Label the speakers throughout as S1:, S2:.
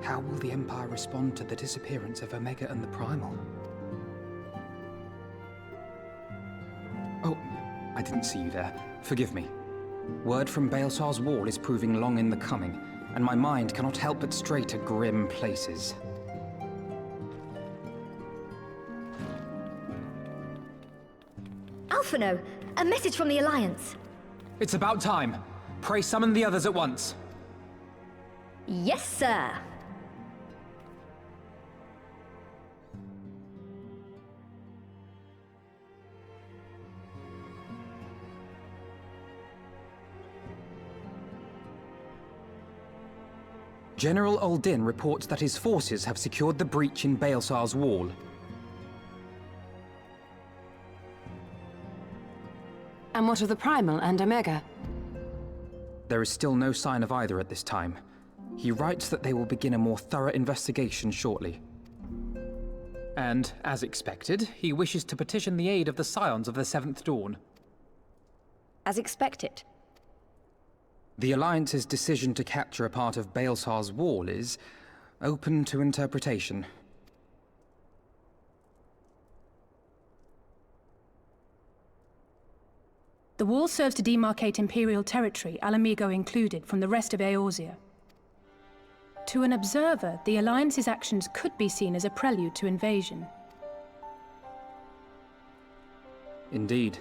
S1: how will the Empire respond to the disappearance of Omega and the Primal? Oh, I didn't see you there. Forgive me. Word from Baelsar's wall is proving long in the coming, and my mind cannot help but stray to grim places.
S2: Alphino, a message from the Alliance.
S1: It's about time. Pray summon the others at once.
S2: Yes, sir.
S1: General Uldin reports that his forces have secured the breach in Baelsar's wall.
S3: And what of the Primal and Omega?
S1: There is still no sign of either at this time. He writes that they will begin a more thorough investigation shortly. And, as expected, he wishes to petition the aid of the Scions of the Seventh Dawn.
S2: As expected.
S1: The Alliance's decision to capture a part of Baelsar's wall is open to interpretation.
S4: The wall serves to demarcate Imperial territory, Ala Mhigo included, from the rest of Eorzea. To an observer, the Alliance's actions could be seen as a prelude to invasion.
S1: Indeed.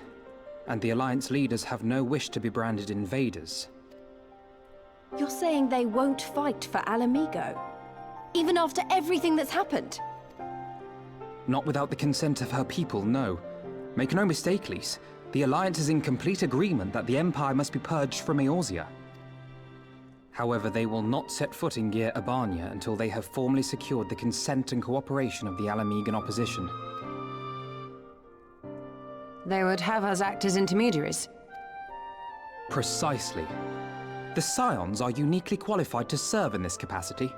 S1: And the Alliance leaders have no wish to be branded invaders.
S3: You're saying they won't fight for Ala Mhigo? Even after everything that's happened?
S1: Not without the consent of her people, no. Make no mistake, Lys. The Alliance is in complete agreement that the Empire must be purged from Eorzea. However, they will not set foot in Gyr Abania until they have formally secured the consent and cooperation of the Ala Mhigan opposition.
S3: They would have us act as intermediaries.
S1: Precisely. The Scions are uniquely qualified to serve in this capacity.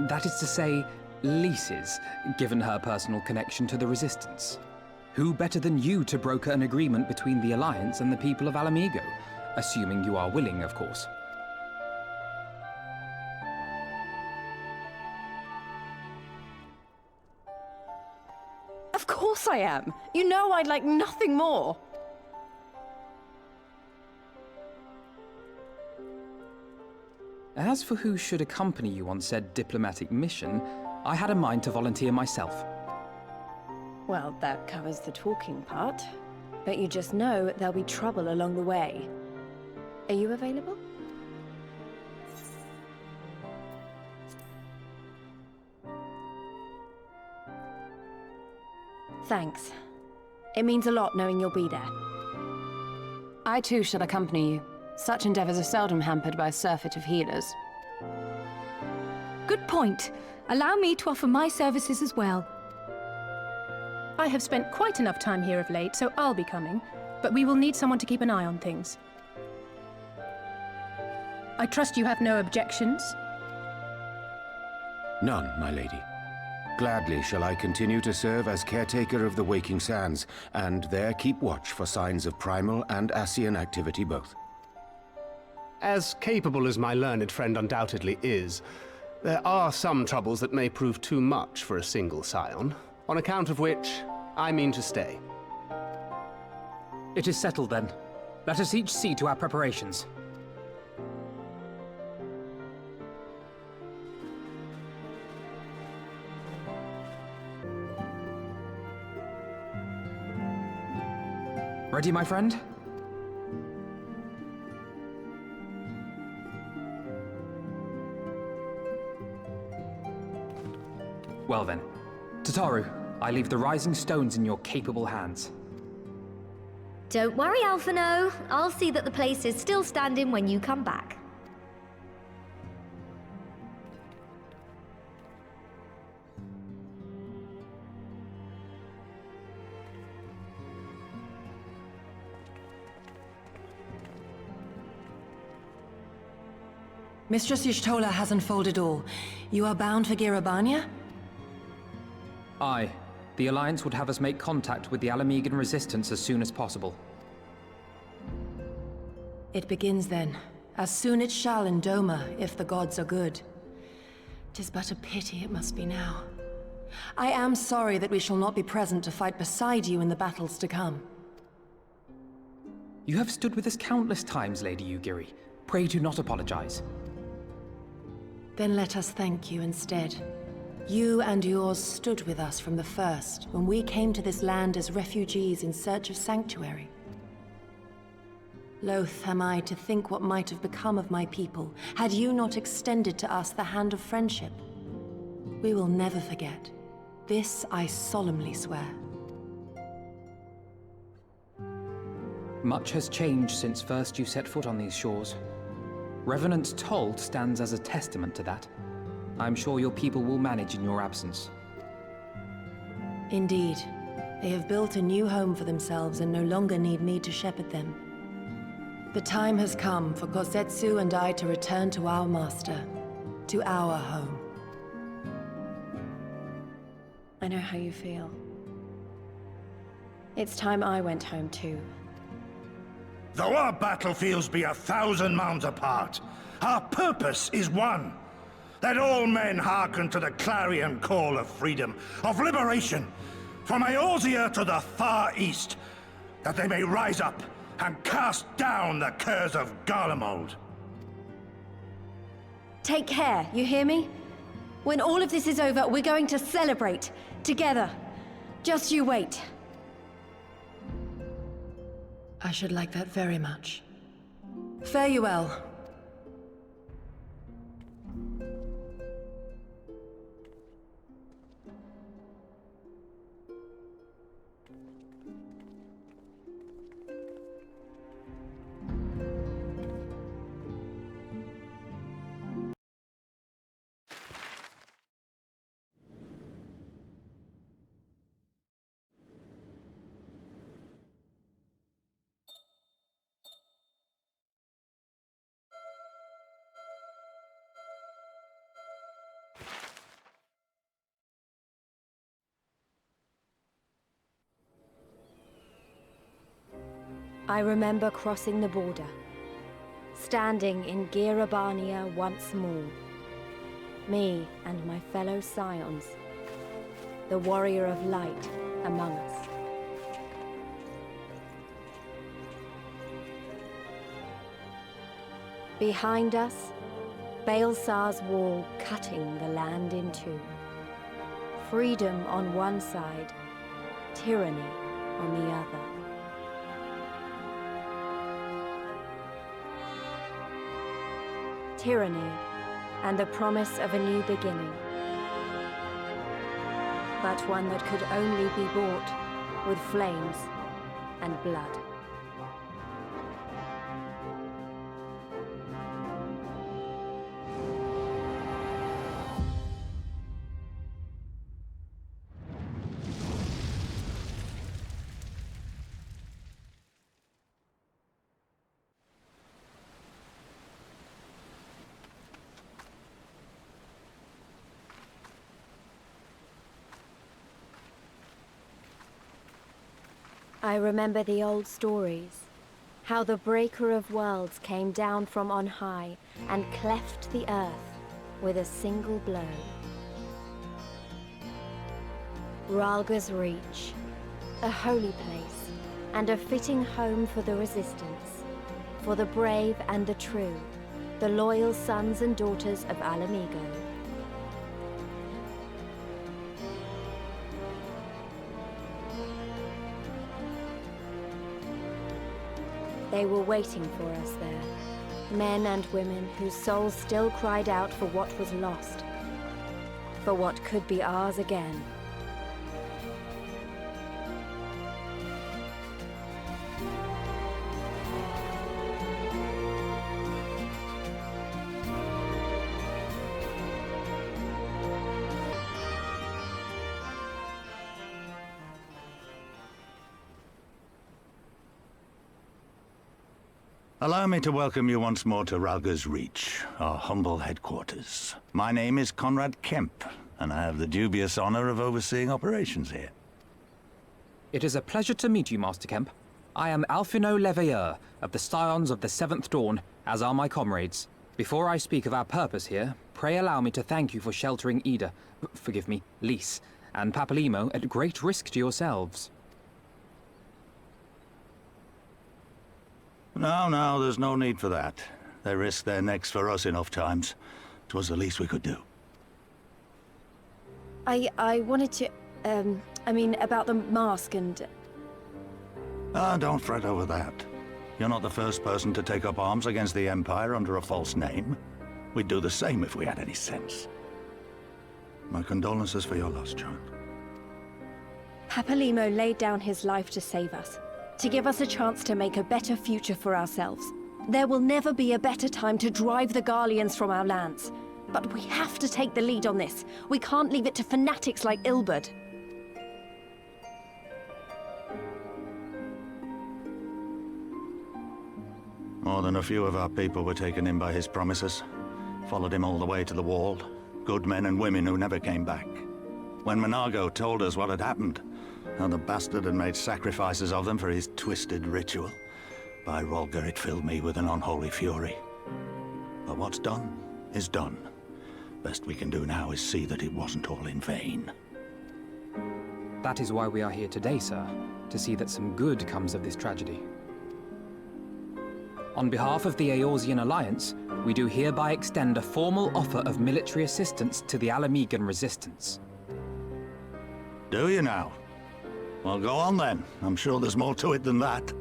S1: That is to say, Lys's, given her personal connection to the Resistance. Who better than you to broker an agreement between the Alliance and the people of Ala Mhigo? Assuming you are willing, of course.
S3: Of course I am! You know I'd like nothing more!
S1: As for who should accompany you on said diplomatic mission, I had a mind to volunteer myself.
S3: Well, that covers the talking part. But you just know there'll be trouble along the way. Are you available? Thanks. It means a lot knowing you'll be there. I too shall accompany you. Such endeavors are seldom hampered by a surfeit of healers.
S5: Good point. Allow me to offer my services as well.
S4: I have spent quite enough time here of late, so I'll be coming. But we will need someone to keep an eye on things. I trust you have no objections?
S6: None, my lady. Gladly shall I continue to serve as caretaker of the Waking Sands, and there keep watch for signs of primal and Ascian activity both.
S7: As capable as my learned friend undoubtedly is, there are some troubles that may prove too much for a single Scion, on account of which I mean to stay.
S1: It is settled then. Let us each see to our preparations. Ready, my friend? Well then, Tataru, I leave the rising stones in your capable hands.
S2: Don't worry, Alphino. I'll see that the place is still standing when you come back.
S3: Mistress Y'shtola has unfolded all. You are bound for Gyr Abania?
S1: Aye. The Alliance would have us make contact with the Ala Mhigan resistance as soon as possible.
S3: It begins then. As soon it shall in Doma, if the gods are good. 'Tis but a pity it must be now. I am sorry that we shall not be present to fight beside you in the battles to come.
S1: You have stood with us countless times, Lady Yugiri. Pray do not apologize.
S3: Then let us thank you instead. You and yours stood with us from the first, when we came to this land as refugees in search of sanctuary. Loath am I to think what might have become of my people, had you not extended to us the hand of friendship. We will never forget. This I solemnly swear.
S1: Much has changed since first you set foot on these shores. Revenant's Toll stands as a testament to that. I'm sure your people will manage in your absence.
S3: Indeed. They have built a new home for themselves and no longer need me to shepherd them. The time has come for Kosetsu and I to return to our master, to our home. I know how you feel. It's time I went home too.
S8: Though our battlefields be 1,000 mounds apart, our purpose is one. That all men hearken to the clarion call of freedom, of liberation, from Eorzea to the far east, that they may rise up and cast down the curse of Garlemald.
S2: Take care, you hear me? When all of this is over, we're going to celebrate, together. Just you wait.
S3: I should like that very much. Fare you well.
S2: I remember crossing the border, standing in Girabania once more. Me and my fellow Scions, the warrior of light among us. Behind us, Baelsar's wall cutting the land in two. Freedom on one side, tyranny on the other. Tyranny and the promise of a new beginning. But one that could only be bought with flames and blood. I remember the old stories, how the Breaker of Worlds came down from on high and cleft the earth with a single blow. Rhalga's Reach, a holy place, and a fitting home for the Resistance, for the brave and the true, the loyal sons and daughters of Ala Mhigo. They were waiting for us there, men and women whose souls still cried out for what was lost, for what could be ours again.
S9: Allow me to welcome you once more to Rhalga's Reach, our humble headquarters. My name is Conrad Kemp, and I have the dubious honor of overseeing operations here.
S1: It is a pleasure to meet you, Master Kemp. I am Alphino Leveilleur of the Scions of the Seventh Dawn, as are my comrades. Before I speak of our purpose here, pray allow me to thank you for sheltering Ida, forgive me, Lys, and Papalymo at great risk to yourselves.
S9: No, there's no need for that. They risked their necks for us enough times. 'Twas the least we could do.
S2: I wanted to, I mean, about the mask and...
S9: Don't fret over that. You're not the first person to take up arms against the Empire under a false name. We'd do the same if we had any sense. My condolences for your loss, child.
S2: Papalymo laid down his life to save us, to give us a chance to make a better future for ourselves. There will never be a better time to drive the Garleans from our lands. But we have to take the lead on this. We can't leave it to fanatics like Ilberd.
S9: More than a few of our people were taken in by his promises. Followed him all the way to the wall. Good men and women who never came back. When Mhigo told us what had happened, how the bastard had made sacrifices of them for his twisted ritual, by Rolger it filled me with an unholy fury. But what's done is done. Best we can do now is see that it wasn't all in vain.
S1: That is why we are here today, sir, to see that some good comes of this tragedy. On behalf of the Eorzean Alliance, we do hereby extend a formal offer of military assistance to the Ala Mhigo resistance.
S9: Do you now? Well, go on then. I'm sure there's more to it than that.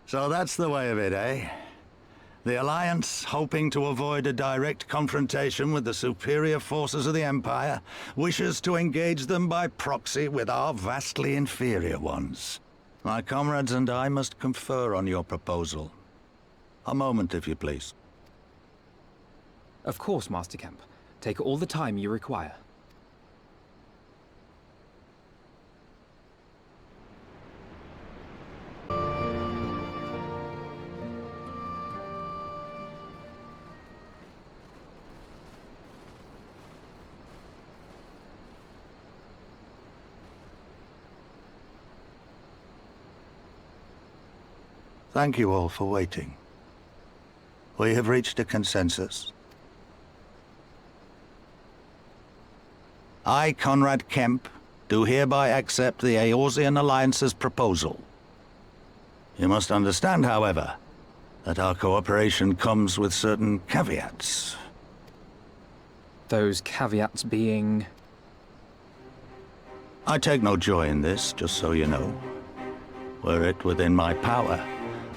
S9: So that's the way of it, eh? The Alliance, hoping to avoid a direct confrontation with the superior forces of the Empire, wishes to engage them by proxy with our vastly inferior ones. My comrades and I must confer on your proposal. A moment, if you please.
S1: Of course, Master Kemp. Take all the time you require.
S9: Thank you all for waiting. We have reached a consensus. I, Conrad Kemp, do hereby accept the Eorzean Alliance's proposal. You must understand, however, that our cooperation comes with certain caveats.
S1: Those caveats being...
S9: I take no joy in this, just so you know. Were it within my power,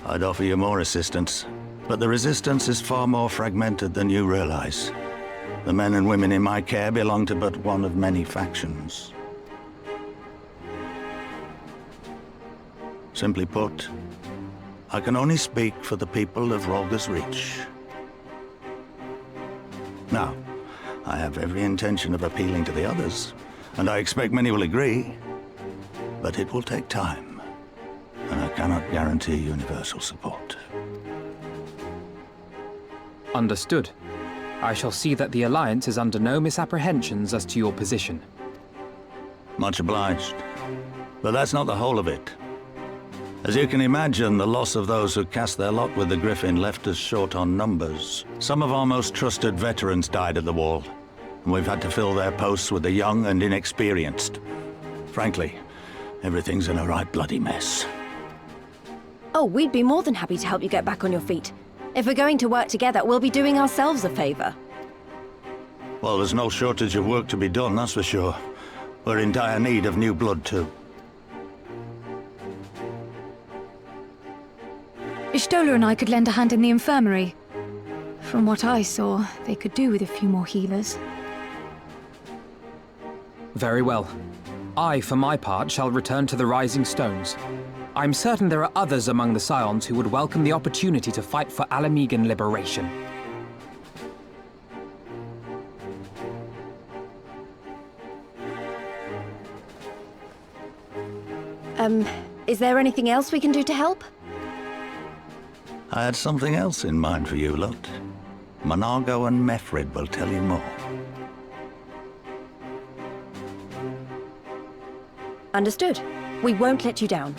S9: I'd offer you more assistance, but the resistance is far more fragmented than you realize. The men and women in my care belong to but one of many factions. Simply put, I can only speak for the people of Rolger's Reach. Now, I have every intention of appealing to the others, and I expect many will agree, but it will take time. And I cannot guarantee universal support.
S1: Understood. I shall see that the Alliance is under no misapprehensions as to your position.
S9: Much obliged. But that's not the whole of it. As you can imagine, the loss of those who cast their lot with the Griffin left us short on numbers. Some of our most trusted veterans died at the wall, and we've had to fill their posts with the young and inexperienced. Frankly, everything's in a right bloody mess.
S2: Oh, we'd be more than happy to help you get back on your feet. If we're going to work together, we'll be doing ourselves a favor.
S9: Well, there's no shortage of work to be done, that's for sure. We're in dire need of new blood, too.
S5: Ishtola and I could lend a hand in the infirmary. From what I saw, they could do with a few more healers.
S1: Very well. I, for my part, shall return to the Rising Stones. I'm certain there are others among the Scions who would welcome the opportunity to fight for Ala Mhigo liberation.
S2: Is there anything else we can do to help?
S9: I had something else in mind for you, Lot. Mhigo and Mefred will tell you more.
S2: Understood. We won't let you down.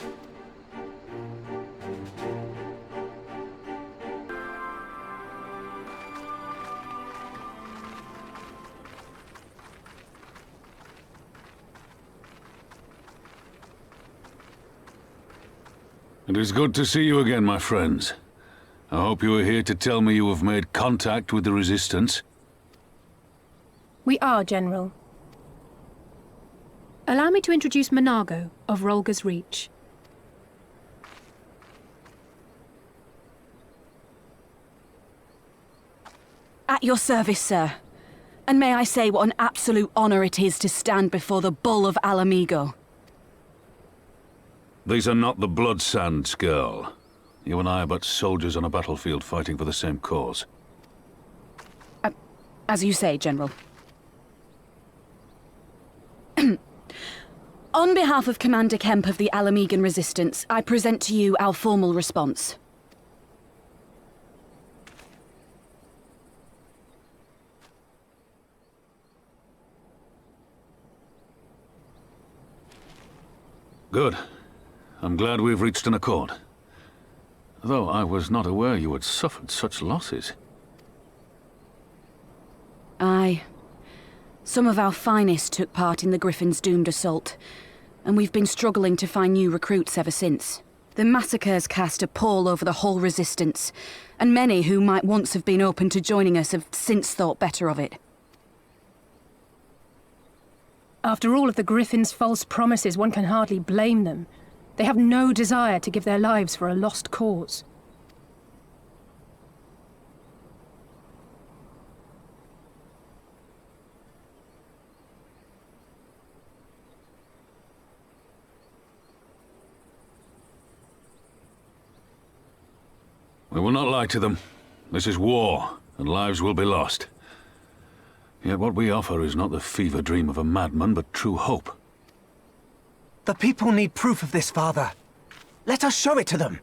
S10: It is good to see you again, my friends. I hope you are here to tell me you have made contact with the Resistance.
S4: We are, General. Allow me to introduce Monago of Rolga's Reach.
S11: At your service, sir. And may I say what an absolute honor it is to stand before the Bull of Ala Mhigo.
S10: These are not the Blood Sands, girl. You and I are but soldiers on a battlefield fighting for the same cause.
S11: As you say, General. On behalf of Commander Kemp of the Ala Mhigan Resistance, I present to you our formal response.
S10: Good. I'm glad we've reached an accord. Though I was not aware you had suffered such losses.
S11: Aye. Some of our finest took part in the Griffin's doomed assault, and we've been struggling to find new recruits ever since. The massacres cast a pall over the whole Resistance, and many who might once have been open to joining us have since thought better of it.
S4: After all of the Griffin's false promises, one can hardly blame them. They have no desire to give their lives for a lost cause.
S10: We will not lie to them. This is war, and lives will be lost. Yet what we offer is not the fever dream of a madman, but true hope.
S12: The people need proof of this, Father. Let us show it to them.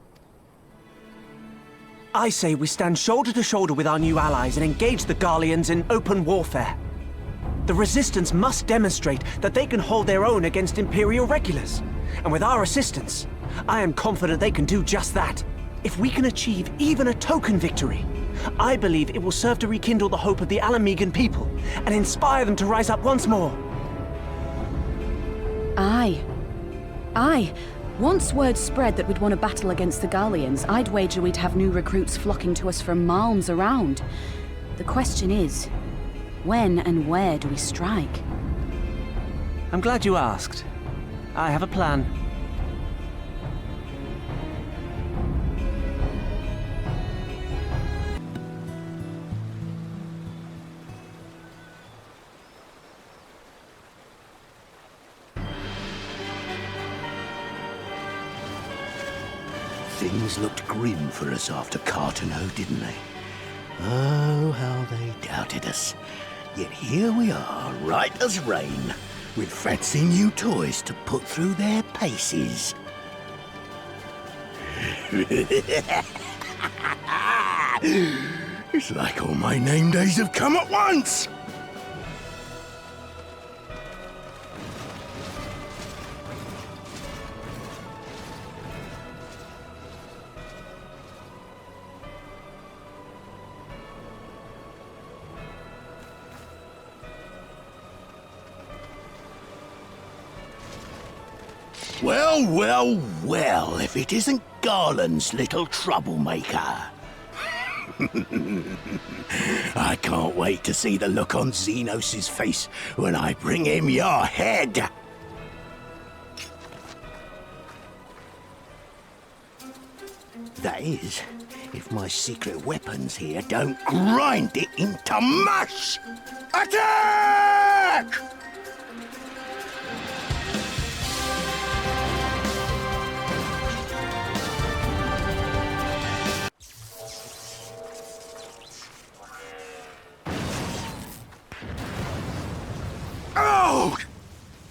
S12: I say we stand shoulder to shoulder with our new allies and engage the Garleans in open warfare. The Resistance must demonstrate that they can hold their own against Imperial regulars. And with our assistance, I am confident they can do just that. If we can achieve even a token victory, I believe it will serve to rekindle the hope of the Ala Mhigan people and inspire them to rise up once more.
S11: Aye. Aye. Once word spread that we'd won a battle against the Garleans, I'd wager we'd have new recruits flocking to us from miles around. The question is, when and where do we strike?
S12: I'm glad you asked. I have a plan.
S13: Things looked grim for us after Cartano, didn't they? Oh, how they doubted us. Yet here we are, right as rain, with fancy new toys to put through their paces. It's like all my name days have come at once! Well, well, well, if it isn't Garland's little troublemaker. I can't wait to see the look on Xenos' face when I bring him your head. That is, if my secret weapons here don't grind it into mush! Attack! Oh!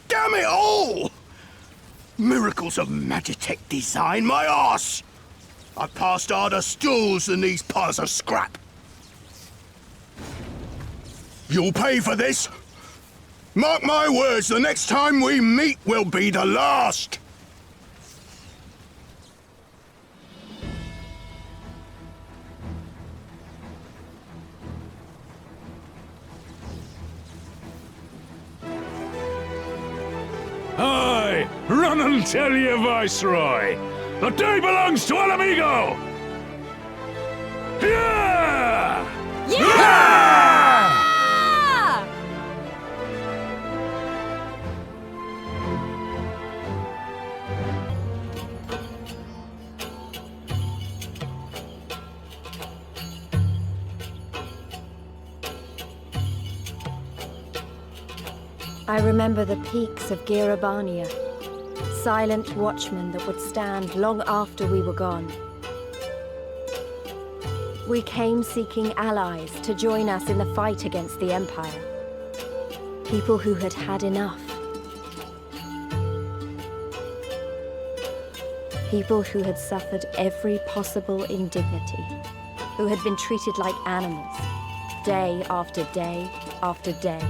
S13: Damn it all! Miracles of Magitech design, my arse! I've passed harder stools than these piles of scrap. You'll pay for this!
S8: Mark my words, the next time we meet will be the last!
S10: Aye! Run and tell your Viceroy! The day belongs to Ala Mhigo! Yeah!
S2: Yeah! I remember the peaks of Girabania, silent watchmen that would stand long after we were gone. We came seeking allies to join us in the fight against the Empire. People who had had enough. People who had suffered every possible indignity. Who had been treated like animals, day after day after day.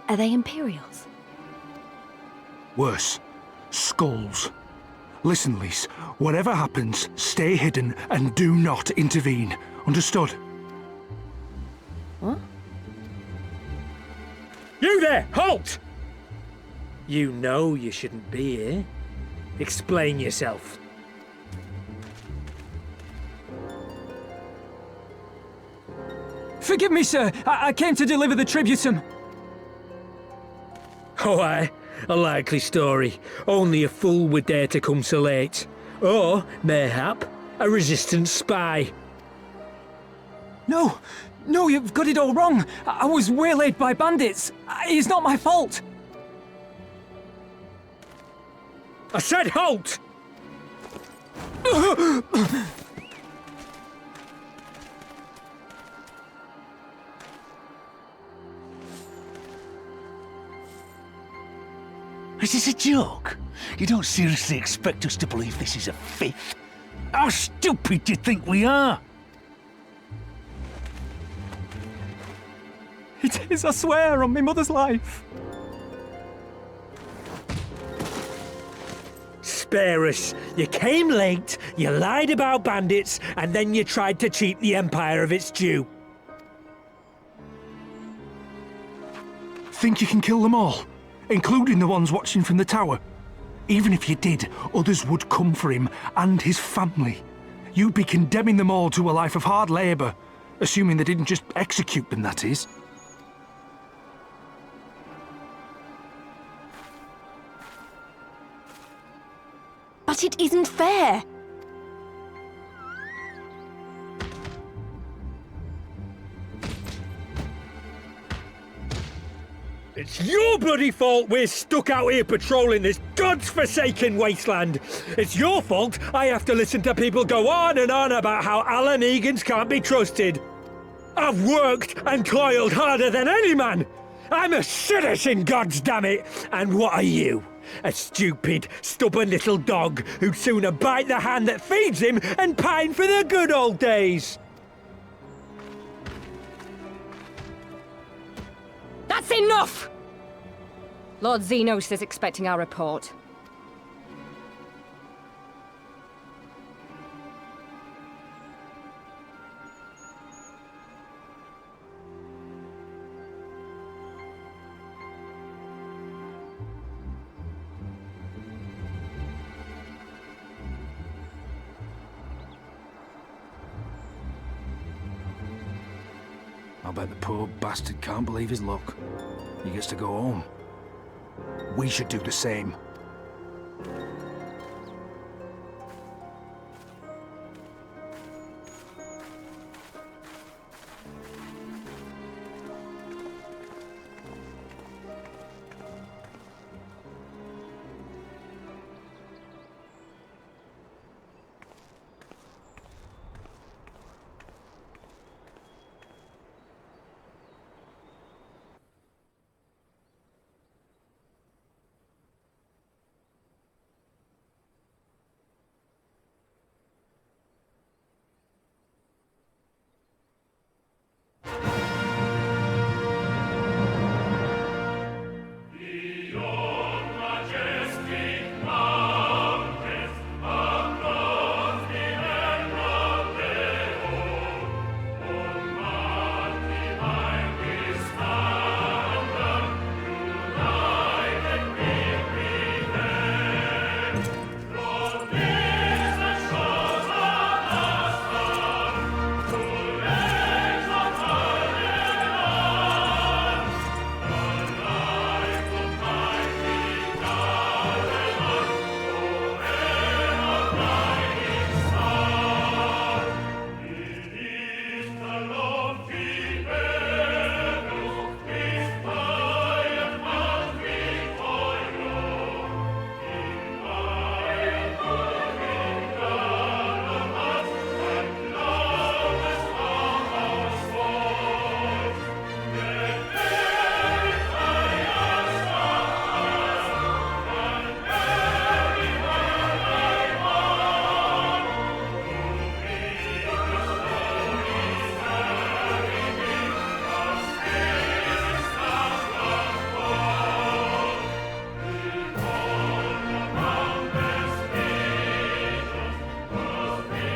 S2: Are they Imperials?
S14: Worse. Skulls. Listen, Lys. Whatever happens, stay hidden and do not intervene. Understood?
S2: What?
S15: You there! Halt! You know you shouldn't be here. Explain yourself.
S16: Forgive me, sir. I came to deliver the tributum.
S15: Oh, aye. A likely story. Only a fool would dare to come so late. Or, mayhap, a resistance spy.
S16: No, you've got it all wrong. I was waylaid by bandits. It's not my fault.
S15: I said halt!
S13: Is this a joke? You don't seriously expect us to believe this is a fifth? How stupid do you think we are?
S16: It is, I swear, on my mother's life.
S15: Spare us. You came late, you lied about bandits, and then you tried to cheat the Empire of its due.
S14: Think you can kill them all? Including the ones watching from the tower? Even if you did, others would come for him and his family. You'd be condemning them all to a life of hard labour, assuming they didn't just execute them, that is.
S2: But it isn't fair!
S15: It's your bloody fault we're stuck out here patrolling this god's-forsaken wasteland. It's your fault I have to listen to people go on and on about how Ala Mhigans can't be trusted. I've worked and toiled harder than any man. I'm a citizen, goddammit! And what are you? A stupid, stubborn little dog who'd sooner bite the hand that feeds him and pine for the good old days.
S11: That's enough! Lord Xenos is expecting our report.
S14: I bet the poor bastard can't believe his luck. He gets to go home. We should do the same.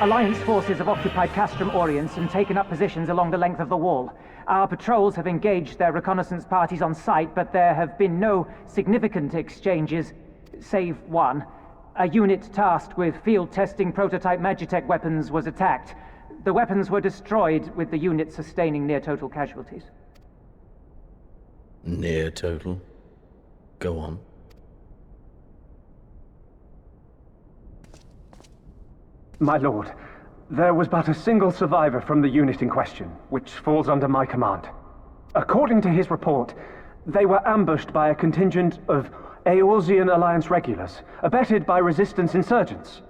S17: Alliance forces have occupied Castrum Orients and taken up positions along the length of the wall. Our patrols have engaged their reconnaissance parties on site, but there have been no significant exchanges, save one. A unit tasked with field testing prototype Magitech weapons was attacked. The weapons were destroyed, with the unit sustaining near-total casualties.
S13: Near total? Go on.
S18: My lord, there was but a single survivor from the unit in question, which falls under my command. According to his report, they were ambushed by a contingent of Eorzean Alliance regulars, abetted by resistance insurgents.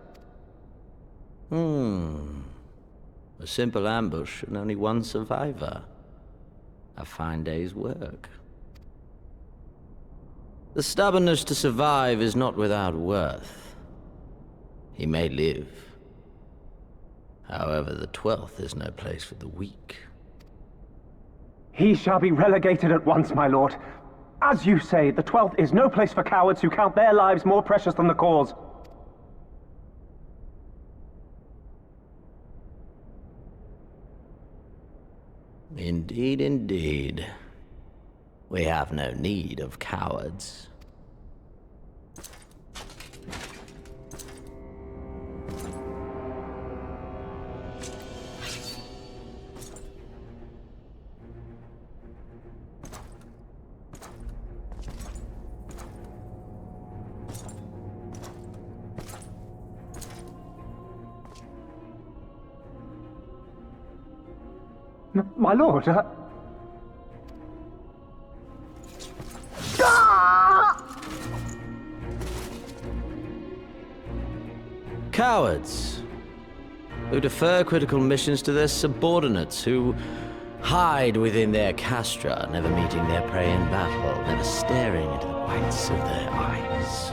S13: A simple ambush and only one survivor. A fine day's work. The stubbornness to survive is not without worth. He may live. However, the 12th is no place for the weak.
S18: He shall be relegated at once, my lord. As you say, the 12th is no place for cowards who count their lives more precious than the cause.
S13: Indeed, indeed. We have no need of cowards.
S18: My lord,
S13: Cowards, who defer critical missions to their subordinates, who hide within their castra, never meeting their prey in battle, never staring into the whites of their eyes.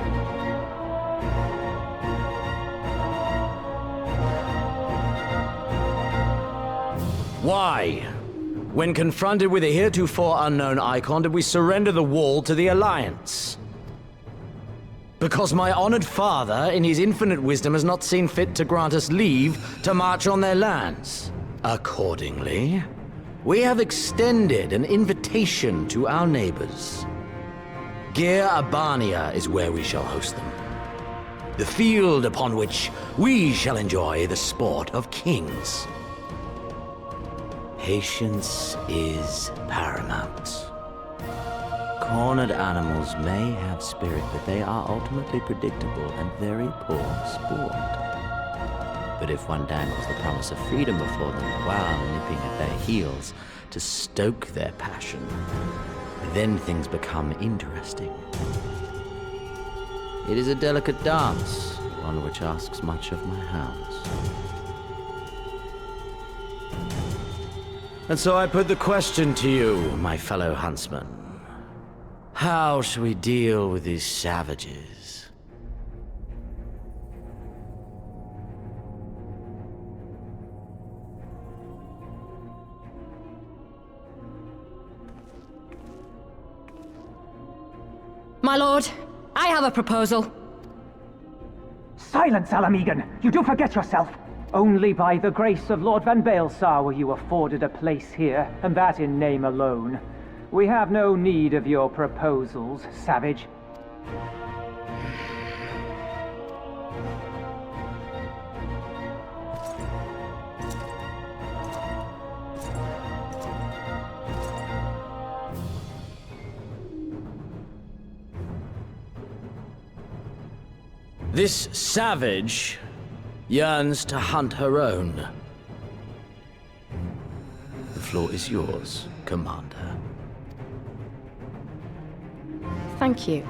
S13: Why? When confronted with a heretofore unknown icon, did we surrender the wall to the Alliance? Because my honored father, in his infinite wisdom, has not seen fit to grant us leave to march on their lands. Accordingly, we have extended an invitation to our neighbors. Gir Abania is where we shall host them. The field upon which we shall enjoy the sport of kings.
S19: Patience is paramount. Cornered animals may have spirit, but they are ultimately predictable and very poor sport. But if one dangles the promise of freedom before them while nipping at their heels to stoke their passion, then things become interesting. It is a delicate dance, one which asks much of my hounds. And so I put the question to you, my fellow huntsman. How shall we deal with these savages?
S11: My lord, I have a proposal.
S17: Silence, Ala Mhigo! You do forget yourself! Only by the grace of Lord Van Baelsar were you afforded a place here, and that in name alone. We have no need of your proposals, savage.
S19: This savage yearns to hunt her own. The floor is yours, Commander.
S11: Thank you,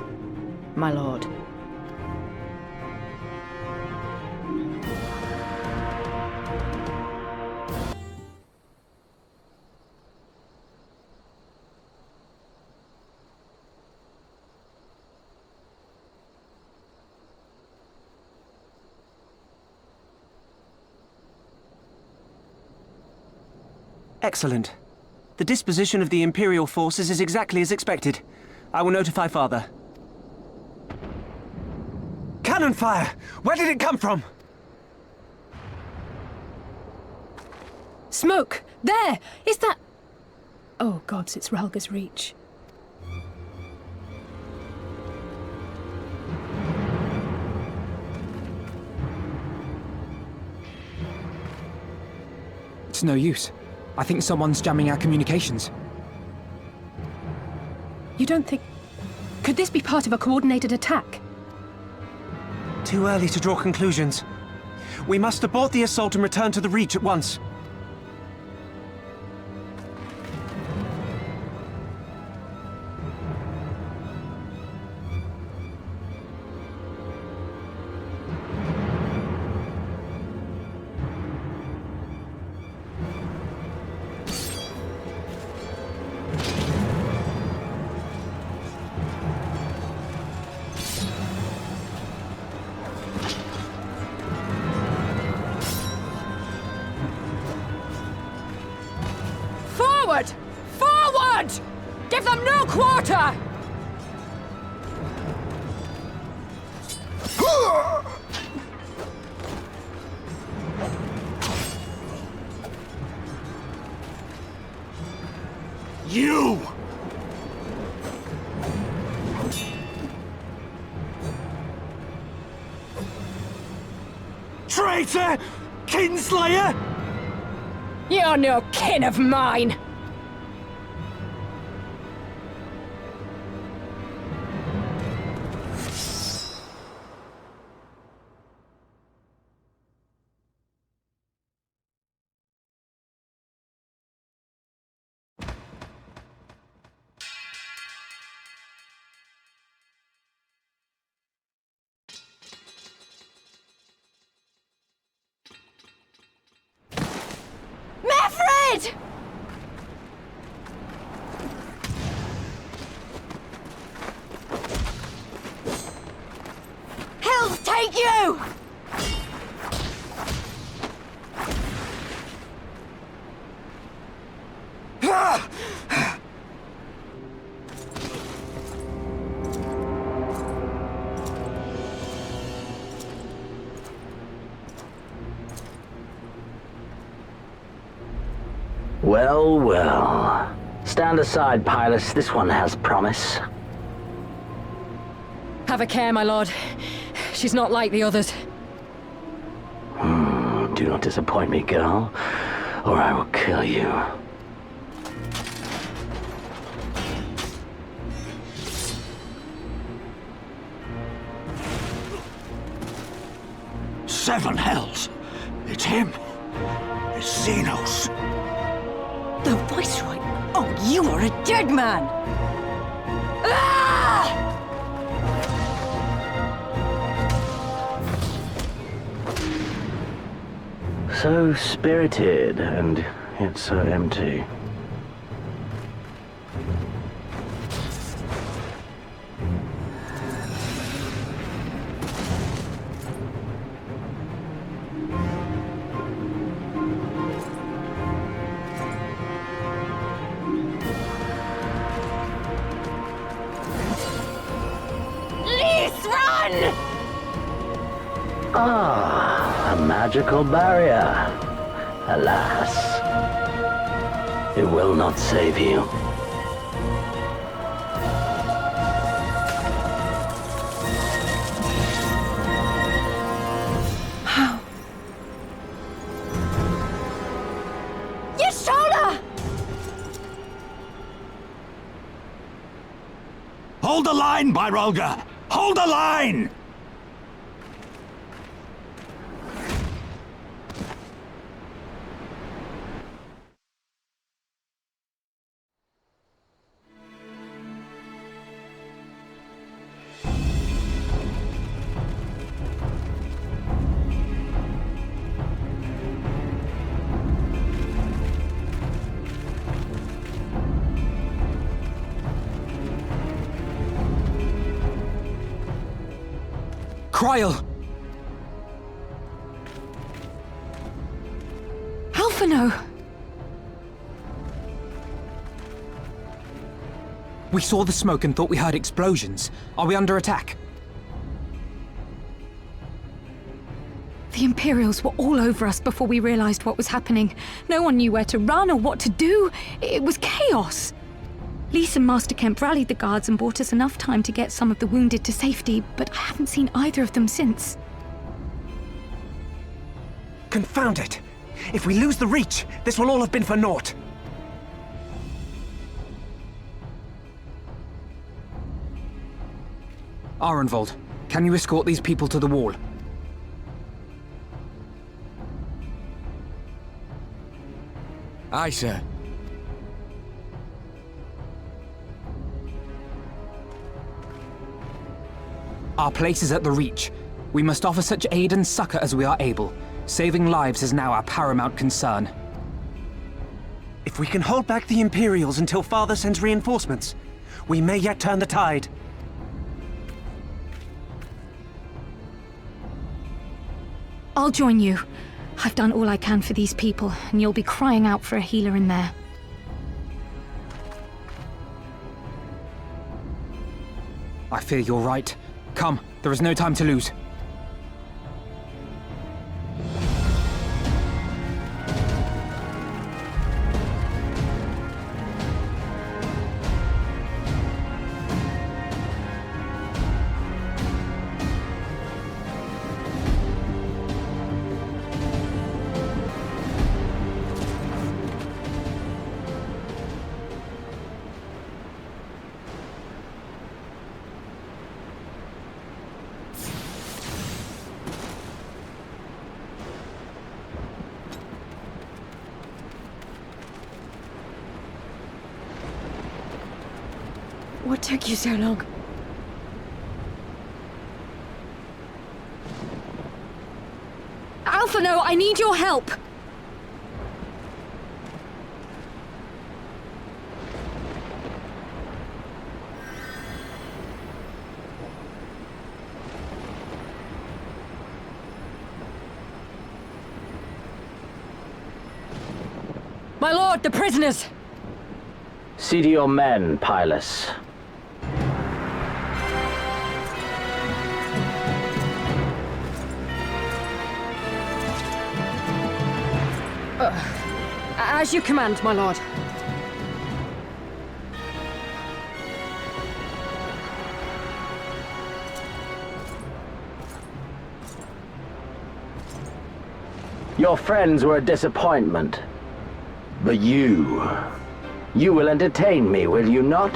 S11: my lord.
S12: Excellent. The disposition of the Imperial forces is exactly as expected. I will notify Father. Cannon fire! Where did it come from?
S4: Smoke! There! Is that... Oh gods, it's Rhalga's Reach.
S1: It's no use. I think someone's jamming our communications.
S4: You don't think... Could this be part of a coordinated attack?
S12: Too early to draw conclusions. We must abort the assault and return to the Reach at once.
S11: Forward! Forward! Give them no quarter!
S13: You!
S14: Traitor! Kinslayer!
S11: You're no kin of mine! Mefred! Hells take you!
S19: Well, well. Stand aside, Pilus. This one has promise.
S11: Have a care, my lord. She's not like the others.
S19: Do not disappoint me, girl, or I will kill you.
S13: 7 hells. It's him. It's Xenos.
S11: The Viceroy? Oh, you are a dead man! Ah!
S19: So spirited, and yet so empty. Ah, a magical barrier. Alas, it will not save you.
S11: How? Yashola!
S13: Hold the line, Byrolga! Hold the line!
S1: Kryl!
S5: Alphino!
S1: We saw the smoke and thought we heard explosions. Are we under attack?
S5: The Imperials were all over us before we realized what was happening. No one knew where to run or what to do. It was chaos. Lys and Master Kemp rallied the guards and bought us enough time to get some of the wounded to safety, but I haven't seen either of them since.
S12: Confound it! If we lose the Reach, this will all have been for naught.
S1: Arenvold, can you escort these people to the wall?
S20: Aye, sir.
S1: Our place is at the Reach. We must offer such aid and succor as we are able. Saving lives is now our paramount concern.
S12: If we can hold back the Imperials until Father sends reinforcements, we may yet turn the tide.
S5: I'll join you. I've done all I can for these people, and you'll be crying out for a healer in there.
S1: I fear you're right. Come, there is no time to lose.
S11: What took you so long?
S5: Alphino, I need your help!
S11: My lord, the prisoners!
S19: See to your men, Pylus.
S11: As you command, my lord.
S19: Your friends were a disappointment. But you will entertain me, will you not?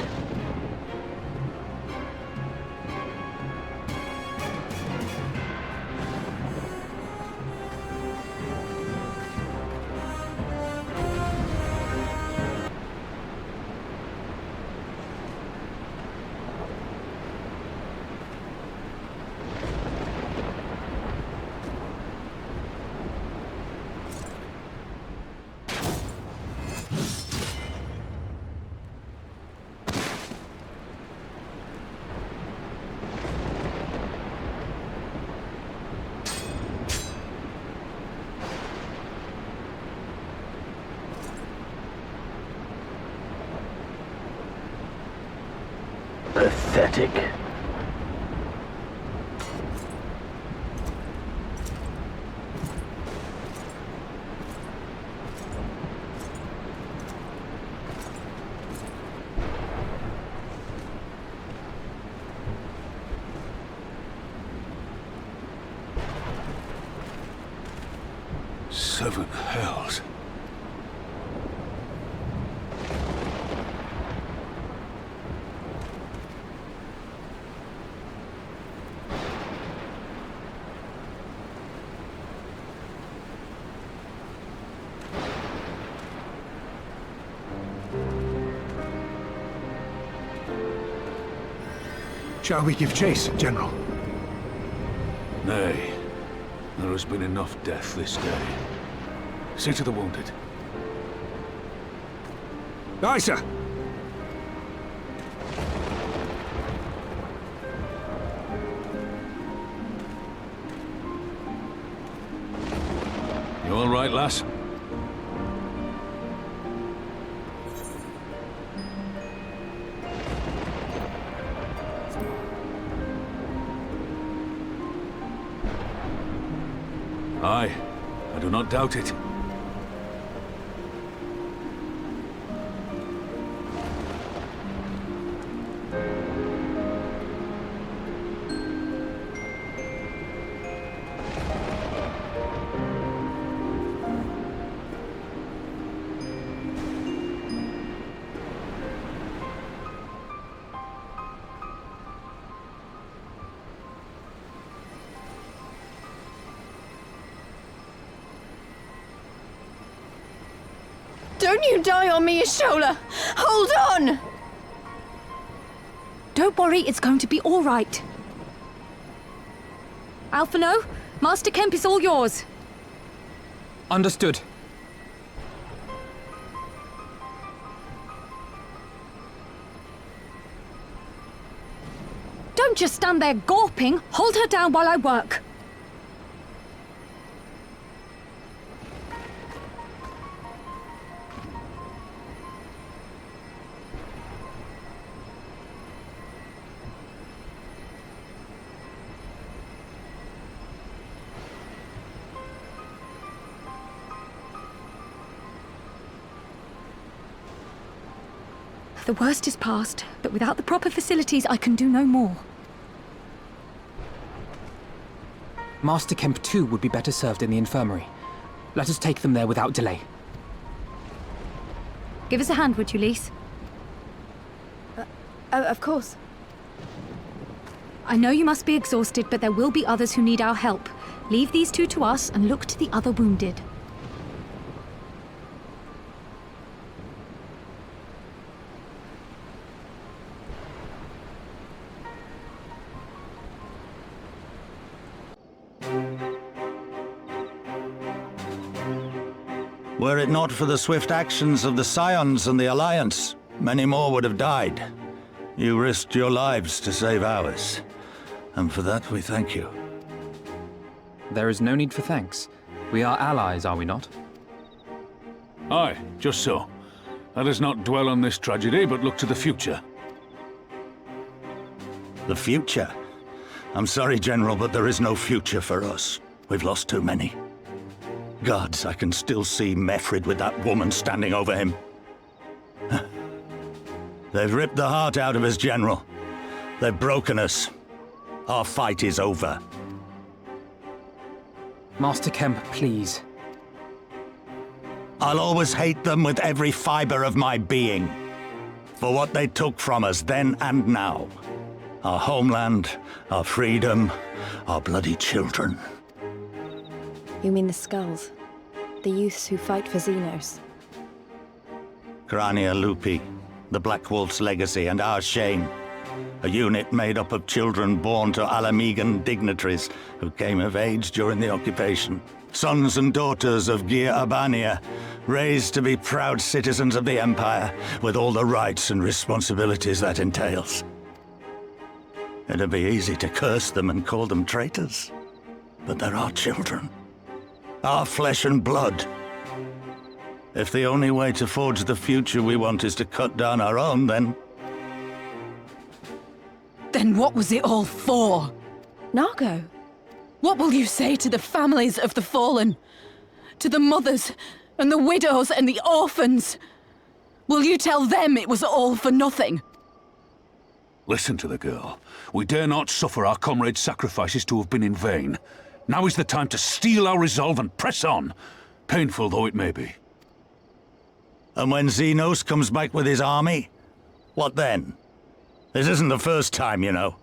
S13: Pathetic.
S10: Seven hells.
S14: Shall we give chase, General?
S10: Nay. There has been enough death this day. See to the wounded.
S14: Aye, sir.
S10: You all right, lass? Aye, I do not doubt it.
S5: Don't you die on me, Ashola! Hold on! Don't worry, it's going to be all right. Alphino, Master Kemp is all yours.
S1: Understood.
S5: Don't just stand there gawping. Hold her down while I work. The worst is past, but without the proper facilities, I can do no more.
S1: Master Kemp too would be better served in the infirmary. Let us take them there without delay.
S5: Give us a hand, would you, Lise?
S2: Of course.
S5: I know you must be exhausted, but there will be others who need our help. Leave these two to us and look to the other wounded.
S9: Were it not for the swift actions of the Scions and the Alliance, many more would have died. You risked your lives to save ours, and for that we thank you.
S1: There is no need for thanks. We are allies, are we not?
S10: Aye, just so. Let us not dwell on this tragedy, but look to the future.
S9: The future? I'm sorry, General, but there is no future for us. We've lost too many. Gods, I can still see Mefrid with that woman standing over him. They've ripped the heart out of us, General. They've broken us. Our fight is over.
S1: Master Kemp, please.
S9: I'll always hate them with every fiber of my being. For what they took from us then and now. Our homeland, our freedom, our bloody children.
S2: You mean the Skulls? The youths who fight for Xenos?
S9: Grania Lupi, the Black Wolf's legacy and our shame. A unit made up of children born to Ala Mhigo dignitaries who came of age during the occupation. Sons and daughters of Gir Abania, raised to be proud citizens of the Empire, with all the rights and responsibilities that entails. It'd be easy to curse them and call them traitors, but they're our children. Our flesh and blood. If the only way to forge the future we want is to cut down our own, then
S11: Then what was it all for?
S2: Nargo?
S11: What will you say to the families of the fallen? To the mothers, and the widows, and the orphans? Will you tell them it was all for nothing?
S10: Listen to the girl. We dare not suffer our comrades' sacrifices to have been in vain. Now is the time to steel our resolve and press on, painful though it may be.
S9: And when Xenos comes back with his army, what then? This isn't the first time, you know.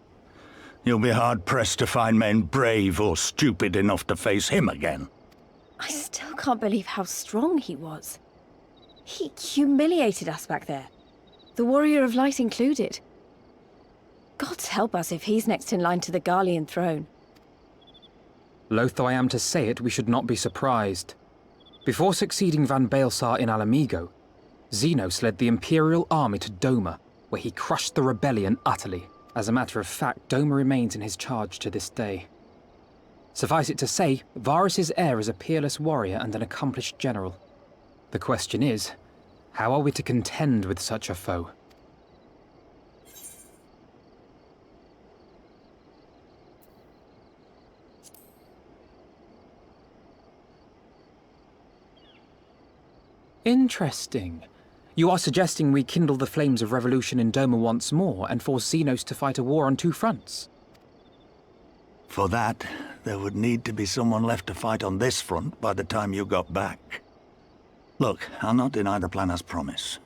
S9: You'll be hard-pressed to find men brave or stupid enough to face him again.
S2: I still can't believe how strong he was. He humiliated us back there. The Warrior of Light included. Gods help us if he's next in line to the Garlean throne.
S1: Loath though I am to say it, we should not be surprised. Before succeeding Van Baelsar in Ala Mhigo, Xenos led the Imperial army to Doma, where he crushed the rebellion utterly. As a matter of fact, Doma remains in his charge to this day. Suffice it to say, Varus's heir is a peerless warrior and an accomplished general. The question is, how are we to contend with such a foe? Interesting. You are suggesting we kindle the flames of revolution in Doma once more and force Xenos to fight a war on two fronts?
S9: For that, there would need to be someone left to fight on this front by the time you got back. Look, I'll not deny the plan as promised,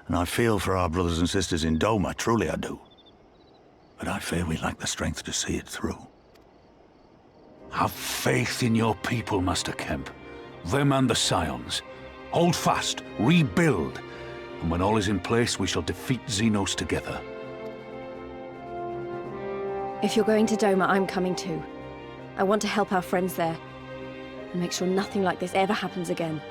S9: and I feel for our brothers and sisters in Doma, truly I do. But I fear we lack the strength to see it through.
S10: Have faith in your people, Master Kemp. Them and the Scions. Hold fast, rebuild, and when all is in place, we shall defeat Xenos together.
S2: If you're going to Doma, I'm coming too. I want to help our friends there, and make sure nothing like this ever happens again.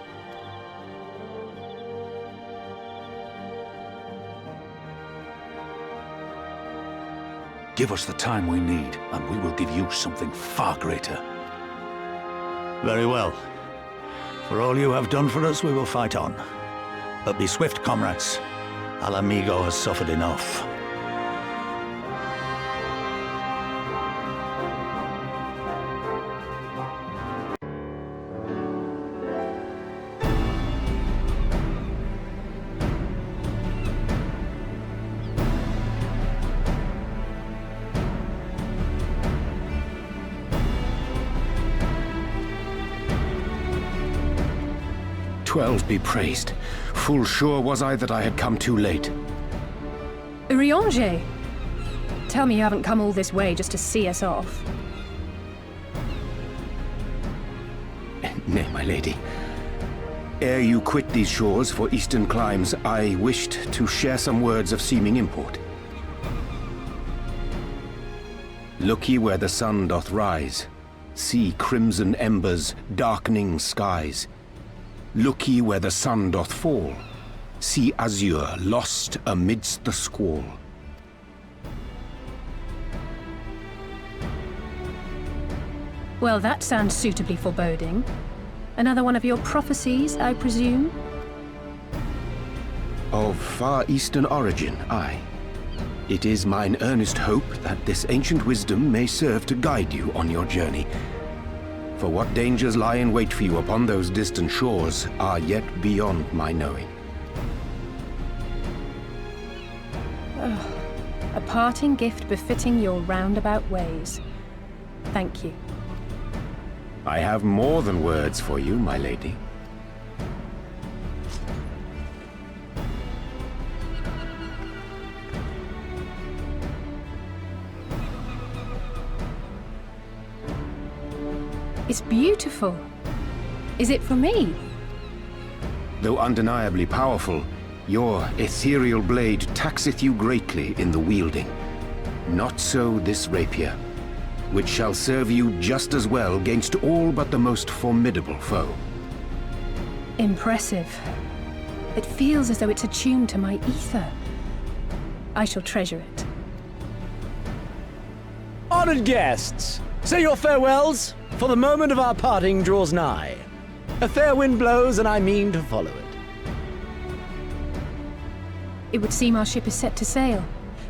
S10: Give us the time we need, and we will give you something far greater.
S9: Very well. For all you have done for us, we will fight on. But be swift, comrades. Ala Mhigo has suffered enough.
S6: "12 be praised. Full sure was I that I had come too late."
S4: Urianger! Tell me you haven't come all this way just to see us off.
S6: Nay, my lady. Ere you quit these shores for eastern climes, I wished to share some words of seeming import. Look ye where the sun doth rise. See crimson embers, darkening skies. Look ye where the sun doth fall. See azure lost amidst the squall.
S4: Well, that sounds suitably foreboding. Another one of your prophecies, I presume?
S6: Of far eastern origin, aye. It is mine earnest hope that this ancient wisdom may serve to guide you on your journey. For what dangers lie in wait for you upon those distant shores are yet beyond my knowing.
S4: A parting gift befitting your roundabout ways. Thank you.
S6: I have more than words for you, my lady.
S4: It's beautiful. Is it for me?
S6: Though undeniably powerful, your ethereal blade taxeth you greatly in the wielding. Not so this rapier, which shall serve you just as well against all but the most formidable foe.
S4: Impressive. It feels as though it's attuned to my ether. I shall treasure it.
S21: Honored guests, say your farewells, for the moment of our parting draws nigh. A fair wind blows, and I mean to follow it.
S4: It would seem our ship is set to sail.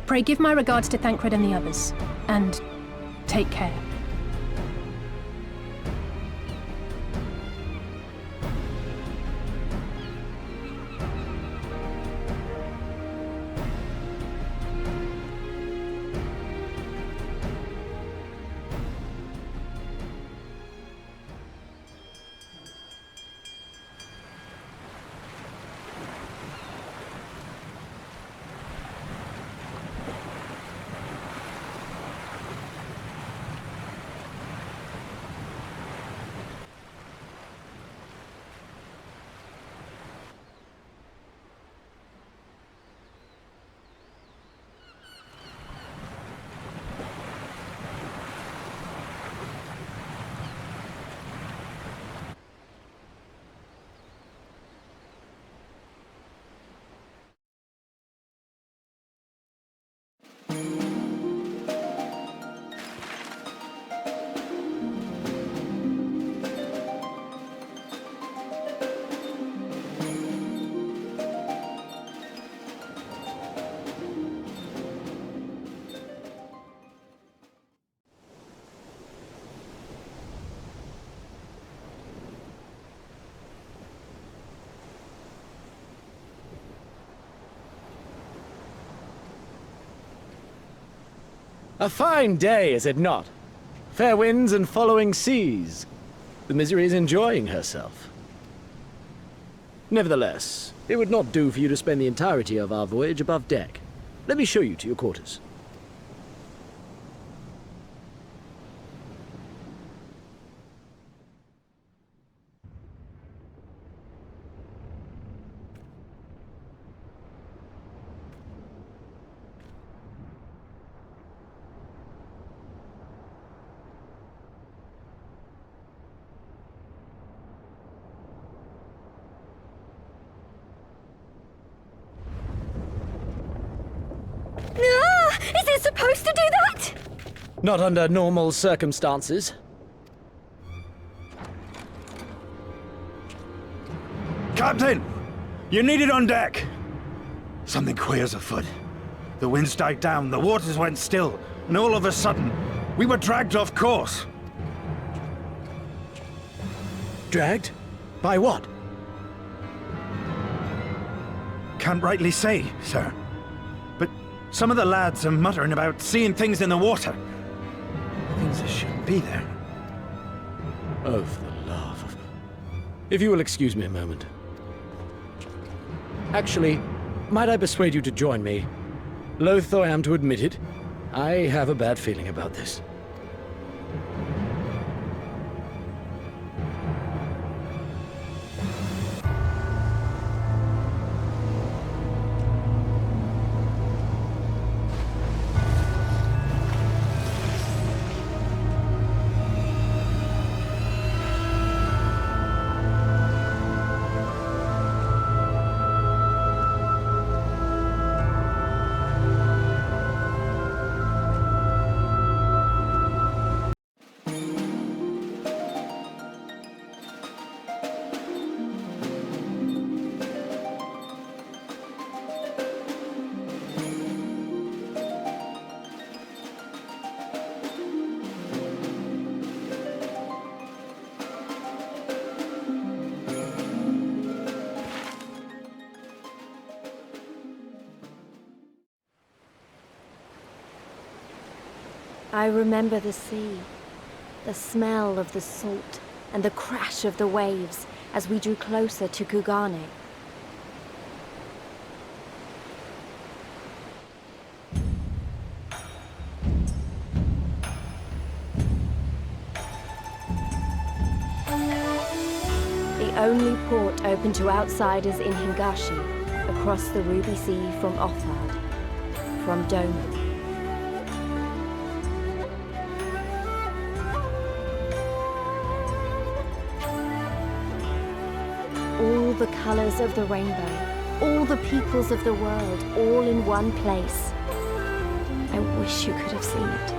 S4: Pray give my regards to Thancred and the others. And take care.
S21: A fine day, is it not? Fair winds and following seas. The Misery is enjoying herself. Nevertheless, it would not do for you to spend the entirety of our voyage above deck. Let me show you to your quarters.
S5: Is it supposed to do that?
S21: Not under normal circumstances.
S8: Captain! You're needed on deck! Something queer's afoot. The winds died down, the waters went still, and all of a sudden, we were dragged off course.
S21: Dragged? By what?
S8: Can't rightly say, sir. But some of the lads are muttering about seeing things in the water. Things that shouldn't be there.
S21: Oh, for the love of... If you will excuse me a moment. Actually, might I persuade you to join me? Loath though I am to admit it, I have a bad feeling about this.
S2: I remember the sea, the smell of the salt, and the crash of the waves as we drew closer to Kugane. The only port open to outsiders in Hingashi, across the Ruby Sea from Othard, from Doma. All the colors of the rainbow, all the peoples of the world, all in one place. I wish you could have seen it.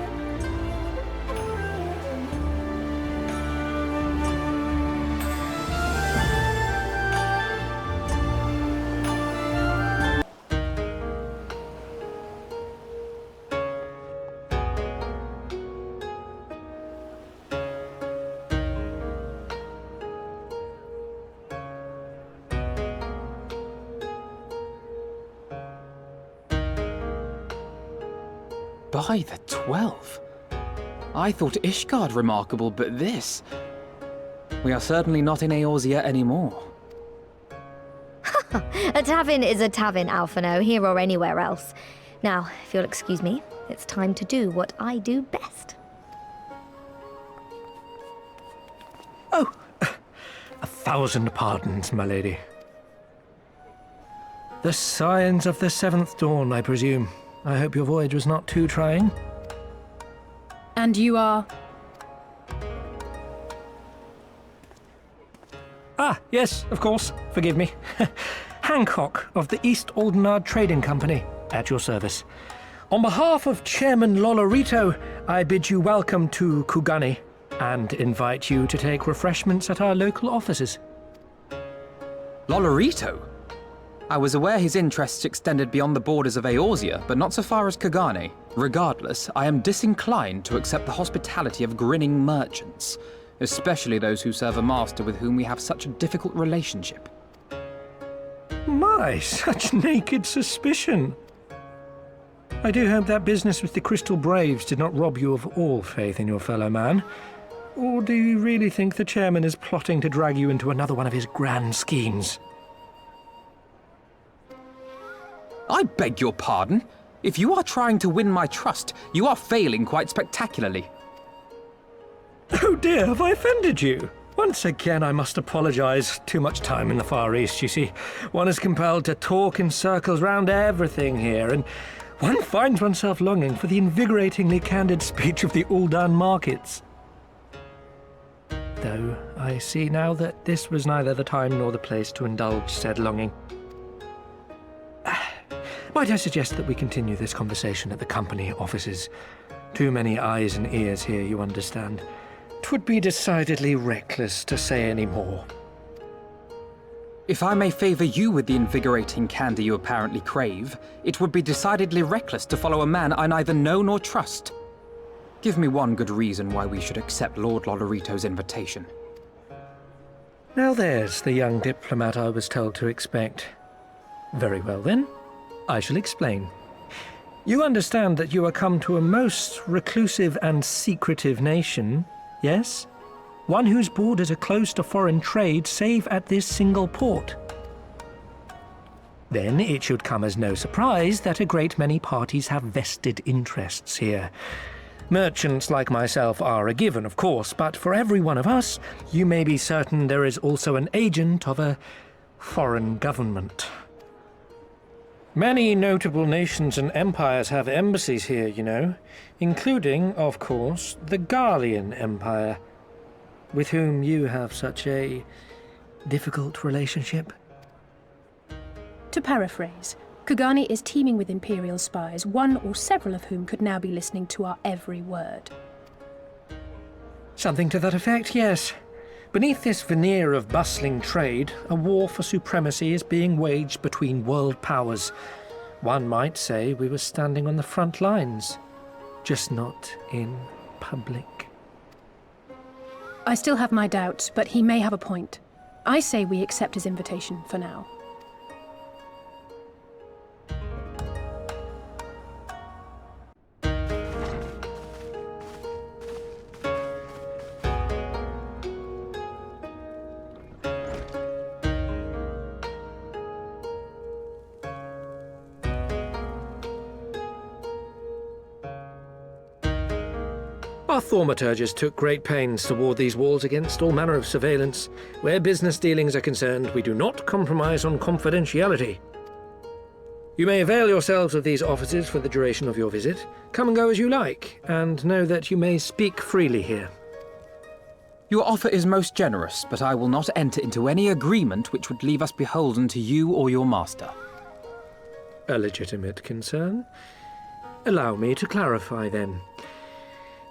S1: By the 12. I thought Ishgard remarkable, but this... We are certainly not in Eorzea anymore.
S7: A tavern is a tavern, Alphino, here or anywhere else. Now, if you'll excuse me, it's time to do what I do best.
S14: Oh, 1,000 pardons, my lady. The Scions of the Seventh Dawn, I presume. I hope your voyage was not too trying.
S4: And you are?
S14: Ah, yes, of course. Forgive me. Hancock of the East Aldenard Trading Company, at your service. On behalf of Chairman Lolorito, I bid you welcome to Kugani and invite you to take refreshments at our local offices.
S1: Lolorito? I was aware his interests extended beyond the borders of Eorzea, but not so far as Kugane. Regardless, I am disinclined to accept the hospitality of grinning merchants, especially those who serve a master with whom we have such a difficult relationship.
S14: My, such naked suspicion. I do hope that business with the Crystal Braves did not rob you of all faith in your fellow man. Or do you really think the chairman is plotting to drag you into another one of his grand schemes?
S1: I beg your pardon? If you are trying to win my trust, you are failing quite spectacularly.
S14: Oh dear, have I offended you? Once again, I must apologize. Too much time in the Far East, you see. One is compelled to talk in circles round everything here, and one finds oneself longing for the invigoratingly candid speech of the Uldan markets. Though I see now that this was neither the time nor the place to indulge said longing. Might I suggest that we continue this conversation at the company offices? Too many eyes and ears here, you understand. 'Twould be decidedly reckless to say any more.
S1: If I may favor you with the invigorating candy you apparently crave, it would be decidedly reckless to follow a man I neither know nor trust. Give me one good reason why we should accept Lord Lolorito's invitation.
S14: Now there's the young diplomat I was told to expect. Very well then, I shall explain. You understand that you are come to a most reclusive and secretive nation, yes? One whose borders are closed to foreign trade save at this single port. Then it should come as no surprise that a great many parties have vested interests here. Merchants like myself are a given, of course, but for every one of us, you may be certain there is also an agent of a foreign government. Many notable nations and empires have embassies here, you know, including, of course, the Garlean Empire, with whom you have such a difficult relationship.
S4: To paraphrase, Kugani is teeming with Imperial spies, one or several of whom could now be listening to our every word.
S14: Something to that effect, yes. Beneath this veneer of bustling trade, a war for supremacy is being waged between world powers. One might say we were standing on the front lines, just not in public.
S4: I still have my doubts, but he may have a point. I say we accept his invitation for now.
S14: Our thaumaturges took great pains to ward these walls against all manner of surveillance. Where business dealings are concerned, we do not compromise on confidentiality. You may avail yourselves of these offices for the duration of your visit. Come and go as you like, and know that you may speak freely here.
S1: Your offer is most generous, but I will not enter into any agreement which would leave us beholden to you or your master.
S14: A legitimate concern. Allow me to clarify, then.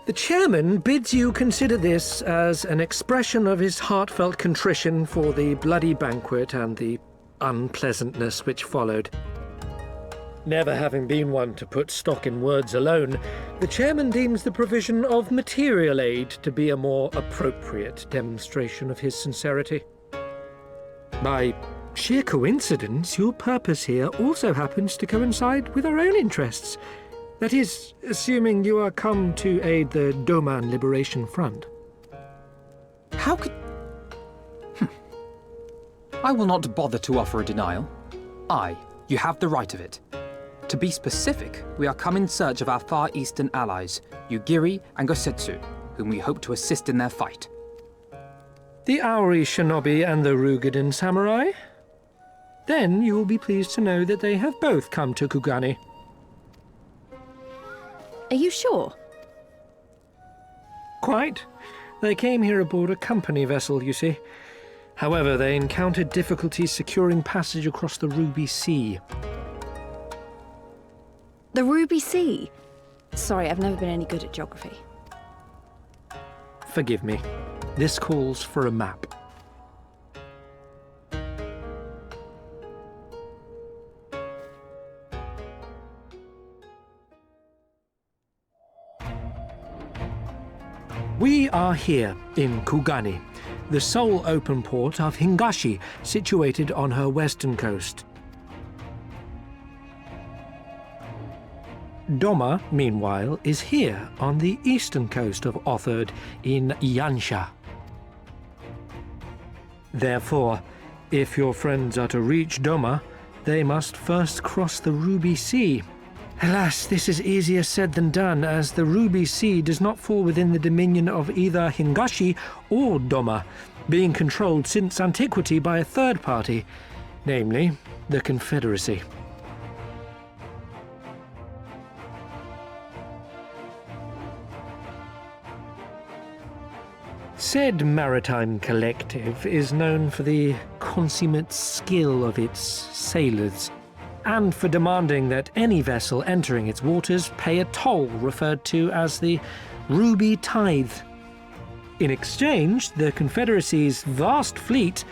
S14: The chairman bids you consider this as an expression of his heartfelt contrition for the bloody banquet and the unpleasantness which followed. Never having been one to put stock in words alone, the chairman deems the provision of material aid to be a more appropriate demonstration of his sincerity. By sheer coincidence, your purpose here also happens to coincide with our own interests. That is, assuming you are come to aid the Doman Liberation Front.
S1: How could... I will not bother to offer a denial. You have the right of it. To be specific, we are come in search of our Far Eastern allies, Yugiri and Gosetsu, whom we hope to assist in their fight.
S14: The Auri Shinobi and the Rugadan Samurai? Then you will be pleased to know that they have both come to Kugani.
S2: Are you sure?
S14: Quite. They came here aboard a company vessel, you see. However, they encountered difficulties securing passage across the Ruby Sea.
S2: The Ruby Sea? Sorry, I've never been any good at geography.
S14: Forgive me. This calls for a map. We are here in Kugani, the sole open port of Hingashi, situated on her western coast. Doma, meanwhile, is here on the eastern coast of Otherd in Yansha. Therefore, if your friends are to reach Doma, they must first cross the Ruby Sea. Alas, this is easier said than done, as the Ruby Sea does not fall within the dominion of either Hingashi or Doma, being controlled since antiquity by a third party, namely the Confederacy. Said maritime collective is known for the consummate skill of its sailors, and for demanding that any vessel entering its waters pay a toll referred to as the Ruby Tithe. In exchange, the Confederacy's vast fleet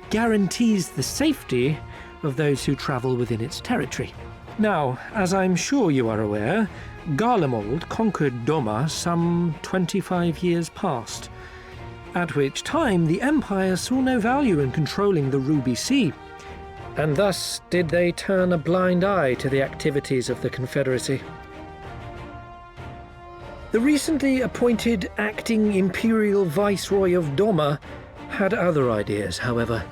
S14: guarantees the safety of those who travel within its territory. Now, as I'm sure you are aware, Garlemald conquered Doma some 25 years past, at which time the Empire saw no value in controlling the Ruby Sea, and thus did they turn a blind eye to the activities of the Confederacy. The recently appointed acting Imperial Viceroy of Doma had other ideas, however.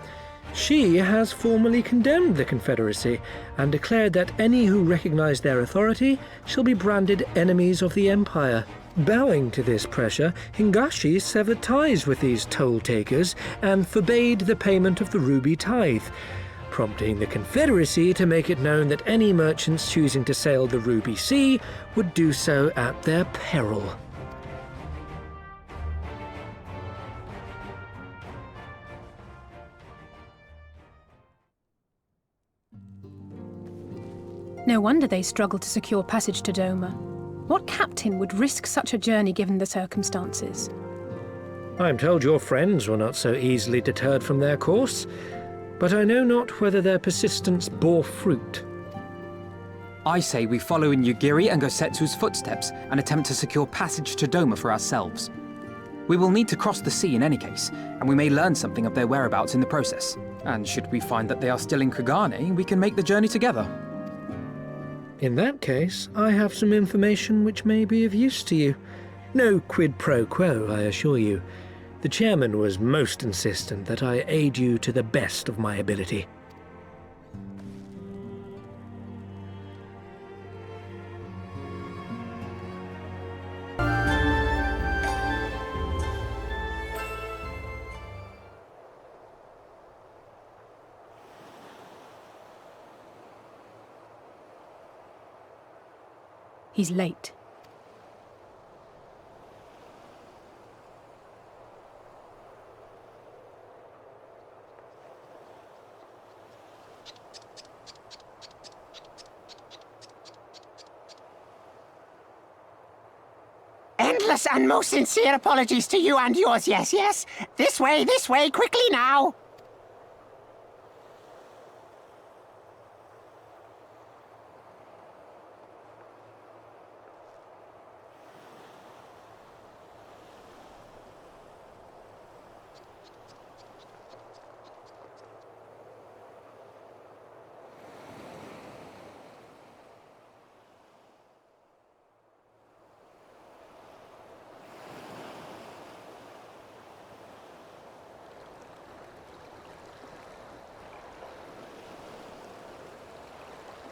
S14: She has formally condemned the Confederacy and declared that any who recognize their authority shall be branded enemies of the Empire. Bowing to this pressure, Hingashi severed ties with these toll-takers and forbade the payment of the Ruby Tithe, prompting the Confederacy to make it known that any merchants choosing to sail the Ruby Sea would do so at their peril.
S4: No wonder they struggled to secure passage to Doma. What captain would risk such a journey given the circumstances?
S14: I'm told your friends were not so easily deterred from their course, but I know not whether their persistence bore fruit.
S1: I say we follow in Yugiri and Gosetsu's footsteps and attempt to secure passage to Doma for ourselves. We will need to cross the sea in any case, and we may learn something of their whereabouts in the process. And should we find that they are still in Kugane, we can make the journey together.
S14: In that case, I have some information which may be of use to you. No quid pro quo, I assure you. The chairman was most insistent that I aid you to the best of my ability.
S4: He's late.
S3: Endless and most sincere apologies to you and yours, yes, yes. This way, quickly now.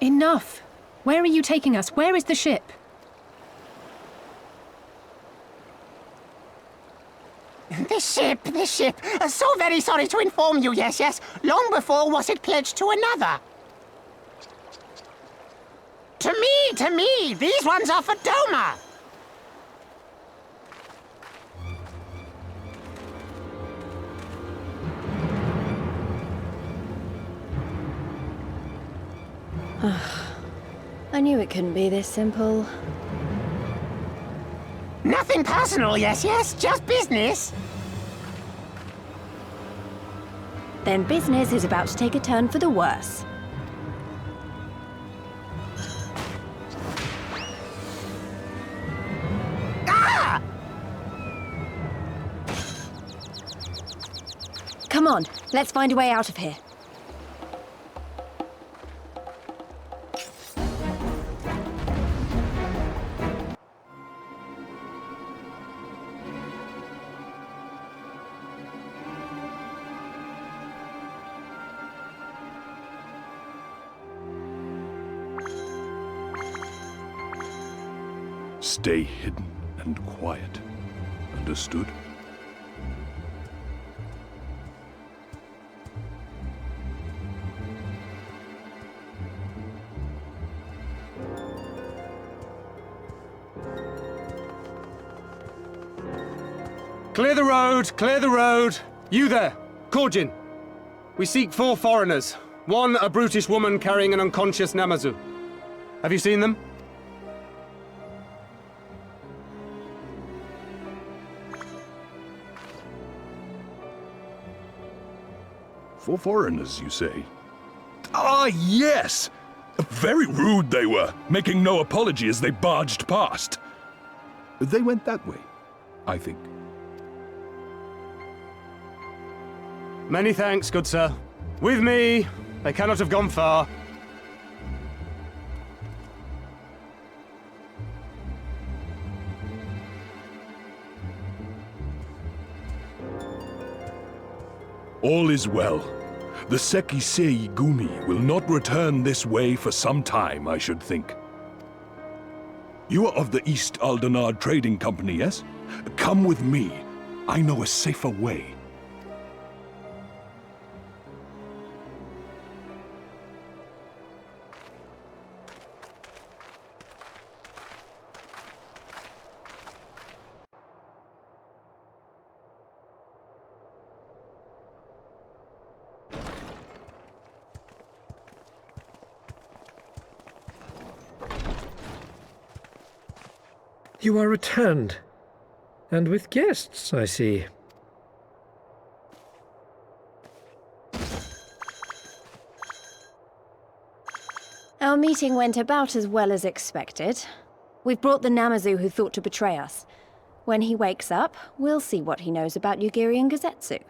S4: Enough! Where are you taking us? Where is the ship?
S3: This ship. So very sorry to inform you, yes. Long before was it pledged to another. To me! These ones are for Doma!
S2: I knew it couldn't be this simple.
S3: Nothing personal, yes, just business.
S2: Then business is about to take a turn for the worse.
S3: Ah!
S2: Come on, let's find a way out of here.
S16: Stay hidden and quiet. Understood?
S12: Clear the road! Clear the road! You there! Korjin! We seek 4 foreigners. One, a brutish woman carrying an unconscious Namazu. Have you seen them?
S16: For foreigners, you say? Ah, yes! Very rude they were, making no apology as they barged past. They went that way, I think.
S12: Many thanks, good sir. With me! They cannot have gone far.
S16: All is well. The Sekisei Gumi will not return this way for some time, I should think. You are of the East Aldenard Trading Company, yes? Come with me. I know a safer way.
S22: You are returned. And with guests, I see.
S2: Our meeting went about as well as expected. We've brought the Namazu who thought to betray us. When he wakes up, we'll see what he knows about Yugiri and Gazetsu.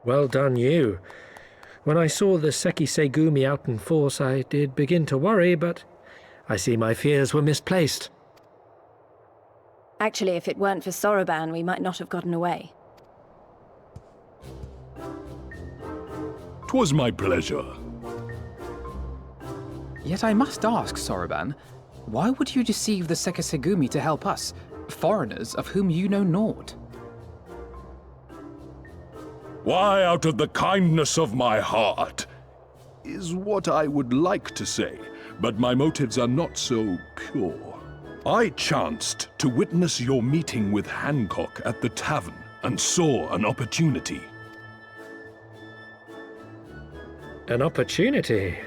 S22: Well done, you. When I saw the Sekisei Gumi out in force, I did begin to worry, but I see my fears were misplaced.
S2: Actually, if it weren't for Soroban, we might not have gotten away.
S16: 'Twas my pleasure.
S1: Yet I must ask, Soroban, why would you deceive the Sekisei to help us, foreigners of whom you know naught?
S16: Why, out of the kindness of my heart, is what I would like to say, but my motives are not so pure. I chanced to witness your meeting with Hancock at the tavern and saw an opportunity.
S22: An opportunity?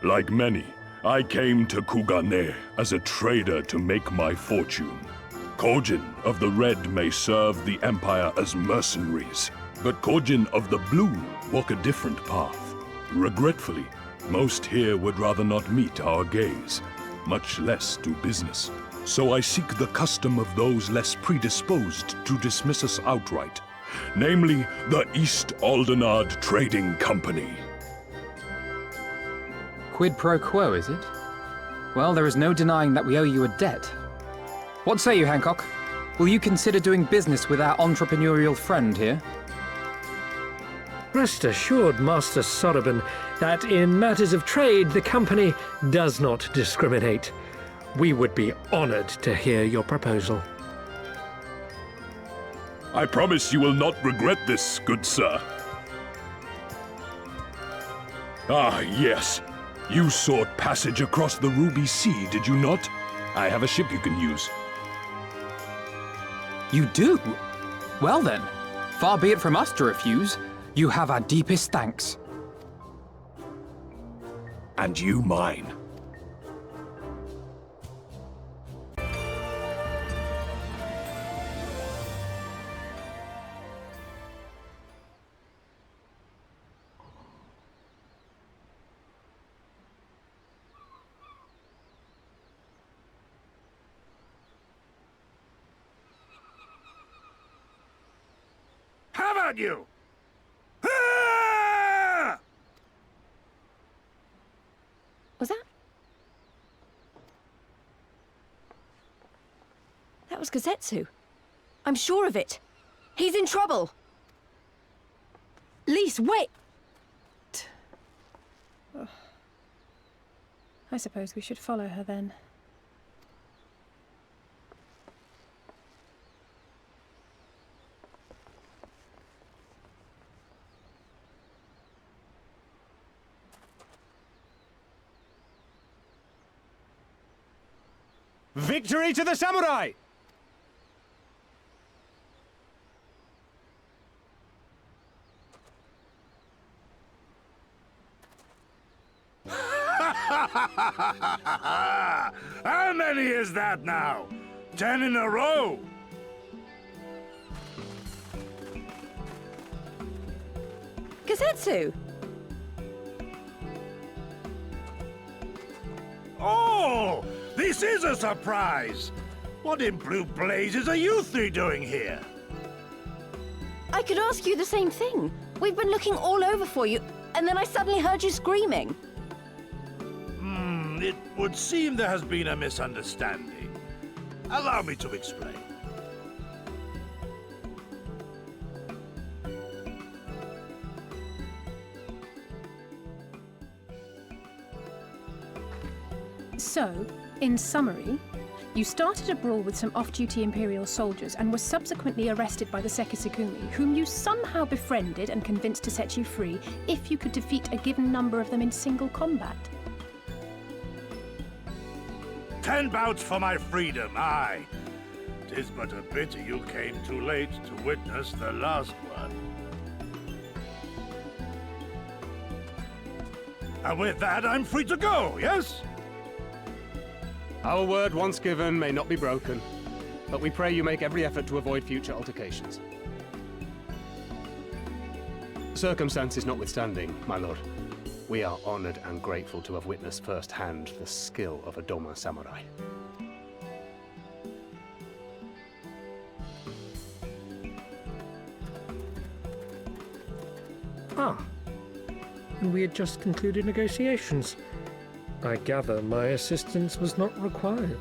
S16: Like many, I came to Kugane as a trader to make my fortune. Korjin of the Red may serve the Empire as mercenaries, but Korjin of the Blue walk a different path. Regretfully, most here would rather not meet our gaze, much less do business. So I seek the custom of those less predisposed to dismiss us outright, namely the East Aldenard Trading Company.
S1: Quid pro quo, is it? Well, there is no denying that we owe you a debt. What say you, Hancock? Will you consider doing business with our entrepreneurial friend here?
S22: Rest assured, Master Soroban, that in matters of trade, the company does not discriminate. We would be honored to hear your proposal.
S16: I promise you will not regret this, good sir. Ah, yes. You sought passage across the Ruby Sea, did you not? I have a ship you can use.
S1: You do? Well then, far be it from us to refuse. You have our deepest thanks.
S16: And you mine.
S8: Have at you!
S2: Was that? That was Gazetsu. I'm sure of it. He's in trouble. Lise, wait!
S4: I suppose we should follow her then.
S12: Victory to the samurai!
S8: How many is that now? 10 in a row?
S2: Gazetsu!
S8: Oh! This is a surprise! What in blue blazes are you three doing here?
S2: I could ask you the same thing. We've been looking all over for you, and then I suddenly heard you screaming.
S8: It would seem there has been a misunderstanding. Allow me to explain.
S4: So, in summary, you started a brawl with some off-duty Imperial soldiers and were subsequently arrested by the Sekisukumi, whom you somehow befriended and convinced to set you free if you could defeat a given number of them in single combat.
S8: 10 bouts for my freedom, aye. 'Tis but a pity you came too late to witness the last one. And with that, I'm free to go, yes?
S12: Our word once given may not be broken, but we pray you make every effort to avoid future altercations. Circumstances notwithstanding, my lord, we are honored and grateful to have witnessed firsthand the skill of a Doma samurai.
S22: Ah, and we had just concluded negotiations. I gather my assistance was not required.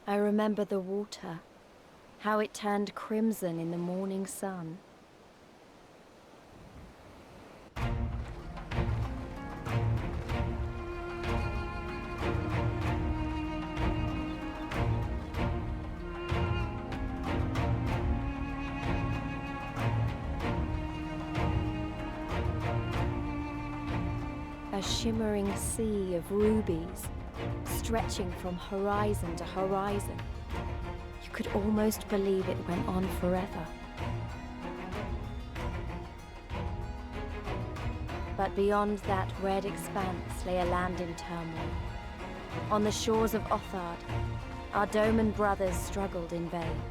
S2: I remember the water, how it turned crimson in the morning sun. A shimmering sea of rubies, stretching from horizon to horizon. You could almost believe it went on forever. But beyond that red expanse lay a land in turmoil. On the shores of Othard, our Doman brothers struggled in vain.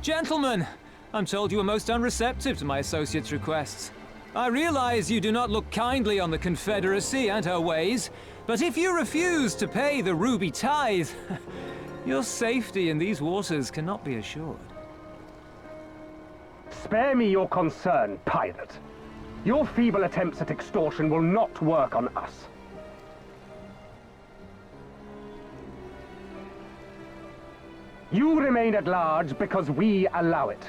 S15: Gentlemen, I'm told you are most unreceptive to my associate's requests. I realize you do not look kindly on the Confederacy and her ways, but if you refuse to pay the ruby tithe, your safety in these waters cannot be assured.
S18: Spare me your concern, pirate. Your feeble attempts at extortion will not work on us. You remain at large because we allow it.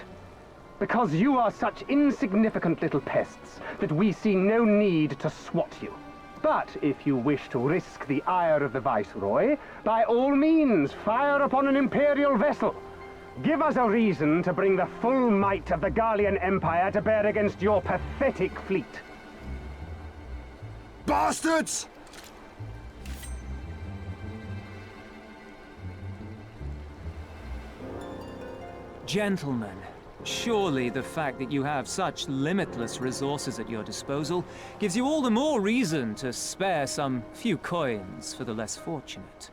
S18: Because you are such insignificant little pests that we see no need to swat you. But if you wish to risk the ire of the Viceroy, by all means, fire upon an Imperial vessel. Give us a reason to bring the full might of the Garlean Empire to bear against your pathetic fleet.
S8: Bastards!
S15: Gentlemen, surely the fact that you have such limitless resources at your disposal gives you all the more reason to spare some few coins for the less fortunate.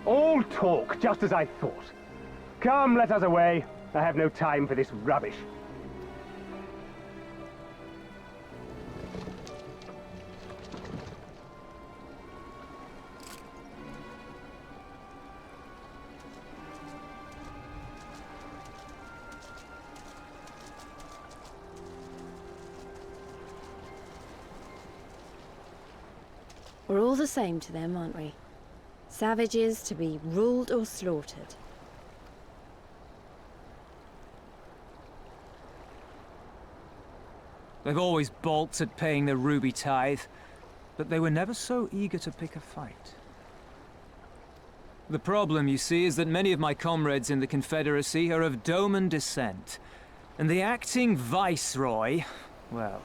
S18: All talk, just as I thought. Come, let us away. I have no time for this rubbish.
S2: We're all the same to them, aren't we? Savages to be ruled or slaughtered.
S15: They've always balked at paying the ruby tithe, but they were never so eager to pick a fight. The problem, you see, is that many of my comrades in the Confederacy are of Doman descent, and the acting Viceroy, well,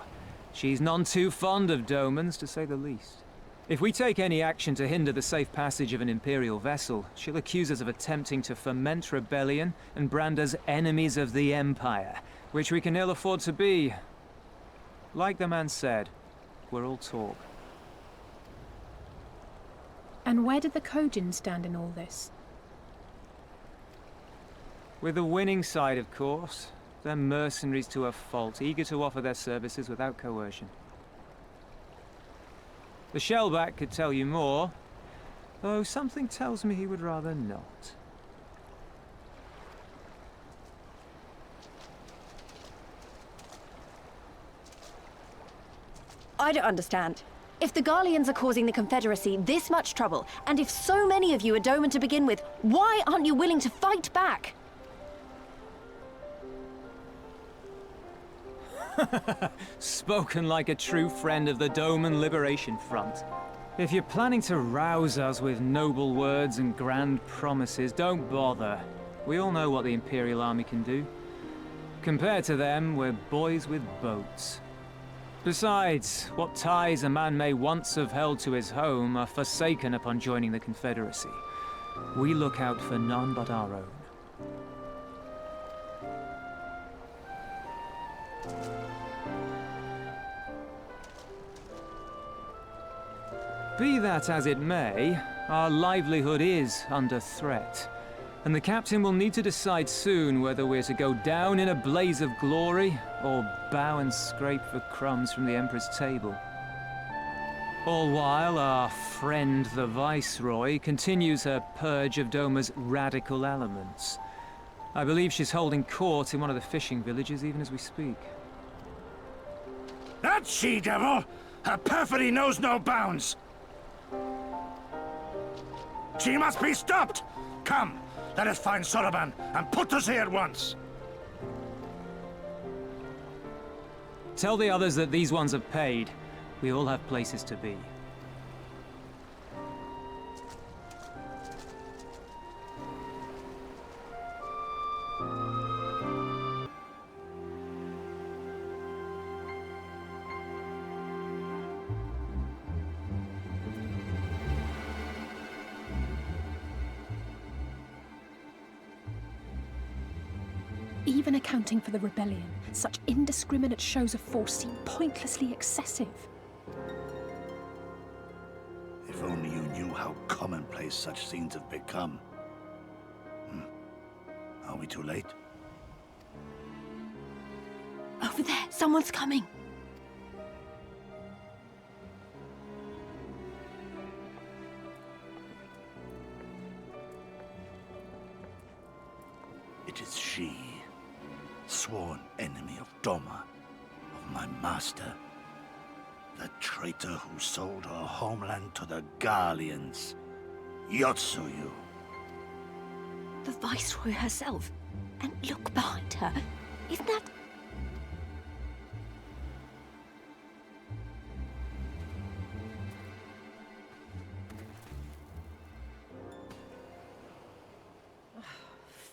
S15: she's none too fond of Domans, to say the least. If we take any action to hinder the safe passage of an Imperial vessel, she'll accuse us of attempting to foment rebellion and brand us enemies of the Empire, which we can ill afford to be. Like the man said, we're all talk.
S4: And where did the Kojin stand in all this?
S15: With the winning side, of course. They're mercenaries to a fault, eager to offer their services without coercion. The Shellback could tell you more, though something tells me he would rather not.
S2: I don't understand. If the Garleans are causing the Confederacy this much trouble, and if so many of you are Doman to begin with, why aren't you willing to fight back?
S15: Spoken like a true friend of the Doman Liberation Front. If you're planning to rouse us with noble words and grand promises, don't bother. We all know what the Imperial Army can do. Compared to them, we're boys with boats. Besides, what ties a man may once have held to his home are forsaken upon joining the Confederacy. We look out for none but our own. Be that as it may, our livelihood is under threat, and the captain will need to decide soon whether we're to go down in a blaze of glory or bow and scrape for crumbs from the Emperor's table. All while our friend the Viceroy continues her purge of Doma's radical elements. I believe she's holding court in one of the fishing villages even as we speak.
S8: That she-devil! Her perfidy knows no bounds! She must be stopped! Come, let us find Soroban and put us here at once.
S15: Tell the others that these ones have paid. We all have places to be.
S4: Even accounting for the rebellion, such indiscriminate shows of force seem pointlessly excessive.
S8: If only you knew how commonplace such scenes have become. Are we too late?
S2: Over there, someone's coming.
S8: It is she, sworn enemy of Doma, of my master. The traitor who sold her homeland to the Garleans. Yotsuyu.
S2: The Viceroy herself. And look behind her. Isn't that...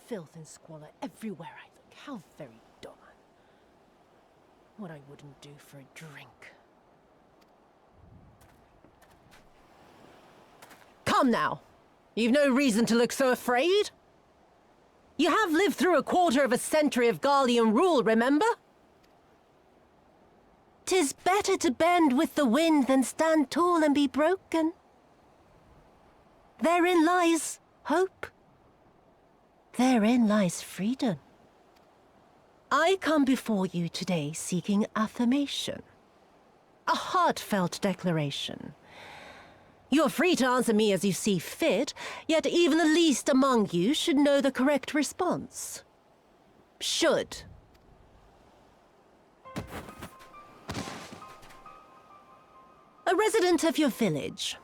S17: Filth and squalor everywhere I look. How very Doma. What I wouldn't do for a drink. Come now! You've no reason to look so afraid. You have lived through a quarter of a century of Garlean rule, remember? 'Tis better to bend with the wind than stand tall and be broken. Therein lies hope. Therein lies freedom. I come before you today seeking affirmation. A heartfelt declaration. You are free to answer me as you see fit, yet even the least among you should know the correct response. Should. A resident of your village,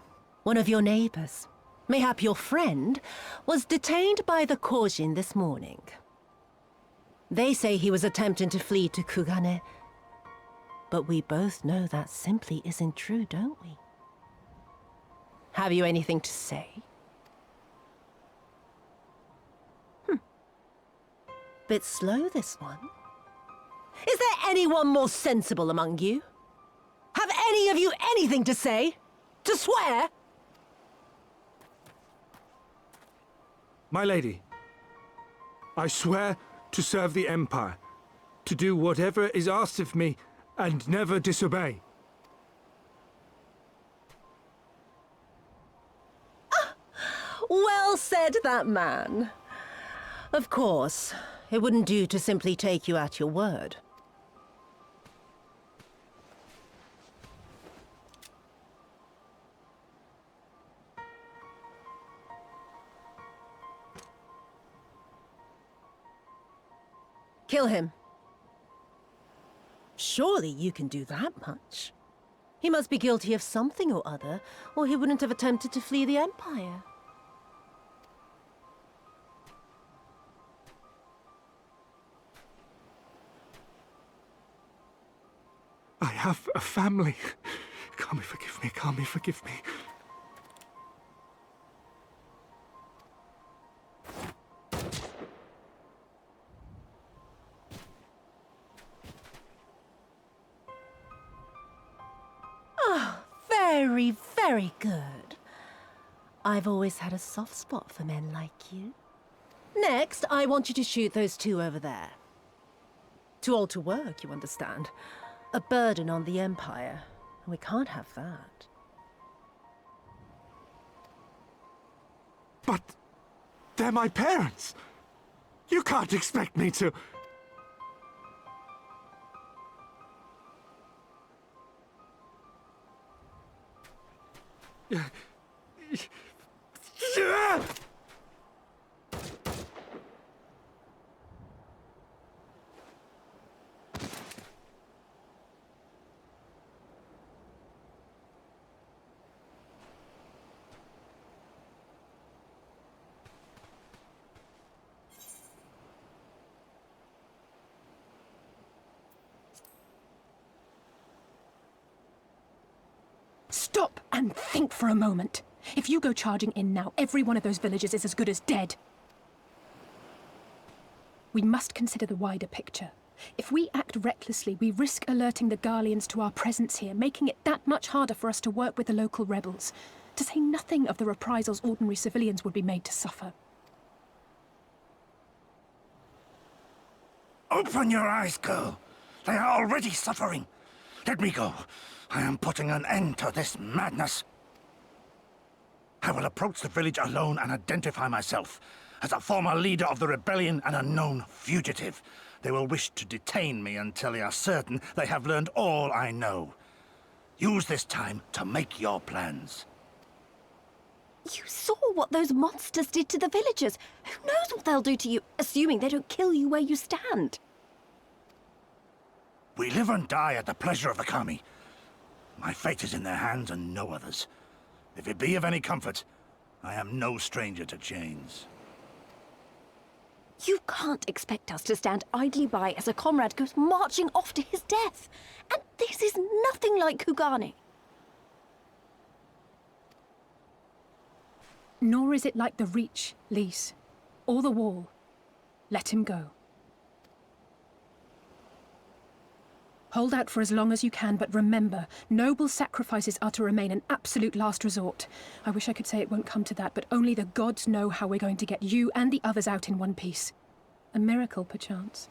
S17: one of your neighbors, mayhap your friend, was detained by the Kojin this morning. They say he was attempting to flee to Kugane, but we both know that simply isn't true, don't we? Have you anything to say? Bit slow, this one. Is there anyone more sensible among you? Have any of you anything to say? To swear?
S14: My lady, I swear to serve the Empire, to do whatever is asked of me, and never disobey.
S17: Well said, that man. Of course, it wouldn't do to simply take you at your word. Kill him. Surely you can do that much. He must be guilty of something or other, or he wouldn't have attempted to flee the Empire.
S14: I have a family. Kami, forgive me. Kami, forgive me.
S17: Very, very good. I've always had a soft spot for men like you. Next, I want you to shoot those two over there. Too old to work, you understand. A burden on the Empire. We can't have that.
S14: But they're my parents. You can't expect me to...
S4: And think for a moment. If you go charging in now, every one of those villagers is as good as dead. We must consider the wider picture. If we act recklessly, we risk alerting the Garleans to our presence here, making it that much harder for us to work with the local rebels. To say nothing of the reprisals ordinary civilians would be made to suffer.
S8: Open your eyes, girl. They are already suffering. Let me go. I am putting an end to this madness. I will approach the village alone and identify myself as a former leader of the rebellion and a known fugitive. They will wish to detain me until they are certain they have learned all I know. Use this time to make your plans.
S2: You saw what those monsters did to the villagers. Who knows what they'll do to you, assuming they don't kill you where you stand?
S8: We live and die at the pleasure of the Kami. My fate is in their hands and no others. If it be of any comfort, I am no stranger to chains.
S2: You can't expect us to stand idly by as a comrade goes marching off to his death. And this is nothing like Kugane.
S4: Nor is it like the Reach, Lys, or the Wall. Let him go. Hold out for as long as you can, but remember, noble sacrifices are to remain an absolute last resort. I wish I could say it won't come to that, but only the gods know how we're going to get you and the others out in one piece. A miracle, perchance.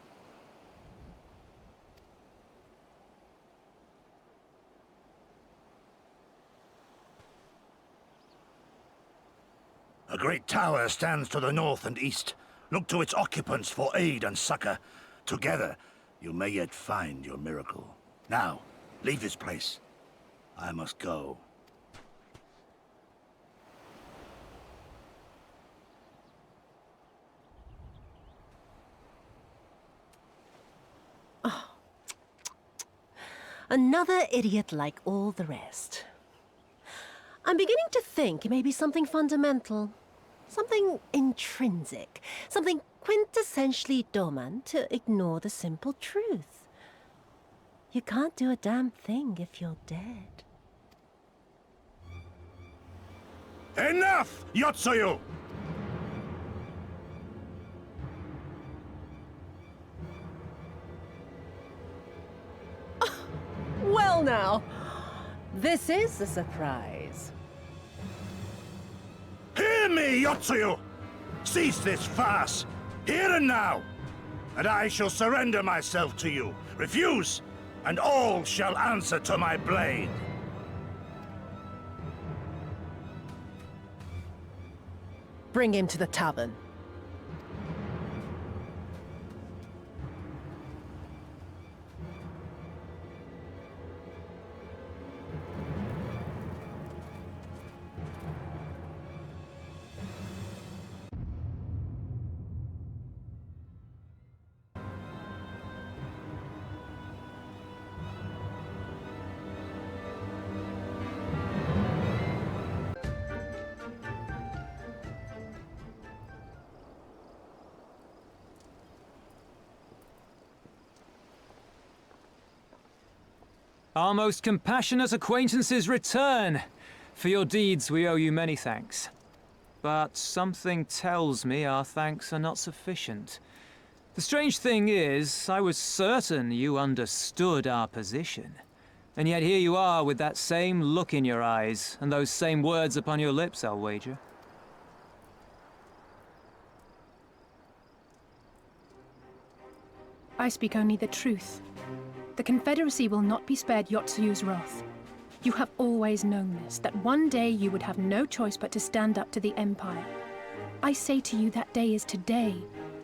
S8: A great tower stands to the north and east. Look to its occupants for aid and succor. Together, you may yet find your miracle. Now, leave this place. I must go.
S17: Oh. Another idiot like all the rest. I'm beginning to think it may be something fundamental. Something intrinsic. Something quintessentially Doman to ignore the simple truth. You can't do a damn thing if you're dead.
S8: Enough, Yotsuyu!
S17: Well now, this is a surprise.
S8: Hear me, Yotsuyu! Cease this farce, here and now, and I shall surrender myself to you. Refuse, and all shall answer to my blade.
S17: Bring him to the tavern.
S15: Our most compassionate acquaintances return. For your deeds we owe you many thanks. But something tells me our thanks are not sufficient. The strange thing is, I was certain you understood our position. And yet here you are with that same look in your eyes, and those same words upon your lips, I'll wager.
S4: I speak only the truth. The Confederacy will not be spared Yotsuyu's wrath. You have always known this, that one day you would have no choice but to stand up to the Empire. I say to you that day is today,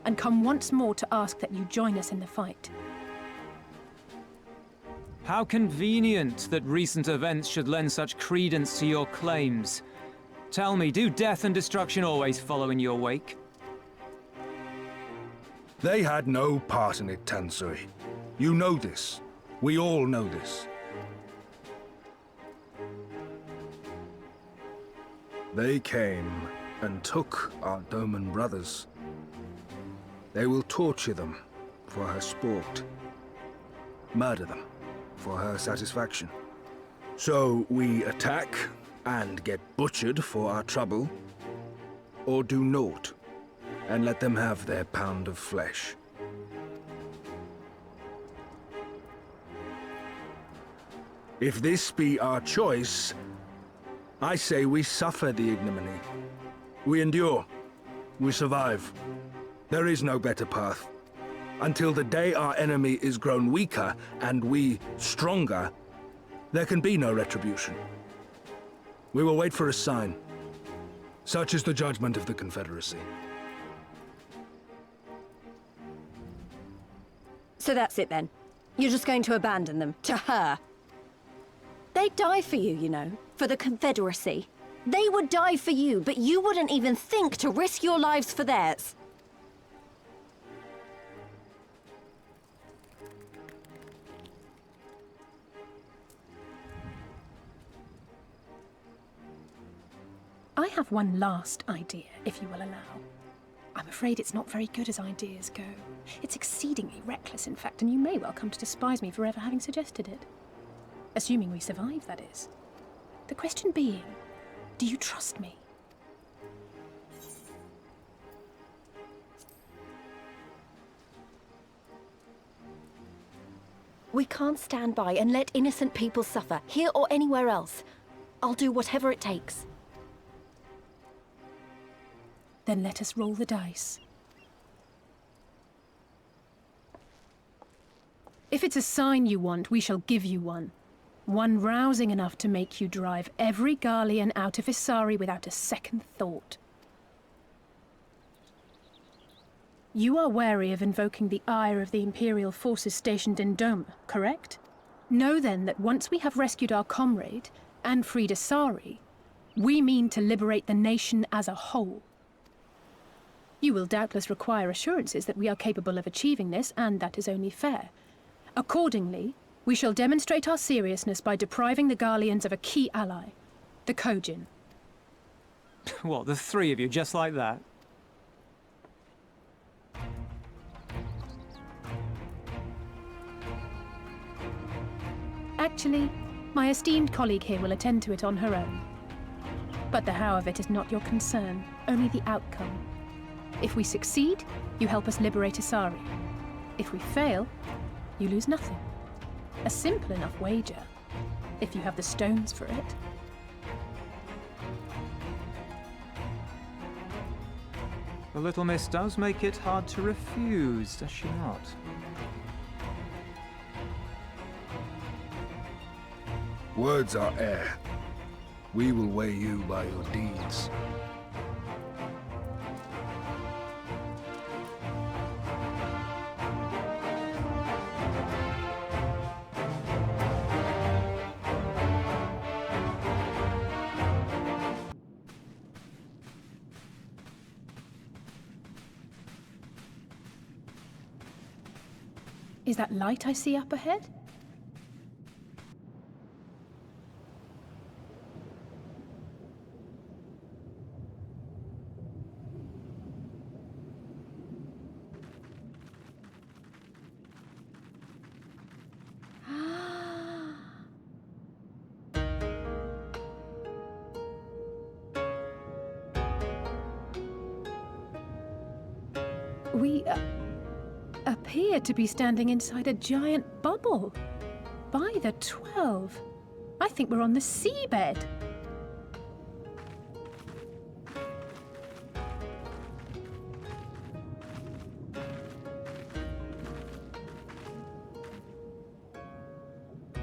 S4: and come once more to ask that you join us in the fight.
S15: How convenient that recent events should lend such credence to your claims. Tell me, do death and destruction always follow in your wake?
S14: They had no part in it, Tansui. You know this. We all know this. They came and took our Doman brothers. They will torture them for her sport. Murder them for her satisfaction. So we attack,
S19: and get butchered for our trouble, or do naught and let them have their pound of flesh. If this be our choice, I say we suffer the ignominy. We endure. We survive. There is no better path. Until the day our enemy is grown weaker and we stronger, there can be no retribution. We will wait for a sign. Such is the judgment of the Confederacy.
S2: So that's it then. You're just going to abandon them to her. They'd die for you, you know, for the Confederacy. They would die for you, but you wouldn't even think to risk your lives for theirs.
S4: I have one last idea, if you will allow. I'm afraid it's not very good as ideas go. It's exceedingly reckless, in fact, and you may well come to despise me for ever having suggested it. Assuming we survive, that is. The question being, do you trust me?
S2: We can't stand by and let innocent people suffer, here or anywhere else. I'll do whatever it takes.
S4: Then let us roll the dice. If it's a sign you want, we shall give you one. One rousing enough to make you drive every Garlean out of Isari without a second thought. You are wary of invoking the ire of the Imperial forces stationed in Doma, correct? Know then that once we have rescued our comrade and freed Isari, we mean to liberate the nation as a whole. You will doubtless require assurances that we are capable of achieving this, and that is only fair. Accordingly, we shall demonstrate our seriousness by depriving the Garleans of a key ally, the Kojin.
S15: What, the three of you, just like that?
S4: Actually, my esteemed colleague here will attend to it on her own. But the how of it is not your concern, only the outcome. If we succeed, you help us liberate Isari. If we fail, you lose nothing. A simple enough wager, if you have the stones for it.
S15: The little miss does make it hard to refuse, does she not?
S19: Words are air. We will weigh you by your deeds.
S4: Is that light I see up ahead? We appear to be standing inside a giant bubble. By the 12, I think we're on the seabed.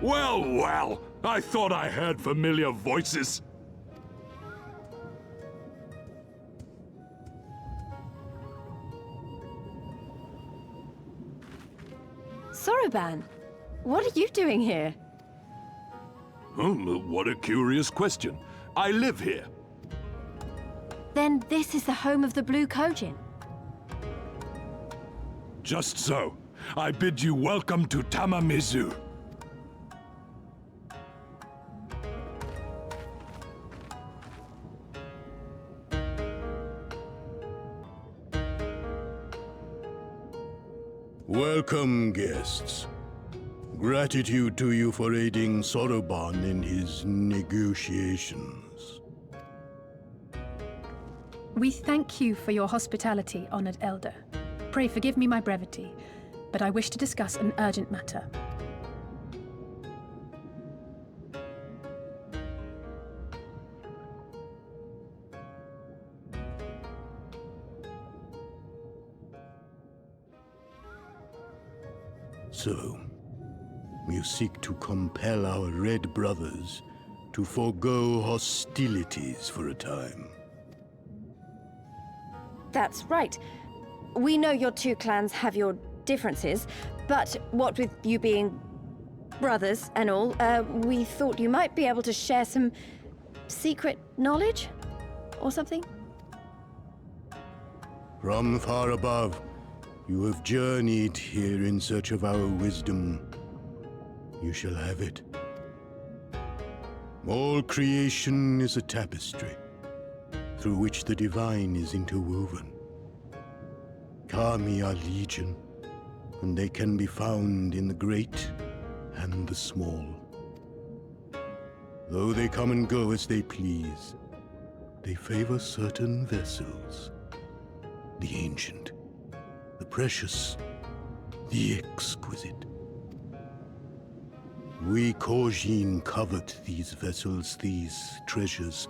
S16: Well, well, I thought I heard familiar voices.
S2: Soroban, what are you doing here?
S16: What a curious question. I live here.
S2: Then this is the home of the Blue Kojin.
S16: Just so. I bid you welcome to Tamamizu.
S13: Welcome, guests. Gratitude to you for aiding Soroban in his negotiations.
S4: We thank you for your hospitality, honored elder. Pray forgive me my brevity, but I wish to discuss an urgent matter.
S13: So, you seek to compel our Red brothers to forego hostilities for a time.
S2: That's right. We know your two clans have your differences, but what with you being brothers and all, we thought you might be able to share some secret knowledge or something?
S13: From far above, you have journeyed here in search of our wisdom. You shall have it. All creation is a tapestry, through which the divine is interwoven. Kami are legion, and they can be found in the great and the small. Though they come and go as they please, they favor certain vessels. The ancient, the precious, the exquisite. We Kojin covet these vessels, these treasures.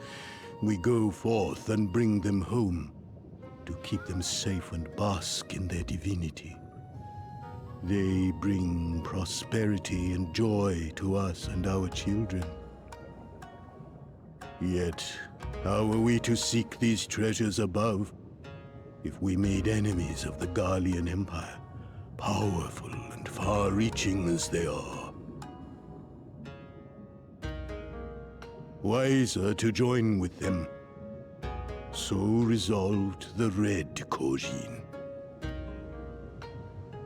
S13: We go forth and bring them home, to keep them safe and bask in their divinity. They bring prosperity and joy to us and our children. Yet, how are we to seek these treasures above if we made enemies of the Garlean Empire, powerful and far-reaching as they are? Wiser to join with them. So resolved the Red Kojin.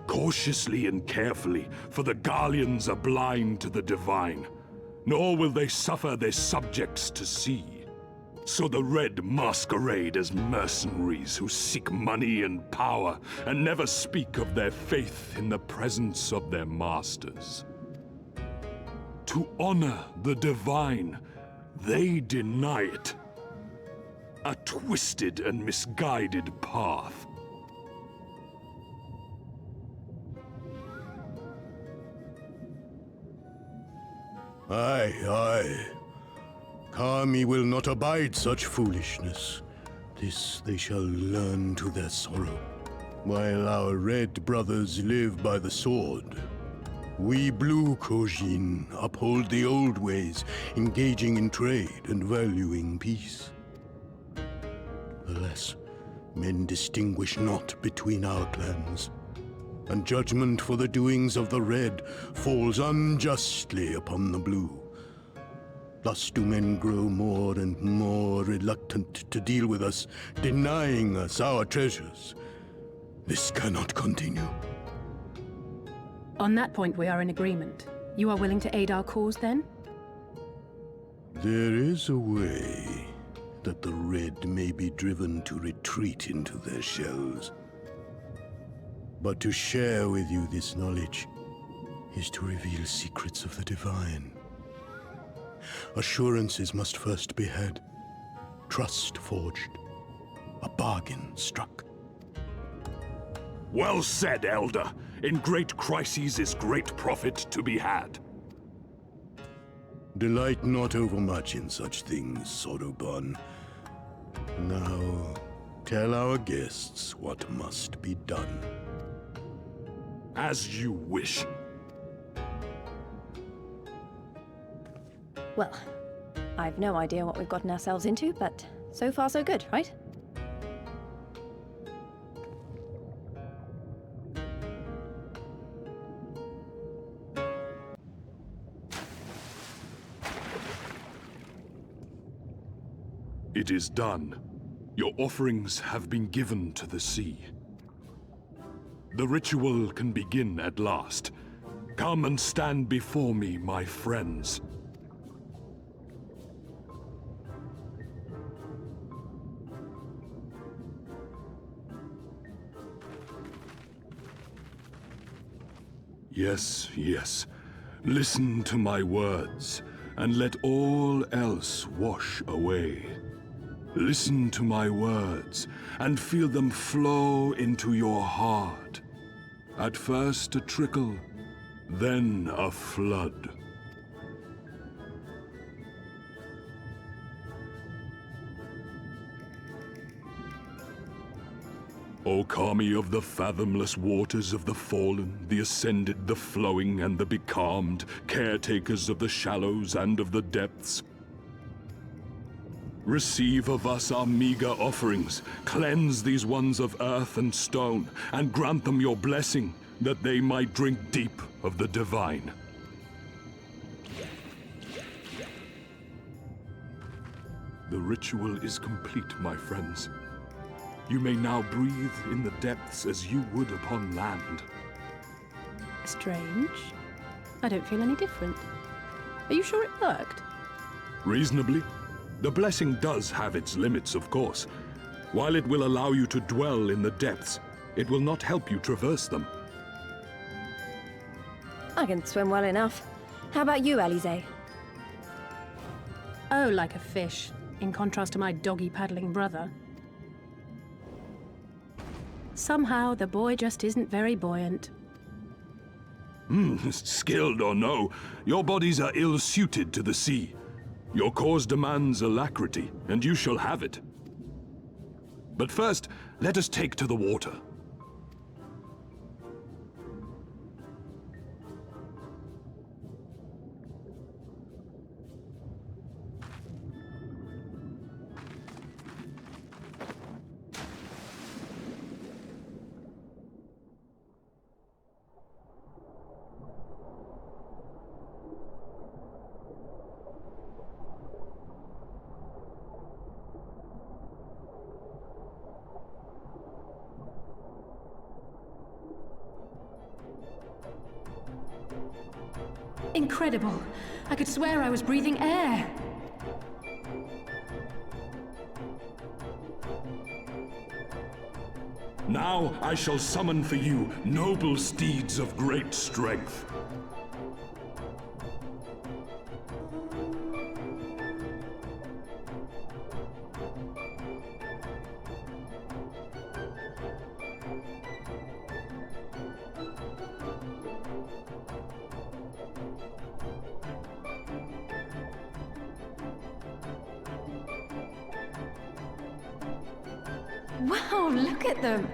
S16: Cautiously and carefully, for the Garleans are blind to the divine, nor will they suffer their subjects to see. So the Red masquerade as mercenaries who seek money and power, and never speak of their faith in the presence of their masters. To honor the divine, they deny it. A twisted and misguided path.
S13: Aye, aye. Kami will not abide such foolishness. This they shall learn to their sorrow. While our Red brothers live by the sword, we Blue Kojin uphold the old ways, engaging in trade and valuing peace. Alas, men distinguish not between our clans, and judgment for the doings of the Red falls unjustly upon the Blue. Thus do men grow more and more reluctant to deal with us, denying us our treasures. This cannot continue.
S4: On that point, we are in agreement. You are willing to aid our cause, then?
S13: There is a way that the Red may be driven to retreat into their shells. But to share with you this knowledge is to reveal secrets of the divine. Assurances must first be had, trust forged, a bargain struck.
S16: Well said, Elder. In great crises is great profit to be had.
S13: Delight not overmuch in such things, Soroban. Now, tell our guests what must be done.
S16: As you wish.
S2: Well, I've no idea what we've gotten ourselves into, but so far so good, right?
S16: It is done. Your offerings have been given to the sea. The ritual can begin at last. Come and stand before me, my friends. Yes, yes. Listen to my words, and let all else wash away. Listen to my words, and feel them flow into your heart. At first a trickle, then a flood. O Kami of the fathomless waters of the fallen, the ascended, the flowing, and the becalmed, caretakers of the shallows and of the depths, receive of us our meager offerings, cleanse these ones of earth and stone, and grant them your blessing, that they might drink deep of the divine. The ritual is complete, my friends. You may now breathe in the depths as you would upon land.
S4: Strange. I don't feel any different. Are you sure it worked?
S16: Reasonably. The blessing does have its limits, of course. While it will allow you to dwell in the depths, it will not help you traverse them.
S2: I can swim well enough. How about you, Alize?
S4: Oh, like a fish, in contrast to my doggy-paddling brother. Somehow, the boy just isn't very buoyant.
S16: Skilled or no, your bodies are ill-suited to the sea. Your cause demands alacrity, and you shall have it. But first, let us take to the water.
S4: Incredible. I could swear I was breathing air.
S16: Now I shall summon for you noble steeds of great strength.
S5: Wow, look at them!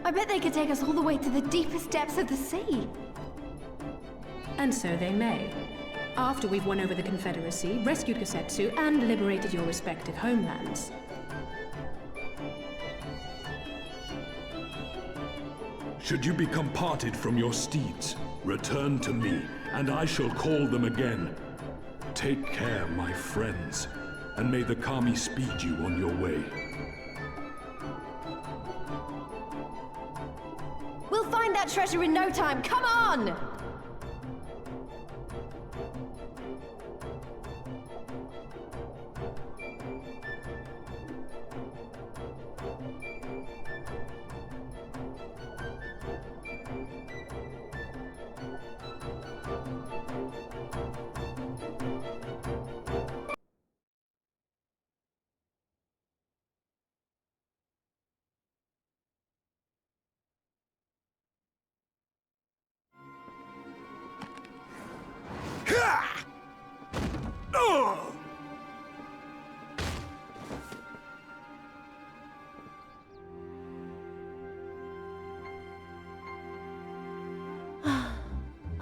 S5: I bet they could take us all the way to the deepest depths of the sea.
S4: And so they may. After we've won over the Confederacy, rescued Kosetsu, and liberated your respective homelands.
S16: Should you become parted from your steeds, return to me, and I shall call them again. Take care, my friends, and may the Kami speed you on your way.
S2: We'll find that treasure in no time. Come on!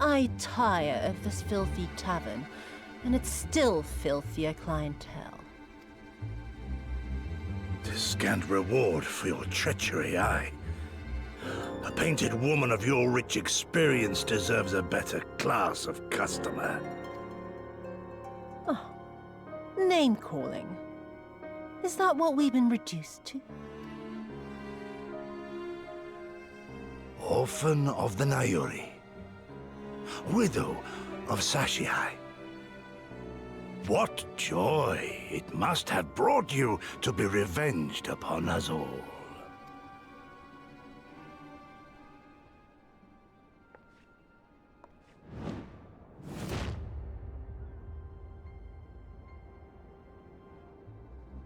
S17: I tire of this filthy tavern, and its still filthier clientele.
S8: Tis scant reward for your treachery, aye. A painted woman of your rich experience deserves a better class of customer.
S17: Oh, name-calling. Is that what we've been reduced to?
S8: Orphan of the Nayuri. Widow of Sashihai. What joy it must have brought you to be revenged upon us all.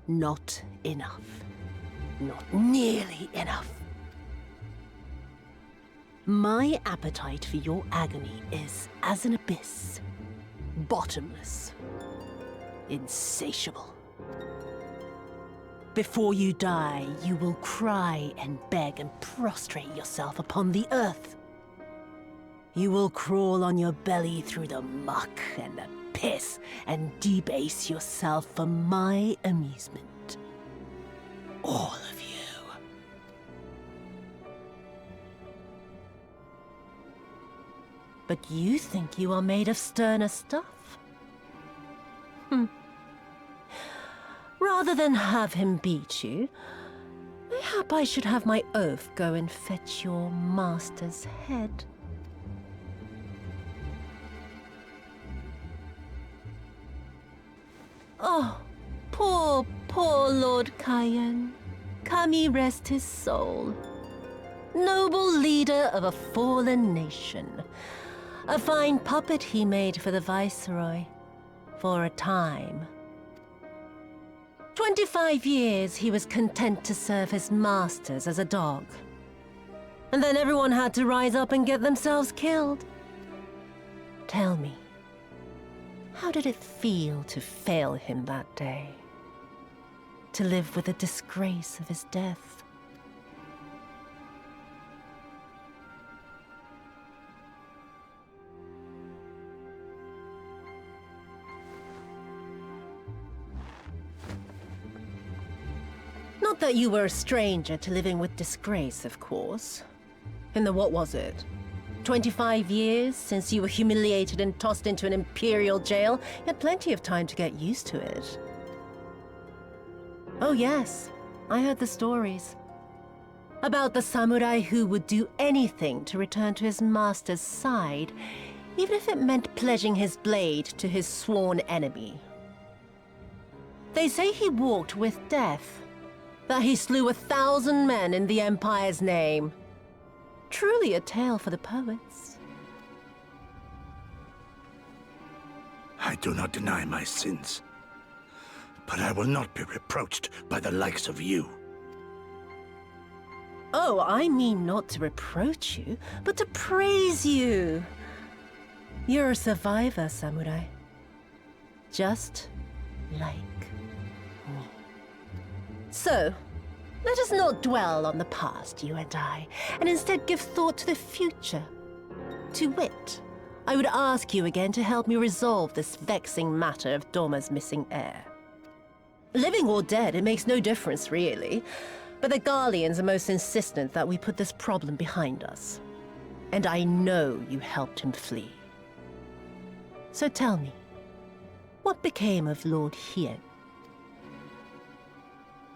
S17: not enough. Not nearly enough. My appetite for your agony is as an abyss. Bottomless. Insatiable. Before you die, you will cry and beg and prostrate yourself upon the earth. You will crawl on your belly through the muck and the piss and debase yourself for my amusement. All of you. But you think you are made of sterner stuff? Rather than have him beat you, mayhap I should have my oaf go and fetch your master's head. Oh, poor, poor Lord Cayenne. Kami rest his soul. Noble leader of a fallen nation. A fine puppet he made for the Viceroy. For a time. 25 years he was content to serve his masters as a dog. And then everyone had to rise up and get themselves killed. Tell me, how did it feel to fail him that day? To live with the disgrace of his death? Not that you were a stranger to living with disgrace, of course. In the what was it? 25 years since you were humiliated and tossed into an imperial jail? You had plenty of time to get used to it. Oh yes, I heard the stories. About the samurai who would do anything to return to his master's side, even if it meant pledging his blade to his sworn enemy. They say he walked with death. That he slew 1,000 men in the Empire's name. Truly a tale for the poets.
S8: I do not deny my sins, but I will not be reproached by the likes of you.
S17: Oh, I mean not to reproach you, but to praise you. You're a survivor, samurai. Just like me. So, let us not dwell on the past, you and I, and instead give thought to the future. To wit, I would ask you again to help me resolve this vexing matter of Doma's missing heir. Living or dead, it makes no difference, really. But the Garleans are most insistent that we put this problem behind us. And I know you helped him flee. So tell me, what became of Lord Hien?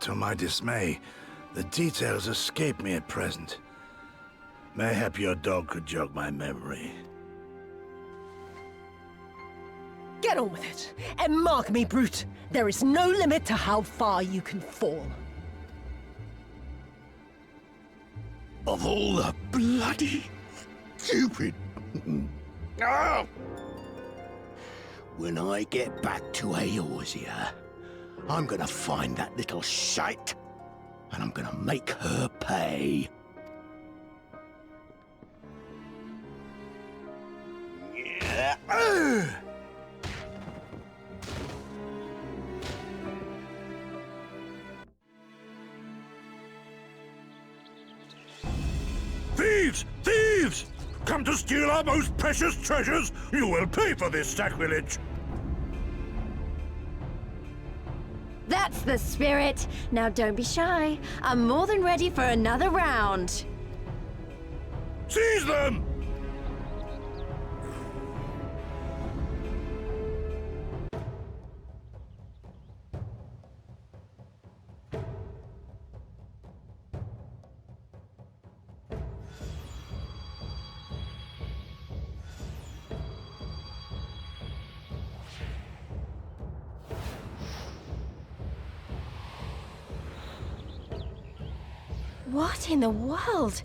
S8: To my dismay, the details escape me at present. Mayhap your dog could jog my memory.
S17: Get on with it, and mark me, brute. There is no limit to how far you can fall.
S13: Of all the bloody stupid... Oh! When I get back to Eorzea, I'm gonna find that little shite, and I'm gonna make her pay.
S8: Thieves! Thieves! Come to steal our most precious treasures! You will pay for this sacrilege!
S2: That's the spirit! Now don't be shy. I'm more than ready for another round.
S8: Seize them!
S2: What in the world?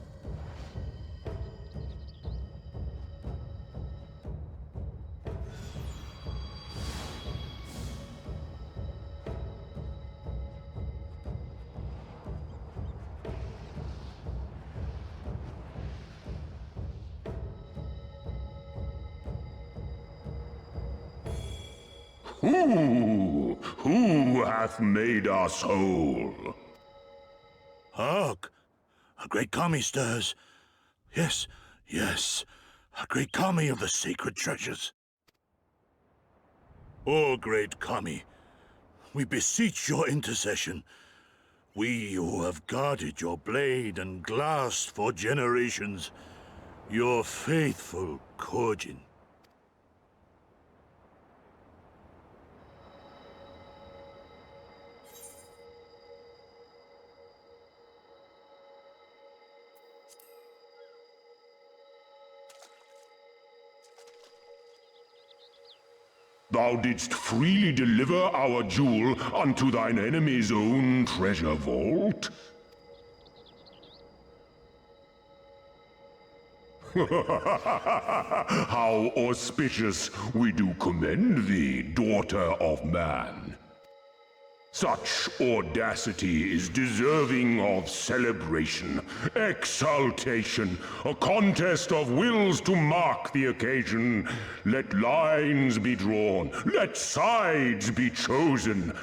S16: Who hath made us whole?
S8: Hark! A great kami stirs. Yes, yes, a great kami of the sacred treasures. O great kami, we beseech your intercession. We who have guarded your blade and glass for generations, your faithful Kojin.
S16: Thou didst freely deliver our jewel unto thine enemy's own treasure vault? How auspicious we do commend thee, daughter of man. Such audacity is deserving of celebration, exaltation, a contest of wills to mark the occasion. Let lines be drawn, let sides be chosen,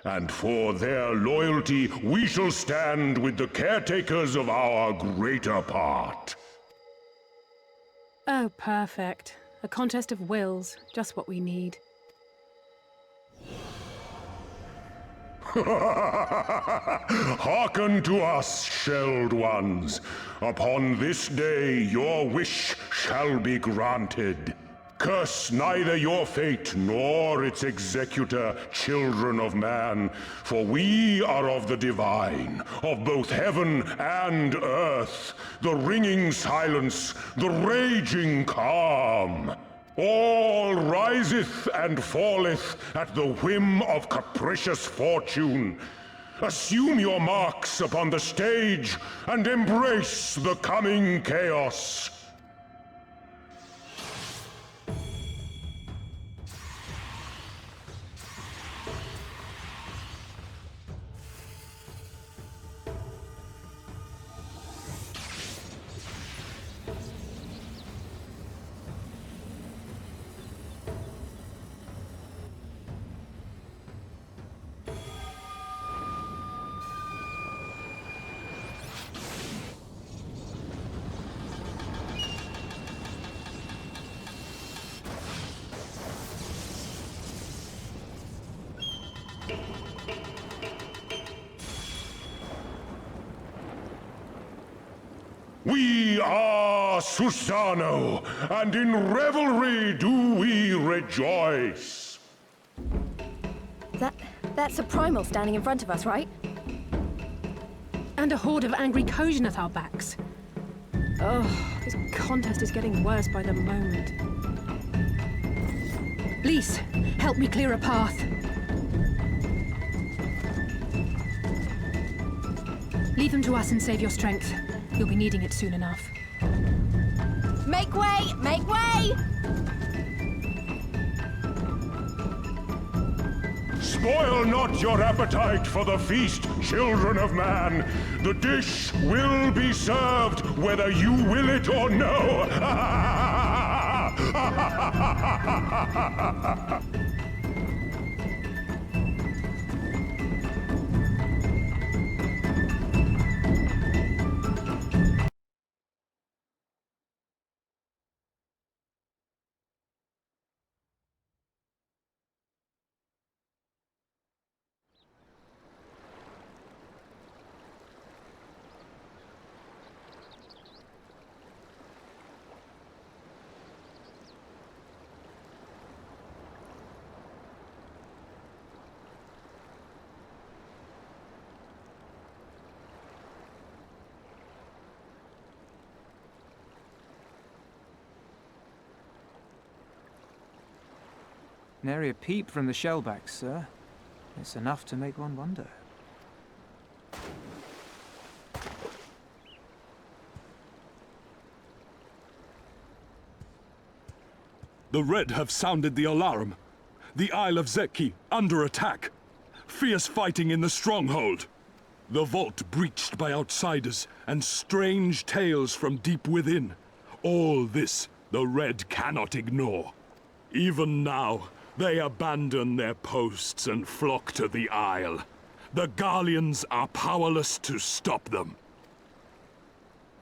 S16: and for their loyalty we shall stand with the caretakers of our greater part.
S4: Oh, perfect. A contest of wills, just what we need.
S16: Hearken to us, shelled ones. Upon this day your wish shall be granted. Curse neither your fate nor its executor, children of man, for we are of the divine, of both heaven and earth, the ringing silence, the raging calm. All riseth and falleth at the whim of capricious fortune. Assume your marks upon the stage and embrace the coming chaos. We are Susano, and in revelry do we rejoice.
S2: That's a primal standing in front of us, right?
S4: And a horde of angry Kojin at our backs. Oh, this contest is getting worse by the moment. Lys, help me clear a path. Leave them to us and save your strength. You'll be needing it soon enough.
S2: Make way! Make way!
S16: Spoil not your appetite for the feast, children of man. The dish will be served whether you will it or no.
S15: Nary a peep from the shellbacks, sir. It's enough to make one wonder.
S11: The Red have sounded the alarm. The Isle of Zeki under attack. Fierce fighting in the stronghold. The vault breached by outsiders, and strange tales from deep within. All this the Red cannot ignore. Even now, They abandon their posts and flock to the Isle. The Garleans are powerless to stop them.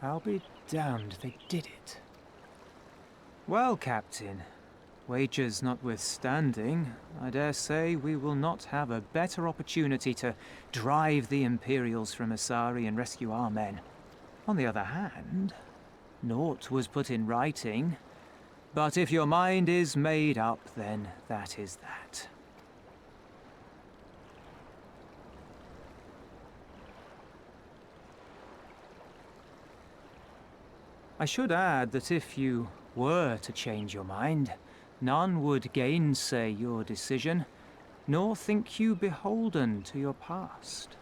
S15: I'll be damned they did it. Well, Captain, wagers notwithstanding, I dare say we will not have a better opportunity to drive the Imperials from Asari and rescue our men. On the other hand, naught was put in writing, but if your mind is made up, then that is that. I should add that if you were to change your mind, none would gainsay your decision, nor think you beholden to your past.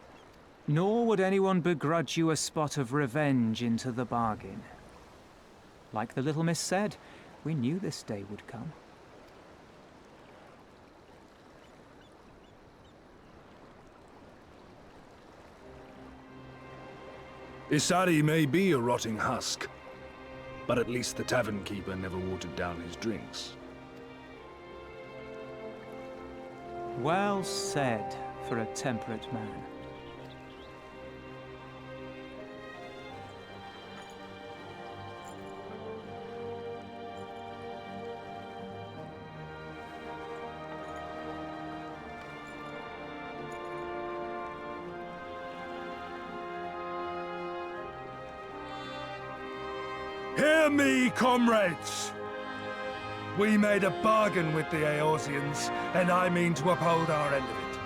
S15: Nor would anyone begrudge you a spot of revenge into the bargain. Like the little miss said, we knew this day would come.
S19: Isari may be a rotting husk, but at least the tavern keeper never watered down his drinks.
S15: Well said for a temperate man.
S19: Hear me, comrades! We made a bargain with the Eorzeans, and I mean to uphold our end of it.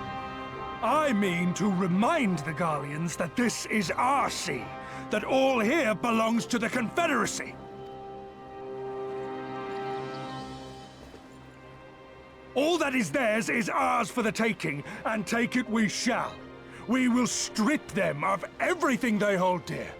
S19: I mean to remind the Garleans that this is our sea, that all here belongs to the Confederacy. All that is theirs is ours for the taking, and take it we shall. We will strip them of everything they hold dear.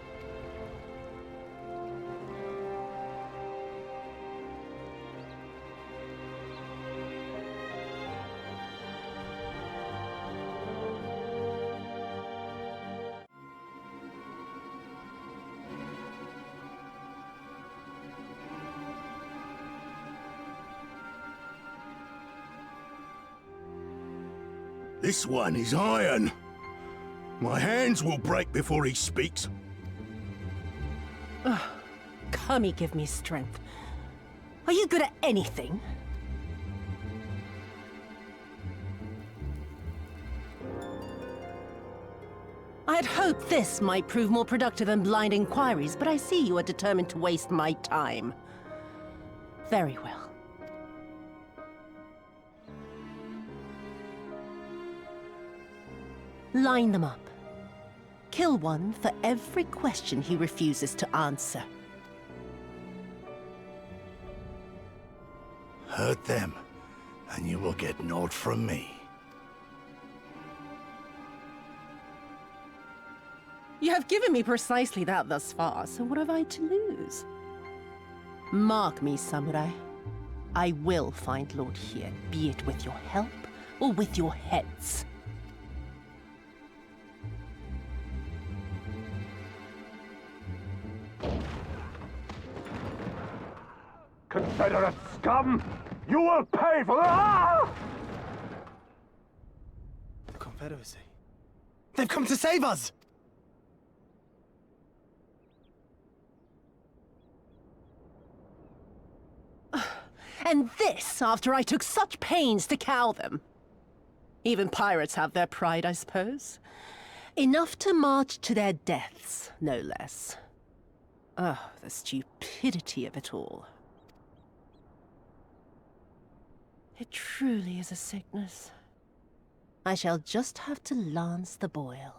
S13: This one is iron. My hands will break before he speaks.
S17: Kami, give me strength. Are you good at anything? I had hoped this might prove more productive than blind inquiries, but I see you are determined to waste my time. Very well. Line them up. Kill one for every question he refuses to answer.
S13: Hurt them, and you will get naught from me.
S17: You have given me precisely that thus far, so what have I to lose? Mark me, samurai. I will find Lord Hien, be it with your help or with your heads.
S18: Confederate scum! You will pay for that!
S10: The Confederacy. They've come to save us!
S17: And this after I took such pains to cow them. Even pirates have their pride, I suppose. Enough to march to their deaths, no less. Oh, the stupidity of it all. It truly is a sickness. I shall just have to lance the boil.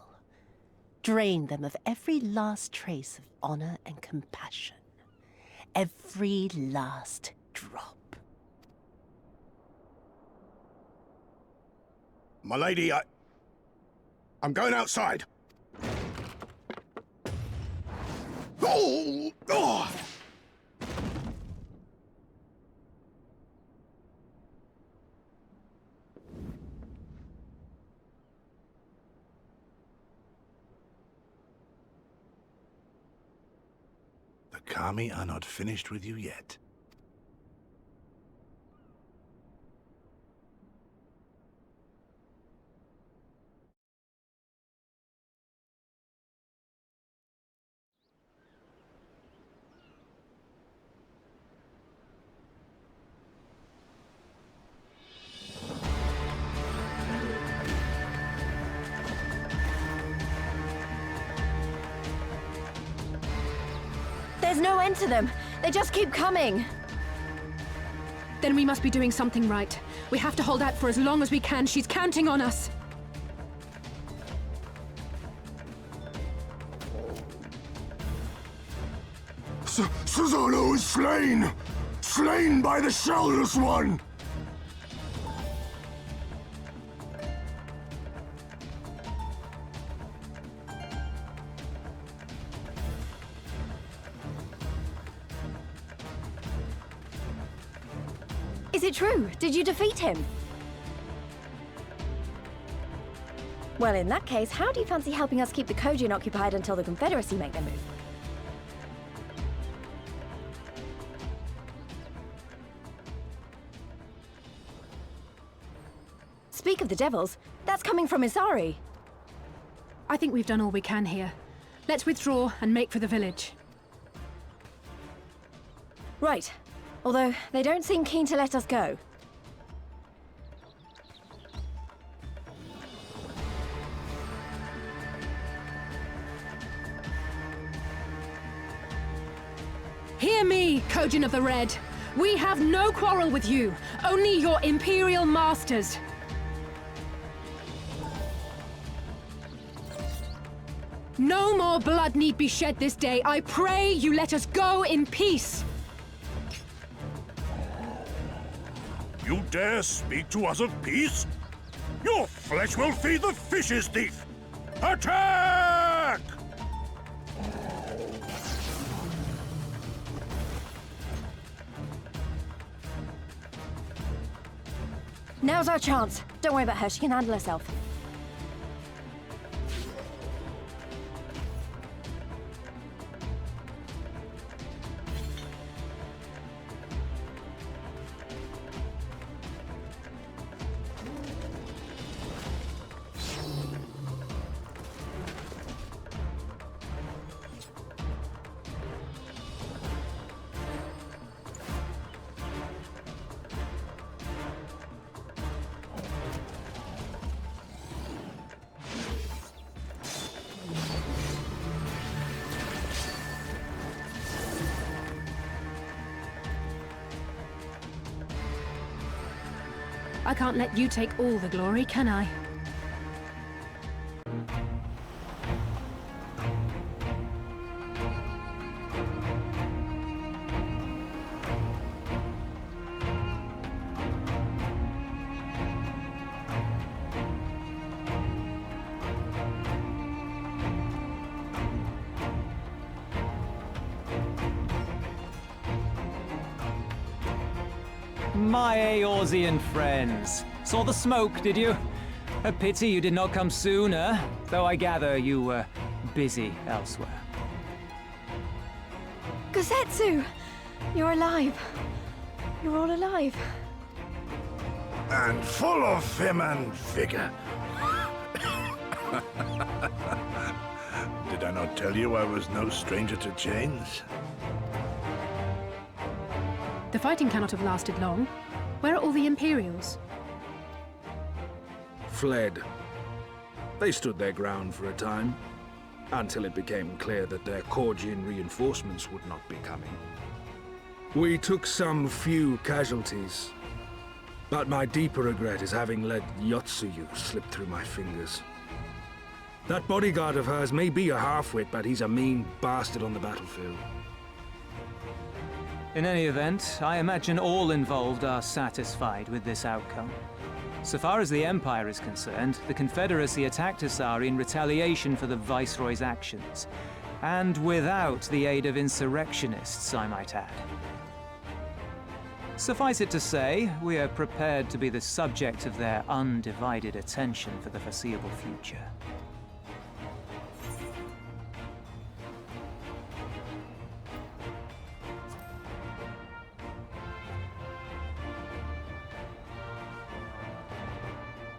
S17: Drain them of every last trace of honor and compassion. Every last drop.
S13: My lady, I'm going outside. Oh! Oh! The Kami are not finished with you yet.
S2: There's no end to them. They just keep coming.
S4: Then we must be doing something right. We have to hold out for as long as we can. She's counting on us.
S9: Susano is slain! Slain by the Shellless One!
S2: Is it true? Did you defeat him? Well, in that case, how do you fancy helping us keep the Kojin occupied until the Confederacy make their move? Speak of the devils, that's coming from Isari.
S4: I think we've done all we can here. Let's withdraw and make for the village.
S2: Right. Although, they don't seem keen to let us go.
S4: Hear me, Kojin of the Red. We have no quarrel with you, only your Imperial masters. No more blood need be shed this day. I pray you let us go in peace.
S8: You dare speak to us of peace? Your flesh will feed the fishes, thief! Attack!
S2: Now's our chance. Don't worry about her, she can handle herself.
S4: I can't let you take all the glory, can I?
S15: My Eorzean friends. Saw the smoke, did you? A pity you did not come sooner, though I gather you were busy elsewhere.
S2: Gosetsu! You're alive. You're all alive.
S8: And full of vim and vigor. Did I not tell you I was no stranger to chains?
S4: The fighting cannot have lasted long. Where are all the Imperials?
S19: Fled. They stood their ground for a time, until it became clear that their Kojin reinforcements would not be coming. We took some few casualties, but my deeper regret is having let Yotsuyu slip through my fingers. That bodyguard of hers may be a half-wit, but he's a mean bastard on the battlefield.
S15: In any event, I imagine all involved are satisfied with this outcome. So far as the Empire is concerned, the Confederacy attacked Isari in retaliation for the Viceroy's actions. And without the aid of insurrectionists, I might add. Suffice it to say, we are prepared to be the subject of their undivided attention for the foreseeable future.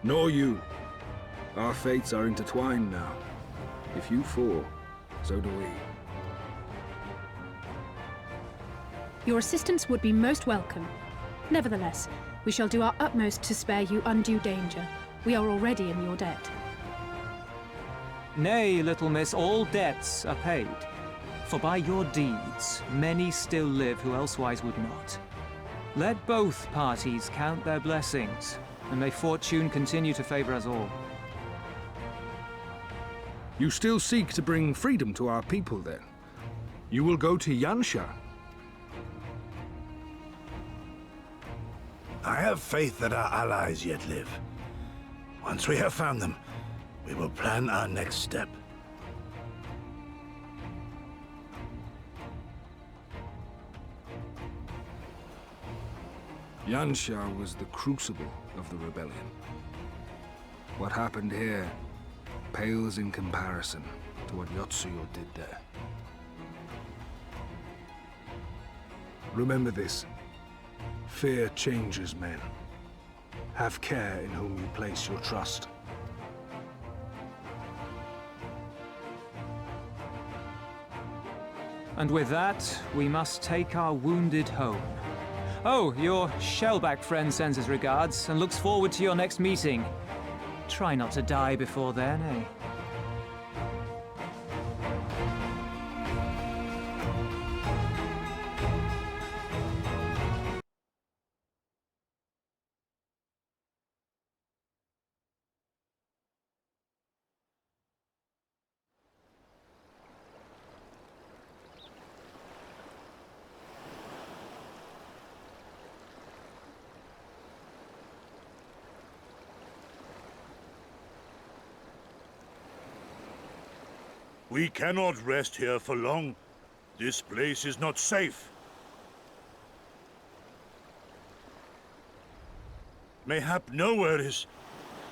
S19: Nor you. Our fates are intertwined now. If you fall, so do we.
S4: Your assistance would be most welcome. Nevertheless, we shall do our utmost to spare you undue danger. We are already in your debt.
S15: Nay, little miss, all debts are paid. For by your deeds, many still live who elsewise would not. Let both parties count their blessings, and may fortune continue to favor us all.
S19: You still seek to bring freedom to our people, then? You will go to Yansha?
S8: I have faith that our allies yet live. Once we have found them, we will plan our next step.
S19: Yansha was the crucible of the rebellion. What happened here pales in comparison to what Yotsuyo did there. Remember this. Fear changes men. Have care in whom you place your trust.
S15: And with that, we must take our wounded home. Oh, your Shellback friend sends his regards and looks forward to your next meeting. Try not to die before then, eh?
S8: We cannot rest here for long. This place is not safe. Mayhap nowhere is,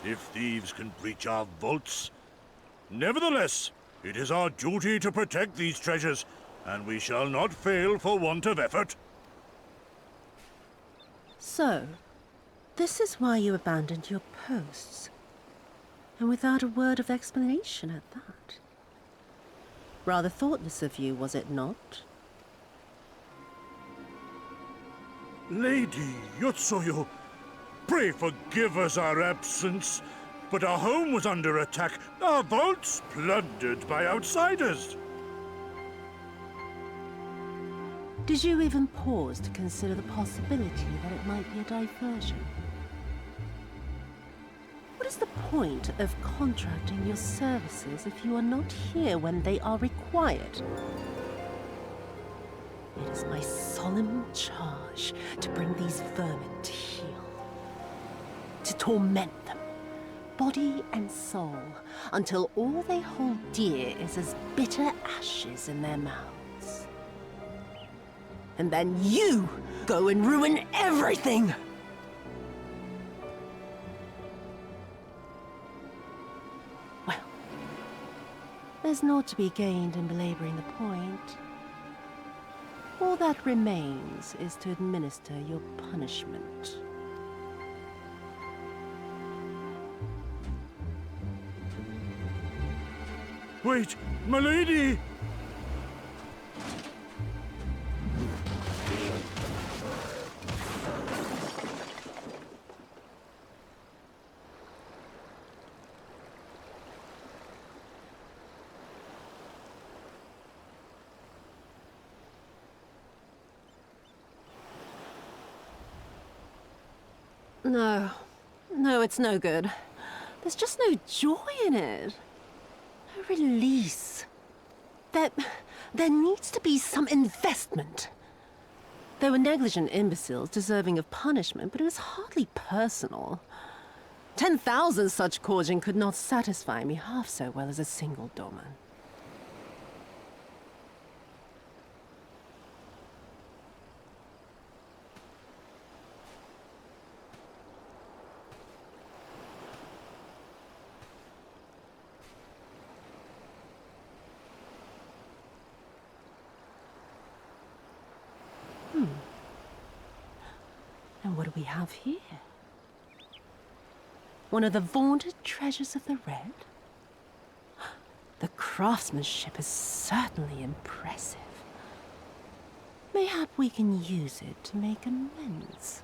S8: if thieves can breach our vaults. Nevertheless, it is our duty to protect these treasures, and we shall not fail for want of effort.
S17: So, this is why you abandoned your posts. And without a word of explanation at that. Rather thoughtless of you, was it not?
S8: Lady Yotsuyo, pray forgive us our absence, but our home was under attack, our vaults plundered by outsiders.
S17: Did you even pause to consider the possibility that it might be a diversion? What is the point of contracting your services if you are not here when they are required? It is my solemn charge to bring these vermin to heel. To torment them, body and soul, until all they hold dear is as bitter ashes in their mouths. And then you go and ruin everything! There's naught to be gained in belaboring the point. All that remains is to administer your punishment.
S8: Wait, my lady!
S17: No, it's no good. There's just no joy in it. No release. There needs to be some investment. They were negligent imbeciles deserving of punishment, but it was hardly personal. 10,000 such Korjin could not satisfy me half so well as a single doman. And what do we have here? One of the vaunted treasures of the Red? The craftsmanship is certainly impressive. Mayhap we can use it to make amends.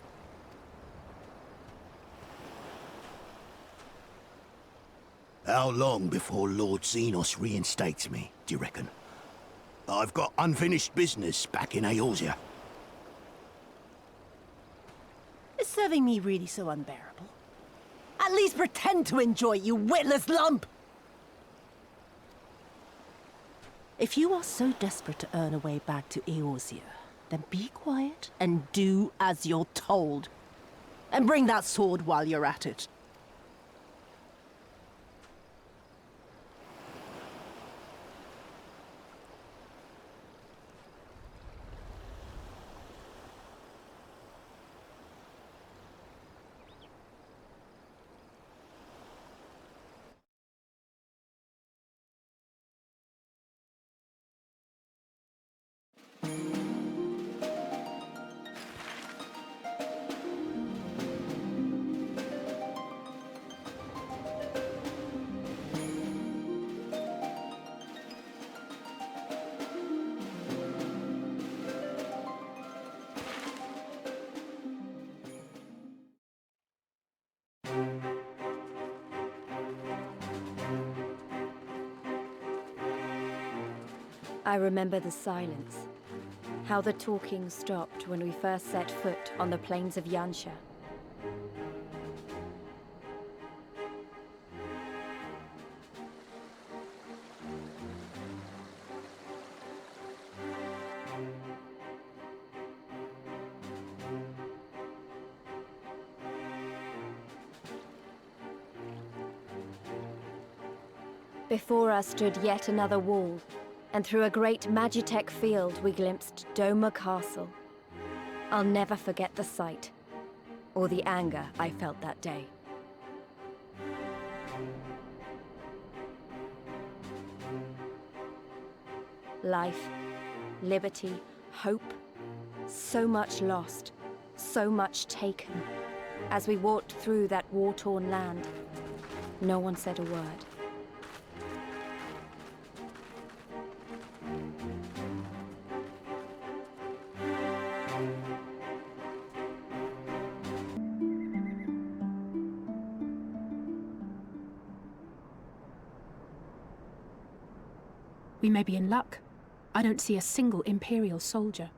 S13: How long before Lord Xenos reinstates me, do you reckon? I've got unfinished business back in Eorzea.
S17: Is serving me really so unbearable? At least pretend to enjoy it, you witless lump! If you are so desperate to earn a way back to Eorzea, then be quiet and do as you're told. And bring that sword while you're at it.
S2: I remember the silence, how the talking stopped when we first set foot on the plains of Yansha. Before us stood yet another wall, and through a great Magitech field we glimpsed Doma Castle. I'll never forget the sight, or the anger I felt that day. Life, liberty, hope, so much lost, so much taken. As we walked through that war-torn land, no one said a word.
S4: We may be in luck. I don't see a single Imperial soldier.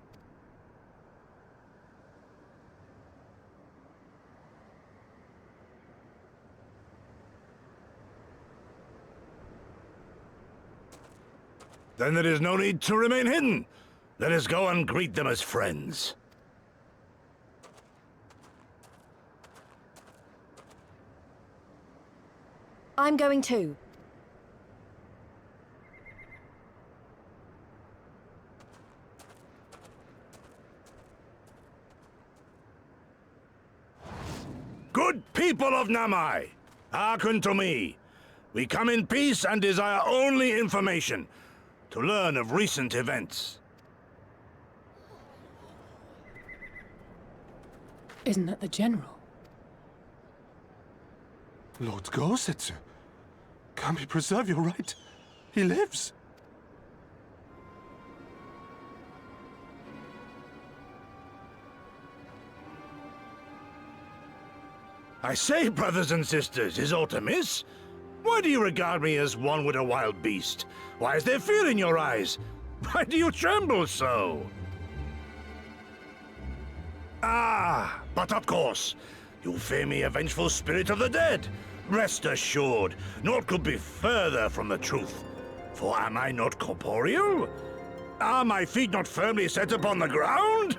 S8: Then there is no need to remain hidden. Let us go and greet them as friends.
S2: I'm going too.
S8: Good people of Namai, hearken to me. We come in peace and desire only information, to learn of recent events.
S4: Isn't that the General?
S10: Lord Gorsetsu, can we preserve your right? He lives.
S8: I say, brothers and sisters, is aught amiss? Why do you regard me as one with a wild beast? Why is there fear in your eyes? Why do you tremble so? Ah, but of course, you fear me a vengeful spirit of the dead. Rest assured, naught could be further from the truth. For am I not corporeal? Are my feet not firmly set upon the ground?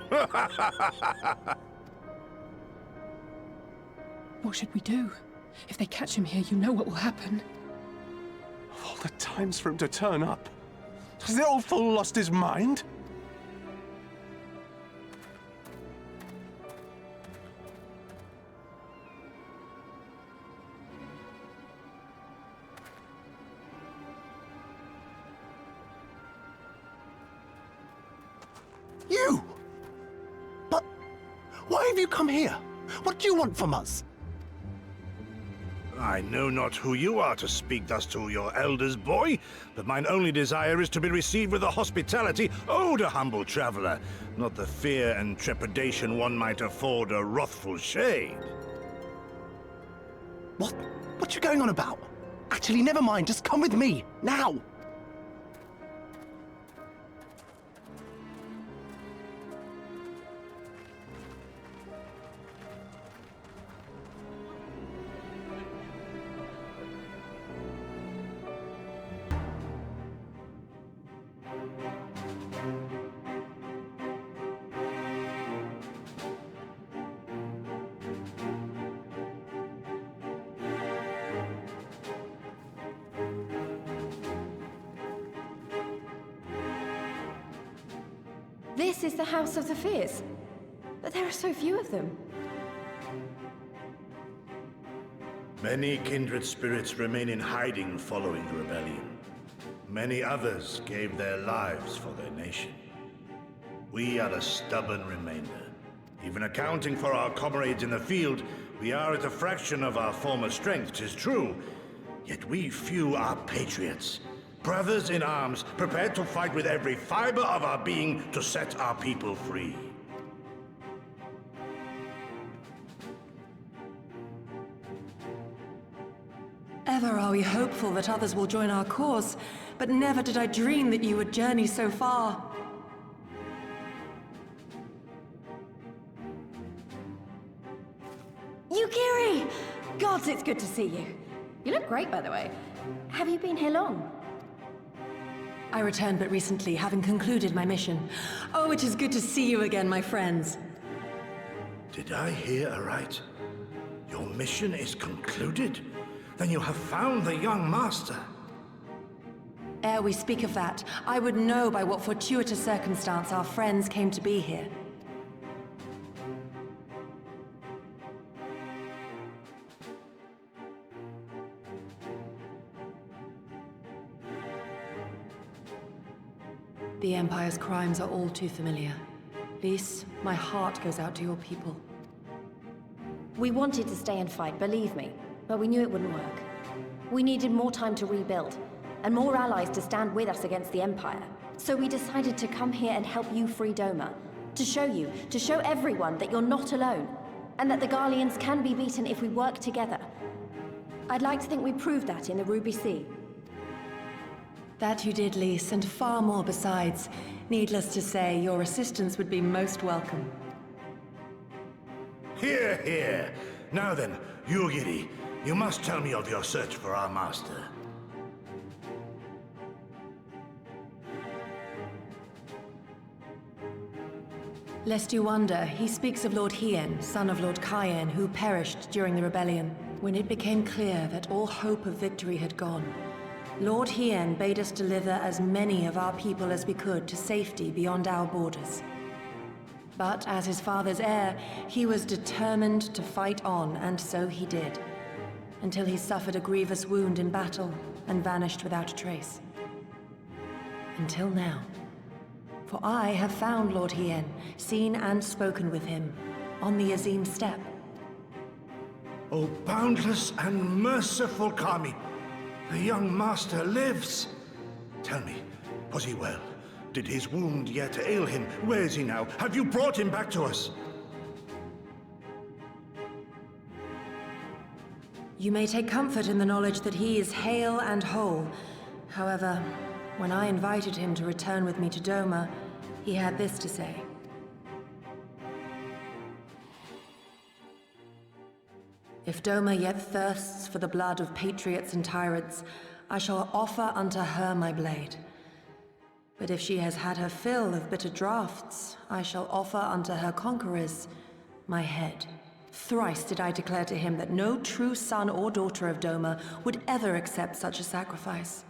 S4: What should we do? If they catch him here, you know what will happen.
S10: Of all the times for him to turn up, has the old fool lost his mind?
S6: You! But why have you come here? What do you want from us?
S8: I know not who you are to speak thus to your elders, boy, but mine only desire is to be received with the hospitality owed a humble traveler, not the fear and trepidation one might afford a wrathful shade.
S6: What you going on about? Actually, never mind, just come with me, now!
S2: This is the House of the Fears. But there are so few of them.
S8: Many kindred spirits remain in hiding following the rebellion. Many others gave their lives for their nation. We are a stubborn remainder. Even accounting for our comrades in the field, we are at a fraction of our former strength, 'tis true. Yet we few are patriots. Brothers in arms, prepared to fight with every fiber of our being to set our people free.
S20: Ever are we hopeful that others will join our cause, but never did I dream that you would journey so far.
S2: Yukiri! Gods, it's good to see you. You look great, by the way. Have you been here long?
S20: I returned but recently, having concluded my mission. Oh, it is good to see you again, my friends.
S8: Did I hear aright? Your mission is concluded? Then you have found the young master.
S20: Ere we speak of that, I would know by what fortuitous circumstance our friends came to be here. The Empire's crimes are all too familiar. Lys, my heart goes out to your people.
S2: We wanted to stay and fight, believe me, but we knew it wouldn't work. We needed more time to rebuild, and more allies to stand with us against the Empire. So we decided to come here and help you free Doma. To show everyone that you're not alone, and that the Garleans can be beaten if we work together. I'd like to think we proved that in the Ruby Sea.
S20: That you did, Lys, and far more besides. Needless to say, your assistance would be most welcome.
S8: Hear, hear. Now then, Yugiri, you must tell me of your search for our master.
S20: Lest you wonder, he speaks of Lord Hien, son of Lord Cayenne, who perished during the rebellion. When it became clear that all hope of victory had gone, Lord Hien bade us deliver as many of our people as we could to safety beyond our borders. But as his father's heir, he was determined to fight on, and so he did. Until he suffered a grievous wound in battle and vanished without a trace. Until now. For I have found Lord Hien, seen and spoken with him, on the Azim steppe.
S8: O boundless and merciful Kami, the young master lives. Tell me, was he well? Did his wound yet ail him? Where is he now? Have you brought him back to us?
S20: You may take comfort in the knowledge that he is hale and whole. However, when I invited him to return with me to Doma, he had this to say. If Doma yet thirsts for the blood of patriots and tyrants, I shall offer unto her my blade. But if she has had her fill of bitter draughts, I shall offer unto her conquerors my head. Thrice did I declare to him that no true son or daughter of Doma would ever accept such a sacrifice.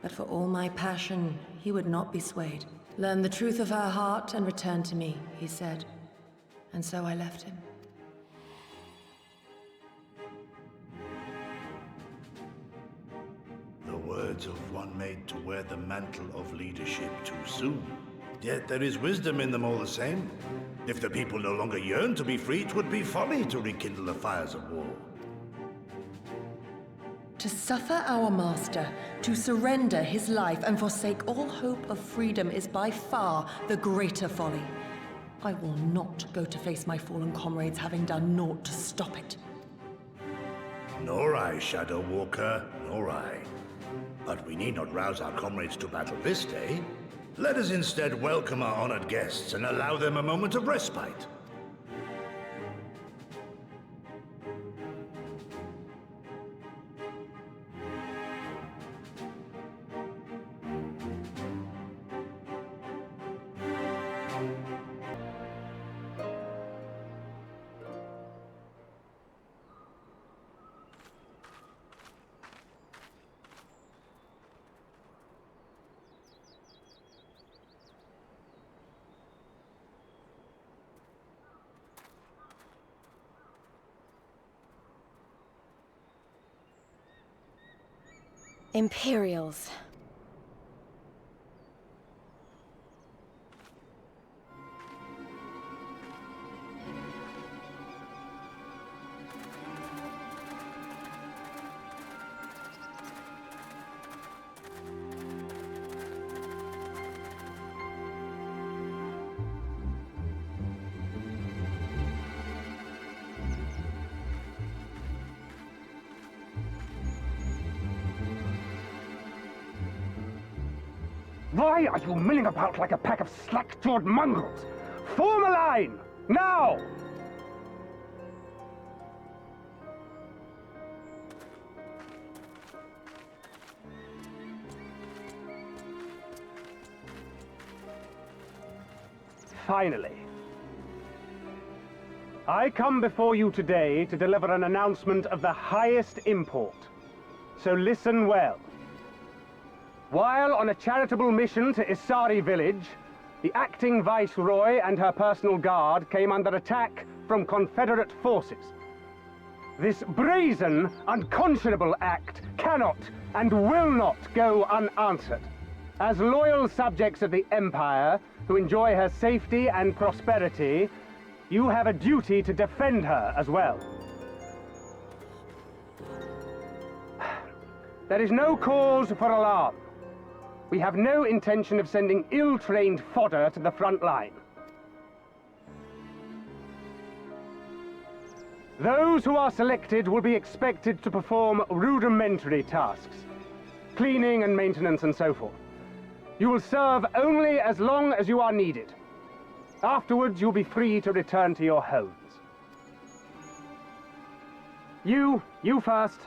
S20: But for all my passion, he would not be swayed. Learn the truth of her heart and return to me, he said. And so I left him.
S8: The words of one made to wear the mantle of leadership too soon. Yet there is wisdom in them all the same. If the people no longer yearn to be free, it would be folly to rekindle the fires of war.
S20: To suffer our master, to surrender his life and forsake all hope of freedom is by far the greater folly. I will not go to face my fallen comrades having done naught to stop it.
S8: Nor I, Shadow Walker, nor I. But we need not rouse our comrades to battle this day. Let us instead welcome our honored guests and allow them a moment of respite.
S2: Imperials.
S18: Why are you milling about like a pack of slack-jawed mongrels? Form a line! Now! Finally. I come before you today to deliver an announcement of the highest import. So listen well. While on a charitable mission to Isari village, the acting Viceroy and her personal guard came under attack from Confederate forces. This brazen, unconscionable act cannot and will not go unanswered. As loyal subjects of the Empire, who enjoy her safety and prosperity, you have a duty to defend her as well. There is no cause for alarm. We have no intention of sending ill-trained fodder to the front line. Those who are selected will be expected to perform rudimentary tasks, cleaning and maintenance and so forth. You will serve only as long as you are needed. Afterwards, you'll be free to return to your homes. You first.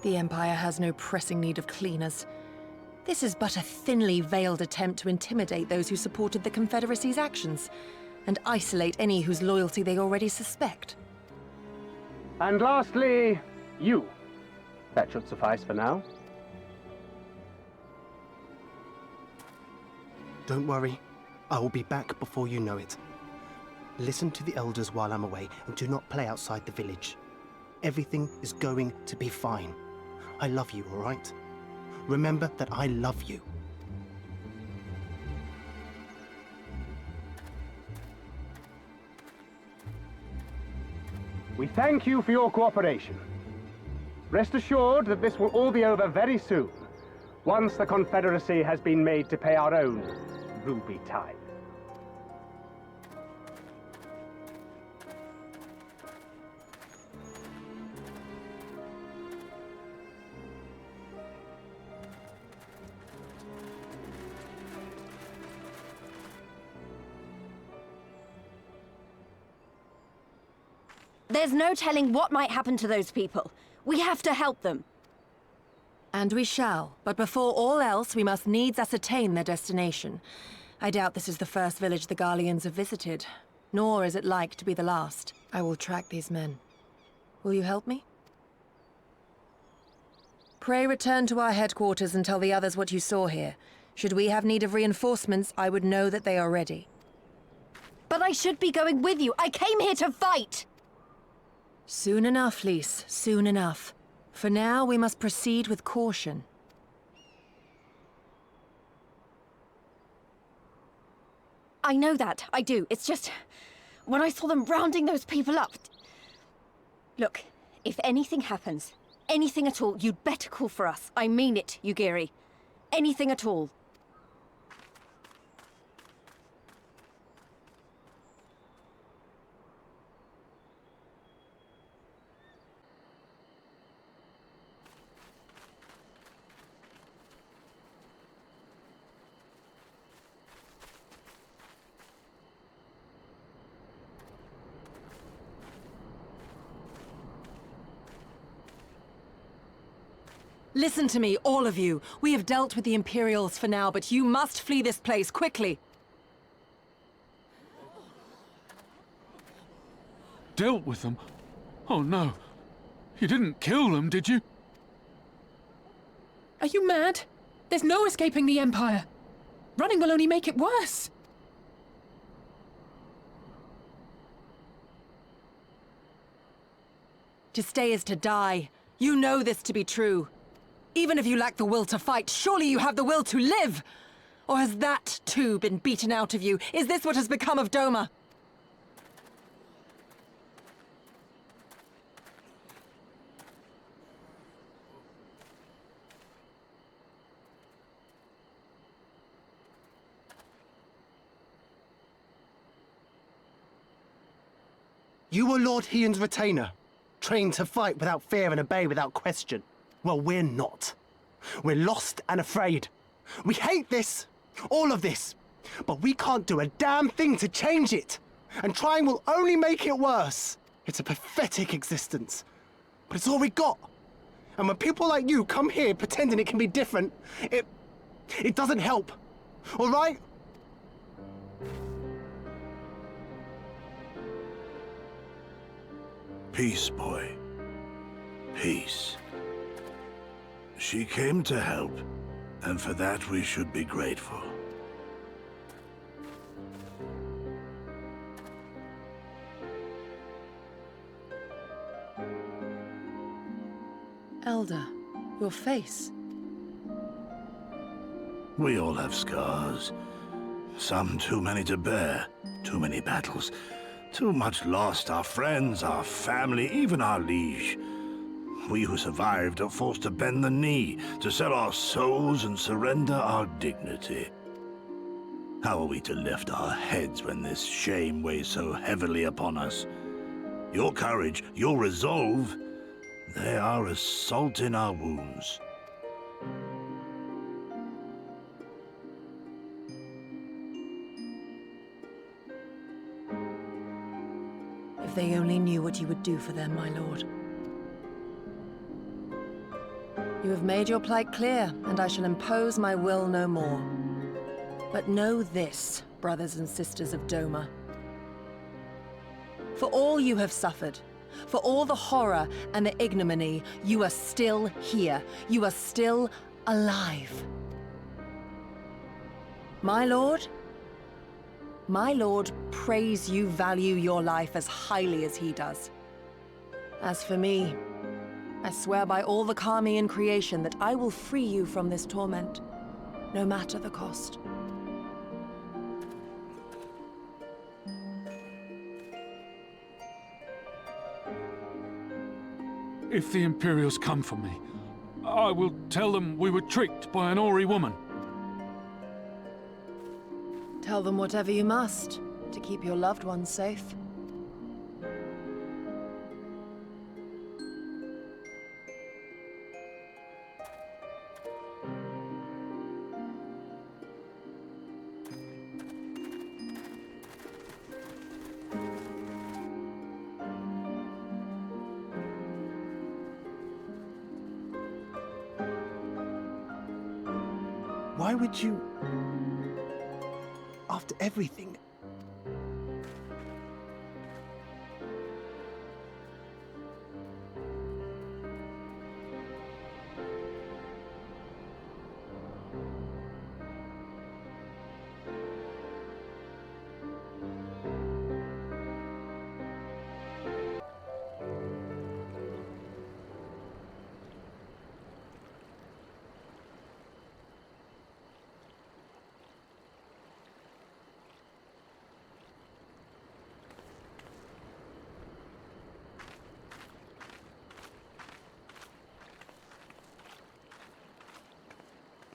S20: The Empire has no pressing need of cleaners. This is but a thinly veiled attempt to intimidate those who supported the Confederacy's actions, and isolate any whose loyalty they already suspect.
S18: And lastly, you. That should suffice for now.
S6: Don't worry. I will be back before you know it. Listen to the elders while I'm away, and do not play outside the village. Everything is going to be fine. I love you, all right? Remember that I love you.
S18: We thank you for your cooperation. Rest assured that this will all be over very soon, once the Confederacy has been made to pay our own ruby tithe.
S2: There's no telling what might happen to those people. We have to help them.
S20: And we shall, but before all else, we must needs ascertain their destination. I doubt this is the first village the Garleans have visited, nor is it like to be the last. I will track these men. Will you help me? Pray return to our headquarters and tell the others what you saw here. Should we have need of reinforcements, I would know that they are ready.
S2: But I should be going with you. I came here to fight!
S20: Soon enough, Lys, soon enough. For now, we must proceed with caution.
S2: I know that, I do. It's just, when I saw them rounding those people up... Look, if anything happens, anything at all, you'd better call for us. I mean it, Yugiri. Anything at all.
S20: Listen to me, all of you. We have dealt with the Imperials for now, but you must flee this place, quickly.
S7: dealt with them? Oh no. You didn't kill them, did you?
S4: Are you mad? There's no escaping the Empire. Running will only make it worse.
S20: To stay is to die. You know this to be true. Even if you lack the will to fight, surely you have the will to live! Or has that, too, been beaten out of you? Is this what has become of Doma?
S6: You were Lord Hien's retainer, trained to fight without fear and obey without question. Well, we're not. We're lost and afraid. We hate this, all of this, but we can't do a damn thing to change it. And trying will only make it worse. It's a pathetic existence, but it's all we got. And when people like you come here pretending it can be different, it doesn't help, all right?
S8: Peace, boy. Peace. She came to help, and for that we should be grateful.
S20: Elder, your face.
S8: We all have scars. Some too many to bear. Too many battles. Too much lost, our friends, our family, even our liege. We who survived are forced to bend the knee, to sell our souls and surrender our dignity. How are we to lift our heads when this shame weighs so heavily upon us? Your courage, your resolve, they are as salt in our wounds.
S20: If they only knew what you would do for them, my lord. You have made your plight clear, and I shall impose my will no more. But know this, brothers and sisters of Doma. For all you have suffered, for all the horror and the ignominy, you are still here. You are still alive. My lord prays you value your life as highly as he does. As for me, I swear by all the Kami in creation that I will free you from this torment, no matter the cost.
S7: If the Imperials come for me, I will tell them we were tricked by an Ori woman.
S20: Tell them whatever you must, to keep your loved ones safe.
S6: Why would you... After everything...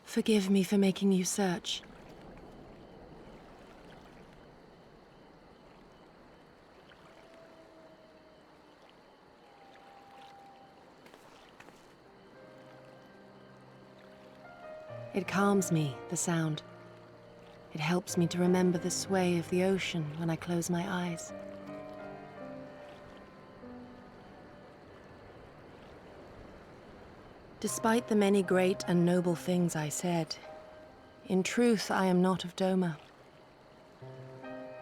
S20: Forgive me for making you search. It calms me, the sound. It helps me to remember the sway of the ocean when I close my eyes. Despite the many great and noble things I said, in truth I am not of Doma.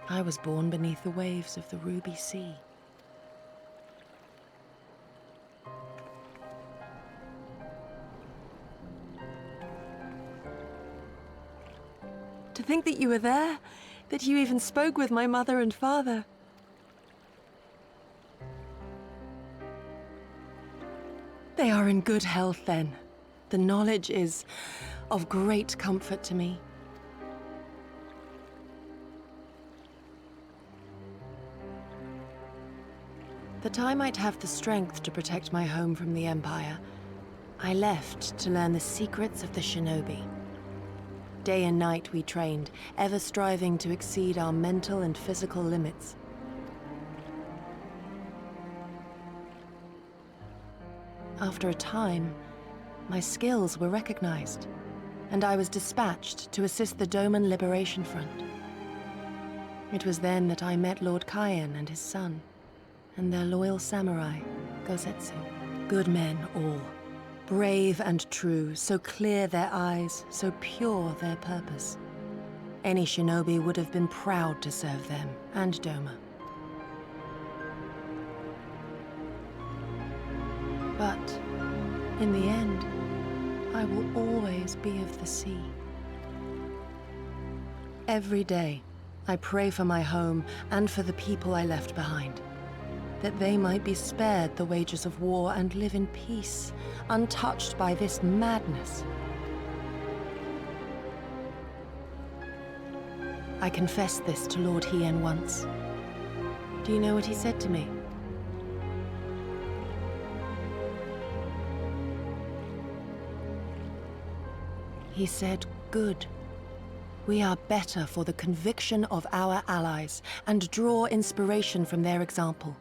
S20: I was born beneath the waves of the Ruby Sea. To think that you were there, that you even spoke with my mother and father. They are in good health, then. The knowledge is of great comfort to me. That I might have the strength to protect my home from the Empire, I left to learn the secrets of the shinobi. Day and night we trained, ever striving to exceed our mental and physical limits. After a time, my skills were recognized, and I was dispatched to assist the Doman Liberation Front. It was then that I met Lord Kaien and his son, and their loyal samurai, Gosetsu. Good men all. Brave and true, so clear their eyes, so pure their purpose. Any shinobi would have been proud to serve them, and Doma. But, in the end, I will always be of the sea. Every day, I pray for my home and for the people I left behind, that they might be spared the wages of war and live in peace, untouched by this madness. I confessed this to Lord Hien once. Do you know what he said to me? He said, "Good. We are better for the conviction of our allies, and draw inspiration from their example.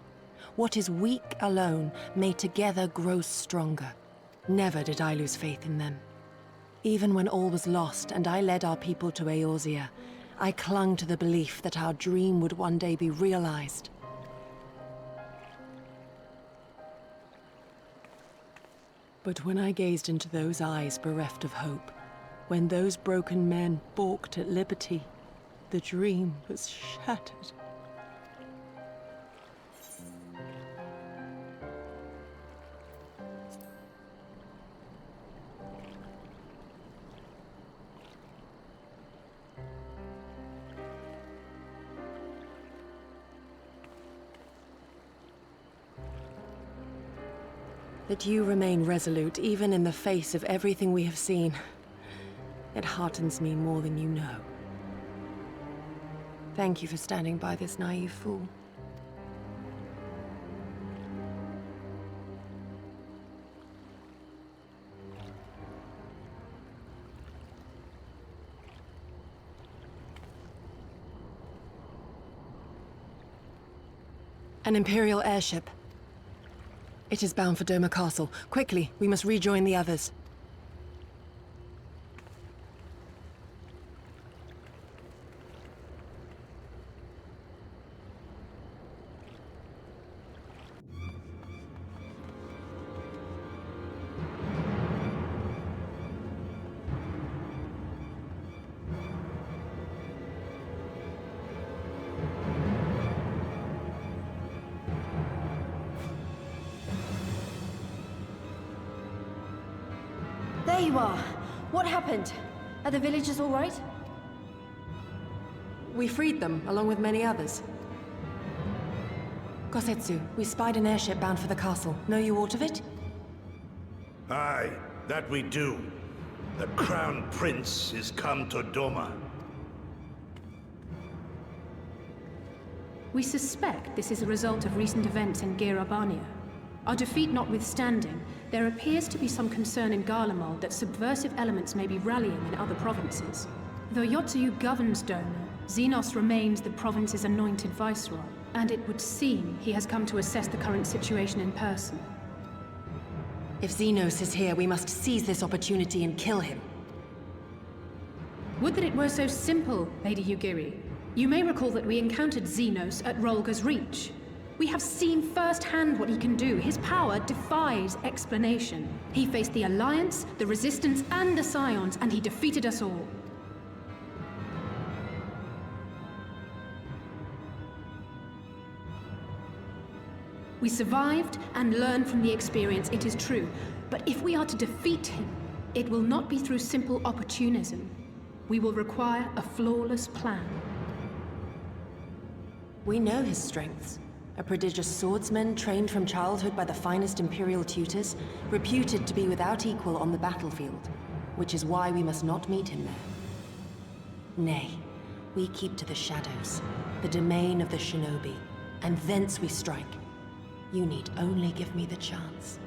S20: What is weak alone may together grow stronger." Never did I lose faith in them. Even when all was lost and I led our people to Eorzea, I clung to the belief that our dream would one day be realized. But when I gazed into those eyes bereft of hope, when those broken men balked at liberty, the dream was shattered. That you remain resolute even in the face of everything we have seen. It heartens me more than you know. Thank you for standing by this naive fool. An Imperial airship. It is bound for Doma Castle. Quickly, we must rejoin the others.
S3: There you are. What happened? Are the villagers all right?
S20: We freed them, along with many others. Gosetsu, we spied an airship bound for the castle. Know you aught of it?
S8: Aye, that we do. The Crown Prince is come to Doma.
S4: We suspect this is a result of recent events in Girabania. Our defeat notwithstanding, there appears to be some concern in Garlemald that subversive elements may be rallying in other provinces. Though Yotsuyu governs Doma, Xenos remains the province's anointed viceroy, and it would seem he has come to assess the current situation in person.
S20: If Xenos is here, we must seize this opportunity and kill him.
S4: Would that it were so simple, Lady Yugiri. You may recall that we encountered Xenos at Rolga's Reach. We have seen firsthand what he can do. His power defies explanation. He faced the Alliance, the Resistance, and the Scions, and he defeated us all. We survived and learned from the experience, it is true. But if we are to defeat him, it will not be through simple opportunism. We will require a flawless plan.
S20: We know his strengths. A prodigious swordsman trained from childhood by the finest Imperial tutors, reputed to be without equal on the battlefield, which is why we must not meet him there. Nay, we keep to the shadows, the domain of the shinobi, and thence we strike. You need only give me the chance.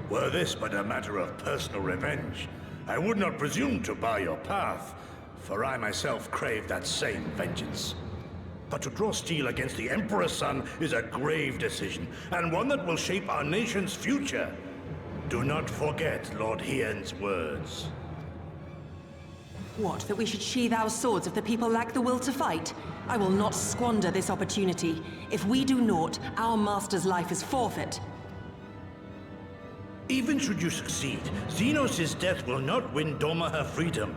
S8: Were this but a matter of personal revenge, I would not presume to bar your path, for I myself crave that same vengeance. But to draw steel against the Emperor's son is a grave decision, and one that will shape our nation's future. Do not forget Lord Hien's words.
S20: What, that we should sheathe our swords if the people lack the will to fight? I will not squander this opportunity. If we do naught, our master's life is forfeit.
S8: Even should you succeed, Xenos' death will not win Doma her freedom.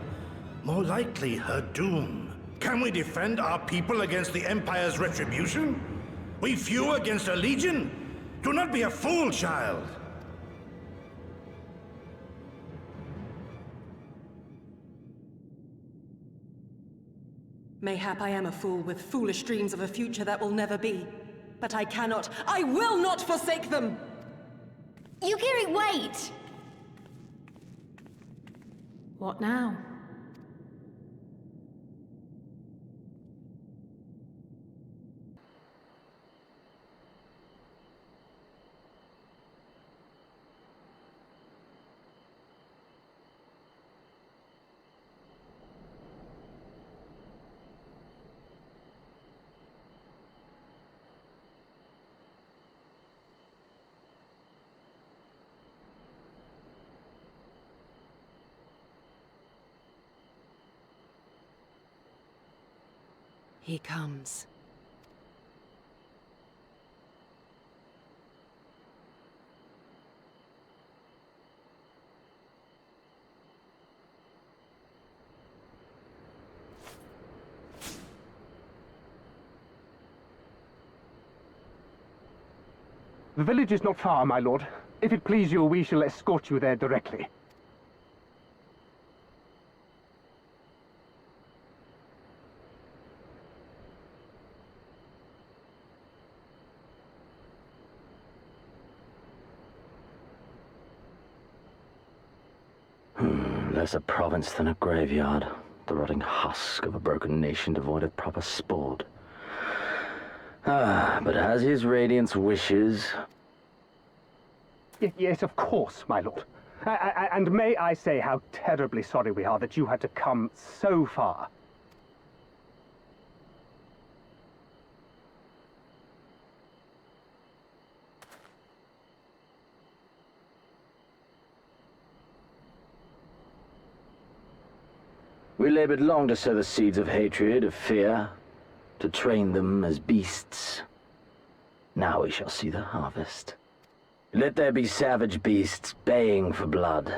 S8: More likely, her doom. Can we defend our people against the Empire's retribution? We few against a legion? Do not be a fool, child!
S20: Mayhap I am a fool with foolish dreams of a future that will never be. But I cannot, I will not forsake them!
S2: Yugiri, wait!
S4: What now?
S20: He comes.
S18: The village is not far, my lord. If it please you, we shall escort you there directly.
S1: Less a province than a graveyard. The rotting husk of a broken nation devoid of proper sport. But as his radiance wishes...
S18: Yes, of course, my lord. And may I say how terribly sorry we are that you had to come so far.
S1: We labored long to sow the seeds of hatred, of fear, to train them as beasts. Now we shall see the harvest. Let there be savage beasts baying for blood,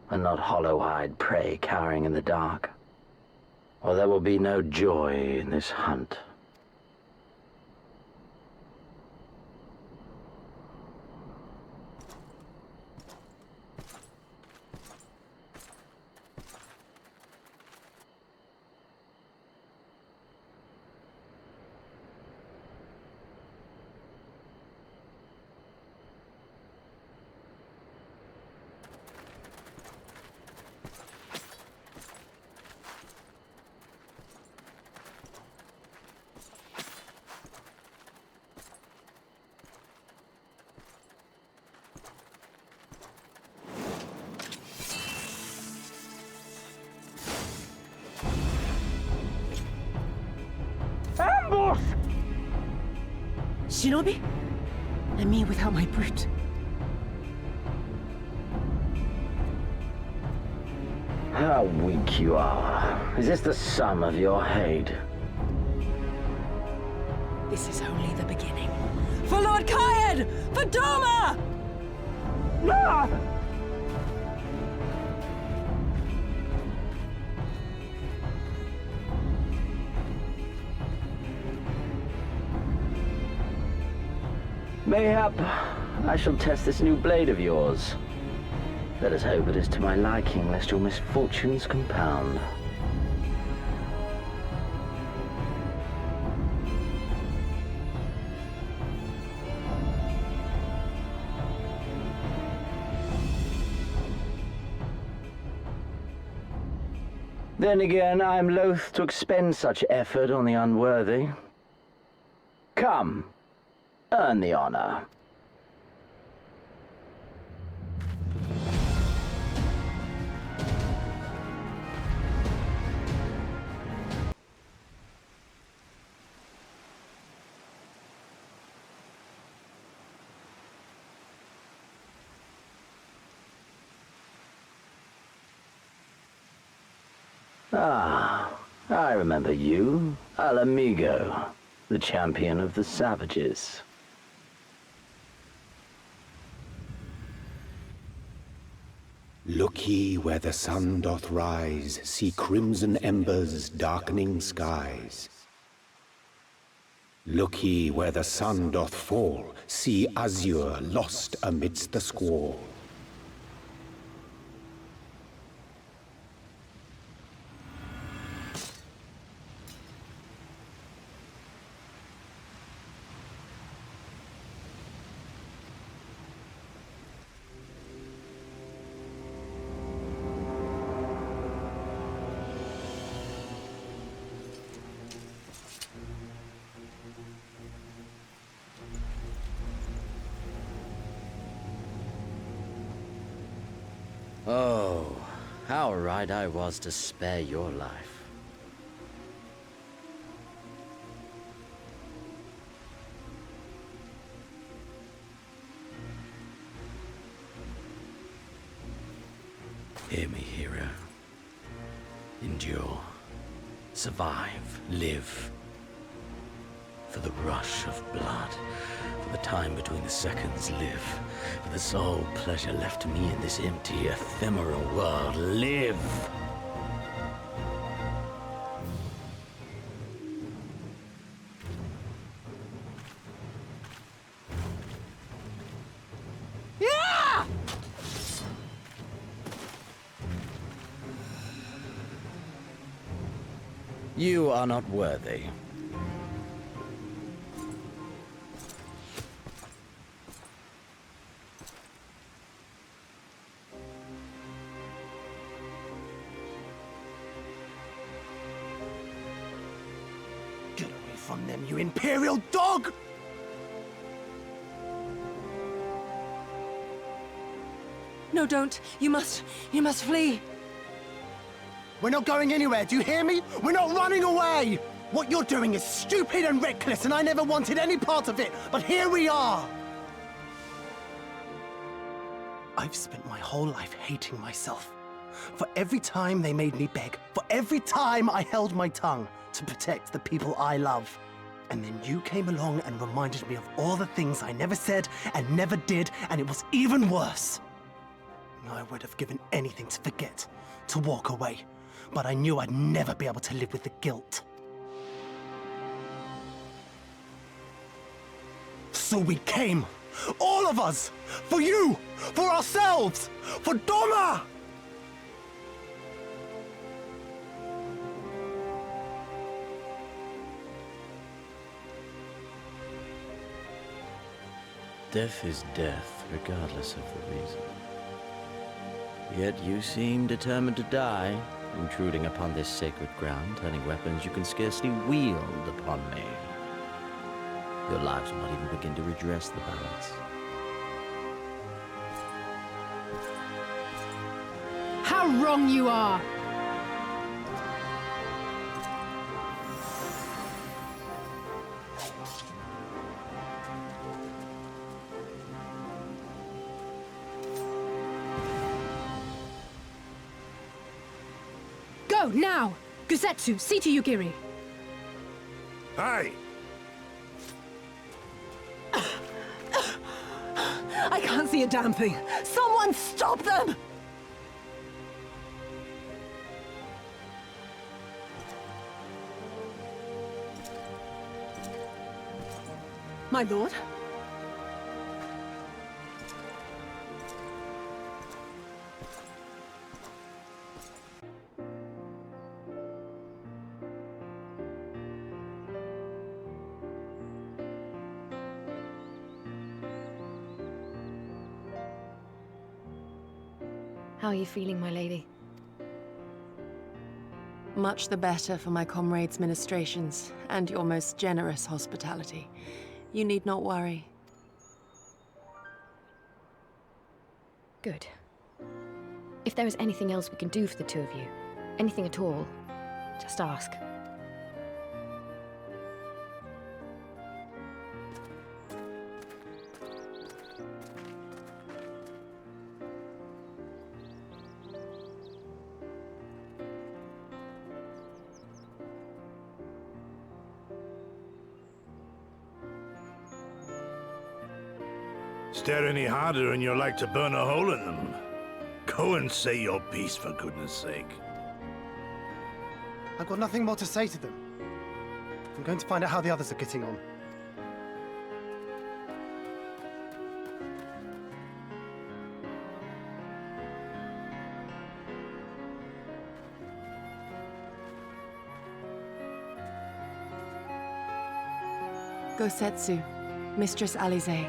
S1: and not hollow-eyed prey cowering in the dark. Or there will be no joy in this hunt.
S18: Ambush!
S20: Shinobi? And me without my brute.
S1: How weak you are. Is this the sum of your hate?
S20: This is only the beginning. For Lord Kyan! For Doma!
S18: Ah!
S1: Mayhap I shall test this new blade of yours. Let us hope it is to my liking, lest your misfortunes compound. Then again, I am loath to expend such effort on the unworthy. Come, earn the honor. Ah, I remember you, Ala Mhigo, the champion of the savages.
S13: Look ye where the sun doth rise, see crimson embers darkening skies. Look ye where the sun doth fall, see azure lost amidst the squall.
S1: Oh, how right I was to spare your life. Hear me, hero. Endure. Survive. Live. For the rush of blood. For the time between the seconds. Live. For the sole pleasure left to me in this empty, ephemeral world. Live!
S17: Yeah!
S1: You are not worthy.
S6: Get away from them, you Imperial dog!
S17: No, don't. You must flee.
S6: We're not going anywhere, do you hear me? We're not running away! What you're doing is stupid and reckless, and I never wanted any part of it, but here we are! I've spent my whole life hating myself. For every time they made me beg, for every time I held my tongue to protect the people I love. And then you came along and reminded me of all the things I never said and never did, and it was even worse. I would have given anything to forget, to walk away, but I knew I'd never be able to live with the guilt. So we came, all of us, for you, for ourselves, for Doma!
S1: Death is death, regardless of the reason. Yet you seem determined to die, intruding upon this sacred ground, turning weapons you can scarcely wield upon me. Your lives will not even begin to redress the balance.
S4: How wrong you are! Go, now! Gusetsu, see to Yugiri.
S8: Hey!
S17: I can't see a damn thing. Someone stop them! My lord?
S5: How are you feeling, my lady?
S20: Much the better for my comrades' ministrations and your most generous hospitality. You need not worry.
S5: Good. If there is anything else we can do for the two of you, anything at all, just ask.
S8: Stare any harder and you're like to burn a hole in them. Go and say your piece, for goodness sake.
S6: I've got nothing more to say to them. I'm going to find out how the others are getting on.
S20: Gosetsu, Mistress Alize,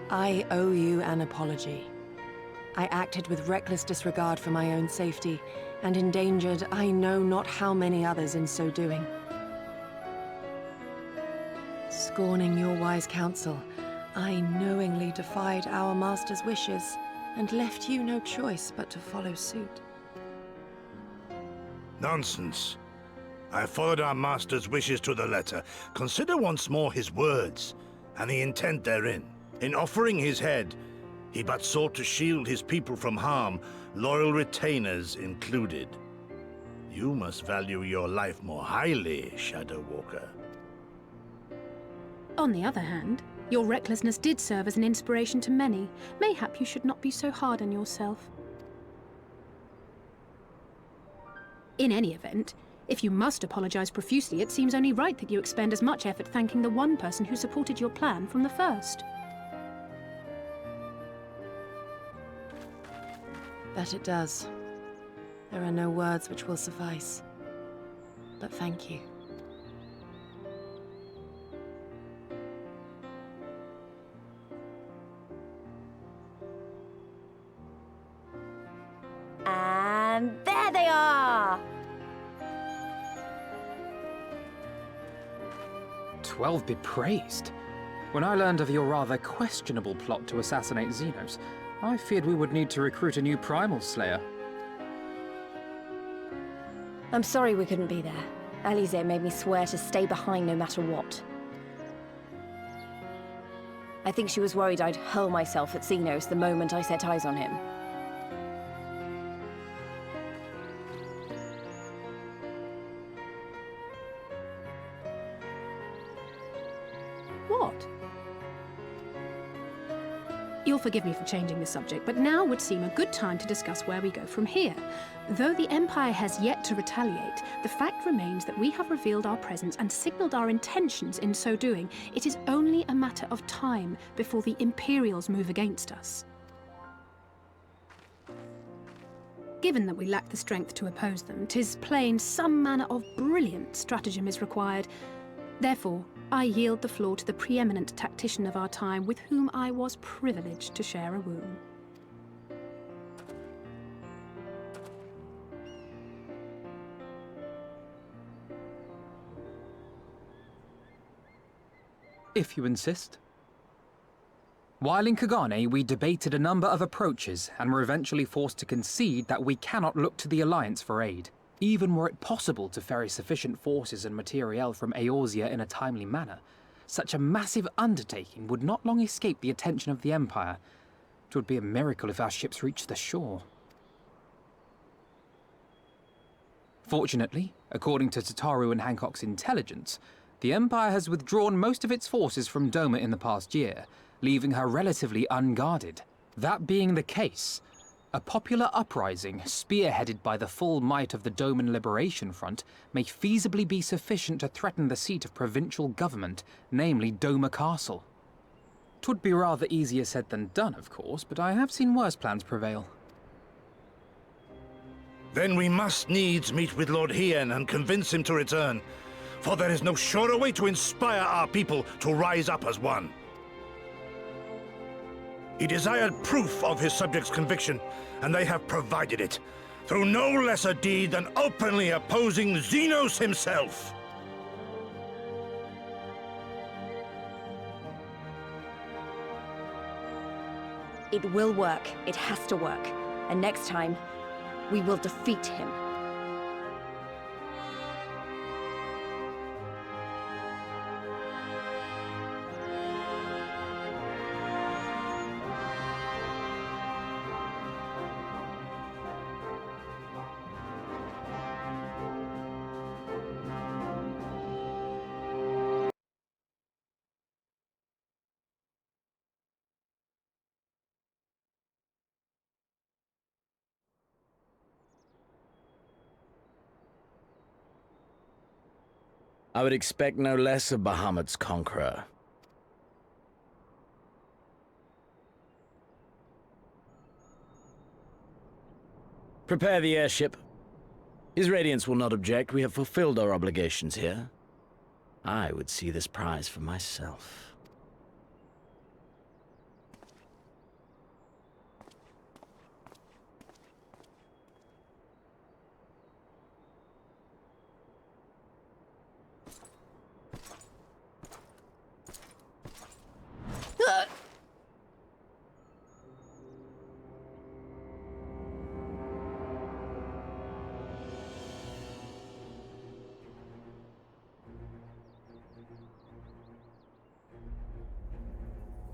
S20: I owe you an apology. I acted with reckless disregard for my own safety, and endangered I know not how many others in so doing. Scorning your wise counsel, I knowingly defied our master's wishes, and left you no choice but to follow suit.
S8: Nonsense. I followed our master's wishes to the letter. Consider once more his words, and the intent therein. In offering his head, he but sought to shield his people from harm, loyal retainers included. You must value your life more highly, Shadow Walker.
S4: On the other hand, your recklessness did serve as an inspiration to many. Mayhap you should not be so hard on yourself. In any event, if you must apologize profusely, it seems only right that you expend as much effort thanking the one person who supported your plan from the first.
S20: That it does. There are no words which will suffice. But thank you.
S2: And there they are!
S15: 12 be praised. When I learned of your rather questionable plot to assassinate Xenos, I feared we would need to recruit a new Primal Slayer.
S2: I'm sorry we couldn't be there. Alize made me swear to stay behind no matter what. I think she was worried I'd hurl myself at Xenos the moment I set eyes on him.
S4: What? You'll forgive me for changing the subject, but now would seem a good time to discuss where we go from here. Though the Empire has yet to retaliate, the fact remains that we have revealed our presence and signaled our intentions in so doing. It is only a matter of time before the Imperials move against us. Given that we lack the strength to oppose them, 'tis plain some manner of brilliant stratagem is required. Therefore, I yield the floor to the preeminent tactician of our time, with whom I was privileged to share a room.
S15: If you insist. While in Kagane, we debated a number of approaches and were eventually forced to concede that we cannot look to the Alliance for aid. Even were it possible to ferry sufficient forces and materiel from Eorzea in a timely manner, such a massive undertaking would not long escape the attention of the Empire. It would be a miracle if our ships reached the shore. Fortunately, according to Tataru and Hancock's intelligence, the Empire has withdrawn most of its forces from Doma in the past year, leaving her relatively unguarded. That being the case, a popular uprising, spearheaded by the full might of the Doman Liberation Front, may feasibly be sufficient to threaten the seat of provincial government, namely Doma Castle. 'Twould be rather easier said than done, of course, but I have seen worse plans prevail.
S8: Then we must needs meet with Lord Hien and convince him to return, for there is no surer way to inspire our people to rise up as one. He desired proof of his subjects' conviction, and they have provided it, through no less a deed than openly opposing Xenos himself.
S2: It will work. It has to work. And next time, we will defeat him.
S1: I would expect no less of Bahamut's conqueror. Prepare the airship. His Radiance will not object. We have fulfilled our obligations here. I would see this prize for myself.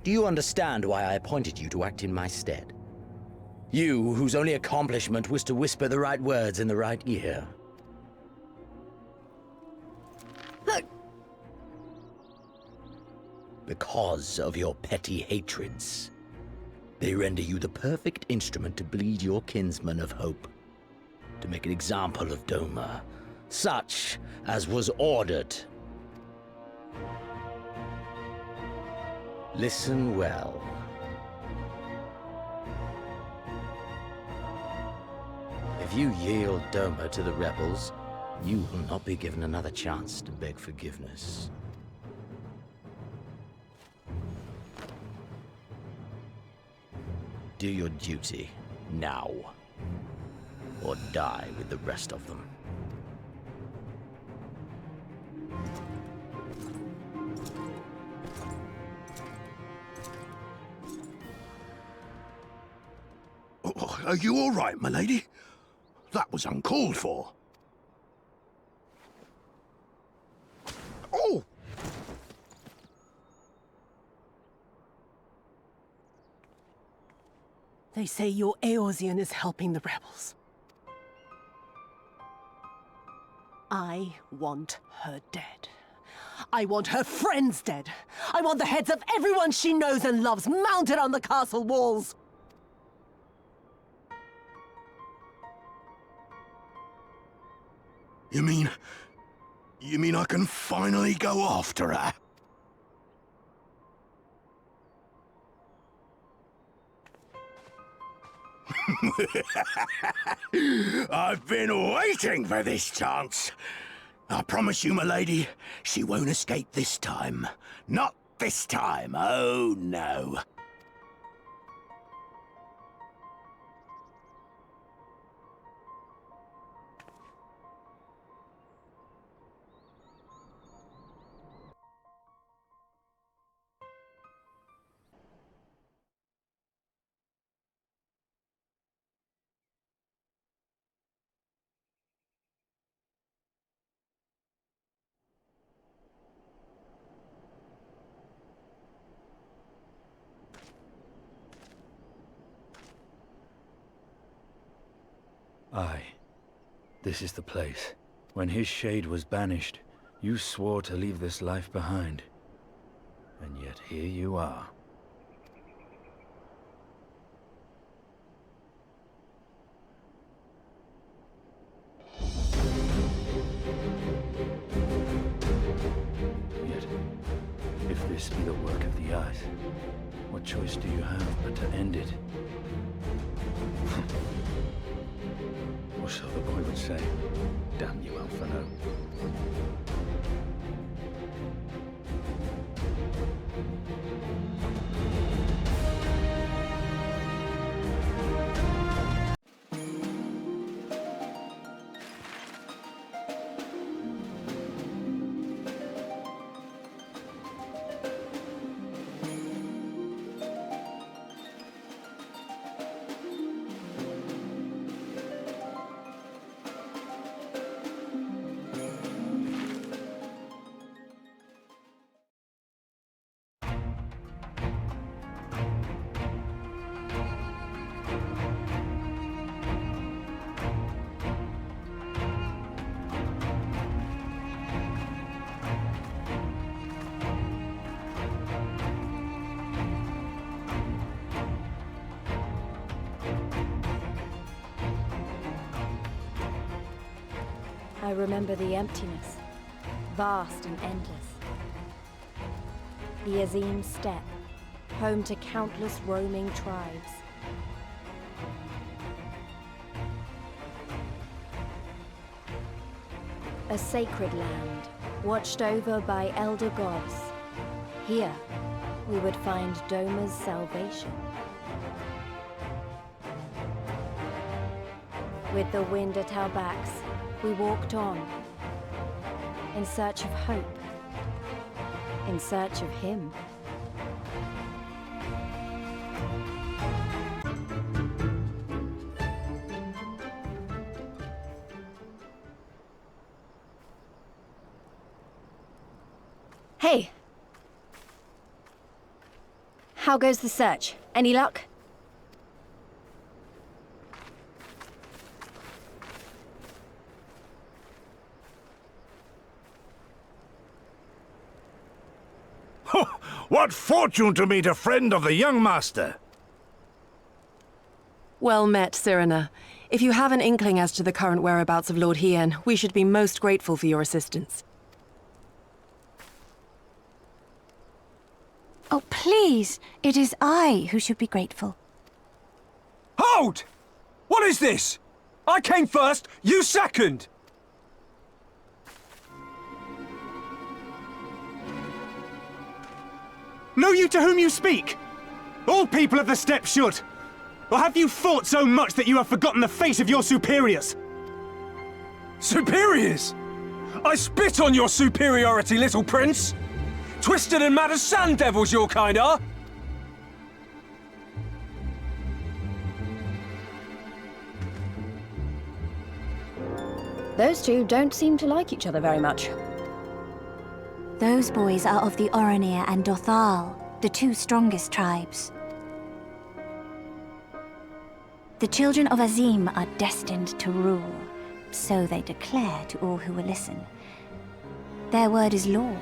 S1: Do you understand why I appointed you to act in my stead? You, whose only accomplishment was to whisper the right words in the right ear. Because of your petty hatreds, they render you the perfect instrument to bleed your kinsman of hope, to make an example of Doma, such as was ordered. Listen well. If you yield Doma to the rebels, you will not be given another chance to beg forgiveness. Do your duty, now. Or die with the rest of them.
S13: Are you all right, my lady? That was uncalled for. Oh!
S17: They say your Eorzean is helping the rebels. I want her dead. I want her friends dead. I want the heads of everyone she knows and loves mounted on the castle walls.
S13: You mean I can finally go after her? I've been waiting for this chance. I promise you, my lady, she won't escape this time. Not this time, oh no.
S12: Aye, this is the place. When his shade was banished, you swore to leave this life behind. And yet here you are. Yet, if this be the work of the eyes, what choice do you have but to end it? Or so the boy would say. Damn you, Alphano.
S2: I remember the emptiness, vast and endless. The Azim steppe, home to countless roaming tribes. A sacred land, watched over by elder gods. Here, we would find Doma's salvation. With the wind at our backs, we walked on, in search of hope, in search of him. Hey! How goes the search? Any luck?
S8: What fortune to meet a friend of the young master!
S20: Well met, Cyrena. If you have an inkling as to the current whereabouts of Lord Hien, we should be most grateful for your assistance.
S5: Oh, please! It is I who should be grateful.
S10: Hold! What is this? I came first, you second! Know you to whom you speak? All people of the steppe should. Or have you fought so much that you have forgotten the face of your superiors? Superiors? I spit on your superiority, little prince! Twisted and mad as sand devils your kind are!
S2: Those two don't seem to like each other very much.
S5: Those boys are of the Oranir and Dothal, the two strongest tribes. The children of Azim are destined to rule, so they declare to all who will listen. Their word is law.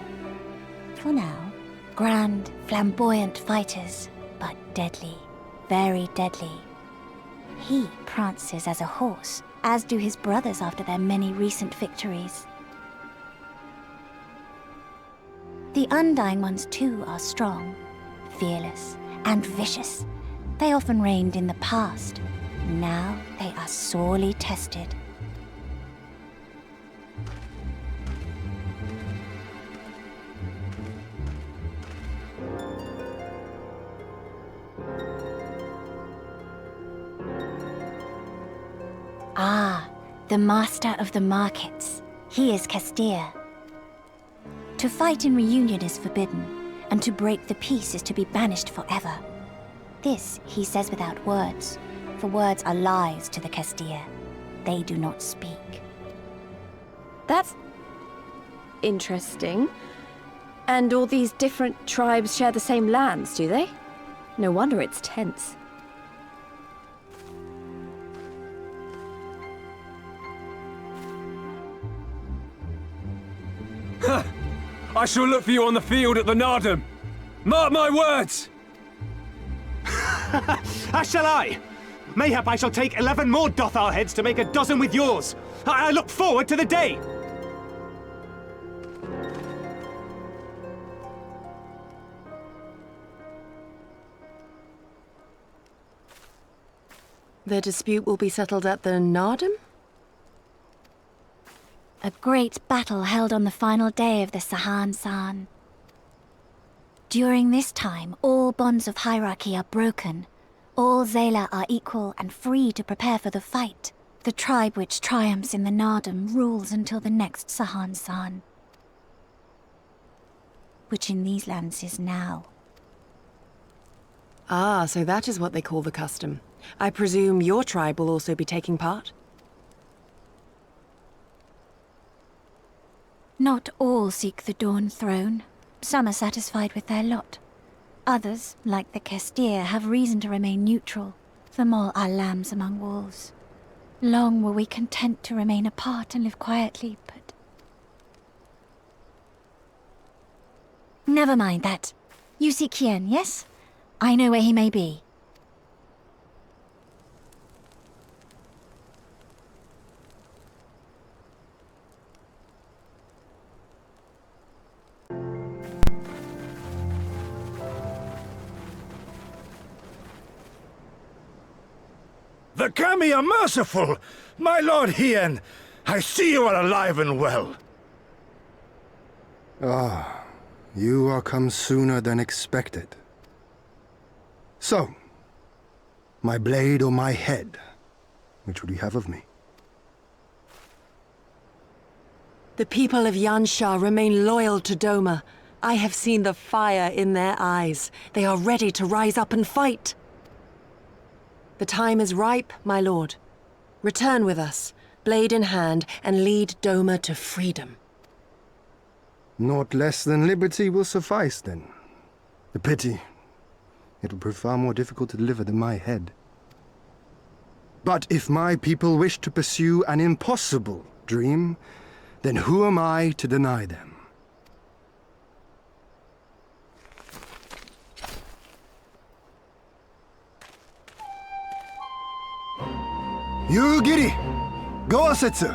S5: For now, grand, flamboyant fighters, but deadly, very deadly. He prances as a horse, as do his brothers after their many recent victories. The Undying ones too are strong, fearless, and vicious. They often reigned in the past. Now they are sorely tested. Ah, the master of the markets. He is Castir. To fight in reunion is forbidden, and to break the peace is to be banished forever. This he says without words, for words are lies to the Castir. They do not speak.
S2: That's interesting. And all these different tribes share the same lands, do they? No wonder it's tense.
S10: I shall look for you on the field at the Nardum. Mark my words! As shall I. Mayhap I shall take 11 more Dothal heads to make a dozen with yours. I look forward to the day.
S20: The dispute will be settled at the Nardum?
S5: A great battle held on the final day of the Sahan San. During this time, all bonds of hierarchy are broken. All Zayla are equal and free to prepare for the fight. The tribe which triumphs in the Nardum rules until the next Sahan San, which in these lands is now.
S20: Ah, so that is what they call the custom. I presume your tribe will also be taking part?
S5: Not all seek the Dawn Throne. Some are satisfied with their lot. Others, like the Castir, have reason to remain neutral. Them all are lambs among wolves. Long were we content to remain apart and live quietly, but... Never mind that. You seek Hien, yes? I know where he may be.
S8: The Kami are merciful! My Lord Hien, I see you are alive and well.
S9: Ah, you are come sooner than expected. So, my blade or my head? Which would you have of me?
S20: The people of Yansha remain loyal to Doma. I have seen the fire in their eyes. They are ready to rise up and fight. The time is ripe, my lord. Return with us, blade in hand, and lead Doma to freedom.
S9: Naught less than liberty will suffice, then. A pity. It will prove far more difficult to deliver than my head. But if my people wish to pursue an impossible dream, then who am I to deny them? You, Giri! Go-Setsu!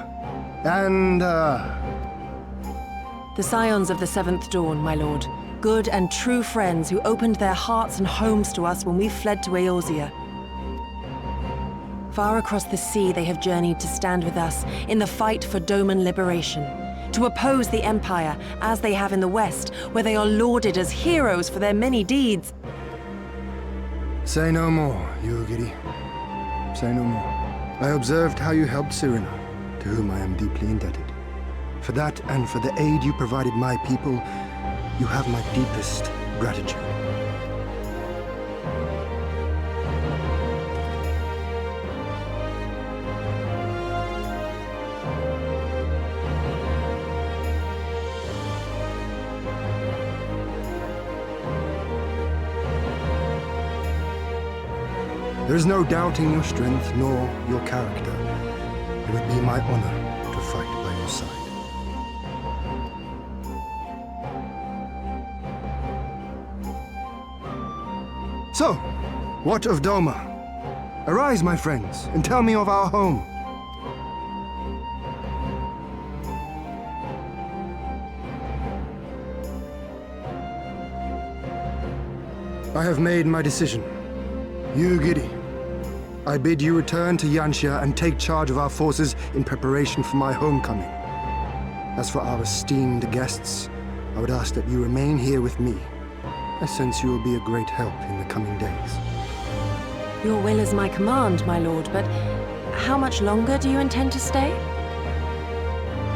S9: And,
S20: The Scions of the Seventh Dawn, my lord. Good and true friends who opened their hearts and homes to us when we fled to Eorzea. Far across the sea they have journeyed to stand with us in the fight for Doman liberation. To oppose the Empire, as they have in the West, where they are lauded as heroes for their many deeds.
S9: Say no more, Yugiri. Say no more. I observed how you helped Cyrena, to whom I am deeply indebted. For that and for the aid you provided my people, you have my deepest gratitude. There is no doubting your strength nor your character. It would be my honor to fight by your side. So, what of Doma? Arise, my friends, and tell me of our home. I have made my decision. You, Giri, I bid you return to Yansha and take charge of our forces in preparation for my homecoming. As for our esteemed guests, I would ask that you remain here with me. I sense you will be a great help in the coming days.
S20: Your will is my command, my lord, but how much longer do you intend to stay?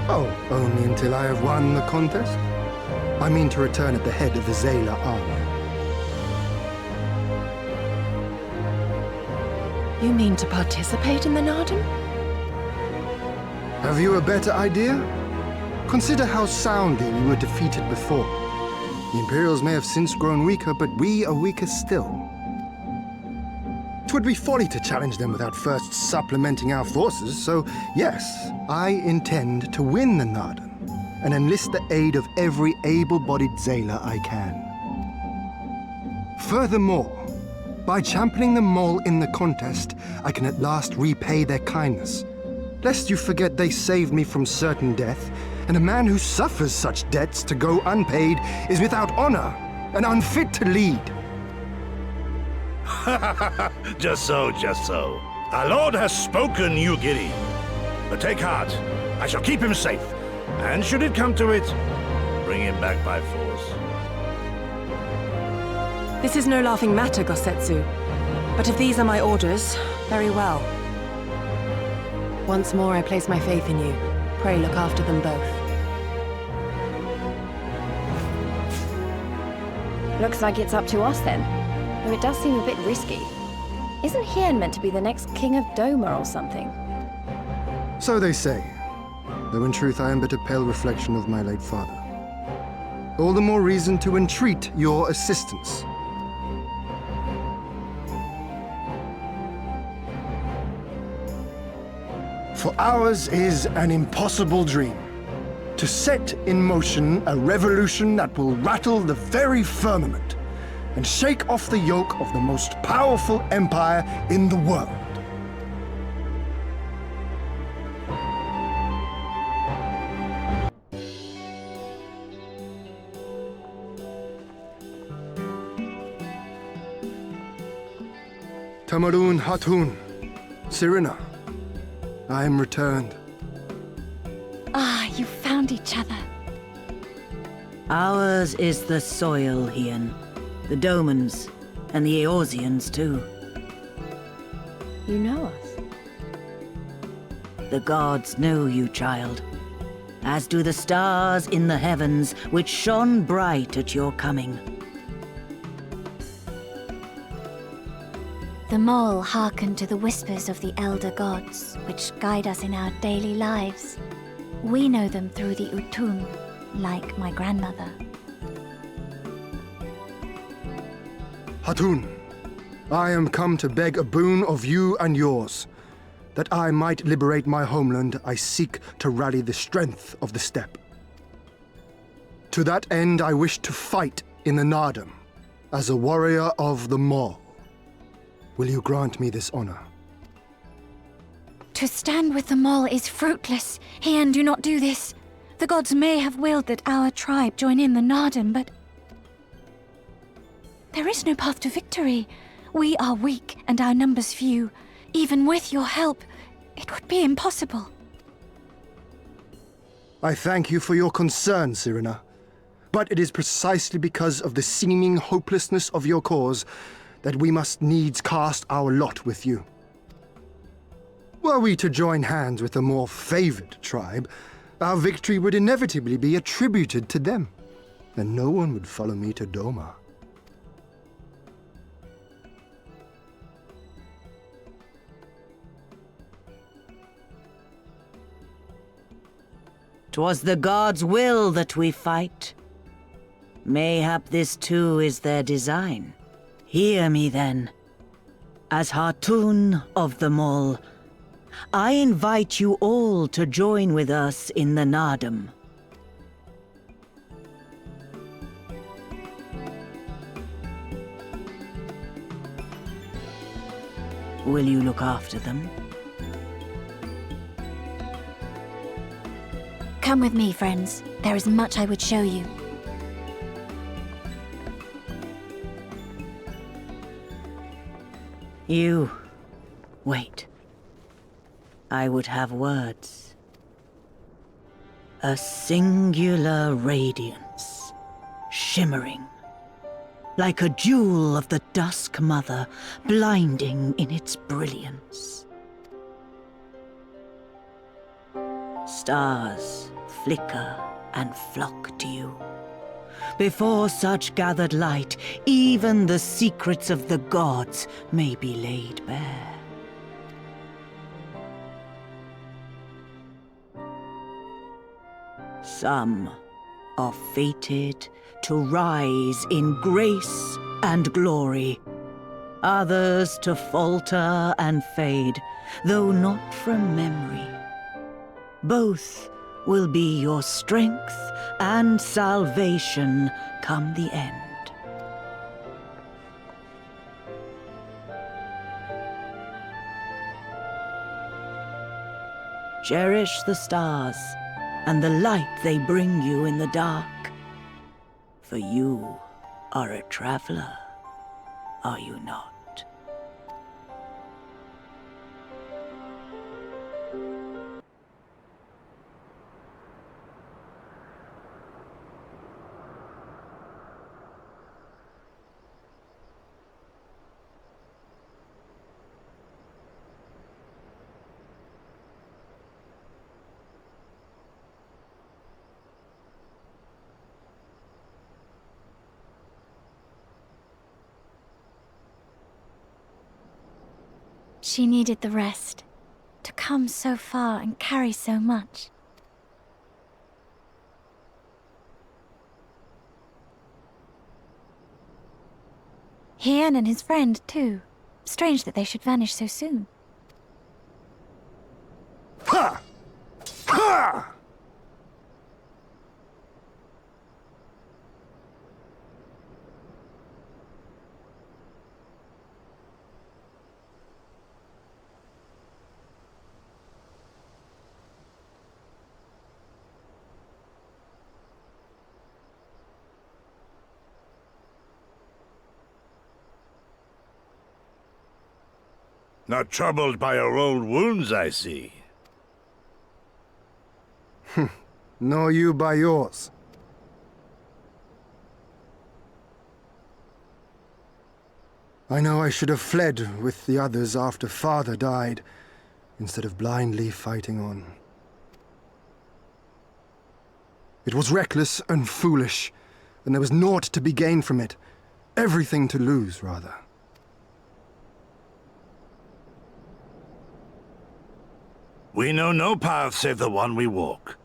S9: Oh, only until I have won the contest? I mean to return at the head of the Zayla army.
S20: You mean to participate in the Narden?
S9: Have you a better idea? Consider how soundly we were defeated before. The Imperials may have since grown weaker, but we are weaker still. It would be folly to challenge them without first supplementing our forces, so yes, I intend to win the Narden and enlist the aid of every able-bodied Zayla I can. Furthermore, by championing them all in the contest, I can at last repay their kindness. Lest you forget they saved me from certain death, and a man who suffers such debts to go unpaid is without honor and unfit to lead.
S8: Just so, just so. Our lord has spoken, Yugiri. But take heart, I shall keep him safe. And should it come to it, bring him back by force.
S20: This is no laughing matter, Go-Setsu. But if these are my orders, very well. Once more I place my faith in you. Pray look after them both.
S2: Looks like it's up to us then. Though it does seem a bit risky. Isn't Hien meant to be the next king of Doma or something?
S9: So they say, though in truth I am but a pale reflection of my late father. All the more reason to entreat your assistance. For ours is an impossible dream. To set in motion a revolution that will rattle the very firmament and shake off the yoke of the most powerful empire in the world. Tamarun Hatun, Cyrena, I am returned.
S5: Ah, you found each other.
S17: Ours is the soil, Hien. The Domans, and the Eorzeans too.
S2: You know us?
S17: The gods know you, child. As do the stars in the heavens, which shone bright at your coming.
S5: The mole hearkened to the whispers of the elder gods, which guide us in our daily lives. We know them through the Utun, like my grandmother.
S9: Hatun, I am come to beg a boon of you and yours. That I might liberate my homeland, I seek to rally the strength of the steppe. To that end, I wish to fight in the Nardam, as a warrior of the Mall. Will you grant me this honor?
S5: To stand with the mole is fruitless. Hien, do not do this. The gods may have willed that our tribe join in the Nardam, but there is no path to victory. We are weak and our numbers few. Even with your help, it would be impossible.
S9: I thank you for your concern, Cyrena. But it is precisely because of the seeming hopelessness of your cause that we must needs cast our lot with you. Were we to join hands with a more favored tribe, our victory would inevitably be attributed to them, and no one would follow me to Doma.
S17: 'Twas the gods' will that we fight. Mayhap this too is their design. Hear me then. As Hatun of the Mall, I invite you all to join with us in the Nardam. Will you look after them?
S5: Come with me, friends. There is much I would show you.
S17: You... wait. I would have words. A singular radiance, shimmering, like a jewel of the Dusk Mother, blinding in its brilliance. Stars flicker and flock to you. Before such gathered light, even the secrets of the gods may be laid bare. Some are fated to rise in grace and glory, others to falter and fade, though not from memory. Both will be your strength and salvation come the end. Cherish the stars and the light they bring you in the dark. For you are a traveler, are you not?
S5: She needed the rest. To come so far and carry so much. Hien and his friend, too. Strange that they should vanish so soon.
S9: Ha! Ha!
S8: Not troubled by your old wounds, I see.
S9: Nor you by yours. I know I should have fled with the others after Father died, instead of blindly fighting on. It was reckless and foolish, and there was naught to be gained from it. Everything to lose, rather.
S8: We know no path save the one we walk.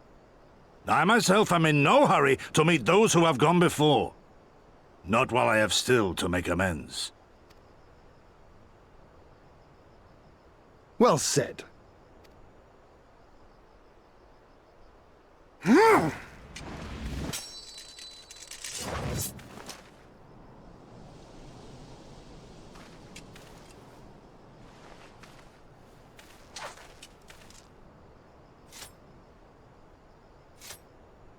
S8: I myself am in no hurry to meet those who have gone before. Not while I have still to make amends.
S9: Well said.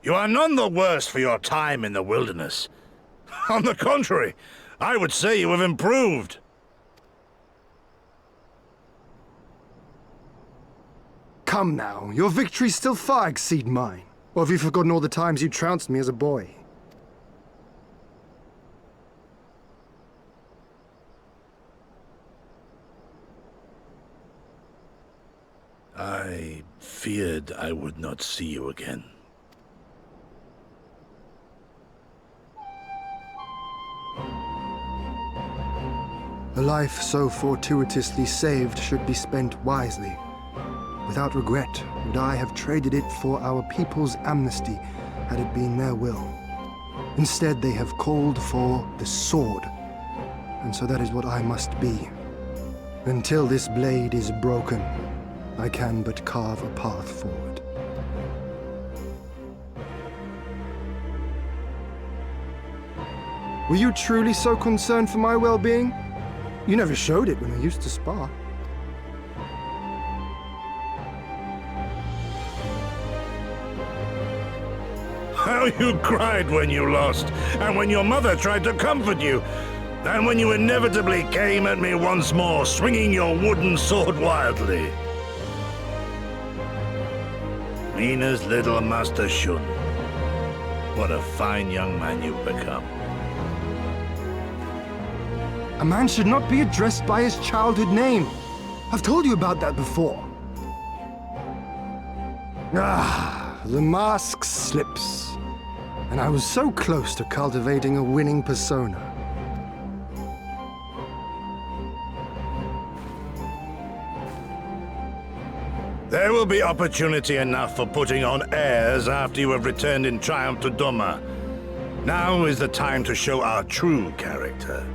S8: You are none the worse for your time in the wilderness. On the contrary, I would say you have improved.
S9: Come now, your victories still far exceed mine. Or have you forgotten all the times you trounced me as a boy?
S8: I feared I would not see you again.
S9: A life so fortuitously saved should be spent wisely. Without regret would I have traded it for our people's amnesty, had it been their will. Instead, they have called for the sword, and so that is what I must be. Until this blade is broken, I can but carve a path forward. Were you truly so concerned for my well-being? You never showed it when we used to spar.
S8: How you cried when you lost, and when your mother tried to comfort you, and when you inevitably came at me once more, swinging your wooden sword wildly. Mina's little Master Shun. What a fine young man you've become.
S9: A man should not be addressed by his childhood name. I've told you about that before. Ah, the mask slips. And I was so close to cultivating a winning persona.
S8: There will be opportunity enough for putting on airs after you have returned in triumph to Doma. Now is the time to show our true character.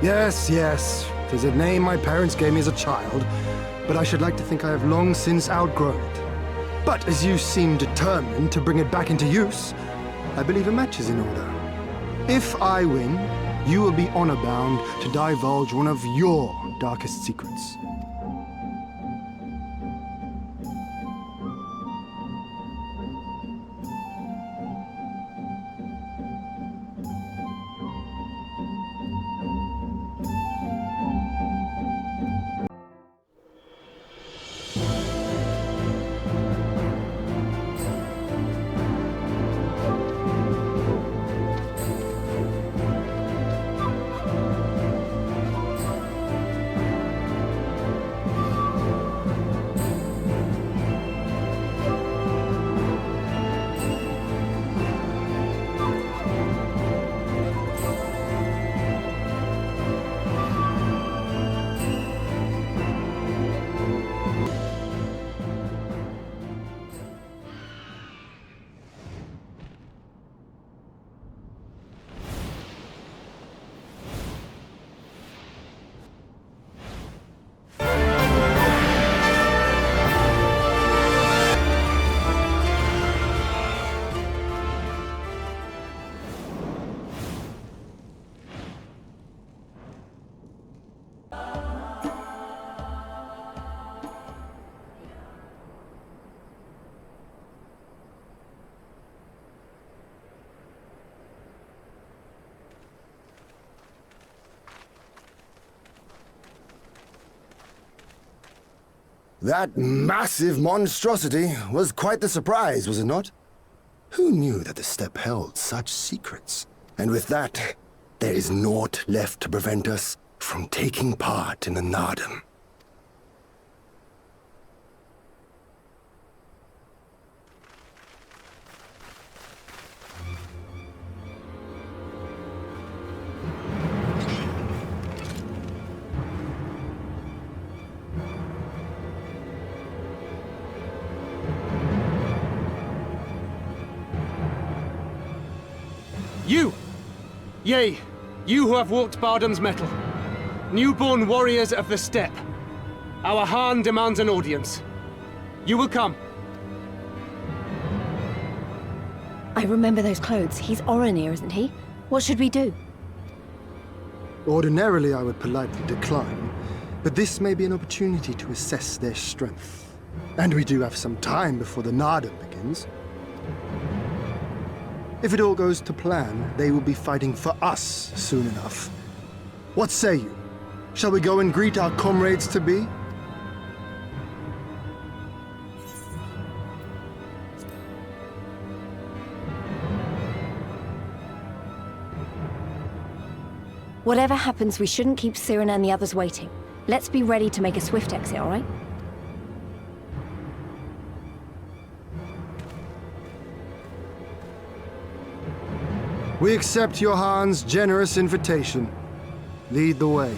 S9: Yes, 'tis a name my parents gave me as a child, but I should like to think I have long since outgrown it. But as you seem determined to bring it back into use, I believe a match is in order. If I win, you will be honor-bound to divulge one of your darkest secrets. That massive monstrosity was quite the surprise, was it not? Who knew that the steppe held such secrets? And with that, there is naught left to prevent us from taking part in the Nardum.
S10: You! Yea, you who have walked Bardam's metal. Newborn warriors of the steppe. Our Khan demands an audience. You will come.
S2: I remember those clothes. He's Oronir, isn't he? What should we do?
S9: Ordinarily, I would politely decline, but this may be an opportunity to assess their strength. And we do have some time before the Nardum begins. If it all goes to plan, they will be fighting for us soon enough. What say you? Shall we go and greet our comrades-to-be?
S2: Whatever happens, we shouldn't keep Cyrano and the others waiting. Let's be ready to make a swift exit, all right?
S9: We accept your Khan's generous invitation. Lead the way.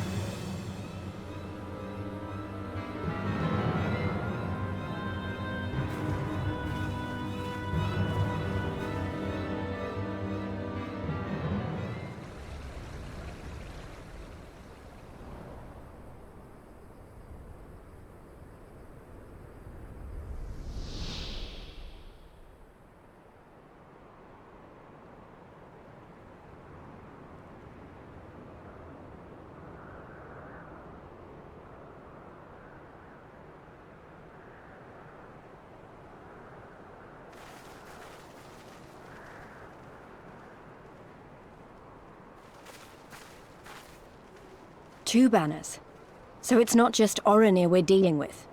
S2: Two banners. So it's not just Oronir we're dealing with.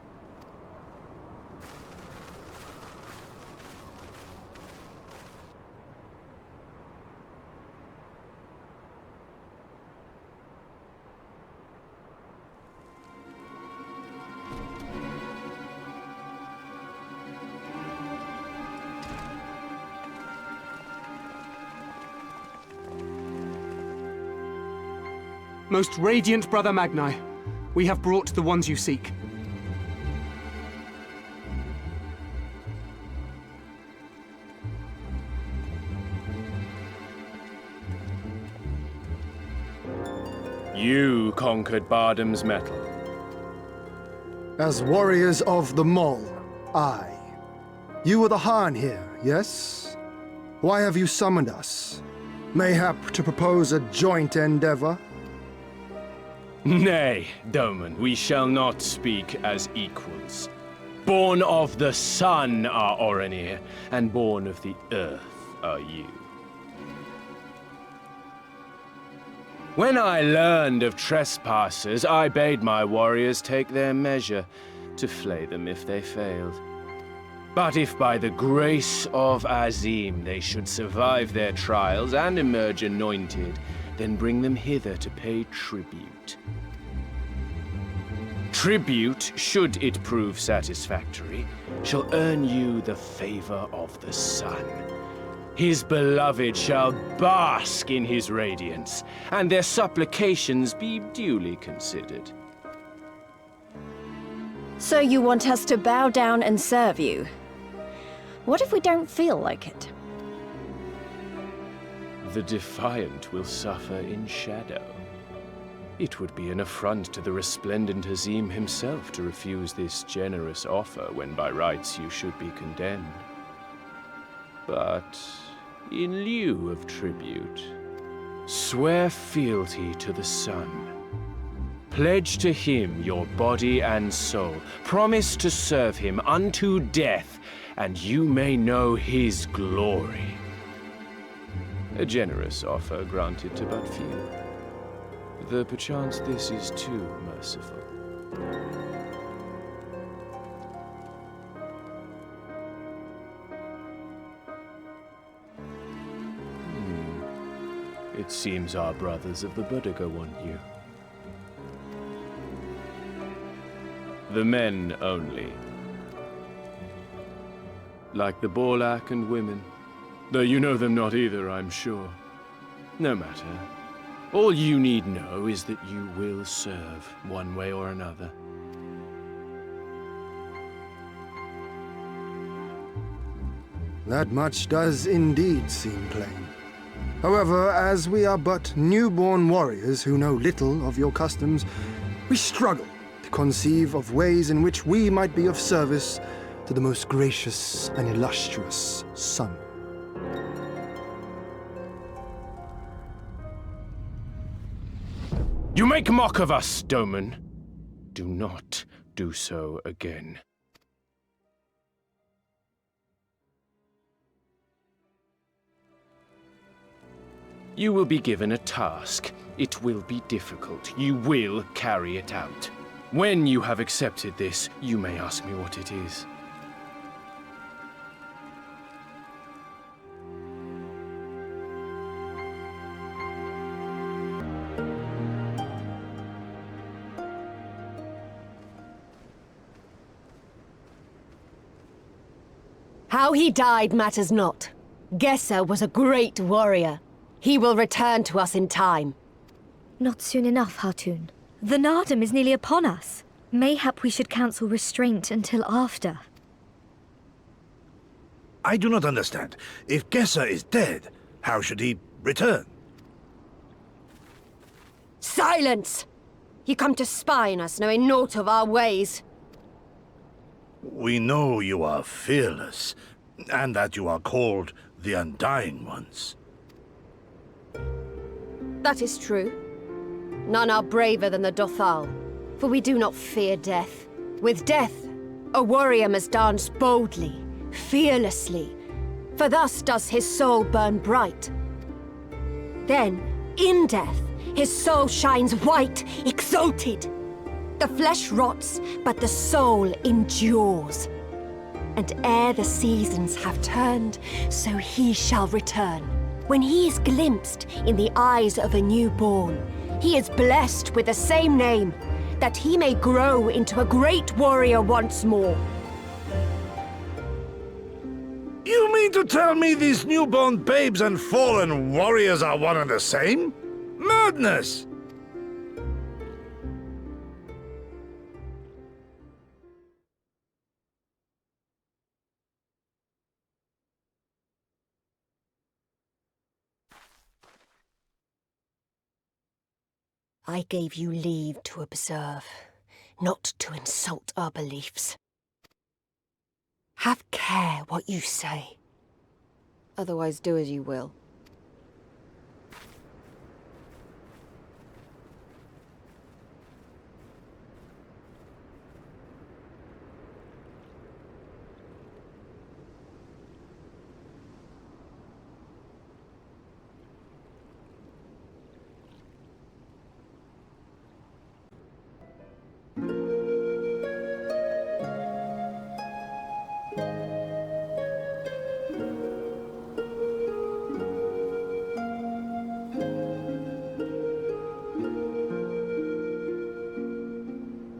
S10: Most radiant Brother Magni, we have brought the ones you seek.
S21: You conquered Bardam's metal.
S9: As warriors of the Mall, aye. You were the Khan here, yes? Why have you summoned us? Mayhap to propose a joint endeavor?
S21: Nay, Doman, we shall not speak as equals. Born of the sun are Oronir, and born of the earth are you. When I learned of trespassers, I bade my warriors take their measure, to flay them if they failed. But if by the grace of Azim they should survive their trials and emerge anointed, then bring them hither to pay tribute. Tribute, should it prove satisfactory, shall earn you the favor of the sun. His beloved shall bask in his radiance, and their supplications be duly considered.
S2: So you want us to bow down and serve you? What if we don't feel like it?
S21: The defiant will suffer in shadow. It would be an affront to the resplendent Azim himself to refuse this generous offer when by rights you should be condemned. But in lieu of tribute, swear fealty to the sun. Pledge to him your body and soul. Promise to serve him unto death, and you may know his glory. A generous offer granted to but few. Though perchance this is too merciful. It seems our brothers of the Bodiga want you. The men only. Like the Borlak and women. Though you know them not either, I'm sure. No matter. All you need know is that you will serve, one way or another.
S9: That much does indeed seem plain. However, as we are but newborn warriors who know little of your customs, we struggle to conceive of ways in which we might be of service to the most gracious and illustrious son.
S21: You make mock of us, Doman. Do not do so again. You will be given a task. It will be difficult. You will carry it out. When you have accepted this, you may ask me what it is.
S17: How he died matters not. Gessa was a great warrior. He will return to us in time.
S5: Not soon enough, Hatun. The Nardum is nearly upon us. Mayhap we should counsel restraint until after.
S8: I do not understand. If Gessa is dead, how should he return?
S17: Silence! You come to spy on us, knowing naught of our ways.
S8: We know you are fearless, and that you are called the Undying Ones.
S17: That is true. None are braver than the Dothal, for we do not fear death. With death, a warrior must dance boldly, fearlessly, for thus does his soul burn bright. Then, in death, his soul shines white, exalted. The flesh rots, but the soul endures. And ere the seasons have turned, so he shall return. When he is glimpsed in the eyes of a newborn, he is blessed with the same name, that he may grow into a great warrior once more.
S8: You mean to tell me these newborn babes and fallen warriors are one and the same? Madness!
S17: I gave you leave to observe, not to insult our beliefs. Have care what you say. Otherwise do as you will.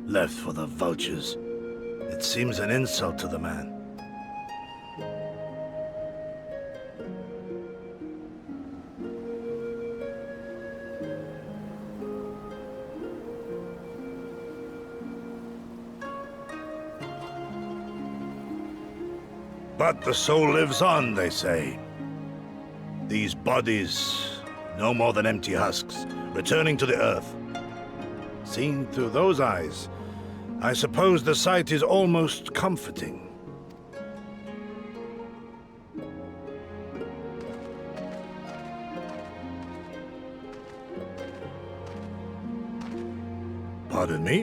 S8: Left for the vultures. It seems an insult to the man. But the soul lives on, they say. These bodies, no more than empty husks, returning to the earth. Seen through those eyes, I suppose the sight is almost comforting. Pardon me?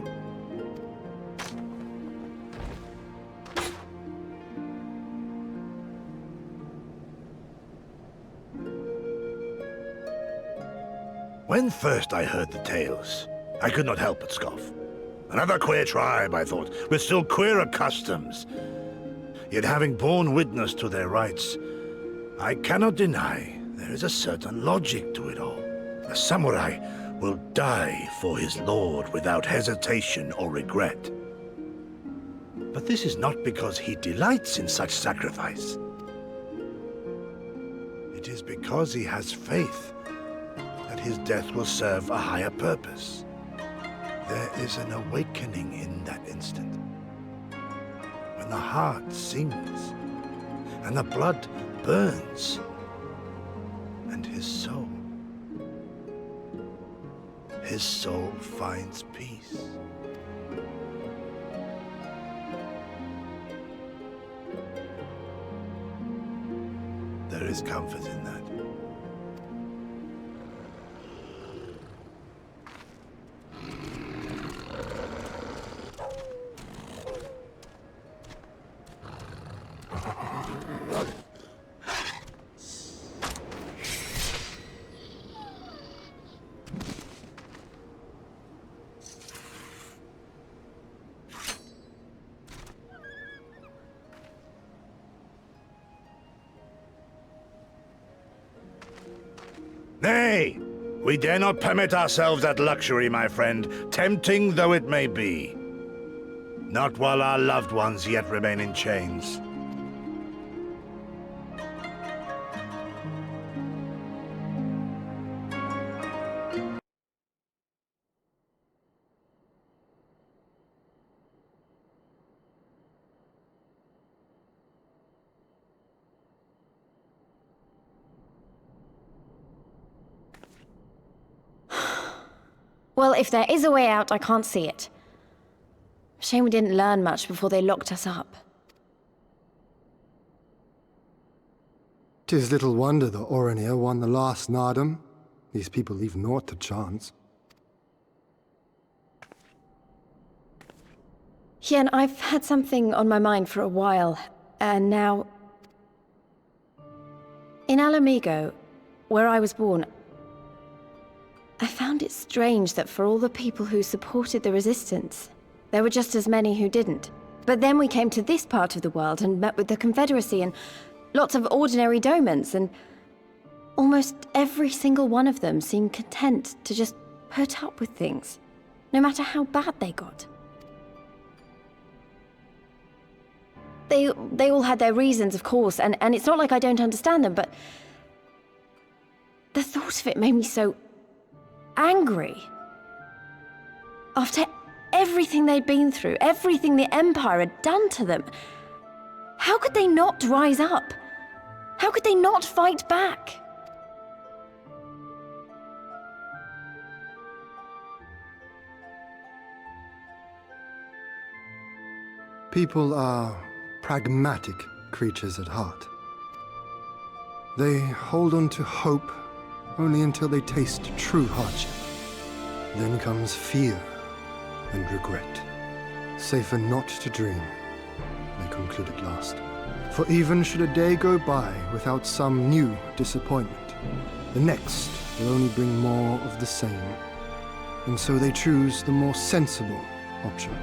S8: When first I heard the tales, I could not help but scoff. Another queer tribe, I thought, with still queerer customs. Yet having borne witness to their rites, I cannot deny there is a certain logic to it all. A samurai will die for his lord without hesitation or regret. But this is not because he delights in such sacrifice. It is because he has faith that his death will serve a higher purpose. There is an awakening in that instant, when the heart sings, and the blood burns, and his soul finds peace. There is comfort in that. Nay, we dare not permit ourselves that luxury, my friend, tempting though it may be. Not while our loved ones yet remain in chains.
S2: Well, if there is a way out, I can't see it. Shame we didn't learn much before they locked us up.
S9: 'Tis little wonder the Orenir won the last Nardum. These people leave naught to chance.
S2: Hien, I've had something on my mind for a while, and now... In Ala Mhigo, where I was born, I found it strange that for all the people who supported the resistance, there were just as many who didn't. But then we came to this part of the world and met with the Confederacy and lots of ordinary domans, and almost every single one of them seemed content to just put up with things, no matter how bad they got. They all had their reasons, of course, and it's not like I don't understand them, but the thought of it made me so angry. After everything they'd been through, everything the Empire had done to them, how could they not rise up? How could they not fight back?
S9: People are pragmatic creatures at heart. They hold on to hope only until they taste true hardship. Then comes fear and regret. Safer not to dream, they conclude at last. For even should a day go by without some new disappointment, the next will only bring more of the same. And so they choose the more sensible option.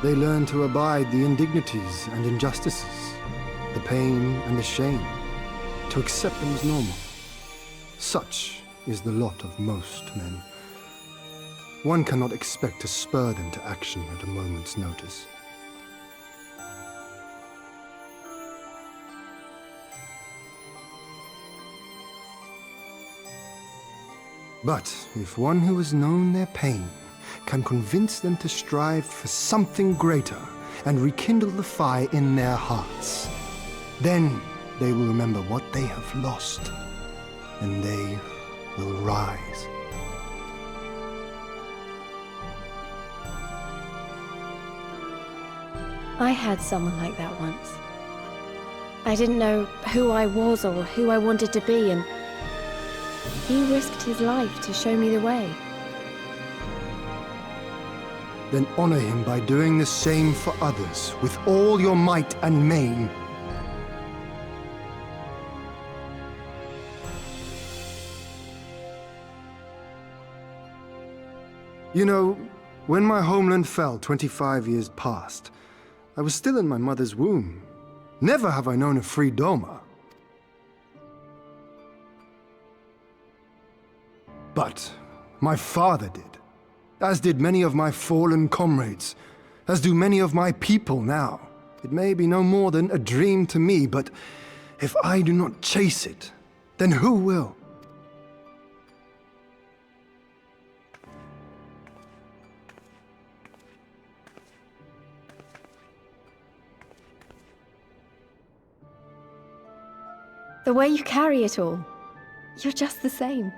S9: They learn to abide the indignities and injustices, the pain and the shame, to accept them as normal. Such is the lot of most men. One cannot expect to spur them to action at a moment's notice. But if one who has known their pain can convince them to strive for something greater and rekindle the fire in their hearts, then they will remember what they have lost, and they will rise.
S2: I had someone like that once. I didn't know who I was or who I wanted to be, and He risked his life to show me the way.
S9: Then honor him by doing the same for others, with all your might and main. You know, when my homeland fell 25 years past, I was still in my mother's womb. Never have I known a free Doma. But my father did, as did many of my fallen comrades, as do many of my people now. It may be no more than a dream to me, but if I do not chase it, then who will?
S2: The way you carry it all, you're just the same.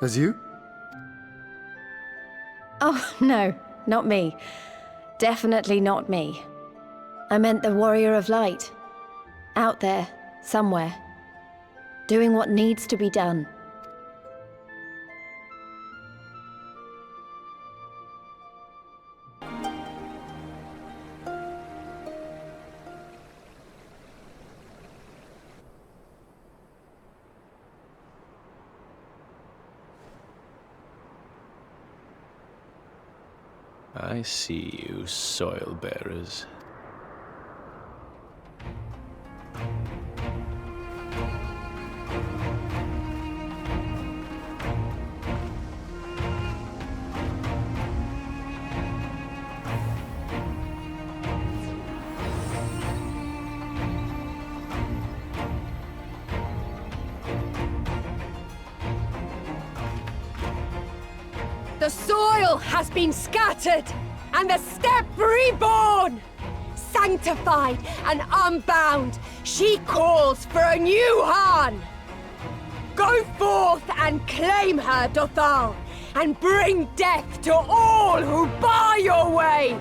S9: As you?
S2: Oh, no, not me. Definitely not me. I meant the Warrior of Light. Out there, somewhere. Doing what needs to be done.
S21: I see you, soil bearers.
S3: The soil has been scattered, and the steppe reborn! Sanctified and unbound, she calls for a new Han! Go forth and claim her, Dothal, and bring death to all who bar your way!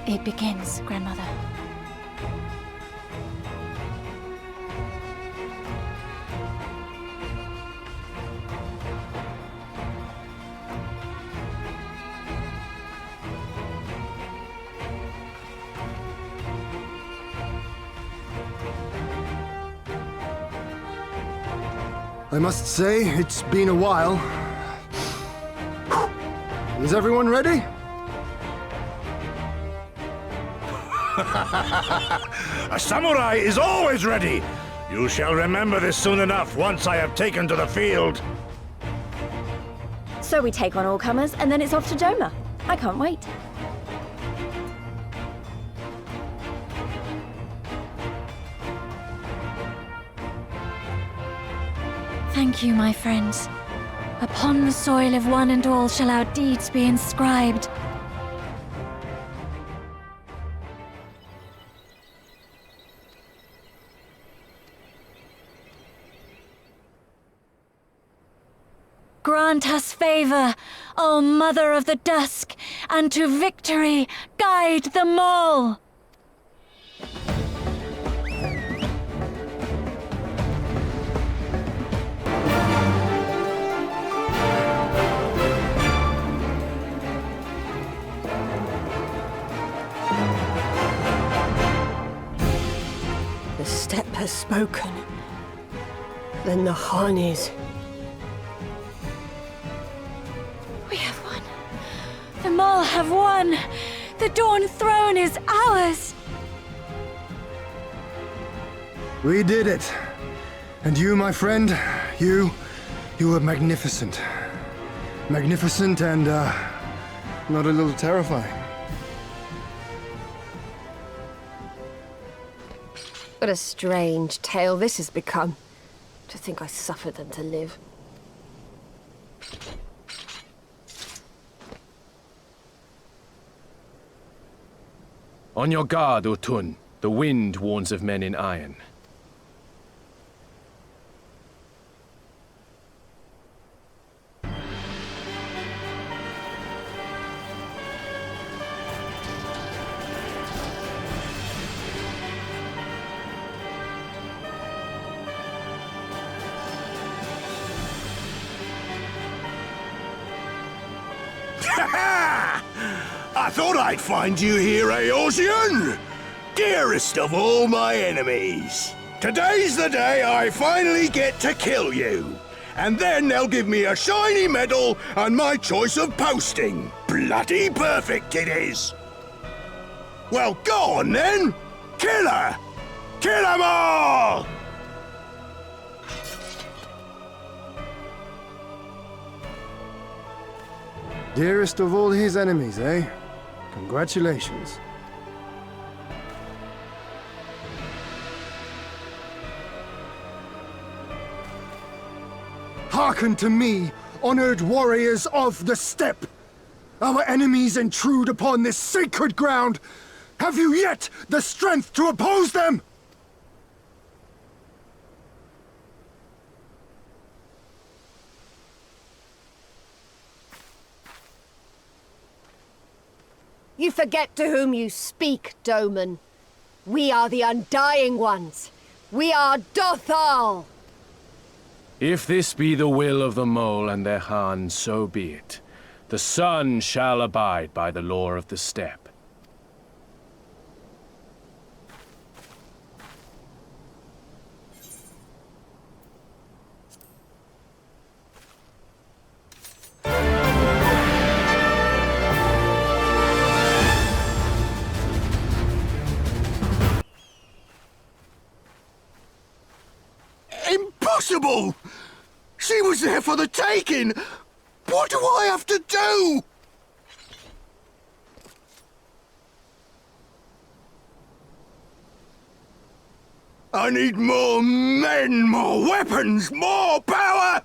S5: It begins, Grandmother.
S9: I must say, it's been a while. Is everyone ready?
S8: A samurai is always ready! You shall remember this soon enough once I have taken to the field.
S2: So we take on all comers, and then it's off to Doma. I can't wait.
S5: Thank you, my friends. Upon the soil of one and all shall our deeds be inscribed. Grant us favor, O Mother of the Dusk, and to victory guide them all!
S17: The steppe has spoken. Then the Han is...
S5: We have won. The Maul have won. The Dawn Throne is ours.
S9: We did it. And you, my friend, you were magnificent. Magnificent and, not a little terrifying.
S3: What a strange tale this has become. To think I suffered them to live.
S21: On your guard, Utun. The wind warns of men in iron.
S13: I thought I'd find you here, Eorzean! Dearest of all my enemies! Today's the day I finally get to kill you! And then they'll give me a shiny medal and my choice of posting! Bloody perfect it is! Well, go on then! Kill her! Kill them all!
S9: Dearest of all his enemies, eh? Congratulations. Hearken to me, honored warriors of the steppe! Our enemies intrude upon this sacred ground! Have you yet the strength to oppose them?
S3: You forget to whom you speak, Doman. We are the Undying Ones. We are Dothal!
S21: If this be the will of the mole and their Khan, so be it. The sun shall abide by the law of the steppe.
S13: Impossible! She was there for the taking! What do I have to do? I need more men, more weapons, more power!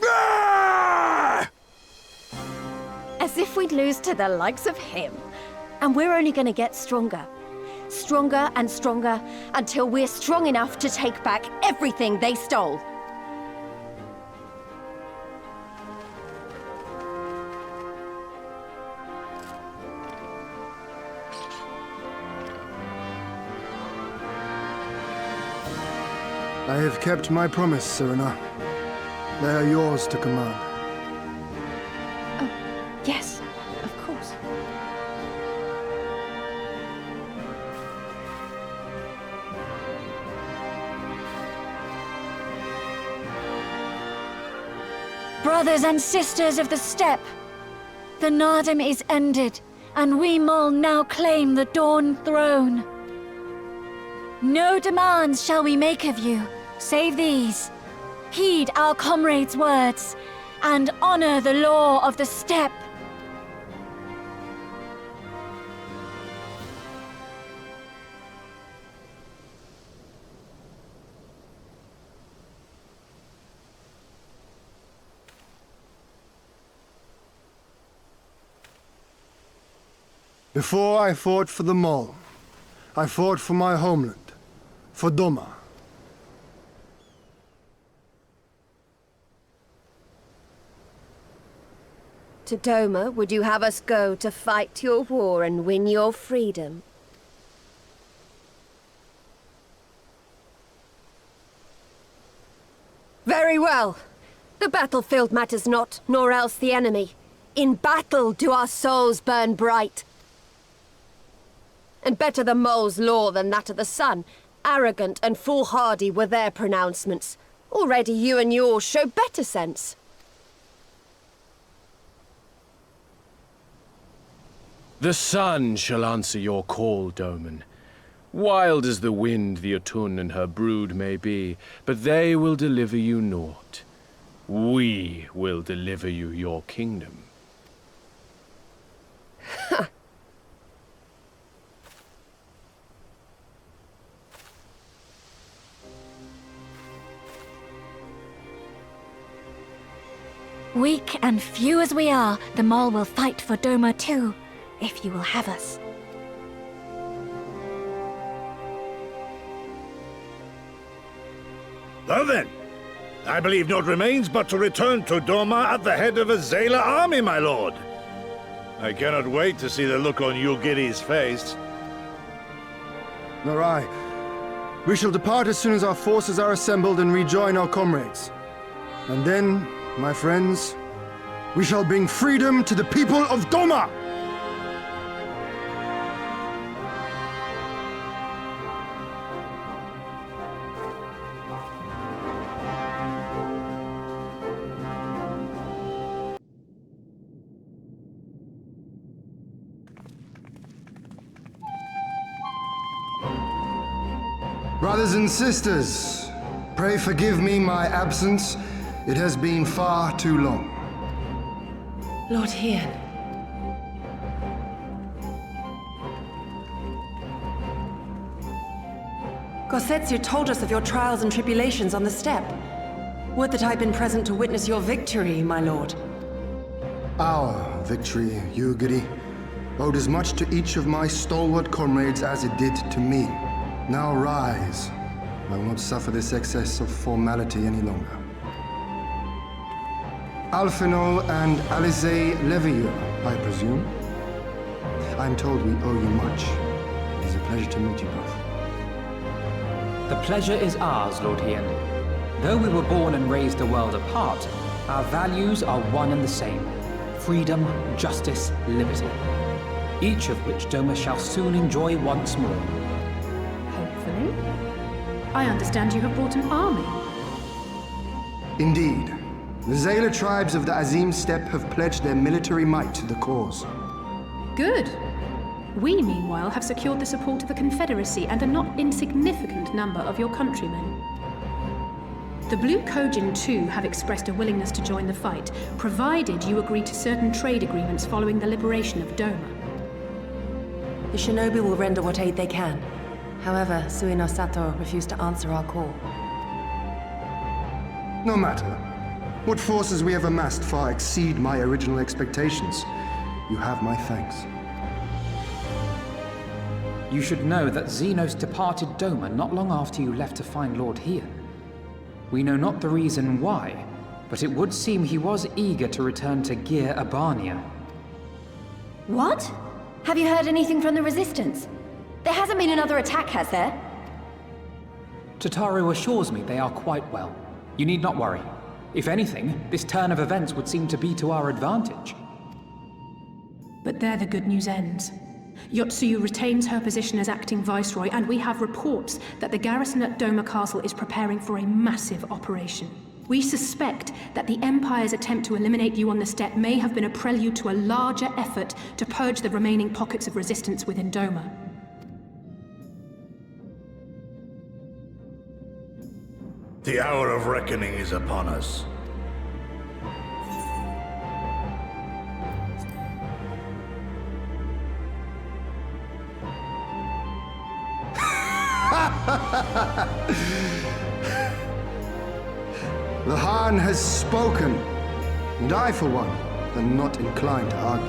S13: Ah!
S2: As if we'd lose to the likes of him. And we're only gonna get stronger. Stronger and stronger, until we're strong enough to take back everything they stole.
S9: I have kept my promise, Serena. They are yours to command.
S2: Oh, yes, of course. Brothers and sisters of the steppe, the Nardum is ended, and we Mol now claim the Dawn Throne. No demands shall we make of you, save these. Heed our comrades' words, and honor the law of the steppe.
S9: Before I fought for the Mol, I fought for my homeland, for Doma.
S3: To Doma, would you have us go to fight your war and win your freedom? Very well. The battlefield matters not, nor else the enemy. In battle do our souls burn bright. And better the mole's law than that of the sun. Arrogant and foolhardy were their pronouncements. Already you and yours show better sense.
S21: The sun shall answer your call, Doman. Wild as the wind the Otun and her brood may be, but they will deliver you naught. We will deliver you your kingdom.
S2: Weak and few as we are, the Mol will fight for Doma too, if you will have us.
S8: Well then, I believe naught remains but to return to Doma at the head of a Zayla army, my lord. I cannot wait to see the look on Yulgiri's face.
S9: Nor I. We shall depart as soon as our forces are assembled and rejoin our comrades. And then, my friends, we shall bring freedom to the people of Doma! Brothers and sisters, pray forgive me my absence. It has been far too long.
S20: Lord Hien. Gosetsu told us of your trials and tribulations on the steppe. Would that I'd been present to witness your victory, my lord.
S9: Our victory, Yugiri, owed as much to each of my stalwart comrades as it did to me. Now rise. I will not suffer this excess of formality any longer. Alphino and Alize Levieux, I presume. I'm told we owe you much. It is a pleasure to meet you both.
S14: The pleasure is ours, Lord Hien. Though we were born and raised a world apart, our values are one and the same. Freedom, justice, liberty. Each of which Doma shall soon enjoy once more.
S4: Hopefully. I understand you have brought an army.
S9: Indeed. The Zayla tribes of the Azim Steppe have pledged their military might to the cause.
S4: Good. We, meanwhile, have secured the support of the Confederacy and a not insignificant number of your countrymen. The Blue Kojin, too, have expressed a willingness to join the fight, provided you agree to certain trade agreements following the liberation of Doma.
S20: The shinobi will render what aid they can. However, Suino Sato refused to answer our call.
S9: No matter. What forces we have amassed far exceed my original expectations. You have my thanks.
S14: You should know that Xenos departed Doma not long after you left to find Lord Hien. We know not the reason why, but it would seem he was eager to return to Gir Abania.
S2: What? Have you heard anything from the Resistance? There hasn't been another attack, has there?
S14: Tataru assures me they are quite well. You need not worry. If anything, this turn of events would seem to be to our advantage.
S4: But there the good news ends. Yotsuyu retains her position as acting viceroy, and we have reports that the garrison at Doma Castle is preparing for a massive operation. We suspect that the Empire's attempt to eliminate you on the steppe may have been a prelude to a larger effort to purge the remaining pockets of resistance within Doma.
S8: The hour of reckoning is upon us.
S9: The Khan has spoken, and I, for one, am not inclined to argue.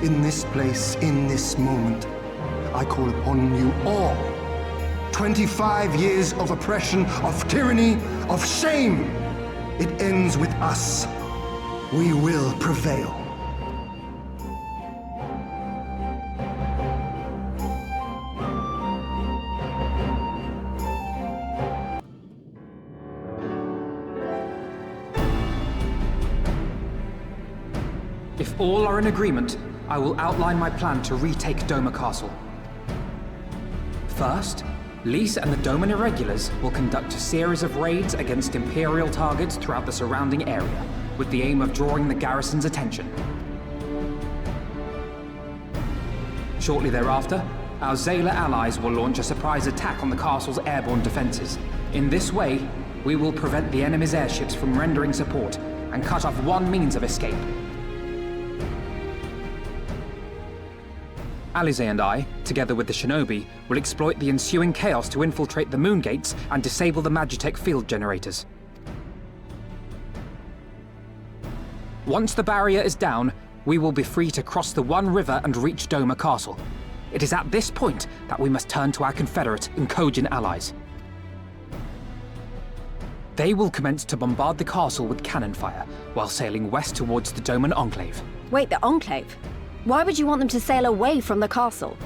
S9: In this place, in this moment, I call upon you all. 25 years of oppression, of tyranny, of shame. It ends with us. We will prevail.
S14: If all are in agreement, I will outline my plan to retake Doma Castle. First, Lys and the Doman Irregulars will conduct a series of raids against Imperial targets throughout the surrounding area, with the aim of drawing the garrison's attention. Shortly thereafter, our Zayla allies will launch a surprise attack on the castle's airborne defenses. In this way, we will prevent the enemy's airships from rendering support and cut off one means of escape. Alize and I, together with the shinobi, will exploit the ensuing chaos to infiltrate the moon gates and disable the Magitech field generators. Once the barrier is down, we will be free to cross the One River and reach Doma Castle. It is at this point that we must turn to our Confederate and Kojin allies. They will commence to bombard the castle with cannon fire, while sailing west towards the Doman Enclave.
S2: Wait, the Enclave? Why would you want them to sail away from the castle?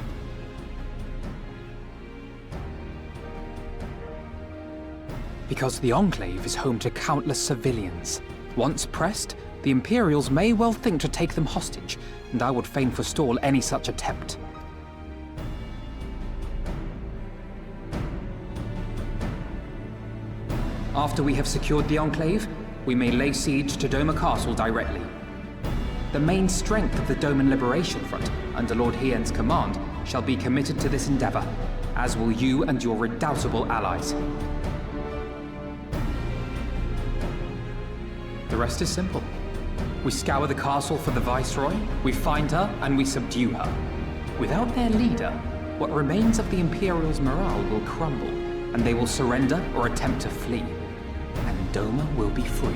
S14: Because the Enclave is home to countless civilians. Once pressed, the Imperials may well think to take them hostage, and I would fain forestall any such attempt. After we have secured the Enclave, we may lay siege to Doma Castle directly. The main strength of the Doman Liberation Front, under Lord Hien's command, shall be committed to this endeavor, as will you and your redoubtable allies. The rest is simple. We scour the castle for the Viceroy, we find her, and we subdue her. Without their leader, what remains of the Imperials' morale will crumble, and they will surrender or attempt to flee. And Doma will be free.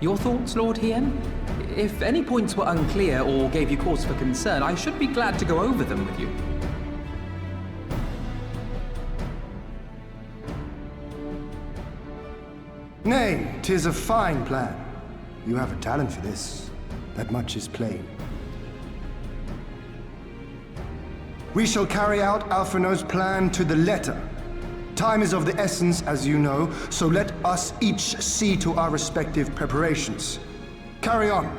S14: Your thoughts, Lord Hien? If any points were unclear or gave you cause for concern, I should be glad to go over them with you.
S9: Nay, 'tis a fine plan. You have a talent for this. That much is plain. We shall carry out Alphino's plan to the letter. Time is of the essence, as you know, so let us each see to our respective preparations. Carry on.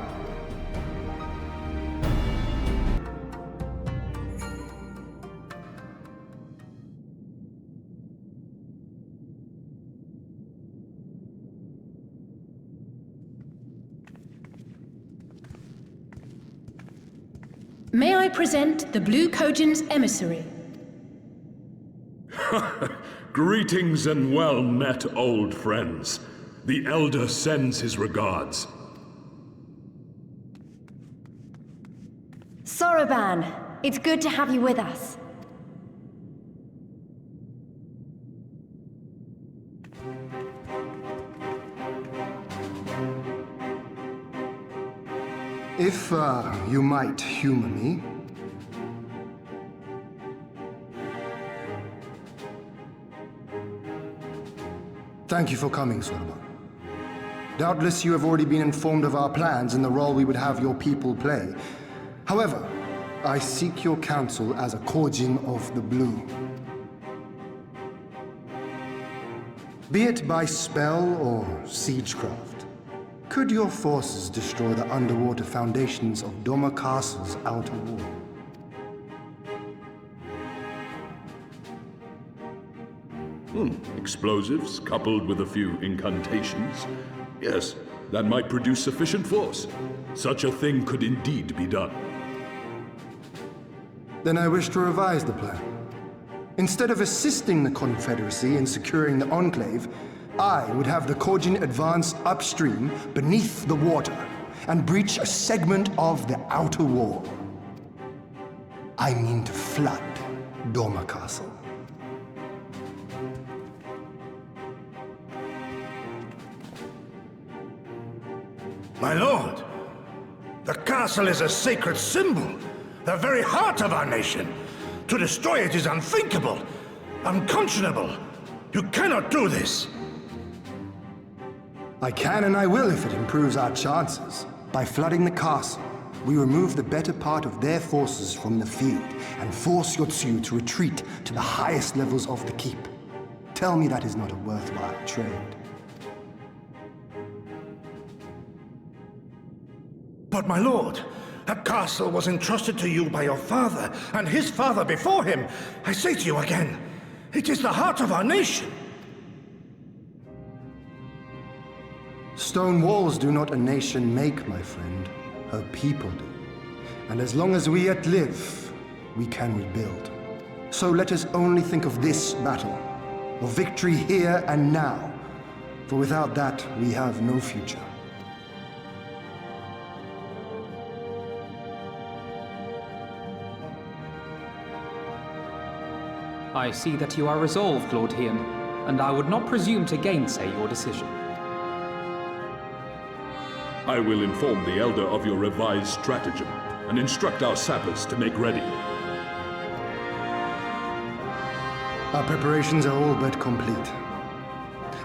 S4: May I present the Blue Kojin's emissary?
S11: Greetings and well met, old friends. The Elder sends his regards.
S2: Soroban, it's good to have you with us.
S9: If, you might humor me. Thank you for coming, Soroban. Doubtless you have already been informed of our plans and the role we would have your people play. However, I seek your counsel as a Kojin of the Blue. Be it by spell or siegecraft, could your forces destroy the underwater foundations of Doma Castle's outer wall?
S11: Explosives coupled with a few incantations. Yes, that might produce sufficient force. Such a thing could indeed be done.
S9: Then I wish to revise the plan. Instead of assisting the Confederacy in securing the Enclave, I would have the Kojin advance upstream beneath the water and breach a segment of the outer wall. I mean to flood Doma Castle.
S8: My lord, the castle is a sacred symbol, the very heart of our nation. To destroy it is unthinkable, unconscionable. You cannot do this.
S9: I can and I will if it improves our chances. By flooding the castle, we remove the better part of their forces from the field and force Yotsu to retreat to the highest levels of the keep. Tell me that is not a worthwhile trade.
S8: But my lord, that castle was entrusted to you by your father, and his father before him. I say to you again, it is the heart of our nation.
S9: Stone walls do not a nation make, my friend. Her people do. And as long as we yet live, we can rebuild. So let us only think of this battle, of victory here and now. For without that, we have no future.
S14: I see that you are resolved, Lord Hien. and I would not presume to gainsay your decision.
S11: I will inform the Elder of your revised stratagem, and instruct our sappers to make ready.
S9: Our preparations are all but complete.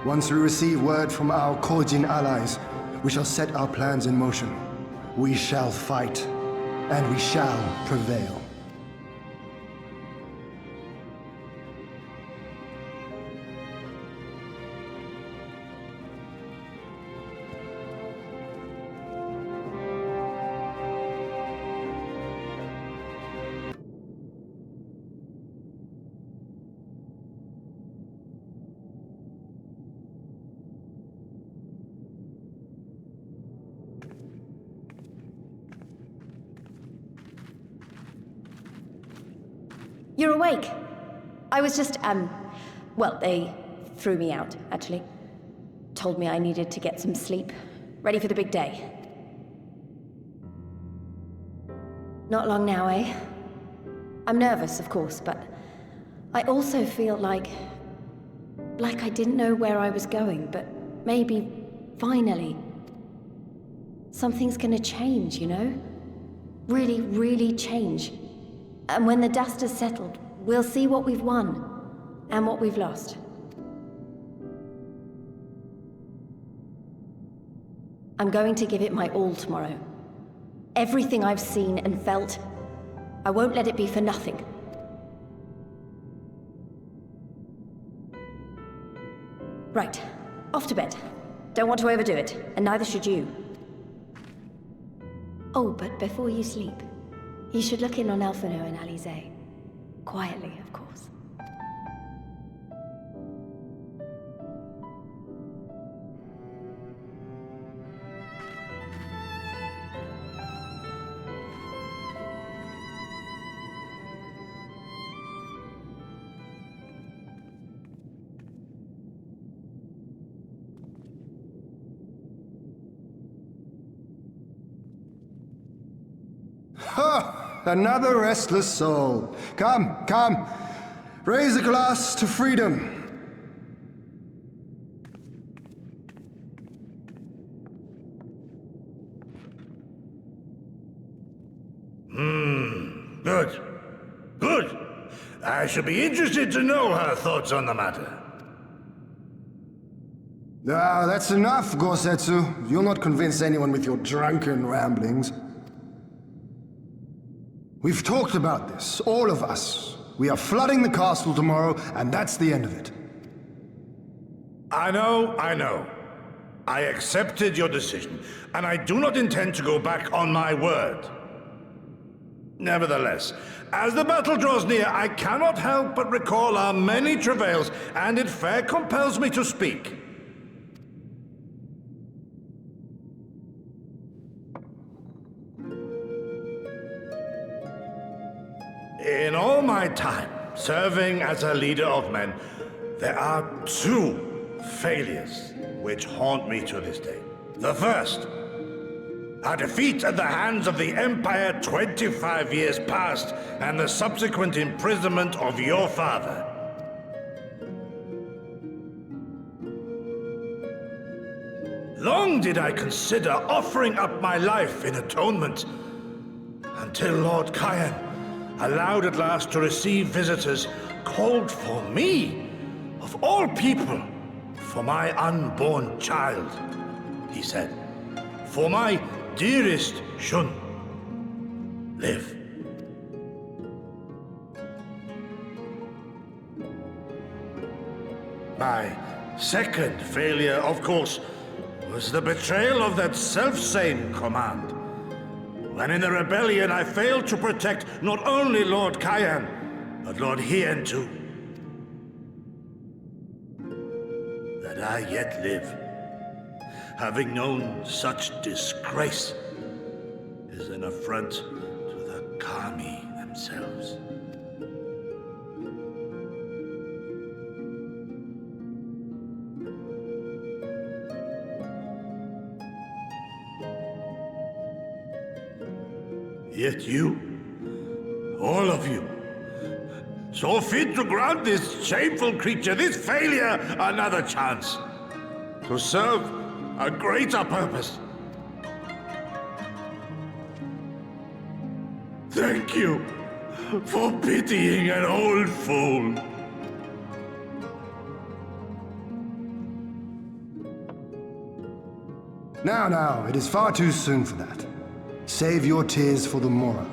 S9: Once we receive word from our Korjin allies, we shall set our plans in motion. We shall fight, and we shall prevail.
S2: You're awake. I was just, well, they threw me out, actually. Told me I needed to get some sleep. Ready for the big day. Not long now, eh? I'm nervous, of course, but I also feel like I didn't know where I was going, but maybe, finally, something's gonna change, you know? Really, really change. And when the dust has settled, we'll see what we've won, and what we've lost. I'm going to give it my all tomorrow. Everything I've seen and felt, I won't let it be for nothing. Right, off to bed. Don't want to overdo it, and neither should you. Oh, but before you sleep, you should look in on Elfino and Alize. Quietly, of course.
S9: Ha! Another restless soul. Come, come. Raise a glass to freedom.
S8: Good. Good. I should be interested to know her thoughts on the matter.
S9: Ah, that's enough, Gosetsu. You'll not convince anyone with your drunken ramblings. We've talked about this, all of us. We are flooding the castle tomorrow, and that's the end of it.
S8: I know. I accepted your decision, and I do not intend to go back on my word. Nevertheless, as the battle draws near, I cannot help but recall our many travails, and it fair compels me to speak. In all my time serving as a leader of men, there are two failures which haunt me to this day. The first, a defeat at the hands of the Empire 25 years past, and the subsequent imprisonment of your father. Long did I consider offering up my life in atonement, until Lord Kayan allowed at last to receive visitors, called for me, of all people, for my unborn child, he said. For my dearest Shun, live. My second failure, of course, was the betrayal of that selfsame command. When in the rebellion I failed to protect not only Lord Kayan, but Lord Hien too. That I yet live, having known such disgrace, is an affront to the Kami themselves. Yet you, all of you, saw fit to grant this shameful creature, this failure, another chance. To serve a greater purpose. Thank you for pitying an old fool.
S9: Now, it is far too soon for that. Save your tears for the morrow.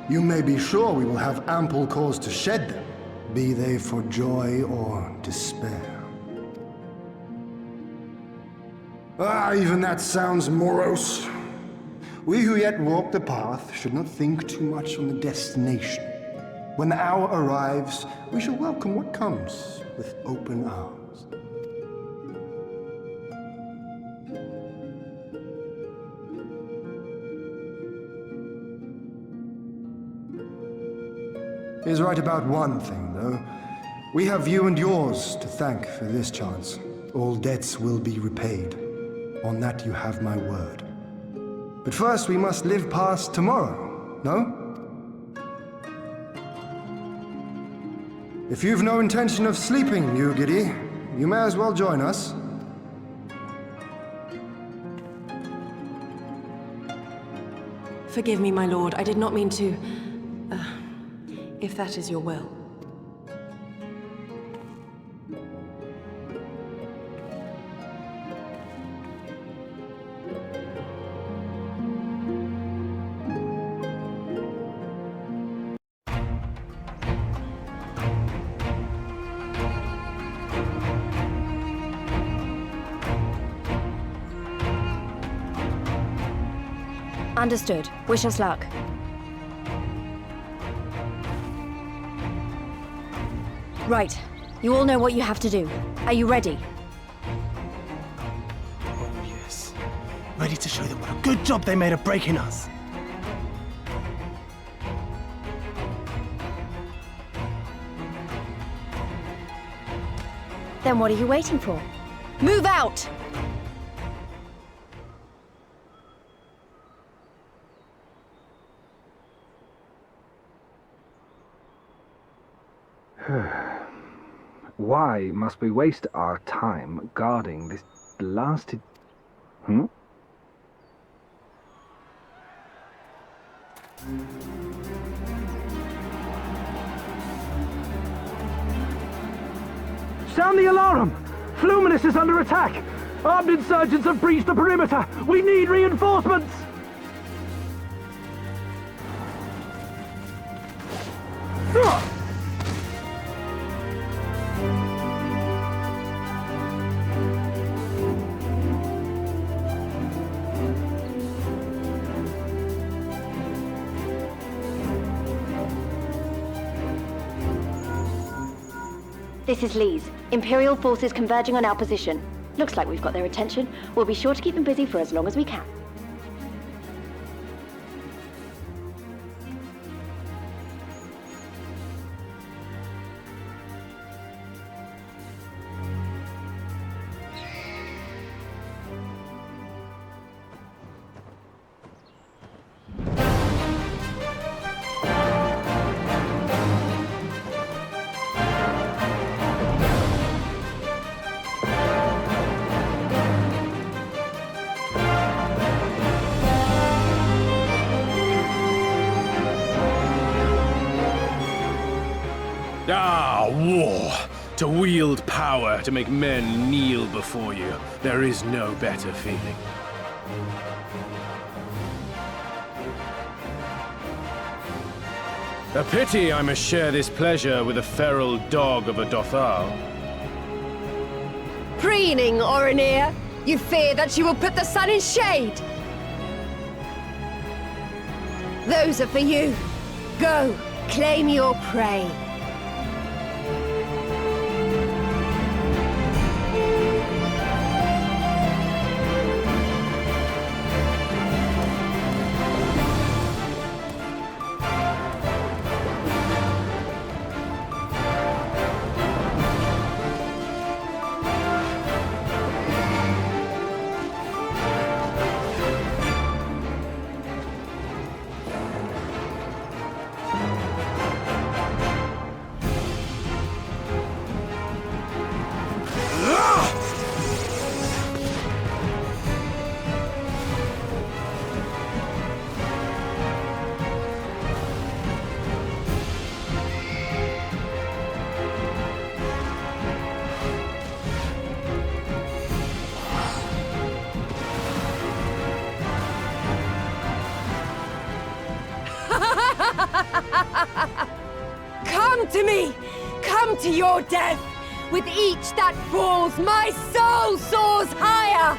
S9: You may be sure we will have ample cause to shed them, be they for joy or despair. Even that sounds morose. We who yet walk the path should not think too much on the destination. When the hour arrives, we shall welcome what comes with open arms. He is right about one thing, though. We have you and yours to thank for this chance. All debts will be repaid. On that you have my word. But first we must live past tomorrow, no? If you've no intention of sleeping, you giddy, you may as well join us.
S20: Forgive me, my lord. I did not mean to... if that is your will.
S2: Understood. Wish us luck. Right. You all know what you have to do. Are you ready?
S6: Oh, yes. Ready to show them what a good job they made of breaking us.
S2: Then what are you waiting for? Move out!
S18: Why must we waste our time guarding this blasted... Sound the alarm! Fluminus is under attack! Armed insurgents have breached the perimeter! We need reinforcements!
S2: This is Lee's. Imperial forces converging on our position. Looks like we've got their attention. We'll be sure to keep them busy for as long as we can.
S21: War! To wield power, to make men kneel before you. There is no better feeling. A pity I must share this pleasure with a feral dog of a Dothal.
S3: Preening, Oronir! You fear that you will put the sun in shade! Those are for you. Go, claim your prey. Come to me! Come to your death! With each that falls, my soul soars higher!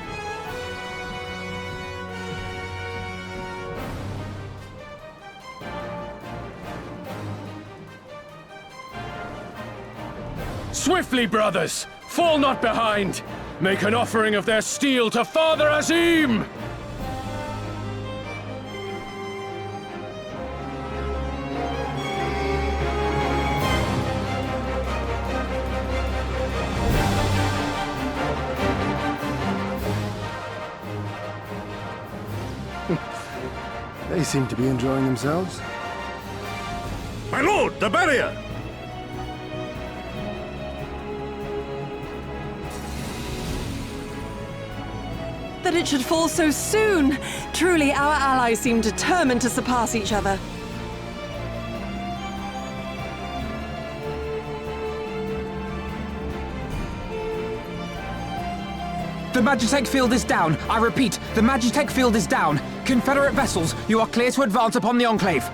S21: Swiftly, brothers! Fall not behind! Make an offering of their steel to Father Azim!
S9: They seem to be enjoying themselves.
S8: My lord, the barrier!
S16: That it should fall so soon! Truly, our allies seem determined to surpass each other.
S14: The Magitech field is down. I repeat, the Magitech field is down. Confederate vessels, you are clear to advance upon the Enclave.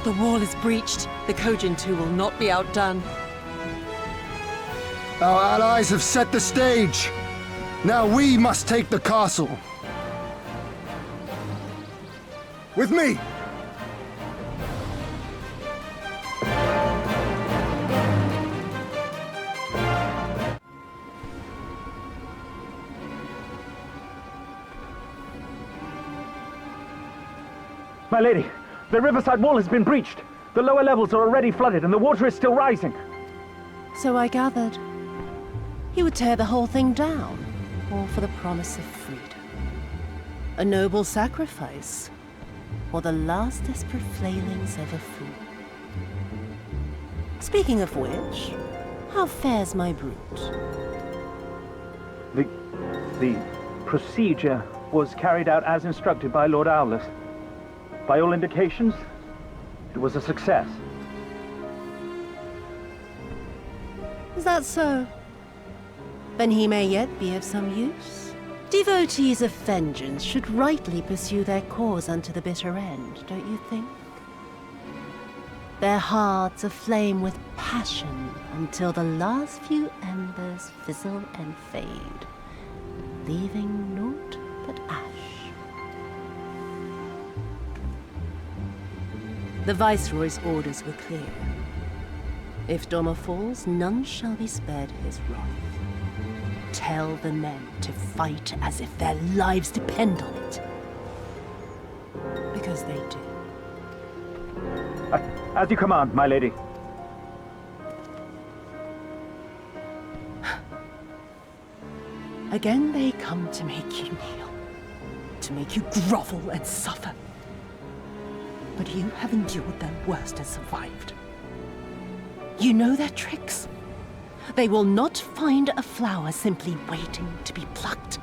S16: The wall is breached. The Kojin too will not be outdone.
S9: Our allies have set the stage. Now we must take the castle. With me!
S18: My lady, the riverside wall has been breached. The lower levels are already flooded and the water is still rising.
S17: So I gathered. He would tear the whole thing down, all for the promise of freedom. A noble sacrifice, or the last desperate flailings of a fool. Speaking of which, how fares my brute?
S18: The procedure was carried out as instructed by Lord Aulus. By all indications, it was a success.
S17: Is that so? Then he may yet be of some use. Devotees of vengeance should rightly pursue their cause unto the bitter end, don't you think? Their hearts aflame with passion until the last few embers fizzle and fade, leaving naught but ash. The Viceroy's orders were clear. If Doma falls, none shall be spared his wrath. Tell the men to fight as if their lives depend on it. Because they do.
S18: As you command, my lady.
S17: Again they come to make you kneel, to make you grovel and suffer. But you have endured their worst and survived. You know their tricks. They will not find a flower simply waiting to be plucked.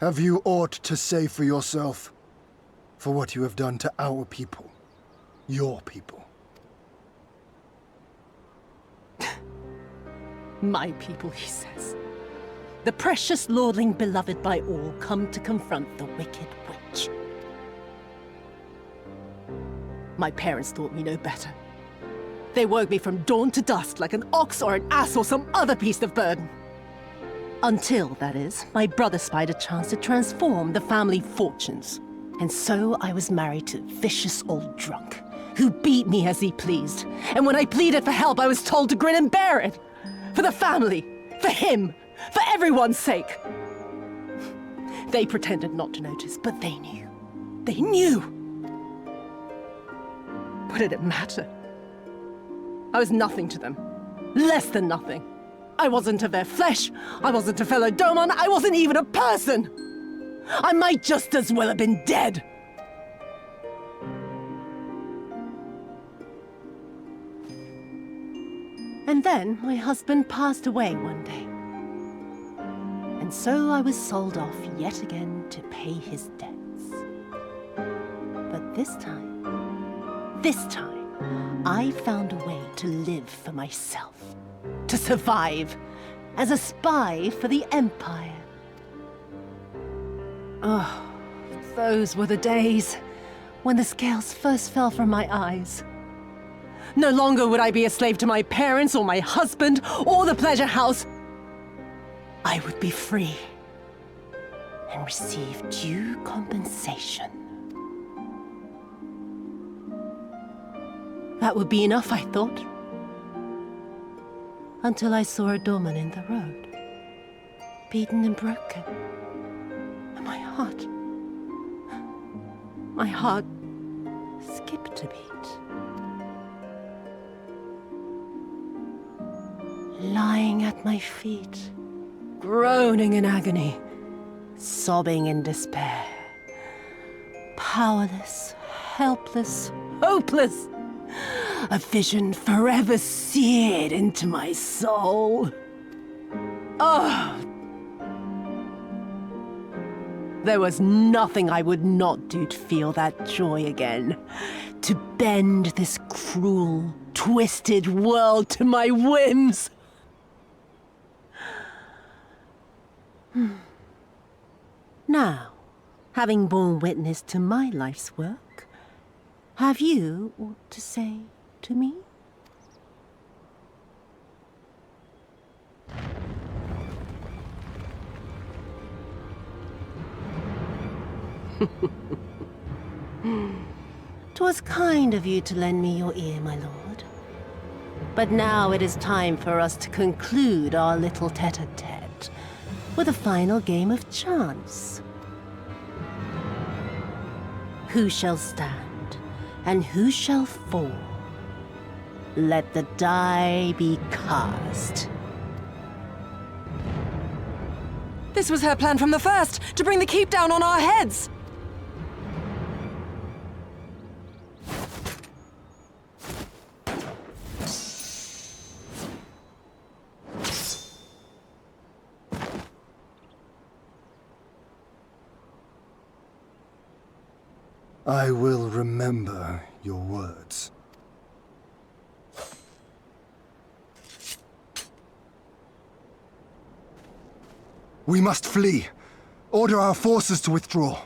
S9: Have you aught to say for yourself? For what you have done to our people? Your people?
S17: My people, he says. The precious lordling beloved by all come to confront the wicked witch. My parents taught me no better. They worked me from dawn to dusk like an ox or an ass or some other beast of burden. Until, that is, my brother spied a chance to transform the family fortunes. And so I was married to a vicious old drunk, who beat me as he pleased. And when I pleaded for help, I was told to grin and bear it. For the family, for him, for everyone's sake. They pretended not to notice, but they knew. They knew! What did it matter? I was nothing to them. Less than nothing. I wasn't of their flesh. I wasn't a fellow Domon. I wasn't even a person. I might just as well have been dead. And then my husband passed away one day. And so I was sold off yet again to pay his debts. But this time, I found a way to live for myself. To survive as a spy for the Empire. Oh, those were the days when the scales first fell from my eyes. No longer would I be a slave to my parents or my husband or the pleasure house. I would be free and receive due compensation. That would be enough, I thought. Until I saw a Doman in the road, beaten and broken. And my heart skipped a beat. Lying at my feet, groaning in agony, sobbing in despair. Powerless, helpless, hopeless. A vision forever seared into my soul. Oh! There was nothing I would not do to feel that joy again. To bend this cruel, twisted world to my whims. Now, having borne witness to my life's work, have you aught to say to me? "'Twas kind of you to lend me your ear, my lord. But now it is time for us to conclude our little tete-a-tete with a final game of chance. Who shall stand, and who shall fall? Let the die be cast."
S16: This was her plan from the first, to bring the keep down on our heads!
S9: I will remember your words. We must flee. Order our forces to withdraw.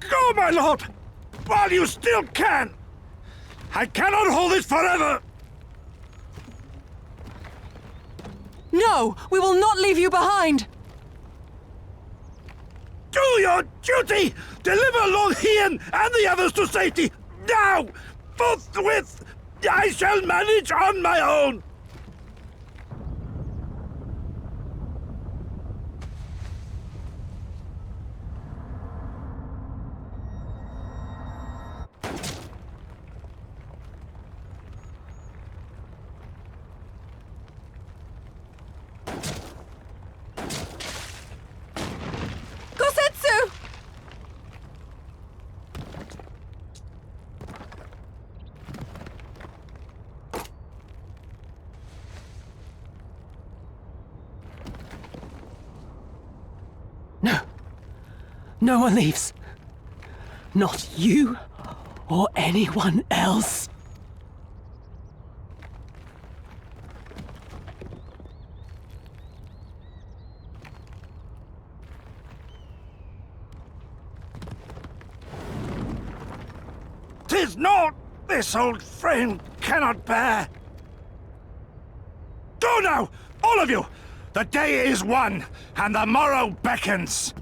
S8: Go, my lord! While you still can! I cannot hold it forever!
S16: No! We will not leave you behind!
S8: Do your duty! Deliver Lord Hien and the others to safety! Now! Forthwith! I shall manage on my own!
S3: Kosetsu!
S16: No. No one leaves. Not you or anyone else.
S8: "'Tis naught this old friend cannot bear. Go now, all of you! The day is won, and the morrow beckons.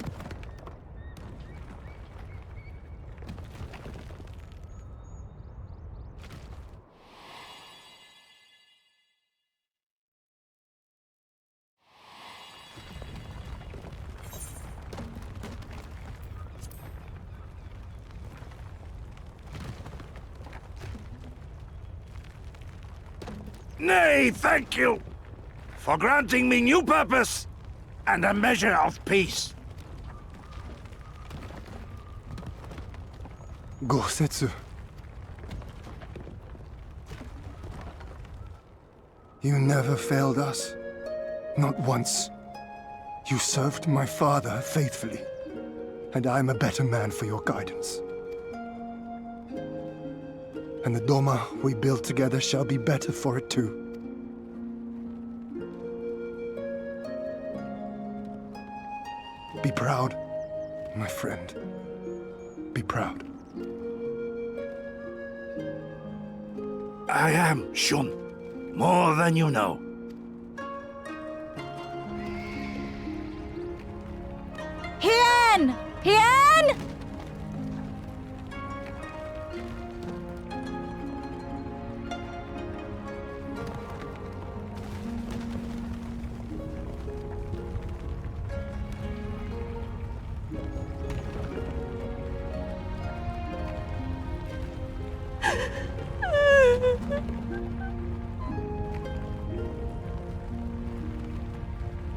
S8: Nay, thank you for granting me new purpose and a measure of peace.
S9: Gosetsu. You never failed us. Not once. You served my father faithfully, and I'm a better man for your guidance. And the Doma we build together shall be better for it too. Be proud, my friend. Be proud.
S8: I am, Shun. More than you know.
S2: Hien! Hien!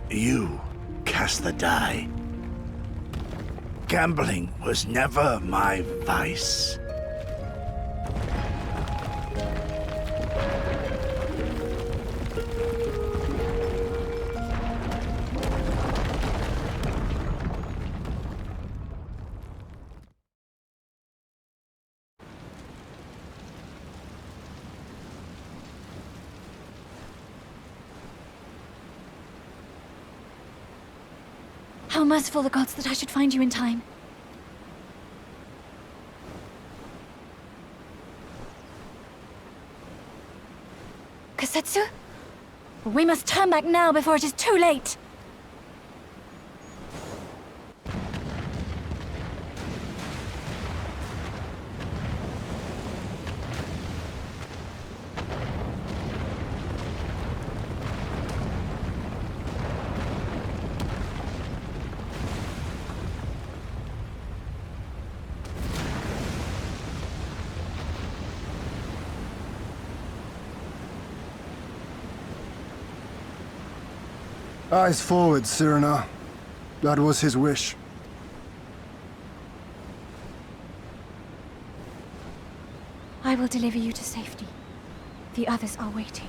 S8: You cast the die. Gambling was never my vice.
S5: How merciful the gods that I should find you in time. Kosetsu? We must turn back now before it is too late.
S9: Eyes forward, Cyrano. That was his wish.
S5: I will deliver you to safety. The others are waiting.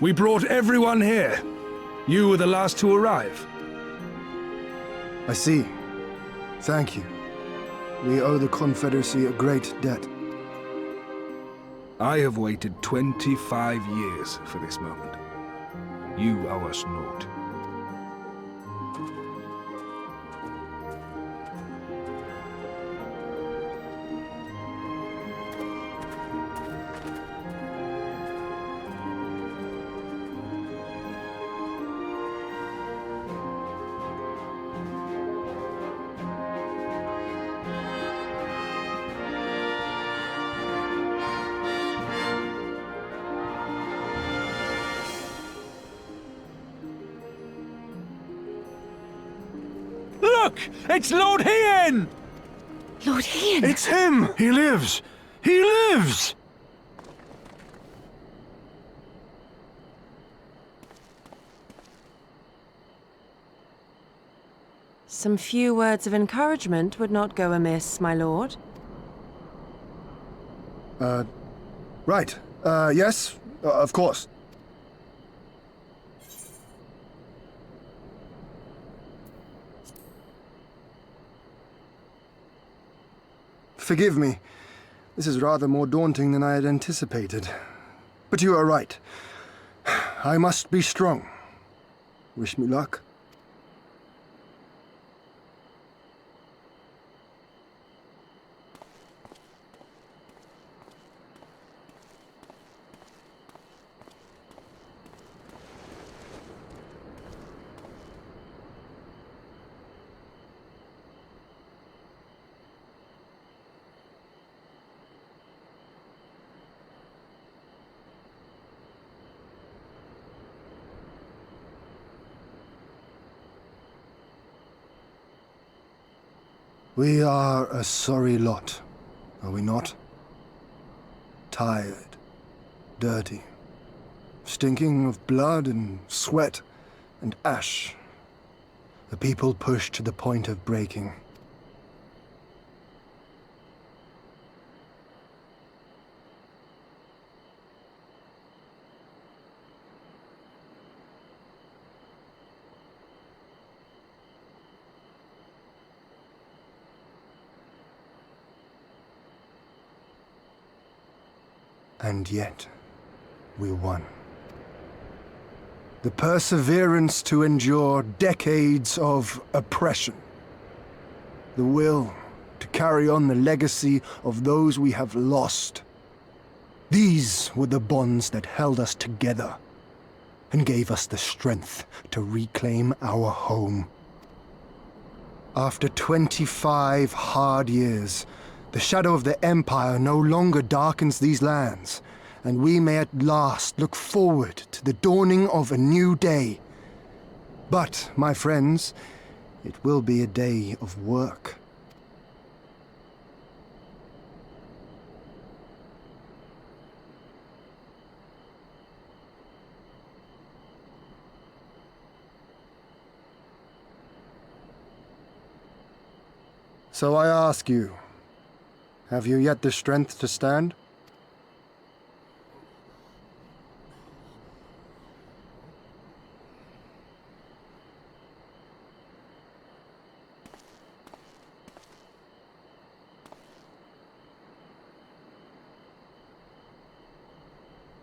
S19: We brought everyone here. You were the last to arrive.
S9: I see. Thank you. We owe the Confederacy a great debt.
S19: I have waited 25 years for this moment. You owe us naught.
S15: Look! It's Lord Hien!
S5: Lord Hien!
S19: It's him! He lives! He lives!
S16: Some few words of encouragement would not go amiss, my lord.
S9: Right. Yes, of course. Forgive me. This is rather more daunting than I had anticipated. But you are right. I must be strong. Wish me luck. We are a sorry lot, are we not? Tired, dirty, stinking of blood and sweat and ash. A people pushed to the point of breaking. And yet, we won. The perseverance to endure decades of oppression. The will to carry on the legacy of those we have lost. These were the bonds that held us together and gave us the strength to reclaim our home. After 25 hard years, the shadow of the Empire no longer darkens these lands, and we may at last look forward to the dawning of a new day. But, my friends, it will be a day of work. So I ask you, have you yet the strength to stand?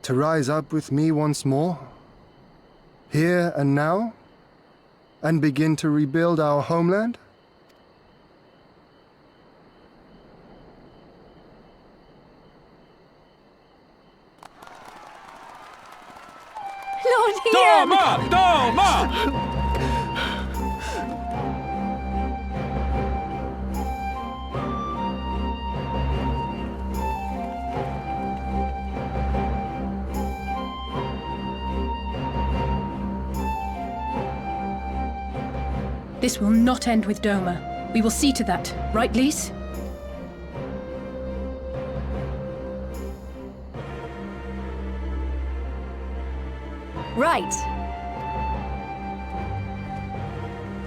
S9: To rise up with me once more, here and now, and begin to rebuild our homeland?
S5: Lord Hien!
S11: Doma! Doma!
S4: This will not end with Doma. We will see to that, right, Lys?
S2: Right.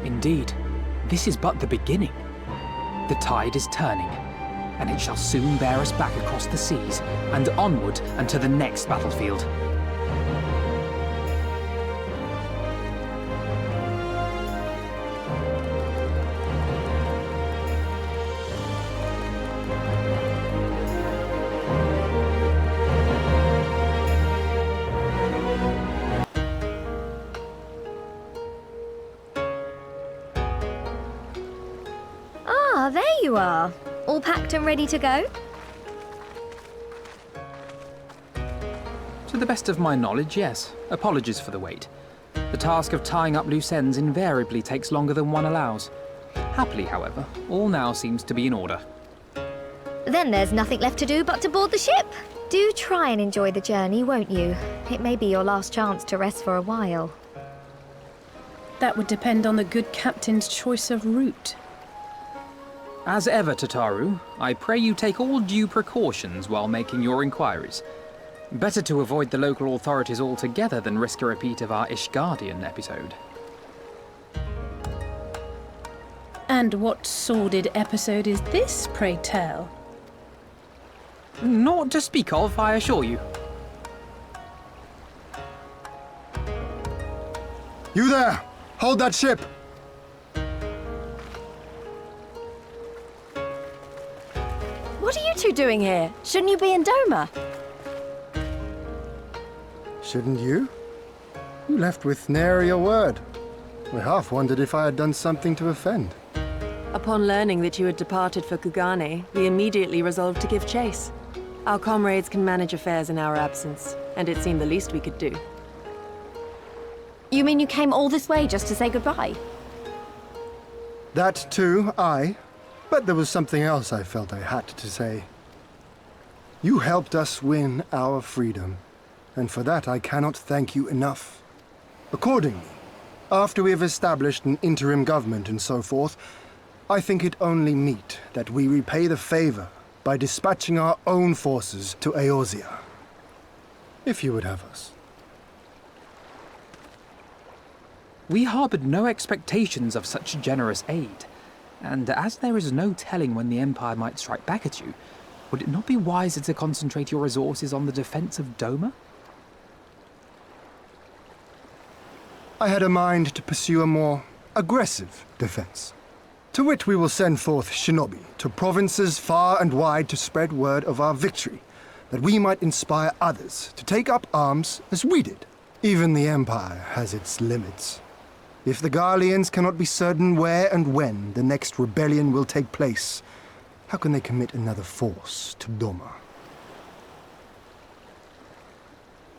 S14: Indeed, this is but the beginning. The tide is turning, and it shall soon bear us back across the seas and onward and to the next battlefield.
S7: you are. All packed and ready to go?
S14: To the best of my knowledge, yes. Apologies for the wait. The task of tying up loose ends invariably takes longer than one allows. Happily, however, all now seems to be in order.
S7: Then there's nothing left to do but to board the ship. Do try and enjoy the journey, won't you? It may be your last chance to rest for a while.
S4: That would depend on the good captain's choice of route.
S14: As ever, Tataru, I pray you take all due precautions while making your inquiries. Better to avoid the local authorities altogether than risk a repeat of our Ishgardian episode.
S4: And what sordid episode is this, pray tell?
S14: Naught to speak of, I assure you.
S9: You there! Hold that ship!
S3: What are you two doing here? Shouldn't you be in Doma?
S9: Shouldn't you? You left with nary a word. I half wondered if I had done something to offend.
S16: Upon learning that you had departed for Kugane, we immediately resolved to give chase. Our comrades can manage affairs in our absence, and it seemed the least we could do.
S2: You mean you came all this way just to say goodbye?
S9: That too, aye. But there was something else I felt I had to say. You helped us win our freedom, and for that I cannot thank you enough. Accordingly, after we have established an interim government and so forth, I think it only meet that we repay the favor by dispatching our own forces to Eorzea. If you would have us.
S14: We harbored no expectations of such generous aid, and as there is no telling when the Empire might strike back at you, would it not be wiser to concentrate your resources on the defense of Doma?
S9: I had a mind to pursue a more aggressive defense. To which we will send forth shinobi to provinces far and wide to spread word of our victory, that we might inspire others to take up arms as we did. Even the Empire has its limits. If the Garleans cannot be certain where and when the next rebellion will take place, how can they commit another force to Doma?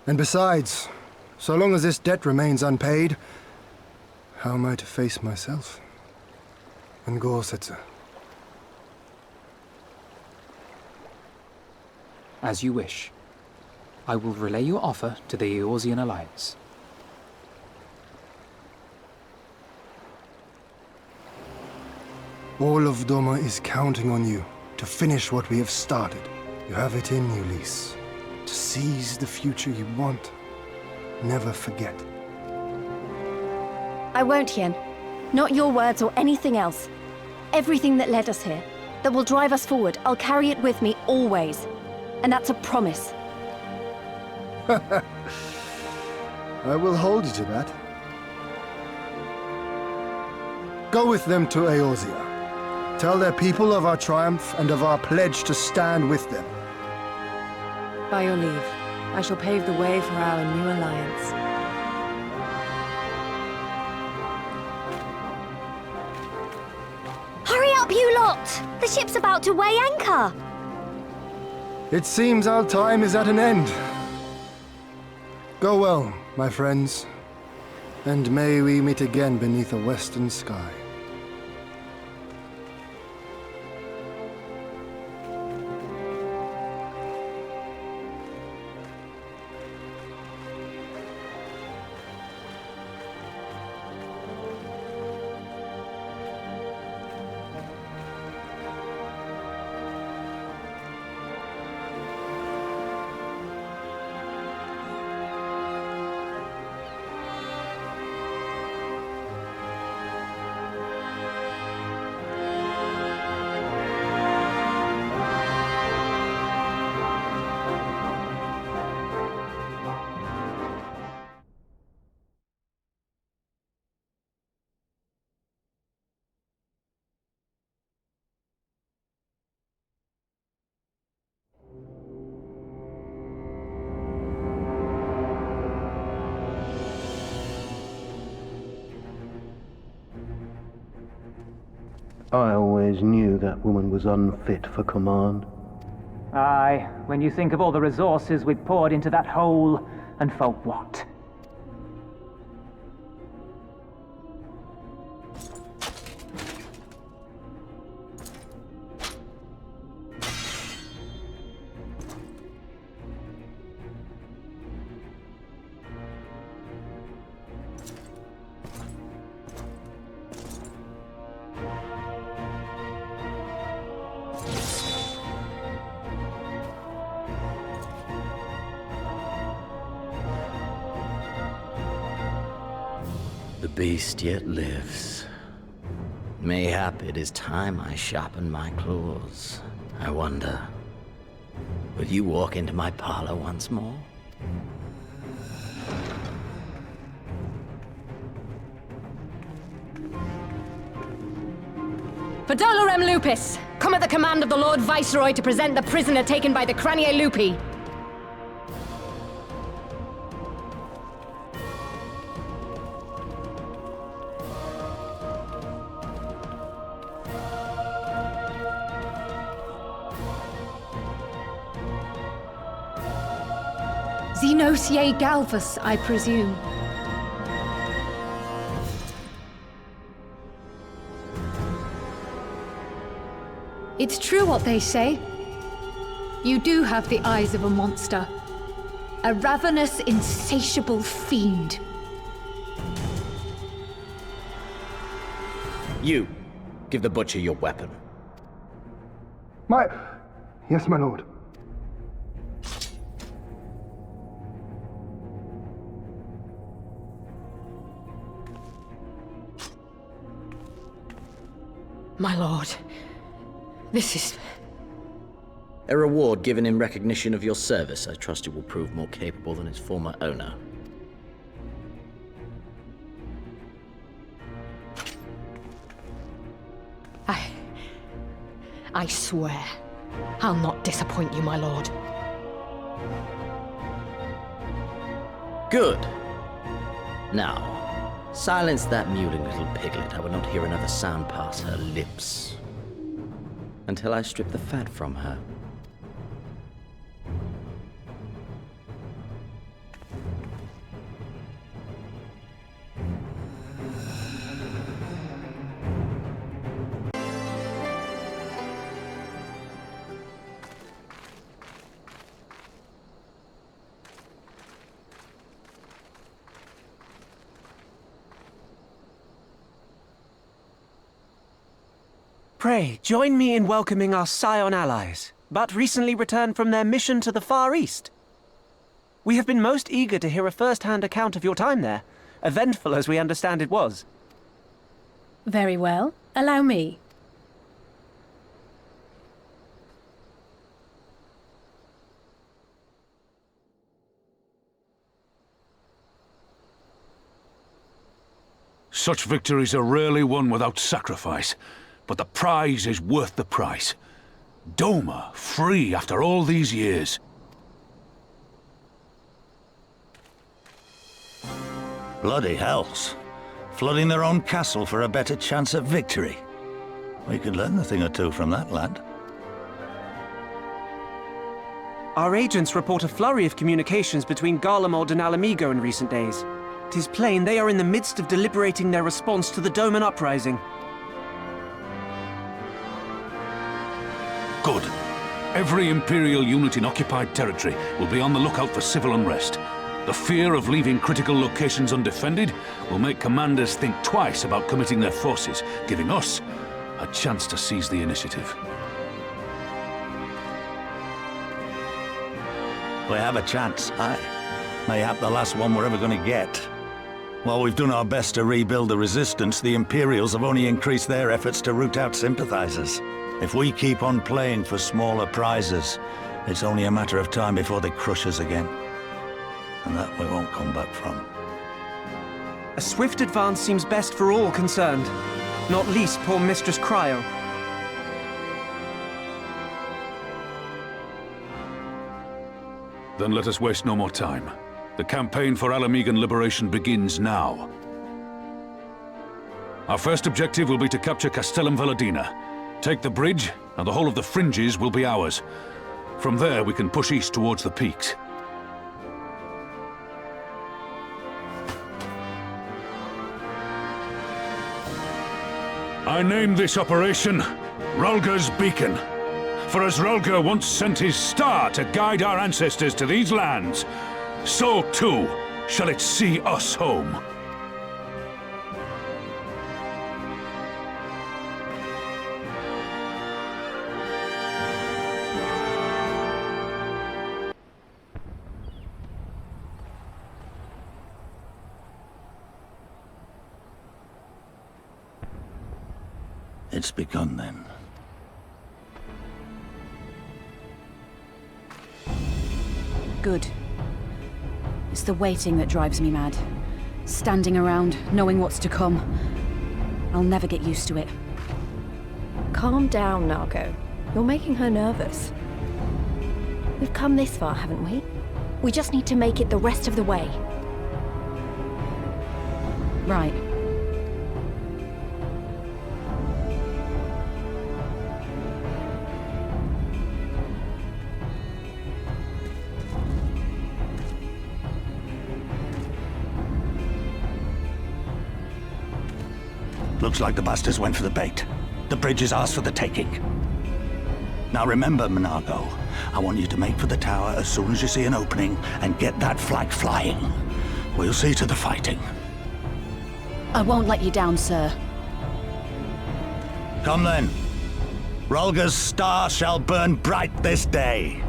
S9: And besides, so long as this debt remains unpaid, how am I to face myself? And Gorsetzer.
S14: As you wish. I will relay your offer to the Eorzean Alliance.
S9: All of Doma is counting on you to finish what we have started. You have it in you, Lys. To seize the future you want. Never forget.
S2: I won't, Hien. Not your words or anything else. Everything that led us here, that will drive us forward, I'll carry it with me always. And that's a promise.
S9: I will hold you to that. Go with them to Eorzea. Tell their people of our triumph and of our pledge to stand with them.
S16: By your leave, I shall pave the way for our new alliance.
S7: Hurry up, you lot! The ship's about to weigh anchor!
S9: It seems our time is at an end. Go well, my friends, and may we meet again beneath a western sky.
S6: I always knew that woman was unfit for command.
S14: Aye, when you think of all the resources we've poured into that hole, and for what?
S13: The beast yet lives. Mayhap it is time I sharpen my claws. I wonder, will you walk into my parlor once more?
S2: For Dolorem Lupus, come at the command of the Lord Viceroy to present the prisoner taken by the Cranie Lupi.
S5: Xenosier Galvus, I presume. It's true what they say. You do have the eyes of a monster. A ravenous, insatiable fiend.
S13: You, give the butcher your weapon.
S9: Yes, my lord.
S2: My lord, this is...
S13: A reward given in recognition of your service. I trust it will prove more capable than its former owner.
S2: I swear, I'll not disappoint you, my lord.
S13: Good. Now, silence that mewling little piglet. I will not hear another sound pass her lips. Until I strip the fat from her.
S1: Pray, join me in welcoming our Scion allies, but recently returned from their mission to the Far East. We have been most eager to hear a first-hand account of your time there, eventful as we understand it was.
S4: Very well. Allow me.
S11: Such victories are rarely won without sacrifice. But the prize is worth the price. Doma, free after all these years.
S8: Bloody hells. Flooding their own castle for a better chance at victory. We could learn a thing or two from that lad.
S1: Our agents report a flurry of communications between Garlemald and Ala Mhigo in recent days. 'Tis plain they are in the midst of deliberating their response to the Doman uprising.
S11: Good. Every Imperial unit in occupied territory will be on the lookout for civil unrest. The fear of leaving critical locations undefended will make commanders think twice about committing their forces, giving us a chance to seize the initiative.
S8: We have a chance, aye. Mayhap the last one we're ever going to get. While we've done our best to rebuild the resistance, the Imperials have only increased their efforts to root out sympathizers. If we keep on playing for smaller prizes, it's only a matter of time before they crush us again. And that we won't come back from.
S1: A swift advance seems best for all concerned, not least poor Mistress Cryo.
S11: Then let us waste no more time. The campaign for Ala Mhigan liberation begins now. Our first objective will be to capture Castellum Valladina. Take the bridge, and the whole of the fringes will be ours. From there, we can push east towards the peaks. I named this operation Rolga's Beacon. For as Rolga once sent his star to guide our ancestors to these lands, so too shall it see us home.
S13: It's begun then.
S12: Good. It's the waiting that drives me mad. Standing around, knowing what's to come. I'll never get used to it.
S2: Calm down, Nargo. You're making her nervous. We've come this far, haven't we? We just need to make it the rest of the way.
S12: Right.
S13: Looks like the bastards went for the bait. The bridge is ours for the taking. Now remember, Manago, I want you to make for the tower as soon as you see an opening and get that flag flying. We'll see to the fighting.
S12: I won't let you down, sir.
S13: Come then. Rolga's star shall burn bright this day.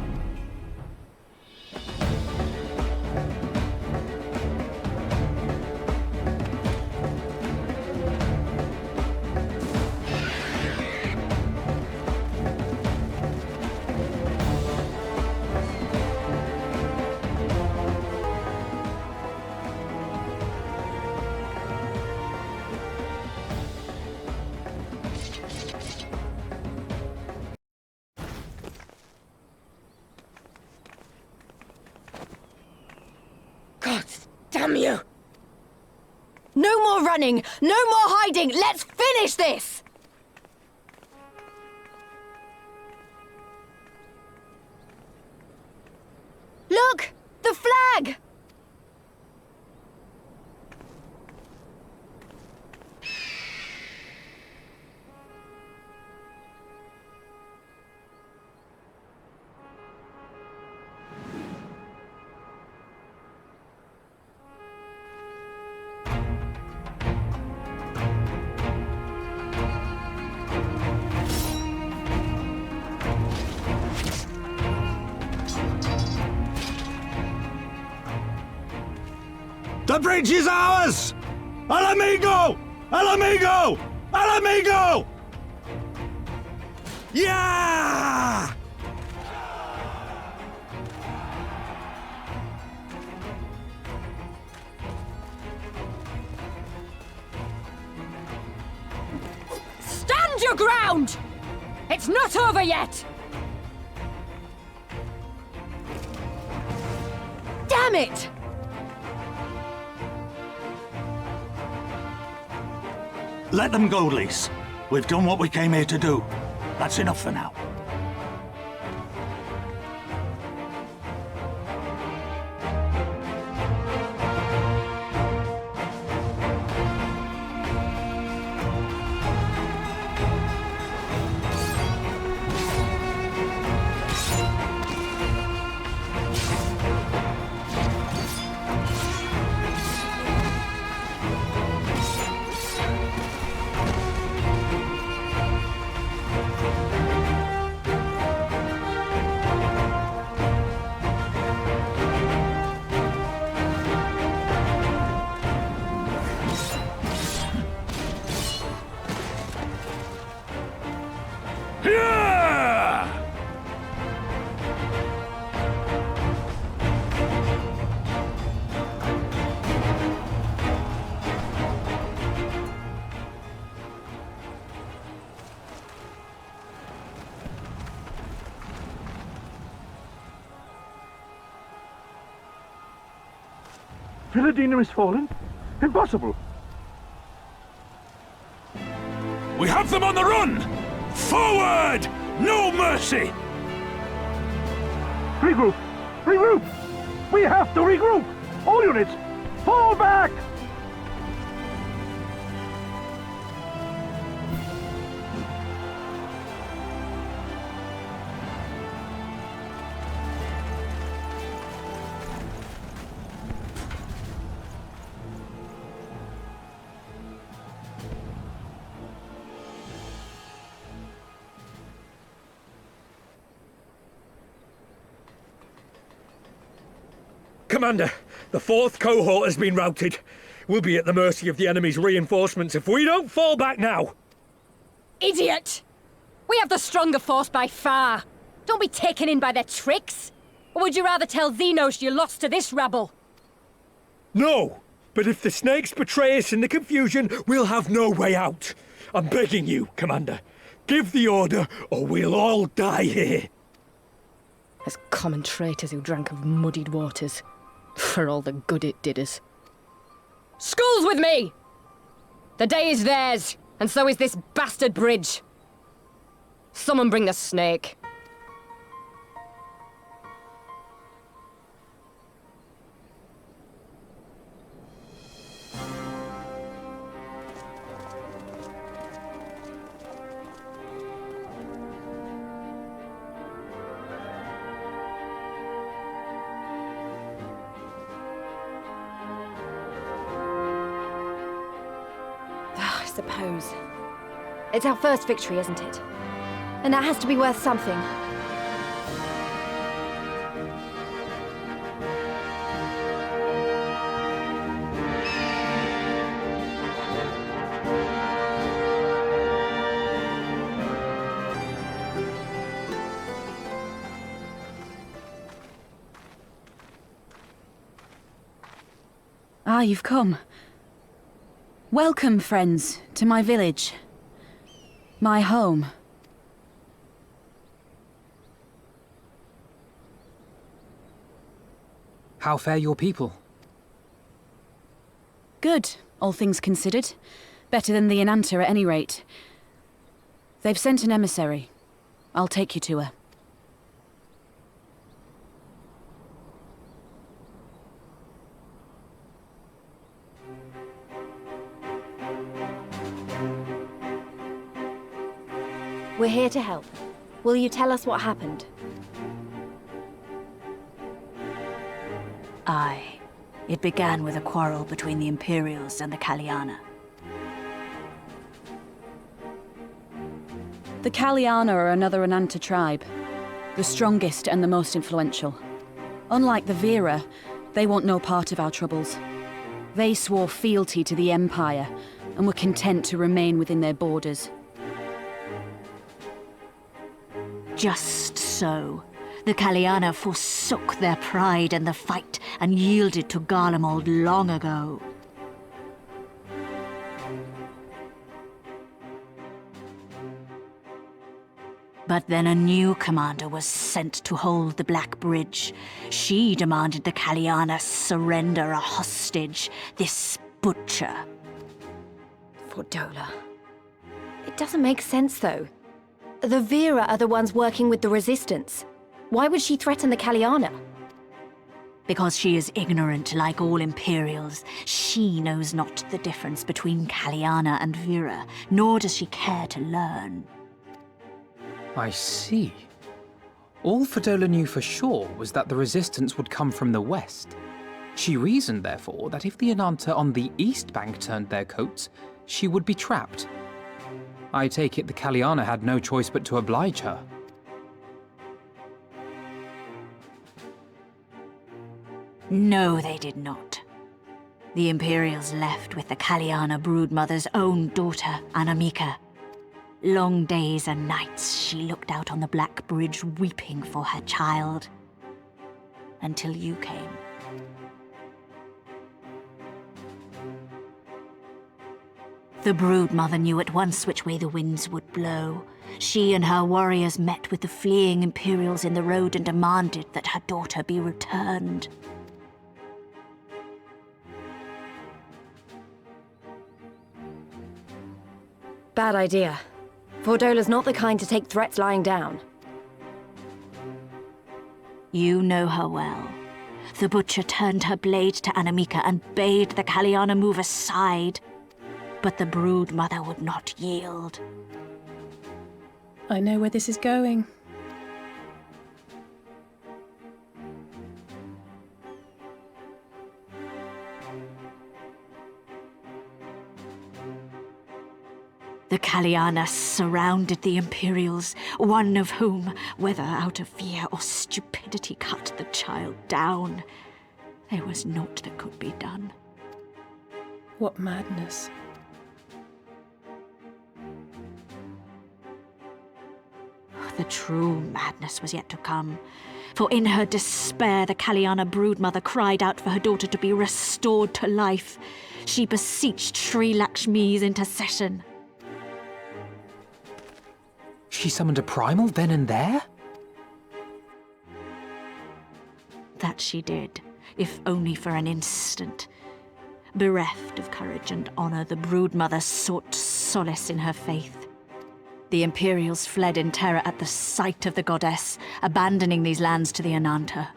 S3: Damn you! No more running! No more hiding! Let's finish this! Look! The flag!
S13: The bridge is ours! Ala Mhigo! Ala Mhigo! Ala Mhigo! Yeah!
S3: Stand your ground! It's not over yet! Damn it!
S13: Let them go, Lys. We've done what we came here to do. That's enough for now.
S22: Valladina is fallen? Impossible!
S11: We have them on the run! Forward! No mercy!
S18: Regroup! Regroup! We have to regroup! All units, fall back!
S10: Commander, the 4th cohort has been routed. We'll be at the mercy of the enemy's reinforcements if we don't fall back now.
S3: Idiot! We have the stronger force by far. Don't be taken in by their tricks. Or would you rather tell Xenos you lost to this rabble?
S10: No, but if the snakes betray us in the confusion, we'll have no way out. I'm begging you, Commander. Give the order, or we'll all die here.
S22: As common traitors who drank of muddied waters. For all the good it did us.
S3: Skulls with me! The day is theirs, and so is this bastard bridge. Someone bring the snake.
S2: I suppose. It's our first victory, isn't it? And that has to be worth something.
S12: Ah, you've come. Welcome, friends, to my village. My home.
S14: How fare your people?
S12: Good, all things considered. Better than the Enanta at any rate. They've sent an emissary. I'll take you to her.
S2: We're here to help. Will you tell us what happened?
S23: Aye. It began with a quarrel between the Imperials and the Kaliana.
S12: The Kaliana are another Enanta tribe. The strongest and the most influential. Unlike the Vera, they want no part of our troubles. They swore fealty to the Empire, and were content to remain within their borders.
S23: Just so. The Kaliana forsook their pride in the fight and yielded to Garlemald long ago. But then a new commander was sent to hold the Black Bridge. She demanded the Kaliana surrender a hostage, this butcher.
S2: Fordola. It doesn't make sense, though. The Vera are the ones working with the Resistance. Why would she threaten the Kaliana?
S23: Because she is ignorant like all Imperials. She knows not the difference between Kaliana and Vera, nor does she care to learn.
S14: I see. All Fordola knew for sure was that the Resistance would come from the west. She reasoned, therefore, that if the Enanta on the east bank turned their coats, she would be trapped. I take it the Kaliana had no choice but to oblige her.
S23: No, they did not. The Imperials left with the Kaliana broodmother's own daughter, Ala Mhigo. Long days and nights she looked out on the Black Bridge weeping for her child. Until you came. The broodmother knew at once which way the winds would blow. She and her warriors met with the fleeing Imperials in the road and demanded that her daughter be returned.
S2: Bad idea. Vordola's not the kind to take threats lying down.
S23: You know her well. The Butcher turned her blade to Anamika and bade the Kaliana move aside. But the Brood Mother would not yield.
S4: I know where this is going.
S23: The Kaliana surrounded the Imperials, one of whom, whether out of fear or stupidity, cut the child down. There was naught that could be done.
S4: What madness.
S23: The true madness was yet to come. For in her despair, the Kaliana broodmother cried out for her daughter to be restored to life. She beseeched Sri Lakshmi's intercession.
S14: She summoned a primal then and there?
S23: That she did, if only for an instant. Bereft of courage and honor, the broodmother sought solace in her faith. The Imperials fled in terror at the sight of the goddess, abandoning these lands to the Ananta.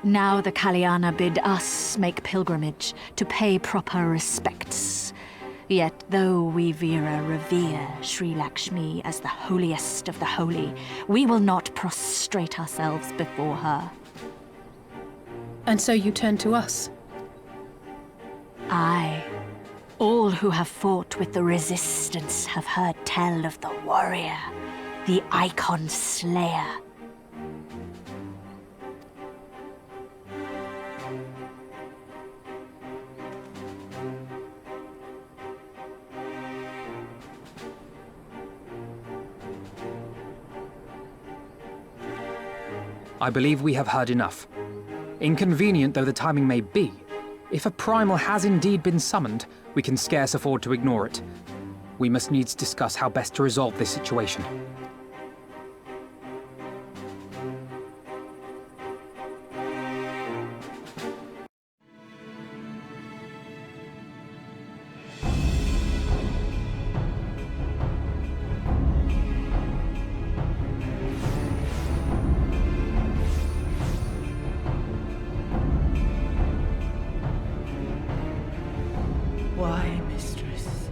S23: Now the Kaliana bid us make pilgrimage to pay proper respects. Yet though we Veera revere Sri Lakshmi as the holiest of the holy, we will not prostrate ourselves before her.
S4: And so you turn to us?
S23: Aye. All who have fought with the resistance have heard tell of the warrior, the Icon Slayer.
S14: I believe we have heard enough. Inconvenient though the timing may be, if a primal has indeed been summoned, we can scarce afford to ignore it. We must needs discuss how best to resolve this situation.
S17: Why, mistress?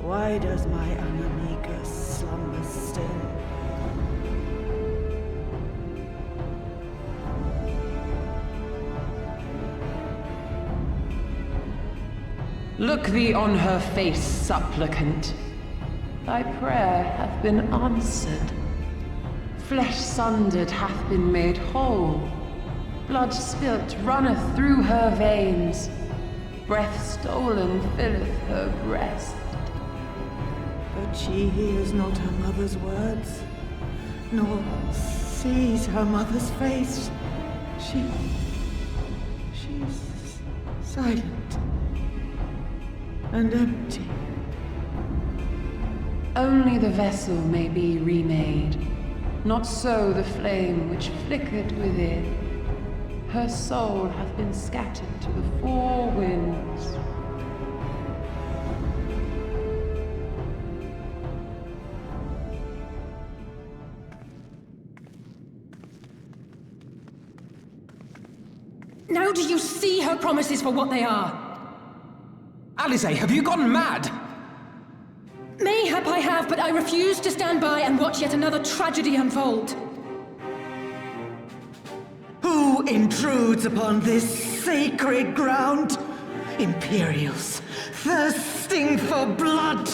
S17: Why does my Ala Mhigo slumber still?
S20: Look thee on her face, supplicant. Thy prayer hath been answered. Flesh sundered hath been made whole. Blood spilt runneth through her veins. Breath stolen filleth her breast.
S17: But she hears not her mother's words, nor sees her mother's face. She's silent and empty.
S20: Only the vessel may be remade, not so the flame which flickered within. Her soul hath been scattered to the four winds.
S4: Now do you see her promises for what they are?
S14: Alize, have you gone mad?
S4: Mayhap I have, but I refuse to stand by and watch yet another tragedy unfold.
S17: Who intrudes upon this sacred ground? Imperials, thirsting for blood!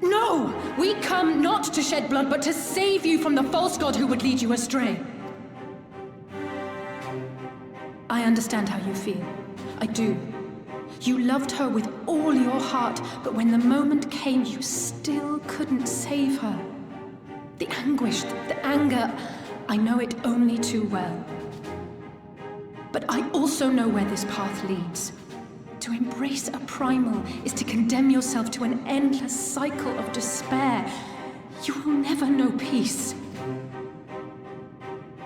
S4: No! We come not to shed blood, but to save you from the false god who would lead you astray. I understand how you feel. I do. You loved her with all your heart, but when the moment came, you still couldn't save her. The anguish, the anger, I know it only too well. But I also know where this path leads. To embrace a primal is to condemn yourself to an endless cycle of despair. You will never know peace.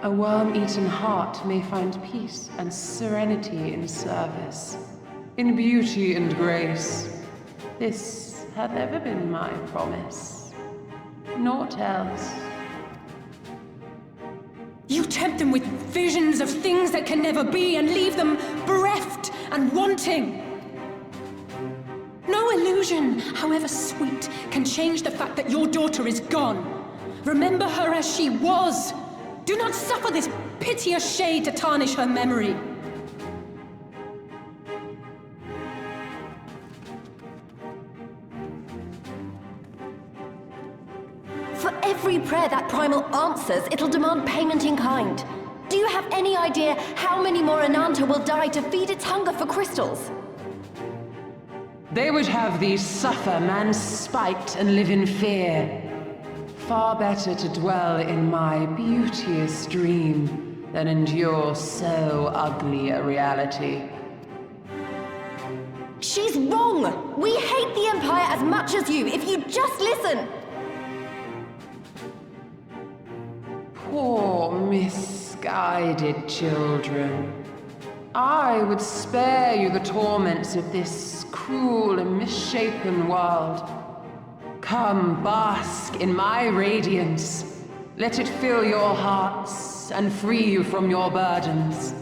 S20: A worm-eaten heart may find peace and serenity in service, in beauty and grace. This had never been my promise. Naught else.
S4: You tempt them with visions of things that can never be and leave them bereft and wanting. No illusion, however sweet, can change the fact that your daughter is gone. Remember her as she was. Do not suffer this piteous shade to tarnish her memory.
S3: For every prayer that Primal answers, it'll demand payment in kind. Do you have any idea how many more Enanta will die to feed its hunger for crystals?
S20: They would have thee suffer man's spite and live in fear. Far better to dwell in my beauteous dream than endure so ugly a reality.
S3: She's wrong! We hate the Empire as much as you, if you just listen!
S20: Poor, misguided children. I would spare you the torments of this cruel and misshapen world. Come, bask in my radiance. Let it fill your hearts and free you from your burdens.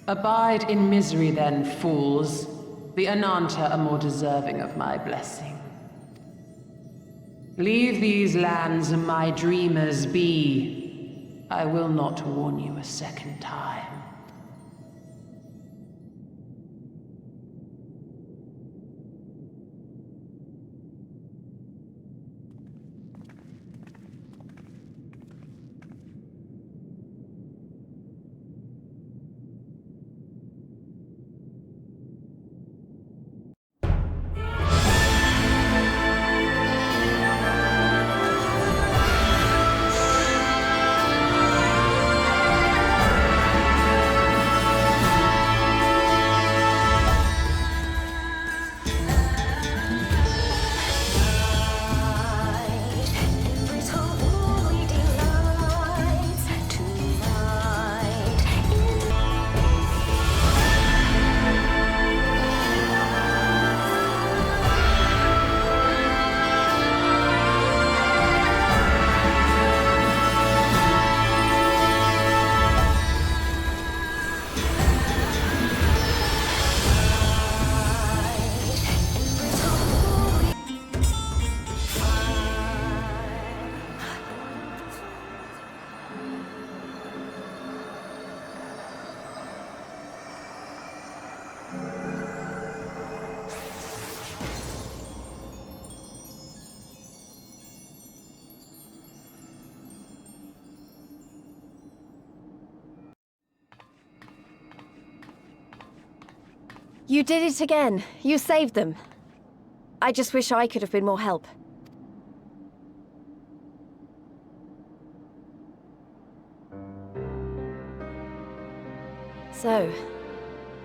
S20: Abide in misery then, fools. The Enanta are more deserving of my blessing. Leave these lands and my dreamers be. I will not warn you a second time.
S3: You did it again. You saved them. I just wish I could have been more help. So,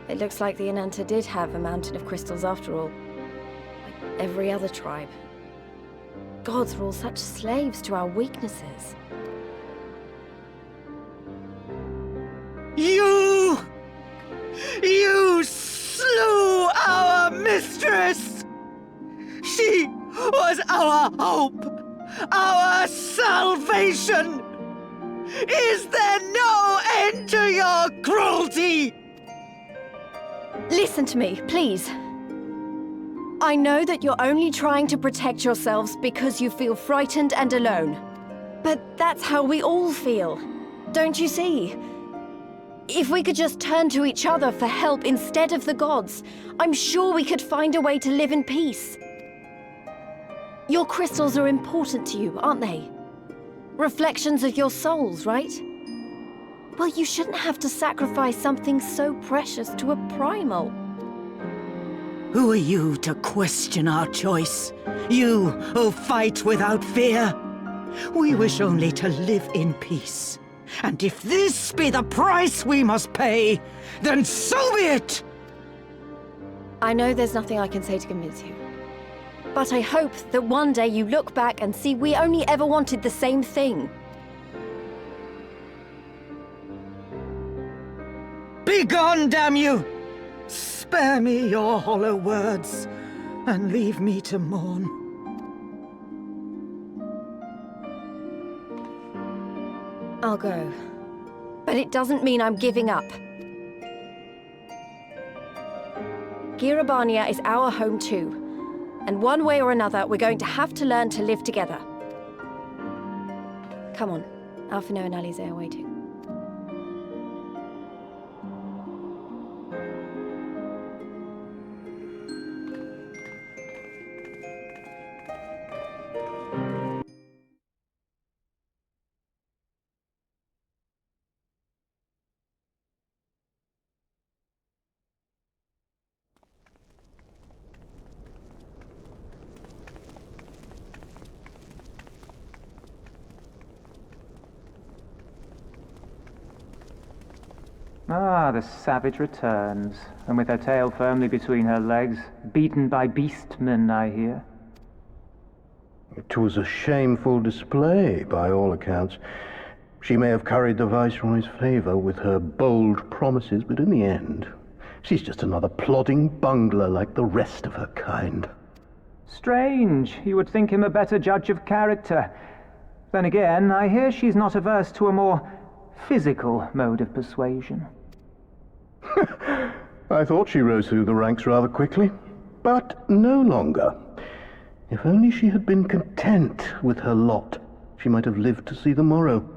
S3: it looks like the Enanta did have a mountain of crystals after all. Like every other tribe. Gods were all such slaves to our weaknesses.
S15: You slew our mistress! She was our hope, our salvation! Is there no end to your cruelty?
S3: Listen to me, please. I know that you're only trying to protect yourselves because you feel frightened and alone. But that's how we all feel. Don't you see? If we could just turn to each other for help instead of the gods, I'm sure we could find a way to live in peace.
S2: Your crystals are important to you, aren't they? Reflections of your souls, right? Well, you shouldn't have to sacrifice something so precious to a primal.
S17: Who are you to question our choice? You who fight without fear? We wish only to live in peace. And if this be the price we must pay, then so be it!
S2: I know there's nothing I can say to convince you. But I hope that one day you look back and see we only ever wanted the same thing.
S17: Begone, damn you! Spare me your hollow words, and leave me to mourn.
S2: I'll go. But it doesn't mean I'm giving up. Girabania is our home too. And one way or another, we're going to have to learn to live together. Come on. Alphino and Alize are waiting.
S14: Ah, the savage returns, and with her tail firmly between her legs, beaten by beastmen, I hear.
S13: It was a shameful display, by all accounts. She may have curried the Viceroy's favor with her bold promises, but in the end, she's just another plodding bungler like the rest of her kind.
S14: Strange. You would think him a better judge of character. Then again, I hear she's not averse to a more physical mode of persuasion.
S13: I thought she rose through the ranks rather quickly, but no longer. If only she had been content with her lot, she might have lived to see the morrow.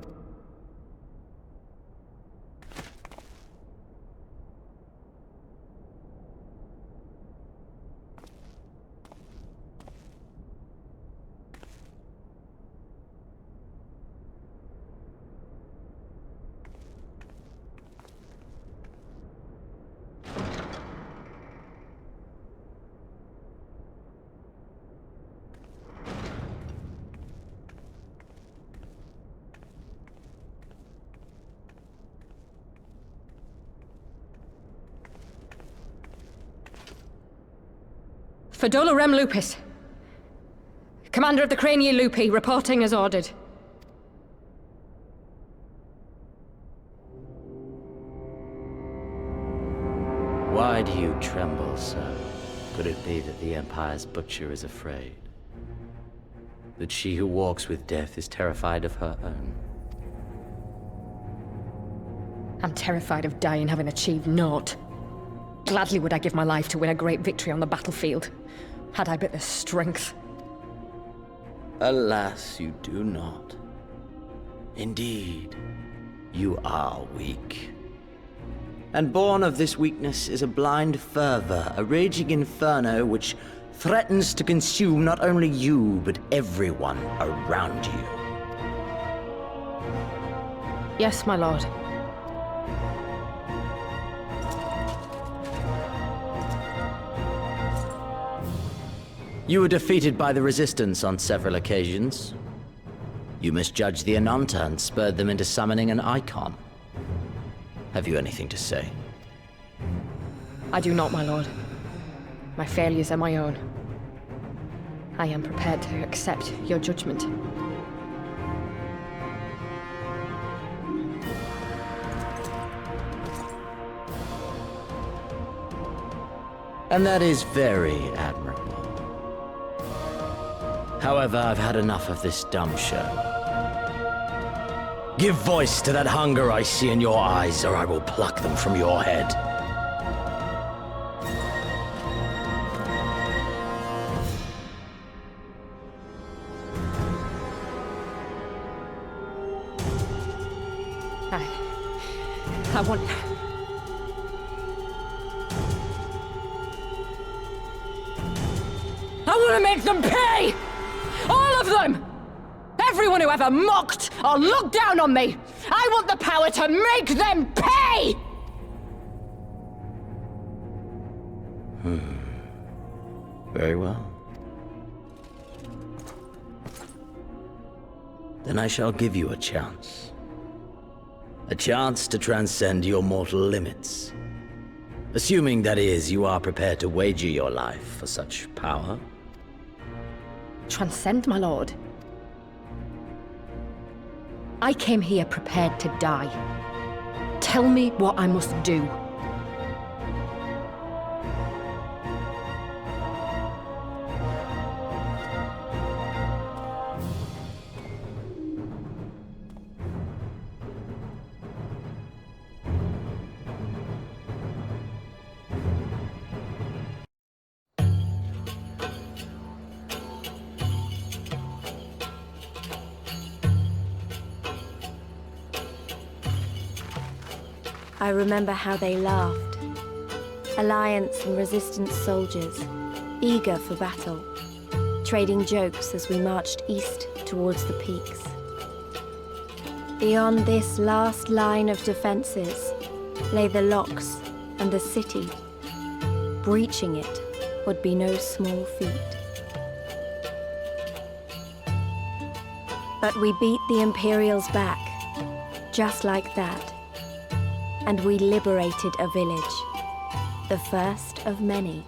S22: Fedola Rem Lupus. Commander of the Crania Lupi, reporting as ordered.
S16: Why do you tremble so? Could it be that the Empire's butcher is afraid? That she who walks with death is terrified of her own?
S22: I'm terrified of dying having achieved naught. Gladly would I give my life to win a great victory on the battlefield, had I but the strength.
S16: Alas, you do not. Indeed, you are weak. And born of this weakness is a blind fervor, a raging inferno which threatens to consume not only you, but everyone around you.
S22: Yes, my lord.
S16: You were defeated by the Resistance on several occasions. You misjudged the Ananta and spurred them into summoning an icon. Have you anything to say?
S22: I do not, my lord. My failures are my own. I am prepared to accept your judgment.
S16: And that is very admirable. However, I've had enough of this dumb show. Give voice to that hunger I see in your eyes, or I will pluck them from your head.
S22: I want to make them pay! All of them! Everyone who ever mocked or looked down on me! I want the power to make them pay!
S16: Very well. Then I shall give you a chance. A chance to transcend your mortal limits. Assuming, that is, you are prepared to wager your life for such power.
S22: Transcend, my lord. I came here prepared to die. Tell me what I must do.
S2: I remember how they laughed. Alliance and Resistance soldiers, eager for battle, trading jokes as we marched east towards the peaks. Beyond this last line of defenses lay the locks and the city. Breaching it would be no small feat. But we beat the Imperials back, just like that. And we liberated a village, the first of many.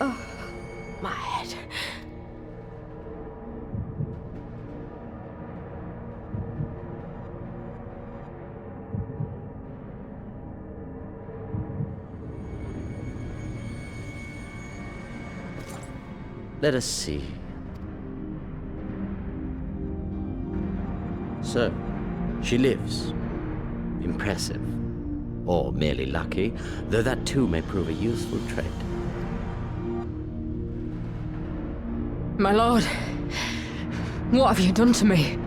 S22: Oh, my head.
S16: Let us see. So, she lives. Impressive. Or merely lucky, though that too may prove a useful trait.
S22: My lord, what have you done to me?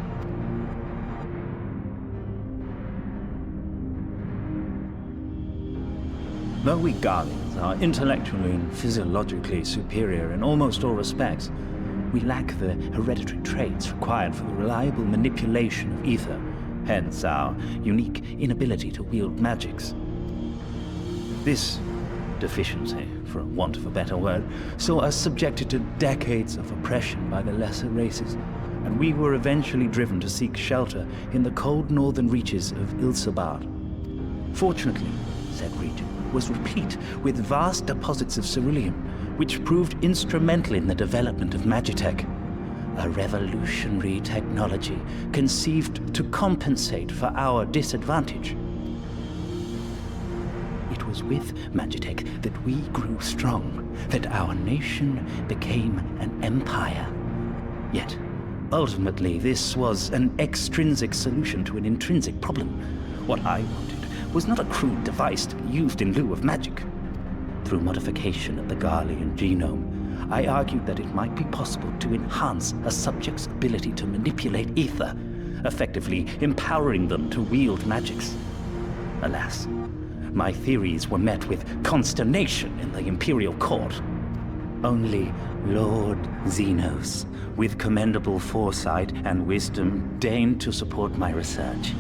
S7: Though we Garleans are intellectually and physiologically superior in almost all respects, we lack the hereditary traits required for the reliable manipulation of ether, hence our unique inability to wield magics. This deficiency, for want of a better word, saw us subjected to decades of oppression by the lesser races, and we were eventually driven to seek shelter in the cold northern reaches of Ilberd. Fortunately, said region was replete with vast deposits of ceruleum, which proved instrumental in the development of Magitech, a revolutionary technology conceived to compensate for our disadvantage. It was with Magitech that we grew strong, that our nation became an empire. Yet, ultimately, this was an extrinsic solution to an intrinsic problem. What I wanted was not a crude device to be used in lieu of magic. Through modification of the Garlean genome, I argued that it might be possible to enhance a subject's ability to manipulate ether, effectively empowering them to wield magics. Alas, my theories were met with consternation in the Imperial Court. Only Lord Xenos, with commendable foresight and wisdom, deigned to support my research.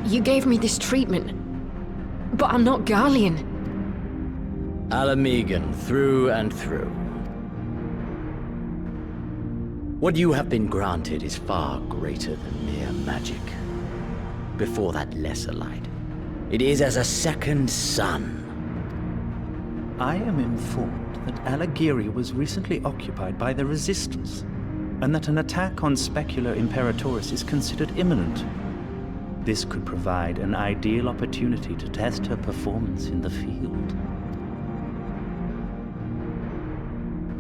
S22: You gave me this treatment, but I'm not Garlean.
S16: Ala Mhigo through and through. What you have been granted is far greater than mere magic. Before that lesser light, it is as a second sun.
S7: I am informed that Alagiri was recently occupied by the Resistance, and that an attack on Specula Imperatoris is considered imminent. This could provide an ideal opportunity to test her performance in the field.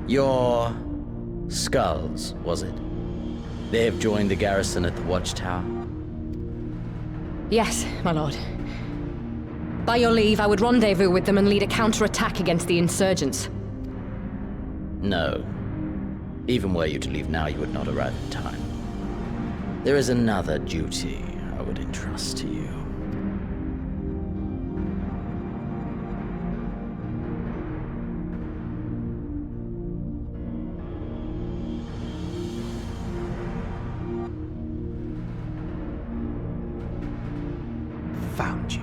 S16: Your skulls, was it? They have joined the garrison at the watchtower?
S22: Yes, my lord. By your leave, I would rendezvous with them and lead a counterattack against the insurgents.
S16: No. Even were you to leave now, you would not arrive in time. There is another duty I would entrust to you.
S7: Found you.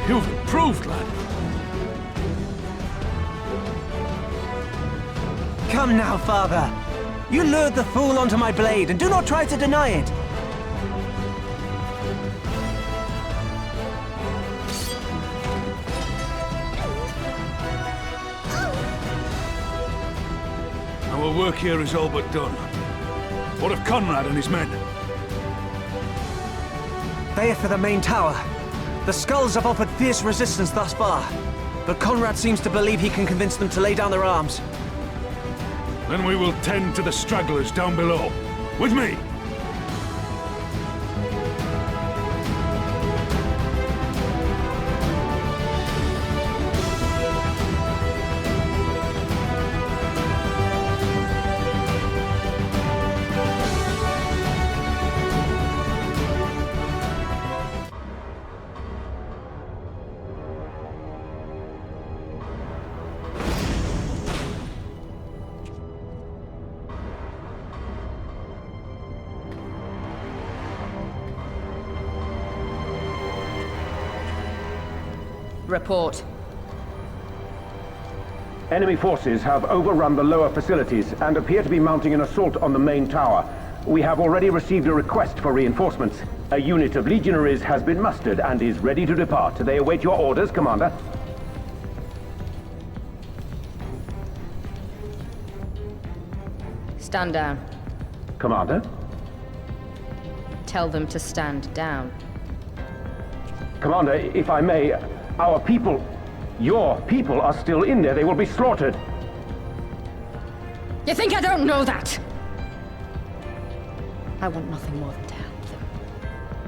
S11: You've improved, lad.
S1: Come now, father. You lured the fool onto my blade, and do not try to deny it.
S11: Our work here is all but done. What of Conrad and his men?
S1: They are for the main tower. The Skulls have offered fierce resistance thus far, but Conrad seems to believe he can convince them to lay down their arms.
S11: Then we will tend to the stragglers down below. With me!
S22: Report.
S18: Enemy forces have overrun the lower facilities and appear to be mounting an assault on the main tower. We have already received a request for reinforcements. A unit of legionaries has been mustered and is ready to depart. They await your orders, Commander.
S22: Stand down.
S18: Commander?
S22: Tell them to stand down.
S18: Commander, if I may, our people, your people are still in there. They will be slaughtered.
S22: You think I don't know that? I want nothing more than to help them.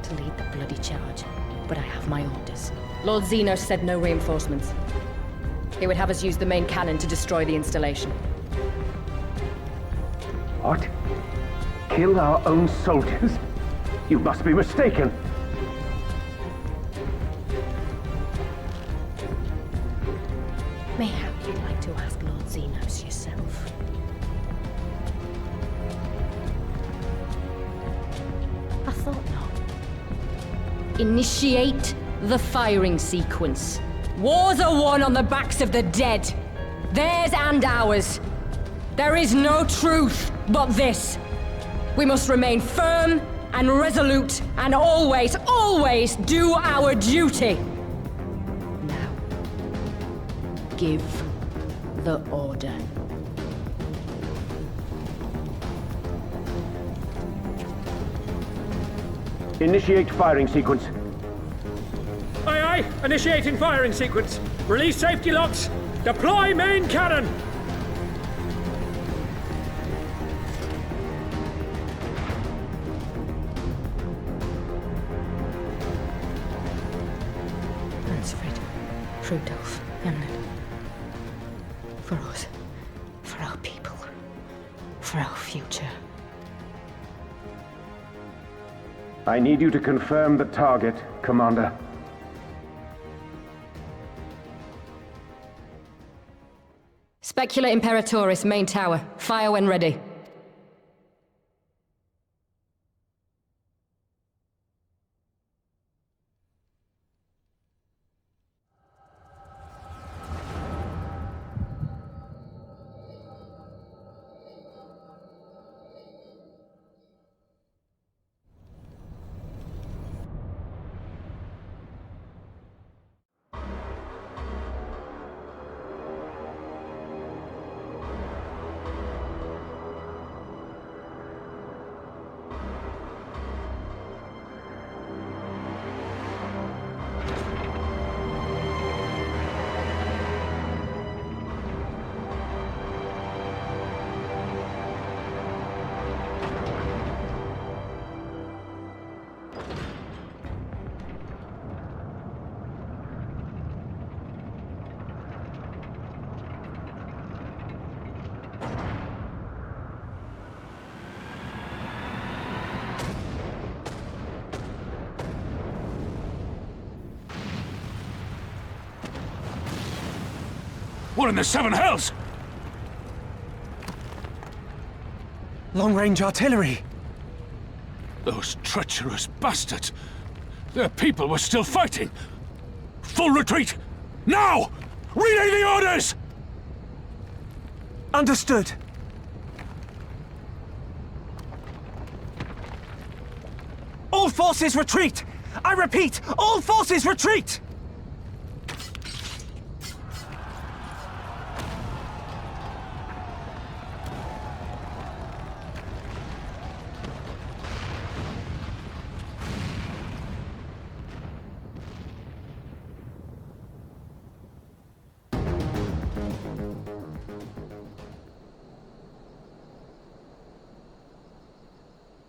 S22: To lead the bloody charge. But I have my orders. Lord Xenos said no reinforcements. He would have us use the main cannon to destroy the installation.
S18: What? Kill our own soldiers? You must be mistaken.
S22: Mayhap you'd like to ask Lord Xenos yourself. I thought not. Initiate the firing sequence. Wars are won on the backs of the dead. Theirs and ours. There is no truth but this. We must remain firm and resolute and always, always do our duty. Give the order.
S18: Initiate firing sequence.
S10: Aye, aye. Initiating firing sequence. Release safety locks. Deploy main cannon.
S22: Ransford. Rudolph.
S23: And for us, for our people, for our future.
S18: I need you to confirm the target, Commander.
S22: Specula Imperatoris, main tower. Fire when ready.
S11: What in the seven hells?
S1: Long-range artillery.
S11: Those treacherous bastards. Their people were still fighting. Full retreat! Now! Relay the orders!
S1: Understood. All forces retreat! I repeat, all forces retreat!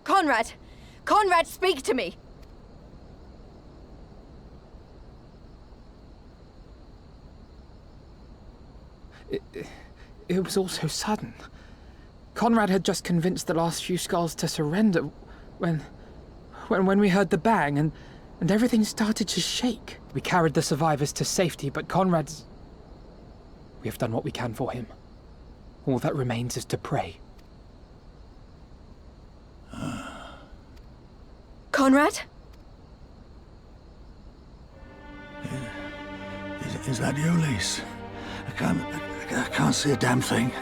S3: Conrad! Conrad, speak to me!
S14: It was all so sudden. Conrad had just convinced the last few skulls to surrender when we heard the bang and everything started to shake. We carried the survivors to safety, but Conrad's... We have done what we can for him. All that remains is to pray.
S3: Conrad?
S13: Is that you, Lise? I can't see a damn thing.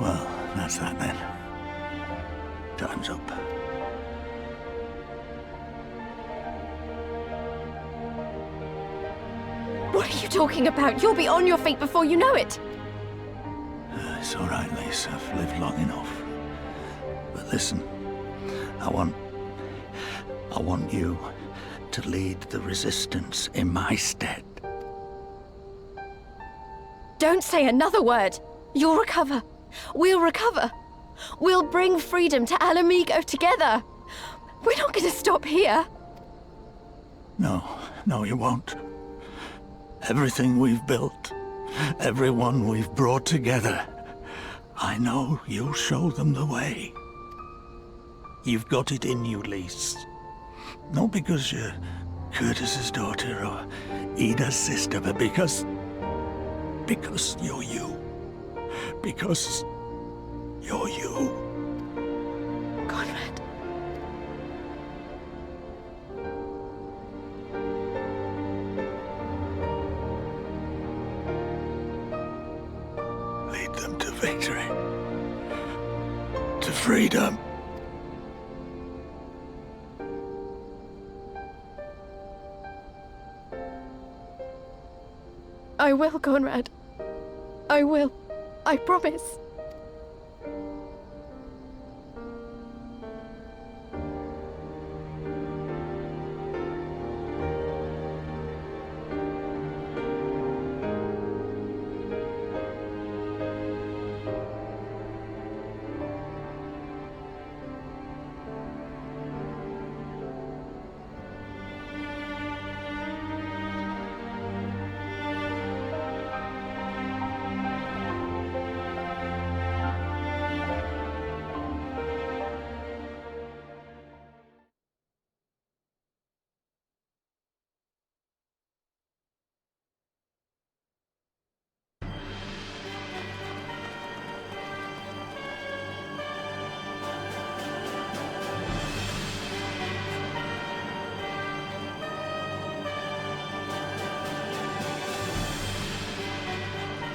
S13: Well, that's that then. Time's up.
S3: What are you talking about? You'll be on your feet before you know it!
S13: It's all right, Lise. I've lived long enough. But listen, I want you to lead the resistance in my stead.
S3: Don't say another word! You'll recover. We'll recover. We'll bring freedom to Ala Mhigo together. We're not going to stop here.
S13: No, you won't. Everything we've built, everyone we've brought together, I know you'll show them the way. You've got it in you, Lise. Not because you're Curtis's daughter or Ida's sister, but because you're you. Because you're you.
S3: Conrad.
S13: Lead them to victory. To freedom.
S3: I will, Conrad. I will. I promise.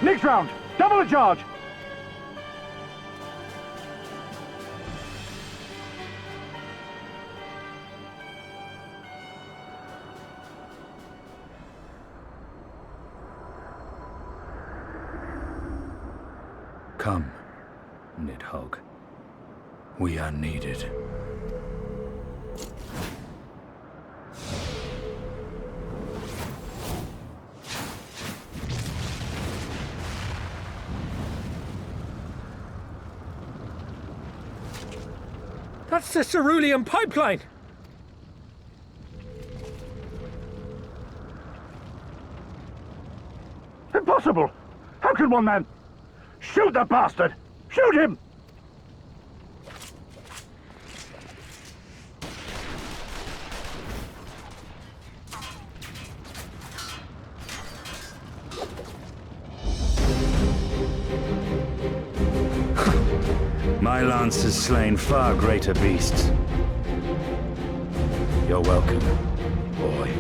S6: Next round, double the charge!
S7: Come, Nidhogg. We are needed.
S10: That's the cerulean pipeline!
S6: Impossible! How can one man... Shoot the bastard! Shoot him!
S7: My lance has slain far greater beasts. You're welcome, boy.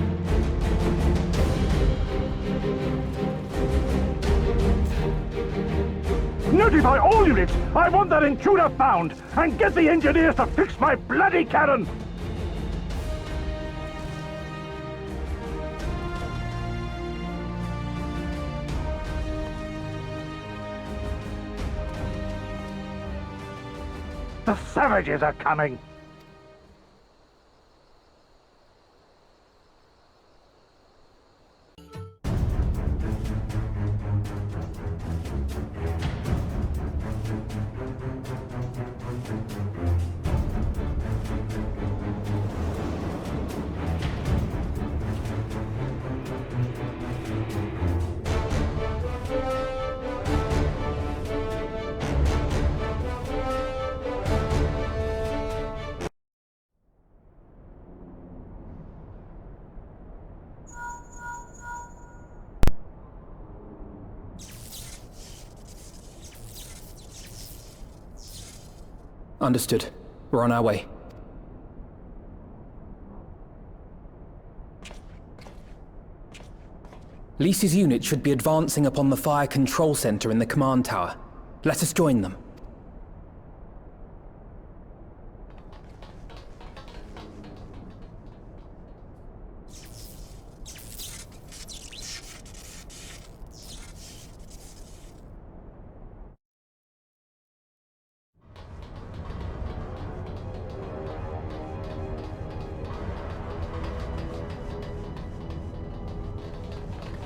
S6: Notify all units! I want that intruder found! And get the engineers to fix my bloody cannon! The savages are coming!
S14: Understood. We're on our way. Lys's unit should be advancing upon the fire control center in the command tower. Let us join them.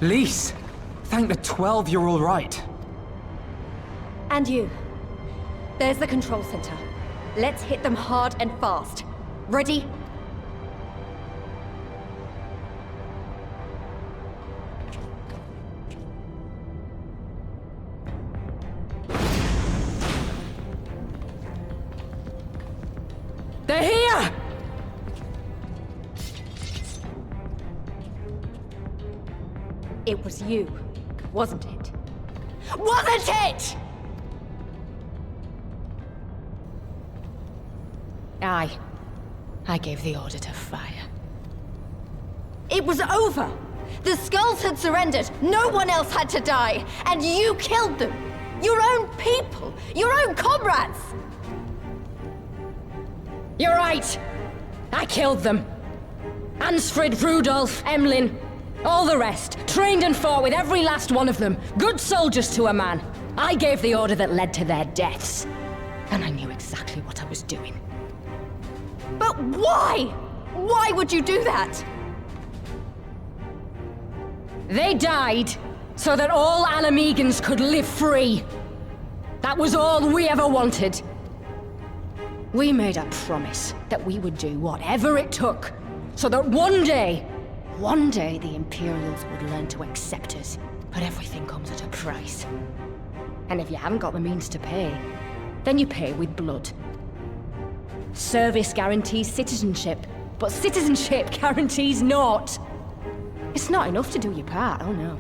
S14: Lys! Thank the 12 you're all right.
S2: And you. There's the control center. Let's hit them hard and fast. Ready?
S22: They're here!
S2: It was you, wasn't it? Wasn't it?!
S22: I gave the order to fire.
S2: It was over! The Skulls had surrendered, no one else had to die, and you killed them! Your own people! Your own comrades!
S22: You're right! I killed them. Ansfrid, Rudolf, Emlyn, all the rest, trained and fought with every last one of them. Good soldiers to a man. I gave the order that led to their deaths. And I knew exactly what I was doing.
S2: But why? Why would you do that?
S22: They died so that all Ala Mhigans could live free. That was all we ever wanted. We made a promise that we would do whatever it took so that one day the Imperials would learn to accept us. But everything comes at a price. And if you haven't got the means to pay, then you pay with blood. Service guarantees citizenship, but citizenship guarantees naught. It's not enough to do your part, oh no.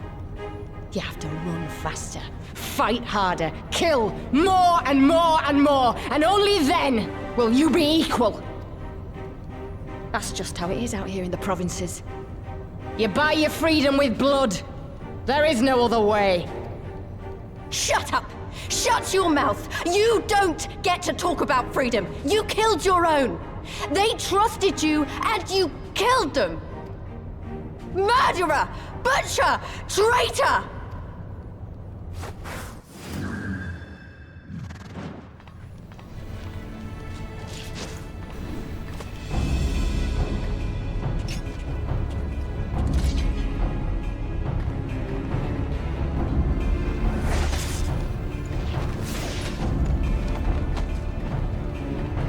S22: You have to run faster, fight harder, kill more and more and more, and only then will you be equal. That's just how it is out here in the provinces. You buy your freedom with blood. There is no other way.
S3: Shut up! Shut your mouth! You don't get to talk about freedom! You killed your own! They trusted you, and you killed them! Murderer! Butcher! Traitor!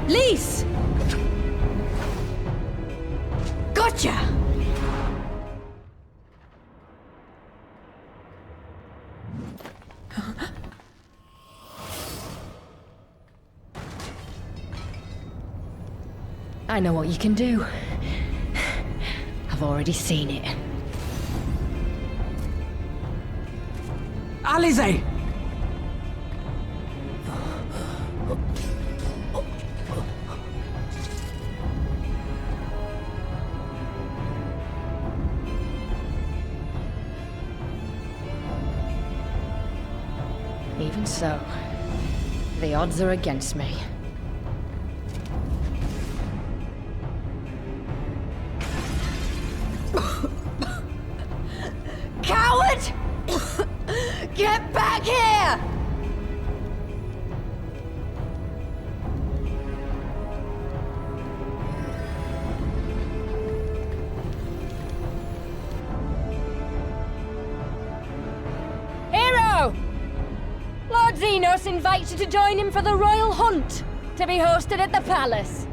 S22: Lys!
S3: Gotcha!
S22: I know what you can do. I've already seen it.
S1: Alize!
S22: Even so, the odds are against me.
S3: Coward! Get back here!
S22: Hero! Lord Xenos invites you to join him for the royal hunt, to be hosted at the palace.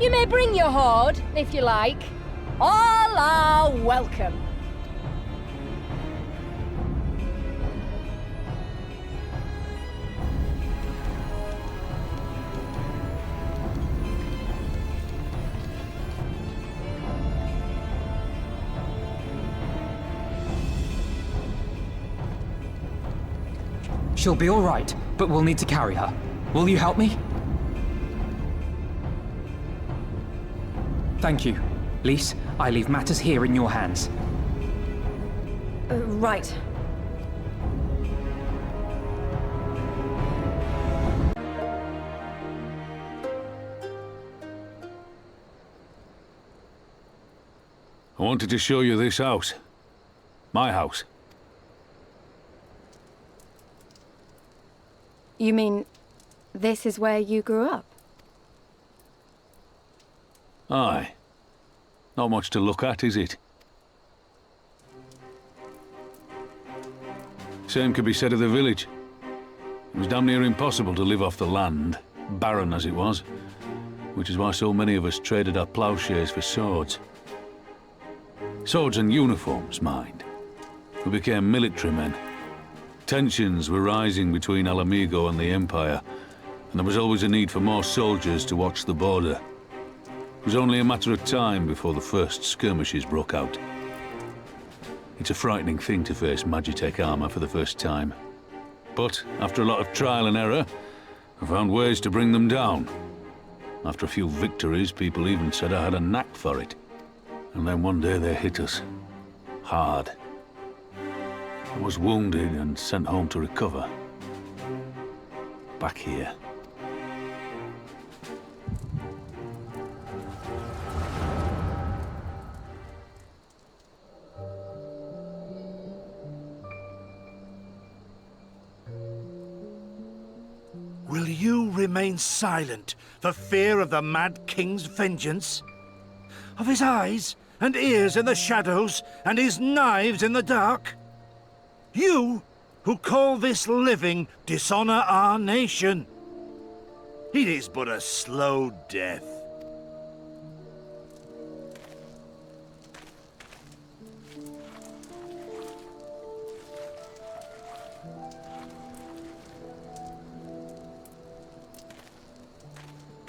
S22: You may bring your horde, if you like. All are welcome.
S14: She'll be all right, but we'll need to carry her. Will you help me? Thank you. Lys, I leave matters here in your hands.
S3: Right.
S11: I wanted to show you this house. My house.
S2: You mean, this is where you grew up?
S11: Aye. Not much to look at, is it? Same could be said of the village. It was damn near impossible to live off the land, barren as it was, which is why so many of us traded our plowshares for swords. Swords and uniforms, mind. We became military men. Tensions were rising between Ala Mhigo and the Empire, and there was always a need for more soldiers to watch the border. It was only a matter of time before the first skirmishes broke out. It's a frightening thing to face Magitech armor for the first time. But after a lot of trial and error, I found ways to bring them down. After a few victories, people even said I had a knack for it. And then one day they hit us. Hard. I was wounded and sent home to recover. Back here.
S8: Will you remain silent for fear of the Mad King's vengeance? Of his eyes and ears in the shadows and his knives in the dark? You, who call this living dishonor our nation. It is but a slow death.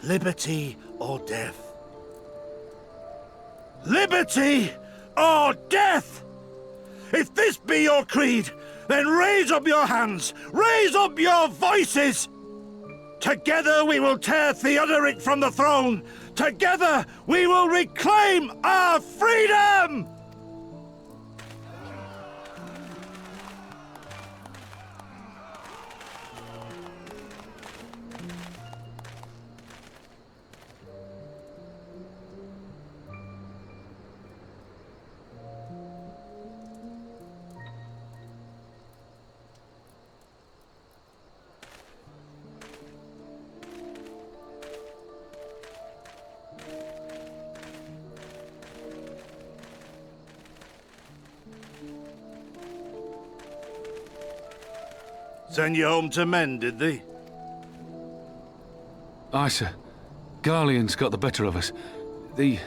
S8: Liberty or death? Liberty or death! If this be your creed, then raise up your hands, raise up your voices! Together we will tear Theodoric from the throne! Together we will reclaim our freedom! Send you home to mend, did they?
S5: Aye, sir. Garlean's got the better of us. The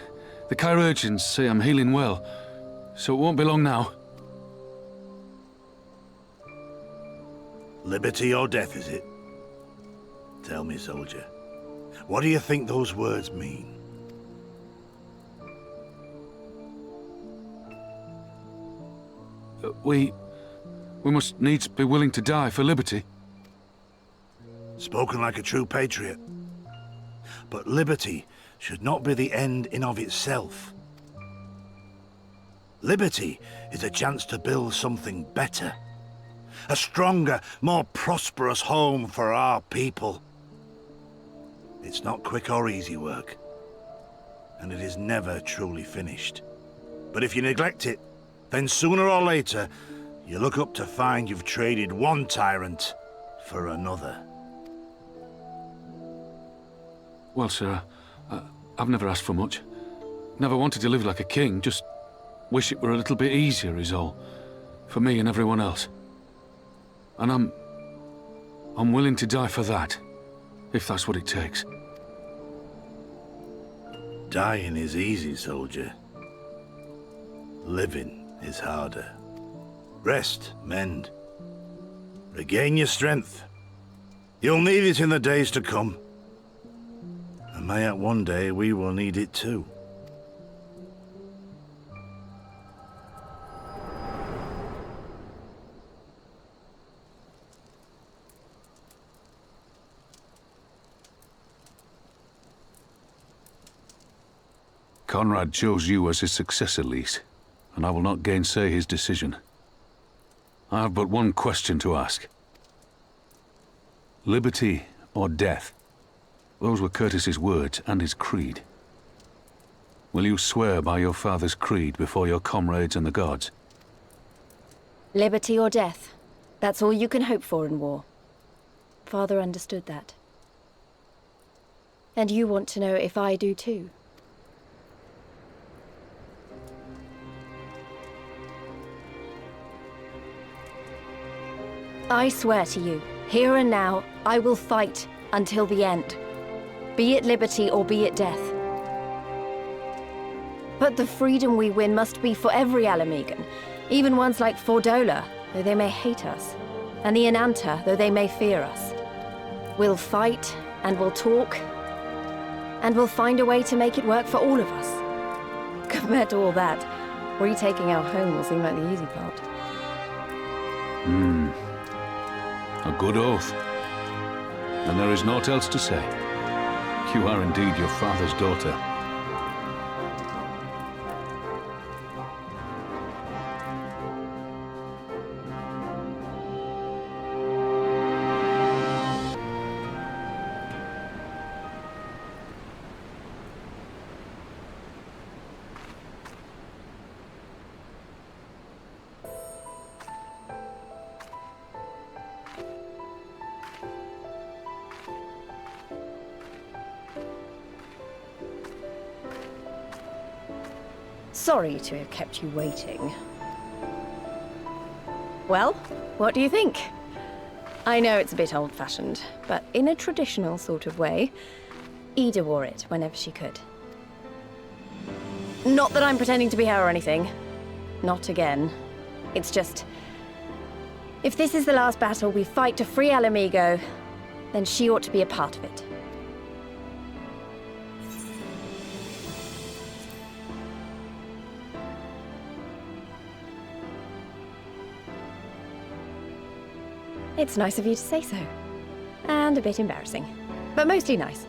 S5: chirurgeons say I'm healing well, so it won't be long now.
S8: Liberty or death, is it? Tell me, soldier. What do you think those words mean?
S5: We must needs be willing to die for liberty.
S8: Spoken like a true patriot. But liberty should not be the end in of itself. Liberty is a chance to build something better. A stronger, more prosperous home for our people. It's not quick or easy work, and it is never truly finished. But if you neglect it, then sooner or later, you look up to find you've traded one tyrant for another.
S5: Well, sir, I've never asked for much. Never wanted to live like a king, just wish it were a little bit easier is all. For me and everyone else. And I'm willing to die for that, if that's what it takes.
S8: Dying is easy, soldier. Living is harder. Rest, mend. Regain your strength. You'll need it in the days to come. And mayhap one day we will need it too.
S5: Conrad chose you as his successor, Lys, and I will not gainsay his decision. I have but one question to ask. Liberty or death? Those were Curtis's words and his creed. Will you swear by your father's creed before your comrades and the gods?
S2: Liberty or death. That's all you can hope for in war. Father understood that. And you want to know if I do too. I swear to you, here and now, I will fight until the end. Be it liberty or be it death. But the freedom we win must be for every Ala Mhigan, even ones like Fordola, though they may hate us, and the Enanta, though they may fear us. We'll fight, and we'll talk, and we'll find a way to make it work for all of us. Compared to all that, retaking our home will seem like the easy part.
S5: A good oath. And there is naught else to say. You are indeed your father's daughter.
S2: Sorry to have kept you waiting. Well, what do you think? I know it's a bit old-fashioned, but in a traditional sort of way, Ida wore it whenever she could. Not that I'm pretending to be her or anything. Not again. It's just... if this is the last battle we fight to free Ala Mhigo, then she ought to be a part of it. It's nice of you to say so. And a bit embarrassing. But mostly nice.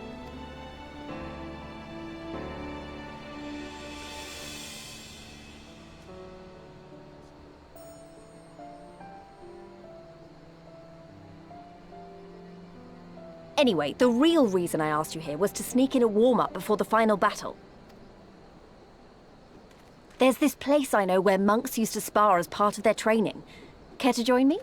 S2: Anyway, the real reason I asked you here was to sneak in a warm-up before the final battle. There's this place I know where monks used to spar as part of their training. Care to join me?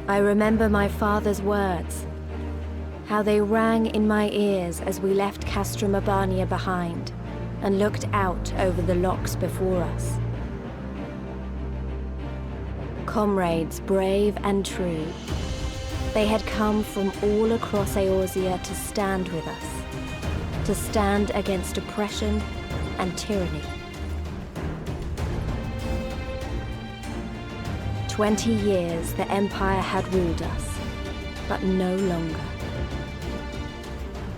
S2: I remember my father's words, how they rang in my ears as we left Castrum Urbania behind and looked out over the locks before us. Comrades brave and true, they had come from all across Eorzea to stand with us, to stand against oppression and tyranny. 20 years the Empire had ruled us, but no longer.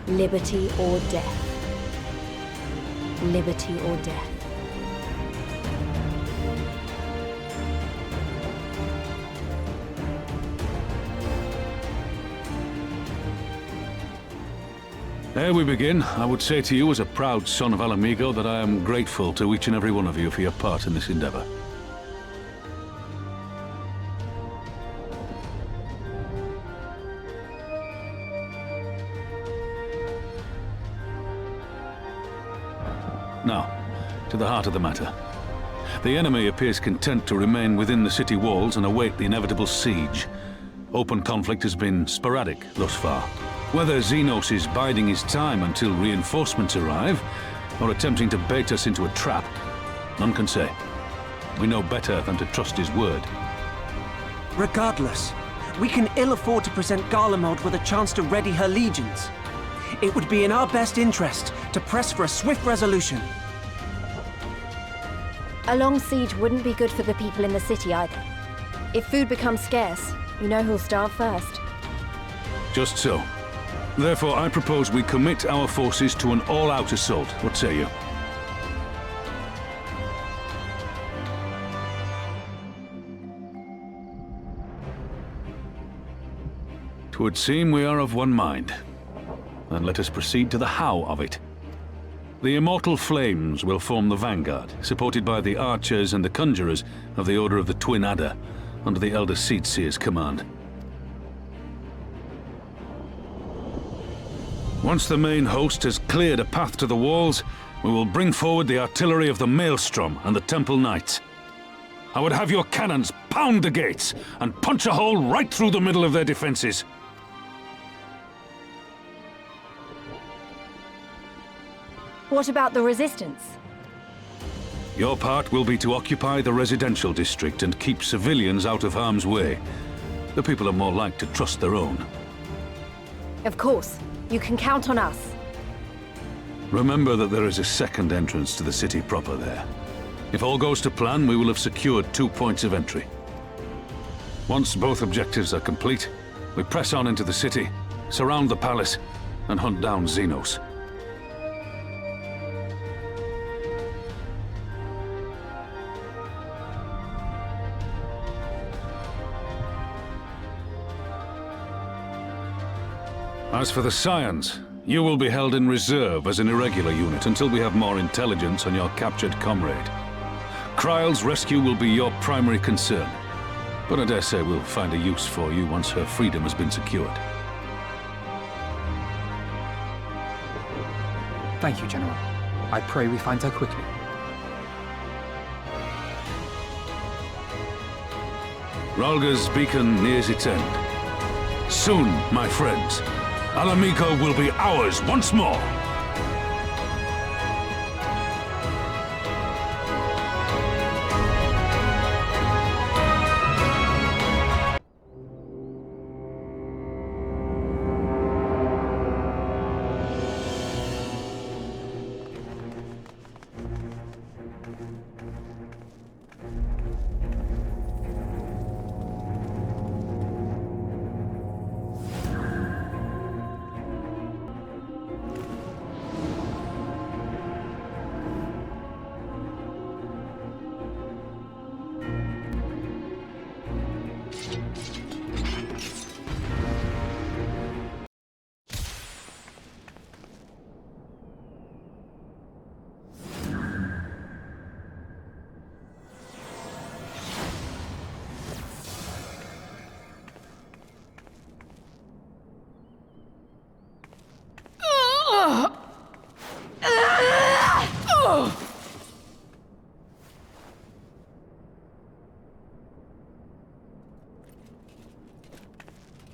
S2: Liberty or death. Liberty or death.
S5: Ere we begin, I would say to you as a proud son of Ala Mhigo that I am grateful to each and every one of you for your part in this endeavor. Now, to the heart of the matter. The enemy appears content to remain within the city walls and await the inevitable siege. Open conflict has been sporadic thus far. Whether Xenos is biding his time until reinforcements arrive, or attempting to bait us into a trap, none can say. We know better than to trust his word.
S1: Regardless, we can ill afford to present Garlemald with a chance to ready her legions. It would be in our best interest to press for a swift resolution.
S2: A long siege wouldn't be good for the people in the city either. If food becomes scarce, you know who'll starve first.
S5: Just so. Therefore, I propose we commit our forces to an all-out assault. What say you? Twould seem we are of one mind. Then let us proceed to the how of it. The immortal flames will form the vanguard, supported by the archers and the conjurers of the Order of the Twin Adder, under the Elder Seedseer's command. Once the main host has cleared a path to the walls, we will bring forward the artillery of the Maelstrom and the Temple Knights. I would have your cannons pound the gates and punch a hole right through the middle of their defenses.
S2: What about the resistance?
S5: Your part will be to occupy the residential district and keep civilians out of harm's way. The people are more like to trust their own.
S2: Of course. You can count on us.
S5: Remember that there is a second entrance to the city proper there. If all goes to plan, we will have secured 2 points of entry. Once both objectives are complete, we press on into the city, surround the palace, and hunt down Xenos. As for the Scions, you will be held in reserve as an irregular unit until we have more intelligence on your captured comrade. Kryle's rescue will be your primary concern, but I dare say we'll find a use for you once her freedom has been secured.
S14: Thank you, General. I pray we find her quickly.
S5: Rhalga's beacon nears its end. Soon, my friends, Ala Mhigo will be ours once more!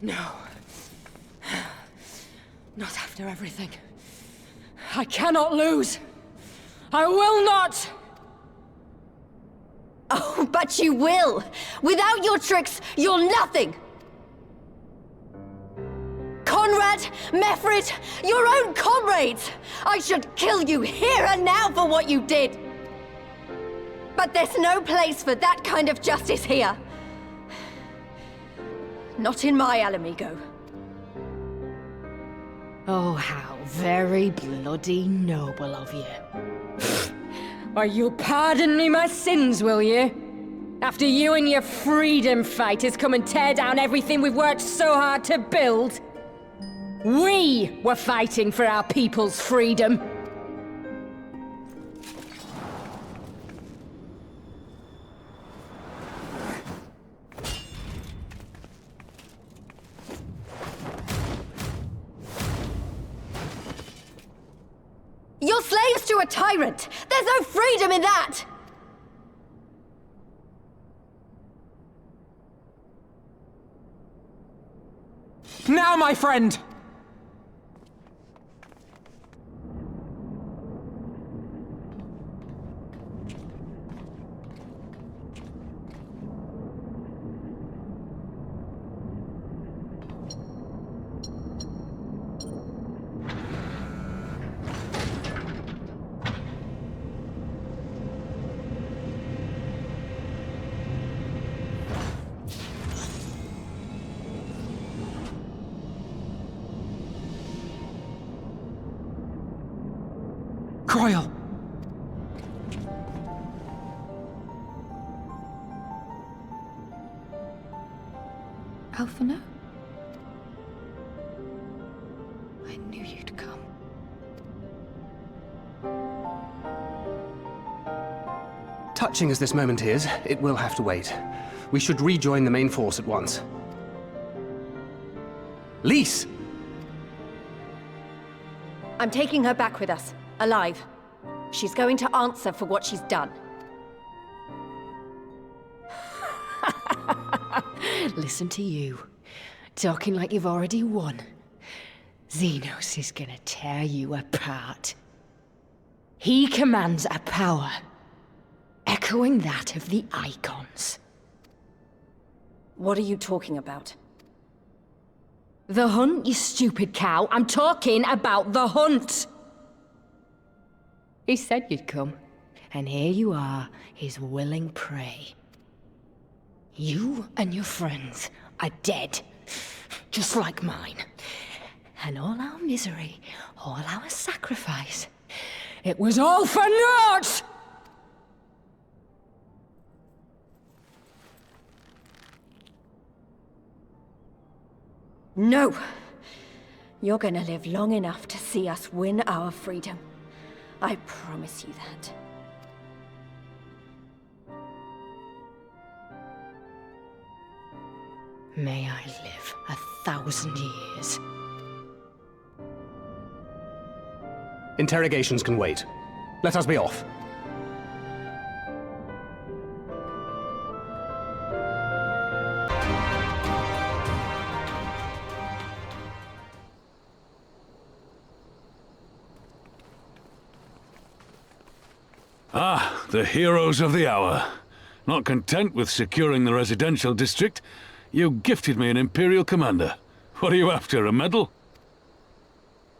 S3: No. Not after everything. I cannot lose. I will not!
S2: Oh, but you will! Without your tricks, you're nothing! Conrad, Mefrid, your own comrades! I should kill you here and now for what you did! But there's no place for that kind of justice here. Not in my Ala Mhigo.
S22: Oh, how very bloody noble of you. Why, you'll pardon me my sins, will you? After you and your freedom fighters come and tear down everything we've worked so hard to build? We were fighting for our people's freedom.
S2: You're slaves to a tyrant! There's no freedom in that!
S14: Now, my friend! Croyle!
S4: Alphino? I knew you'd come.
S9: Touching as this moment is, it will have to wait. We should rejoin the main force at once. Lys!
S2: I'm taking her back with us, alive. She's going to answer for what she's done.
S22: Listen to you, talking like you've already won. Xenos is gonna tear you apart. He commands a power, echoing that of the Icons.
S2: What are you talking about?
S22: The hunt, you stupid cow. I'm talking about the hunt! He said you'd come, and here you are, his willing prey. You and your friends are dead, just like mine. And all our misery, all our sacrifice, it was all for naught!
S2: No! You're gonna live long enough to see us win our freedom. I promise you that.
S22: May I live 1,000 years.
S9: Interrogations can wait. Let us be off.
S5: Ah, the heroes of the hour. Not content with securing the residential district, you gifted me an Imperial commander. What are you after, a medal?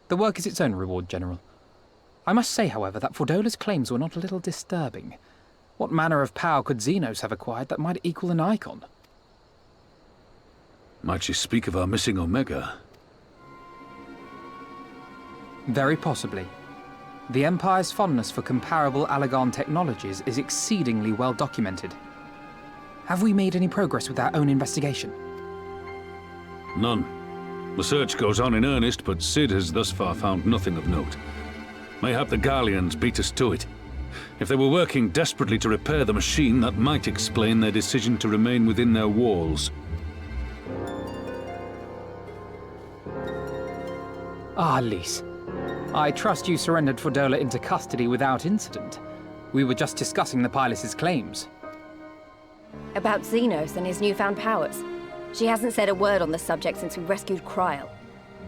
S14: The work is its own reward, General. I must say, however, that Fordola's claims were not a little disturbing. What manner of power could Xenos have acquired that might equal an Icon?
S5: Might she speak of our missing Omega?
S14: Very possibly. The Empire's fondness for comparable Alagon technologies is exceedingly well documented. Have we made any progress with our own investigation?
S5: None. The search goes on in earnest, but Cid has thus far found nothing of note. Mayhap the Garleans beat us to it. If they were working desperately to repair the machine, that might explain their decision to remain within their walls.
S14: Ah, Lys. I trust you surrendered Fordola into custody without incident. We were just discussing the pilot's claims.
S2: About Xenos and his newfound powers. She hasn't said a word on the subject since we rescued Kryl,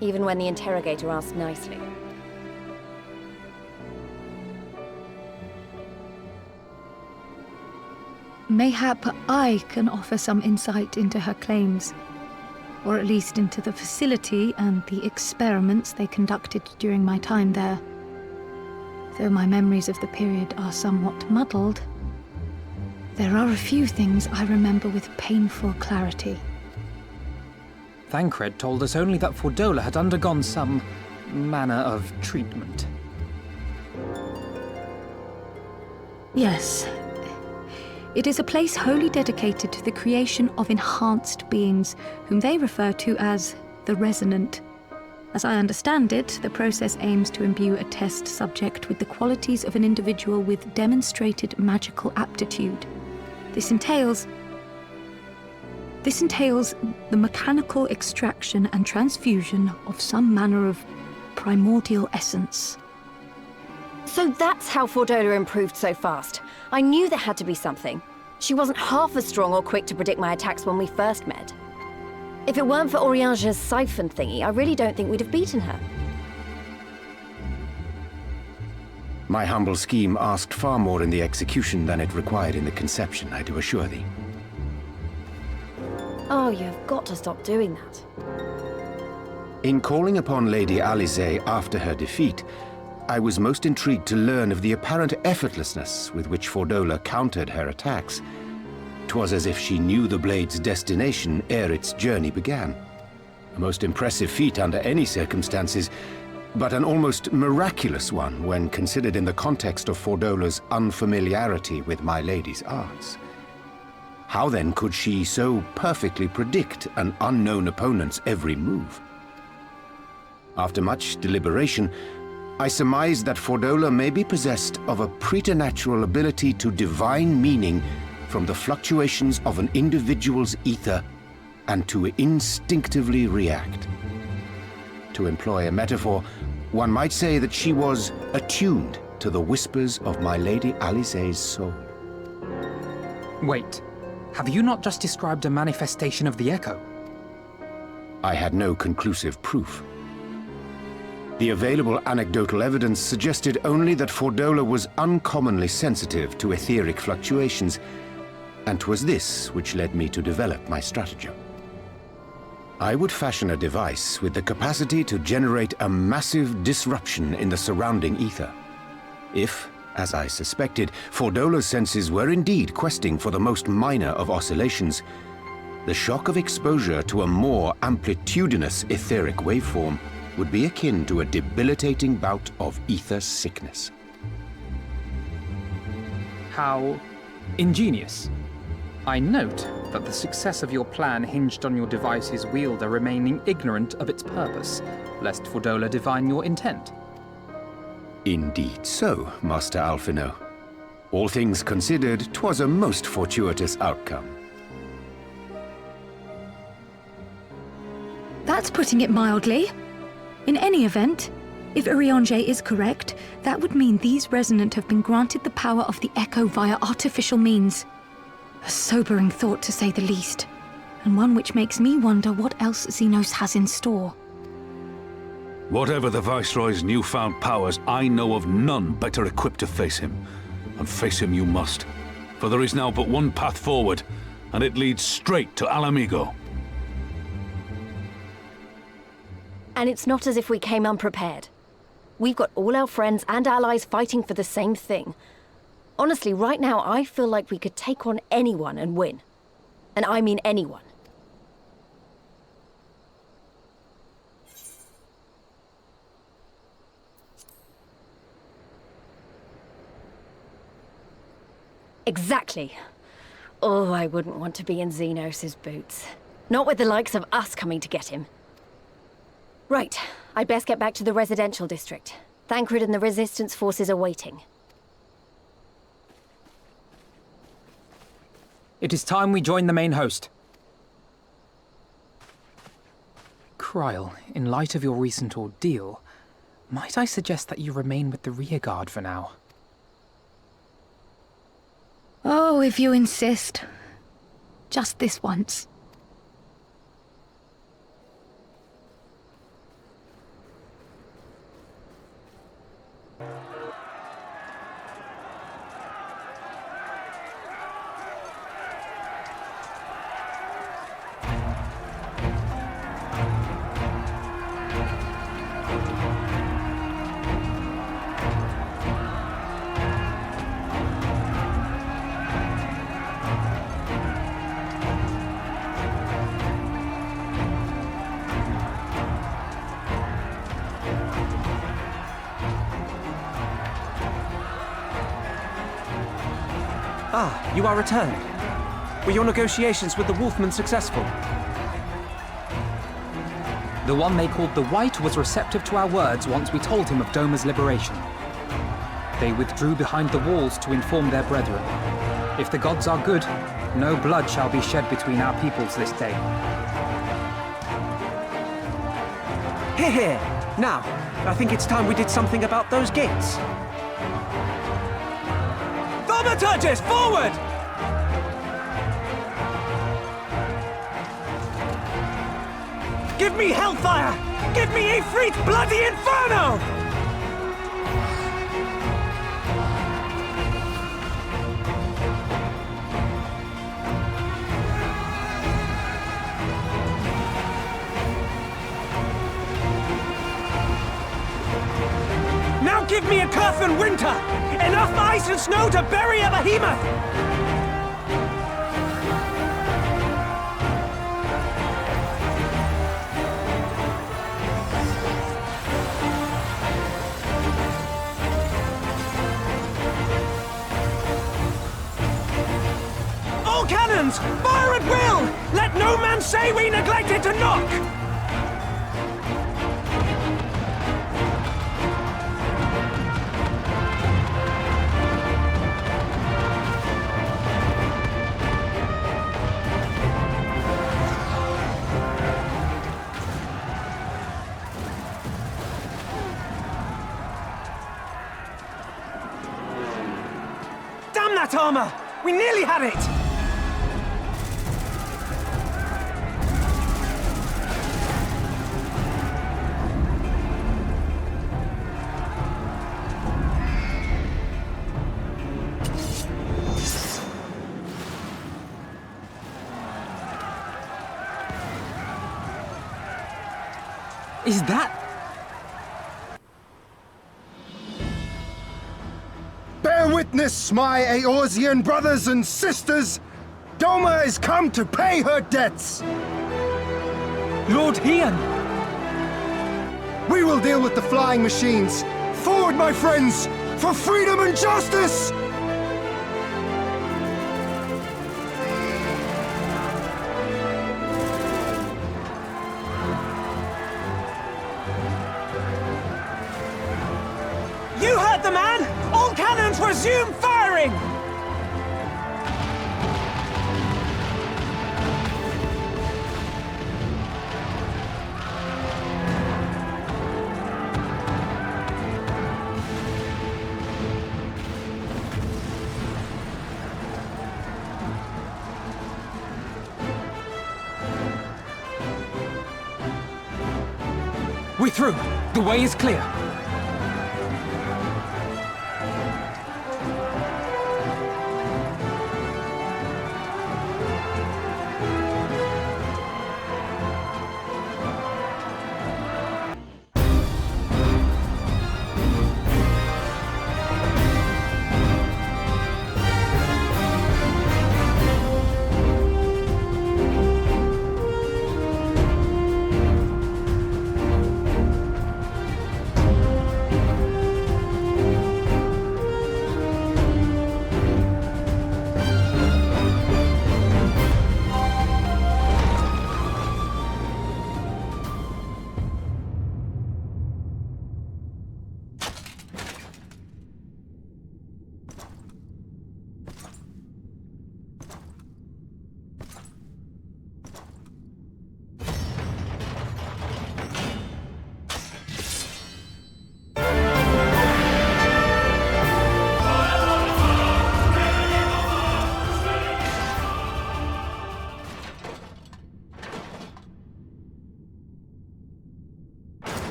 S2: even when the interrogator asked nicely.
S4: Mayhap I can offer some insight into her claims, or at least into the facility and the experiments they conducted during my time there. Though my memories of the period are somewhat muddled, there are a few things I remember with painful clarity.
S14: Thancred told us only that Fordola had undergone some manner of treatment.
S4: Yes. It is a place wholly dedicated to the creation of enhanced beings, whom they refer to as the Resonant. As I understand it, the process aims to imbue a test subject with the qualities of an individual with demonstrated magical aptitude. This entails the mechanical extraction and transfusion of some manner of primordial essence.
S2: So that's how Fordola improved so fast. I knew there had to be something. She wasn't half as strong or quick to predict my attacks when we first met. If it weren't for Oriange's siphon thingy, I really don't think we'd have beaten her.
S12: My humble scheme asked far more in the execution than it required in the conception, I do assure thee.
S2: Oh, you've got to stop doing that.
S12: In calling upon Lady Alisaie after her defeat, I was most intrigued to learn of the apparent effortlessness with which Fordola countered her attacks. 'Twas as if she knew the blade's destination ere its journey began. A most impressive feat under any circumstances, but an almost miraculous one when considered in the context of Fordola's unfamiliarity with my lady's arts. How then could she so perfectly predict an unknown opponent's every move? After much deliberation, I surmised that Fordola may be possessed of a preternatural ability to divine meaning from the fluctuations of an individual's ether and to instinctively react. To employ a metaphor, one might say that she was attuned to the whispers of my Lady Alisaie's soul.
S14: Wait, have you not just described a manifestation of the Echo?
S12: I had no conclusive proof. The available anecdotal evidence suggested only that Fordola was uncommonly sensitive to etheric fluctuations, and 'twas this which led me to develop my stratagem. I would fashion a device with the capacity to generate a massive disruption in the surrounding ether. If, as I suspected, Fordola's senses were indeed questing for the most minor of oscillations, the shock of exposure to a more amplitudinous etheric waveform would be akin to a debilitating bout of ether sickness.
S14: How ingenious. I note that the success of your plan hinged on your device's wielder remaining ignorant of its purpose, lest Fordola divine your intent.
S12: Indeed so, Master Alphino. All things considered, 'twas a most fortuitous outcome.
S4: That's putting it mildly. In any event, if Oriange is correct, that would mean these Resonant have been granted the power of the Echo via artificial means. A sobering thought, to say the least, and one which makes me wonder what else Xenos has in store.
S5: Whatever the Viceroy's newfound powers, I know of none better equipped to face him. And face him you must, for there is now but one path forward, and it leads straight to Ala Mhigo.
S2: And it's not as if we came unprepared. We've got all our friends and allies fighting for the same thing. Honestly, right now, I feel like we could take on anyone and win. And I mean anyone. Exactly. Oh, I wouldn't want to be in Xenos' boots. Not with the likes of us coming to get him. Right, I'd best get back to the residential district. Thancred and the Resistance forces are waiting.
S14: It is time we join the main host. Kryl, in light of your recent ordeal, might I suggest that you remain with the rearguard for now?
S4: Oh, if you insist. Just this once.
S1: Ah, you are returned. Were your negotiations with the Wolfmen successful?
S14: The one they called the White was receptive to our words once we told him of Doma's liberation. They withdrew behind the walls to inform their brethren. If the gods are good, no blood shall be shed between our peoples this day.
S1: Hear, hear. Now, I think it's time we did something about those gates. Thaumaturges, forward! Give me hellfire! Give me Ifrit bloody inferno! Now give me a Curfin winter! Enough ice and snow to bury a behemoth! All cannons! Fire at will! Let no man say we neglected to knock! Damn that armor! We nearly had it!
S14: Is that...
S12: Bear witness, my Eorzean brothers and sisters! Doma is come to pay her debts!
S1: Lord Hien!
S12: We will deal with the flying machines! Forward, my friends! For freedom and justice!
S1: You heard the man! All cannons resume firing!
S14: We're through. The way is clear.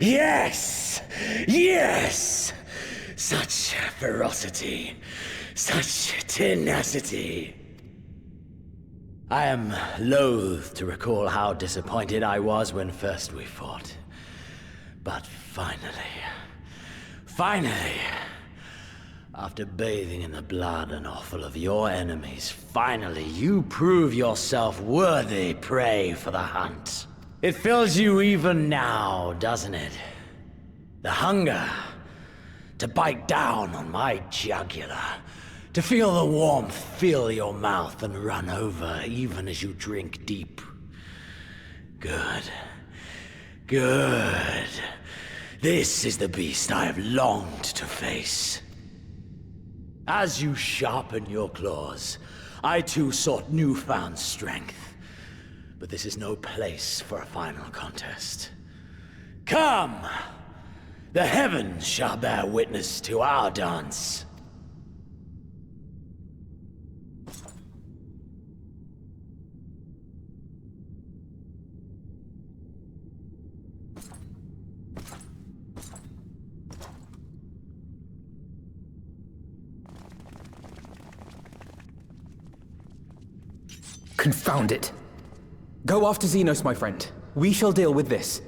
S19: Yes! Yes! Such ferocity, such tenacity.
S16: I am loath to recall how disappointed I was when first we fought. But finally, after bathing in the blood and offal of your enemies, finally you prove yourself worthy prey for the hunt. It fills you even now, doesn't it? The hunger to bite down on my jugular, to feel the warmth fill your mouth and run over even as you drink deep. Good. Good. This is the beast I have longed to face. As you sharpen your claws, I too sought newfound strength. But this is no place for a final contest. Come! The heavens shall bear witness to our dance.
S14: Confound it! Go after Xenos, my friend. We shall deal with this.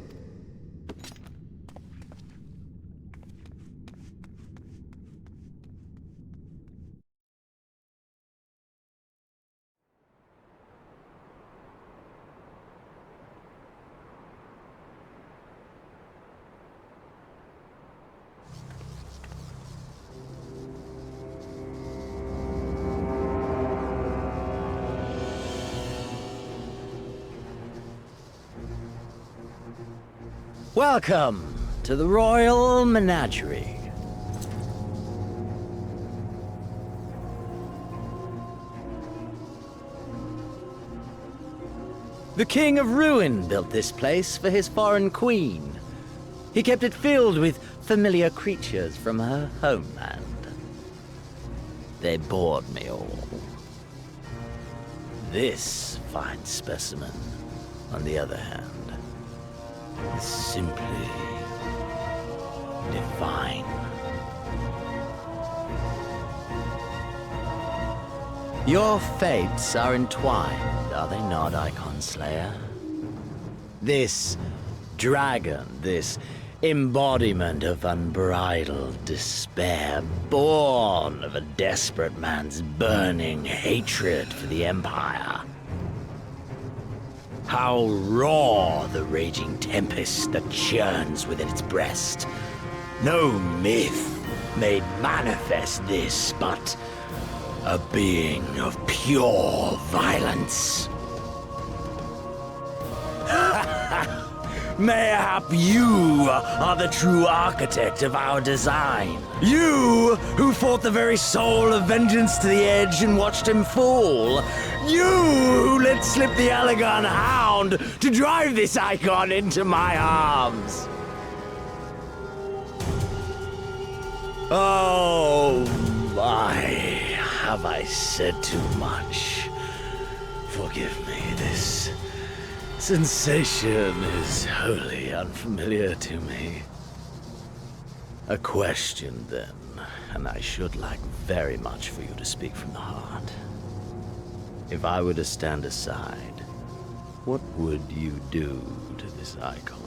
S16: Welcome to the Royal Menagerie. The King of Ruin built this place for his foreign queen. He kept it filled with familiar creatures from her homeland. They bored me all. This fine specimen, on the other hand, is simply divine. Your fates are entwined, are they not, Icon Slayer? This dragon, this embodiment of unbridled despair, born of a desperate man's burning hatred for the Empire. How raw the raging tempest that churns within its breast. No myth made manifest this, but a being of pure violence. Mayhap you are the true architect of our design. You who fought the very soul of vengeance to the edge and watched him fall. You who let slip the Allegan hound to drive this icon into my arms. Oh my, have I said too much? Forgive me, this sensation is wholly unfamiliar to me. A question, then, and I should like very much for you to speak from the heart. If I were to stand aside, what would you do to this icon?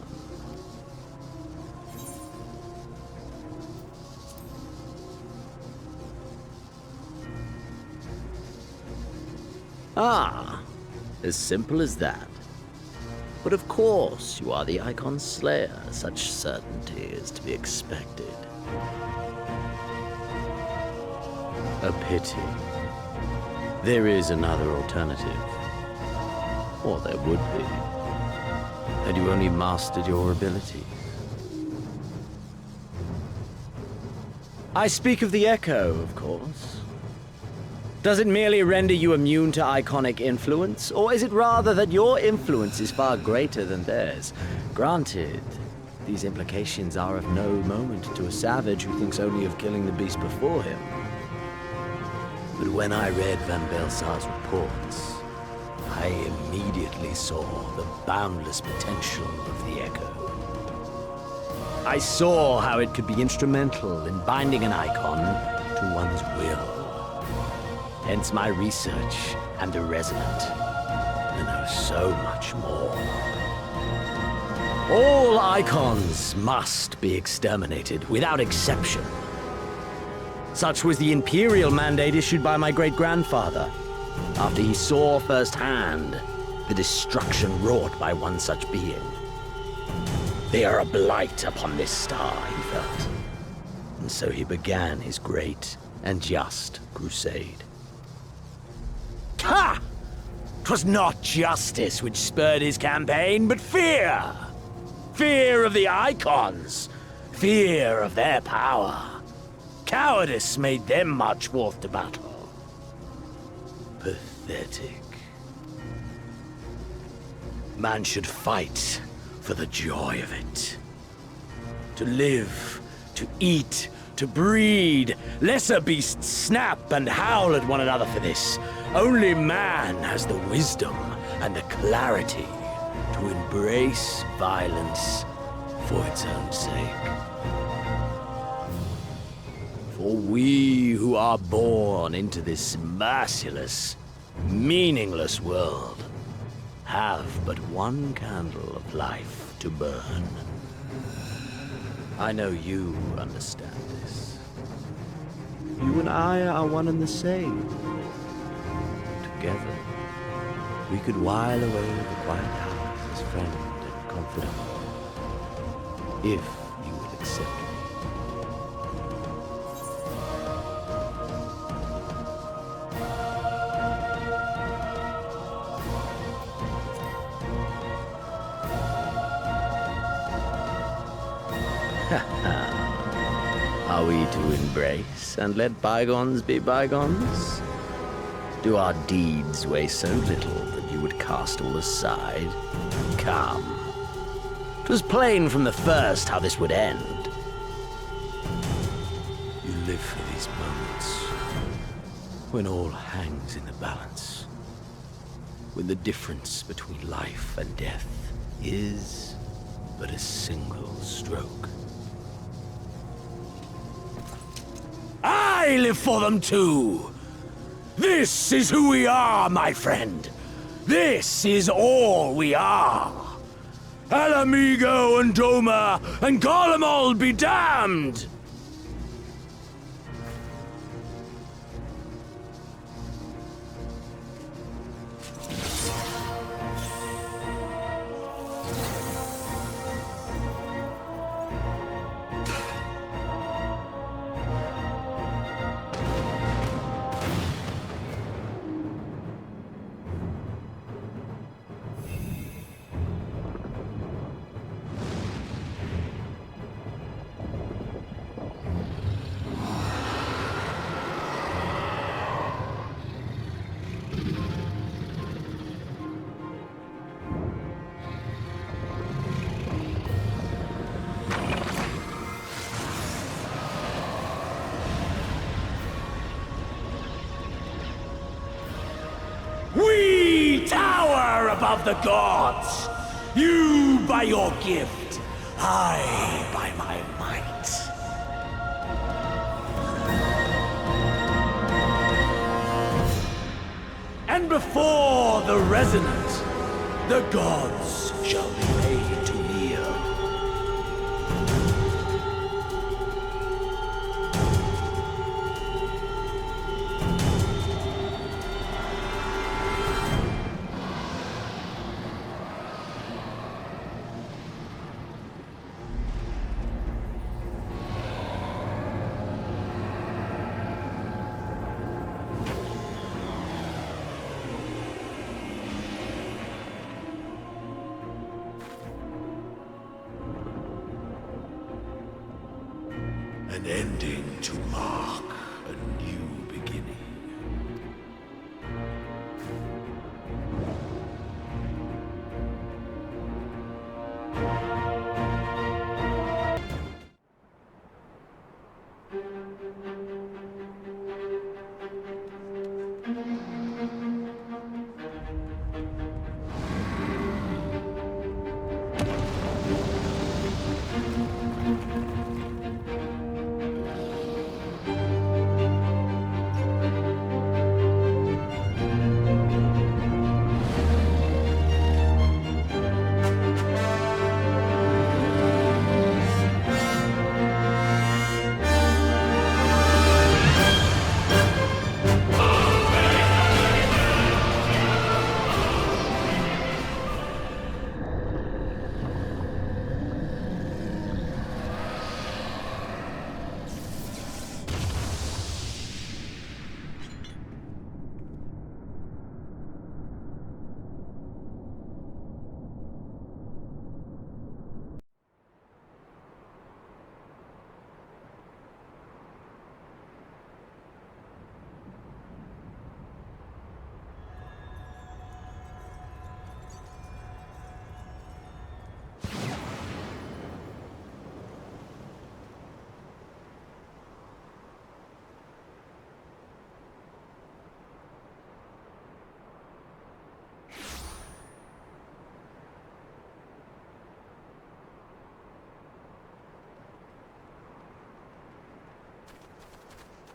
S16: Ah, as simple as that. But of course, you are the Icon Slayer. Such certainty is to be expected. A pity. There is another alternative. Or there would be. Had you only mastered your ability. I speak of the Echo, of course. Does it merely render you immune to iconic influence, or is it rather that your influence is far greater than theirs? Granted, these implications are of no moment to a savage who thinks only of killing the beast before him. But when I read Van Belsar's reports, I immediately saw the boundless potential of the Echo. I saw how it could be instrumental in binding an icon to one's will. Hence my research and the resonant. and there was so much more. All icons must be exterminated, without exception. Such was the imperial mandate issued by my great-grandfather, after he saw firsthand the destruction wrought by one such being. They are a blight upon this star, he felt. And so he began his great and just crusade. Ha! 'Twas not justice which spurred his campaign, but fear! Fear of the icons! Fear of their power! Cowardice made them march forth to battle. Pathetic. Man should fight for the joy of it. To live, to eat, to breed. Lesser beasts snap and howl at one another for this. Only man has the wisdom and the clarity to embrace violence for its own sake. For we who are born into this merciless, meaningless world have but one candle of life to burn. I know you understand this. You and I are one and the same. Together, we could while away the quiet hours as friend and confidant, if you will accept me. Are we to embrace and let bygones be bygones? Do our deeds weigh so little that you would cast all aside? Come. 'Twas plain from the first how this would end. You live for these moments, when all hangs in the balance, when the difference between life and death is but a single stroke. I live for them too! This is who we are, my friend! This is all we are! Ala Mhigo and Doma and Garlemald be damned! We tower above the gods! You by your gift, I by my might. And before the resonant, the gods shall be made to kneel. An ending to mark a new beginning.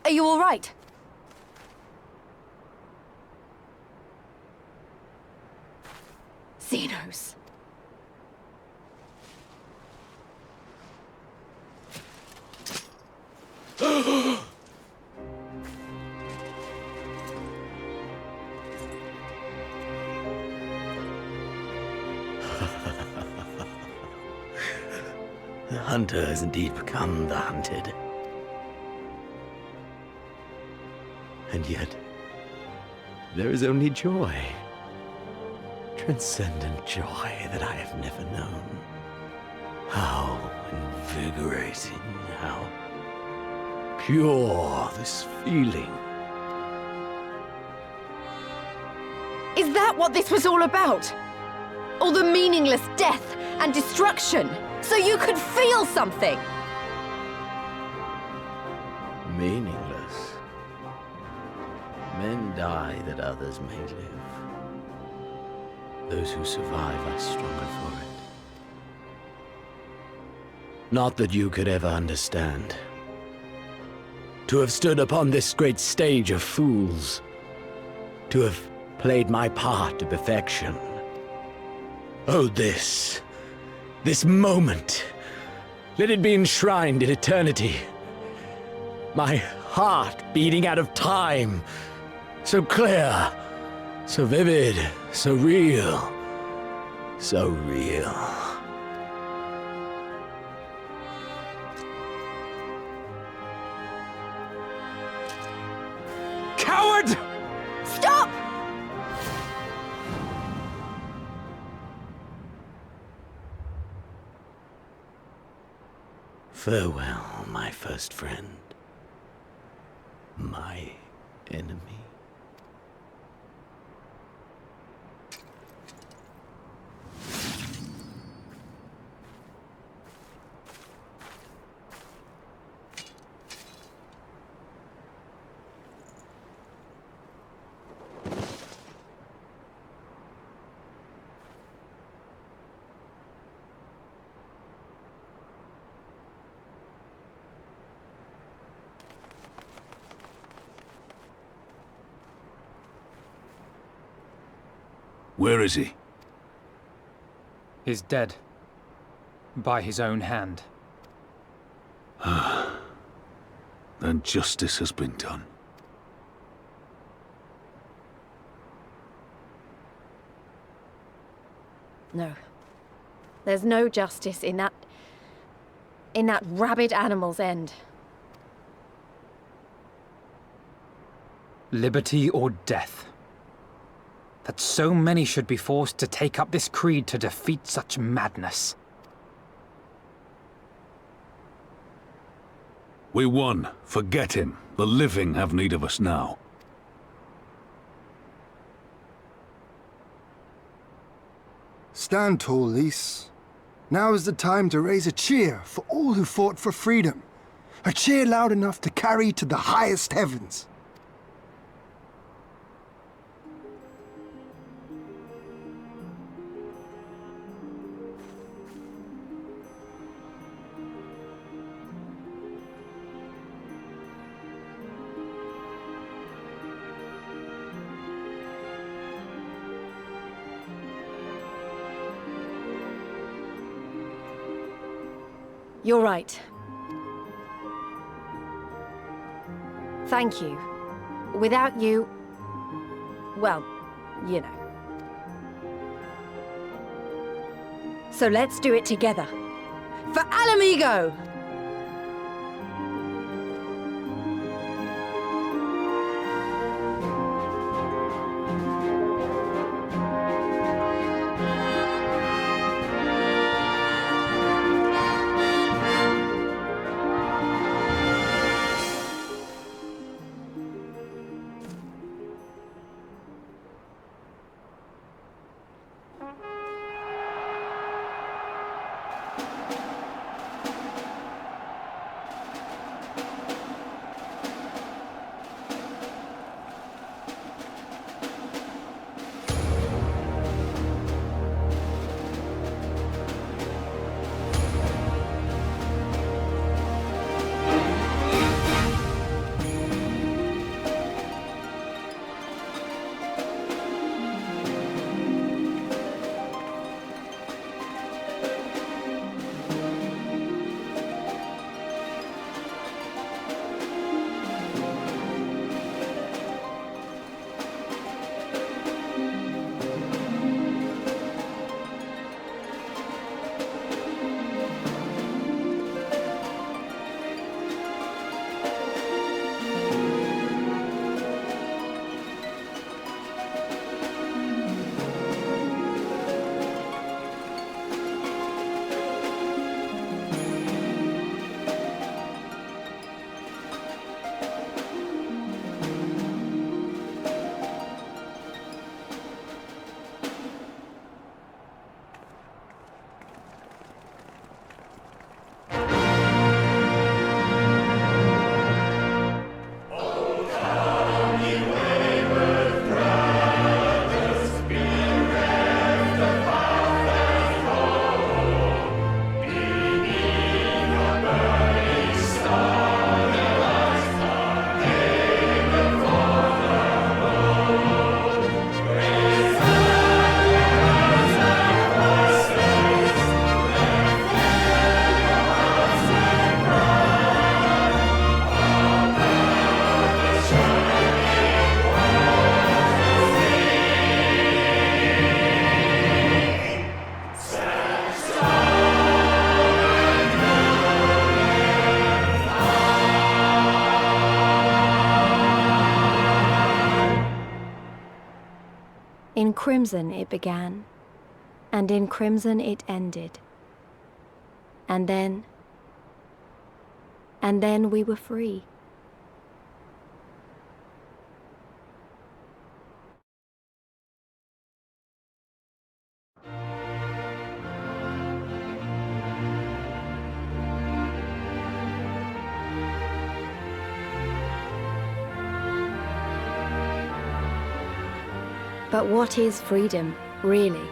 S3: Are you all right? Xenos.
S13: The hunter has indeed become the hunted. And yet, there is only joy. Transcendent joy that I have never known. How invigorating, how pure this feeling.
S3: Is that what this was all about? All the meaningless death and destruction, so you could feel something?
S13: Meaningless. Men die that others may live. Those who survive are stronger for it. Not that you could ever understand. To have stood upon this great stage of fools. To have played my part to perfection. Oh, this moment. Let it be enshrined in eternity. My heart beating out of time. So clear, so vivid, so real. So real.
S10: Coward!
S3: Stop!
S13: Farewell, my first friend. My enemy.
S5: Where is he?
S14: He's dead. By his own hand.
S5: Then justice has been done.
S3: No. There's no justice in that rabid animal's end.
S14: Liberty or death. That so many should be forced to take up this creed to defeat such madness.
S5: We won. Forget him. The living have need of us now.
S15: Stand tall, Lys. Now is the time to raise a cheer for all who fought for freedom. A cheer loud enough to carry to the highest heavens.
S3: You're right. Thank you. Without you... well, you know. So let's do it together. For Ala Mhigo!
S2: In crimson it began, and in crimson it ended. And then we were free. But what is freedom, really?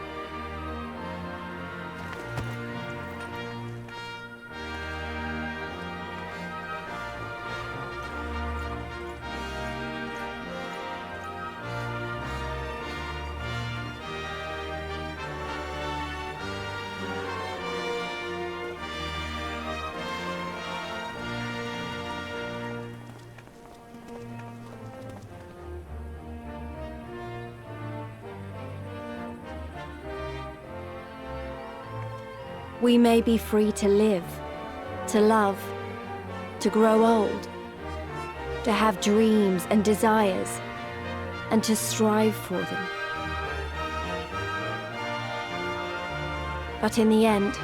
S2: We may be free to live, to love, to grow old, to have dreams and desires, and to strive for them. But in the end,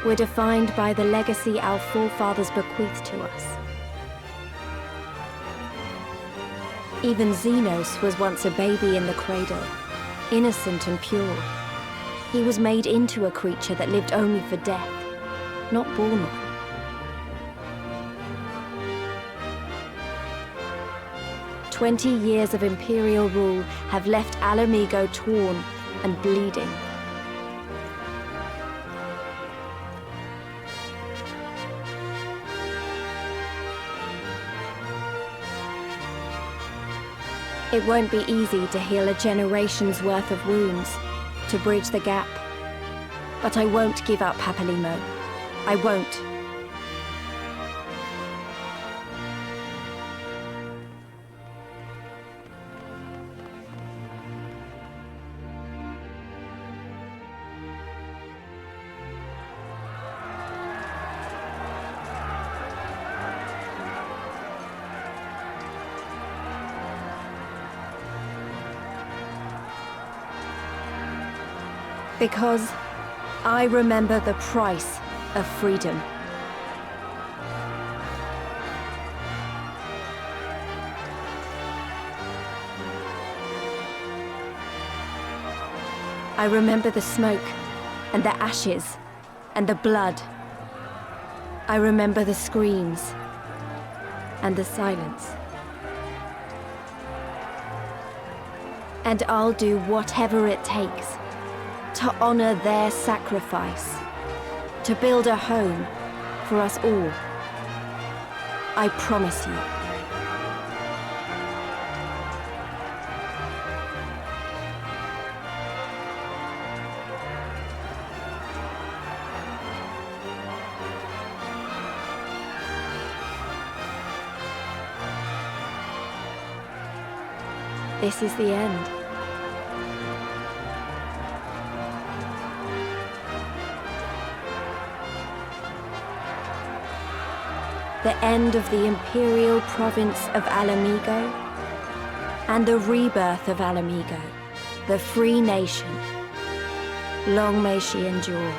S2: we're defined by the legacy our forefathers bequeathed to us. Even Xenos was once a baby in the cradle, innocent and pure. He was made into a creature that lived only for death, not born one. "20 years of Imperial rule have left Ala Mhigo torn and bleeding. It won't be easy to heal a generation's worth of wounds, to bridge the gap. But I won't give up, Papalimo. I won't. Because I remember the price of freedom. I remember the smoke, and the ashes, and the blood. I remember the screams, and the silence. And I'll do whatever it takes to honor their sacrifice, to build a home for us all. I promise you. This is the end. The end of the Imperial province of Ala Mhigo, and the rebirth of Ala Mhigo, the free nation. Long may she endure.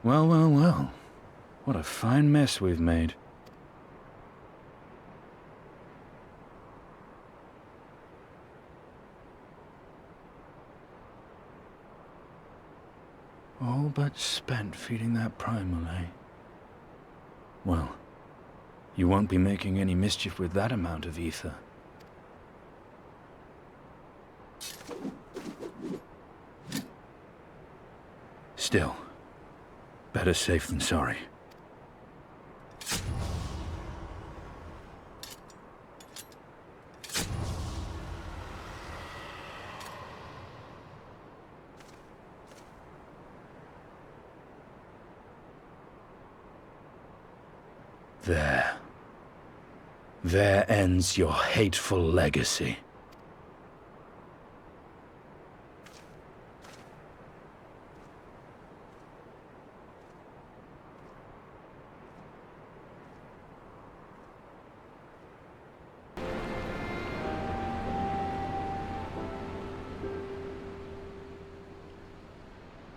S7: Well, well, well. What a fine mess we've made. All but spent feeding that primal, eh? Well, you won't be making any mischief with that amount of ether. Still, better safe than sorry. There. There ends your hateful legacy.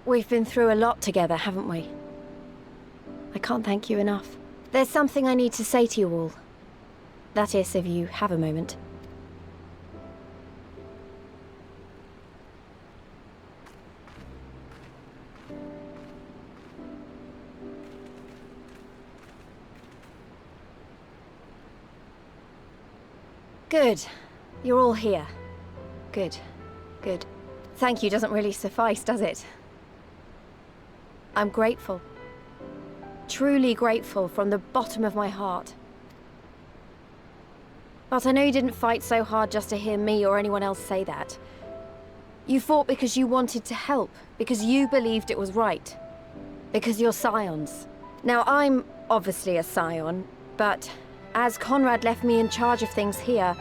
S2: We've been through a lot together, haven't we? I can't thank you enough. There's something I need to say to you all. That is, if you have a moment. Good. You're all here. Good. Good. Thank you doesn't really suffice, does it? I'm grateful. Truly grateful from the bottom of my heart. But I know you didn't fight so hard just to hear me or anyone else say that. You fought because you wanted to help, because you believed it was right. Because you're Scions. Now, I'm obviously a Scion, but as Conrad left me in charge of things here,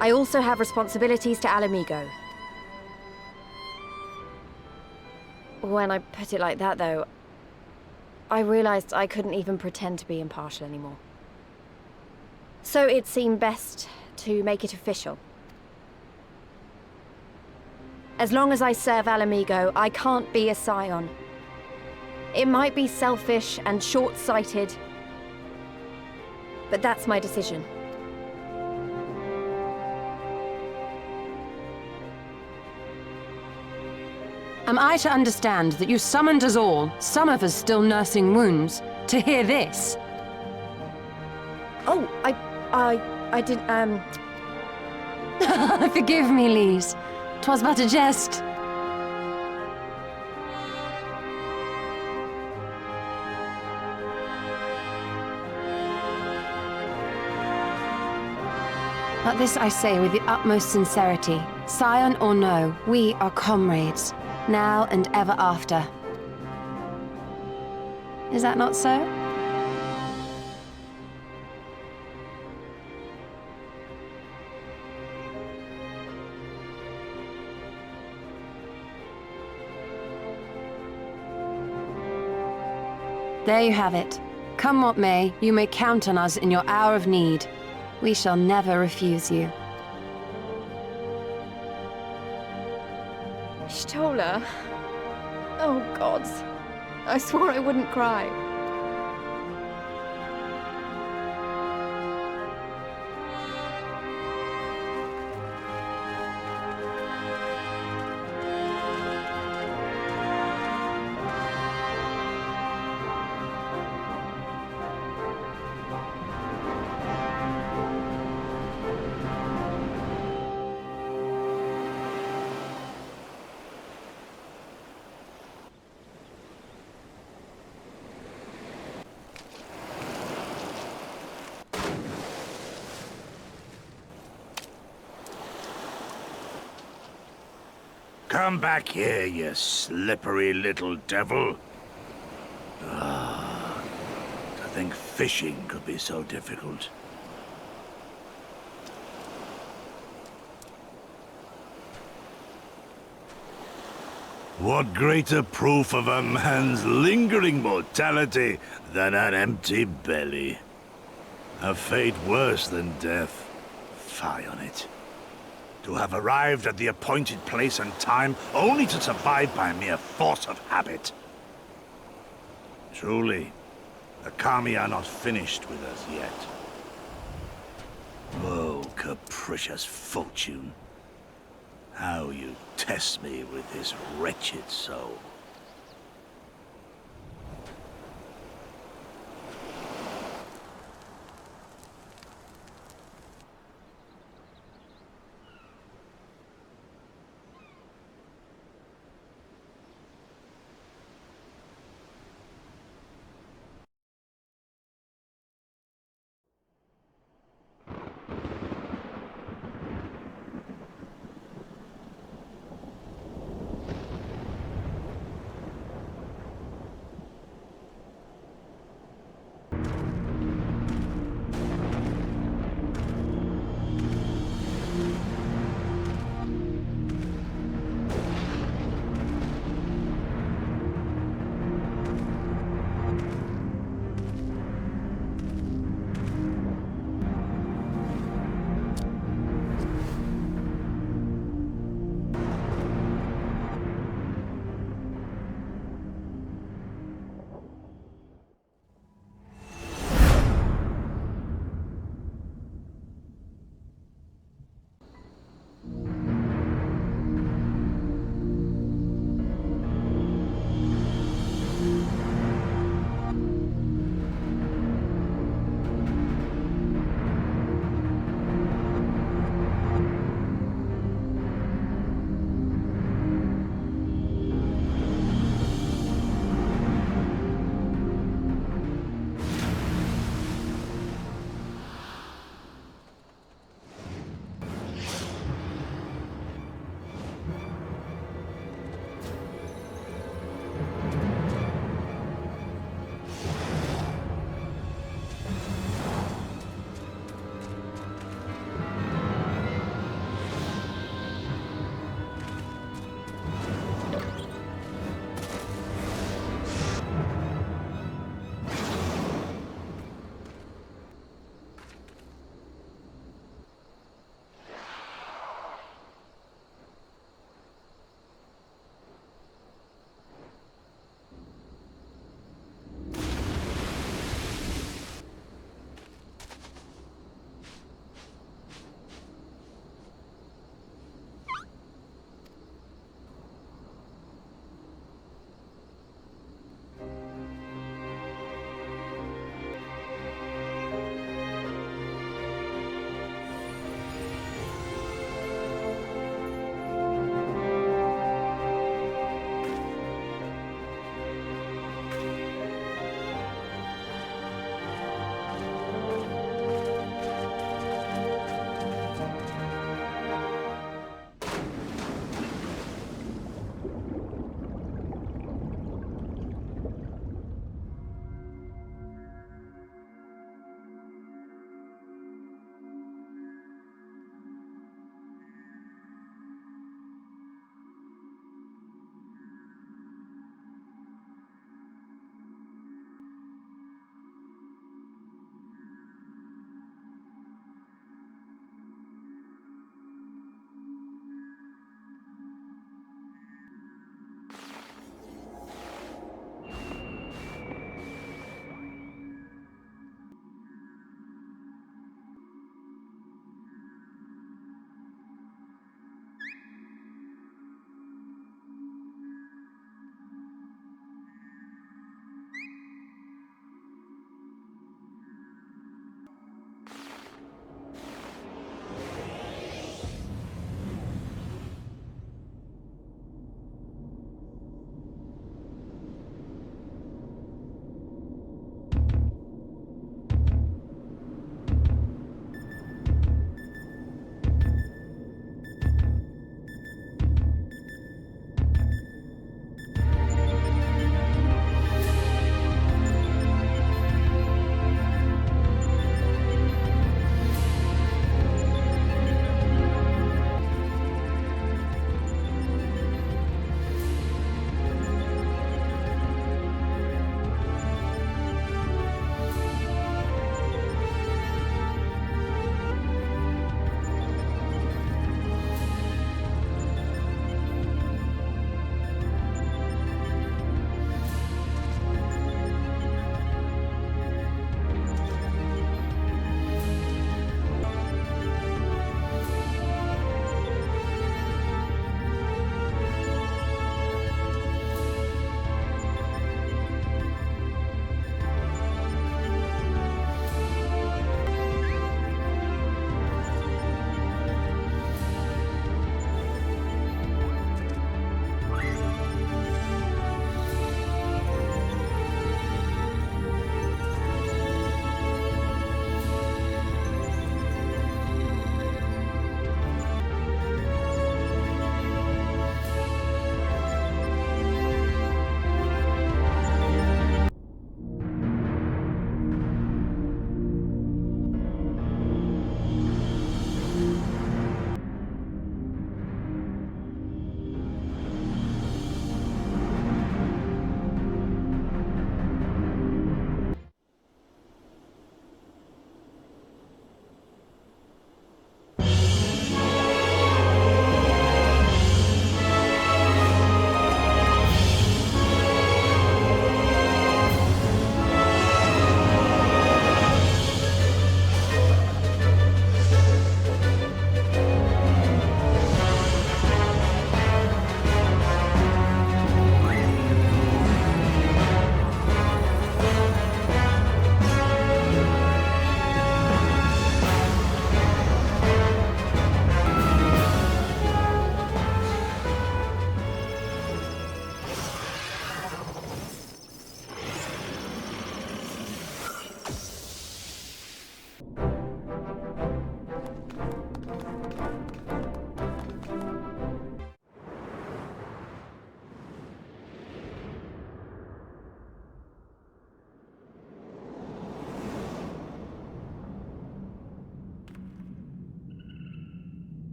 S2: I also have responsibilities to Ala Mhigo. When I put it like that, though, I realized I couldn't even pretend to be impartial anymore. So it seemed best to make it official. As long as I serve Ala Mhigo, I can't be a Scion. It might be selfish and short-sighted, but that's my decision.
S3: Am I to understand that you summoned us all, some of us still nursing wounds, to hear this?
S2: Oh, I didn't,
S3: Forgive me, Lise. 'Twas but a jest. But this I say with the utmost sincerity. Scion or no, we are comrades. Now and ever after. Is that not so? There you have it. Come what may, you may count on us in your hour of need. We shall never refuse you.
S2: Stola. Oh, gods. I swore I wouldn't cry.
S8: Come back here, you slippery little devil. Ah, to think fishing could be so difficult. What greater proof of a man's lingering mortality than an empty belly? A fate worse than death. Fie on it. To have arrived at the appointed place and time only to survive by mere force of habit. Truly, the Kami are not finished with us yet. Oh, capricious fortune. How you test me with this wretched soul.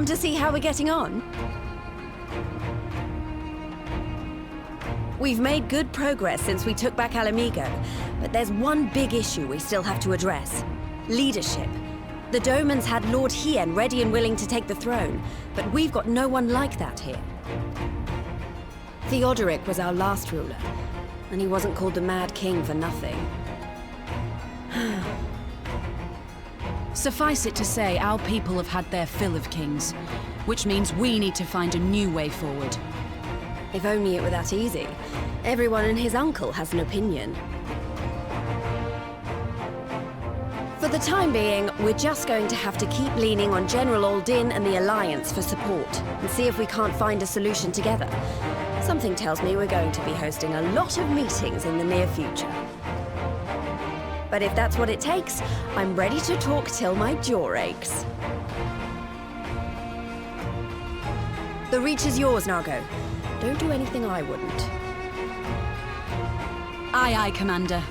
S2: Come to see how we're getting on? We've made good progress since we took back Ala Mhigo, but there's one big issue we still have to address. Leadership. The Domans had Lord Hien ready and willing to take the throne, but we've got no one like that here. Theodoric was our last ruler, and he wasn't called the Mad King for nothing.
S17: Suffice it to say, our people have had their fill of kings, which means we need to find a new way forward.
S2: If only it were that easy. Everyone and his uncle has an opinion. For the time being, we're just going to have to keep leaning on General Aldin and the Alliance for support, and see if we can't find a solution together. Something tells me we're going to be hosting a lot of meetings in the near future. But if that's what it takes, I'm ready to talk till my jaw aches. The Reach is yours, Nargo. Don't do anything I wouldn't.
S17: Aye, aye, Commander.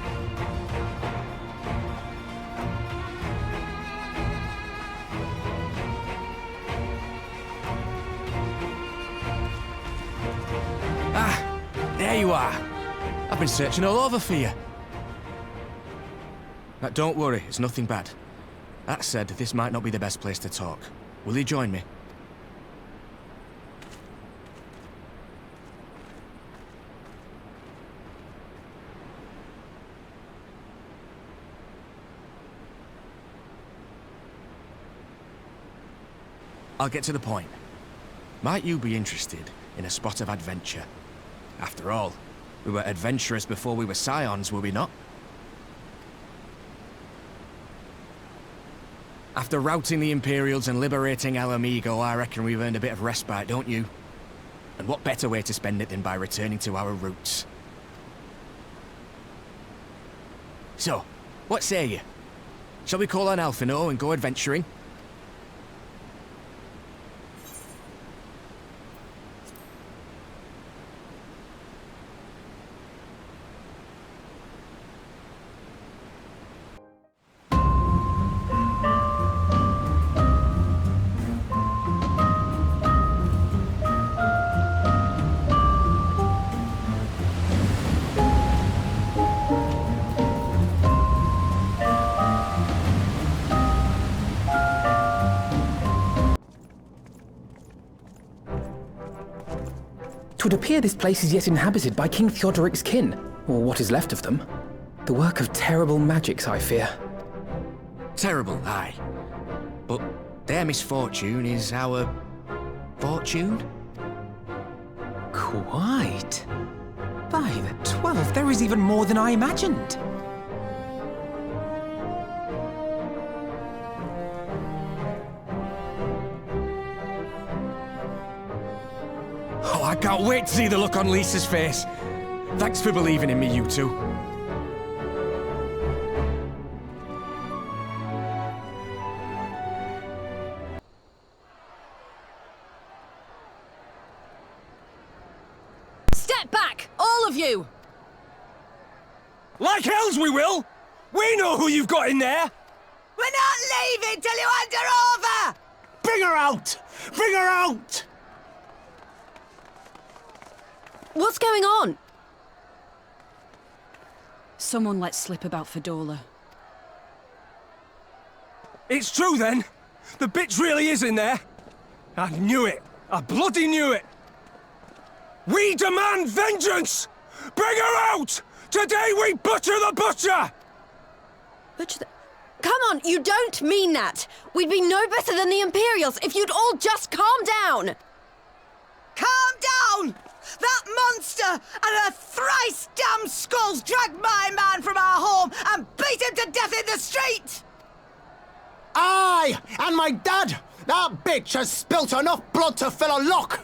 S20: Ah, there you are. I've been searching all over for you. Now, don't worry, it's nothing bad. That said, this might not be the best place to talk. Will you join me? I'll get to the point. Might you be interested in a spot of adventure? After all, we were adventurers before we were Scions, were we not? After routing the Imperials and liberating Ala Mhigo, I reckon we've earned a bit of respite, don't you? And what better way to spend it than by returning to our roots? So, what say you? Shall we call on Alphino and go adventuring?
S14: It would appear this place is yet inhabited by King Theodoric's kin, or what is left of them. The work of terrible magics, I fear.
S20: Terrible, aye. But their misfortune is our fortune?
S14: Quite. By the 12th, there is even more than I imagined.
S20: Oh, I can't wait to see the look on Lisa's face. Thanks for believing in me, you two.
S17: Step back, all of you!
S10: Like hells we will! We know who you've got in there!
S3: We're not leaving till you hand her over!
S10: Bring her out! Bring her out!
S2: What's going on?
S17: Someone let slip about Fedorla.
S10: It's true then! The bitch really is in there! I knew it! I bloody knew it! We demand vengeance! Bring her out! Today we butcher the butcher!
S2: Butcher the... Come on, you don't mean that! We'd be no better than the Imperials if you'd all just calm down!
S3: Calm down! That monster and her thrice damned skulls dragged my man from our home and beat him to death in the street!
S21: Aye! And my dad! That bitch has spilt enough blood to fill a lock!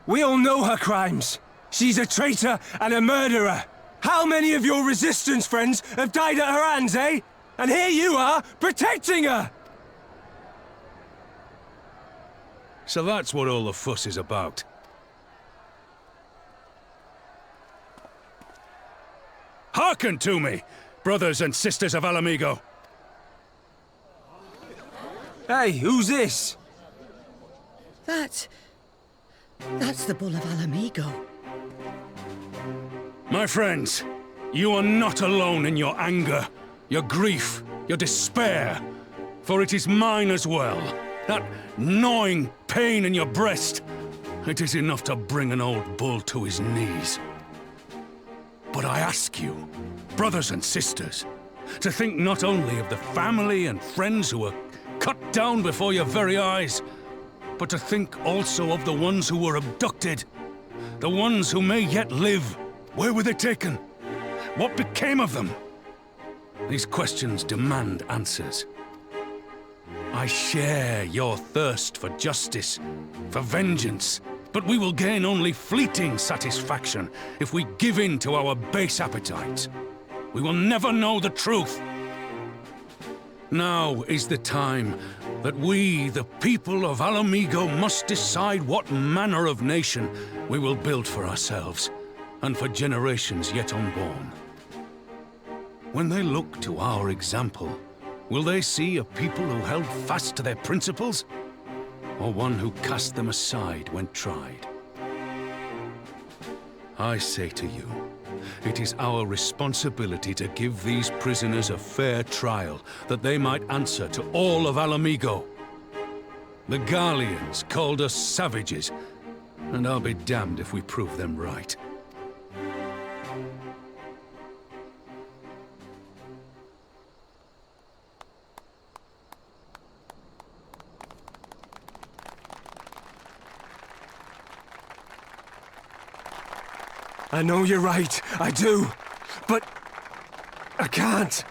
S10: We all know her crimes. She's a traitor and a murderer. How many of your resistance friends have died at her hands, eh? And here you are, protecting her!
S5: So that's what all the fuss is about. Hearken to me, brothers and sisters of Ala Mhigo.
S10: Hey, who's this?
S6: That's the Bull of Ala Mhigo.
S5: My friends, you are not alone in your anger, your grief, your despair, for it is mine as well. That gnawing pain in your breast, it is enough to bring an old bull to his knees. But I ask you, brothers and sisters, to think not only of the family and friends who were cut down before your very eyes, but to think also of the ones who were abducted, the ones who may yet live. Where were they taken? What became of them? These questions demand answers. I share your thirst for justice, for vengeance, but we will gain only fleeting satisfaction if we give in to our base appetites. We will never know the truth. Now is the time that we, the people of Ala Mhigo, must decide what manner of nation we will build for ourselves and for generations yet unborn. When they look to our example, will they see a people who held fast to their principles, or one who cast them aside when tried? I say to you, it is our responsibility to give these prisoners a fair trial, that they might answer to all of Ala Mhigo. The Garleans called us savages, and I'll be damned if we prove them right.
S10: I know you're right, I do, but I can't.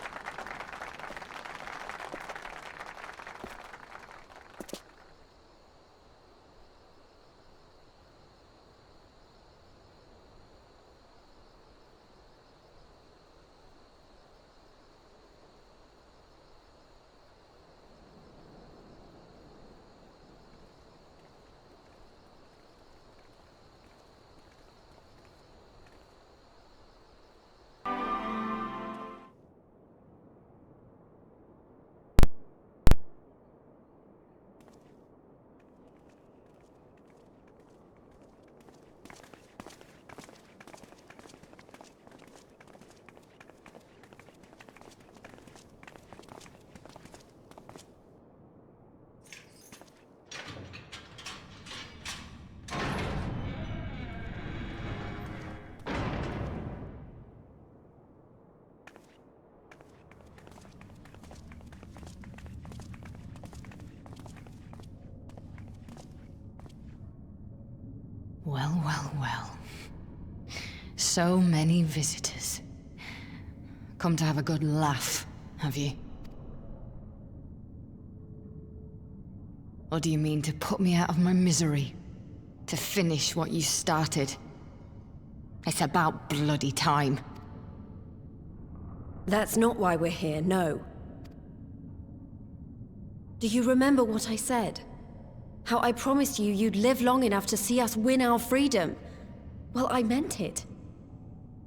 S22: Well, well, well. So many visitors. Come to have a good laugh, have you? Or do you mean to put me out of my misery? To finish what you started? It's about bloody time.
S2: That's not why we're here, no. Do you remember what I said? How I promised you you'd live long enough to see us win our freedom? Well, I meant it.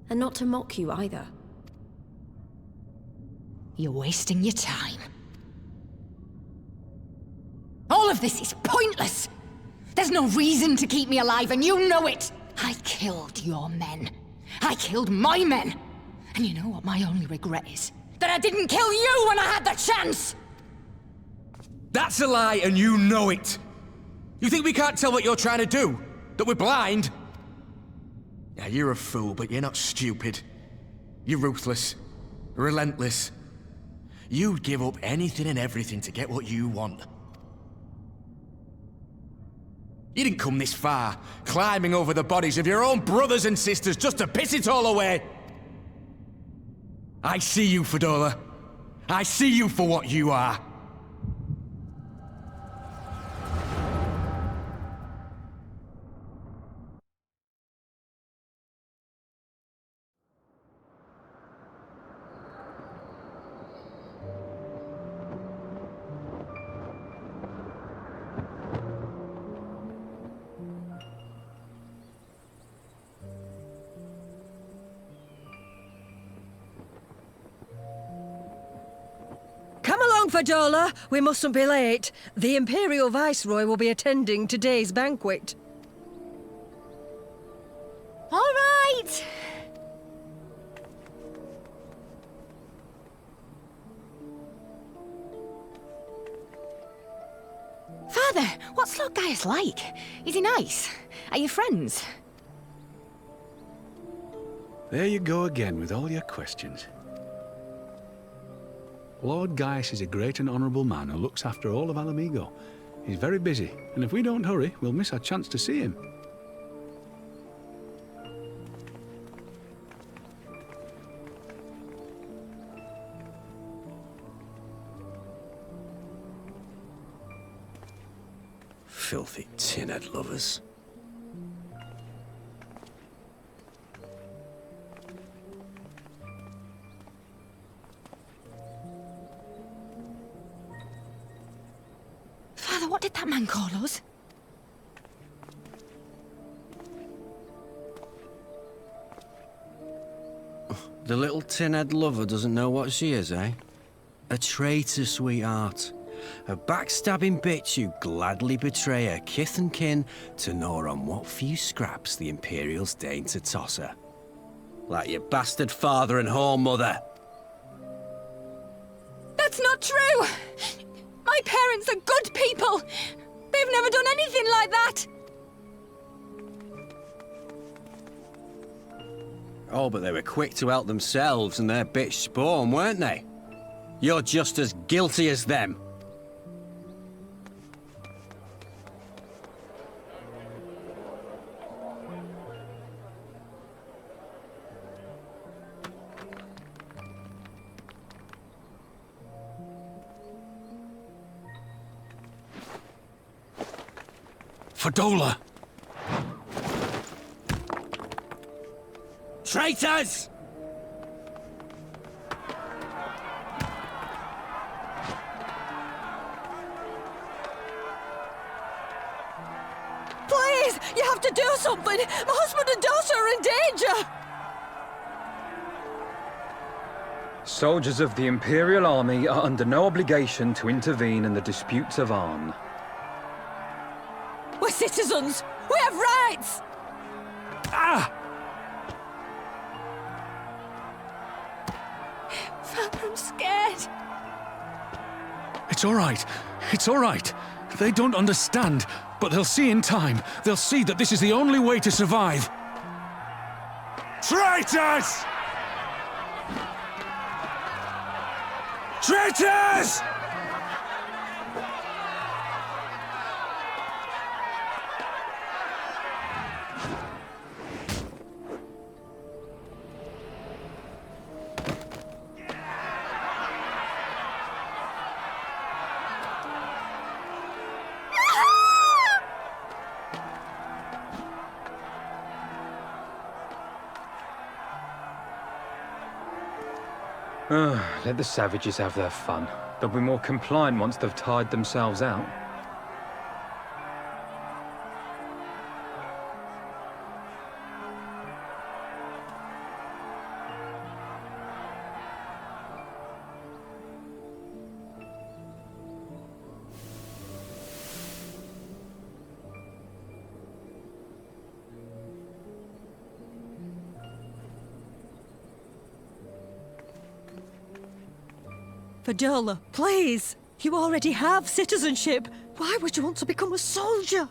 S2: And not to mock you either.
S22: You're wasting your time. All of this is pointless! There's no reason to keep me alive, and you know it! I killed your men. I killed my men! And you know what my only regret is? That I didn't kill you when I had the chance!
S20: That's a lie, and you know it! You think we can't tell what you're trying to do? That we're blind? Yeah, you're a fool, but you're not stupid. You're ruthless. Relentless. You'd give up anything and everything to get what you want. You didn't come this far, climbing over the bodies of your own brothers and sisters just to piss it all away. I see you, Fedora. I see you for what you are.
S11: on, Fadola! We mustn't be late. The Imperial Viceroy will be attending today's banquet.
S2: All right!
S18: Father, what's Lord Gaius like? Is he nice? Are you friends?
S5: There you go again with all your questions. Lord Gaius is a great and honourable man who looks after all of Ala Mhigo. He's very busy, and if we don't hurry, we'll miss our chance to see him.
S23: Filthy tin-head lovers.
S18: Father, what did that man call us?
S23: The little tin-head lover doesn't know what she is, eh? A traitor, sweetheart. A backstabbing bitch who'd gladly betray her kith and kin to gnaw on what few scraps the Imperials deign to toss her. Like your bastard father and whore mother.
S3: That's not true! My parents are good people! They've never done anything like that!
S23: Oh, but they were quick to help themselves and their bitch spawn, weren't they? You're just as guilty as them.
S5: Fadola!
S23: Traitors!
S11: Please! You have to do something! My husband and daughter are in danger!
S14: Soldiers of the Imperial Army are under no obligation to intervene in the disputes of Arn.
S11: We're citizens! We have rights!
S5: Ah!
S11: Father, I'm scared.
S5: It's all right. It's all right. They don't understand, but they'll see in time. They'll see that this is the only way to survive.
S10: Traitors! Traitors!
S14: Let the savages have their fun. They'll be more compliant once they've tired themselves out.
S11: Fadola, please! You already have citizenship. Why would you want to become a soldier?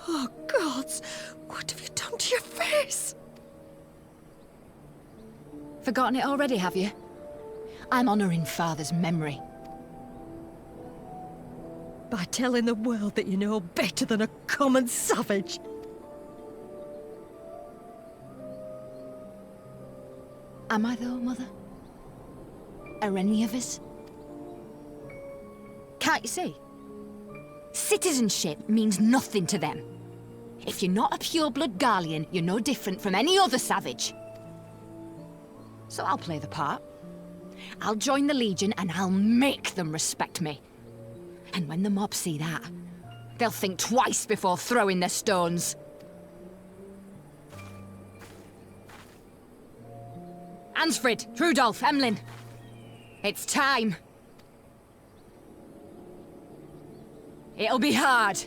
S11: Oh, gods! What have you done to your face?
S18: Forgotten it already, have you? I'm honouring Father's memory.
S11: By telling the world that you know better than a common savage.
S18: Am I though, Mother? Are any of us? Can't you see? Citizenship means nothing to them. If you're not a pure-blood Garlean, you're no different from any other savage. So I'll play the part. I'll join the Legion and I'll make them respect me. And when the mob see that, they'll think twice before throwing their stones. Ansfrid, Rudolph, Emlyn. It's time. It'll be hard.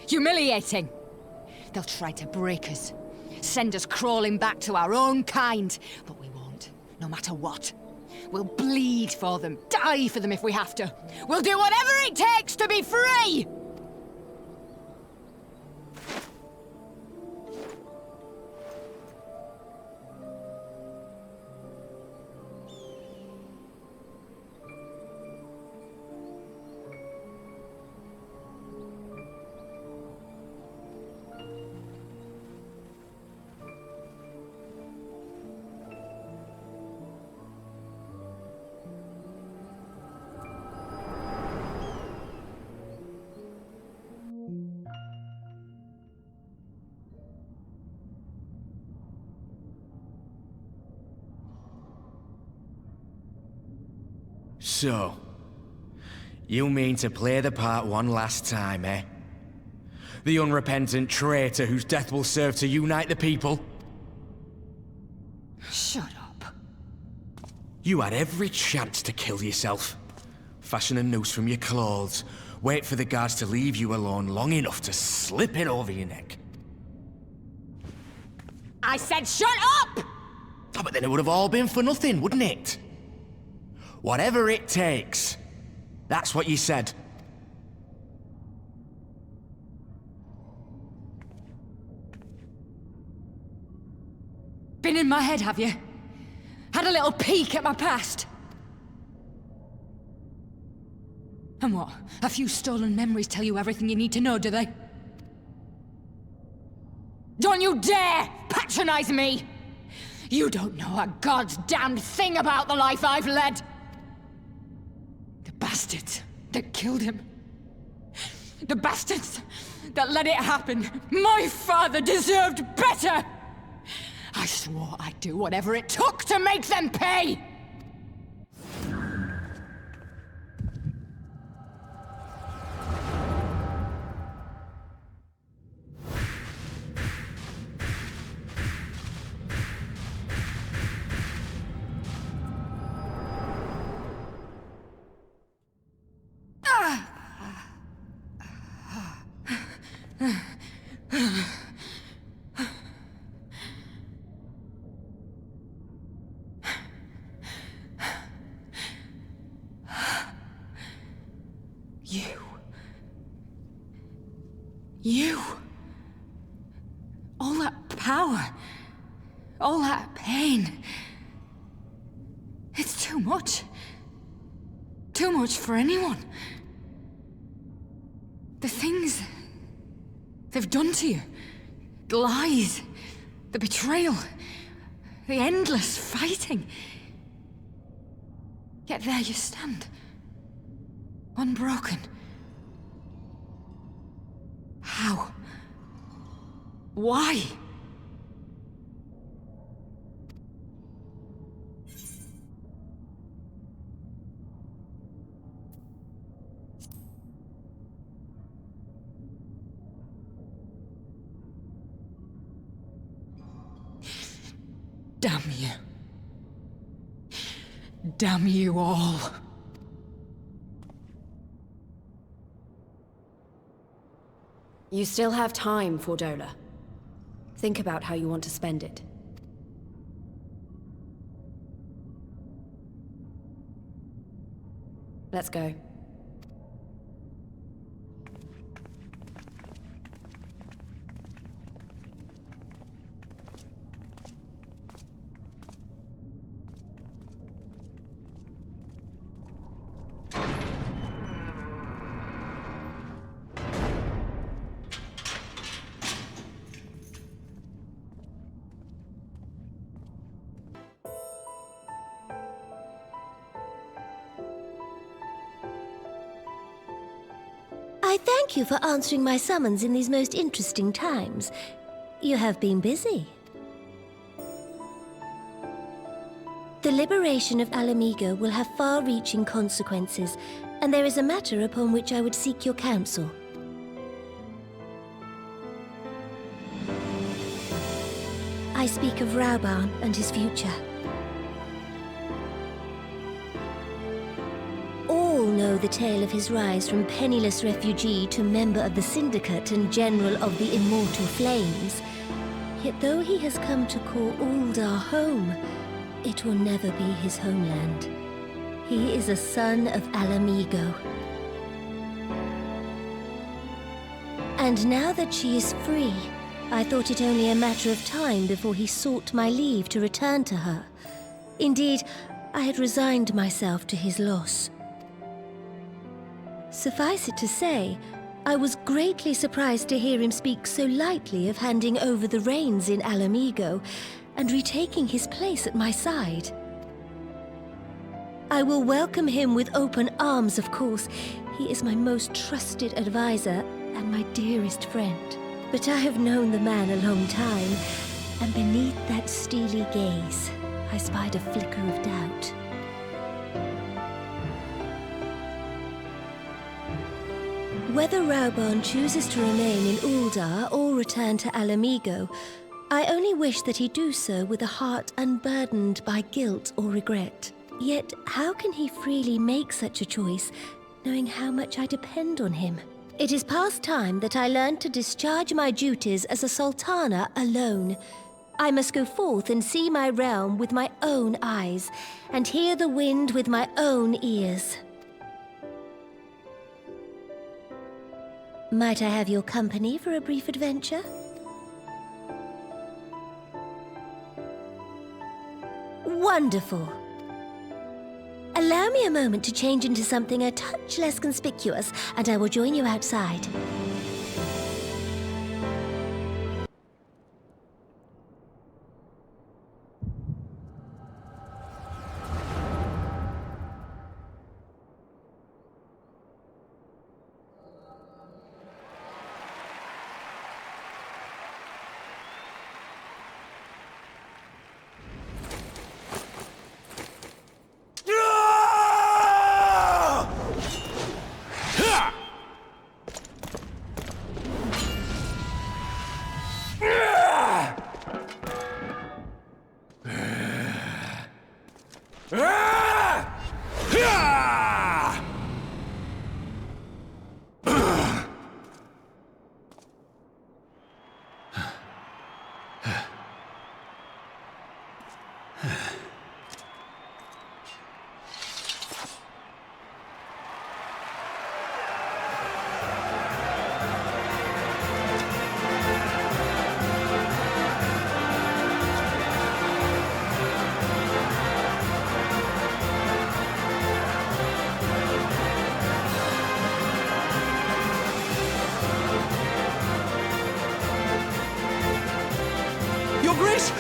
S18: Humiliating. They'll try to break us. Send us crawling back to our own kind. But we won't, no matter what. We'll bleed for them, die for them if we have to. We'll do whatever it takes to be free!
S20: So, you mean to play the part one last time, eh? The unrepentant traitor whose death will serve to unite the people?
S18: Shut up.
S20: You had every chance to kill yourself. Fashion a noose from your clothes, wait for the guards to leave you alone long enough to slip it over your neck.
S18: I said shut up!
S20: Oh, but then it would have all been for nothing, wouldn't it? Whatever it takes. That's what you said.
S18: Been in my head, have you? Had a little peek at my past? And what? A few stolen memories tell you everything you need to know, do they? Don't you dare patronize me! You don't know a god's damned thing about the life I've led! The bastards that killed him. The bastards that let it happen. My father deserved better! I swore I'd do whatever it took to make them pay! You. All that power. All that pain. It's too much. Too much for anyone. The things they've done to you. The lies. The betrayal. The endless fighting. Yet there you stand. Unbroken. How? Why? Damn you. Damn you all.
S2: You still have time, Fordola. Think about how you want to spend it. Let's go.
S4: I thank you for answering my summons in these most interesting times. You have been busy. The liberation of Ala Mhigo will have far-reaching consequences, and there is a matter upon which I would seek your counsel. I speak of Rauban and his future. know the tale of his rise from penniless refugee to member of the Syndicate and General of the Immortal Flames. Yet though he has come to call Uldar home, it will never be his homeland. He is a son of Ala Mhigo. And now that she is free, I thought it only a matter of time before he sought my leave to return to her. Indeed, I had resigned myself to his loss. Suffice it to say, I was greatly surprised to hear him speak so lightly of handing over the reins in Ala Mhigo and retaking his place at my side. I will welcome him with open arms, of course. He is my most trusted advisor and my dearest friend. But I have known the man a long time, and beneath that steely gaze, I spied a flicker of doubt. Whether Raubahn chooses to remain in Uldar or return to Ala Mhigo, I only wish that he do so with a heart unburdened by guilt or regret. Yet, how can he freely make such a choice, knowing how much I depend on him? It is past time that I learned to discharge my duties as a sultana alone. I must go forth and see my realm with my own eyes, and hear the wind with my own ears. Might I have your company for a brief adventure? Wonderful. Allow me a moment to change into something a touch less conspicuous, and I will join you outside.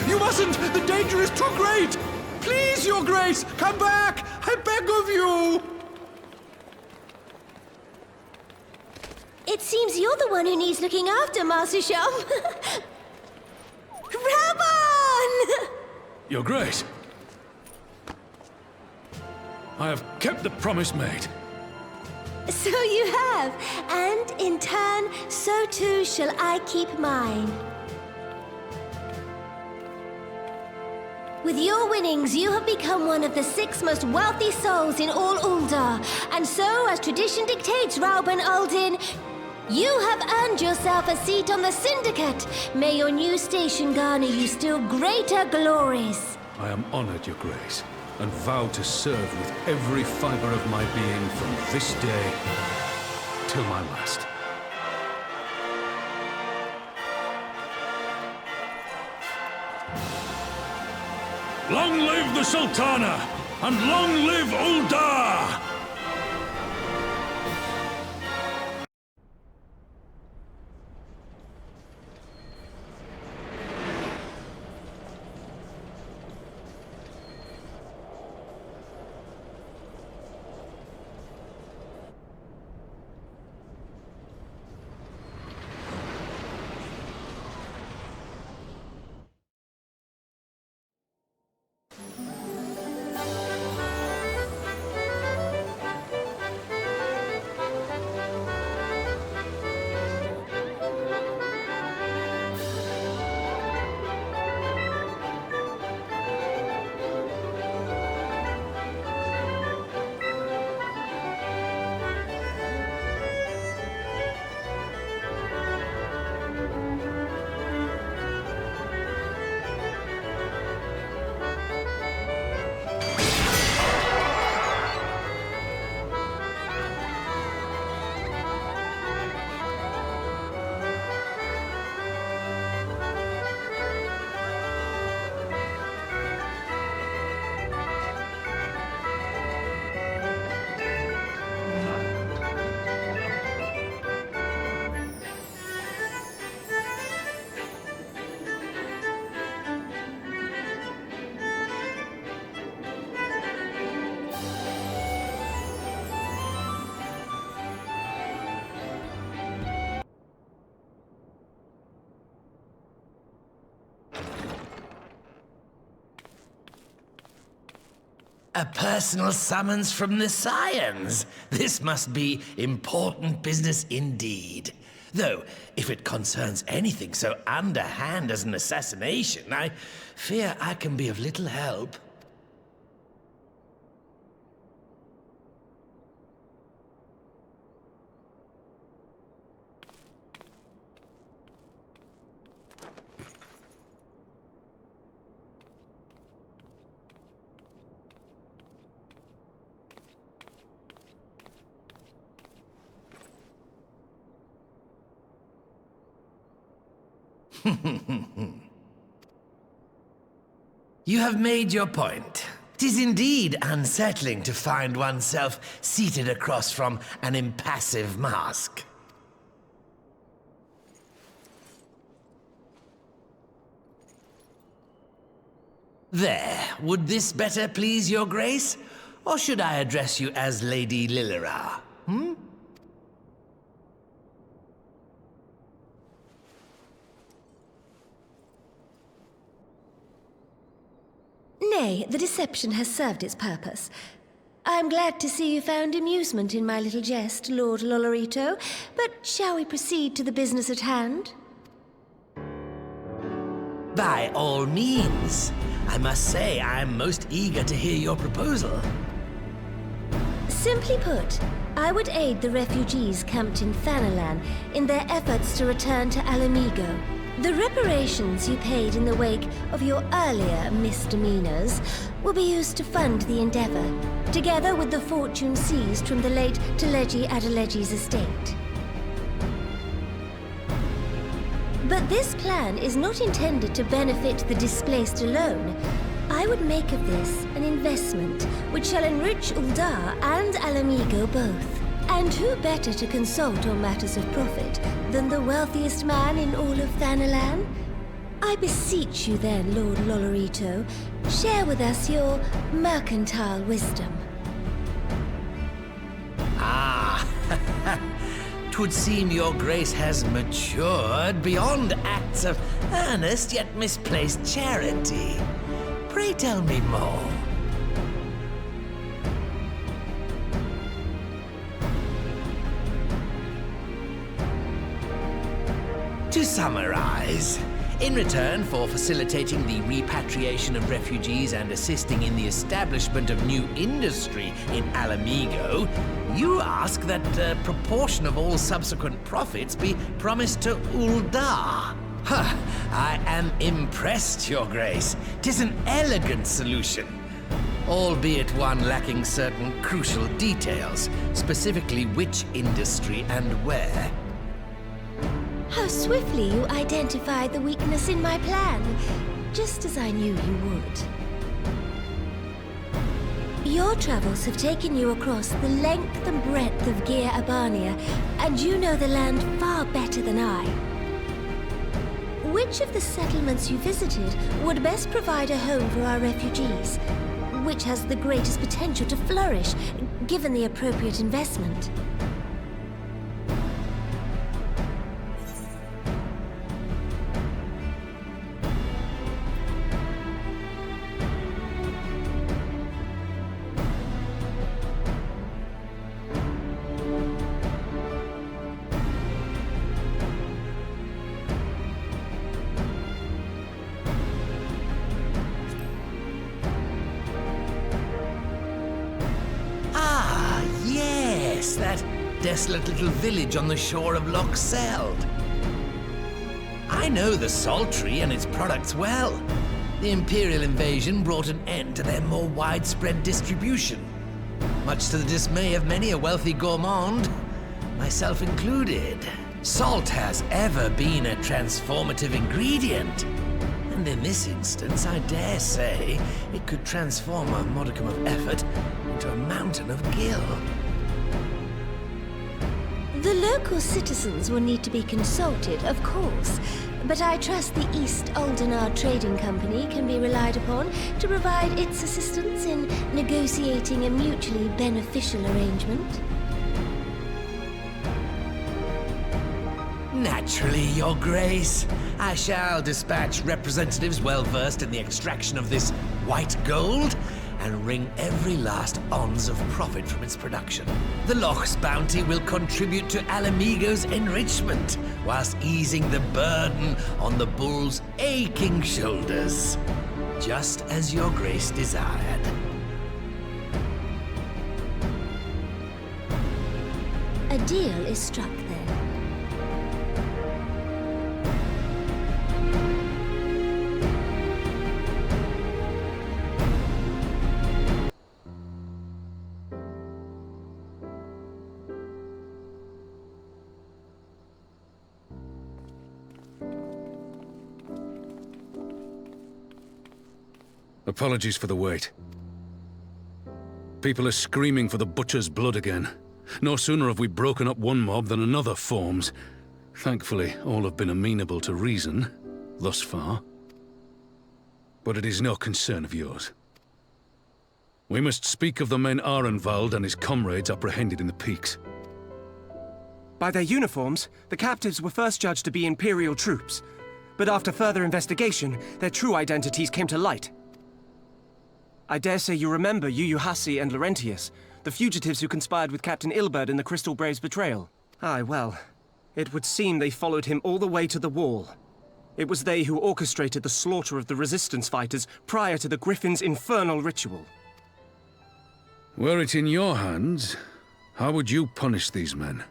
S5: You mustn't! The danger is too great! Please, Your Grace, come back! I beg of you!
S4: It seems you're the one who needs looking after, Master Sham. Raubahn!
S5: Your Grace, I have kept the promise made.
S4: So you have, and in turn, so too shall I keep mine. With your winnings, you have become one of the 6 most wealthy souls in all Uldar, and so, as tradition dictates, Raubahn Aldin, you have earned yourself a seat on the Syndicate. May your new station garner you still greater glories.
S5: I am honored, Your Grace, and vow to serve with every fiber of my being from this day till my last. Long live the Sultana, and long live Uldar!
S19: A personal summons from the Scions. This must be important business indeed. Though, if it concerns anything so underhand as an assassination, I fear I can be of little help. You have made your point. 'Tis indeed unsettling to find oneself seated across from an impassive mask. There, would this better please your grace? Or should I address you as Lady Lilira?
S4: Nay, the deception has served its purpose. I'm glad to see you found amusement in my little jest, Lord Lolorito, but shall we proceed to the business at hand?
S19: By all means. I must say I'm most eager to hear your proposal.
S4: Simply put, I would aid the refugees camped in Thanalan in their efforts to return to Ala Mhigo. The reparations you paid in the wake of your earlier misdemeanors will be used to fund the endeavor, together with the fortune seized from the late Teleji Adeleji's estate. But this plan is not intended to benefit the displaced alone. I would make of this an investment which shall enrich Uldar and Ala Mhigo both. And who better to consult on matters of profit than the wealthiest man in all of Thanalan? I beseech you then, Lord Lolorito, share with us your mercantile wisdom.
S19: Ah, 'twould seem your grace has matured beyond acts of earnest yet misplaced charity. Pray tell me more. To summarize, in return for facilitating the repatriation of refugees and assisting in the establishment of new industry in Ala Mhigo, you ask that a proportion of all subsequent profits be promised to Uldar. Huh, I am impressed, Your Grace. 'Tis an elegant solution, albeit one lacking certain crucial details, specifically which industry and where.
S4: How swiftly you identified the weakness in my plan, just as I knew you would. Your travels have taken you across the length and breadth of Gir Abania, and you know the land far better than I. Which of the settlements you visited would best provide a home for our refugees? Which has the greatest potential to flourish, given the appropriate investment?
S19: That desolate little village on the shore of Loch Seld. I know the Saltry and its products well. The Imperial invasion brought an end to their more widespread distribution, much to the dismay of many a wealthy gourmand, myself included. Salt has ever been a transformative ingredient, and in this instance, I dare say, it could transform a modicum of effort into a mountain of gil.
S4: The local citizens will need to be consulted, of course, but I trust the East Aldenar Trading Company can be relied upon to provide its assistance in negotiating a mutually beneficial arrangement.
S19: Naturally, Your Grace. I shall dispatch representatives well versed in the extraction of this white gold, and wring every last ons of profit from its production. The Loch's bounty will contribute to Ala Mhigo's enrichment, whilst easing the burden on the bull's aching shoulders, just as your grace desired.
S4: A deal is struck then.
S5: Apologies for the wait. People are screaming for the butcher's blood again. No sooner have we broken up one mob than another forms. Thankfully, all have been amenable to reason, thus far. But it is no concern of yours. We must speak of the men Arenvald and his comrades apprehended in the peaks.
S10: By their uniforms, the captives were first judged to be Imperial troops. But after further investigation, their true identities came to light. I dare say you remember Yuyuhasi and Laurentius, the fugitives who conspired with Captain Ilberd in the Crystal Brave's betrayal. Aye, well, it would seem they followed him all the way to the wall. It was they who orchestrated the slaughter of the resistance fighters prior to the Griffin's infernal ritual.
S5: Were it in your hands, how would you punish these men?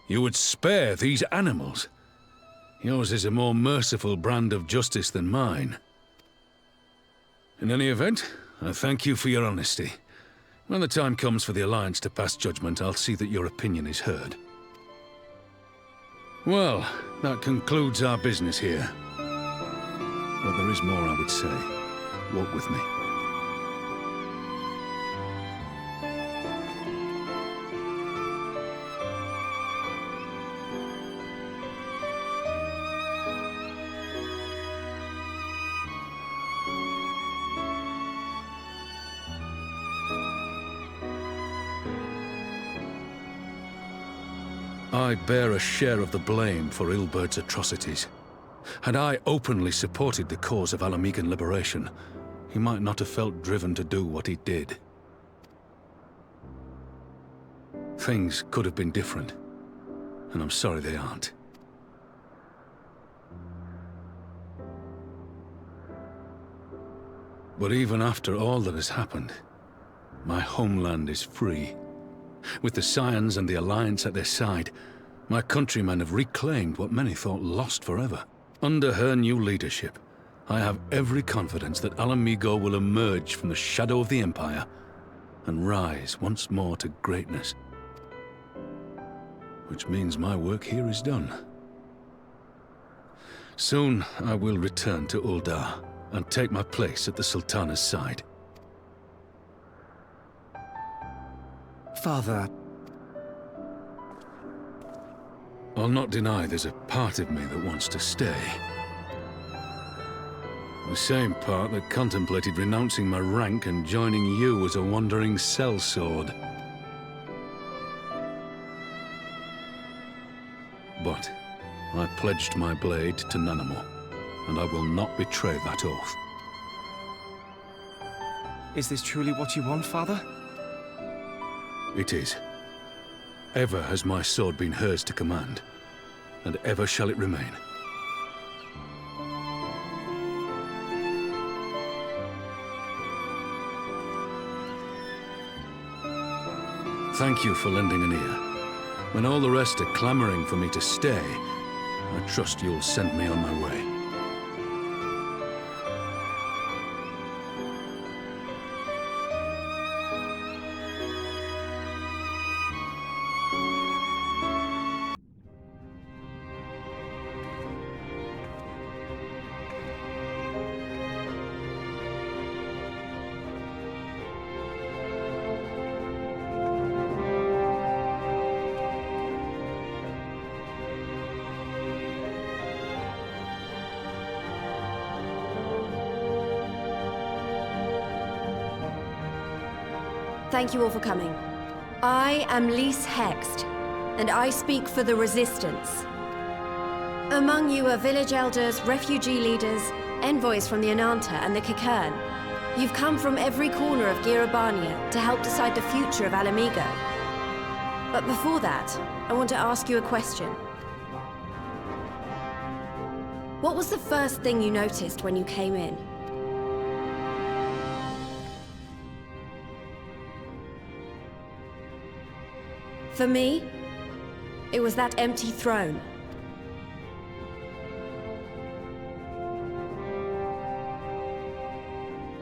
S5: You would spare these animals? Yours is a more merciful brand of justice than mine. In any event, I thank you for your honesty. When the time comes for the Alliance to pass judgment, I'll see that your opinion is heard. Well, that concludes our business here. But there is more I would say. Walk with me. I bear a share of the blame for Ilberd's atrocities. Had I openly supported the cause of Ala Mhigan liberation, he might not have felt driven to do what he did. Things could have been different, and I'm sorry they aren't. But even after all that has happened, my homeland is free. With the Scions and the Alliance at their side, my countrymen have reclaimed what many thought lost forever. Under her new leadership, I have every confidence that Ala Mhigo will emerge from the shadow of the Empire and rise once more to greatness. Which means my work here is done. Soon I will return to Uldar and take my place at the Sultana's side.
S10: Father...
S5: I'll not deny there's a part of me that wants to stay. The same part that contemplated renouncing my rank and joining you as a wandering sellsword. But I pledged my blade to Nanamo, and I will not betray that oath.
S10: Is this truly what you want, Father?
S5: It is. Ever has my sword been hers to command, and ever shall it remain. Thank you for lending an ear. When all the rest are clamoring for me to stay, I trust you'll send me on my way.
S2: Thank you all for coming. I am Lys Hext, and I speak for the Resistance. Among you are village elders, refugee leaders, envoys from the Enanta and the Kikern. You've come from every corner of Girabania to help decide the future of Ala Mhigo. But before that, I want to ask you a question. What was the first thing you noticed when you came in? For me, it was that empty throne.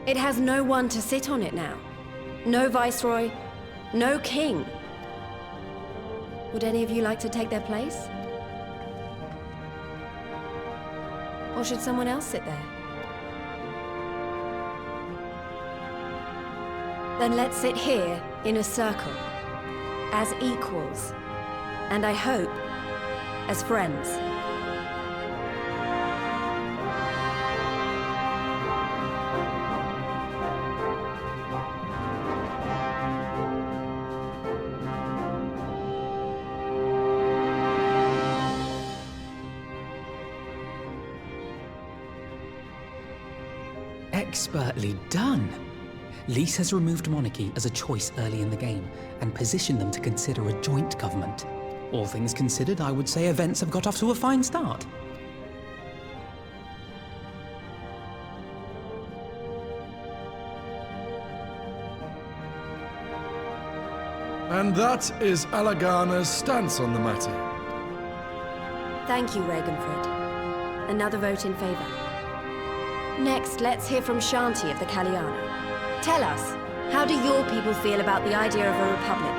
S2: It has no one to sit on it now. No viceroy, no king. Would any of you like to take their place? Or should someone else sit there? Then let's sit here in a circle, as equals, and I hope, as friends.
S14: Expertly done. Lys has removed monarchy as a choice early in the game, and positioned them to consider a joint government. All things considered, I would say events have got off to a fine start.
S1: And that is Alagana's stance on the matter.
S2: Thank you, Ragenfrid. Another vote in favor. Next, let's hear from Shanti of the Kaliana. Tell us, how do your people feel about the idea of a republic?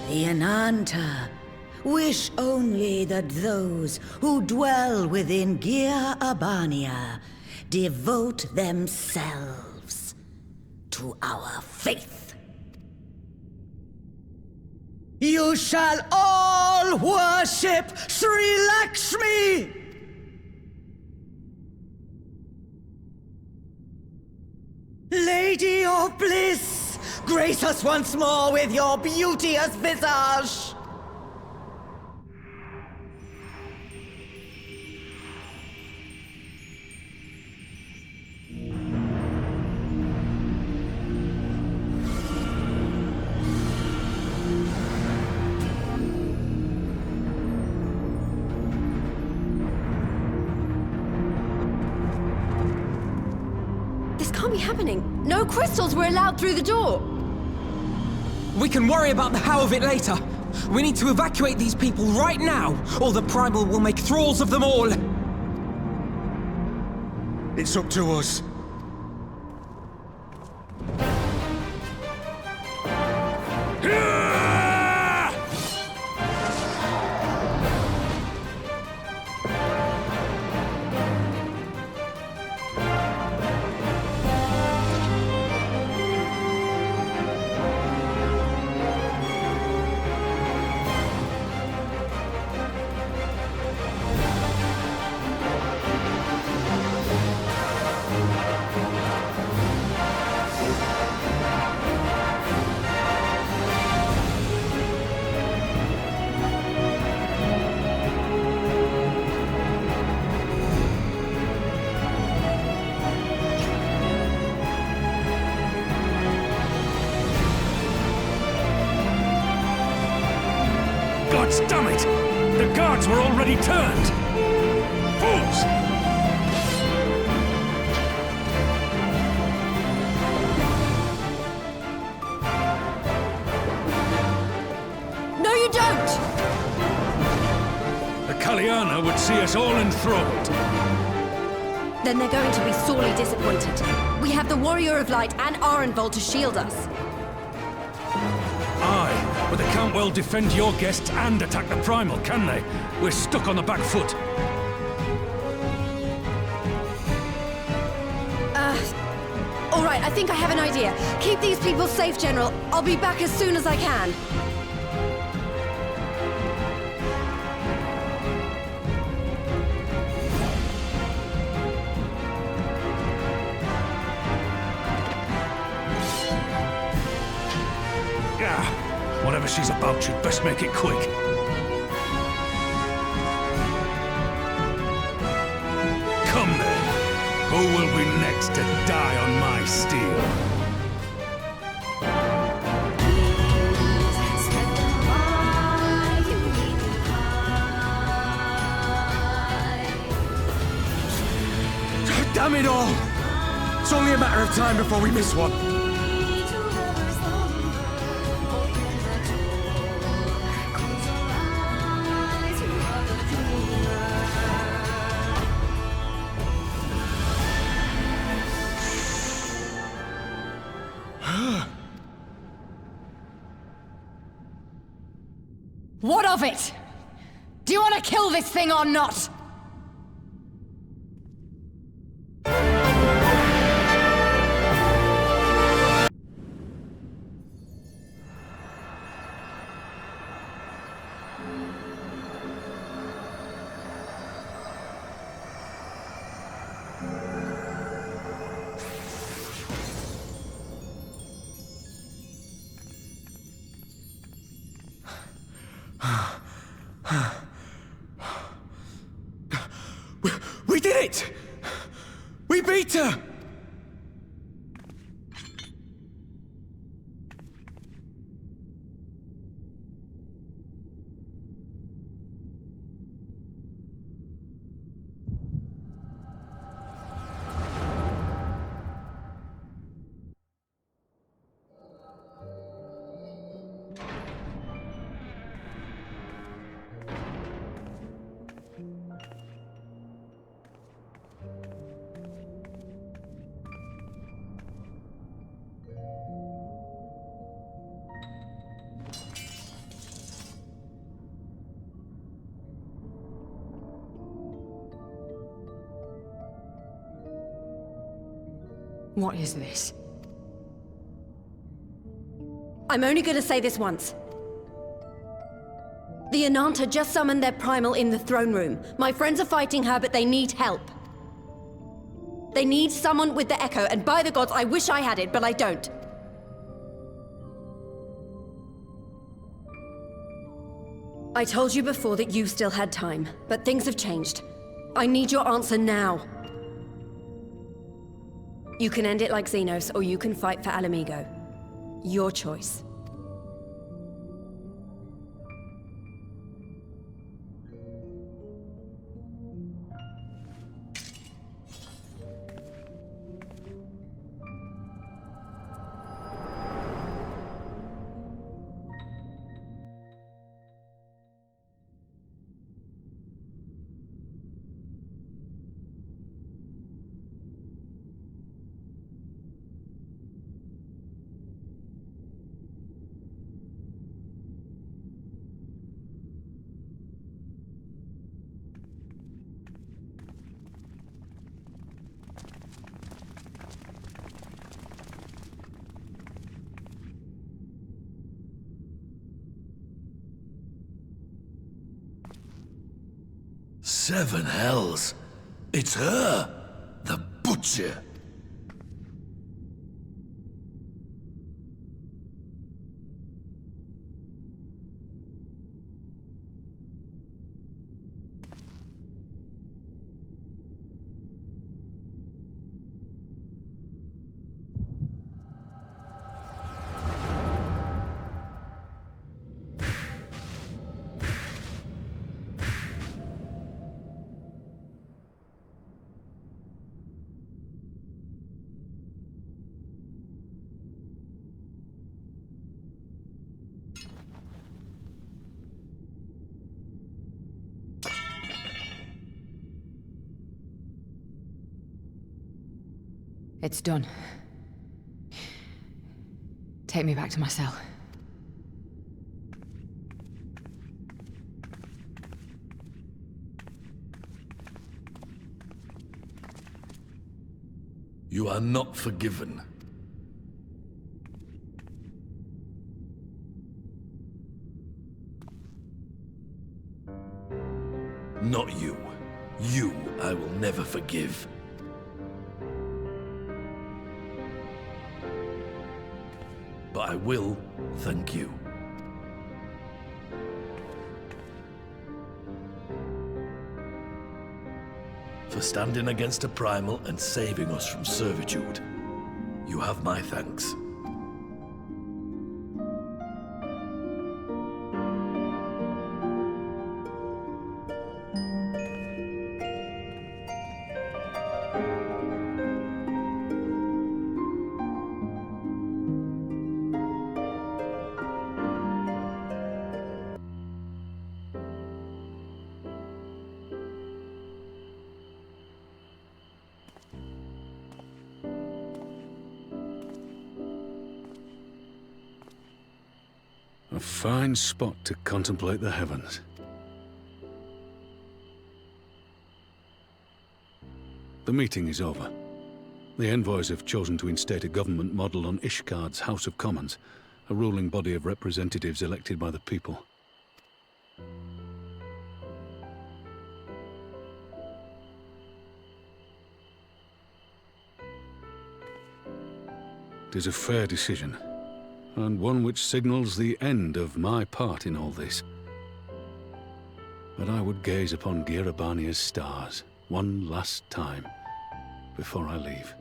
S9: The Enanta wish only that those who dwell within Girabania devote themselves to our faith. You shall all worship Sri Lakshmi! Lady of bliss, grace us once more with your beauteous visage!
S2: Happening. No crystals were allowed through the door.
S10: We can worry about the how of it later. We need to evacuate these people right now, or the Primal will make thralls of them all. It's up to us.
S5: Damn it! The guards were already turned! Fools!
S2: No, you don't!
S5: The Kaliana would see us all enthralled.
S2: Then they're going to be sorely disappointed. We have the Warrior of Light and Arenvold to shield us.
S5: Aye, but they can't well defend your guests and attack the Primal, can they? We're stuck on the back foot.
S2: All right, I think I have an idea. Keep these people safe, General. I'll be back as soon as I can.
S5: Yeah, whatever she's about, she'd best make it quick. Come then. Who will be next to die on my steel?
S10: Damn it all! It's only a matter of time before we miss one.
S18: What of it? Do you want to kill this thing or not?
S10: We did it! We beat her!
S22: What is this?
S3: I'm only gonna say this once. The Enanta just summoned their primal in the throne room. My friends are fighting her, but they need help. They need someone with the Echo, and by the gods, I wish I had it, but I don't. I told you before that you still had time, but things have changed. I need your answer now. You can end it like Xenos, or you can fight for Ala Mhigo. Your choice.
S12: Seven hells. It's her, the Butcher.
S18: It's done. Take me back to my cell.
S12: You are not forgiven. Not you. You I will never forgive. but I will thank you. For standing against a primal and saving us from servitude. You have my thanks.
S5: A fine spot to contemplate the heavens. The meeting is over. The envoys have chosen to instate a government model on Ishgard's House of Commons, a ruling body of representatives elected by the people. It is a fair decision, and one which signals the end of my part in all this. But I would gaze upon Girabania's stars one last time before I leave.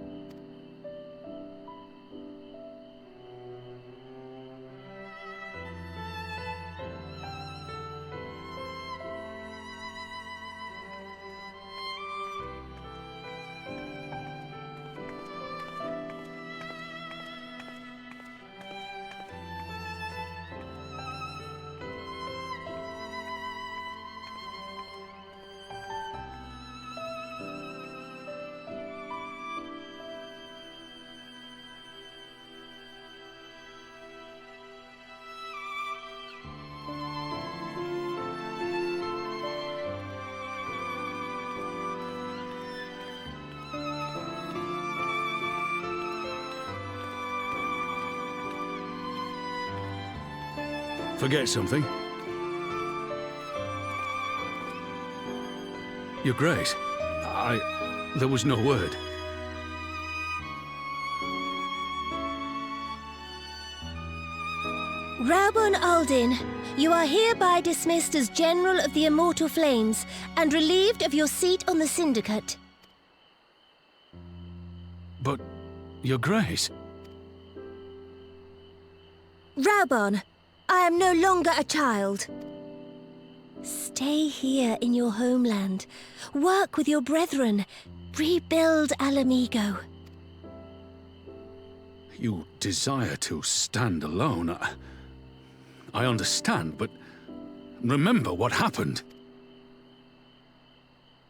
S5: Forget something? Your Grace, there was no word.
S4: Raubon Aldin, you are hereby dismissed as General of the Immortal Flames and relieved of your seat on the Syndicate.
S5: But, Your Grace...
S4: Raubon, I am no longer a child. Stay here in your homeland. Work with your brethren. Rebuild Ala Mhigo.
S5: You desire to stand alone. I understand, but remember what happened.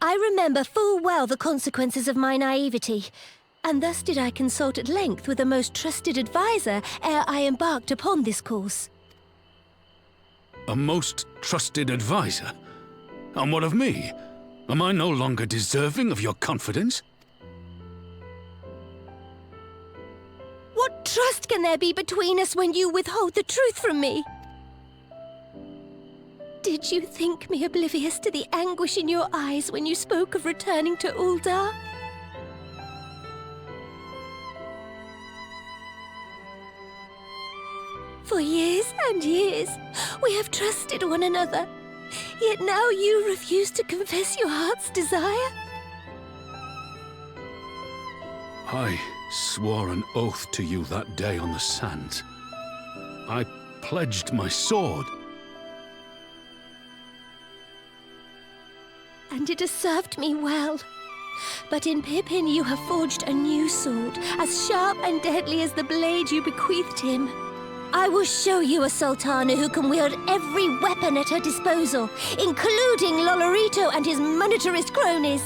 S4: I remember full well the consequences of my naivety, and thus did I consult at length with a most trusted advisor ere I embarked upon this course.
S5: A most trusted advisor? And what of me? Am I no longer deserving of your confidence?
S4: What trust can there be between us when you withhold the truth from me? Did you think me oblivious to the anguish in your eyes when you spoke of returning to Uldar? For years and years, we have trusted one another. Yet now you refuse to confess your heart's desire?
S5: I swore an oath to you that day on the sands. I pledged my sword.
S4: And it has served me well. But in Pippin you have forged a new sword, as sharp and deadly as the blade you bequeathed him. I will show you a Sultana who can wield every weapon at her disposal, including Lolorito and his monetarist cronies.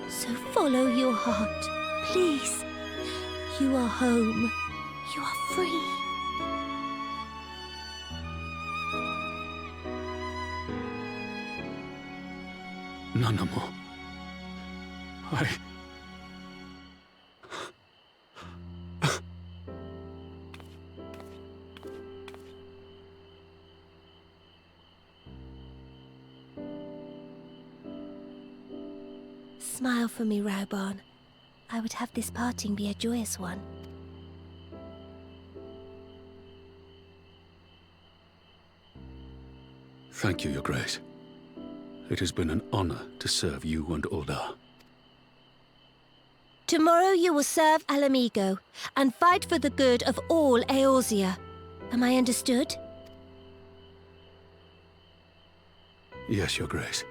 S4: So follow your heart, please. You are home. You are free.
S5: None more.
S4: Smile for me, Raubon. I would have this parting be a joyous one.
S5: Thank you, Your Grace. It has been an honor to serve you and Uldar.
S4: Tomorrow you will serve Ala Mhigo and fight for the good of all Eorzea. Am I understood?
S5: Yes, Your Grace.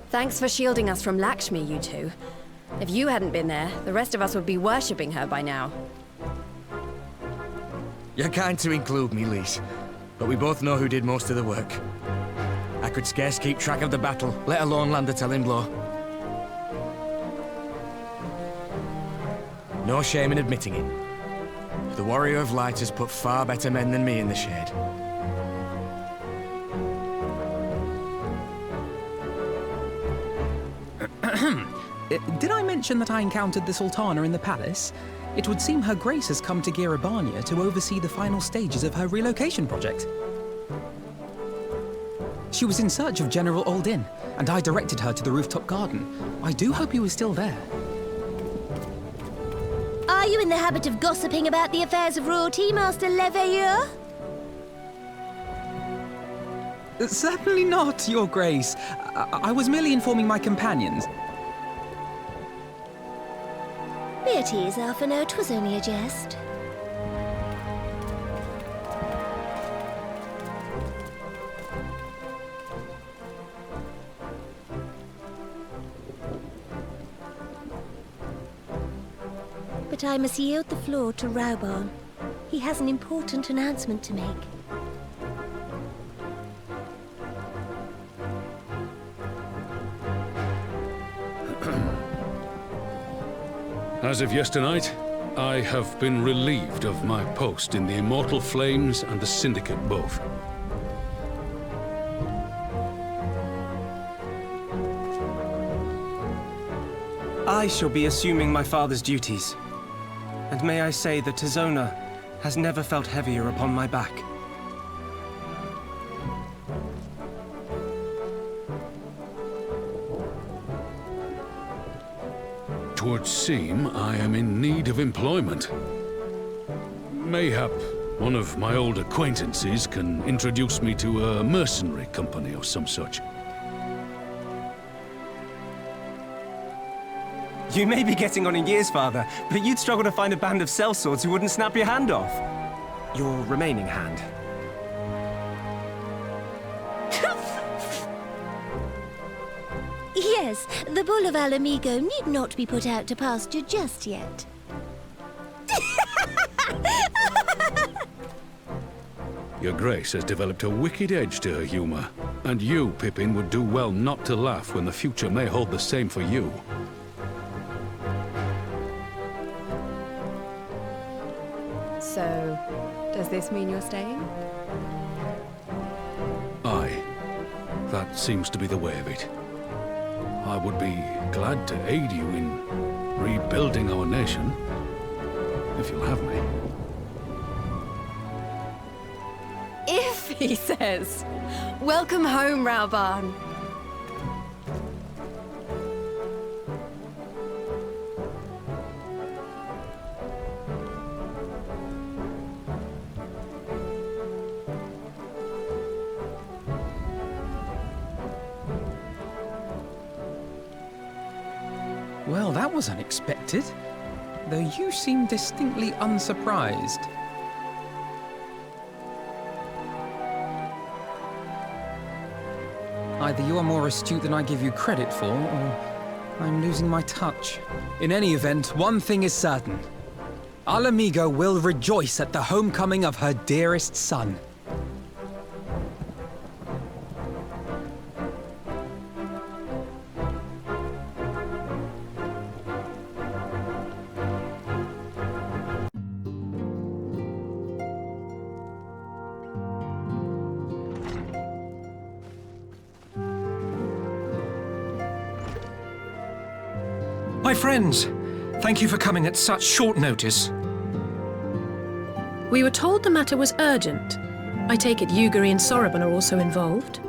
S3: Thanks for shielding us from Lakshmi, you two. If you hadn't been there, the rest of us would be worshipping her by now.
S20: You're kind to include me, Lise, but we both know who did most of the work. I could scarce keep track of the battle, let alone land a telling blow. No shame in admitting it. The Warrior of Light has put far better men than me in the shade.
S14: Did I mention that I encountered the Sultana in the palace? It would seem Her Grace has come to Girabania to oversee the final stages of her relocation project. She was in search of General Oldin, and I directed her to the rooftop garden. I do hope he was still there.
S4: Are you in the habit of gossiping about the affairs of royalty, Master Leveilleur?
S14: Certainly not, Your Grace. I was merely informing my companions.
S4: Be at ease, Alphino. 'Twas only a jest. But I must yield the floor to Raubarn. He has an important announcement to make.
S5: As of yesternight, I have been relieved of my post in the Immortal Flames and the Syndicate both.
S10: I shall be assuming my father's duties. And may I say that Tizona has never felt heavier upon my back.
S5: Twould seem I am in need of employment. Mayhap one of my old acquaintances can introduce me to a mercenary company of some such.
S10: You may be getting on in years, Father, but you'd struggle to find a band of sellswords who wouldn't snap your hand off. Your remaining hand.
S4: Yes, the bull of Ala Mhigo need not be put out to pasture just yet.
S5: Your Grace has developed a wicked edge to her humor, and you, Pippin, would do well not to laugh when the future may hold the same for you.
S3: So, does this mean you're staying?
S5: Aye. That seems to be the way of it. I would be glad to aid you in rebuilding our nation, if you'll have me.
S3: If, he says. Welcome home, Raubarn.
S14: Well, that was unexpected, though you seem distinctly unsurprised. Either you are more astute than I give you credit for, or I'm losing my touch. In any event, one thing is certain. Ala Mhigo will rejoice at the homecoming of her dearest son.
S10: My friends, thank you for coming at such short notice.
S13: We were told the matter was urgent. I take it Yugari and Soroban are also involved?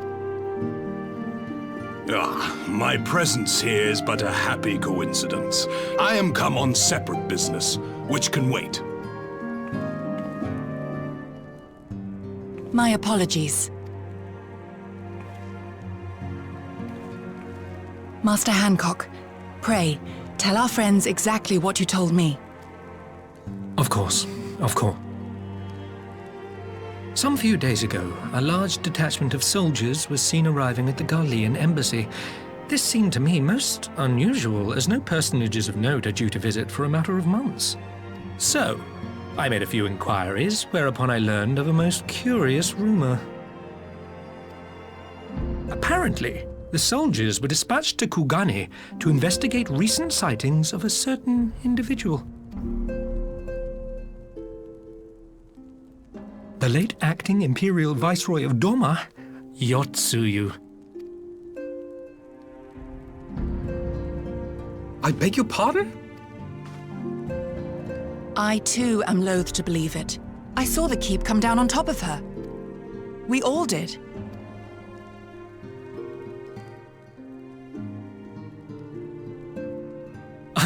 S15: My presence here is but a happy coincidence. I am come on separate business, which can wait.
S17: My apologies. Master Hancock, pray, tell our friends exactly what you told me.
S10: Of course, of course. Some few days ago, a large detachment of soldiers was seen arriving at the Garlean embassy. This seemed to me most unusual, as no personages of note are due to visit for a matter of months. So, I made a few inquiries, whereupon I learned of a most curious rumor. Apparently, the soldiers were dispatched to Kugane to investigate recent sightings of a certain individual. The late acting Imperial Viceroy of Doma, Yotsuyu. I beg your pardon?
S17: I too am loath to believe it. I saw the keep come down on top of her. We all did.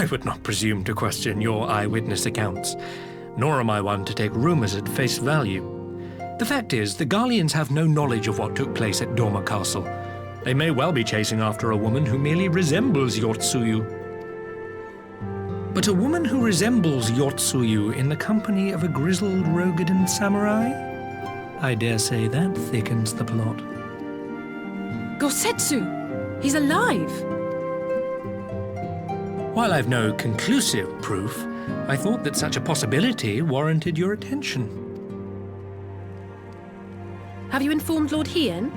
S10: I would not presume to question your eyewitness accounts, nor am I one to take rumors at face value. The fact is, the Garleans have no knowledge of what took place at Doma Castle. They may well be chasing after a woman who merely resembles Yotsuyu. But a woman who resembles Yotsuyu in the company of a grizzled Rogadan samurai? I dare say that thickens the plot.
S13: Gosetsu! He's alive!
S10: While I've no conclusive proof, I thought that such a possibility warranted your attention.
S13: Have you informed Lord Hien?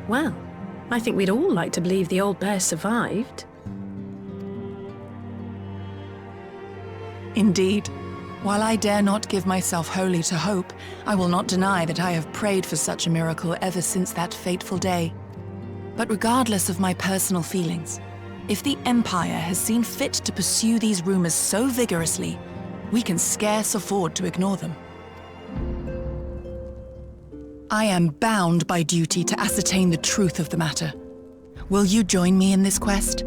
S13: Well, I think we'd all like to believe the old bear survived.
S17: Indeed. While I dare not give myself wholly to hope, I will not deny that I have prayed for such a miracle ever since that fateful day. But regardless of my personal feelings, if the Empire has seen fit to pursue these rumors so vigorously, we can scarce afford to ignore them. I am bound by duty to ascertain the truth of the matter. Will you join me in this quest?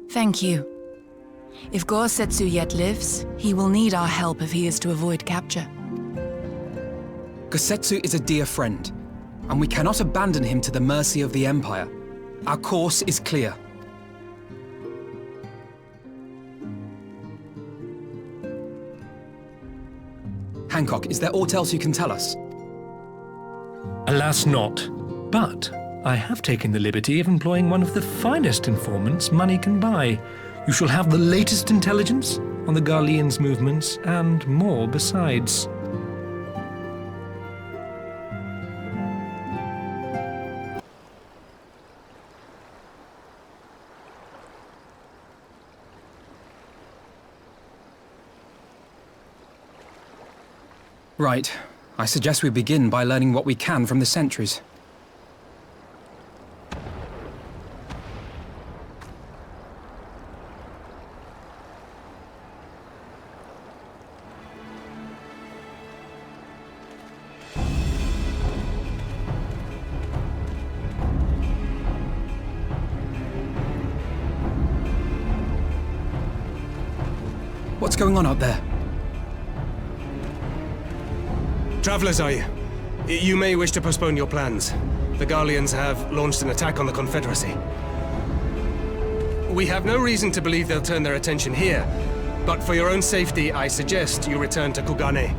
S17: Thank you. If Gosetsu yet lives, he will need our help if he is to avoid capture.
S16: Gosetsu is a dear friend, and we cannot abandon him to the mercy of the Empire. Our course is clear. Hancock, is there aught else you can tell us?
S10: Alas not, but I have taken the liberty of employing one of the finest informants money can buy. You shall have the latest intelligence on the Garleans' movements, and more besides.
S16: Right. I suggest we begin by learning what we can from the sentries. What's going on out there?
S10: Travelers, are you? You may wish to postpone your plans. The Garleans have launched an attack on the Confederacy. We have no reason to believe they'll turn their attention here, but for your own safety, I suggest you return to Kugane.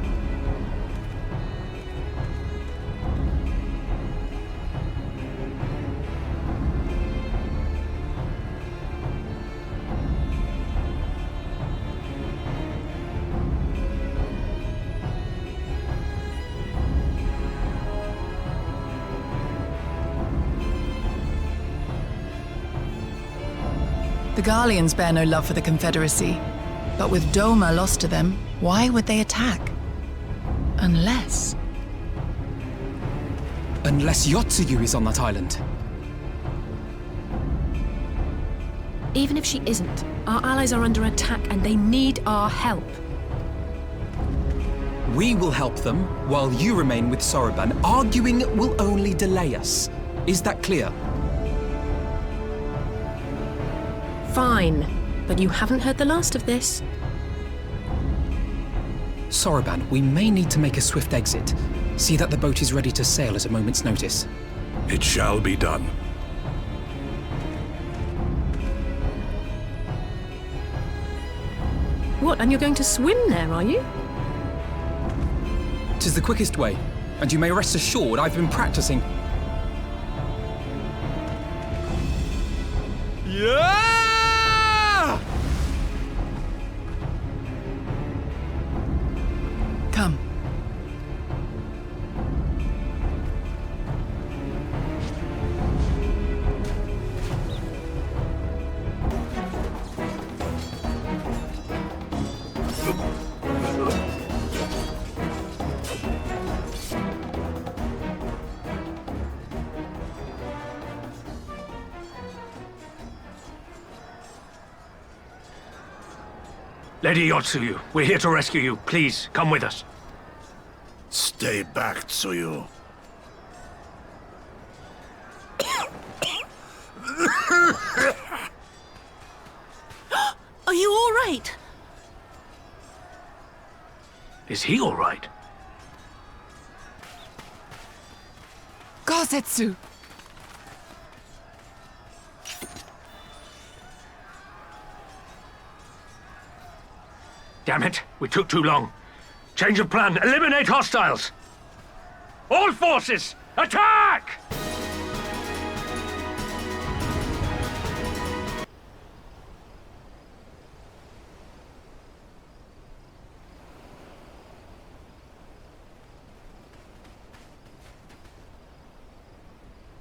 S17: The Garleans bear no love for the Confederacy, but with Doma lost to them, why would they attack? Unless...
S16: Unless Yotsuyu is on that island.
S13: Even if she isn't, our allies are under attack and they need our help.
S16: We will help them, while you remain with Soroban. Arguing will only delay us. Is that clear?
S13: Fine, but you haven't heard the last of this.
S16: Soroban, we may need to make a swift exit. See that the boat is ready to sail at a moment's notice.
S15: It shall be done.
S13: What, and you're going to swim there, are you?
S16: 'Tis the quickest way, and you may rest assured I've been practicing.
S20: Yeah!
S17: Come.
S10: Lady Yotsuyu, we're here to rescue you. Please, come with us.
S15: Stay back, Tsuyu.
S11: Are you all right?
S10: Is he all right?
S17: Gozetsu!
S10: Damn it, we took too long. Change of plan, eliminate hostiles! All forces, attack!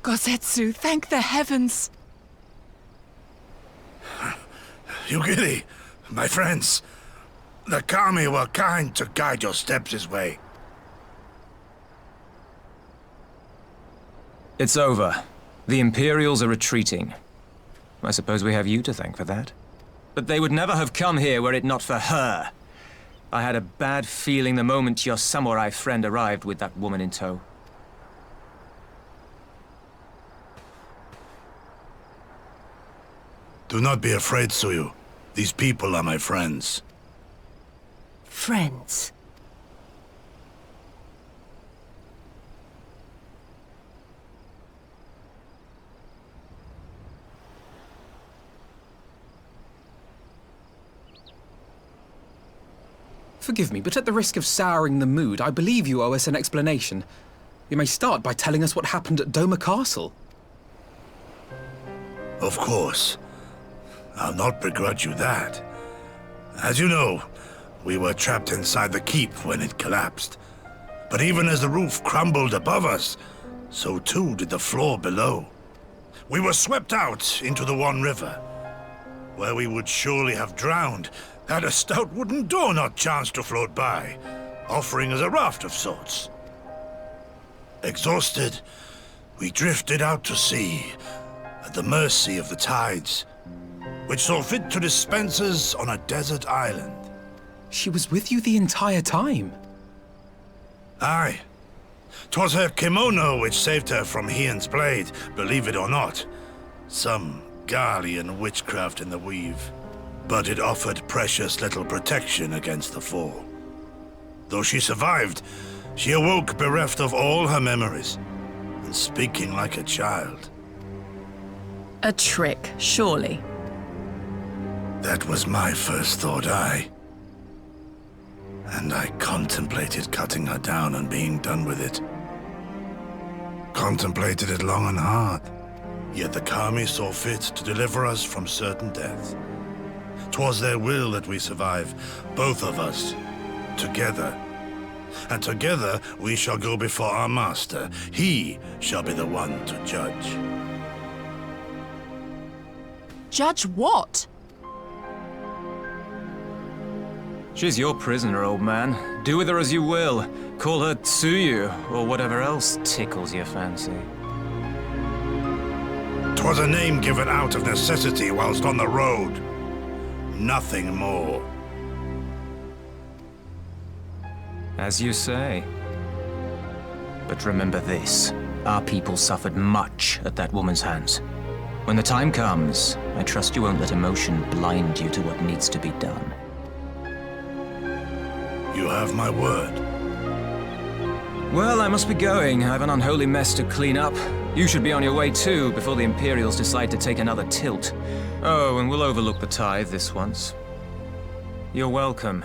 S17: Gozetsu, thank the heavens!
S15: Yugiri, my friends, the Kami were kind to guide your steps this way.
S7: It's over. The Imperials are retreating. I suppose we have you to thank for that. But they would never have come here were it not for her. I had a bad feeling the moment your samurai friend arrived with that woman in tow.
S15: Do not be afraid, Tsuyu. These people are my friends.
S11: Friends.
S16: Forgive me, but at the risk of souring the mood, I believe you owe us an explanation. You may start by telling us what happened at Doma Castle.
S15: Of course. I'll not begrudge you that. As you know, we were trapped inside the keep when it collapsed. But even as the roof crumbled above us, so too did the floor below. We were swept out into the One River, where we would surely have drowned had a stout wooden door not chanced to float by, offering us a raft of sorts. Exhausted, we drifted out to sea, at the mercy of the tides, which saw fit to dispense us on a desert island.
S16: She was with you the entire time?
S15: Aye. 'Twas her kimono which saved her from Hien's blade, believe it or not. Some Garlean witchcraft in the weave. But it offered precious little protection against the fall. Though she survived, she awoke bereft of all her memories, and speaking like a child.
S17: A trick, surely.
S15: That was my first thought, aye. And I contemplated cutting her down and being done with it. Contemplated it long and hard. Yet the Kami saw fit to deliver us from certain death. 'Twas their will that we survive, both of us, together. And together we shall go before our master. He shall be the one to judge.
S17: Judge what?
S7: She's your prisoner, old man. Do with her as you will. Call her Tsuyu, or whatever else tickles your fancy.
S15: 'Twas a name given out of necessity whilst on the road. Nothing more.
S7: As you say. But remember this. Our people suffered much at that woman's hands. When the time comes, I trust you won't let emotion blind you to what needs to be done.
S15: You have my word.
S7: Well, I must be going. I have an unholy mess to clean up. You should be on your way too, before the Imperials decide to take another tilt. Oh, and we'll overlook the tithe this once. You're welcome.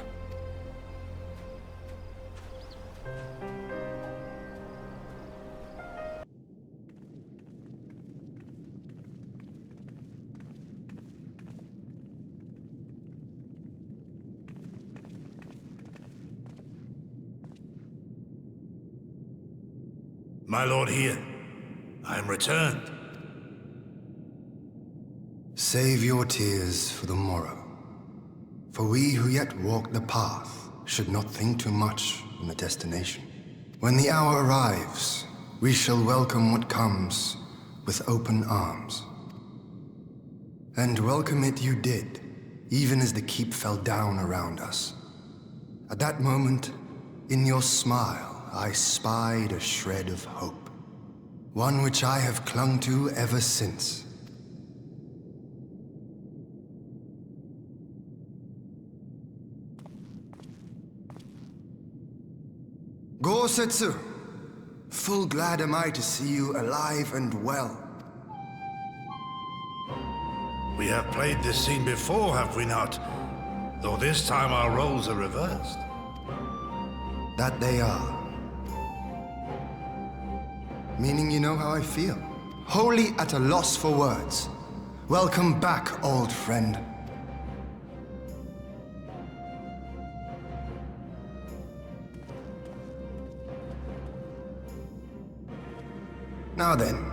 S15: My lord here, I am returned.
S6: Save your tears for the morrow. For we who yet walk the path should not think too much on the destination. When the hour arrives, we shall welcome what comes with open arms. And welcome it you did, even as the keep fell down around us. At that moment, in your smile, I spied a shred of hope. One which I have clung to ever since. Gosetsu, full glad am I to see you alive and well.
S15: We have played this scene before, have we not? Though this time our roles are reversed.
S6: That they are. Meaning you know how I feel. Wholly at a loss for words. Welcome back, old friend. Now then,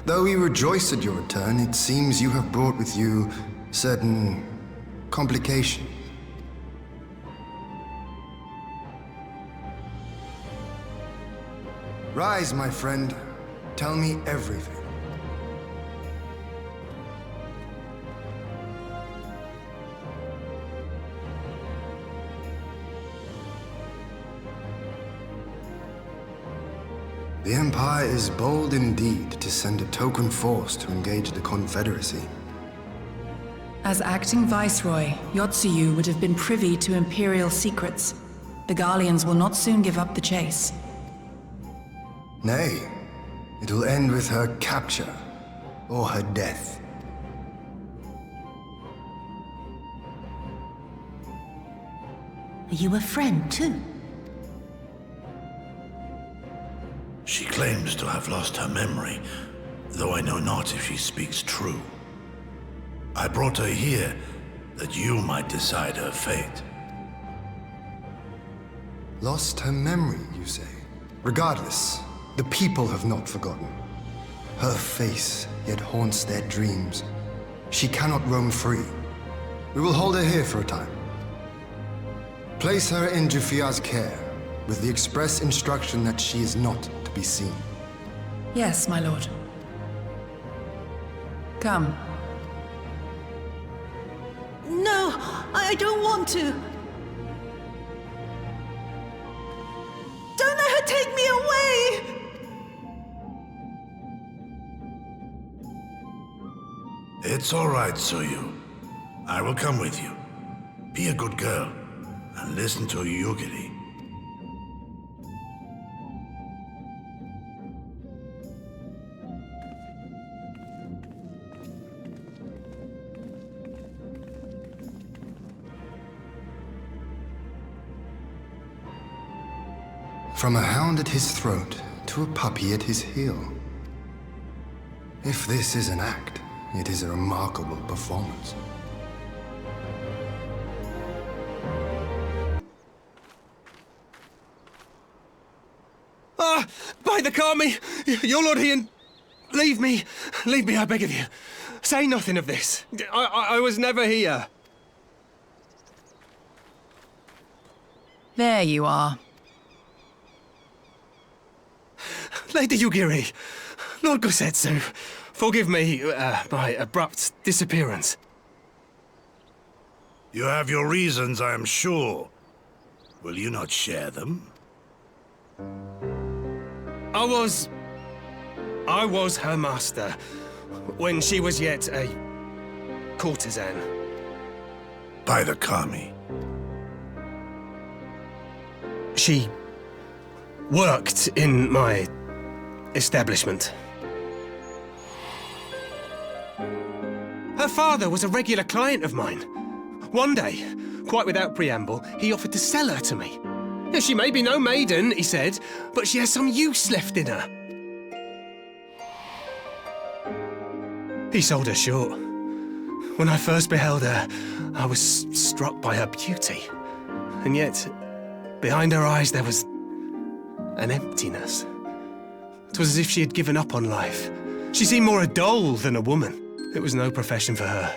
S6: though we rejoice at your return, it seems you have brought with you certain complications. Rise, my friend. Tell me everything. The Empire is bold indeed to send a token force to engage the Confederacy.
S17: As acting Viceroy, Yotsuyu would have been privy to Imperial secrets. The Garleans will not soon give up the chase.
S6: Nay, it will end with her capture, or her death.
S4: Are you a friend, too?
S15: She claims to have lost her memory, though I know not if she speaks true. I brought her here that you might decide her fate.
S6: Lost her memory, you say? Regardless, the people have not forgotten. Her face yet haunts their dreams. She cannot roam free. We will hold her here for a time. Place her in Jufia's care, with the express instruction that she is not to be seen.
S17: Yes, my lord. Come.
S11: No, I don't want to. Don't let her take me away!
S15: It's all right, Tsuyu. I will come with you. Be a good girl, and listen to Yugiri.
S6: From a hound at his throat to a puppy at his heel. If this is an act, it is a remarkable performance.
S10: Ah! By the Kami! Your Lord Ian! Leave me! Leave me, I beg of you. Say nothing of this. I was never here.
S17: There you are.
S10: Lady Yugiri, Lord Gosetsu, forgive me my abrupt disappearance.
S15: You have your reasons, I am sure. Will you not share them?
S10: I was her master when she was yet a courtesan.
S15: By the Kami.
S10: She worked in my establishment. Her father was a regular client of mine. One day, quite without preamble, he offered to sell her to me. Yeah, she may be no maiden, he said, but she has some use left in her. He sold her short. When I first beheld her, I was struck by her beauty. And yet, behind her eyes there was an emptiness. It was as if she had given up on life. She seemed more a doll than a woman. It was no profession for her.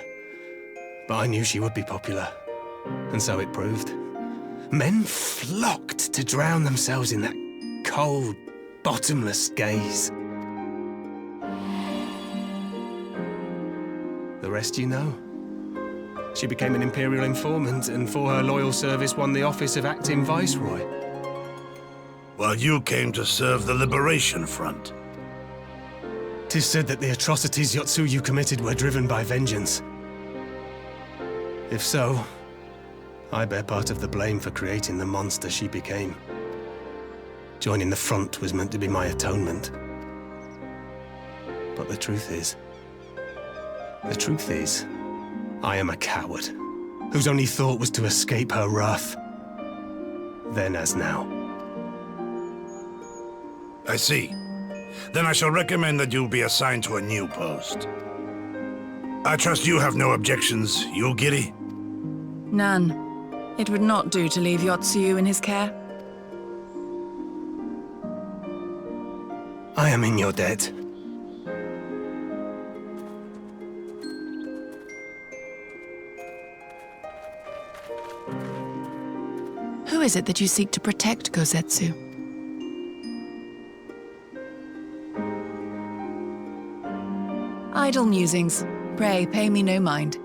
S10: But I knew she would be popular. And so it proved. Men flocked to drown themselves in that cold, bottomless gaze. The rest you know. She became an Imperial informant, and for her loyal service won the office of acting Viceroy.
S15: While you came to serve the Liberation Front.
S10: 'Tis said that the atrocities Yotsuyu committed were driven by vengeance. If so, I bear part of the blame for creating the monster she became. Joining the front was meant to be my atonement. But the truth is, I am a coward, whose only thought was to escape her wrath. Then as now.
S15: I see. Then I shall recommend that you be assigned to a new post. I trust you have no objections, Yugiri?
S17: None. It would not do to leave Yotsuyu in his care.
S10: I am in your debt.
S17: Who is it that you seek to protect, Gosetsu? Idle musings. Pray, pay me no mind.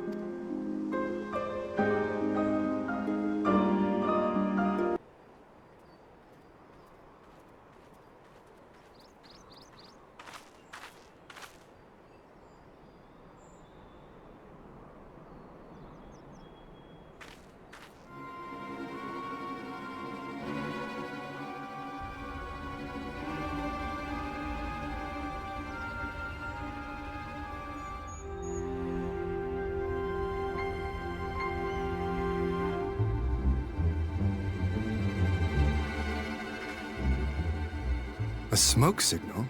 S6: A smoke signal?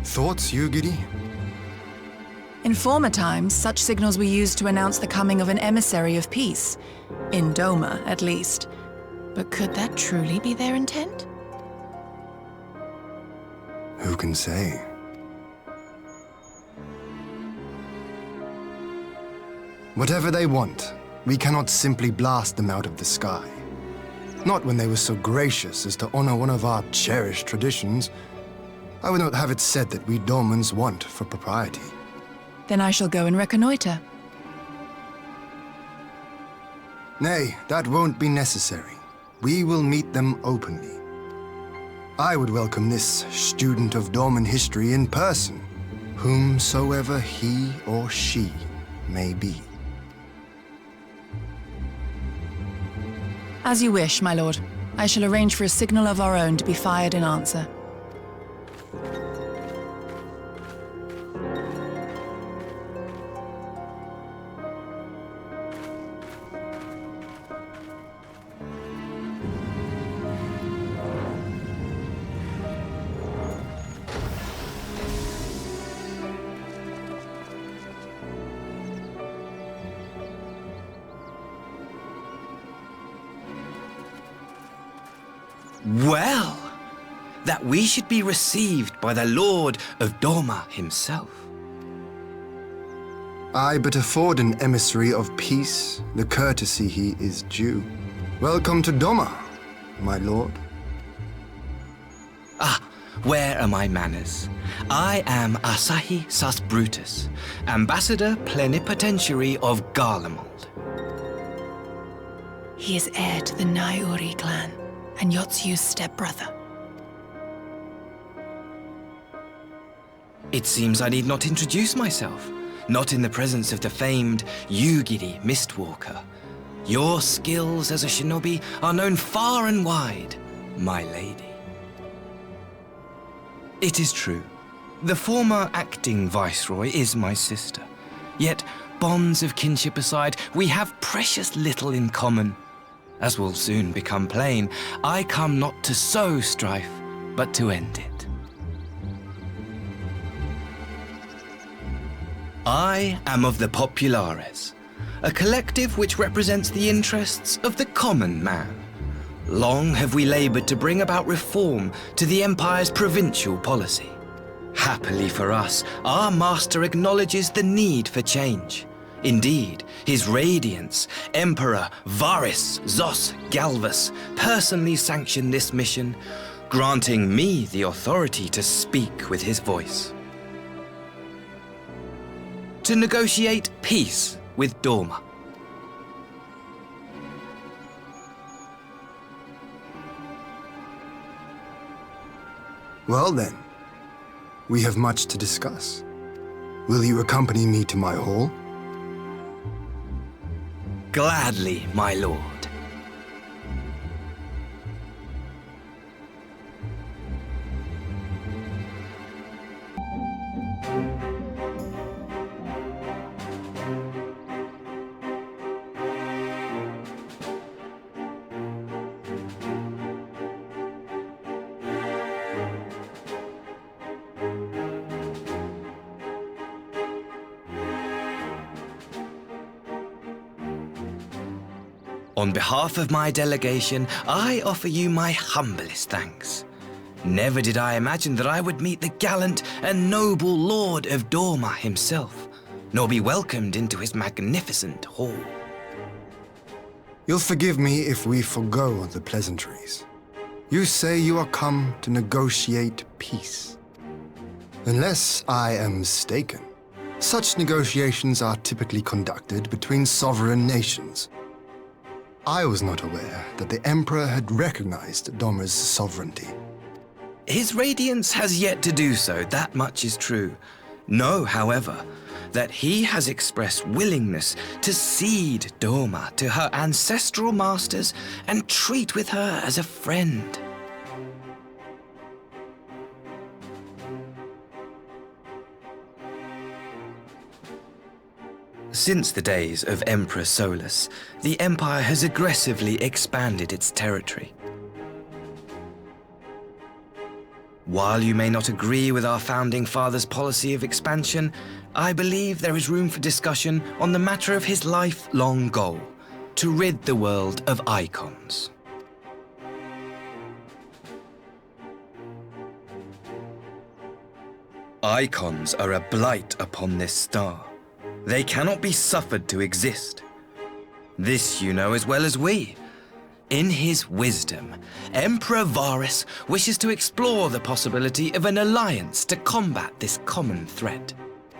S6: Thoughts, Yugiri?
S17: In former times, such signals were used to announce the coming of an emissary of peace. In Doma, at least. But could that truly be their intent?
S6: Who can say? Whatever they want, we cannot simply blast them out of the sky. Not when they were so gracious as to honor one of our cherished traditions. I would not have it said that we Domans want for propriety.
S17: Then I shall go and reconnoiter.
S6: Nay, that won't be necessary. We will meet them openly. I would welcome this student of Doman history in person, whomsoever he or she may be.
S17: As you wish, my lord. I shall arrange for a signal of our own to be fired in answer.
S20: Well, that we should be received by the Lord of Doma himself.
S6: I but afford an emissary of peace the courtesy he is due. Welcome to Doma, my lord.
S20: Ah,
S8: where are my manners? I am Asahi Sus Brutus, Ambassador Plenipotentiary of Garlemald.
S17: He is heir to the Naiuri clan, and Yotsu's stepbrother.
S8: It seems I need not introduce myself, not in the presence of the famed Yugiri Mistwalker. Your skills as a shinobi are known far and wide, my lady. It is true, the former acting viceroy is my sister. Yet, bonds of kinship aside, we have precious little in common. As will soon become plain, I come not to sow strife, but to end it. I am of the Populares, a collective which represents the interests of the common man. Long have we labored to bring about reform to the Empire's provincial policy. Happily for us, our master acknowledges the need for change. Indeed, His Radiance, Emperor Varys Zos Galvus, personally sanctioned this mission, granting me the authority to speak with his voice. To negotiate peace with Dorma.
S6: Well then, we have much to discuss. Will you accompany me to my hall?
S8: Gladly, my lord. On behalf of my delegation, I offer you my humblest thanks. Never did I imagine that I would meet the gallant and noble Lord of Dorma himself, nor be welcomed into his magnificent hall.
S6: You'll forgive me if we forgo the pleasantries. You say you are come to negotiate peace. Unless I am mistaken, such negotiations are typically conducted between sovereign nations. I was not aware that the Emperor had recognized Dorma's sovereignty.
S8: His Radiance has yet to do so, that much is true. Know, however, that he has expressed willingness to cede Dorma to her ancestral masters and treat with her as a friend. Since the days of Emperor Solus, the Empire has aggressively expanded its territory. While you may not agree with our founding father's policy of expansion, I believe there is room for discussion on the matter of his lifelong goal, to rid the world of icons. Icons are a blight upon this star. They cannot be suffered to exist. This you know as well as we. In his wisdom, Emperor Varys wishes to explore the possibility of an alliance to combat this common threat.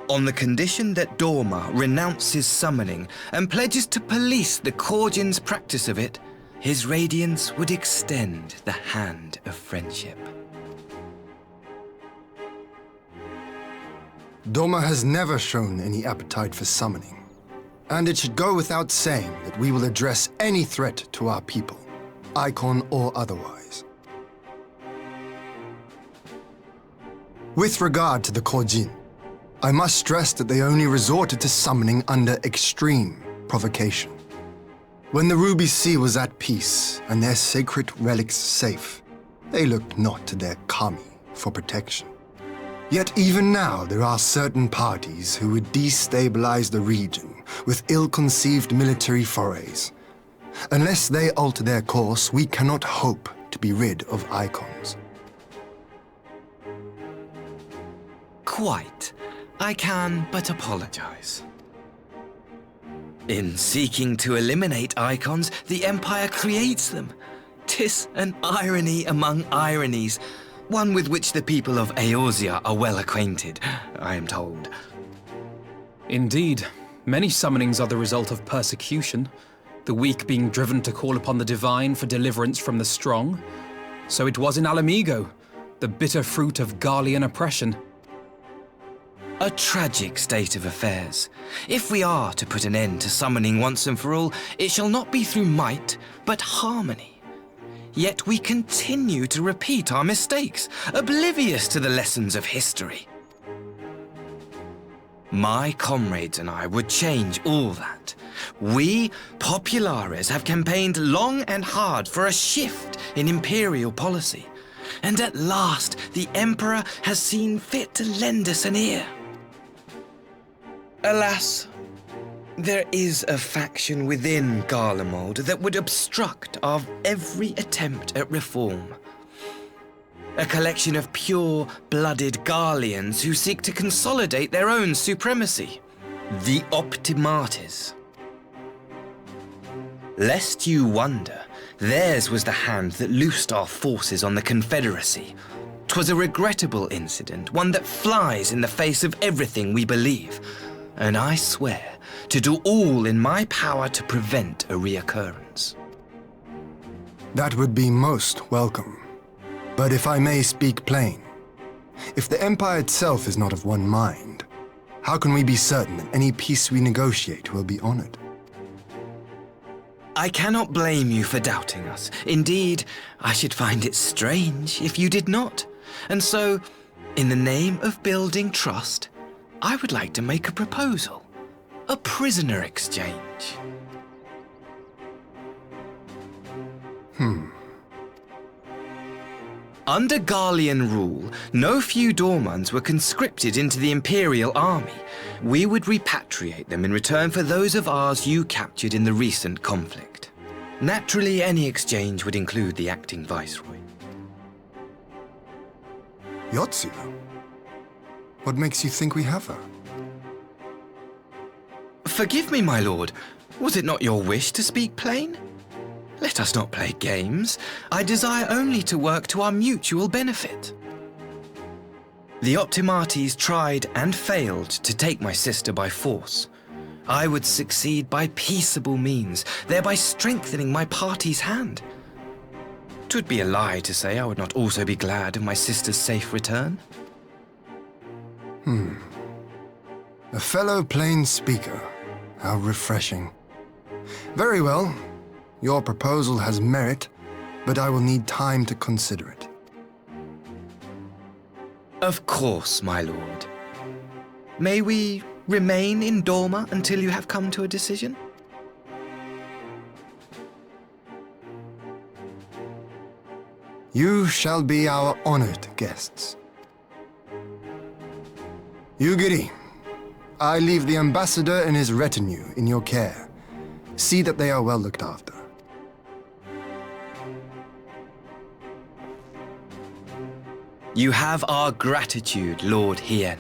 S8: On the condition that Dorma renounces summoning and pledges to police the Korjin's practice of it, his Radiance would extend the hand of friendship.
S6: Dorma has never shown any appetite for summoning, and it should go without saying that we will address any threat to our people, icon or otherwise. With regard to the Korjin, I must stress that they only resorted to summoning under extreme provocation. When the Ruby Sea was at peace and their sacred relics safe, they looked not to their kami for protection. Yet even now there are certain parties who would destabilize the region with ill-conceived military forays. Unless they alter their course, we cannot hope to be rid of icons.
S8: Quite. I can but apologize. In seeking to eliminate icons, the Empire creates them. 'Tis an irony among ironies. One with which the people of Eorzea are well acquainted, I am told.
S16: Indeed. Many summonings are the result of persecution, the weak being driven to call upon the divine for deliverance from the strong. So it was in Ala Mhigo, the bitter fruit of Garlean oppression.
S8: A tragic state of affairs. If we are to put an end to summoning once and for all, it shall not be through might, but harmony. Yet we continue to repeat our mistakes, oblivious to the lessons of history. My comrades and I would change all that. We, Populares, have campaigned long and hard for a shift in imperial policy. And at last, the Emperor has seen fit to lend us an ear. Alas, there is a faction within Garlemald that would obstruct our every attempt at reform. A collection of pure-blooded Garleans who seek to consolidate their own supremacy. The Optimates. Lest you wonder, theirs was the hand that loosed our forces on the Confederacy. 'Twas a regrettable incident, one that flies in the face of everything we believe. And I swear to do all in my power to prevent a reoccurrence.
S6: That would be most welcome. But if I may speak plain, if the Empire itself is not of one mind, how can we be certain that any peace we negotiate will be honored?
S8: I cannot blame you for doubting us. Indeed, I should find it strange if you did not. And so, in the name of building trust, I would like to make a proposal. A prisoner exchange. Under Garlean rule, no few Dormans were conscripted into the Imperial Army. We would repatriate them in return for those of ours you captured in the recent conflict. Naturally, any exchange would include the acting Viceroy.
S6: Yotsu? What makes you think we have her?
S8: Forgive me, my lord. Was it not your wish to speak plain? Let us not play games. I desire only to work to our mutual benefit. The Optimates tried and failed to take my sister by force. I would succeed by peaceable means, thereby strengthening my party's hand. 'Twould be a lie to say I would not also be glad of my sister's safe return.
S6: A fellow plain speaker. How refreshing. Very well. Your proposal has merit, but I will need time to consider it.
S8: Of course, my lord. May we remain in Dorma until you have come to a decision?
S6: You shall be our honored guests. Yugiri, I leave the ambassador and his retinue in your care. See that they are well looked after.
S8: You have our gratitude, Lord Hien.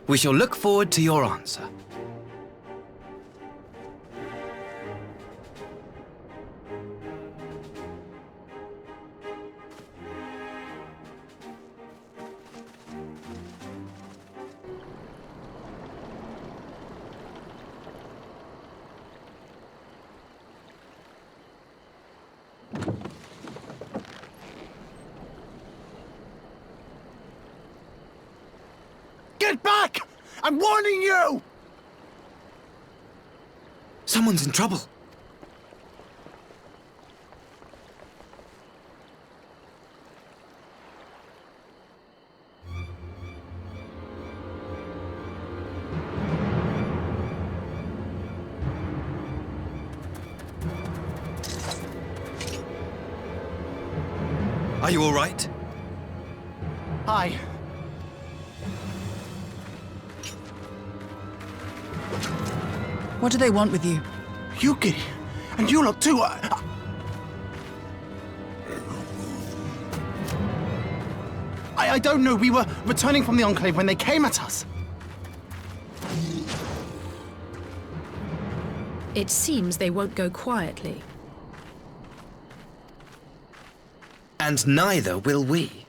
S8: We shall look forward to your answer.
S19: Get back! I'm warning you!
S8: Someone's in trouble. Are you all right?
S19: Hi.
S17: What do they want with you?
S19: Yuki, and you lot too. I don't know. We were returning from the Enclave when they came at us.
S13: It seems they won't go quietly.
S8: And neither will we.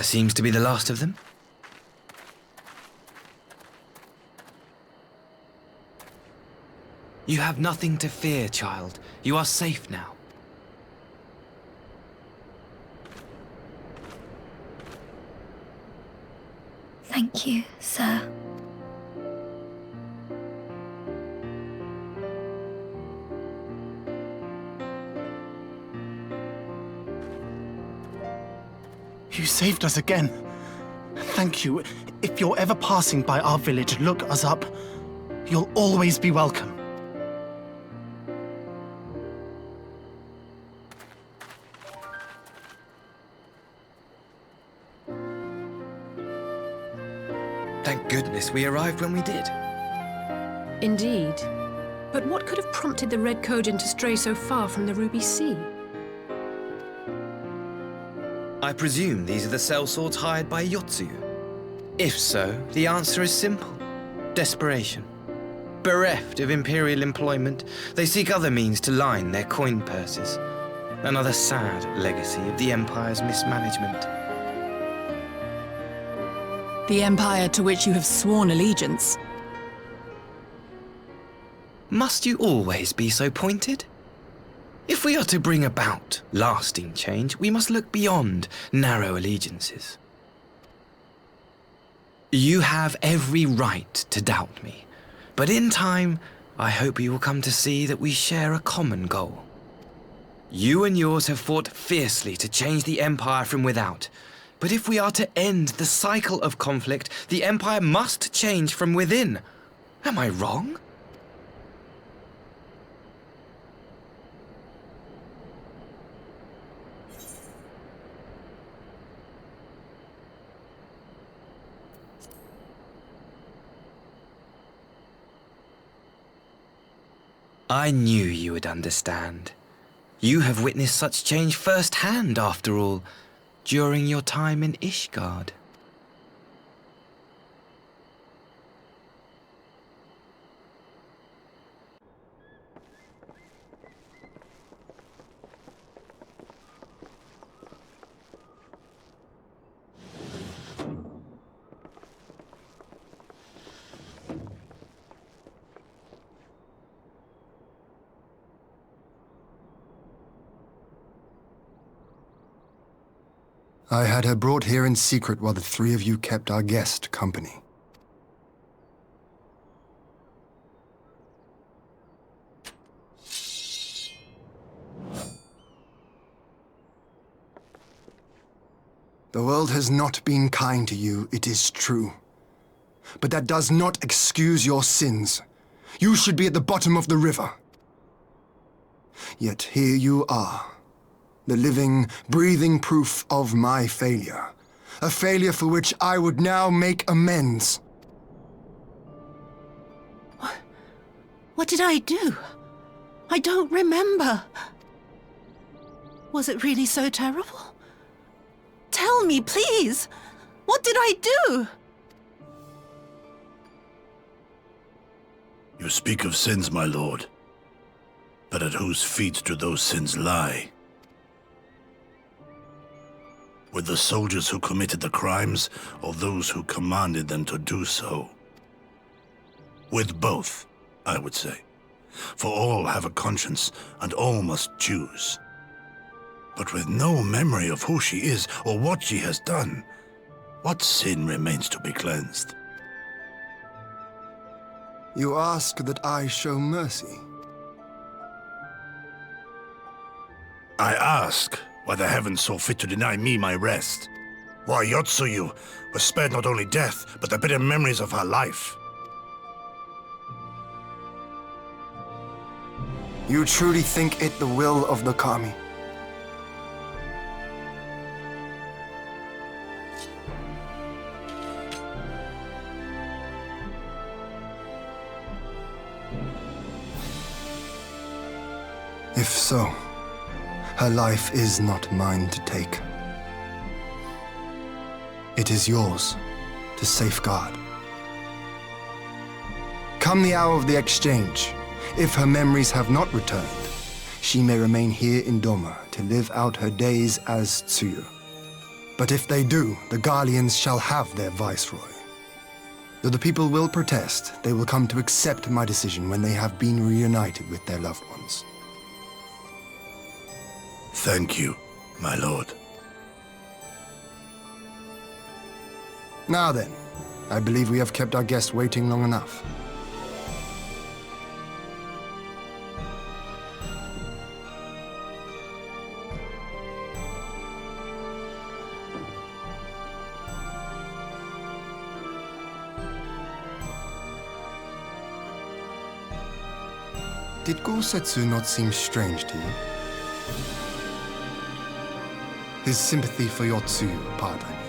S8: That seems to be the last of them. You have nothing to fear, child. You are safe now.
S4: Thank you, sir.
S19: You saved us again. Thank you. If you're ever passing by our village, look us up. You'll always be welcome.
S8: Thank goodness we arrived when we did.
S13: Indeed. But what could have prompted the Red Kojin to stray so far from the Ruby Sea?
S8: I presume these are the sellswords hired by Yotsuyu. If so, the answer is simple. Desperation. Bereft of imperial employment, they seek other means to line their coin purses. Another sad legacy of the Empire's mismanagement.
S17: The Empire to which you have sworn allegiance.
S8: Must you always be so pointed? If we are to bring about lasting change, we must look beyond narrow allegiances. You have every right to doubt me, but in time, I hope you will come to see that we share a common goal. You and yours have fought fiercely to change the Empire from without, but if we are to end the cycle of conflict, the Empire must change from within. Am I wrong? I knew you would understand. You have witnessed such change firsthand, after all, during your time in Ishgard.
S6: I had her brought here in secret while the three of you kept our guest company. The world has not been kind to you, it is true. But that does not excuse your sins. You should be at the bottom of the river. Yet here you are. The living, breathing proof of my failure. A failure for which I would now make amends.
S11: What did I do? I don't remember. Was it really so terrible? Tell me, please. What did I do?
S15: You speak of sins, my lord. But at whose feet do those sins lie? With the soldiers who committed the crimes, or those who commanded them to do so? With both, I would say. For all have a conscience, and all must choose. But with no memory of who she is, or what she has done, what sin remains to be cleansed?
S6: You ask that I show mercy.
S15: I ask why the heavens saw fit to deny me my rest. Why Yotsuyu was spared not only death, but the bitter memories of her life.
S6: You truly think it the will of the Kami? If so, her life is not mine to take. It is yours to safeguard. Come the hour of the exchange, if her memories have not returned, she may remain here in Doma to live out her days as Tsuyu. But if they do, the Garleans shall have their viceroy. Though the people will protest, they will come to accept my decision when they have been reunited with their loved ones.
S15: Thank you, my lord.
S6: Now then, I believe we have kept our guest waiting long enough. Did Gorsetsu not seem strange to you? His sympathy for your Tsuyu part, I mean.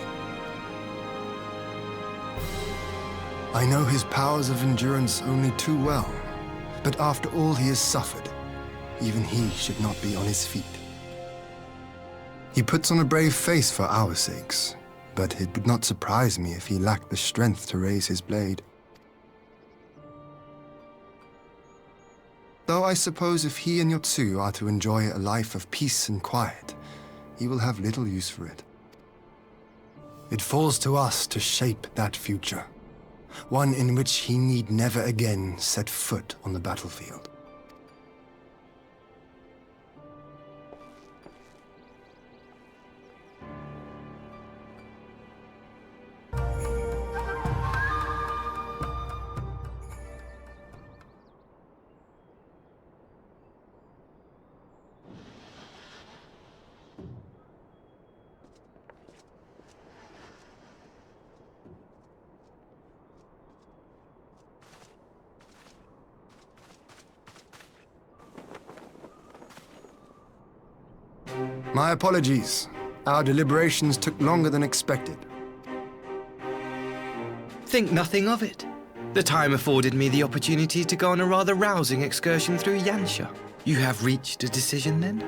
S6: I know his powers of endurance only too well, but after all he has suffered, even he should not be on his feet. He puts on a brave face for our sakes, but it would not surprise me if he lacked the strength to raise his blade. Though I suppose if he and Yotsuyu are to enjoy a life of peace and quiet, he will have little use for it. It falls to us to shape that future, one in which he need never again set foot on the battlefield. My apologies. Our deliberations took longer than expected.
S8: Think nothing of it. The time afforded me the opportunity to go on a rather rousing excursion through Yansha. You have reached a decision, then?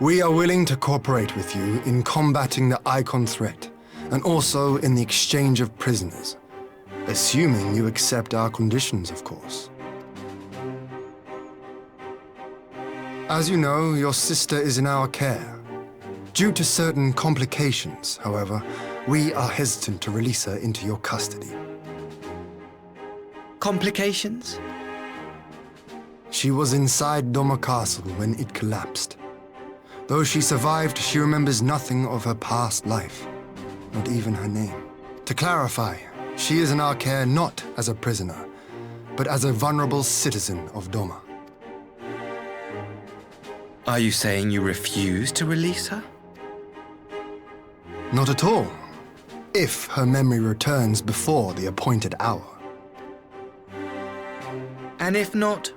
S6: We are willing to cooperate with you in combating the Icon threat, and also in the exchange of prisoners. Assuming you accept our conditions, of course. As you know, your sister is in our care. Due to certain complications, however, we are hesitant to release her into your custody.
S8: Complications?
S6: She was inside Doma Castle when it collapsed. Though she survived, she remembers nothing of her past life, not even her name. To clarify, she is in our care not as a prisoner, but as a vulnerable citizen of Doma.
S8: Are you saying you refuse to release her?
S6: Not at all. If her memory returns before the appointed hour.
S8: And if not,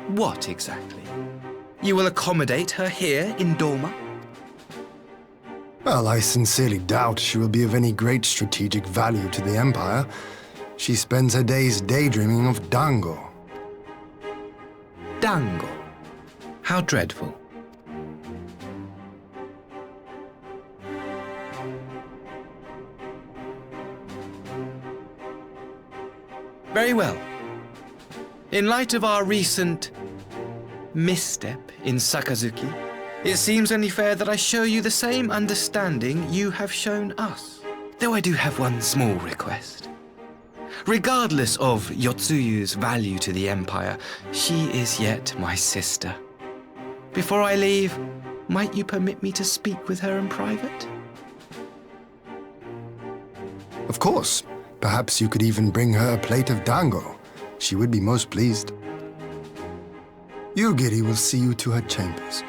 S8: what exactly? You will accommodate her here in Doma?
S6: Well, I sincerely doubt she will be of any great strategic value to the Empire. She spends her days daydreaming of Dango.
S8: Dango? How dreadful. Very well. In light of our recent misstep in Sakazuki, it seems only fair that I show you the same understanding you have shown us. Though I do have one small request. Regardless of Yotsuyu's value to the Empire, she is yet my sister. Before I leave, might you permit me to speak with her in private?
S6: Of course. Perhaps you could even bring her a plate of dango. She would be most pleased. Yugiri will see you to her chambers.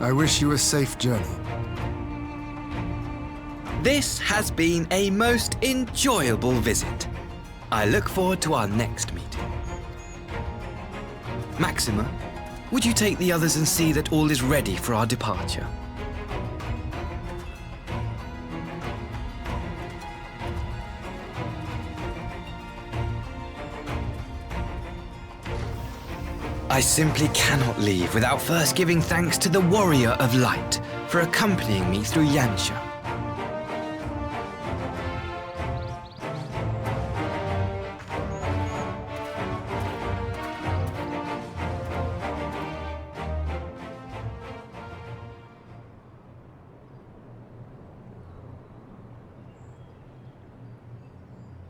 S6: I wish you a safe journey.
S8: This has been a most enjoyable visit. I look forward to our next meeting. Maxima, would you take the others and see that all is ready for our departure? I simply cannot leave without first giving thanks to the Warrior of Light for accompanying me through Yansha.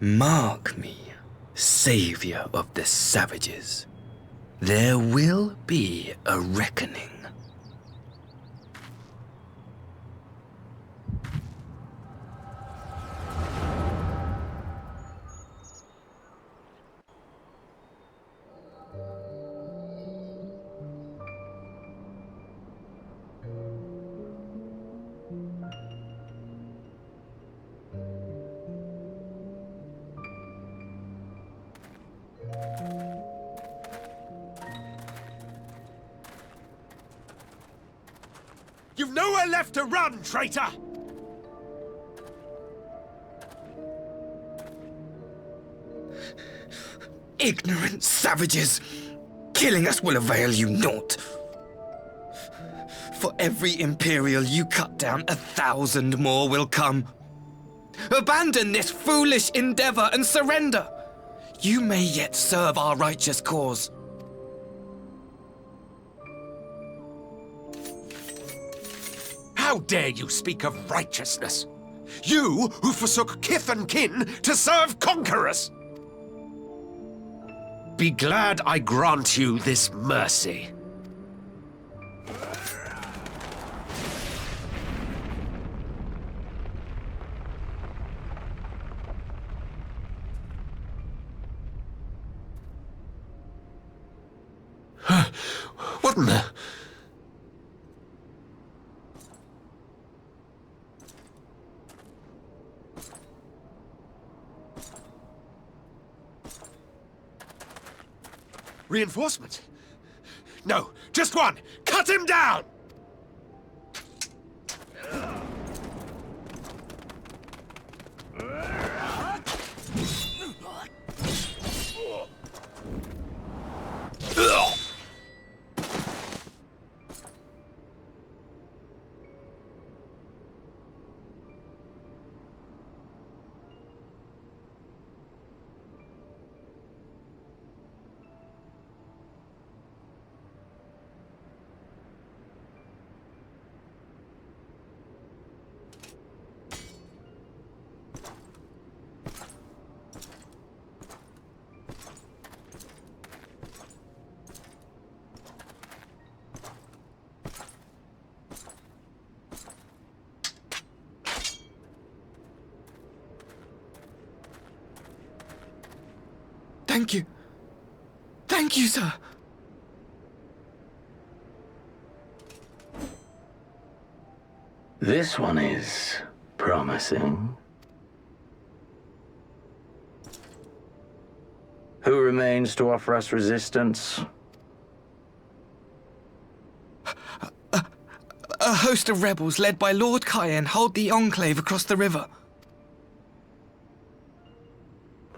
S8: Mark me, savior of the savages. There will be a reckoning.
S20: You've nowhere left to run, traitor!
S8: Ignorant savages! Killing us will avail you naught. For every Imperial you cut down, 1,000 more will come. Abandon this foolish endeavor and surrender. You may yet serve our righteous cause.
S20: How dare you speak of righteousness? You who forsook kith and kin to serve conquerors! Be glad I grant you this mercy. What in the... Reinforcement? No, just one! Cut him down!
S8: Thank you. Thank you, sir.
S1: This one is promising. Who remains to offer us resistance?
S8: A host of rebels led by Lord Cayenne hold the Enclave across the river.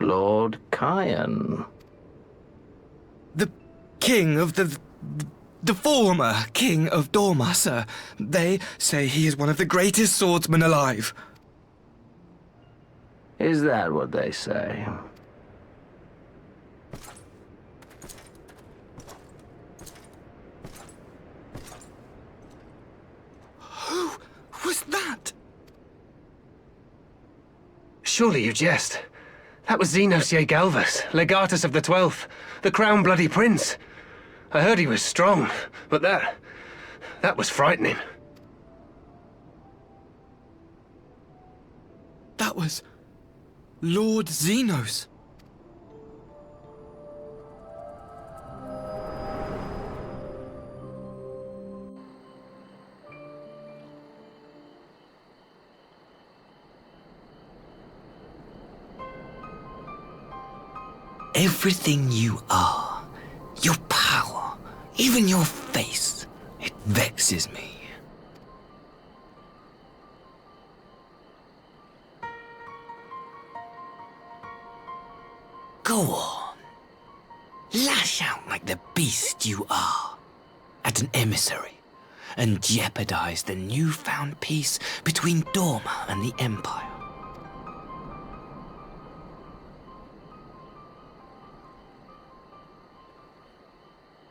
S1: Lord Cayenne?
S8: The king of the former king of Dorma, sir. They say he is one of the greatest swordsmen alive.
S1: Is that what they say?
S8: Who was that?
S21: Surely you jest. That was Xenos Galvus, legatus of the 12th, the crown-bloody prince. I heard he was strong, but that was frightening.
S8: That was Lord Xenos. Everything you are, your power, Even your face, it vexes me. Go on. Lash out like the beast you are at an emissary and jeopardize the newfound peace between Dorma and the Empire.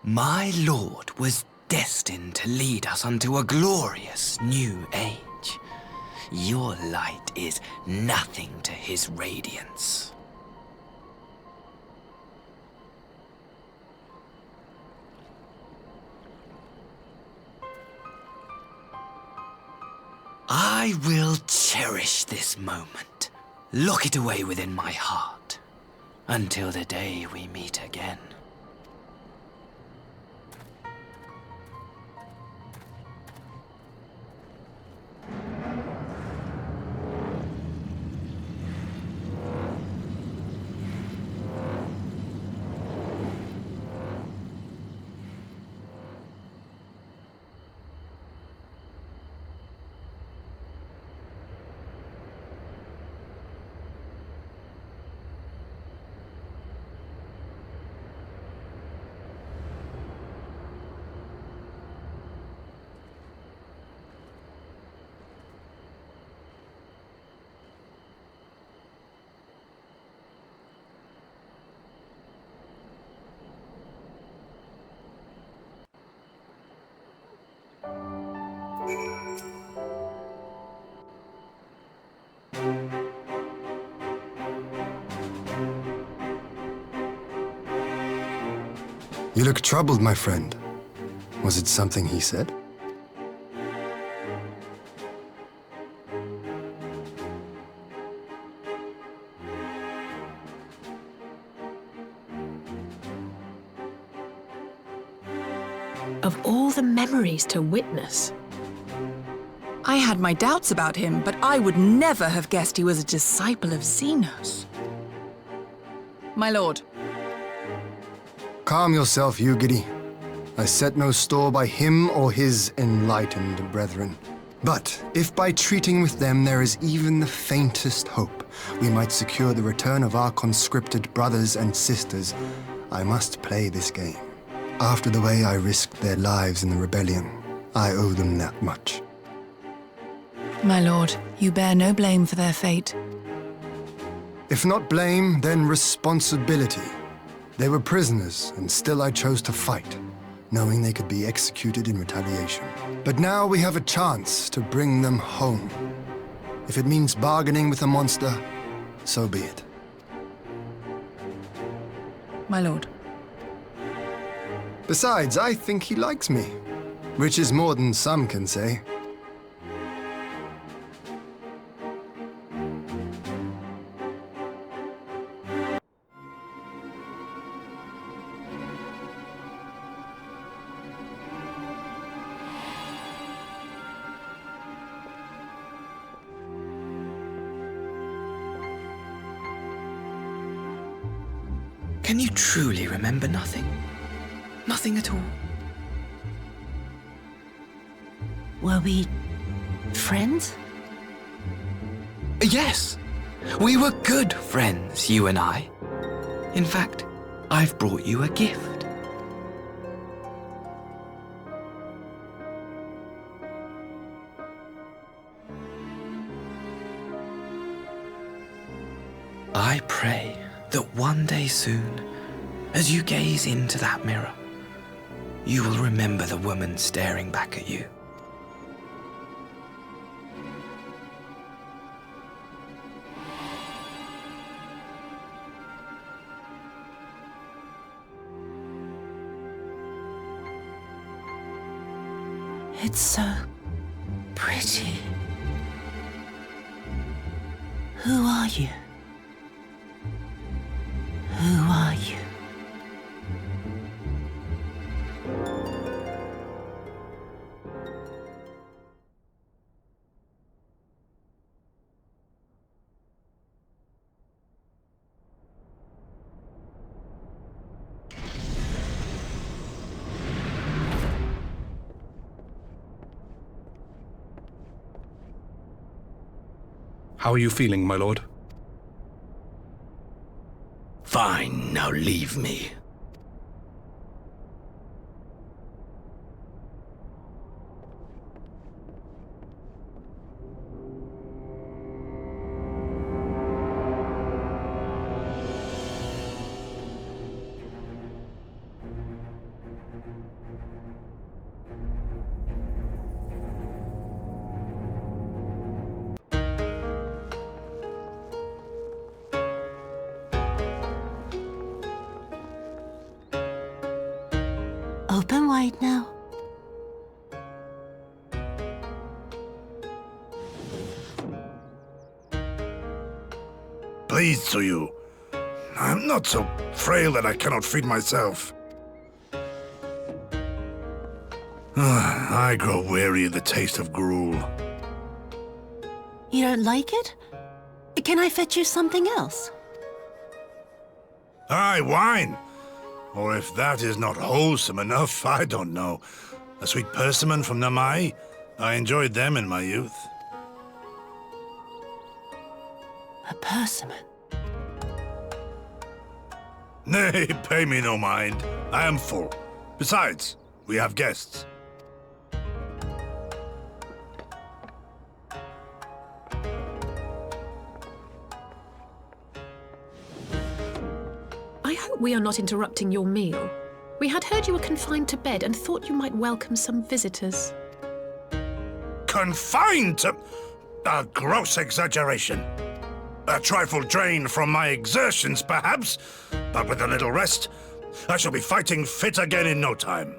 S8: My lord was destined to lead us unto a glorious new age. Your light is nothing to his radiance. I will cherish this moment, lock it away within my heart, until the day we meet again.
S6: You look troubled, my friend. Was it something he said?
S13: Of all the memories to witness.
S17: I had my doubts about him, but I would never have guessed he was a disciple of Xenos. My lord.
S6: Calm yourself, you giddy. I set no store by him or his enlightened brethren. But if by treating with them there is even the faintest hope, we might secure the return of our conscripted brothers and sisters, I must play this game. After the way I risked their lives in the rebellion, I owe them that much.
S17: My lord, you bear no blame for their fate.
S6: If not blame, then responsibility. They were prisoners, and still I chose to fight, knowing they could be executed in retaliation. But now we have a chance to bring them home. If it means bargaining with a monster, so be it.
S17: My lord.
S6: Besides, I think he likes me, which is more than some can say.
S8: Can you truly remember nothing? Nothing at all?
S4: Were we friends?
S8: Yes! We were good friends, you and I. In fact, I've brought you a gift. I pray that one day soon, as you gaze into that mirror, you will remember the woman staring back at you.
S4: It's so pretty. Who are you? Who are you?
S2: How are you feeling, my lord?
S1: Fine, now leave me.
S9: Open wide now.
S15: Pleased to you. I'm not so frail that I cannot feed myself. I grow weary of the taste of gruel.
S9: You don't like it? Can I fetch you something else?
S15: Aye, wine! Or if that is not wholesome enough, I don't know. A sweet persimmon from Namai? I enjoyed them in my youth.
S9: A persimmon?
S15: Nay, pay me no mind. I am full. Besides, we have guests.
S13: I hope we are not interrupting your meal. We had heard you were confined to bed and thought you might welcome some visitors.
S15: Confined to... a gross exaggeration. A trifle drained from my exertions, perhaps, but with a little rest, I shall be fighting fit again in no time.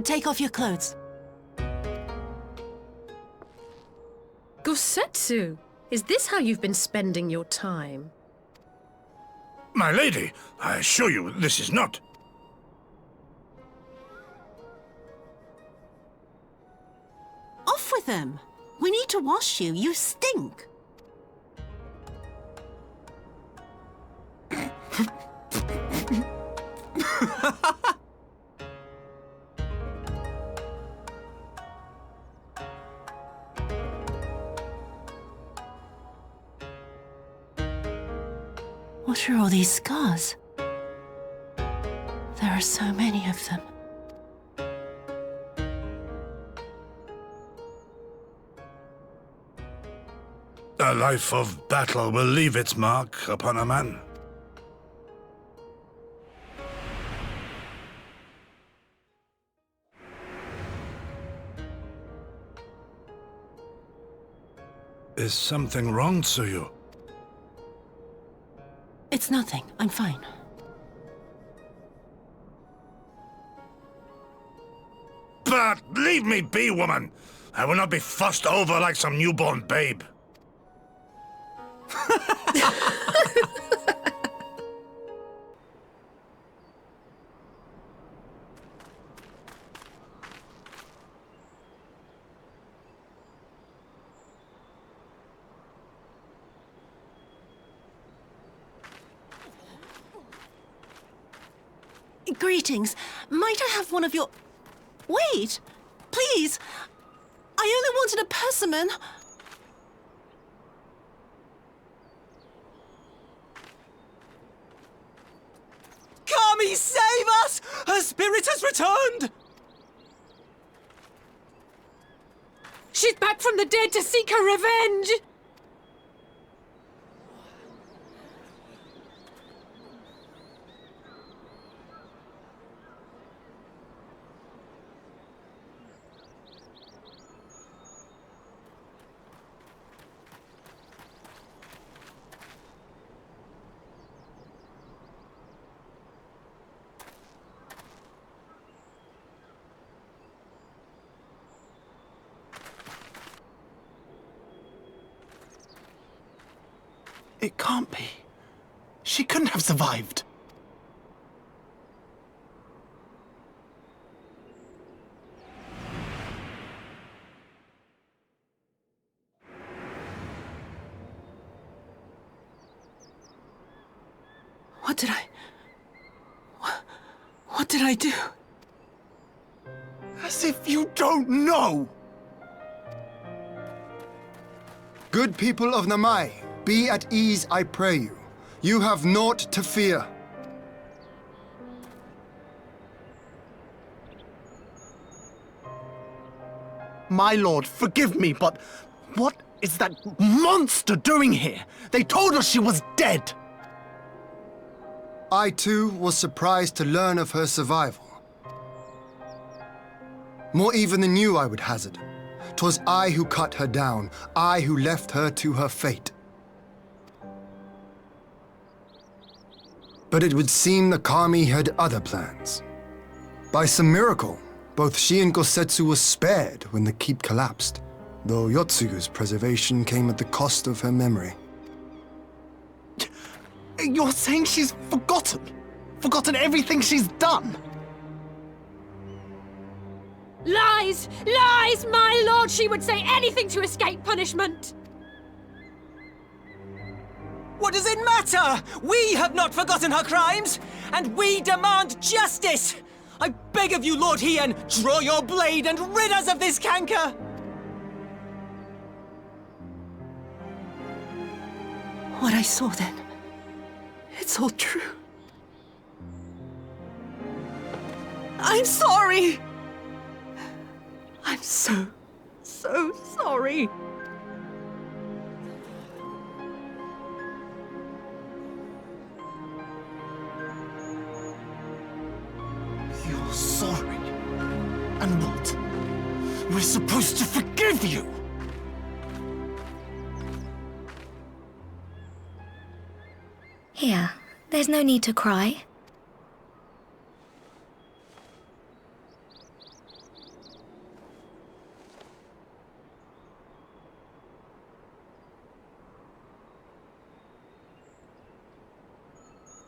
S9: Take off your clothes.
S13: Gosetsu, is this how you've been spending your time?
S15: My lady, I assure you this is not...
S9: Off with them! We need to wash you. You stink. What are all these scars? There are so many of them.
S15: A life of battle will leave its mark upon a man. Is something wrong, Tsuyu?
S9: It's nothing. I'm fine.
S15: But leave me be, woman! I will not be fussed over like some newborn babe.
S9: Greetings. Might I have one of your... Wait! Please! I only wanted a persimmon.
S10: Kami, save us! Her spirit has returned!
S13: She's back from the dead to seek her revenge!
S19: It can't be. She couldn't have survived.
S9: What did I do?
S19: As if you don't know!
S6: Good people of Namai, be at ease, I pray you. You have naught to fear.
S19: My lord, forgive me, but what is that monster doing here? They told us she was dead!
S6: I too was surprised to learn of her survival. More even than you, I would hazard. 'Twas I who cut her down, I who left her to her fate. But it would seem the Kami had other plans. By some miracle, both she and Gosetsu were spared when the keep collapsed, though Yotsuyu's preservation came at the cost of her memory.
S19: You're saying she's forgotten? Forgotten everything she's done?
S3: Lies! Lies, my lord! She would say anything to escape punishment!
S2: What does it matter? We have not forgotten her crimes, and we demand justice! I beg of you, Lord Hien, draw your blade and rid us of this canker!
S9: What I saw then, it's all true. I'm sorry! I'm so sorry.
S19: You're sorry? And what? We're supposed to forgive you?
S4: Here, there's no need to cry.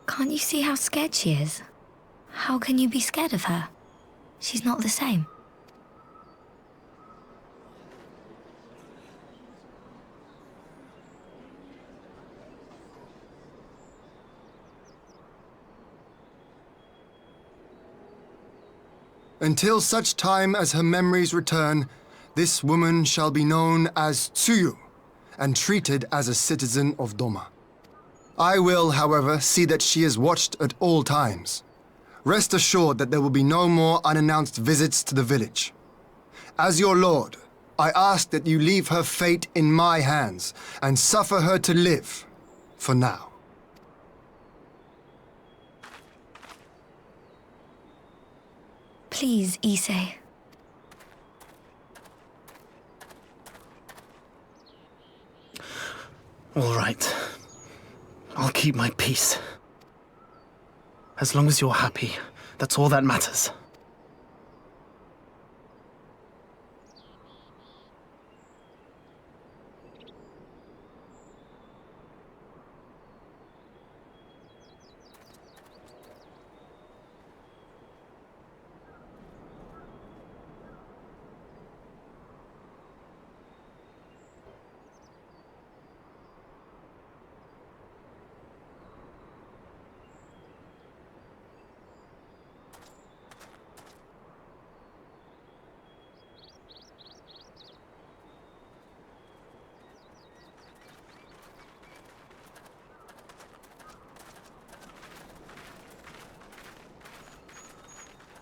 S4: Can't you see how scared she is? How can you be scared of her? She's not the same.
S6: Until such time as her memories return, this woman shall be known as Tsuyu, and treated as a citizen of Doma. I will, however, see that she is watched at all times. Rest assured that there will be no more unannounced visits to the village. As your lord, I ask that you leave her fate in my hands, and suffer her to live, for now.
S4: Please, Issei.
S19: All right. I'll keep my peace. As long as you're happy, that's all that matters.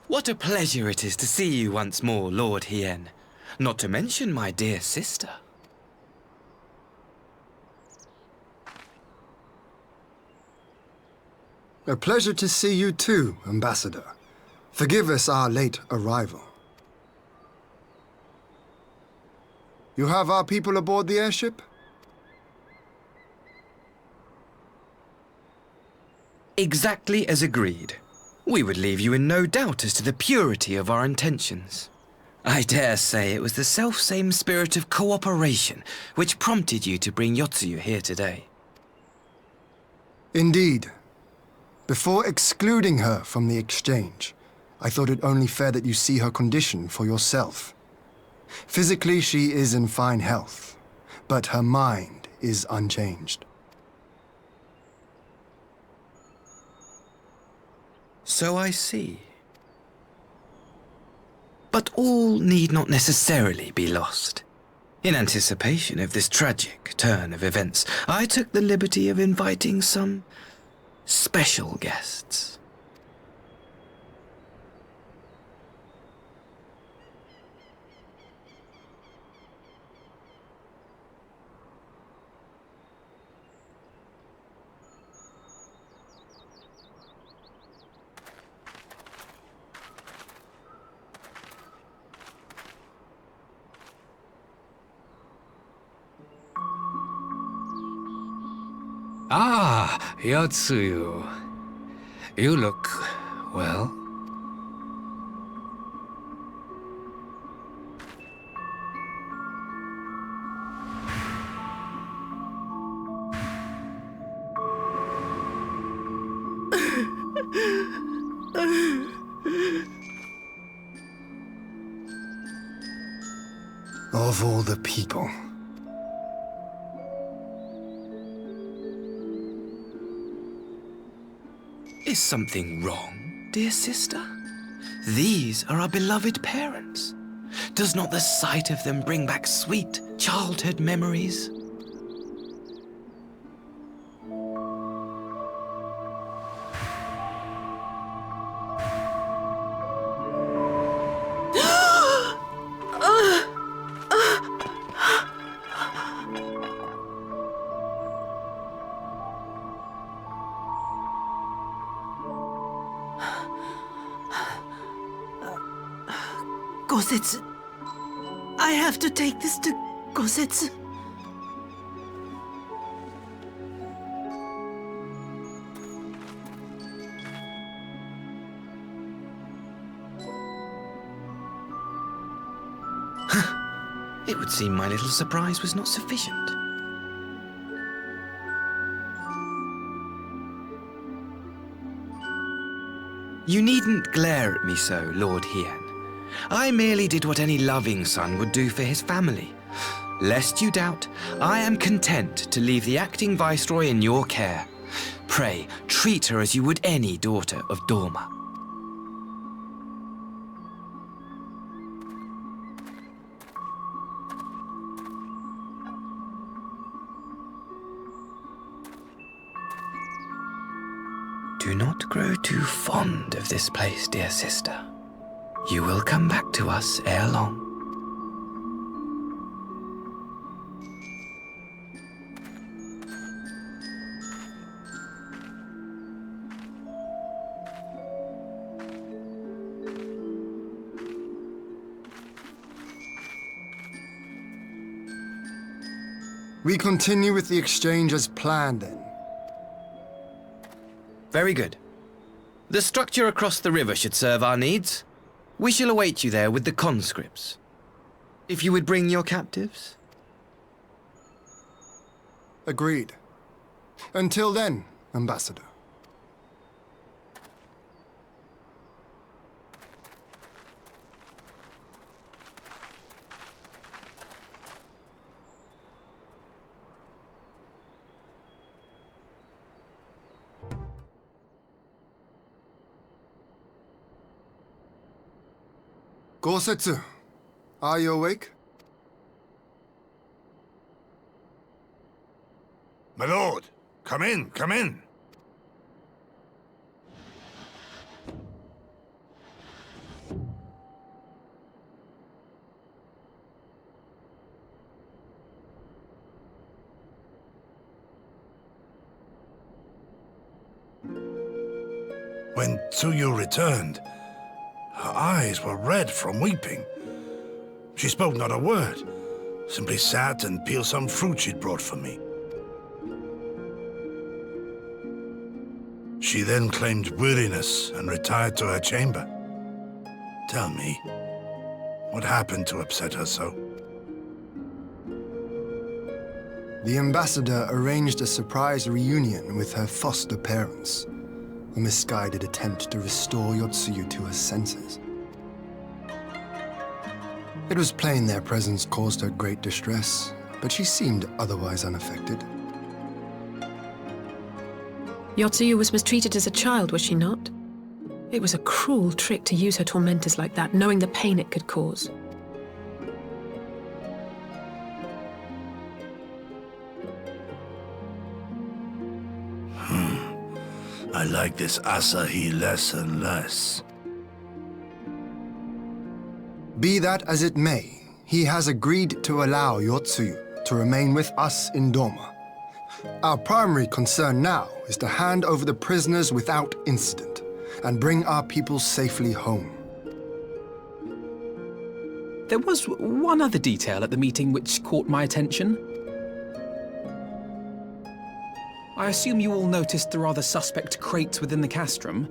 S8: What a pleasure it is to see you once more, Lord Hien. Not to mention my dear sister.
S6: A pleasure to see you too, Ambassador. Forgive us our late arrival. You have our people aboard the airship?
S8: Exactly as agreed. We would leave you in no doubt as to the purity of our intentions. I dare say it was the selfsame spirit of cooperation which prompted you to bring Yotsuyu here today.
S6: Indeed. Before excluding her from the exchange, I thought it only fair that you see her condition for yourself. Physically, she is in fine health, but her mind is unchanged.
S8: So I see. But But all need not necessarily be lost. In anticipation of this tragic turn of events, I took the liberty of inviting some special guests.
S18: Ah, Yotsuyu. You look, well.
S6: Of all the people.
S8: Is something wrong, dear sister? These are our beloved parents. Does not the sight of them bring back sweet childhood memories?
S9: Gosetsu. I have to take this to Gosetsu.
S8: It would seem my little surprise was not sufficient. You needn't glare at me so, Lord Hien. I merely did what any loving son would do for his family. Lest you doubt, I am content to leave the acting viceroy in your care. Pray, treat her as you would any daughter of Dorma. Do not grow too fond of this place, dear sister. You will come back to us ere long.
S6: We continue with the exchange as planned, then.
S8: Very good. The structure across the river should serve our needs. We shall await you there with the conscripts. If you would bring your captives.
S6: Agreed. Until then, Ambassador. Gosetsu, are you awake?
S15: My lord, come in, come in. When Tsuyu returned, her eyes were red from weeping. She spoke not a word, simply sat and peeled some fruit she'd brought for me. She then claimed weariness and retired to her chamber. Tell me, what happened to upset her so?
S6: The ambassador arranged a surprise reunion with her foster parents. A misguided attempt to restore Yotsuyu to her senses. It was plain their presence caused her great distress, but she seemed otherwise unaffected.
S13: Yotsuyu was mistreated as a child, was she not? It was a cruel trick to use her tormentors like that, knowing the pain it could cause.
S15: I like this Asahi less and less.
S6: Be that as it may, he has agreed to allow Yotsuyu to remain with us in Doma. Our primary concern now is to hand over the prisoners without incident and bring our people safely home.
S16: There was one other detail at the meeting which caught my attention. I assume you all noticed the rather suspect crates within the castrum.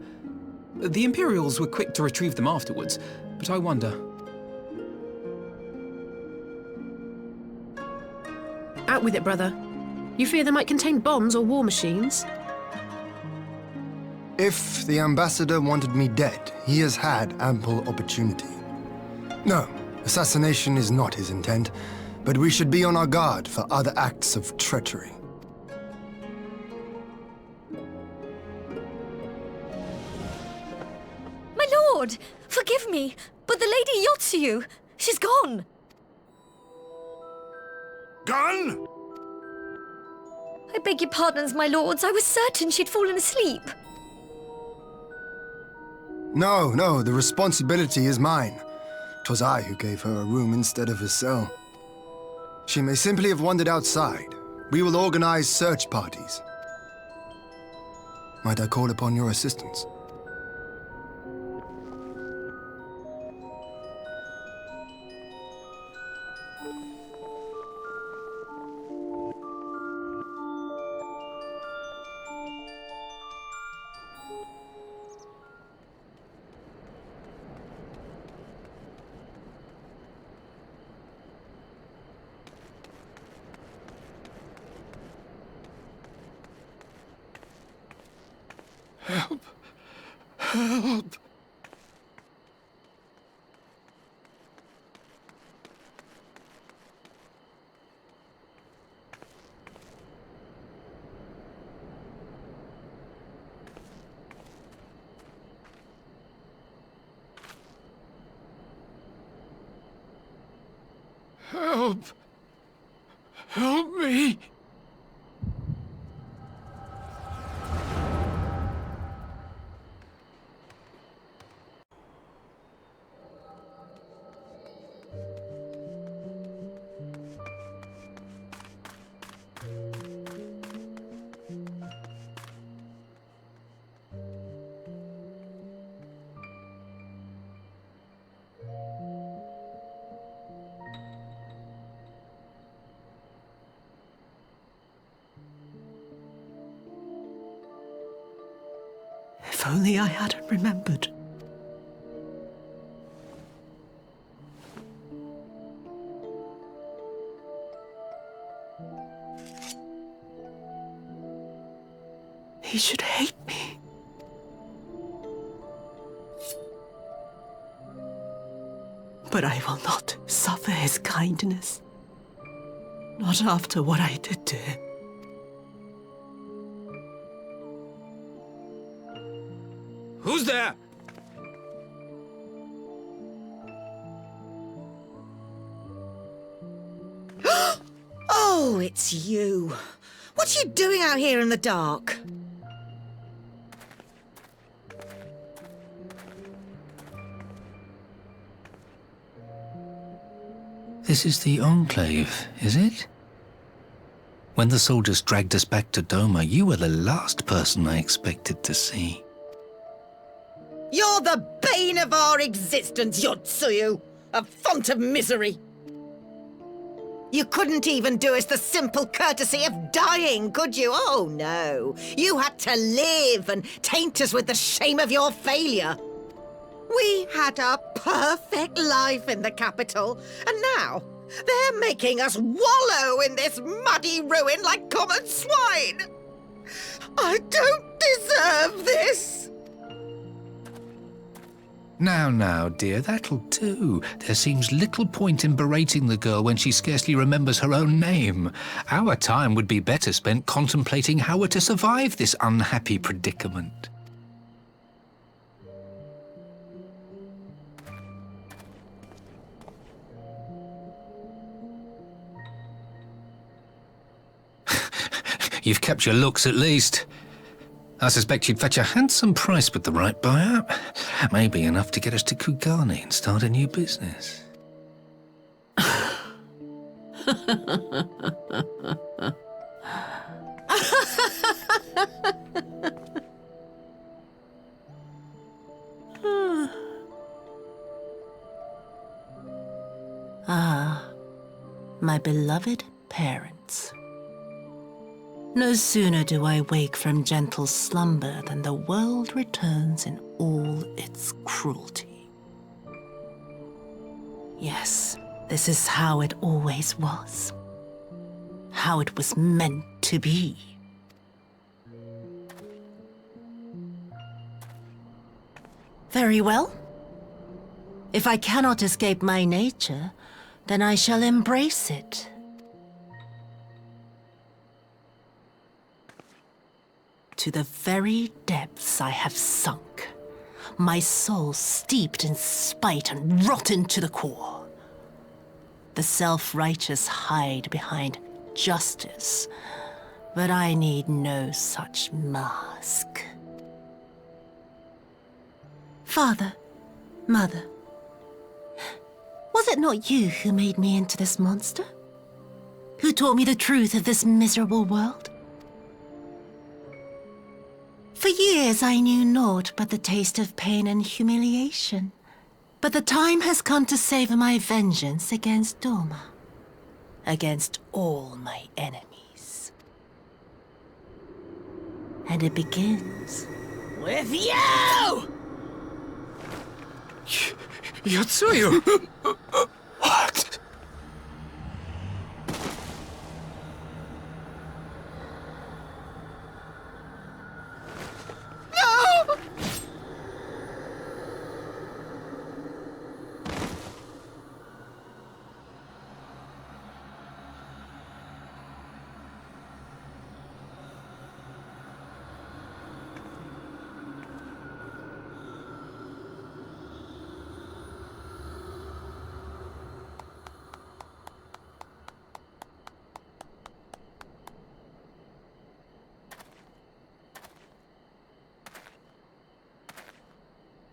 S16: The Imperials were quick to retrieve them afterwards, but I wonder...
S13: Out with it, brother. You fear they might contain bombs or war machines?
S6: If the ambassador wanted me dead, he has had ample opportunity. No, assassination is not his intent, but we should be on our guard for other acts of treachery.
S4: My lord, forgive me, but the Lady Yotsuyu, she's gone.
S15: Gone?
S4: I beg your pardons, my lords. I was certain she'd fallen asleep.
S6: No, the responsibility is mine. 'Twas I who gave her a room instead of a cell. She may simply have wandered outside. We will organize search parties. Might I call upon your assistance?
S5: Help! Help! Help! Help me!
S11: If only I hadn't remembered. He should hate me. But I will not suffer his kindness. Not after what I did to him.
S20: Who's there?
S12: Oh, it's you. What are you doing out here in the dark?
S18: This is the Enclave, is it? When the soldiers dragged us back to Doma, you were the last person I expected to see.
S12: You're the bane of our existence, Yotsuyu! A font of misery! You couldn't even do us the simple courtesy of dying, could you? Oh, no. You had to live and taint us with the shame of your failure. We had a perfect life in the capital, and now they're making us wallow in this muddy ruin like common swine! I don't deserve this!
S18: Now, dear, that'll do. There seems little point in berating the girl when she scarcely remembers her own name. Our time would be better spent contemplating how we're to survive this unhappy predicament. You've kept your looks at least. I suspect you'd fetch a handsome price with the right buyer. Maybe enough to get us to Kugani and start a new business.
S11: Ah, my beloved parents. No sooner do I wake from gentle slumber than the world returns in all its cruelty. Yes, this is how it always was. How it was meant to be. Very well. If I cannot escape my nature, then I shall embrace it. To the very depths I have sunk, my soul steeped in spite and rotten to the core. The self-righteous hide behind justice, but I need no such mask. Father, Mother, was it not you who made me into this monster? Who taught me the truth of this miserable world? For years I knew naught but the taste of pain and humiliation. But the time has come to savor my vengeance against Doma. Against all my enemies. And it begins with you!
S18: Yotsuyu! What?
S12: No!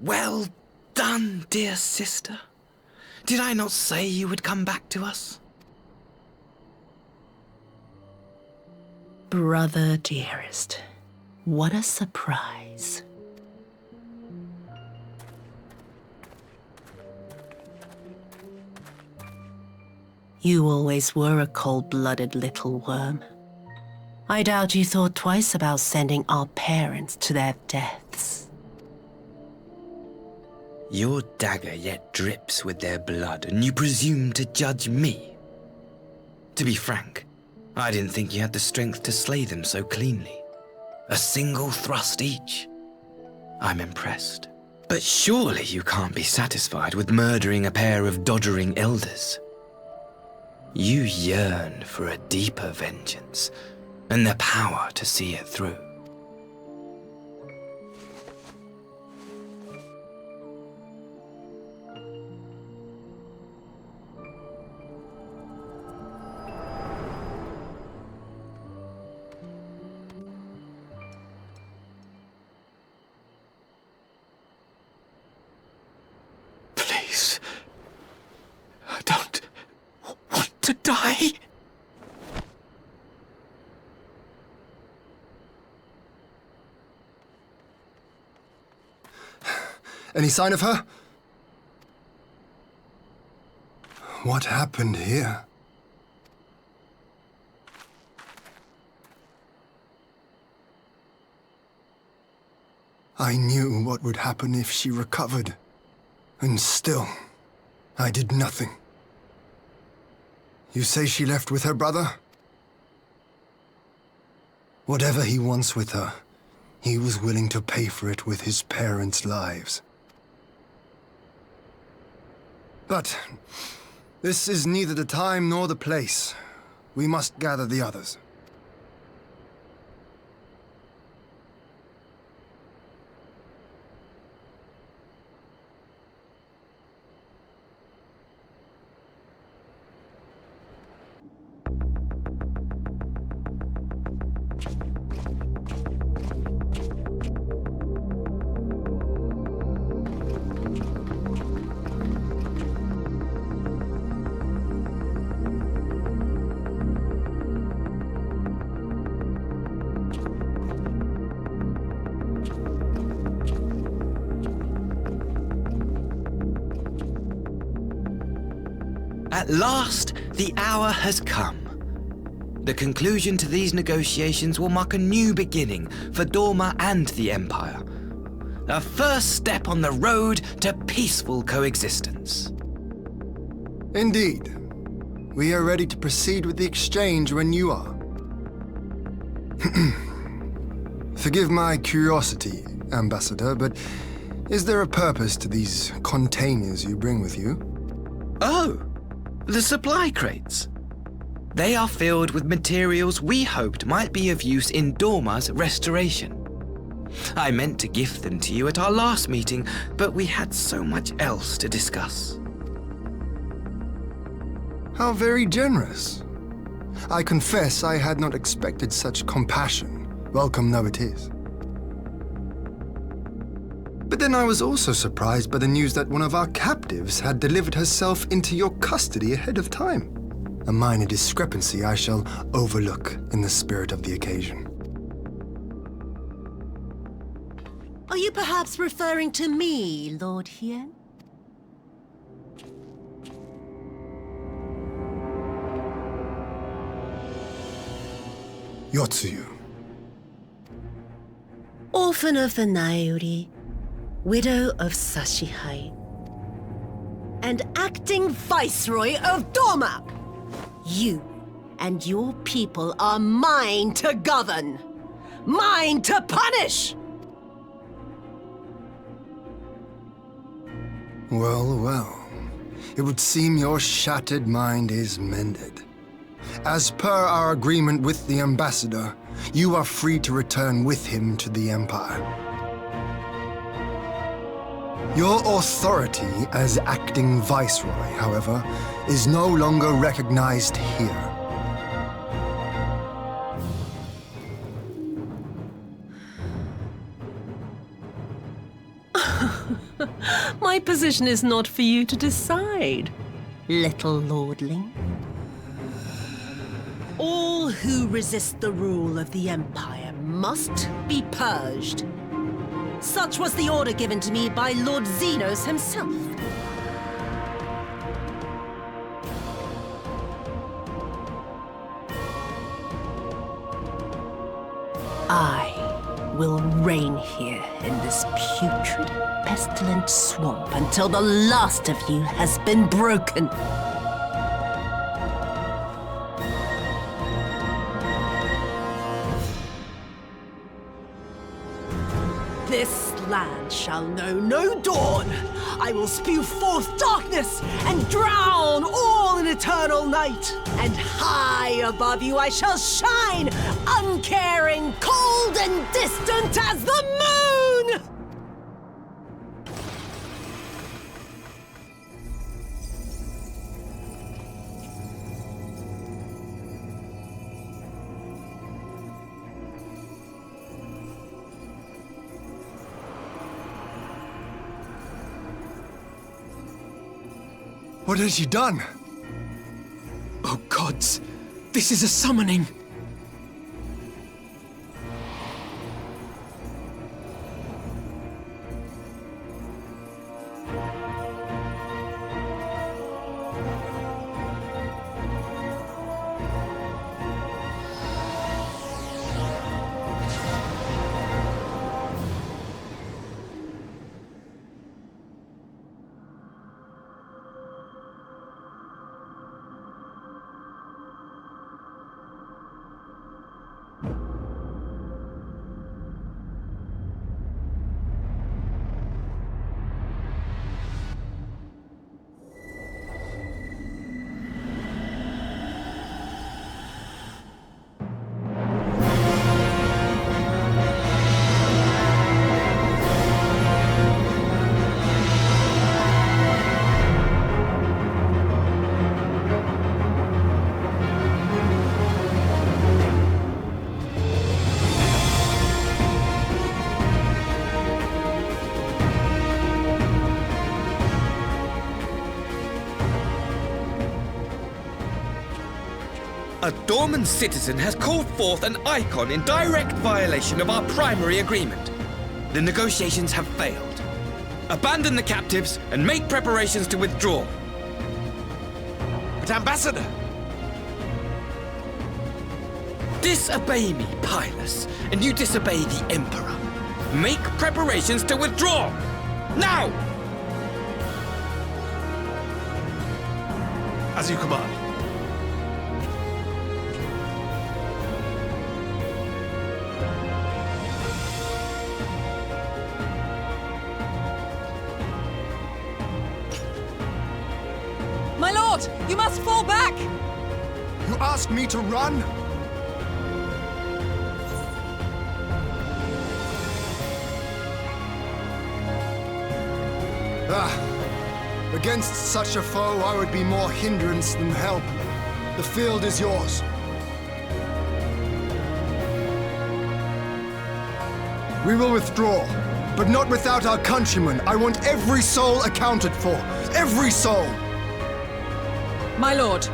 S8: Well done, dear sister. Did I not say you would come back to us?
S11: Brother dearest, what a surprise. You always were a cold-blooded little worm. I doubt you thought twice about sending our parents to their deaths.
S8: Your dagger yet drips with their blood, and you presume to judge me? To be frank, I didn't think you had the strength to slay them so cleanly. A single thrust each. I'm impressed. But surely you can't be satisfied with murdering a pair of doddering elders. You yearn for a deeper vengeance, and the power to see it through.
S18: To die?
S6: Any sign of her? What happened here? I knew what would happen if she recovered. And still, I did nothing. You say she left with her brother? Whatever he wants with her, he was willing to pay for it with his parents' lives. But this is neither the time nor the place. We must gather the others.
S8: At last, the hour has come. The conclusion to these negotiations will mark a new beginning for Dorma and the Empire. A first step on the road to peaceful coexistence.
S6: Indeed. We are ready to proceed with the exchange when you are. Forgive my curiosity, Ambassador, but is there a purpose to these containers you bring with you?
S8: Oh, the supply crates. They are filled with materials we hoped might be of use in Dorma's restoration. I meant to gift them to you at our last meeting, but we had so much else to discuss.
S6: How very generous. I confess I had not expected such compassion, welcome though it is. But then I was also surprised by the news that one of our captives had delivered herself into your custody ahead of time. A minor discrepancy I shall overlook in the spirit of the occasion.
S9: Are you perhaps referring to me, Lord Hien?
S6: Yotsuyu.
S12: Orphan of the Nairi, widow of Sashihai, and acting Viceroy of Dorma. You and your people are mine to govern, mine to punish!
S6: Well, well. It would seem your shattered mind is mended. As per our agreement with the Ambassador, you are free to return with him to the Empire. Your authority as acting Viceroy, however, is no longer recognized here.
S9: My position is not for you to decide, little lordling. All who resist the rule of the Empire must be purged. Such was the order given to me by Lord Xenos himself. I will reign here in this putrid, pestilent swamp until the last of you has been broken. This land shall know no dawn. I will spew forth darkness and drown all in eternal night. And high above you I shall shine, uncaring, cold and distant as the moon!
S6: What has she done?
S16: Oh gods, this is a summoning!
S8: A Dorman citizen has called forth an icon in direct violation of our primary agreement. The negotiations have failed. Abandon the captives and make preparations to withdraw.
S20: But Ambassador!
S8: Disobey me, Pilus, and you disobey the Emperor. Make preparations to withdraw! Now!
S20: As you command.
S17: My lord, you must fall back!
S6: You ask me to run? Against such a foe, I would be more hindrance than help. The field is yours. We will withdraw, but not without our countrymen. I want every soul accounted for. Every soul!
S17: My lord.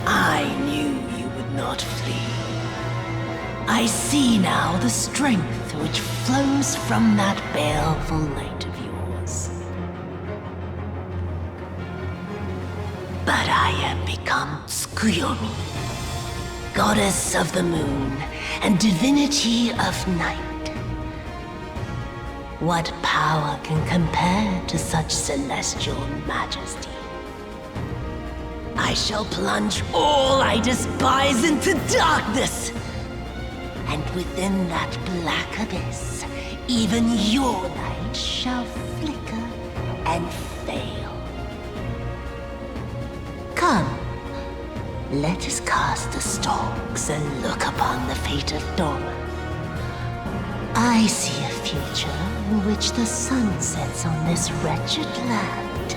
S11: I knew you would not flee. I see now the strength which flows from that baleful light of yours. But I am become Scioni, goddess of the moon and divinity of night. What power can compare to such celestial majesty? I shall plunge all I despise into darkness. And within that black abyss, even your light shall flicker and fail. Come, let us cast the stalks and look upon the fate of Dora. I see a future in which the sun sets on this wretched land.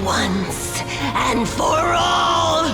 S11: Once and for all!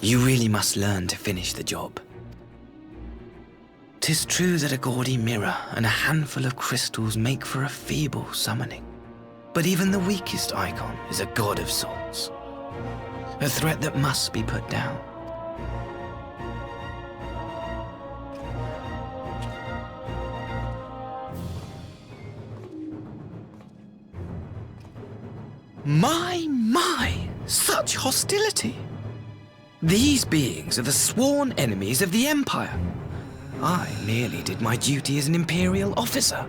S8: You really must learn to finish the job. 'Tis true that a gaudy mirror and a handful of crystals make for a feeble summoning. But even the weakest icon is a god of sorts. A threat that must be put down. My! Such hostility! These beings are the sworn enemies of the Empire. I merely did my duty as an Imperial officer.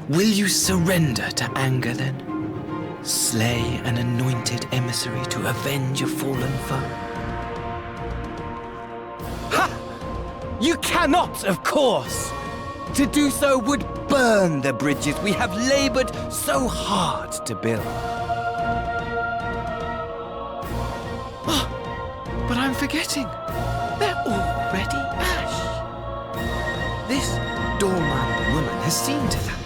S8: Will you surrender to anger, then? Slay an anointed emissary to avenge a fallen foe?
S2: Ha! You cannot, of course!
S8: To do so would burn the bridges we have labored so hard to build. Oh, but I'm forgetting. They're already ash. This doorman woman has seen to that.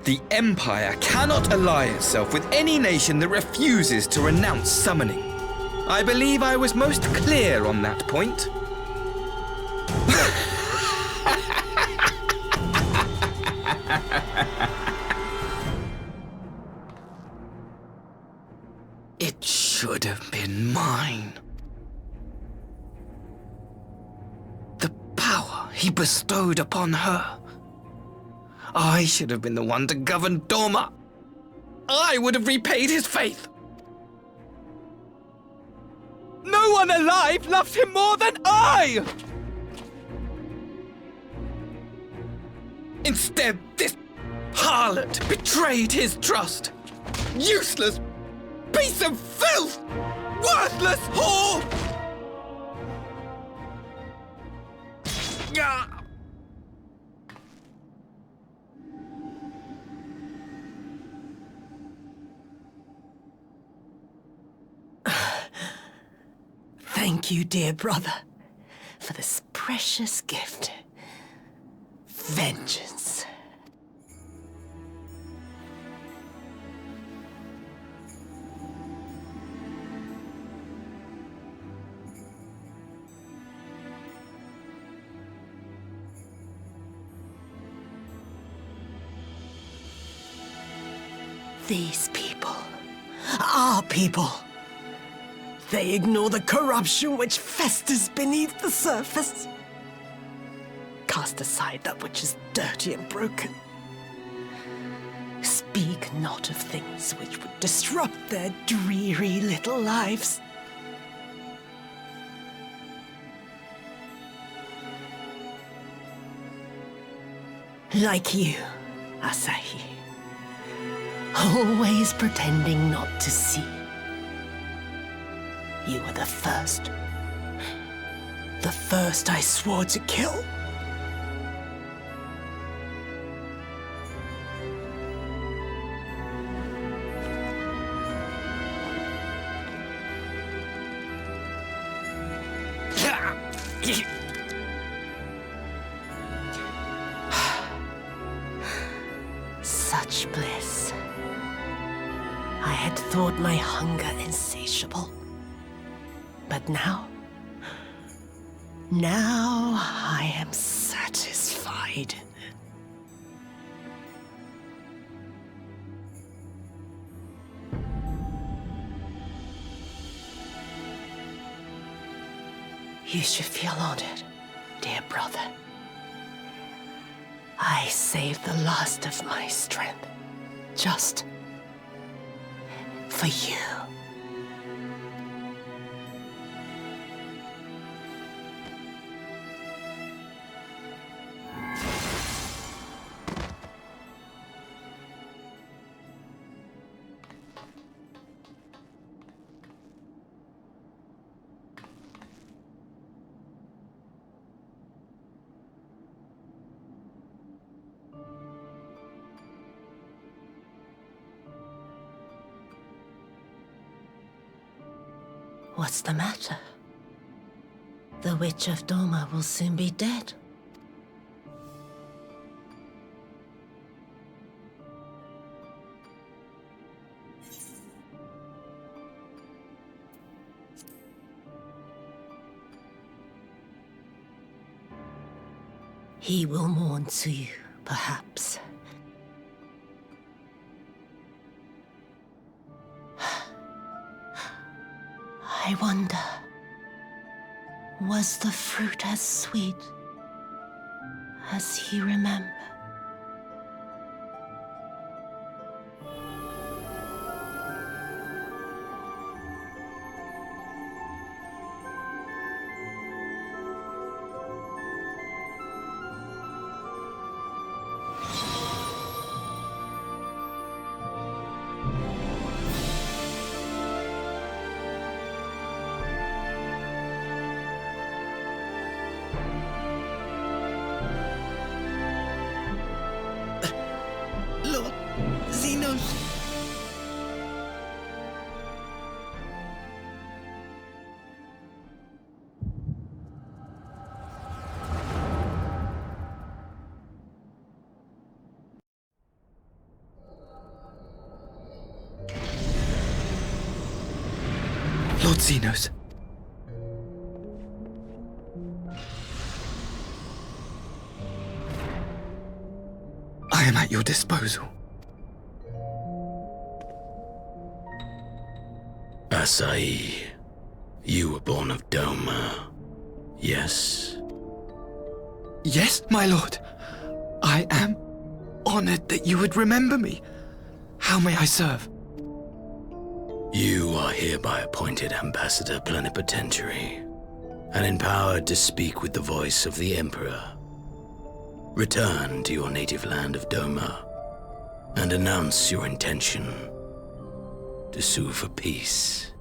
S8: The Empire cannot ally itself with any nation that refuses to renounce summoning. I believe I was most clear on that point. It should have been mine. The power he bestowed upon her. I should have been the one to govern Dorma. I would have repaid his faith. No one alive loves him more than I! Instead, this harlot betrayed his trust. Useless piece of filth! Worthless whore!
S11: Thank you, dear brother, for this precious gift. Vengeance. These people, our people, they ignore the corruption which festers beneath the surface. Cast aside that which is dirty and broken. Speak not of things which would disrupt their dreary little lives. Like you, Asahi. Always pretending not to see. You were the first. The first I swore to kill. Such bliss. I had thought my hunger insatiable. But now I am satisfied. You should feel honored, dear brother. I saved the last of my strength, just for you. What's the matter? The Witch of Dorma will soon be dead. He will mourn too, perhaps. I wonder, was the fruit as sweet as he remembered?
S8: Lord Xenos. I am at your disposal.
S1: Asai, you were born of Doma, yes?
S8: Yes, my lord. I am honored that you would remember me. How may I serve?
S1: You are hereby appointed Ambassador Plenipotentiary, and empowered to speak with the voice of the Emperor. Return to your native land of Doma, and announce your intention to sue for peace.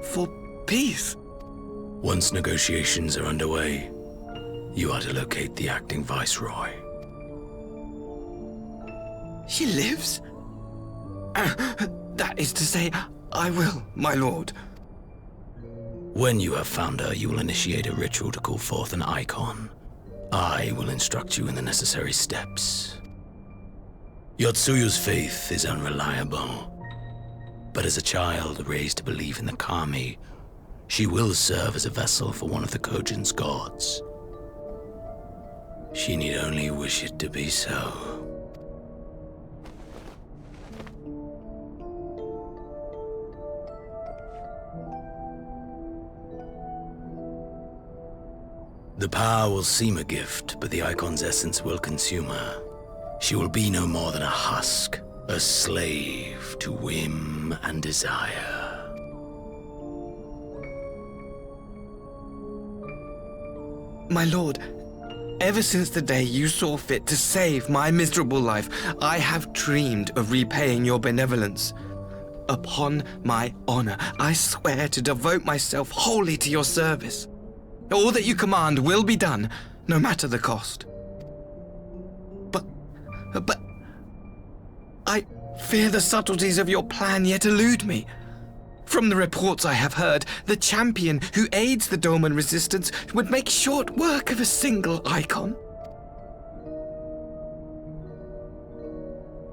S8: For peace?
S1: Once negotiations are underway, you are to locate the acting Viceroy.
S8: She lives? That is to say, I will, my lord.
S1: When you have found her, you will initiate a ritual to call forth an icon. I will instruct you in the necessary steps. Yotsuyu's faith is unreliable, but as a child raised to believe in the Kami, she will serve as a vessel for one of the Kojin's gods. She need only wish it to be so. The power will seem a gift, but the icon's essence will consume her. She will be no more than a husk, a slave to whim and desire.
S8: My lord, ever since the day you saw fit to save my miserable life, I have dreamed of repaying your benevolence. Upon my honor, I swear to devote myself wholly to your service. All that you command will be done, no matter the cost. But I fear the subtleties of your plan yet elude me. From the reports I have heard, the champion who aids the Doman resistance would make short work of a single icon.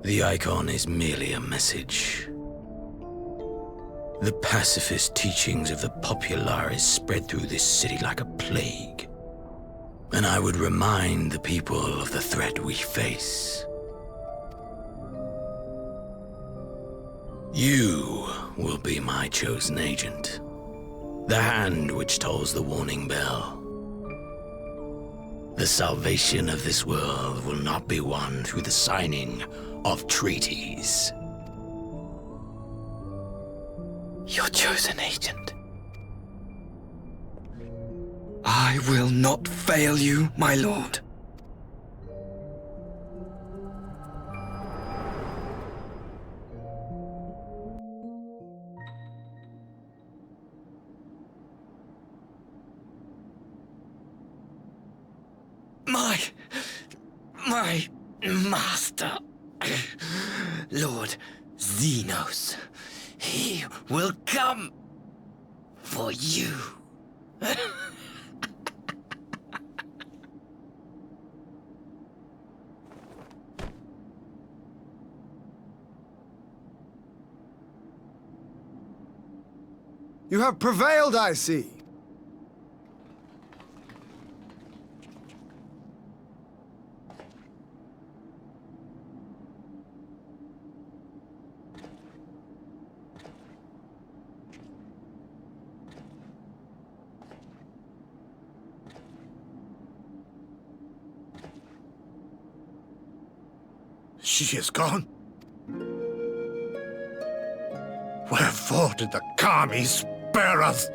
S1: The icon is merely a message. The pacifist teachings of the Populares spread through this city like a plague. And I would remind the people of the threat we face. You will be my chosen agent. The hand which tolls the warning bell. The salvation of this world will not be won through the signing of treaties.
S8: Your chosen agent. I will not fail you, my lord. My master, Lord Xenos, he will come for you.
S6: You have prevailed, I see.
S15: She is gone? Wherefore did the Kami spare us,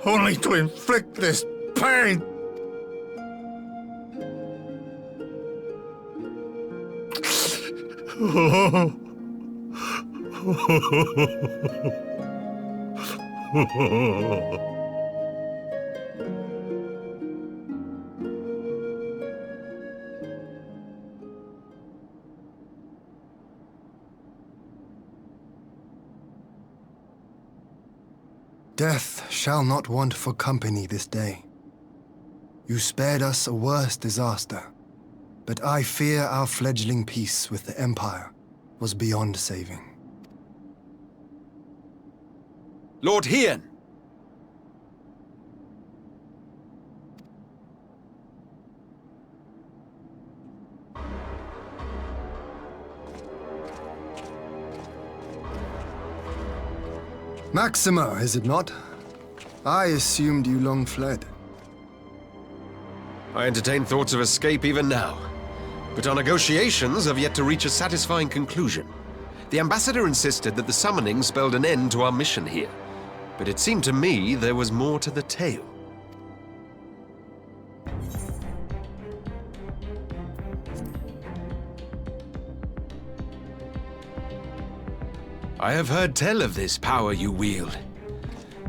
S15: only to inflict this pain?
S6: Death shall not want for company this day. You spared us a worse disaster, but I fear our fledgling peace with the Empire was beyond saving.
S14: Lord Hien!
S6: Maxima, is it not? I assumed you long fled.
S14: I entertain thoughts of escape even now. But our negotiations have yet to reach a satisfying conclusion. The ambassador insisted that the summoning spelled an end to our mission here. But it seemed to me there was more to the tale. I have heard tell of this power you wield.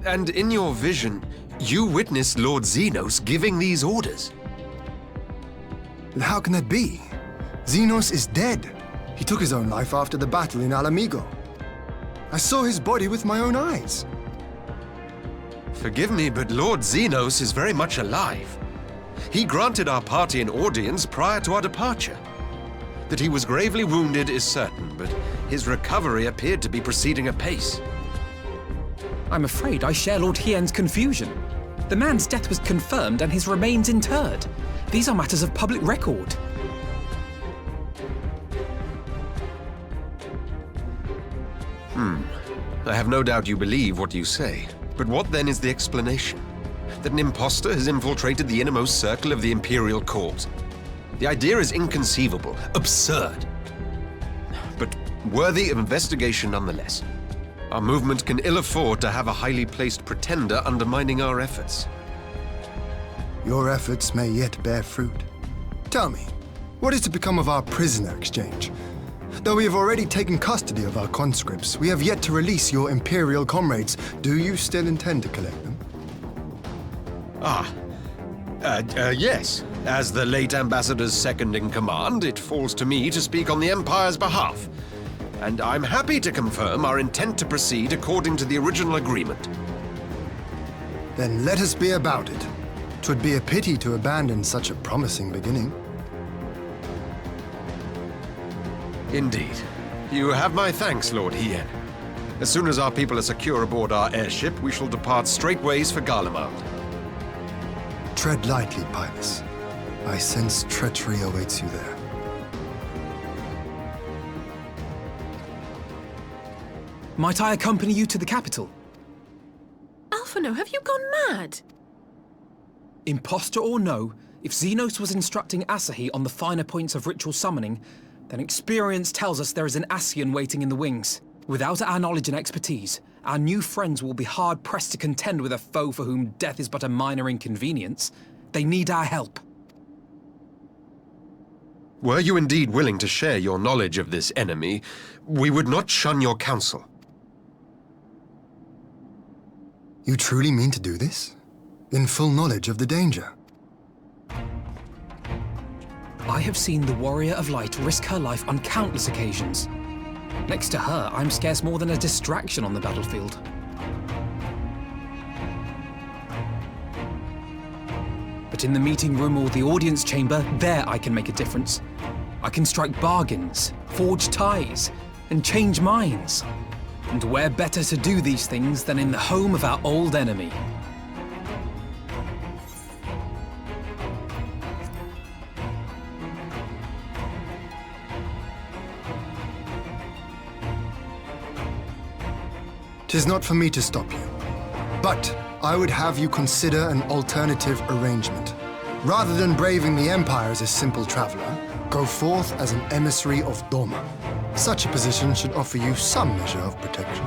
S14: And in your vision, you witnessed Lord Xenos giving these orders.
S6: How can that be? Xenos is dead. He took his own life after the battle in Ala Mhigo. I saw his body with my own eyes.
S14: Forgive me, but Lord Xenos is very much alive. He granted our party an audience prior to our departure. That he was gravely wounded is certain, but his recovery appeared to be proceeding apace.
S16: I'm afraid I share Lord Hien's confusion. The man's death was confirmed and his remains interred. These are matters of public record.
S14: I have no doubt you believe what you say. But what then is the explanation? That an impostor has infiltrated the innermost circle of the Imperial Court? The idea is inconceivable, absurd. But worthy of investigation nonetheless. Our movement can ill afford to have a highly placed pretender undermining our efforts.
S6: Your efforts may yet bear fruit. Tell me, what is to become of our prisoner exchange? Though we have already taken custody of our conscripts, we have yet to release your Imperial comrades. Do you still intend to collect them?
S14: Yes. As the late Ambassador's second-in-command, it falls to me to speak on the Empire's behalf. And I'm happy to confirm our intent to proceed according to the original agreement.
S6: Then let us be about it. 'Twould be a pity to abandon such a promising beginning.
S14: Indeed. You have my thanks, Lord Hien. As soon as our people are secure aboard our airship, we shall depart straightways for Garlemald.
S6: Tread lightly, Pybus. I sense treachery awaits you there.
S16: Might I accompany you to the capital?
S13: Alphino, have you gone mad?
S16: Impostor or no, if Xenos was instructing Asahi on the finer points of ritual summoning, then experience tells us there is an Ascian waiting in the wings. Without our knowledge and expertise, our new friends will be hard-pressed to contend with a foe for whom death is but a minor inconvenience. They need our help.
S14: Were you indeed willing to share your knowledge of this enemy, we would not shun your counsel.
S6: You truly mean to do this? In full knowledge of the danger?
S16: I have seen the Warrior of Light risk her life on countless occasions. Next to her, I'm scarce more than a distraction on the battlefield. But in the meeting room or the audience chamber, there I can make a difference. I can strike bargains, forge ties, and change minds. And where better to do these things than in the home of our old enemy?
S6: Tis not for me to stop you, but I would have you consider an alternative arrangement. Rather than braving the Empire as a simple traveler, go forth as an emissary of Doma. Such a position should offer you some measure of protection.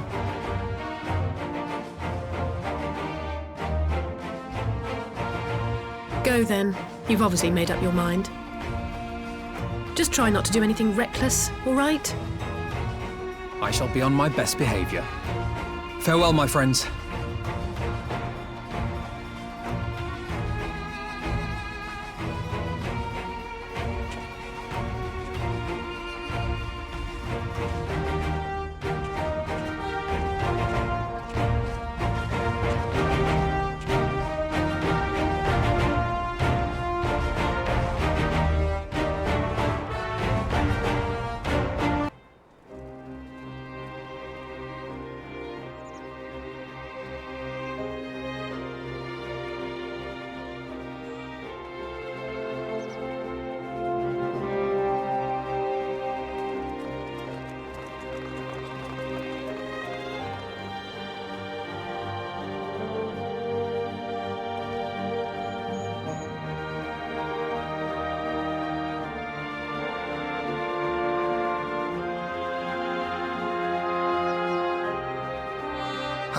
S13: Go then. You've obviously made up your mind. Just try not to do anything reckless, all right?
S16: I shall be on my best behavior. Farewell, my friends.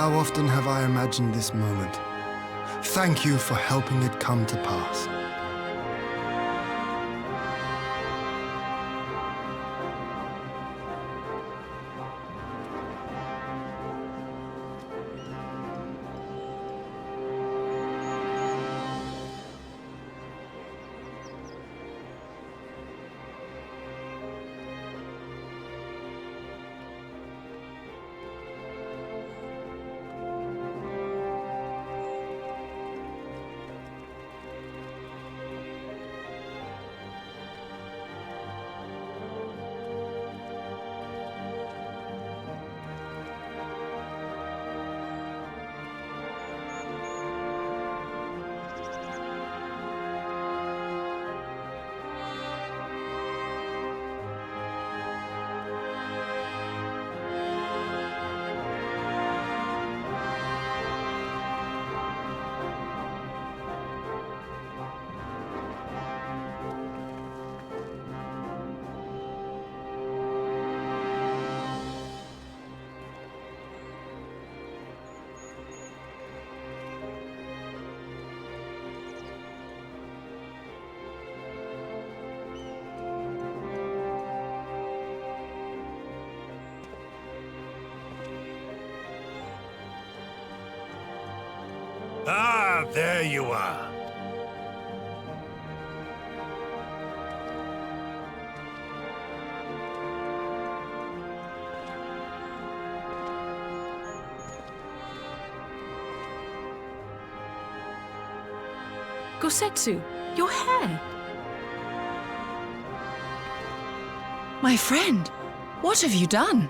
S6: How often have I imagined this moment? Thank you for helping it come to pass.
S15: Ah, there you are.
S13: Gosetsu, your hair.
S17: My friend, what have you done?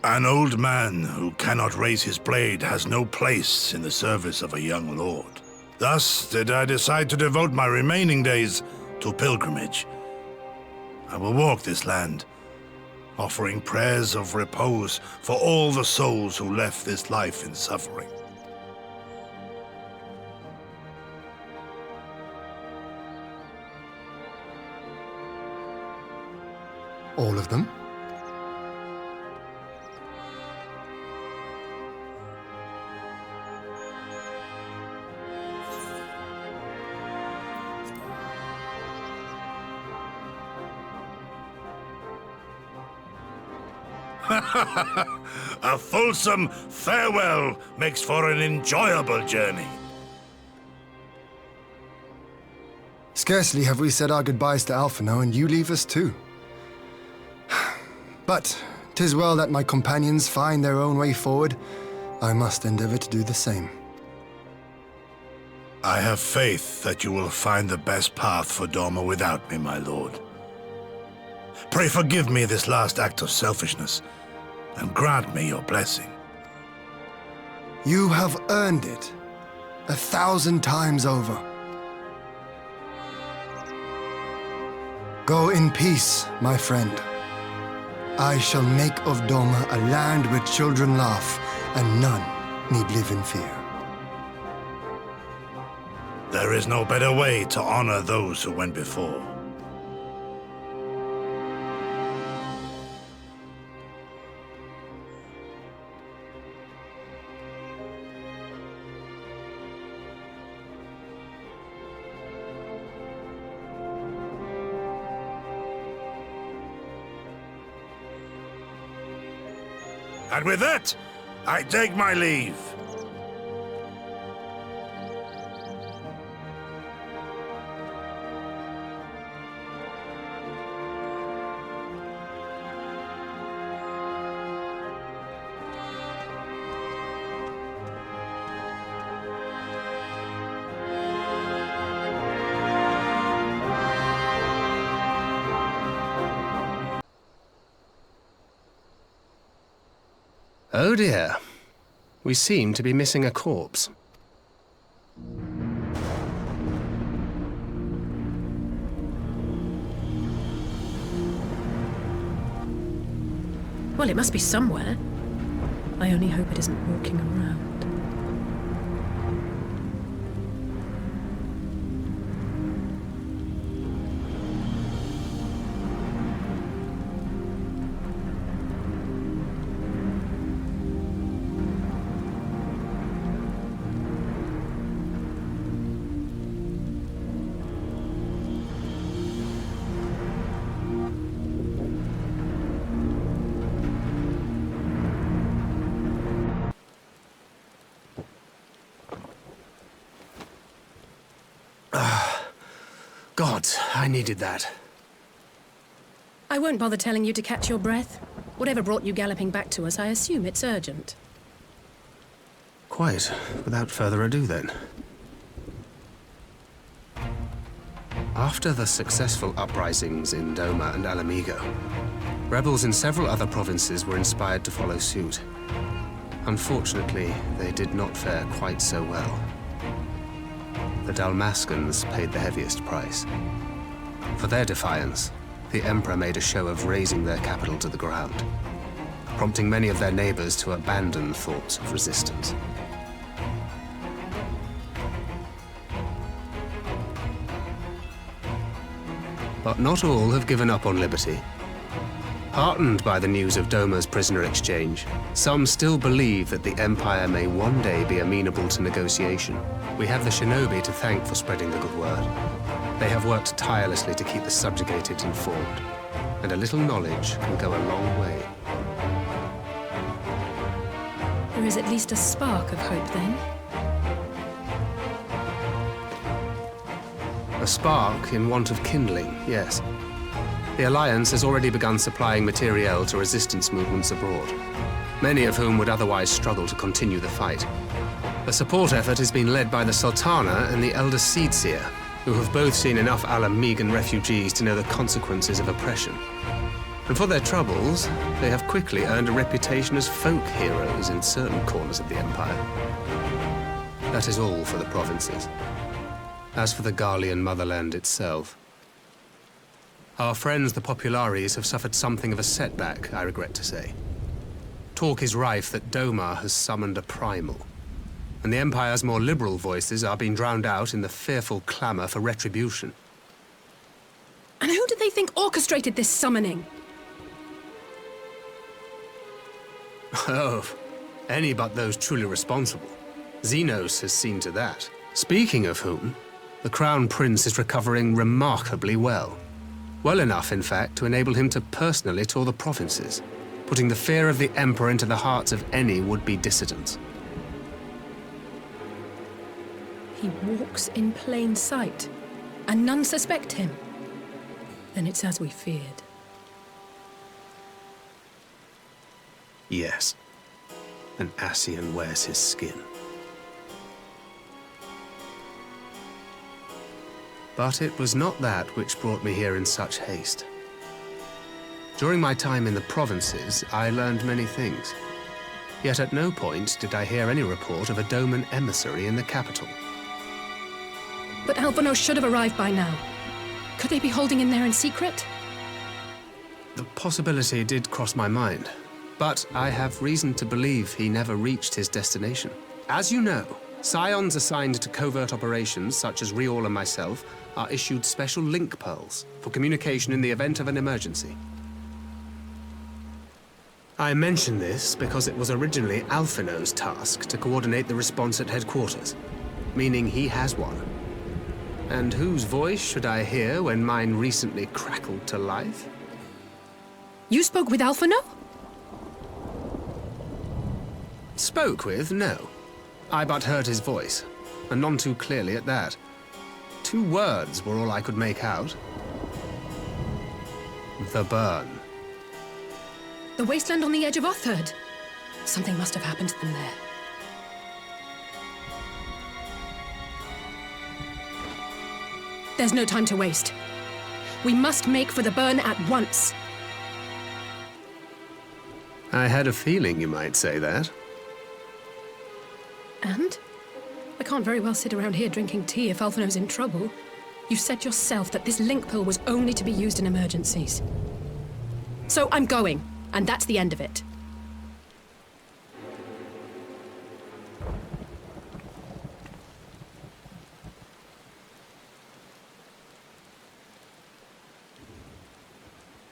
S15: An old man who cannot raise his blade has no place in the service of a young lord. Thus did I decide to devote my remaining days to pilgrimage. I will walk this land, offering prayers of repose for all the souls who left this life in suffering.
S6: All of them?
S15: A fulsome farewell makes for an enjoyable journey.
S6: Scarcely have we said our goodbyes to Alphino, and you leave us too. But 'tis well that my companions find their own way forward. I must endeavor to do the same.
S15: I have faith that you will find the best path for Doma without me, my lord. Pray forgive me this last act of selfishness, and grant me your blessing.
S6: You have earned it 1,000 times over. Go in peace, my friend. I shall make of Doma a land where children laugh, and none need live in fear.
S15: There is no better way to honor those who went before. And with that, I take my leave.
S21: Oh dear. We seem to be missing a corpse.
S13: Well, it must be somewhere. I only hope it isn't walking around.
S21: Gods, I needed that.
S13: I won't bother telling you to catch your breath. Whatever brought you galloping back to us, I assume it's urgent.
S21: Quite. Without further ado, then. After the successful uprisings in Doma and Ala Mhigo, rebels in several other provinces were inspired to follow suit. Unfortunately, they did not fare quite so well. The Dalmascans paid the heaviest price. For their defiance, the Emperor made a show of razing their capital to the ground, prompting many of their neighbors to abandon thoughts of resistance. But not all have given up on liberty. Heartened by the news of Doma's prisoner exchange, some still believe that the Empire may one day be amenable to negotiation. We have the shinobi to thank for spreading the good word. They have worked tirelessly to keep the subjugated informed, and a little knowledge can go a long way.
S13: There is at least a spark of hope, then.
S21: A spark in want of kindling, yes. The Alliance has already begun supplying materiel to resistance movements abroad, many of whom would otherwise struggle to continue the fight. The support effort has been led by the Sultana and the Elder Seedseer, who have both seen enough Ala Mhigan refugees to know the consequences of oppression. And for their troubles, they have quickly earned a reputation as folk heroes in certain corners of the Empire. That is all for the provinces. As for the Garlean motherland itself, our friends the Populares have suffered something of a setback, I regret to say. Talk is rife that Doma has summoned a primal, and the Empire's more liberal voices are being drowned out in the fearful clamor for retribution.
S13: And who do they think orchestrated this summoning?
S21: Oh, any but those truly responsible. Xenos has seen to that. Speaking of whom, the Crown Prince is recovering remarkably well. Well enough, in fact, to enable him to personally tour the provinces, putting the fear of the Emperor into the hearts of any would-be dissidents.
S13: He walks in plain sight, and none suspect him. Then it's as we feared.
S21: Yes, and Ascian wears his skin. But it was not that which brought me here in such haste. During my time in the provinces, I learned many things. Yet at no point did I hear any report of a Doman emissary in the capital.
S13: But Alphonse should have arrived by now. Could they be holding him there in secret?
S21: The possibility did cross my mind, but I have reason to believe he never reached his destination. As you know, Scions assigned to covert operations, such as Riol and myself, are issued special link pearls for communication in the event of an emergency. I mention this because it was originally Alphino's task to coordinate the response at headquarters, meaning he has one. And whose voice should I hear when mine recently crackled to life?
S13: You spoke with Alphino?
S21: Spoke with? No. I but heard his voice, and none too clearly at that. 2 words were all I could make out. The burn.
S13: The wasteland on the edge of Otherd. Something must have happened to them there. There's no time to waste. We must make for the burn at once.
S21: I had a feeling you might say that.
S13: And? I can't very well sit around here drinking tea if Alphino's in trouble. You said yourself that this link pill was only to be used in emergencies. So I'm going, and that's the end of it.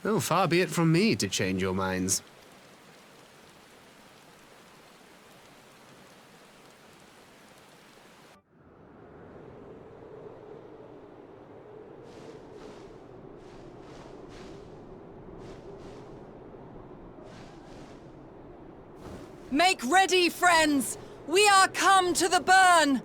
S21: Oh, far be it from me to change your minds.
S7: Make ready, friends! We are come to the burn!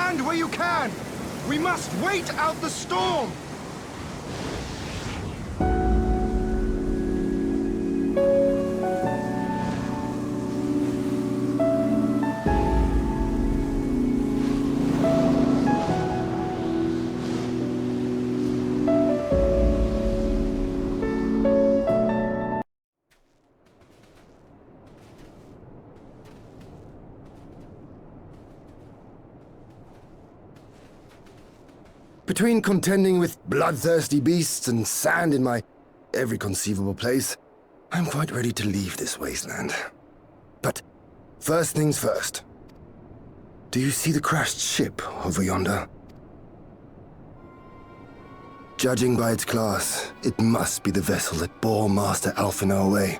S6: Stand where you can! We must wait out the storm! Between contending with bloodthirsty beasts and sand in my every conceivable place, I'm quite ready to leave this wasteland. But first things first. Do you see the crashed ship over yonder? Judging by its class, it must be the vessel that bore Master Alphino away.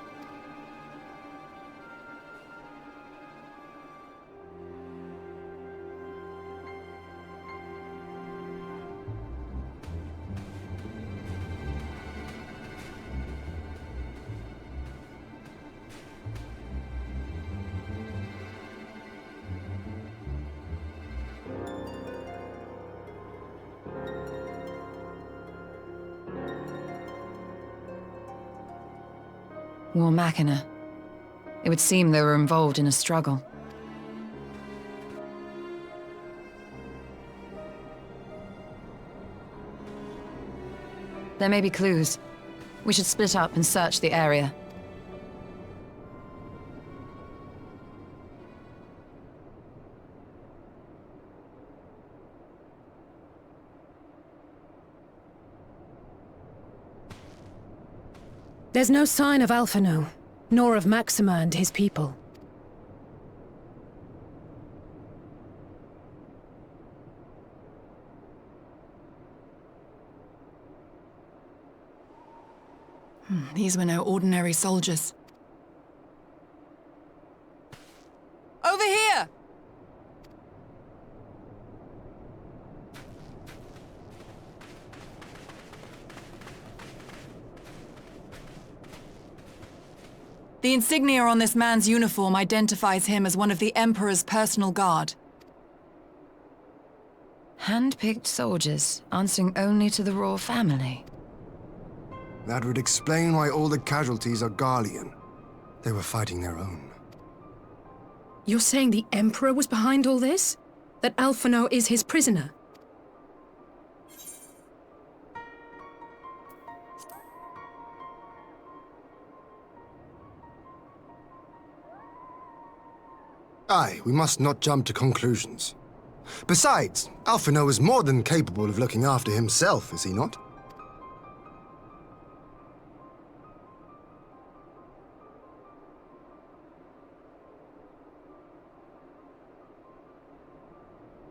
S17: War Machina. It would seem they were involved in a struggle. There may be clues. We should split up and search the area.
S13: There's no sign of Alphino, nor of Maxima and his people.
S17: These were no ordinary soldiers.
S7: Over here!
S17: The insignia on this man's uniform identifies him as one of the Emperor's personal guard.
S4: Hand-picked soldiers, answering only to the royal family.
S6: That would explain why all the casualties are Garlean. They were fighting their own.
S13: You're saying the Emperor was behind all this? That Alphino is his prisoner?
S6: Aye, we must not jump to conclusions. Besides, Alphino is more than capable of looking after himself, is he not?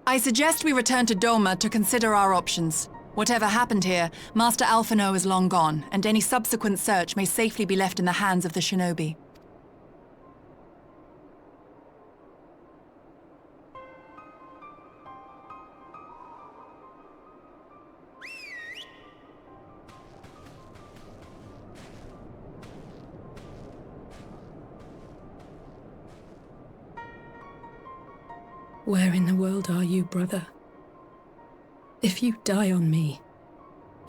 S17: I suggest we return to Doma to consider our options. Whatever happened here, Master Alphino is long gone, and any subsequent search may safely be left in the hands of the shinobi.
S13: Where in the world are you, brother? If you die on me,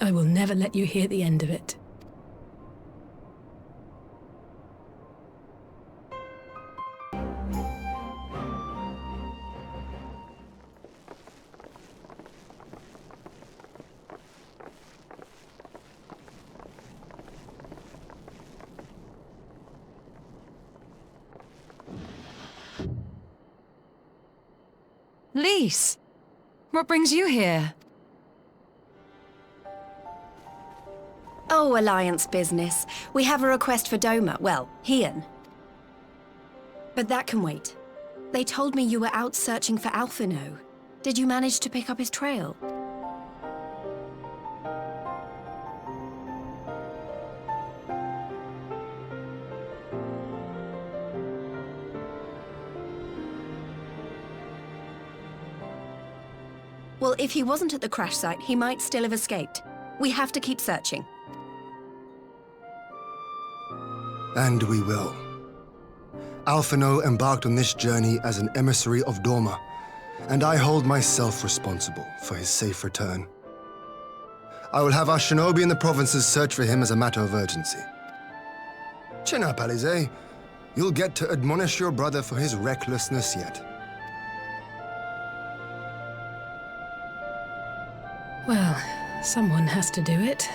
S13: I will never let you hear the end of it.
S17: Lise! What brings you here?
S10: Oh, Alliance business. We have a request for Doma. Well, Hien. But that can wait. They told me you were out searching for Alphino. Did you manage to pick up his trail? Well, if he wasn't at the crash site, he might still have escaped. We have to keep searching.
S6: And we will. Alphino embarked on this journey as an emissary of Doma, and I hold myself responsible for his safe return. I will have our shinobi in the provinces search for him as a matter of urgency. Chin up, Alize. You'll get to admonish your brother for his recklessness yet.
S13: Well, someone has to do it.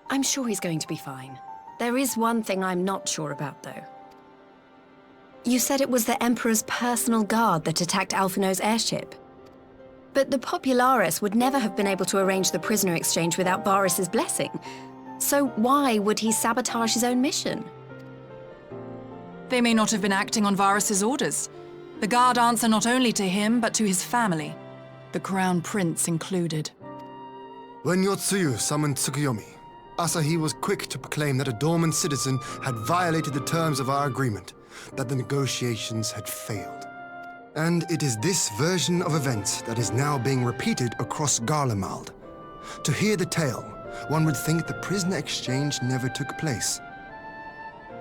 S10: I'm sure he's going to be fine. There is one thing I'm not sure about, though. You said it was the Emperor's personal guard that attacked Alphino's airship. But the Populares would never have been able to arrange the prisoner exchange without Varys' blessing. So why would he sabotage his own mission?
S17: They may not have been acting on Varys' orders. The guard answer not only to him, but to his family, the Crown Prince included.
S6: When Yotsuyu summoned Tsukuyomi, Asahi was quick to proclaim that a dormant citizen had violated the terms of our agreement, that the negotiations had failed. And it is this version of events that is now being repeated across Garlemald. To hear the tale, one would think the prisoner exchange never took place.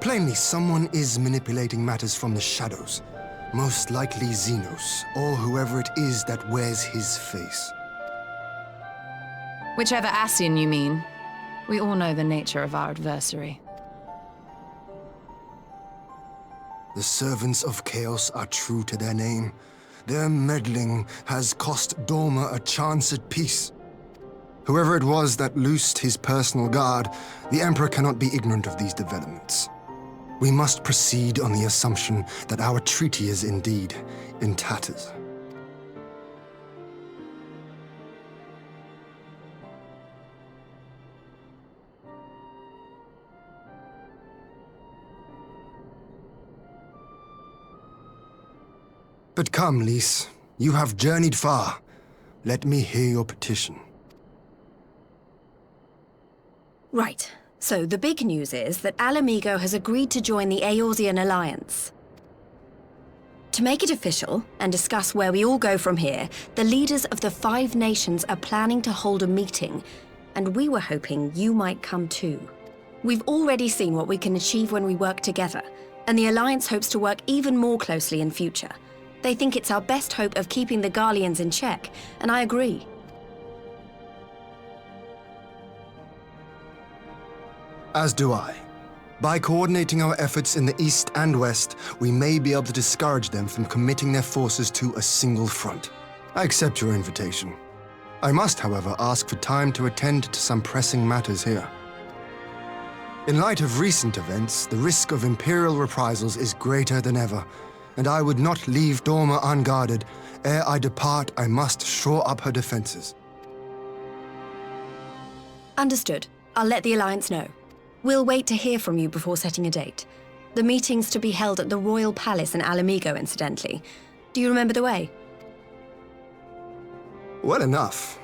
S6: Plainly, someone is manipulating matters from the shadows, most likely Xenos, or whoever it is that wears his face.
S17: Whichever Ascian you mean. We all know the nature of our adversary.
S6: The servants of chaos are true to their name. Their meddling has cost Dorma a chance at peace. Whoever it was that loosed his personal guard, the Emperor cannot be ignorant of these developments. We must proceed on the assumption that our treaty is indeed in tatters. But come, Lys. You have journeyed far. Let me hear your petition.
S10: Right. So the big news is that Ala Mhigo has agreed to join the Eorzean Alliance. To make it official, and discuss where we all go from here, the leaders of the 5 nations are planning to hold a meeting, and we were hoping you might come too. We've already seen what we can achieve when we work together, and the Alliance hopes to work even more closely in future. They think it's our best hope of keeping the Garleans in check, and I agree.
S6: As do I. By coordinating our efforts in the east and west, we may be able to discourage them from committing their forces to a single front. I accept your invitation. I must, however, ask for time to attend to some pressing matters here. In light of recent events, the risk of Imperial reprisals is greater than ever, and I would not leave Dorma unguarded. Ere I depart, I must shore up her defenses.
S10: Understood. I'll let the Alliance know. We'll wait to hear from you before setting a date. The meeting's to be held at the Royal Palace in Ala Mhigo, incidentally. Do you remember the way?
S6: Well enough.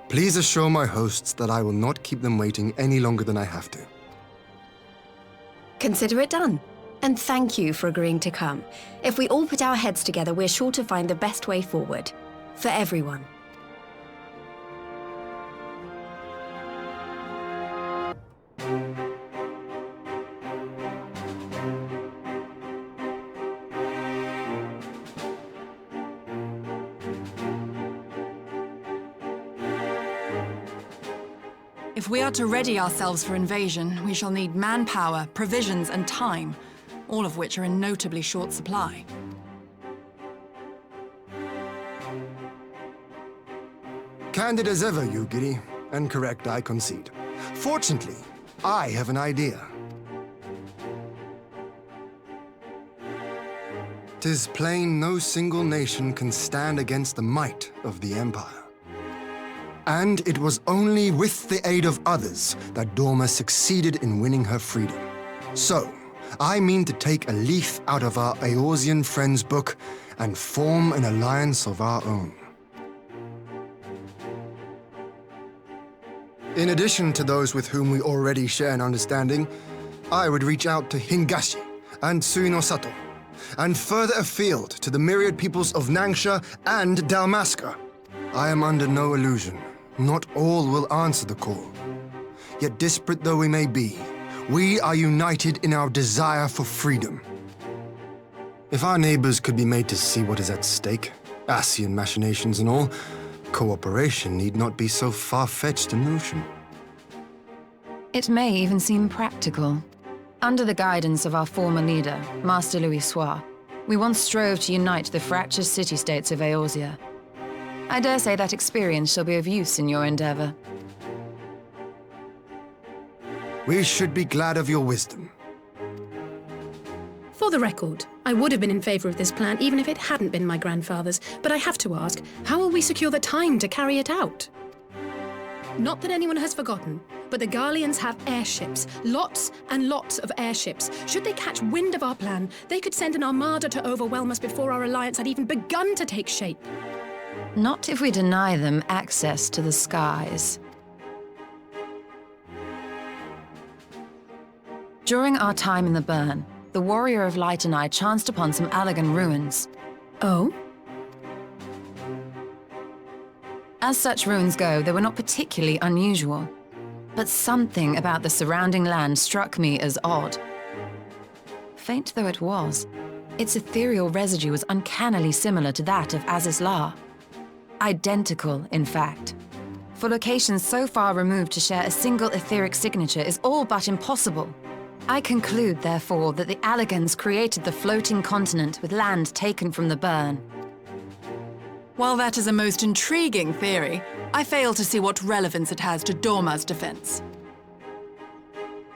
S6: Please assure my hosts that I will not keep them waiting any longer than I have to.
S10: Consider it done. And thank you for agreeing to come. If we all put our heads together, we're sure to find the best way forward. For everyone.
S17: If we are to ready ourselves for invasion, we shall need manpower, provisions, and time, all of which are in notably short supply.
S6: Candid as ever, Yugiri, and correct, I concede. Fortunately, I have an idea. 'Tis plain no single nation can stand against the might of the Empire. And it was only with the aid of others that Dorma succeeded in winning her freedom. So, I mean to take a leaf out of our Eorzean friends' book and form an alliance of our own. In addition to those with whom we already share an understanding, I would reach out to Hingashi and Suinosato, and further afield to the myriad peoples of Nangsha and Dalmasca. I am under no illusion. Not all will answer the call. Yet disparate though we may be, we are united in our desire for freedom. If our neighbors could be made to see what is at stake, Ascian machinations and all, cooperation need not be so far-fetched a notion.
S10: It may even seem practical. Under the guidance of our former leader, Master Louis Soir, we once strove to unite the fractious city-states of Eorzea. I dare say that experience shall be of use in your endeavor.
S6: We should be glad of your wisdom.
S13: For the record, I would have been in favor of this plan even if it hadn't been my grandfather's, but I have to ask, how will we secure the time to carry it out? Not that anyone has forgotten, but the Garleans have airships. Lots and lots of airships. Should they catch wind of our plan, they could send an armada to overwhelm us before our alliance had even begun to take shape.
S10: Not if we deny them access to the skies. During our time in the Burn, the Warrior of Light and I chanced upon some Allagan ruins.
S13: Oh?
S10: As such ruins go, they were not particularly unusual. But something about the surrounding land struck me as odd. Faint though it was, its ethereal residue was uncannily similar to that of Azizlar. Identical, in fact. For locations so far removed to share a single etheric signature is all but impossible. I conclude, therefore, that the Allagans created the floating continent with land taken from the Burn.
S17: While that is a most intriguing theory, I fail to see what relevance it has to Dorma's defense.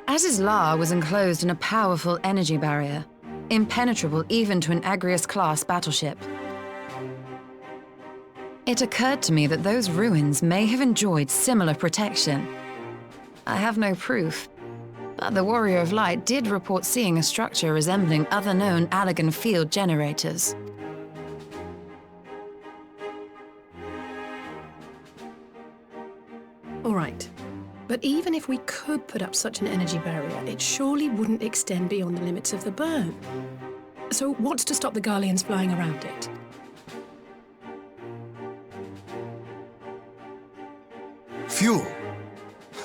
S10: Azizlar was enclosed in a powerful energy barrier, impenetrable even to an Agrius-class battleship. It occurred to me that those ruins may have enjoyed similar protection. I have no proof, but the Warrior of Light did report seeing a structure resembling other known Allagan field generators.
S13: All right. But even if we could put up such an energy barrier, it surely wouldn't extend beyond the limits of the Burn. So what's to stop the Garleans flying around it?
S6: Fuel.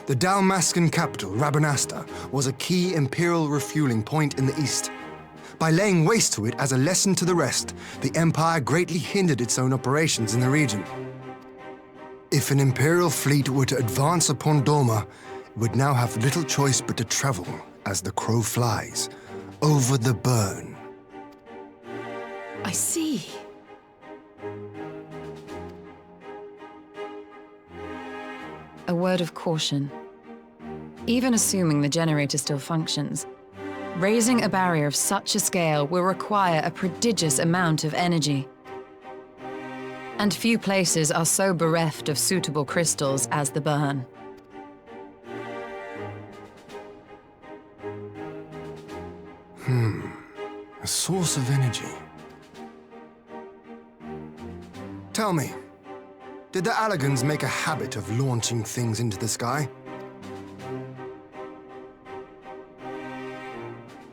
S6: The Dalmascan capital, Rabanasta, was a key Imperial refueling point in the east. By laying waste to it as a lesson to the rest, the Empire greatly hindered its own operations in the region. If an Imperial fleet were to advance upon Dorma, it would now have little choice but to travel, as the crow flies, over the Burn.
S13: I see.
S10: A word of caution. Even assuming the generator still functions, raising a barrier of such a scale will require a prodigious amount of energy. And few places are so bereft of suitable crystals as the Burn.
S6: A source of energy. Tell me, did the Allagans make a habit of launching things into the sky?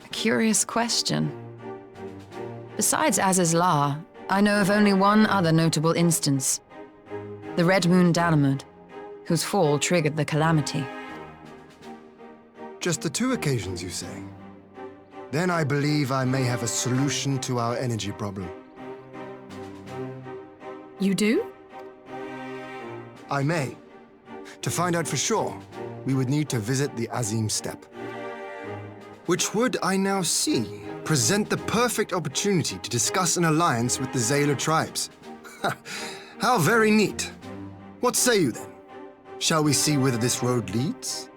S10: A curious question. Besides Azizlar, I know of only one other notable instance. The Red Moon Dalamud, whose fall triggered the calamity.
S6: Just the two occasions, you say? Then I believe I may have a solution to our energy problem.
S13: You do?
S6: I may. To find out for sure, we would need to visit the Azim Steppe. Which would, I now see, present the perfect opportunity to discuss an alliance with the Zayla tribes. How very neat. What say you then? Shall we see whither this road leads?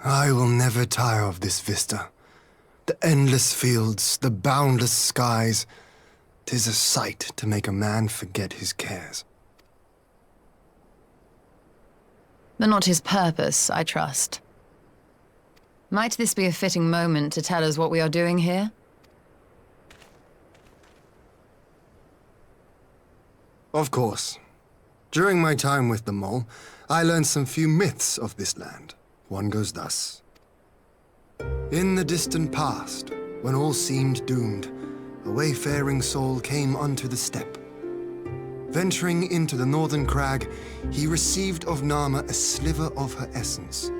S6: I will never tire of this vista. The endless fields, the boundless skies. 'Tis a sight to make a man forget his cares.
S10: But not his purpose, I trust. Might this be a fitting moment to tell us what we are doing here?
S6: Of course. During my time with the Mole, I learned some few myths of this land. one goes thus. In the distant past, when all seemed doomed, a wayfaring soul came unto the steppe. Venturing into the northern crag, he received of Nama a sliver of her essence,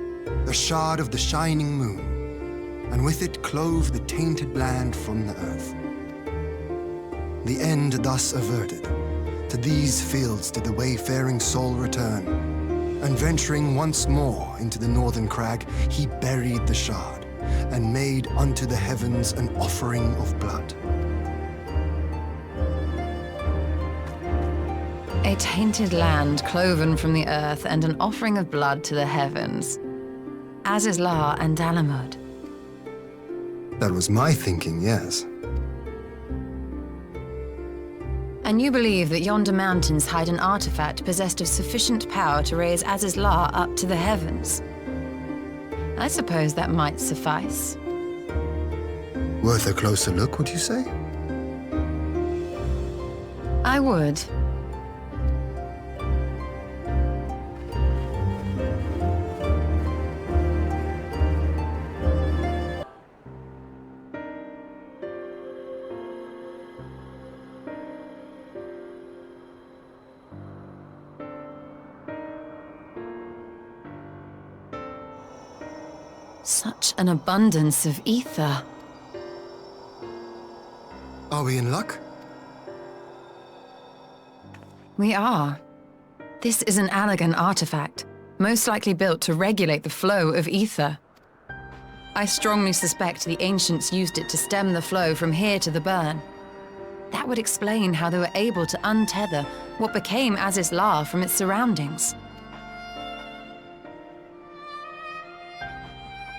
S6: a shard of the shining moon, and with it clove the tainted land from the earth. The end thus averted, to these fields did the wayfaring soul return, and venturing once more into the northern crag, he buried the shard, and made unto the heavens an offering of blood.
S17: A tainted land cloven from the earth and an offering of blood to the heavens. Azizlar and Dalamud.
S6: That was my thinking, yes.
S17: And you believe that yonder mountains hide an artifact possessed of sufficient power to raise Azizlar up to the heavens? I suppose that might suffice.
S6: Worth a closer look, would you say?
S17: I would. Such an abundance of ether.
S6: Are we in luck?
S17: We are. This is an Allagan artifact, most likely built to regulate the flow of ether. I strongly suspect the ancients used it to stem the flow from here to the burn. That would explain how they were able to untether what became Azizlar from its surroundings.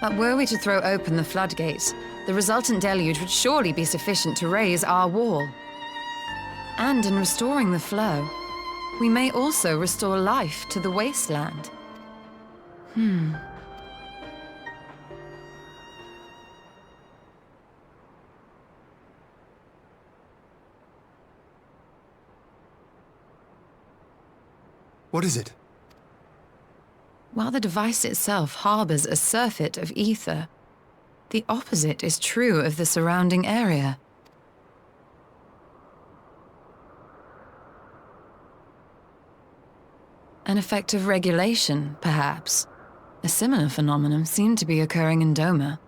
S17: But were we to throw open the floodgates, the resultant deluge would surely be sufficient to raise our wall. And in restoring the flow, we may also restore life to the wasteland.
S6: What is it?
S17: While the device itself harbors a surfeit of ether, the opposite is true of the surrounding area. An effect of regulation, perhaps. A similar phenomenon seemed to be occurring in Doma.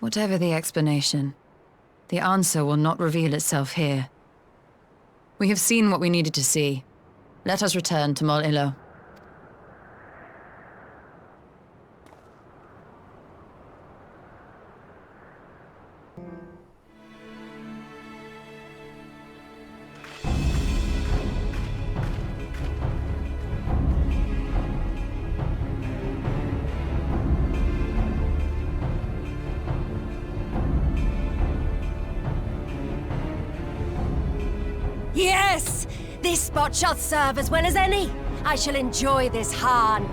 S17: Whatever the explanation, the answer will not reveal itself here. We have seen what we needed to see. Let us return to Mol Ilo.
S4: Yes! This spot shall serve as well as any. I shall enjoy this Harn.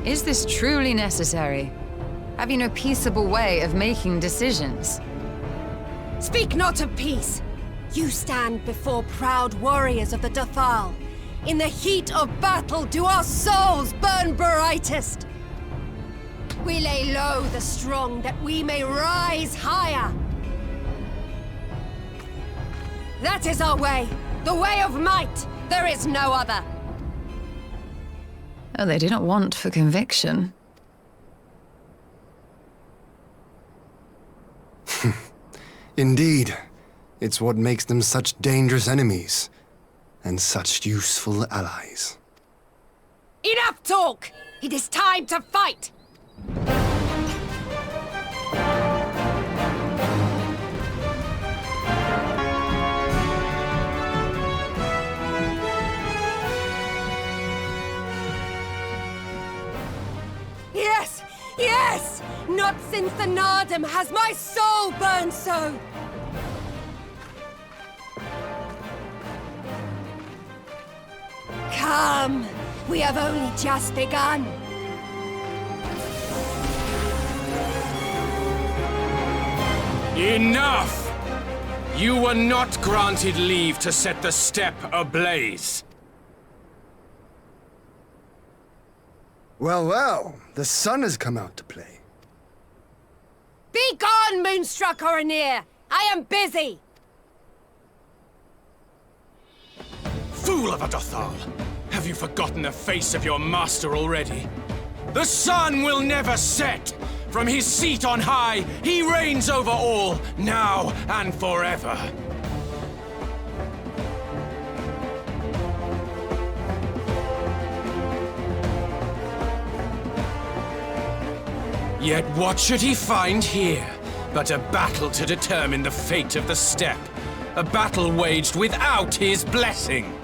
S17: Is this truly necessary? Have you no peaceable way of making decisions?
S4: Speak not of peace. You stand before proud warriors of the Dathal. In the heat of battle do our souls burn brightest. We lay low the strong that we may rise higher. That is our way. The way of might. There is no other.
S17: Oh, they do not want for conviction.
S6: Indeed. It's what makes them such dangerous enemies, and such useful allies.
S4: Enough talk! It is time to fight! Yes! Yes! Not since the Nardum has my soul burned so! Come! We have only just begun!
S20: Enough!
S3: You were not granted leave to set the steppe ablaze.
S6: Well, well, the sun has come out to play.
S22: Be gone, Moonstruck Oranir! I am busy!
S3: Fool of a Dothal! Have you forgotten the face of your master already? The sun will never set! From his seat on high, he reigns over all, now and forever. Yet what should he find here but a battle to determine the fate of the steppe? A battle waged without his blessing.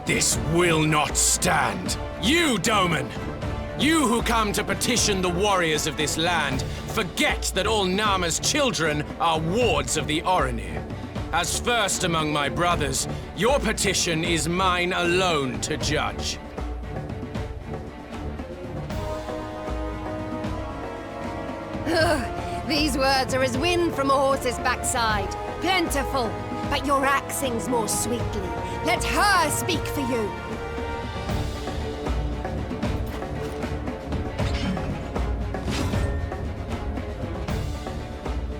S3: This will not stand. You, Doman! You who come to petition the warriors of this land, forget that all Nama's children are wards of the Oranir. As first among my brothers, your petition is mine alone to judge.
S22: These words are as wind from a horse's backside. Plentiful, but your axe sings more sweetly. Let her speak for you.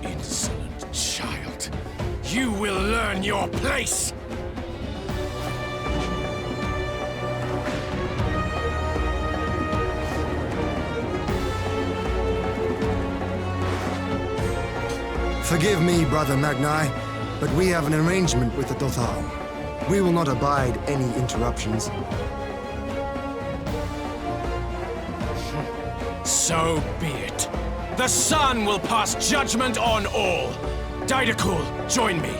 S3: Insolent child. You will learn your place!
S6: Forgive me, Brother Magni, but we have an arrangement with the Dothal. We will not abide any interruptions.
S3: So be it. The sun will pass judgment on all. Didakul, join me.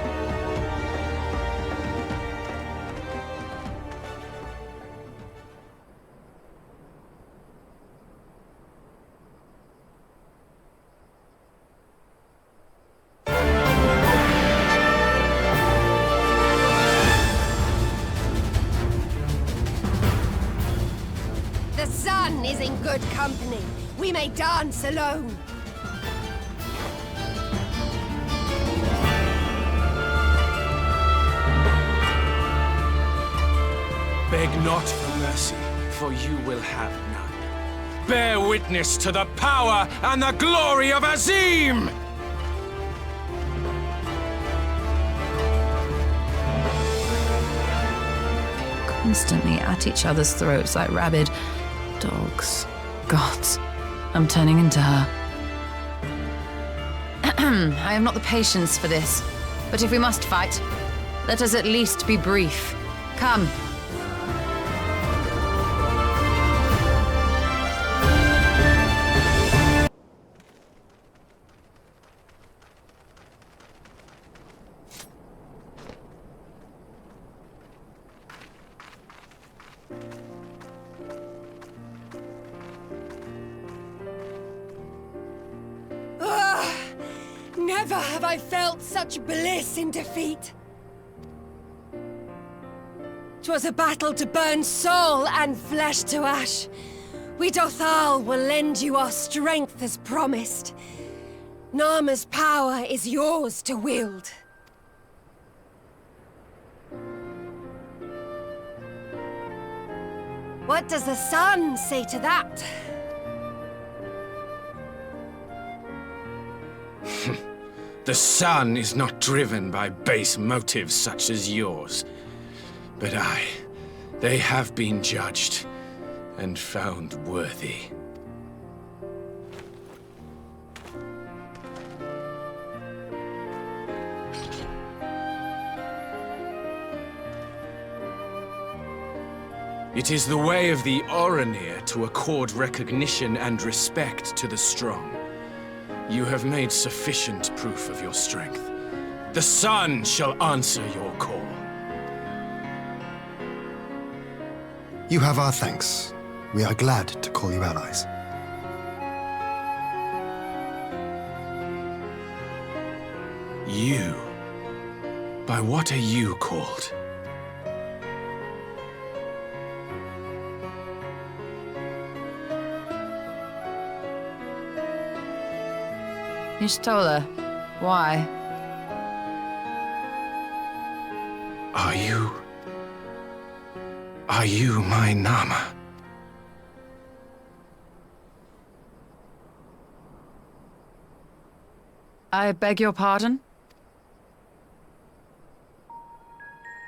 S22: The sun is in good company. We may dance alone.
S3: Beg not for mercy, for you will have none. Bear witness to the power and the glory of Azim!
S17: Constantly at each other's throats like rabid dogs. Gods, I'm turning into her. I have not the patience for this, but if we must fight, let us at least be brief. Come.
S22: Never have I felt such bliss in defeat. 'Twas a battle to burn soul and flesh to ash. We Dothal will lend you our strength as promised. Nama's power is yours to wield. What does the sun say to that?
S3: The sun is not driven by base motives such as yours. But they have been judged and found worthy. It is the way of the Oranir to accord recognition and respect to the strong. You have made sufficient proof of your strength. The sun shall answer your call.
S6: You have our thanks. We are glad to call you allies.
S3: You? By what are you called?
S17: Y'shtola, why?
S18: Are you my Nama?
S17: I beg your pardon?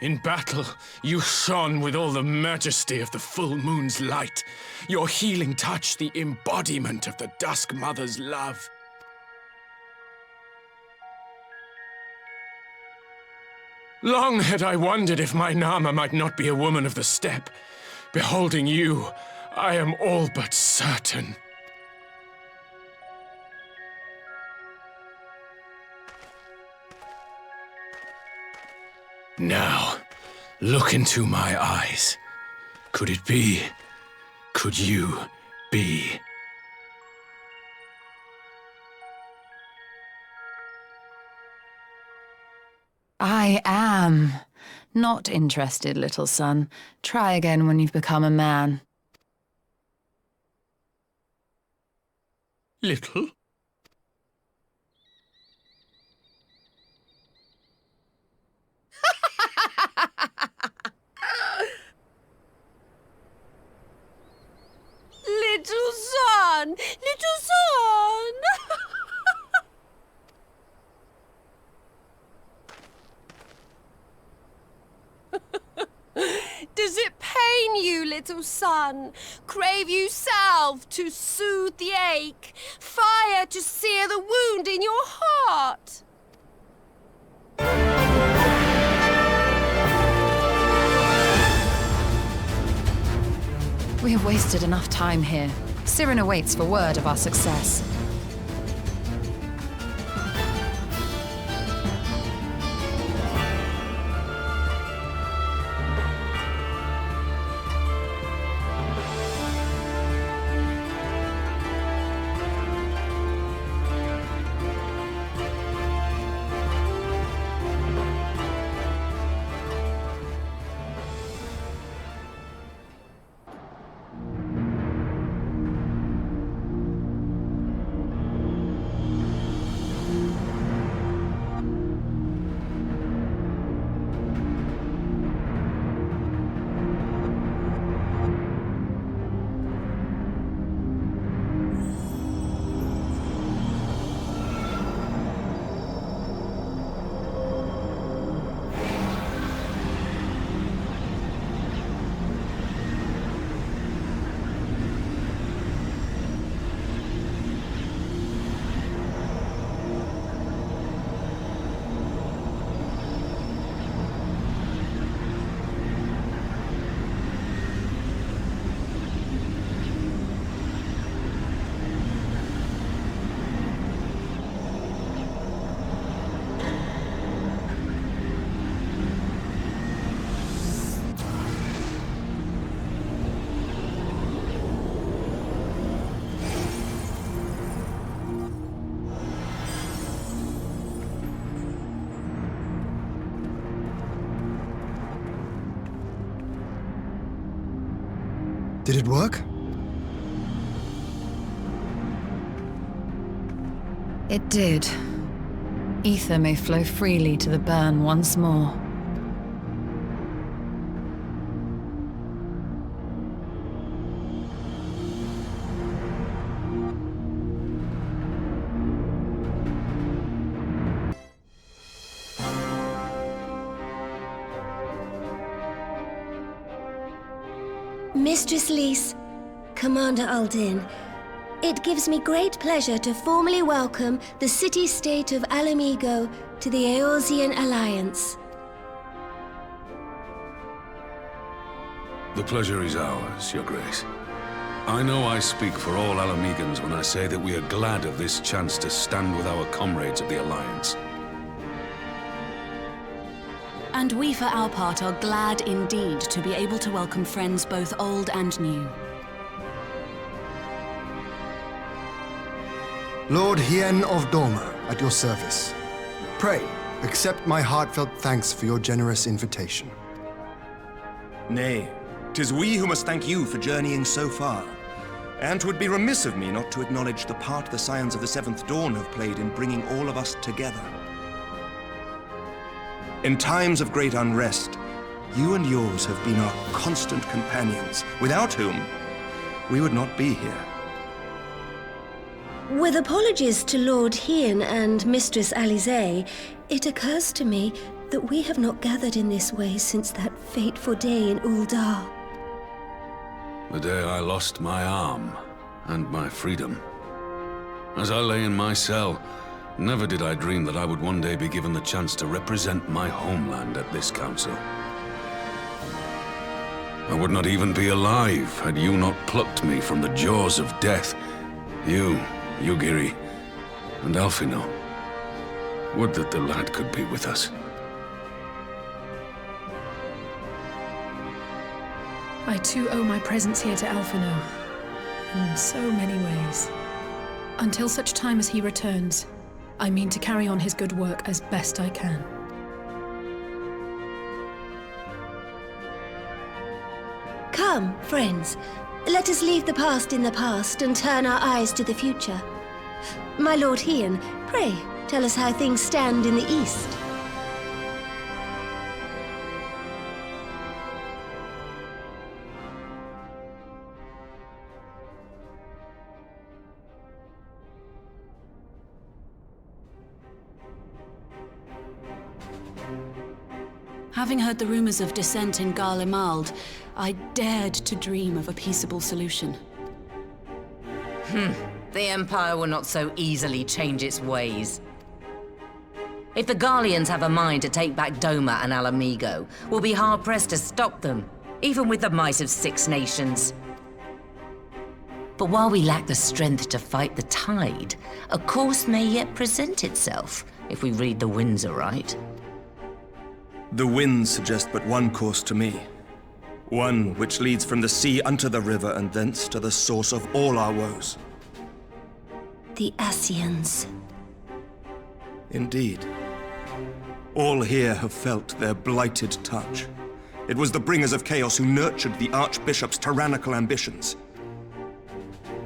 S3: In battle, you shone with all the majesty of the full moon's light. Your healing touch, the embodiment of the Dusk Mother's love. Long had I wondered if my Nama might not be a woman of the steppe. Beholding you, I am all but certain. Now, look into my eyes. Could it be? Could you be?
S17: I am. Not interested, little son. Try again when you've become a man.
S3: Little?
S22: Little son! Little son! Does it pain you, little son? Crave you salve to soothe the ache? Fire to sear the wound in your heart?
S17: We have wasted enough time here. Sirin awaits for word of our success.
S6: Did it work?
S17: It did. Ether may flow freely to the burn once more.
S4: Mistress Lys, Commander Aldin, it gives me great pleasure to formally welcome the city-state of Ala Mhigo to the Eorzean Alliance.
S5: The pleasure is ours, Your Grace. I know I speak for all Ala Mhigans when I say that we are glad of this chance to stand with our comrades of the Alliance.
S19: And we, for our part, are glad indeed to be able to welcome friends both old and new.
S6: Lord Hien of Dormer, at your service. Pray, accept my heartfelt thanks for your generous invitation.
S23: Nay, 'tis we who must thank you for journeying so far. And 'twould be remiss of me not to acknowledge the part the Scions of the Seventh Dawn have played in bringing all of us together. In times of great unrest, You and yours have been our constant companions, without whom we would not be here.
S4: With apologies to Lord Hien and Mistress Alize, it occurs to me that we have not gathered in this way since that fateful day in Uldar.
S5: The day I lost my arm and my freedom. As I lay in my cell, never did I dream that I would one day be given the chance to represent my homeland at this council. I would not even be alive had you not plucked me from the jaws of death. You, Yugiri, and Alphino. Would that the lad could be with us.
S13: I too owe my presence here to Alphino, in so many ways. Until such time as he returns, I mean to carry on his good work as best I can.
S4: Come, friends. Let us leave the past in the past and turn our eyes to the future. My Lord Hien, pray, tell us how things stand in the east.
S19: Having heard the rumors of dissent in Garlemald, I dared to dream of a peaceable solution.
S2: The Empire will not so easily change its ways. If the Garleans have a mind to take back Doma and Ala Mhigo, we'll be hard-pressed to stop them, even with the might of 6 nations. But while we lack the strength to fight the tide, a course may yet present itself, if we read the winds aright.
S23: The winds suggest but one course to me. One which leads from the sea unto the river and thence to the source of all our woes.
S4: The Scions.
S23: Indeed. All here have felt their blighted touch. It was the bringers of chaos who nurtured the Archbishop's tyrannical ambitions.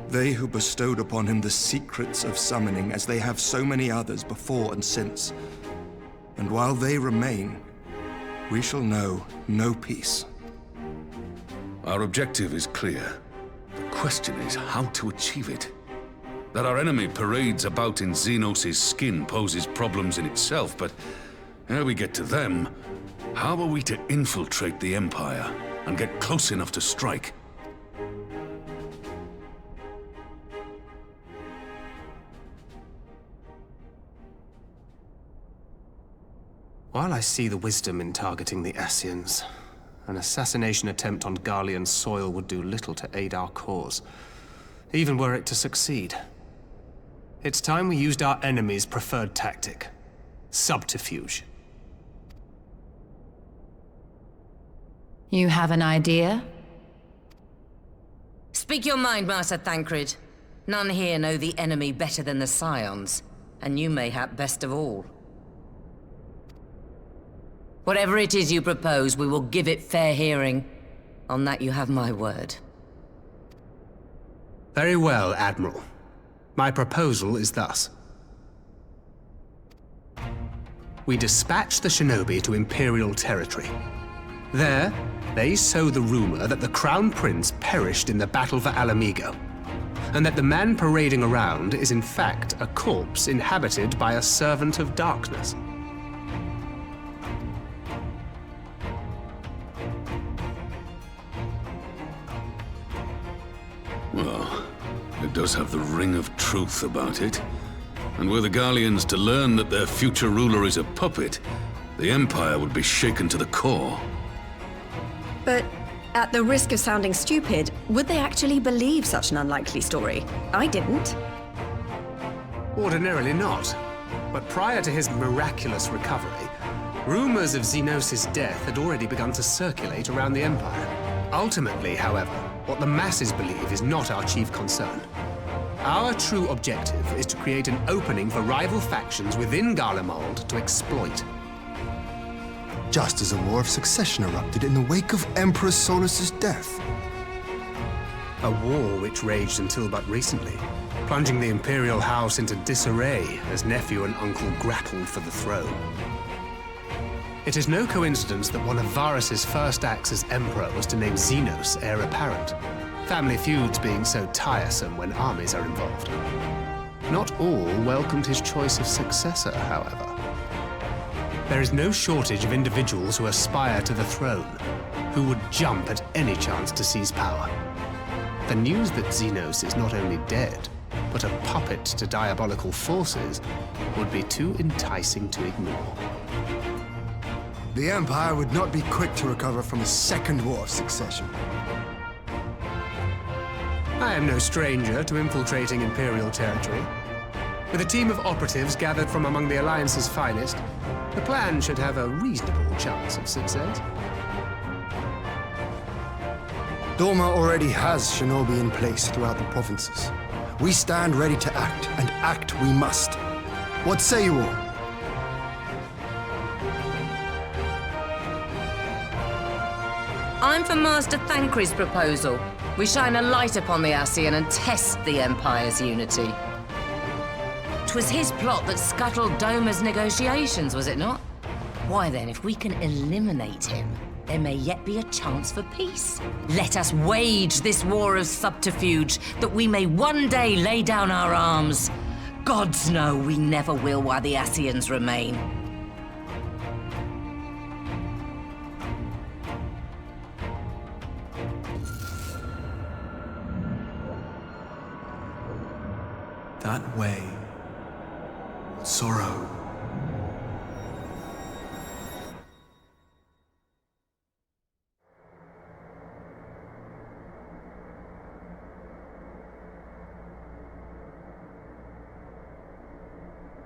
S23: They who bestowed upon him the secrets of summoning, as they have so many others before and since. And while they remain, we shall know no peace.
S5: Our objective is clear. The question is how to achieve it. That our enemy parades about in Xenos' skin poses problems in itself, but ere we get to them, how are we to infiltrate the Empire and get close enough to strike?
S21: While I see the wisdom in targeting the Scions, an assassination attempt on Garlean soil would do little to aid our cause, even were it to succeed. It's time we used our enemy's preferred tactic: subterfuge.
S10: You have an idea?
S2: Speak your mind, Master Thancred. None here know the enemy better than the Scions, and you mayhap best of all. Whatever it is you propose, we will give it fair hearing. On that you have my word.
S21: Very well, Admiral. My proposal is thus. We dispatch the shinobi to Imperial territory. There, they sow the rumor that the Crown Prince perished in the battle for Ala Mhigo, and that the man parading around is in fact a corpse inhabited by a servant of darkness.
S5: Well, it does have the ring of truth about it. And were the Garleans to learn that their future ruler is a puppet, the Empire would be shaken to the core.
S10: But at the risk of sounding stupid, would they actually believe such an unlikely story? I didn't.
S21: Ordinarily not. But prior to his miraculous recovery, rumors of Xenos' death had already begun to circulate around the Empire. Ultimately, however, what the masses believe is not our chief concern. Our true objective is to create an opening for rival factions within Garlemald to exploit.
S6: Just as a war of succession erupted in the wake of Emperor Solus's death.
S21: A war which raged until but recently, plunging the Imperial House into disarray as nephew and uncle grappled for the throne. It is no coincidence that one of Varus's first acts as Emperor was to name Xenos heir apparent, family feuds being so tiresome when armies are involved. Not all welcomed his choice of successor, however. There is no shortage of individuals who aspire to the throne, who would jump at any chance to seize power. The news that Xenos is not only dead, but a puppet to diabolical forces would be too enticing to ignore.
S6: The Empire would not be quick to recover from a second war of succession.
S21: I am no stranger to infiltrating Imperial territory. With a team of operatives gathered from among the Alliance's finest, the plan should have a reasonable chance of success.
S6: Doma already has shinobi in place throughout the provinces. We stand ready to act, and act we must. What say you all?
S2: I'm for Master Thancred's proposal. We shine a light upon the Ascian and test the Empire's unity. 'Twas his plot that scuttled Doma's negotiations, was it not? Why then, if we can eliminate him, there may yet be a chance for peace. Let us wage this war of subterfuge, that we may one day lay down our arms. Gods know we never will while the Ascians remain.
S9: That way. Sorrow.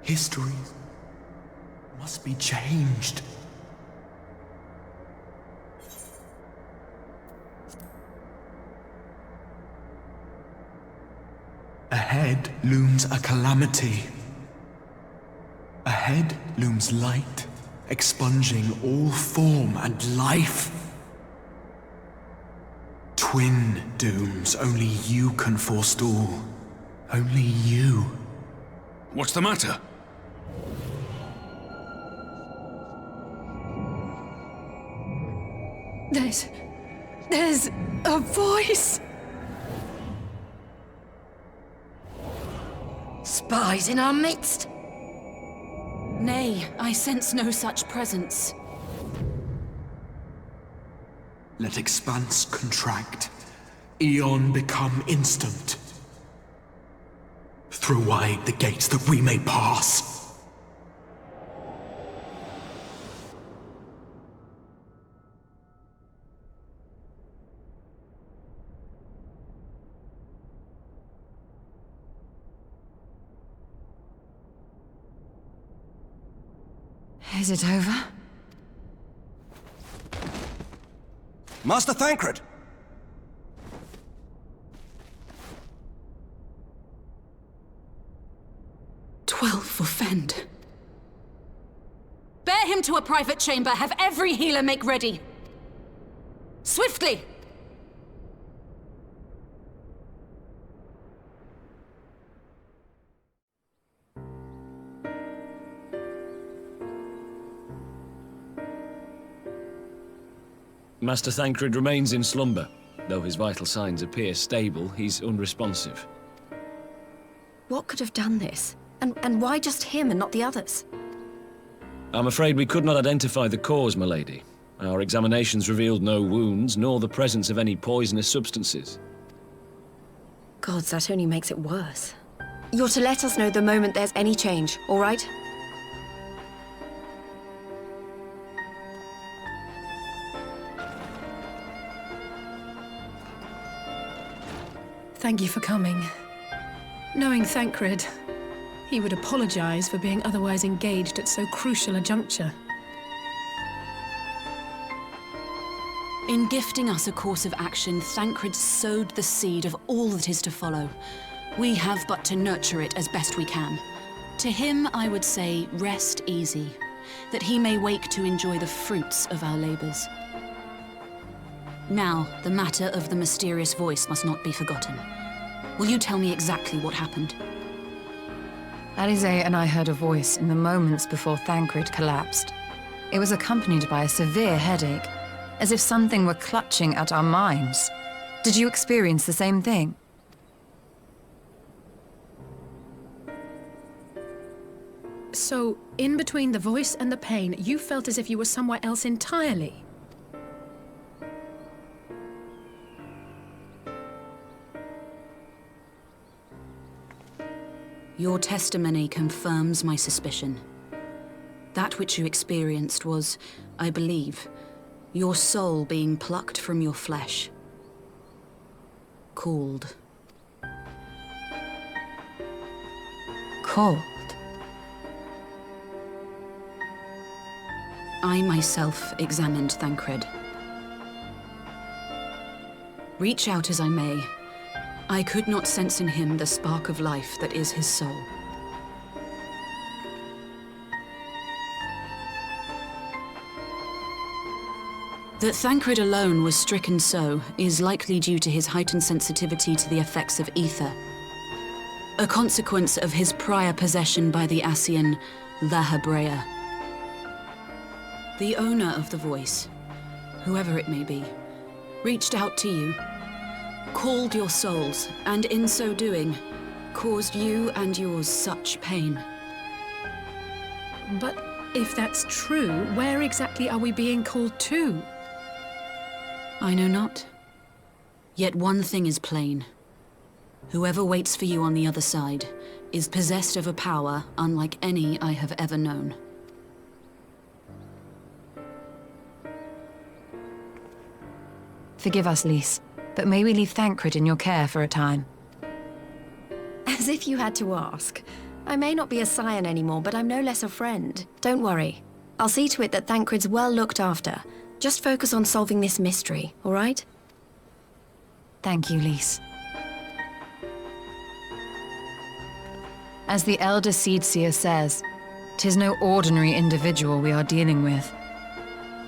S9: History must be changed. Ahead looms a calamity. Ahead looms light, expunging all form and life. Twin dooms only you can forestall. Only you.
S5: What's the matter?
S13: There's a voice.
S2: Spies in our midst?
S19: Nay, I sense no such presence.
S9: Let expanse contract, eon become instant. Throw wide the gates that we may pass.
S10: Is it over?
S23: Master Thancred!
S19: 12 for Fend. Bear him to a private chamber. Have every healer make ready. Swiftly!
S1: Master Thancred remains in slumber. Though his vital signs appear stable, he's unresponsive.
S10: What could have done this? And why just him and not the others?
S1: I'm afraid we could not identify the cause, my lady. Our examinations revealed no wounds, nor the presence of any poisonous substances.
S10: Gods, that only makes it worse. You're to let us know the moment there's any change, all right?
S13: Thank you for coming. Knowing Thancred, he would apologize for being otherwise engaged at so crucial a juncture.
S19: In gifting us a course of action, Thancred sowed the seed of all that is to follow. We have but to nurture it as best we can. To him, I would say, rest easy, that he may wake to enjoy the fruits of our labors. Now, the matter of the mysterious voice must not be forgotten. Will you tell me exactly what happened?
S17: Alize and I heard a voice in the moments before Thancred collapsed. It was accompanied by a severe headache, as if something were clutching at our minds. Did you experience the same thing?
S13: So, in between the voice and the pain, you felt as if you were somewhere else entirely?
S19: Your testimony confirms my suspicion. That which you experienced was, I believe, your soul being plucked from your flesh. Called.
S17: Called?
S19: I myself examined Thancred. Reach out as I may, I could not sense in him the spark of life that is his soul. That Thancred alone was stricken so is likely due to his heightened sensitivity to the effects of ether, a consequence of his prior possession by the Ascian Lahabrea. The owner of the voice, whoever it may be, reached out to you, called your souls, and in so doing, caused you and yours such pain.
S13: But if that's true, where exactly are we being called to?
S19: I know not. Yet one thing is plain. Whoever waits for you on the other side is possessed of a power unlike any I have ever known.
S17: Forgive us, Lys, but may we leave Thancred in your care for a time?
S10: As if you had to ask. I may not be a scion anymore, but I'm no less a friend. Don't worry. I'll see to it that Thancred's well looked after. Just focus on solving this mystery, all right?
S17: Thank you, Lys. As the Elder Seedseer says, 'tis no ordinary individual we are dealing with.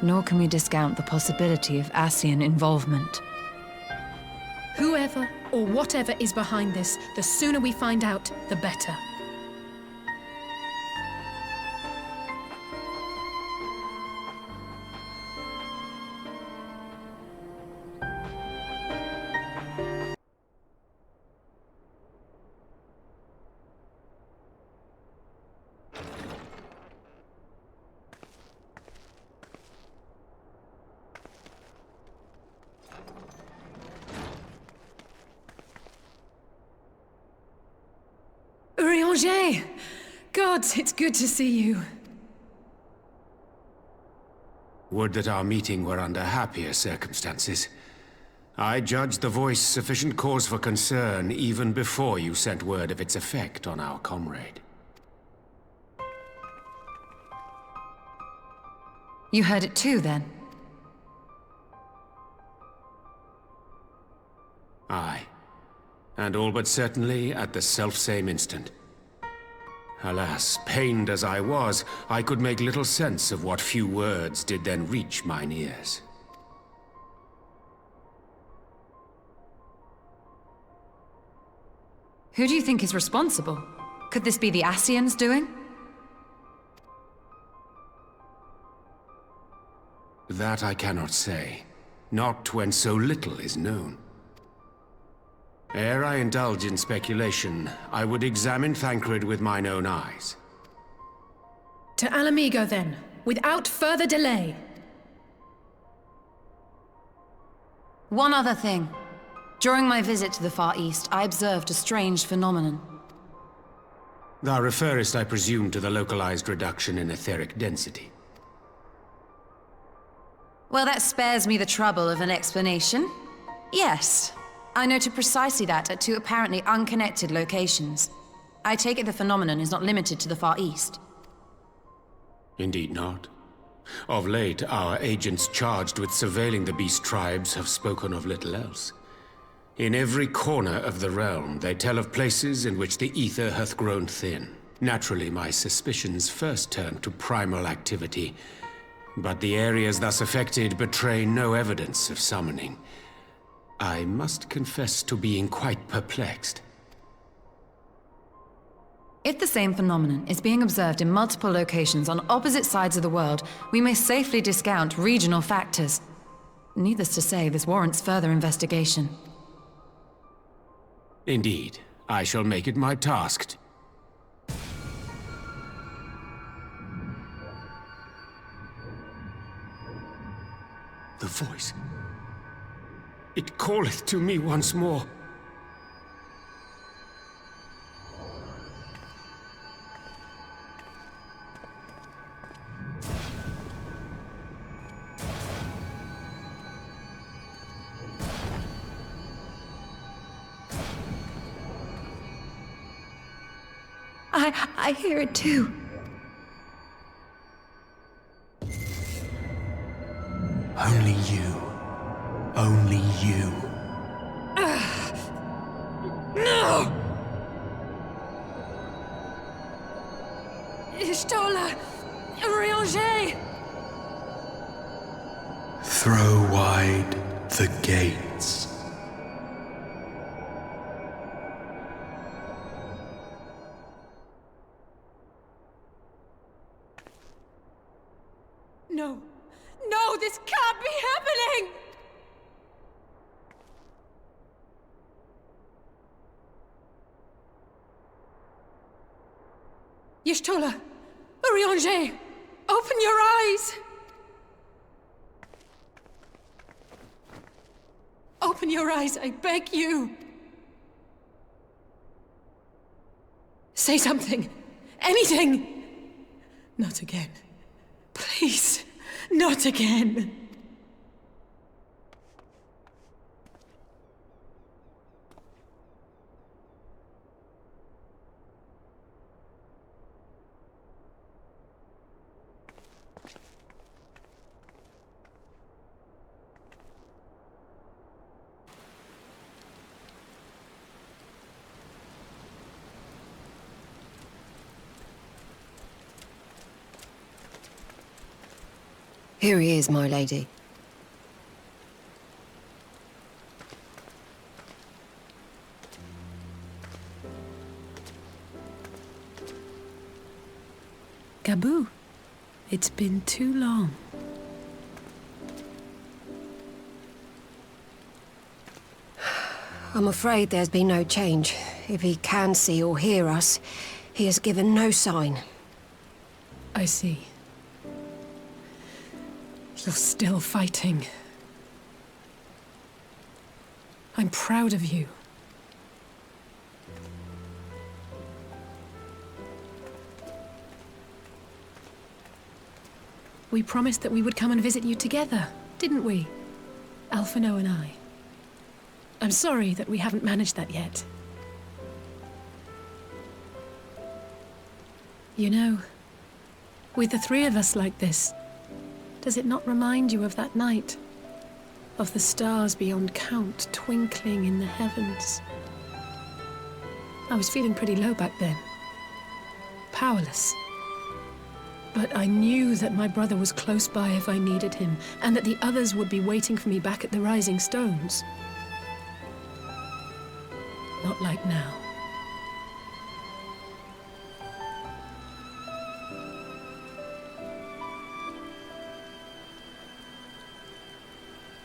S17: Nor can we discount the possibility of Ascian involvement.
S13: Whoever or whatever is behind this, the sooner we find out, the better. Urianger! Gods, it's good to see you.
S3: Would that our meeting were under happier circumstances. I judged the voice sufficient cause for concern even before you sent word of its effect on our comrade.
S17: You heard it too, then?
S3: Aye. And all but certainly at the selfsame instant. Alas, pained as I was, I could make little sense of what few words did then reach mine ears.
S17: Who do you think is responsible? Could this be the Ascians' doing?
S3: That I cannot say. Not when so little is known. Ere I indulge in speculation, I would examine Thancred with mine own eyes.
S13: To Ala Mhigo, then, without further delay.
S17: One other thing. During my visit to the Far East, I observed a strange phenomenon.
S3: Thou referrest, I presume, to the localized reduction in etheric density.
S17: Well, that spares me the trouble of an explanation. Yes. I noted precisely that at two apparently unconnected locations. I take it the phenomenon is not limited to the Far East.
S3: Indeed not. Of late, our agents charged with surveilling the beast tribes have spoken of little else. In every corner of the realm, they tell of places in which the ether hath grown thin. Naturally, my suspicions first turned to primal activity, but the areas thus affected betray no evidence of summoning. I must confess to being quite perplexed.
S17: If the same phenomenon is being observed in multiple locations on opposite sides of the world, we may safely discount regional factors. Needless to say, this warrants further investigation.
S8: Indeed. I shall make it my task. The voice. It calleth to me once more.
S17: I hear it too.
S9: Only you. Only you.
S22: No! Ishtola! Rianger!
S9: Throw wide the gates.
S22: No! No, this can't be happening! Y'shtola! Rianger! Open your eyes! Open your eyes, I beg you! Say something! Anything! Not again. Please, not again.
S10: Here he is, my lady.
S13: Gabu, it's been too long.
S22: I'm afraid there's been no change. If he can see or hear us, he has given no sign.
S13: I see. You're still fighting. I'm proud of you. We promised that we would come and visit you together, didn't we? Alphino and I. I'm sorry that we haven't managed that yet. You know, with the three of us like this, does it not remind you of that night? Of the stars beyond count twinkling in the heavens? I was feeling pretty low back then. Powerless. But I knew that my brother was close by if I needed him, and that the others would be waiting for me back at the Rising Stones. Not like now.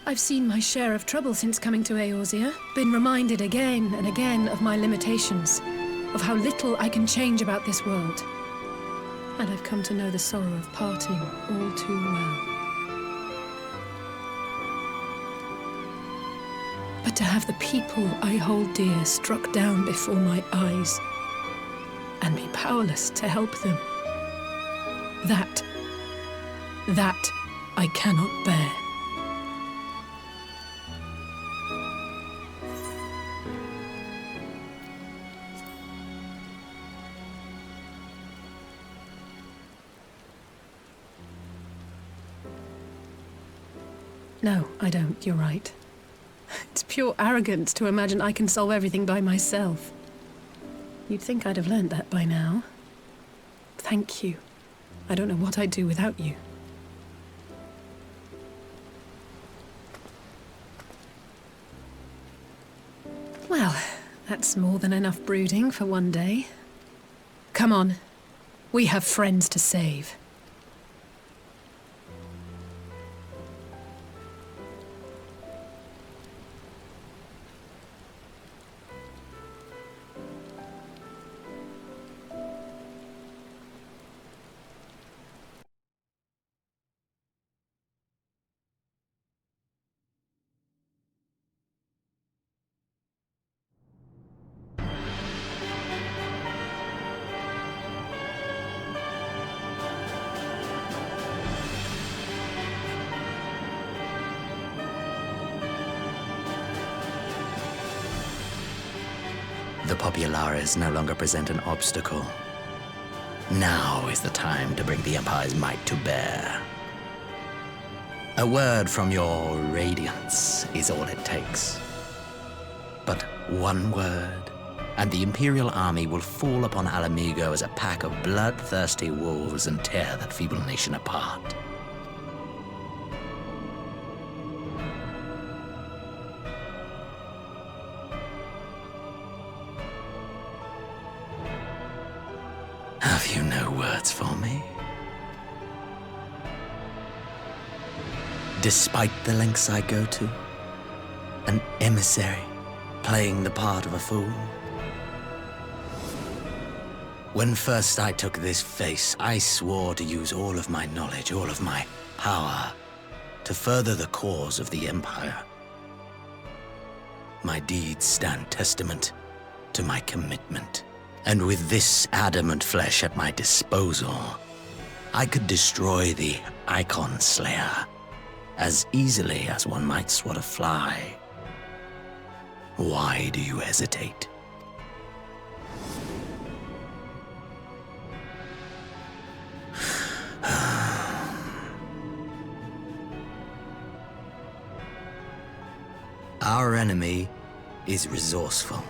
S13: I've seen my share of trouble since coming to Eorzea. Been reminded again and again of my limitations, of how little I can change about this world. And I've come to know the sorrow of parting all too well. But to have the people I hold dear struck down before my eyes, and be powerless to help them, that I cannot bear. No, I don't. You're right. It's pure arrogance to imagine I can solve everything by myself. You'd think I'd have learned that by now. Thank you. I don't know what I'd do without you. Well, that's more than enough brooding for one day. Come on. We have friends to save.
S1: The Populares no longer present an obstacle. Now is the time to bring the Empire's might to bear. A word from your Radiance is all it takes. But one word, and the Imperial army will fall upon Ala Mhigo as a pack of bloodthirsty wolves and tear that feeble nation apart. Have you no words for me? Despite the lengths I go to, an emissary playing the part of a fool. When first I took this face, I swore to use all of my knowledge, all of my power, to further the cause of the Empire. My deeds stand testament to my commitment. And with this adamant flesh at my disposal, I could destroy the Icon Slayer as easily as one might swat a fly. Why do you hesitate? Our enemy is resourceful.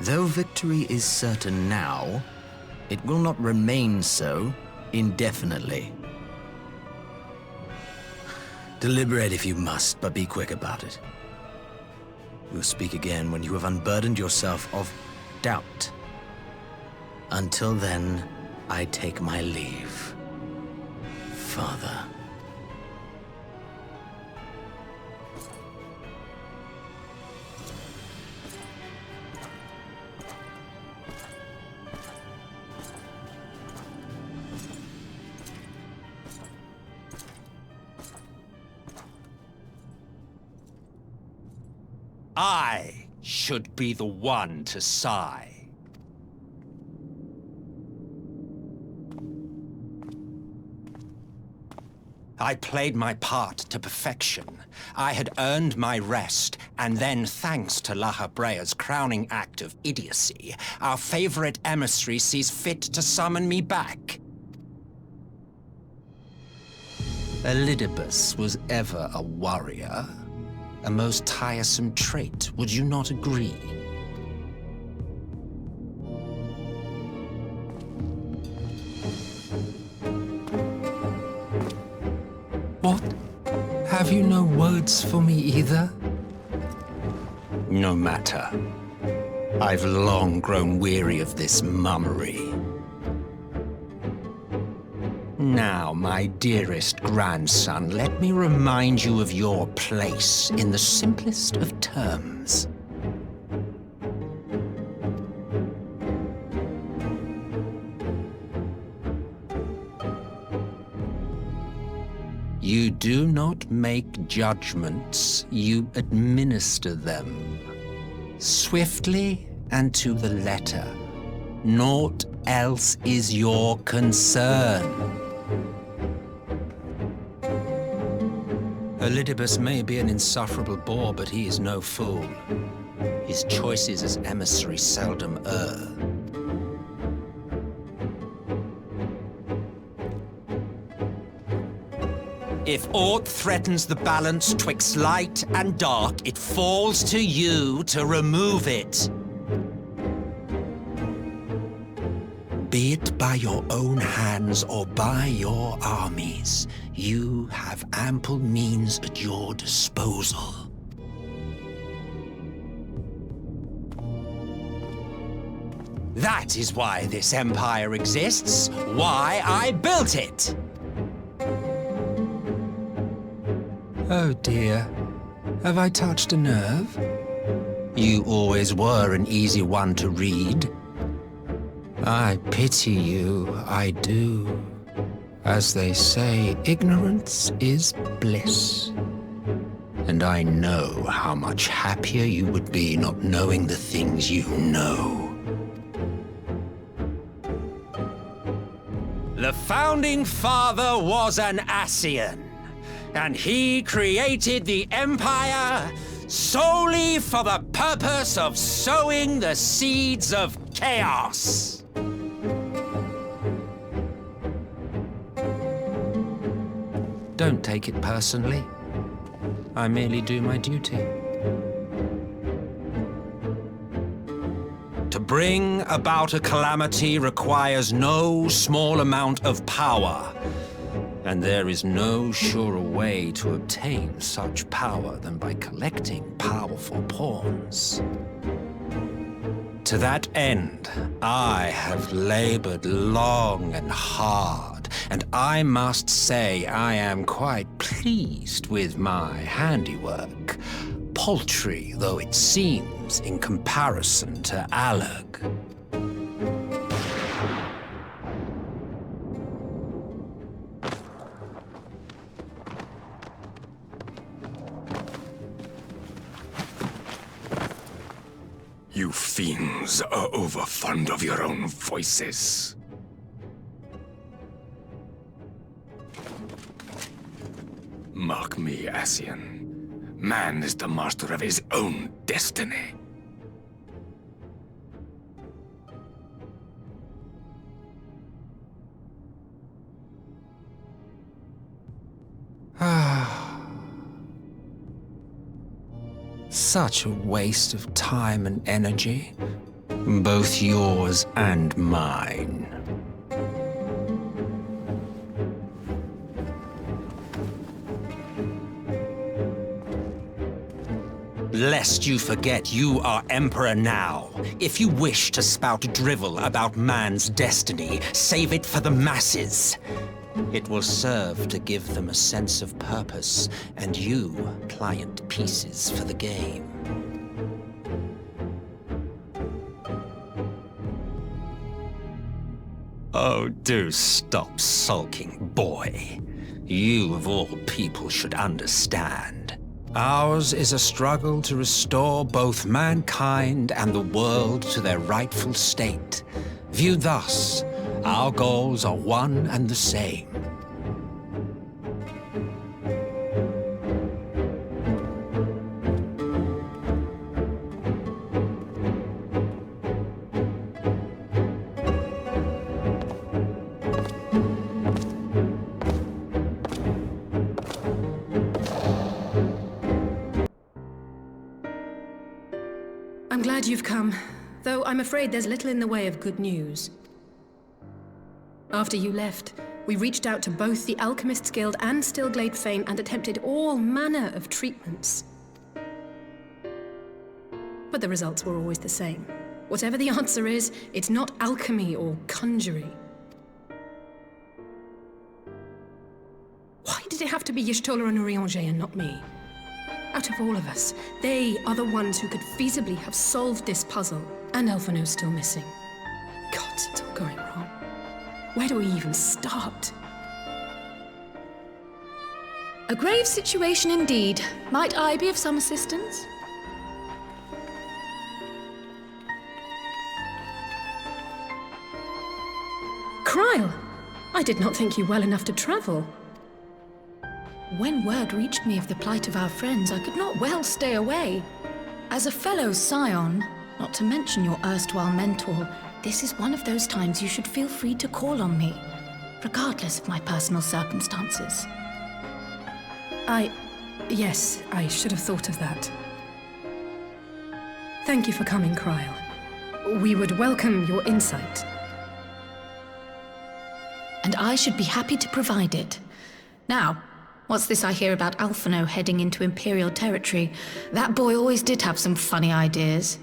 S1: Though victory is certain now, it will not remain so indefinitely. Deliberate if you must, but be quick about it. We'll speak again when you have unburdened yourself of doubt. Until then, I take my leave, Father.
S11: I should be the one to sigh. I played my part to perfection. I had earned my rest, and then, thanks to La Habrea's crowning act of idiocy, our favorite emissary sees fit to summon me back. Elidibus was ever a warrior. A most tiresome trait, would you not agree?
S18: What? Have you no words for me either?
S11: No matter. I've long grown weary of this mummery. Now, my dearest grandson, let me remind you of your place in the simplest of terms. You do not make judgments, you administer them. Swiftly and to the letter. Naught else is your concern. Elidibus may be an insufferable bore, but he is no fool. His choices as emissary seldom err. If aught threatens the balance twixt light and dark, it falls to you to remove it. Be it by your own hands or by your armies, you have ample means at your disposal. That is why this empire exists, why I built it! Oh dear, have I touched a nerve? You always were an easy one to read. I pity you, I do. As they say, ignorance is bliss. And I know how much happier you would be not knowing the things you know. The founding father was an Ascian, and he created the Empire solely for the purpose of sowing the seeds of chaos. Don't take it personally. I merely do my duty. To bring about a calamity requires no small amount of power, and there is no surer way to obtain such power than by collecting powerful pawns. To that end, I have labored long and hard, and I must say I am quite pleased with my handiwork, paltry though it seems in comparison to Alag.
S15: You fiends are overfond of your own voices. Mark me, Ascian. Man is the master of his own destiny.
S11: Such a waste of time and energy, both yours and mine. Lest you forget you are Emperor now. If you wish to spout drivel about man's destiny, save it for the masses. It will serve to give them a sense of purpose, and you pliant pieces for the game. Oh, do stop sulking, boy. You, of all people, should understand. Ours is a struggle to restore both mankind and the world to their rightful state. Viewed thus, our goals are one and the same.
S13: I'm glad you've come, though I'm afraid there's little in the way of good news. After you left, we reached out to both the Alchemists Guild and Stillglade Fane and attempted all manner of treatments. But the results were always the same. Whatever the answer is, it's not alchemy or conjuring. Why did it have to be Y'shtola and Urianger and not me? Out of all of us, they are the ones who could feasibly have solved this puzzle. And Elfino's still missing. God, it's all going wrong. Where do we even start?
S17: A grave situation indeed. Might I be of some assistance?
S13: Kryle! I did not think you well enough to travel.
S17: When word reached me of the plight of our friends, I could not well stay away. As a fellow Scion, not to mention your erstwhile mentor, this is one of those times you should feel free to call on me, regardless of my personal circumstances.
S13: Yes, I should have thought of that. Thank you for coming, Kryle. We would welcome your insight.
S17: And I should be happy to provide it. Now, what's this I hear about Alphino heading into Imperial territory? That boy always did have some funny ideas.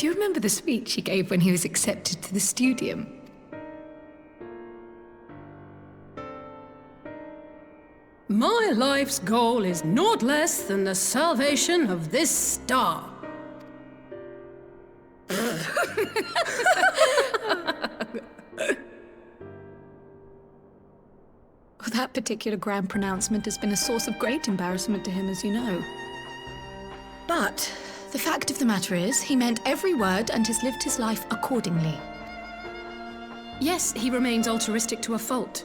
S12: Do you remember the speech he gave when he was accepted to the Studium?
S13: My life's goal is naught less than the salvation of this star.
S12: That particular grand pronouncement has been a source of great embarrassment to him, as you know. But the fact of the matter is, he meant every word and has lived his life accordingly.
S13: Yes, he remains altruistic to a fault,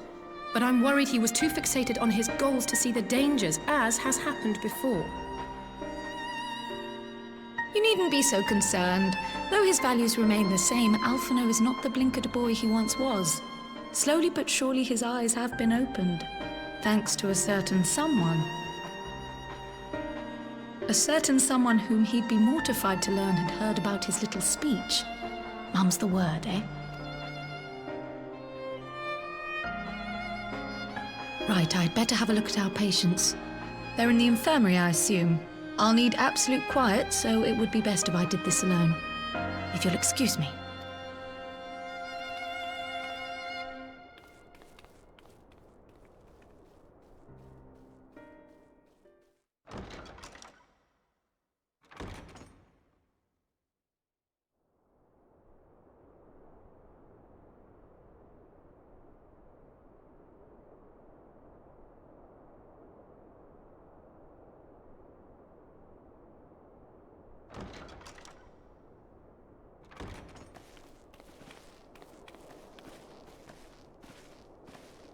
S13: but I'm worried he was too fixated on his goals to see the dangers, as has happened before.
S12: You needn't be so concerned. Though his values remain the same, Alphino is not the blinkered boy he once was. Slowly but surely his eyes have been opened, thanks to a certain someone. A certain someone whom he'd be mortified to learn had heard about his little speech. Mum's the word, eh? Right, I'd better have a look at our patients. They're in the infirmary, I assume. I'll need absolute quiet, so it would be best if I did this alone. If you'll excuse me.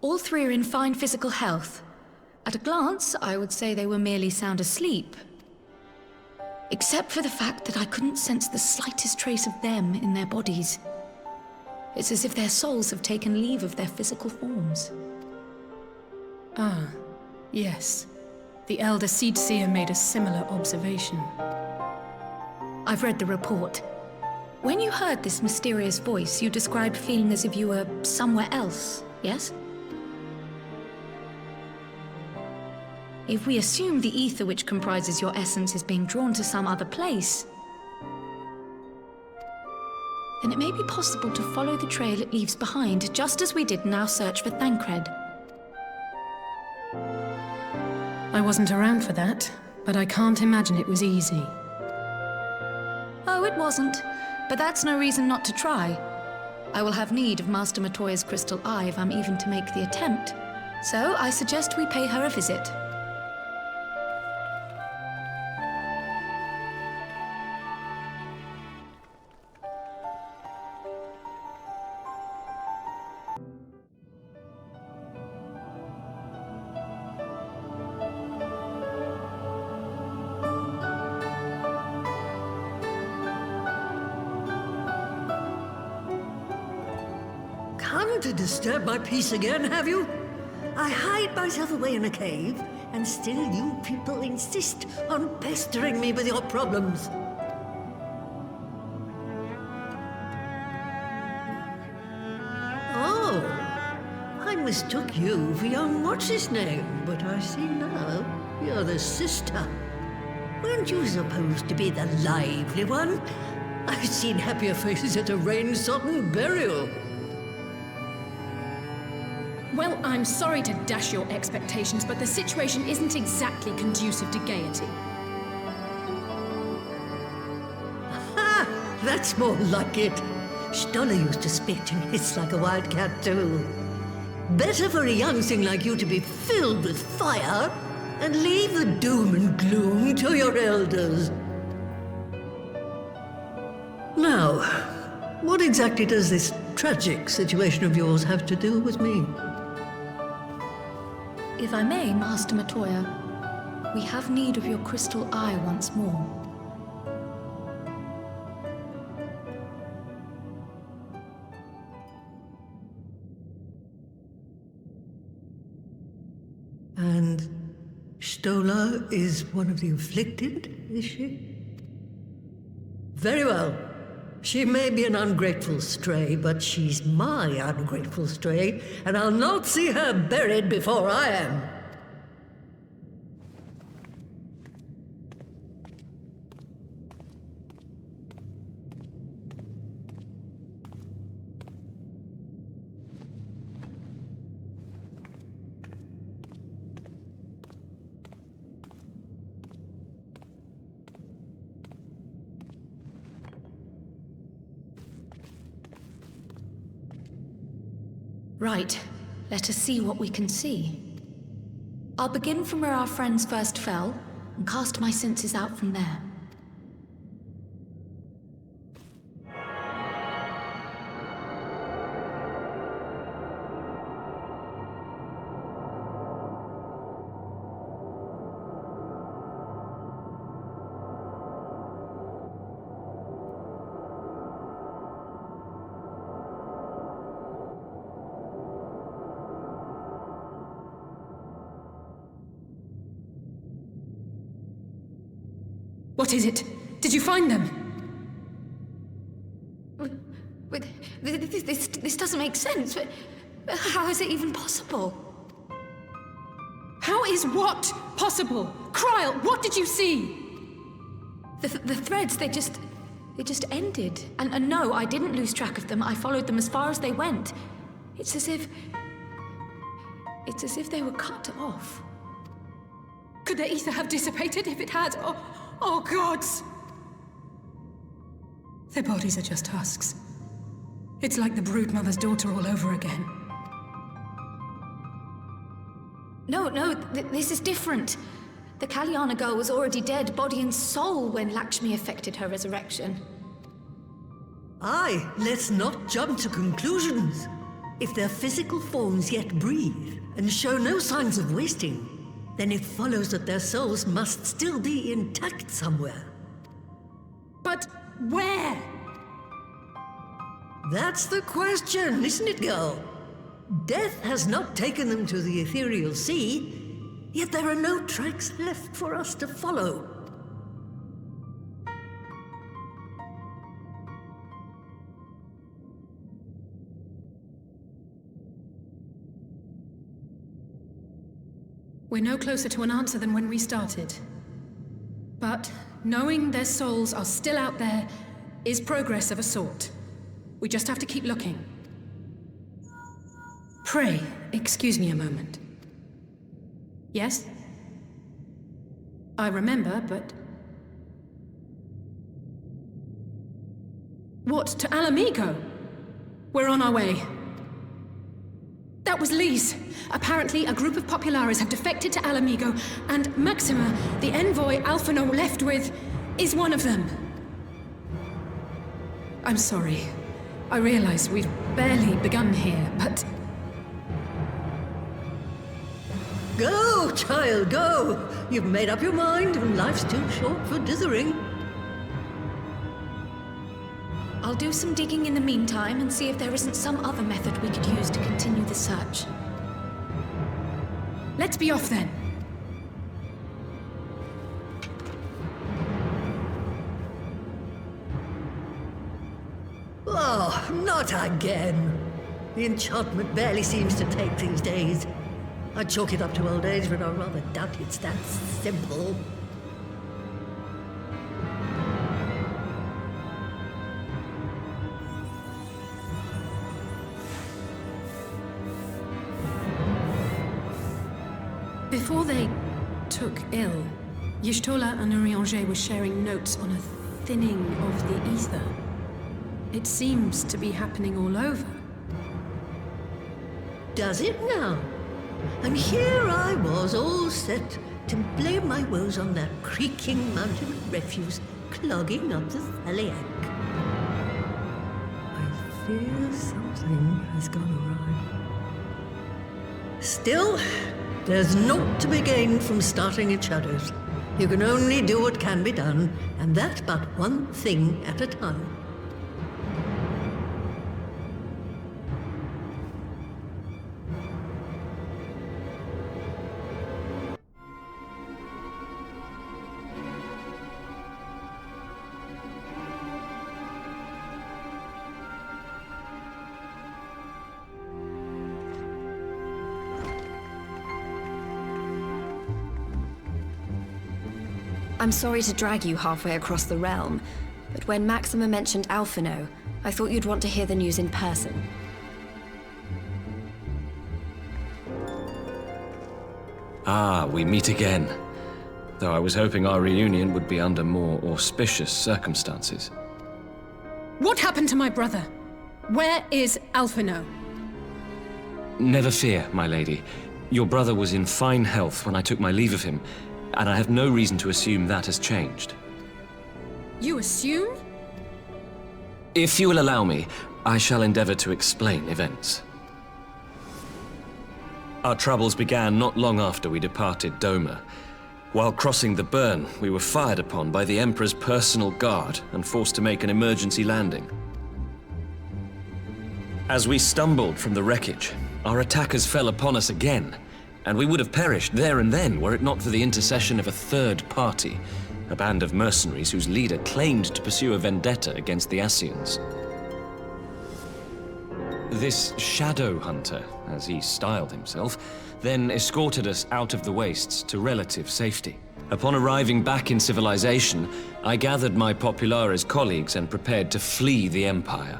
S12: All three are in fine physical health. At a glance, I would say they were merely sound asleep. Except for the fact that I couldn't sense the slightest trace of them in their bodies. It's as if their souls have taken leave of their physical forms.
S13: Ah, yes. The Elder Seedseer made a similar observation.
S12: I've read the report. When you heard this mysterious voice, you described feeling as if you were somewhere else, yes? If we assume the ether which comprises your essence is being drawn to some other place, then it may be possible to follow the trail it leaves behind, just as we did in our search for Thancred.
S13: I wasn't around for that, but I can't imagine it was easy.
S12: Oh, it wasn't. But that's no reason not to try. I will have need of Master Matoya's crystal eye if I'm even to make the attempt. So I suggest we pay her a visit.
S14: Come to disturb my peace again, have you? I hide myself away in a cave, and still you people insist on pestering me with your problems. Oh, I mistook you for young what's-his-name, but I see now you're the sister. Weren't you supposed to be the lively one? I've seen happier faces at a rain-sodden burial.
S13: Well, I'm sorry to dash your expectations, but the situation isn't exactly conducive to gaiety.
S14: Ha! That's more like it. Stoller used to spit and hiss like a wildcat too. Better for a young thing like you to be filled with fire and leave the doom and gloom to your elders. Now, what exactly does this tragic situation of yours have to do with me?
S12: If I may, Master Matoya, we have need of your crystal eye once more.
S14: And Stoller is one of the afflicted, is she? Very well. She may be an ungrateful stray, but she's my ungrateful stray, and I'll not see her buried before I am.
S12: Right. Let us see what we can see. I'll begin from where our friends first fell, and cast my senses out from there.
S13: What is it? Did you find them?
S12: This doesn't make sense. How is it even possible?
S13: How is what possible? Kryl, what did you see?
S12: The threads, they just ended. And no, I didn't lose track of them. I followed them as far as they went. It's as if they were cut off.
S13: Could the ether have dissipated if it had? Oh, gods! Their bodies are just husks. It's like the broodmother's daughter all over again.
S12: No, this is different. The Kalyana girl was already dead, body and soul, when Lakshmi effected her resurrection.
S14: Aye, let's not jump to conclusions. If their physical forms yet breathe, and show no signs of wasting, then it follows that their souls must still be intact somewhere.
S13: But where?
S14: That's the question, isn't it, girl? Death has not taken them to the ethereal sea, yet there are no tracks left for us to follow.
S13: We're no closer to an answer than when we started. But knowing their souls are still out there is progress of a sort. We just have to keep looking. Pray, excuse me a moment. Yes? I remember, but... What, to Ala Mhigo? We're on our way. That was Lee's. Apparently, a group of Populares have defected to Ala Mhigo, and Maxima, the envoy Alphino left with, is one of them. I'm sorry. I realize we've barely begun here, but...
S14: Go, child, go! You've made up your mind, and life's too short for dithering.
S12: I'll do some digging in the meantime and see if there isn't some other method we could use to continue the search.
S13: Let's be off then.
S14: Oh, not again. The enchantment barely seems to take these days. I chalk it up to old age, but I rather doubt it's that simple.
S13: Before they took ill, Y'shtola and Urianger were sharing notes on a thinning of the ether. It seems to be happening all over.
S14: Does it now? And here I was, all set to blame my woes on that creaking mountain of refuse clogging up the Thaliak. I fear something has gone awry. Still, there's naught to be gained from starting in shadows. You can only do what can be done, and that but one thing at a time.
S10: I'm sorry to drag you halfway across the realm, but when Maxima mentioned Alphino, I thought you'd want to hear the news in person.
S7: Ah, we meet again. Though I was hoping our reunion would be under more auspicious circumstances.
S13: What happened to my brother? Where is Alphino?
S7: Never fear, my lady. Your brother was in fine health when I took my leave of him, and I have no reason to assume that has changed.
S13: You assume?
S7: If you will allow me, I shall endeavor to explain events. Our troubles began not long after we departed Doma. While crossing the burn, we were fired upon by the Emperor's personal guard and forced to make an emergency landing. As we stumbled from the wreckage, our attackers fell upon us again, and we would have perished there and then were it not for the intercession of a third party, a band of mercenaries whose leader claimed to pursue a vendetta against the Scions. This shadow hunter, as he styled himself, then escorted us out of the wastes to relative safety. Upon arriving back in civilization, I gathered my Populares colleagues and prepared to flee the Empire.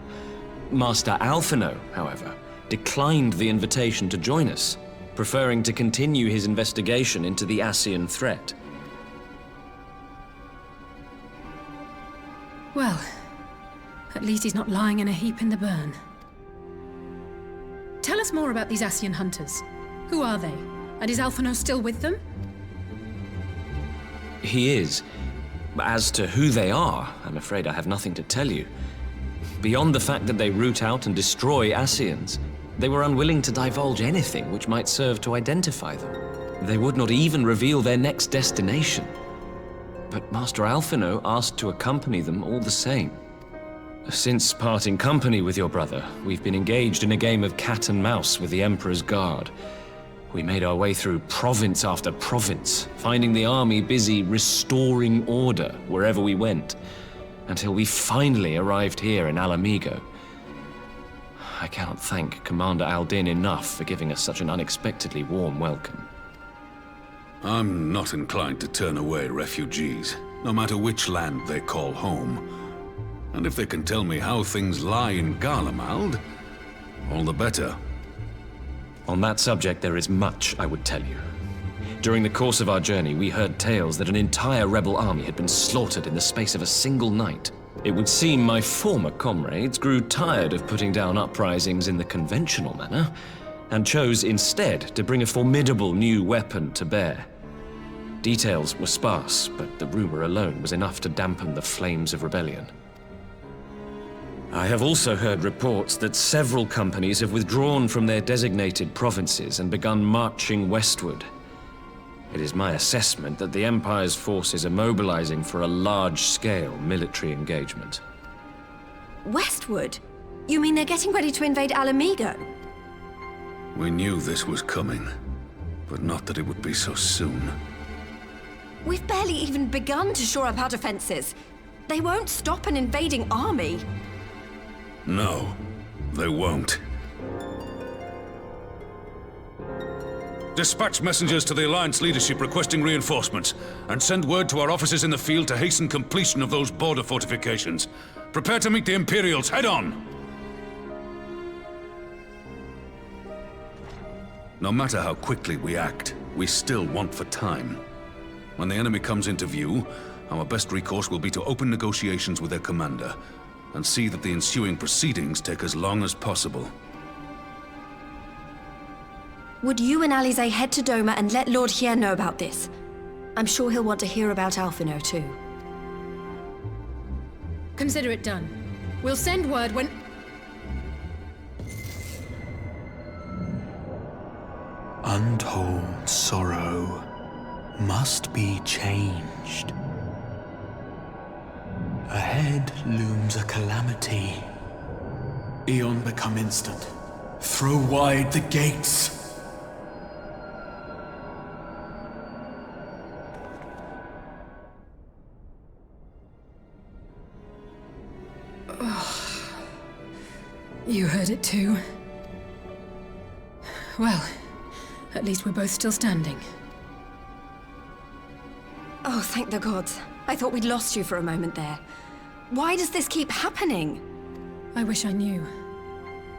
S7: Master Alphino, however, declined the invitation to join us, preferring to continue his investigation into the Scion threat.
S13: Well, at least he's not lying in a heap in the burn. Tell us more about these Scion hunters. Who are they? And is Alphino still with them?
S7: He is. As to who they are, I'm afraid I have nothing to tell you. Beyond the fact that they root out and destroy Scions, they were unwilling to divulge anything which might serve to identify them. They would not even reveal their next destination. But Master Alphino asked to accompany them all the same. Since parting company with your brother, we've been engaged in a game of cat and mouse with the Emperor's guard. We made our way through province after province, finding the army busy restoring order wherever we went, until we finally arrived here in Ala Mhigo. I cannot thank Commander Aldin enough for giving us such an unexpectedly warm welcome.
S5: I'm not inclined to turn away refugees, no matter which land they call home. And if they can tell me how things lie in Garlemald, all the better.
S7: On that subject, there is much I would tell you. During the course of our journey, we heard tales that an entire rebel army had been slaughtered in the space of a single night. It would seem my former comrades grew tired of putting down uprisings in the conventional manner, and chose instead to bring a formidable new weapon to bear. Details were sparse, but the rumor alone was enough to dampen the flames of rebellion. I have also heard reports that several companies have withdrawn from their designated provinces and begun marching westward. It is my assessment that the Empire's forces are mobilizing for a large-scale military engagement.
S10: Westward? You mean they're getting ready to invade Ala Mhigo?
S5: We knew this was coming, but not that it would be so soon.
S10: We've barely even begun to shore up our defenses. They won't stop an invading army.
S5: No, they won't. Dispatch messengers to the Alliance leadership requesting reinforcements, and send word to our officers in the field to hasten completion of those border fortifications. Prepare to meet the Imperials head on! No matter how quickly we act, we still want for time. When the enemy comes into view, our best recourse will be to open negotiations with their commander, and see that the ensuing proceedings take as long as possible.
S10: Would you and Alize head to Doma and let Lord Hien know about this? I'm sure he'll want to hear about Alphino too.
S13: Consider it done. We'll send word when...
S9: Untold sorrow must be changed. Ahead looms a calamity. Eon become instant. Throw wide the gates.
S13: You heard it too. Well, at least we're both still standing.
S10: Oh, thank the gods. I thought we'd lost you for a moment there. Why does this keep happening?
S13: I wish I knew.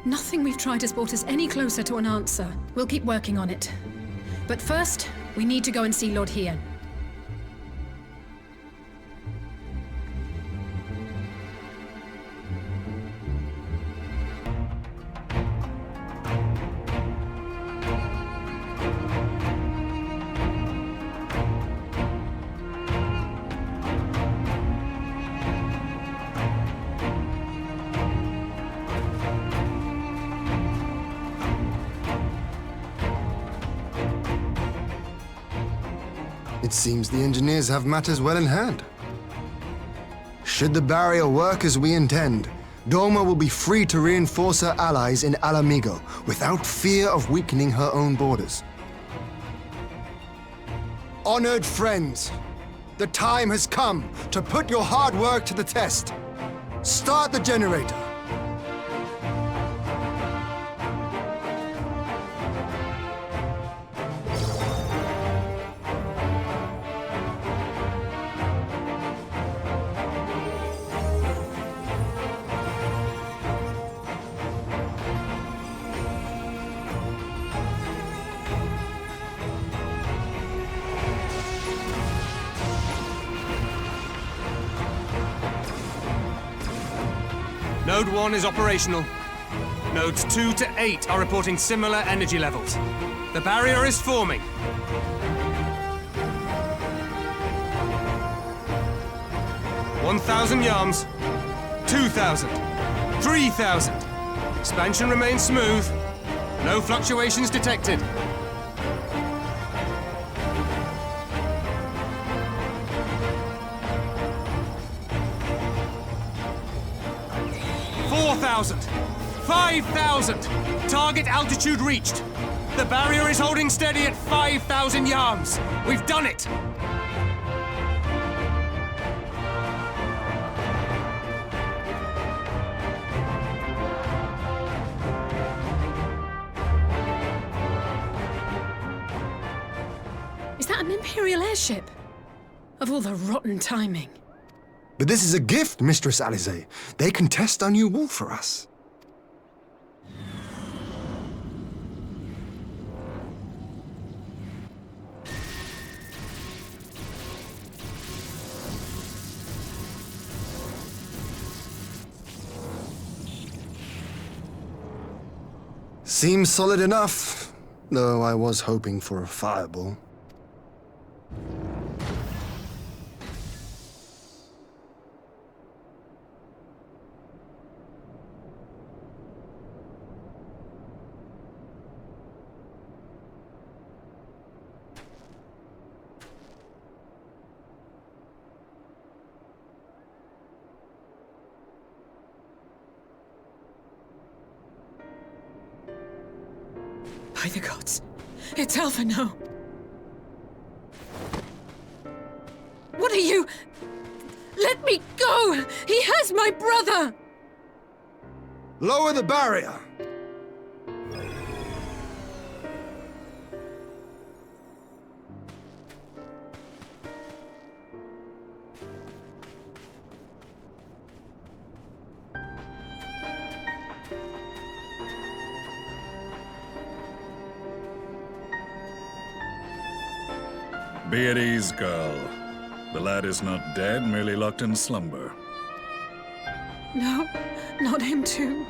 S13: Nothing we've tried has brought us any closer to an answer. We'll keep working on it. But first, we need to go and see Lord Hien.
S6: It seems the engineers have matters well in hand. Should the barrier work as we intend, Doma will be free to reinforce her allies in Ala Mhigo without fear of weakening her own borders. Honored friends, the time has come to put your hard work to the test. Start the generator.
S3: Node 1 is operational. Nodes 2 to 8 are reporting similar energy levels. The barrier is forming. $1,000 yards, 2,000, 3,000. Expansion remains smooth. No fluctuations detected. $4,000, 5,000. Target altitude reached. The barrier is holding steady at 5,000 yards. We've done it.
S13: Is that an Imperial airship? Of all the rotten timing.
S6: But this is a gift, Mistress Alize. They can test our new wool for us. Seems solid enough, though I was hoping for a fireball.
S4: By the gods, it's Alphino. What are you? Let me go! He has my brother!
S6: Lower the barrier!
S16: Be at ease, girl. The lad is not dead, merely locked in slumber.
S4: No, not him too.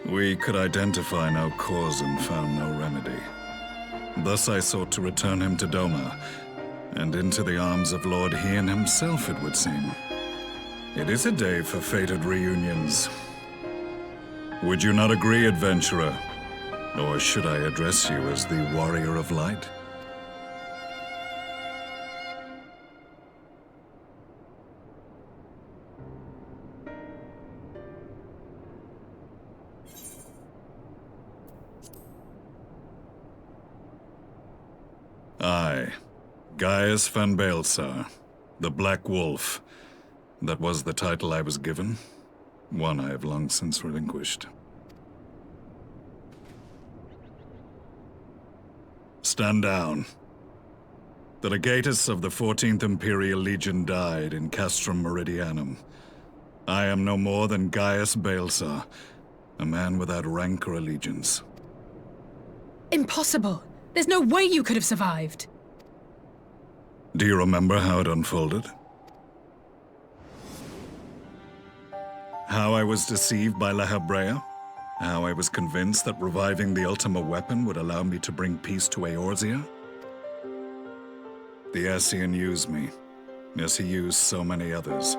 S16: We could identify no cause and found no remedy. Thus I sought to return him to Doma, and into the arms of Lord Hien himself, it would seem. It is a day for fated reunions. Would you not agree, adventurer? Or should I address you as the Warrior of Light? I, Gaius van Baelsar, the Black Wolf. That was the title I was given, one I have long since relinquished. Stand down. The legatus of the 14th Imperial Legion died in Castrum Meridianum. I am no more than Gaius Baelsar, a man without rank or allegiance.
S13: Impossible! There's no way you could have survived!
S16: Do you remember how it unfolded? How I was deceived by La Habrea? How I was convinced that reviving the Ultima weapon would allow me to bring peace to Eorzea? The Ascian used me, as he used so many others,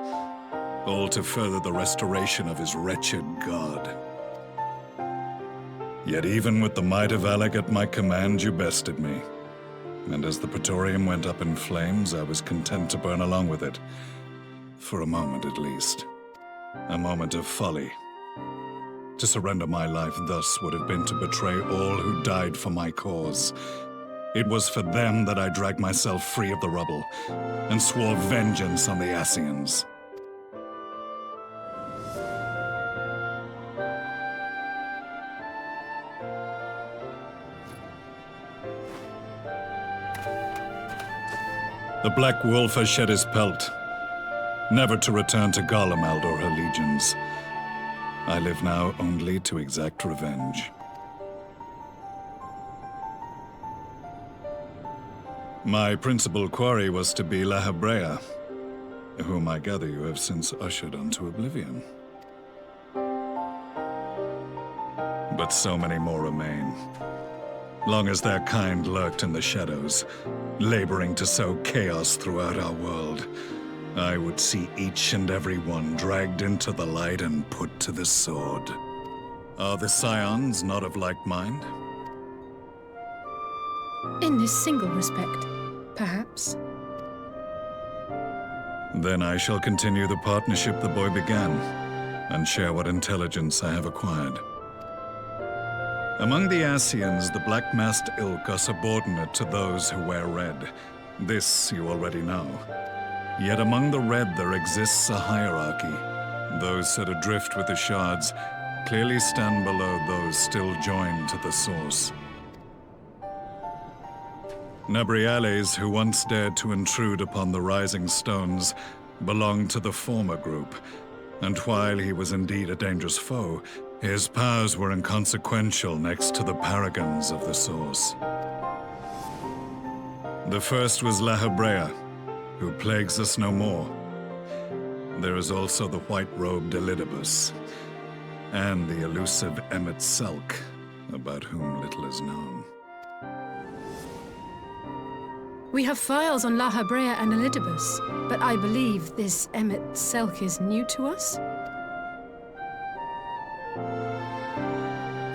S16: all to further the restoration of his wretched god. Yet even with the might of Alec at my command, you bested me. And as the Praetorium went up in flames, I was content to burn along with it. For a moment at least. A moment of folly. To surrender my life thus would have been to betray all who died for my cause. It was for them that I dragged myself free of the rubble, and swore vengeance on the Ascians. The Black Wolf has shed his pelt, never to return to Garlemald or her legions. I live now only to exact revenge. My principal quarry was to be La Hebrea, whom I gather you have since ushered onto oblivion. But so many more remain. Long as their kind lurked in the shadows, laboring to sow chaos throughout our world, I would see each and every one dragged into the light and put to the sword. Are the Scions not of like mind?
S13: In this single respect, perhaps.
S16: Then I shall continue the partnership the boy began, and share what intelligence I have acquired. Among the Ascians, the black-masked ilk are subordinate to those who wear red. This you already know. Yet among the red there exists a hierarchy. Those set adrift with the shards clearly stand below those still joined to the source. Nabriales, who once dared to intrude upon the Rising Stones, belonged to the former group, and while he was indeed a dangerous foe, his powers were inconsequential next to the paragons of the source. The first was La Hebrea, who plagues us no more. There is also the white-robed Elidibus, and the elusive Emmet Selk, about whom little is known.
S13: We have files on La Hebrea and Elidibus, but I believe this Emmet Selk is new to us?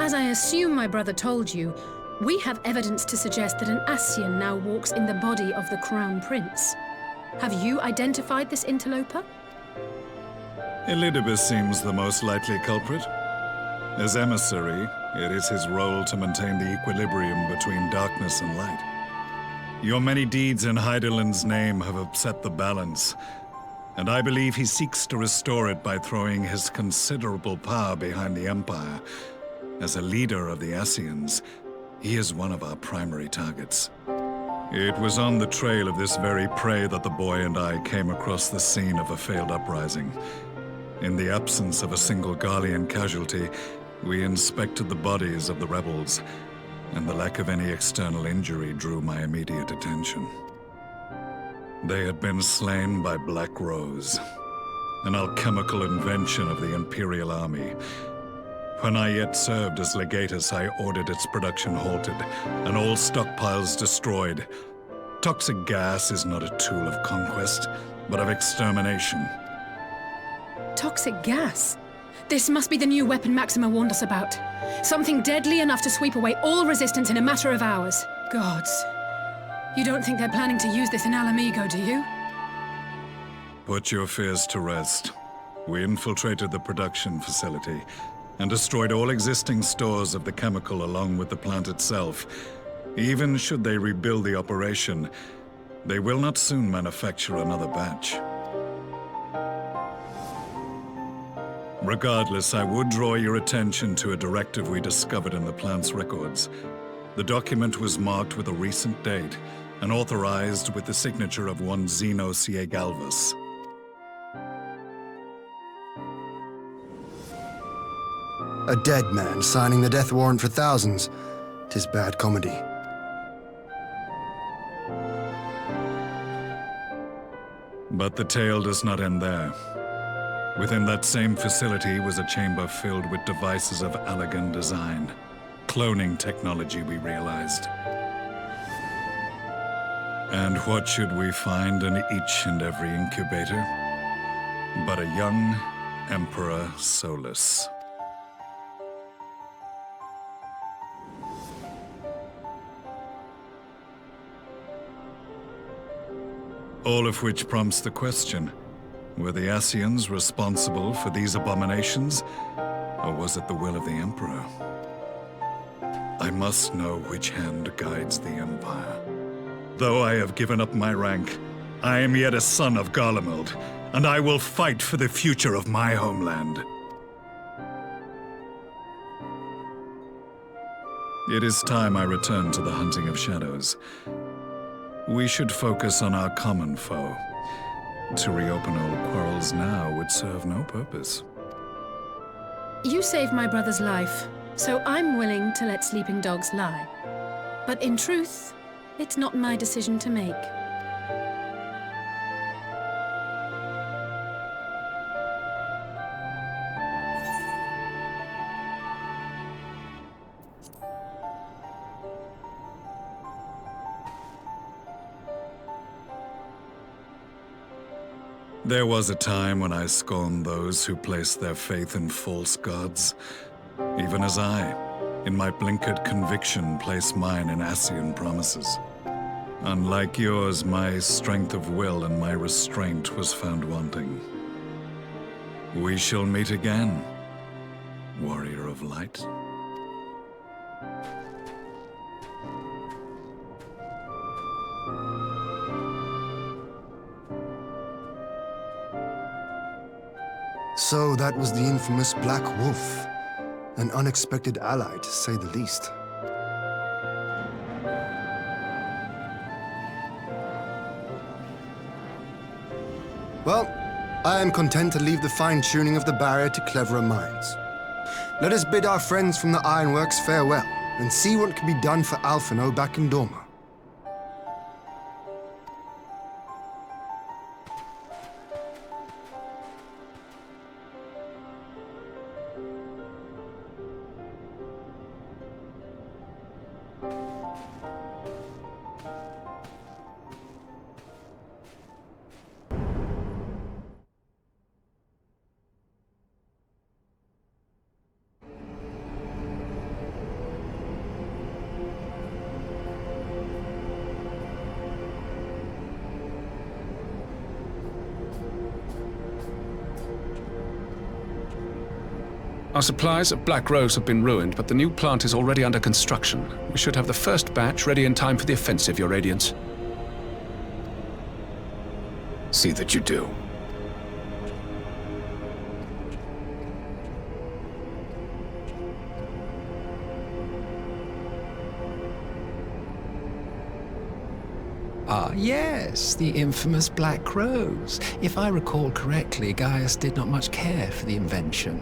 S13: As I assume my brother told you, we have evidence to suggest that an Ascian now walks in the body of the Crown Prince. Have you identified this interloper?
S16: Elidibus seems the most likely culprit. As emissary, it is his role to maintain the equilibrium between darkness and light. Your many deeds in Hydaelyn's name have upset the balance, and I believe he seeks to restore it by throwing his considerable power behind the Empire. As a leader of the Ascians, he is one of our primary targets. It was on the trail of this very prey that the boy and I came across the scene of a failed uprising. In the absence of a single Garlean casualty, we inspected the bodies of the rebels, and the lack of any external injury drew my immediate attention. They had been slain by Black Rose, an alchemical invention of the Imperial Army. When I yet served as legatus, I ordered its production halted, and all stockpiles destroyed. Toxic gas is not a tool of conquest, but of extermination.
S13: Toxic gas? This must be the new weapon Maxima warned us about. Something deadly enough to sweep away all resistance in a matter of hours. Gods. You don't think they're planning to use this in Ala Mhigo, do you?
S16: Put your fears to rest. We infiltrated the production facility and destroyed all existing stores of the chemical along with the plant itself. Even should they rebuild the operation, they will not soon manufacture another batch. Regardless, I would draw your attention to a directive we discovered in the plant's records. The document was marked with a recent date and authorized with the signature of one Zeno C. Galvus.
S6: A dead man signing the death warrant for thousands. 'Tis bad comedy.
S16: But the tale does not end there. Within that same facility was a chamber filled with devices of elegant design. Cloning technology, we realized. And what should we find in each and every incubator? But a young Emperor Solus. All of which prompts the question, were the Scions responsible for these abominations, or was it the will of the Emperor? I must know which hand guides the Empire. Though I have given up my rank, I am yet a son of Garlemald, and I will fight for the future of my homeland. It is time I return to the hunting of shadows. We should focus on our common foe. To reopen old quarrels now would serve no purpose.
S13: You saved my brother's life, so I'm willing to let sleeping dogs lie. But in truth, it's not my decision to make.
S16: There was a time when I scorned those who placed their faith in false gods, even as I, in my blinkered conviction, place mine in Ascian promises. Unlike yours, my strength of will and my restraint was found wanting. We shall meet again, warrior of light.
S6: So that was the infamous Black Wolf. An unexpected ally, to say the least. Well, I am content to leave the fine-tuning of the barrier to cleverer minds. Let us bid our friends from the Ironworks farewell, and see what can be done for Alphino back in Dorma.
S3: Our supplies of Black Rose have been ruined, but the new plant is already under construction. We should have the first batch ready in time for the offensive, Your Radiance.
S2: See that you do.
S18: Ah, yes, the infamous Black Rose. If I recall correctly, Gaius did not much care for the invention.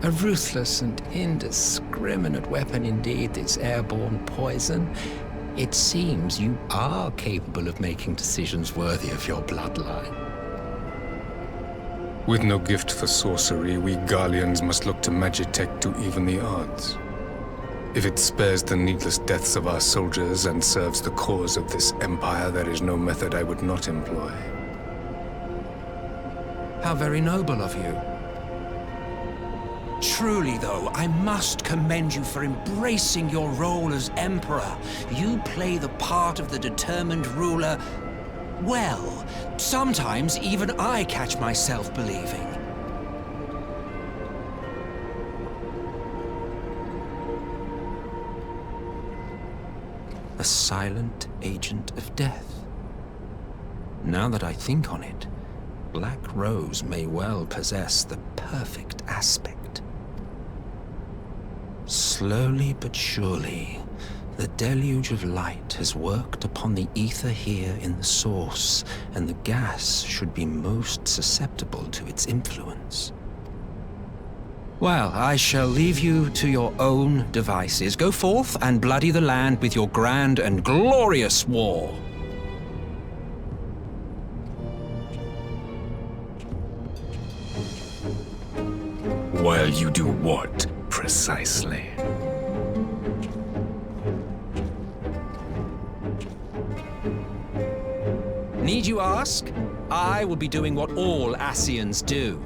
S18: A ruthless and indiscriminate weapon indeed, this airborne poison. It seems you are capable of making decisions worthy of your bloodline.
S8: With no gift for sorcery, we Garleans must look to Magitech to even the odds. If it spares the needless deaths of our soldiers and serves the cause of this empire, there is no method I would not employ.
S11: How very noble of you. Truly, though, I must commend you for embracing your role as Emperor. You play the part of the determined ruler well. Sometimes even I catch myself believing. A silent agent of death. Now that I think on it, Black Rose may well possess the perfect aspect. Slowly but surely, the deluge of light has worked upon the ether here in the source, and the gas should be most susceptible to its influence. Well, I shall leave you to your own devices. Go forth and bloody the land with your grand and glorious war.
S2: While you do what?
S8: Precisely.
S11: Need you ask? I will be doing what all Ascians do.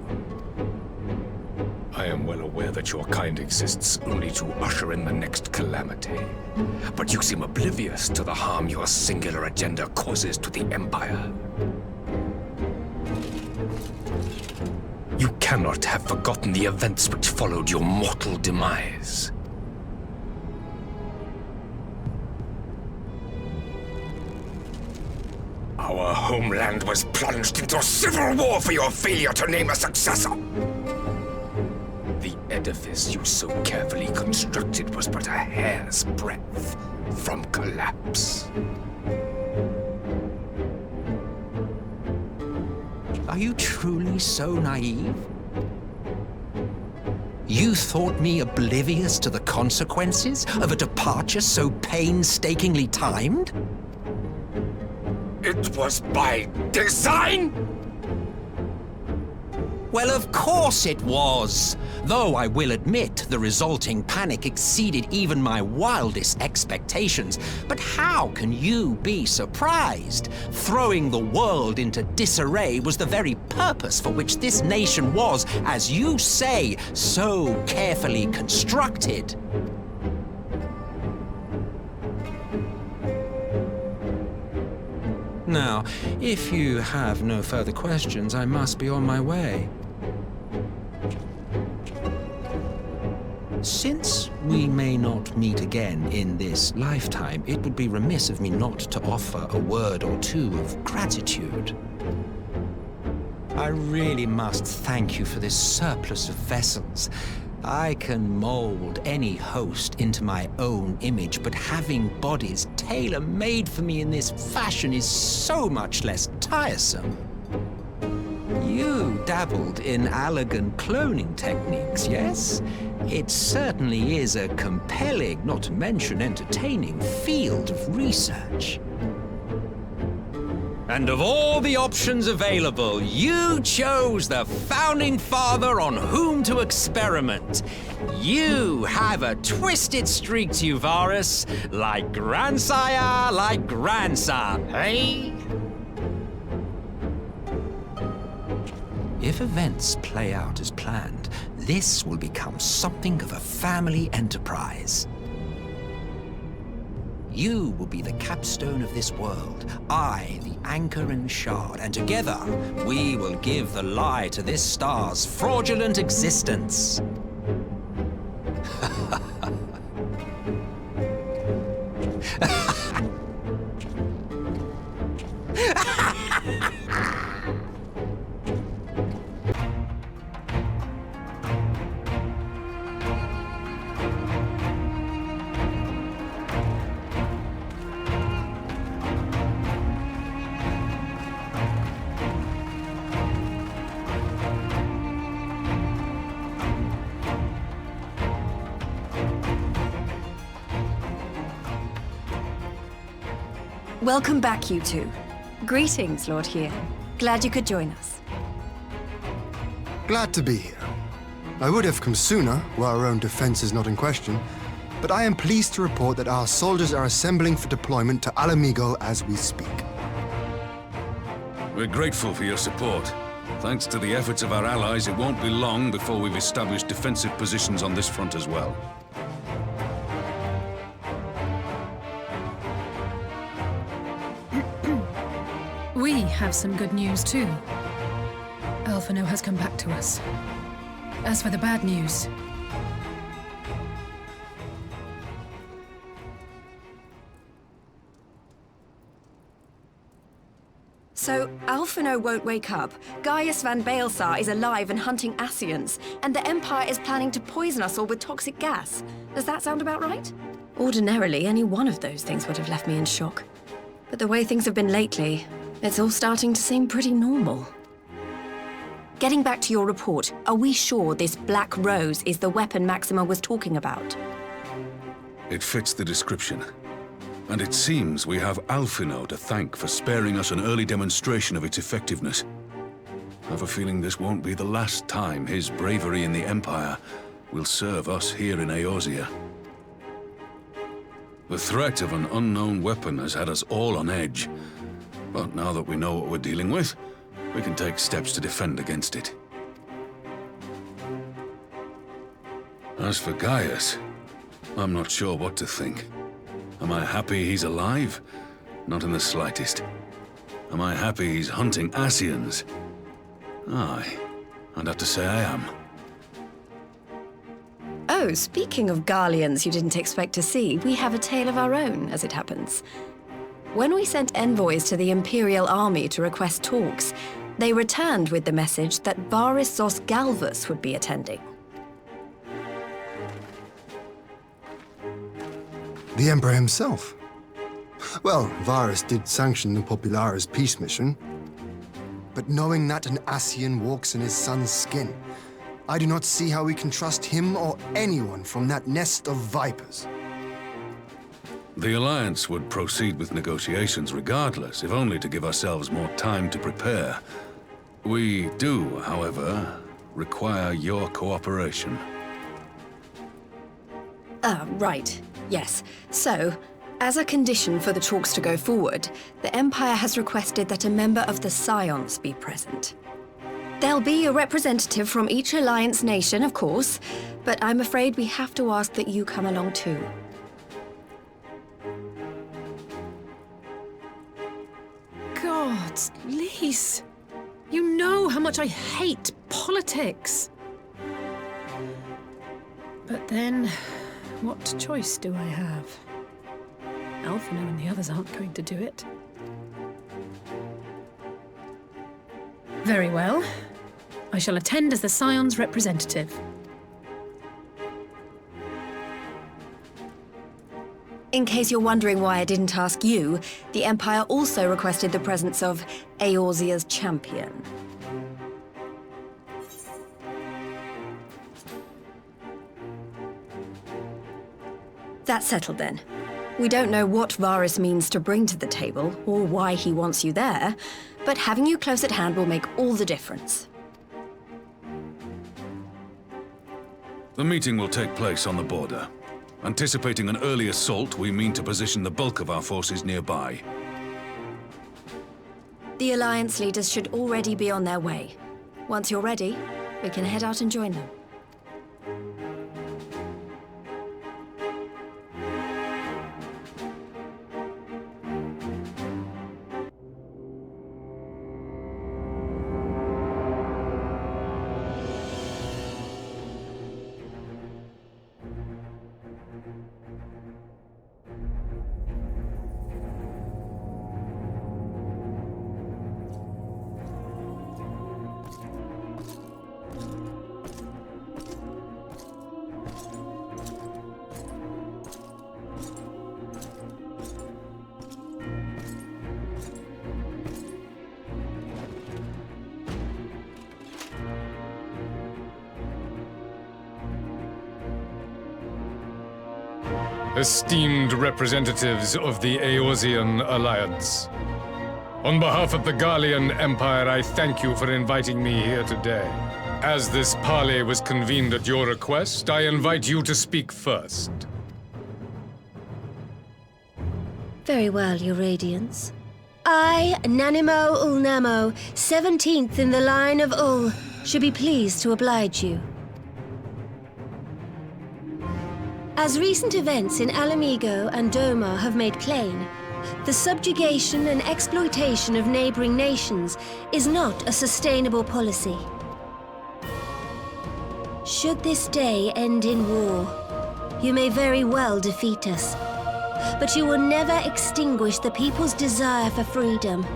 S8: I am well aware that your kind exists only to usher in the next calamity. But you seem oblivious to the harm your singular agenda causes to the Empire. You cannot have forgotten the events which followed your mortal demise. Our homeland was plunged into a civil war for your failure to name a successor. The edifice you so carefully constructed was but a hair's breadth from collapse.
S11: Are you truly so naive? You thought me oblivious to the consequences of a departure so painstakingly timed?
S8: It was by design?
S11: Well, of course it was. Though I will admit the resulting panic exceeded even my wildest expectations. But how can you be surprised? Throwing the world into disarray was the very purpose for which this nation was, as you say, so carefully constructed. Now, if you have no further questions, I must be on my way. Since we may not meet again in this lifetime, it would be remiss of me not to offer a word or two of gratitude. I really must thank you for this surplus of vessels. I can mold any host into my own image, but having bodies tailor-made for me in this fashion is so much less tiresome. You dabbled in Allagan cloning techniques, yes? It certainly is a compelling, not to mention entertaining, field of research. And of all the options available, you chose the Founding Father on whom to experiment. You have a twisted streak to you, Varus. Like grandsire, like grandson, hey? If events play out as planned, this will become something of a family enterprise. You will be the capstone of this world, I the anchor and shard, and together we will give the lie to this star's fraudulent existence.
S10: Welcome back, you two. Greetings, Lord Here. Glad you could join us.
S6: Glad to be here. I would have come sooner, where our own defense is not in question, but I am pleased to report that our soldiers are assembling for deployment to Ala Mhigo as we speak.
S5: We're grateful for your support. Thanks to the efforts of our allies, it won't be long before we've established defensive positions on this front as well.
S13: We have some good news, too. Alphino has come back to us. As for the bad news...
S10: So, Alphino won't wake up, Gaius van Baelsar is alive and hunting Ascians, and the Empire is planning to poison us all with toxic gas. Does that sound about right? Ordinarily, any one of those things would have left me in shock. But the way things have been lately, it's all starting to seem pretty normal. Getting back to your report, are we sure this Black Rose is the weapon Maxima was talking about?
S5: It fits the description. And it seems we have Alphino to thank for sparing us an early demonstration of its effectiveness. I have a feeling this won't be the last time his bravery in the Empire will serve us here in Eorzea. The threat of an unknown weapon has had us all on edge, but now that we know what we're dealing with, we can take steps to defend against it. As for Gaius, I'm not sure what to think. Am I happy he's alive? Not in the slightest. Am I happy he's hunting Ascians? Aye, I'd have to say I am.
S10: Oh, speaking of Garleans you didn't expect to see, we have a tale of our own, as it happens. When we sent envoys to the Imperial Army to request talks, they returned with the message that Varys Zos Galvus would be attending.
S6: The Emperor himself. Well, Varys did sanction the Popularis peace mission. But knowing that an Ascian walks in his son's skin, I do not see how we can trust him or anyone from that nest of vipers.
S5: The Alliance would proceed with negotiations regardless, if only to give ourselves more time to prepare. We do, however, require your cooperation.
S10: Right. Yes. So, as a condition for the talks to go forward, the Empire has requested that a member of the Scions be present. There'll be a representative from each Alliance nation, of course, but I'm afraid we have to ask that you come along too.
S13: God, Lise, you know how much I hate politics. But then, what choice do I have? Alphino and the others aren't going to do it. Very well. I shall attend as the Scions' representative.
S10: In case you're wondering why I didn't ask you, the Empire also requested the presence of Eorzea's champion. That's settled then. We don't know what Varys means to bring to the table, or why he wants you there, but having you close at hand will make all the difference.
S5: The meeting will take place on the border. Anticipating an early assault, we mean to position the bulk of our forces nearby.
S10: The Alliance leaders should already be on their way. Once you're ready, we can head out and join them.
S8: Esteemed representatives of the Eorzean Alliance, on behalf of the Garlean Empire, I thank you for inviting me here today. As this parley was convened at your request, I invite you to speak first.
S20: Very well, Your Radiance. I, Nanimo Ulnamo, 17th in the line of Ul, should be pleased to oblige you. As recent events in Ala Mhigo and Doma have made plain, the subjugation and exploitation of neighboring nations is not a sustainable policy. Should this day end in war, you may very well defeat us, but you will never extinguish the people's desire for freedom.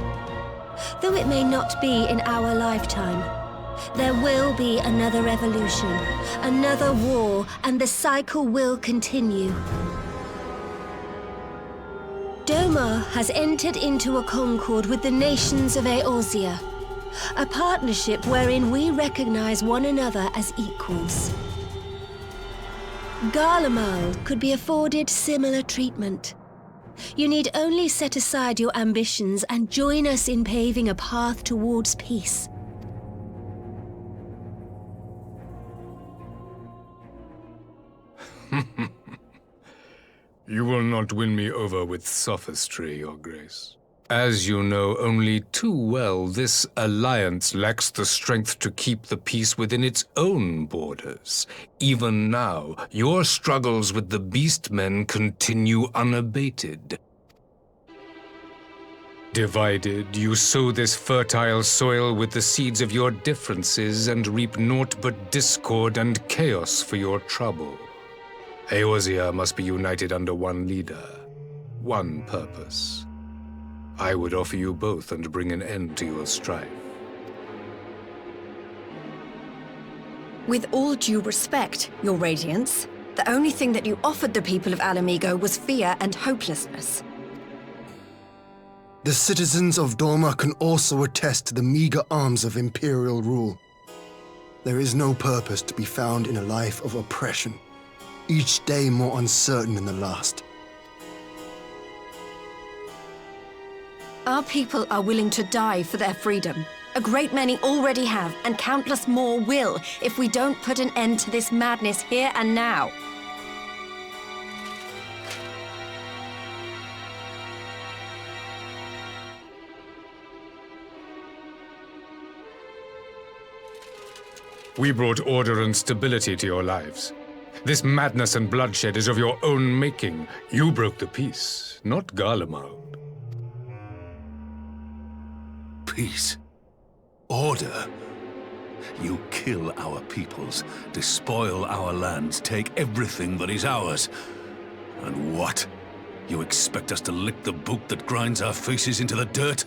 S20: Though it may not be in our lifetime, there will be another revolution, another war, and the cycle will continue. Doma has entered into a concord with the nations of Eorzea, a partnership wherein we recognize one another as equals. Garlemald could be afforded similar treatment. You need only set aside your ambitions and join us in paving a path towards peace.
S8: You will not win me over with sophistry, Your Grace. As you know only too well, this alliance lacks the strength to keep the peace within its own borders. Even now, your struggles with the Beastmen continue unabated. Divided, you sow this fertile soil with the seeds of your differences and reap naught but discord and chaos for your trouble. Eorzea must be united under one leader, one purpose. I would offer you both and bring an end to your strife.
S10: With all due respect, Your Radiance, the only thing that you offered the people of Ala Mhigo was fear and hopelessness.
S6: The citizens of Dorma can also attest to the meager arms of Imperial rule. There is no purpose to be found in a life of oppression, each day more uncertain than the last.
S10: Our people are willing to die for their freedom. A great many already have, and countless more will, if we don't put an end to this madness here and now.
S8: We brought order and stability to your lives. This madness and bloodshed is of your own making. You broke the peace, not Garlemald.
S5: Peace. Order. You kill our peoples, despoil our lands, take everything that is ours. And what? You expect us to lick the boot that grinds our faces into the dirt?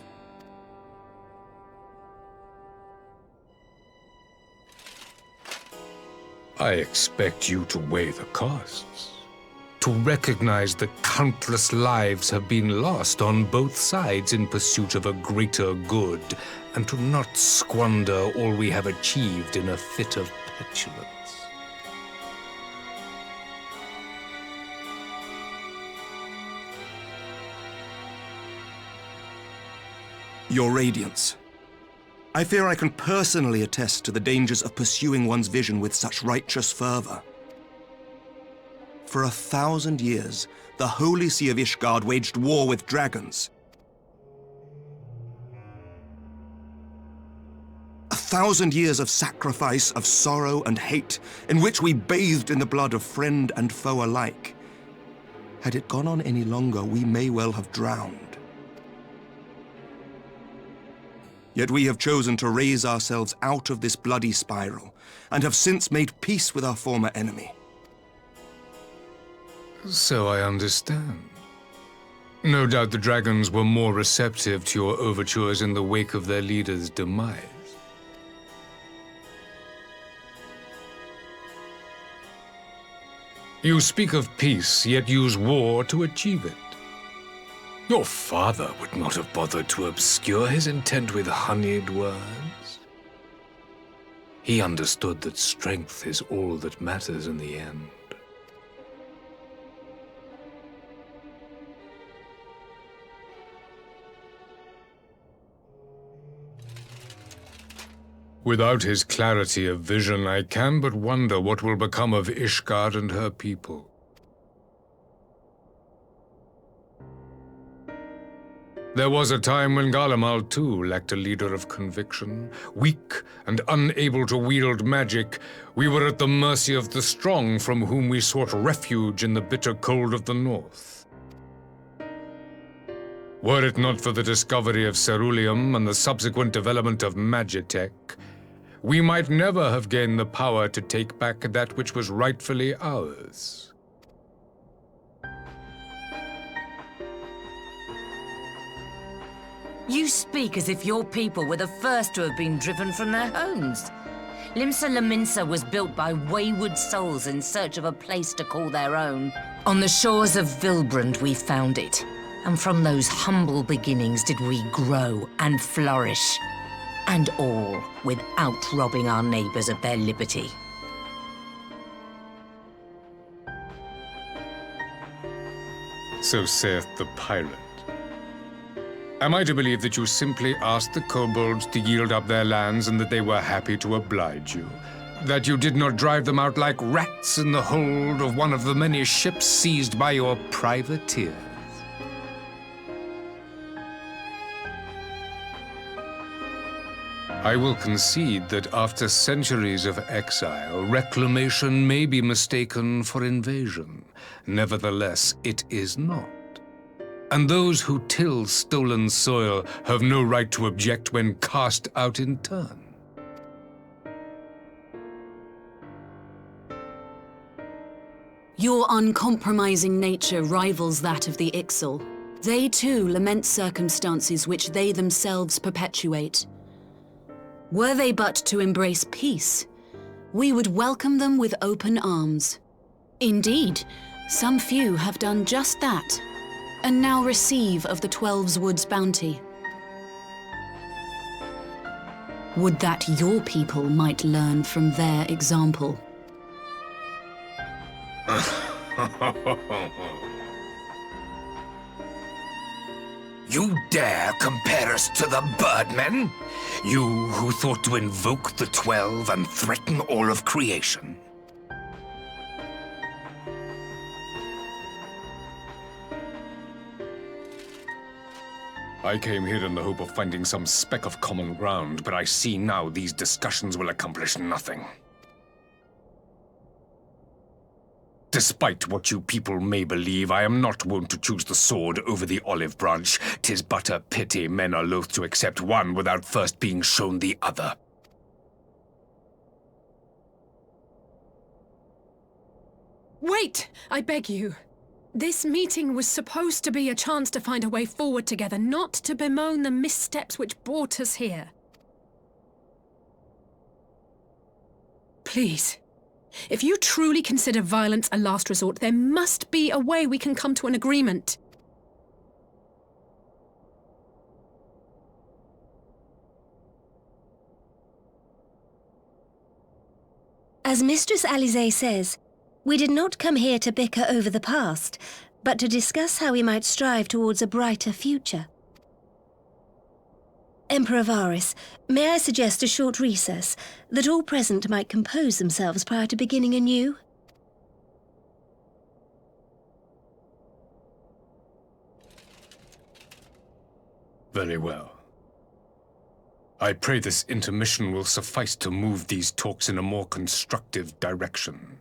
S8: I expect you to weigh the costs. To recognize that countless lives have been lost on both sides in pursuit of a greater good, and to not squander all we have achieved in a fit of petulance.
S19: Your Radiance, I fear I can personally attest to the dangers of pursuing one's vision with such righteous fervor. For 1,000 years, the Holy See of Ishgard waged war with dragons. 1,000 years of sacrifice, of sorrow and hate, in which we bathed in the blood of friend and foe alike. Had it gone on any longer, we may well have drowned. Yet we have chosen to raise ourselves out of this bloody spiral, and have since made peace with our former enemy.
S8: So I understand. No doubt the dragons were more receptive to your overtures in the wake of their leader's demise. You speak of peace, yet use war to achieve it. Your father would not have bothered to obscure his intent with honeyed words. He understood that strength is all that matters in the end. Without his clarity of vision, I can but wonder what will become of Ishgard and her people. There was a time when Garlemald, too, lacked a leader of conviction. Weak and unable to wield magic, we were at the mercy of the strong, from whom we sought refuge in the bitter cold of the north. Were it not for the discovery of ceruleum and the subsequent development of magitech, we might never have gained the power to take back that which was rightfully ours.
S21: You speak as if your people were the first to have been driven from their homes. Limsa Lominsa was built by wayward souls in search of a place to call their own. On the shores of Vilbrand we found it, and from those humble beginnings did we grow and flourish. And all without robbing our neighbors of their liberty.
S8: So saith the pirate. Am I to believe that you simply asked the kobolds to yield up their lands and that they were happy to oblige you? That you did not drive them out like rats in the hold of one of the many ships seized by your privateers. I will concede that after centuries of exile, reclamation may be mistaken for invasion. Nevertheless, it is not. And those who till stolen soil have no right to object when cast out in turn.
S1: Your uncompromising nature rivals that of the Ixal. They too lament circumstances which they themselves perpetuate. Were they but to embrace peace, we would welcome them with open arms. Indeed, some few have done just that, and now receive of the 12's Wood's bounty. Would that your people might learn from their example.
S2: You dare compare us to the Birdmen? You who thought to invoke the 12 and threaten all of creation?
S8: I came here in the hope of finding some speck of common ground, but I see now these discussions will accomplish nothing. Despite what you people may believe, I am not wont to choose the sword over the olive branch. 'Tis but a pity men are loath to accept one without first being shown the other.
S13: Wait! I beg you. This meeting was supposed to be a chance to find a way forward together, not to bemoan the missteps which brought us here. Please. If you truly consider violence a last resort, there must be a way we can come to an agreement.
S20: As Mistress Alize says, we did not come here to bicker over the past, but to discuss how we might strive towards a brighter future. Emperor Varys, may I suggest a short recess, that all present might compose themselves prior to beginning anew?
S8: Very well. I pray this intermission will suffice to move these talks in a more constructive direction.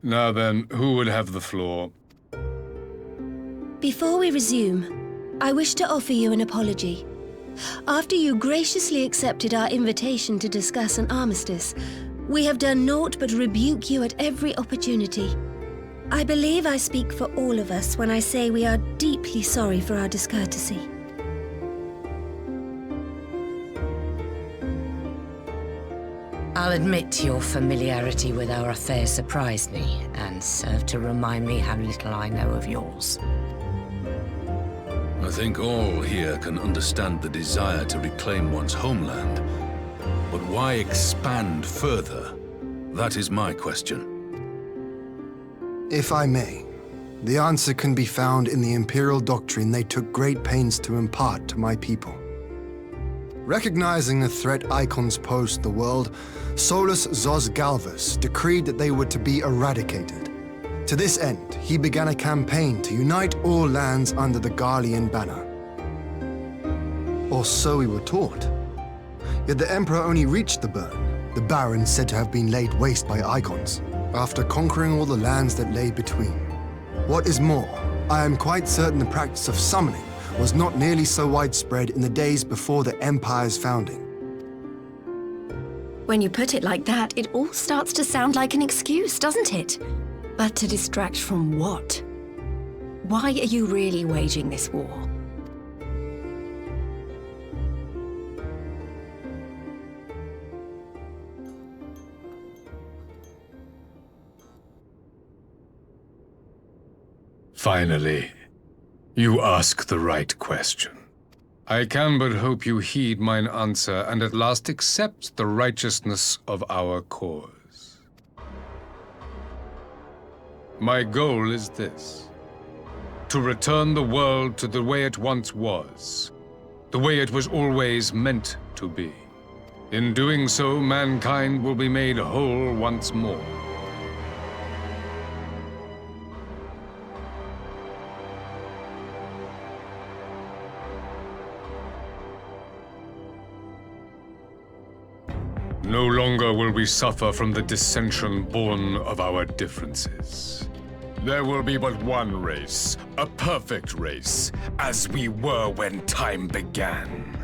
S8: Now then, who would have the floor?
S20: Before we resume, I wish to offer you an apology. After you graciously accepted our invitation to discuss an armistice, we have done naught but rebuke you at every opportunity. I believe I speak for all of us when I say we are deeply sorry for our discourtesy.
S21: I'll admit your familiarity with our affair surprised me, and served to remind me how little I know of yours.
S5: I think all here can understand the desire to reclaim one's homeland. But why expand further? That is my question.
S6: If I may, the answer can be found in the Imperial doctrine they took great pains to impart to my people. Recognizing the threat icons posed to the world, Solus Zos Galvus decreed that they were to be eradicated. To this end, he began a campaign to unite all lands under the Garlean banner. Or so we were taught. Yet the Emperor only reached the burn, the Barrens said to have been laid waste by icons, after conquering all the lands that lay between. What is more, I am quite certain the practice of summoning was not nearly so widespread in the days before the Empire's founding.
S10: When you put it like that, it all starts to sound like an excuse, doesn't it? But to distract from what? Why are you really waging this war?
S8: Finally, you ask the right question. I can but hope you heed mine answer, and at last accept the righteousness of our cause. My goal is this: to return the world to the way it once was, the way it was always meant to be. In doing so, mankind will be made whole once more. No longer will we suffer from the dissension born of our differences. There will be but one race, a perfect race, as we were when time began.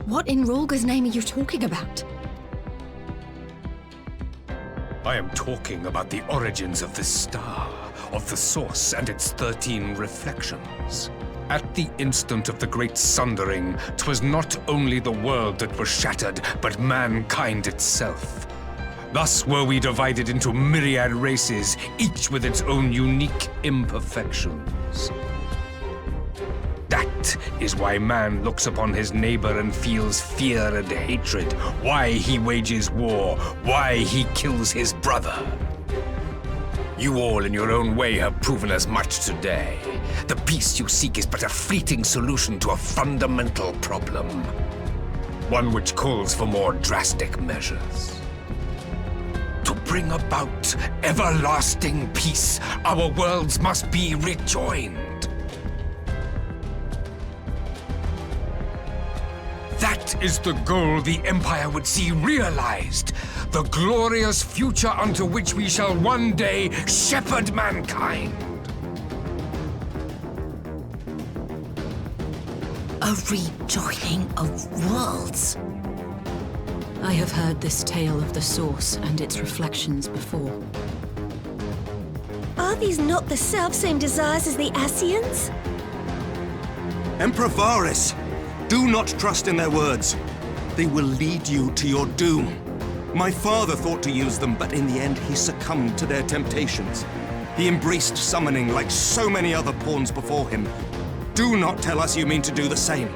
S10: What in Rhalgr's name are you talking about?
S5: I am talking about the origins of the star, of the source and its 13 reflections. At the instant of the great sundering, 'twas not only the world that was shattered, but mankind itself. Thus were we divided into myriad races, each with its own unique imperfections. That is why man looks upon his neighbor and feels fear and hatred, why he wages war, why he kills his brother. You all in your own way have proven as much today. The peace you seek is but a fleeting solution to a fundamental problem. One which calls for more drastic measures. To bring about everlasting peace, our worlds must be rejoined. That is the goal the Empire would see realized. The glorious future unto which we shall one day shepherd mankind.
S1: A rejoining of worlds. I have heard this tale of the Source and its reflections before.
S20: Are these not the self-same desires as the Scions?
S19: Emperor Varys, do not trust in their words. They will lead you to your doom. My father thought to use them, but in the end he succumbed to their temptations. He embraced summoning like so many other pawns before him. Do not tell us you mean to do the same.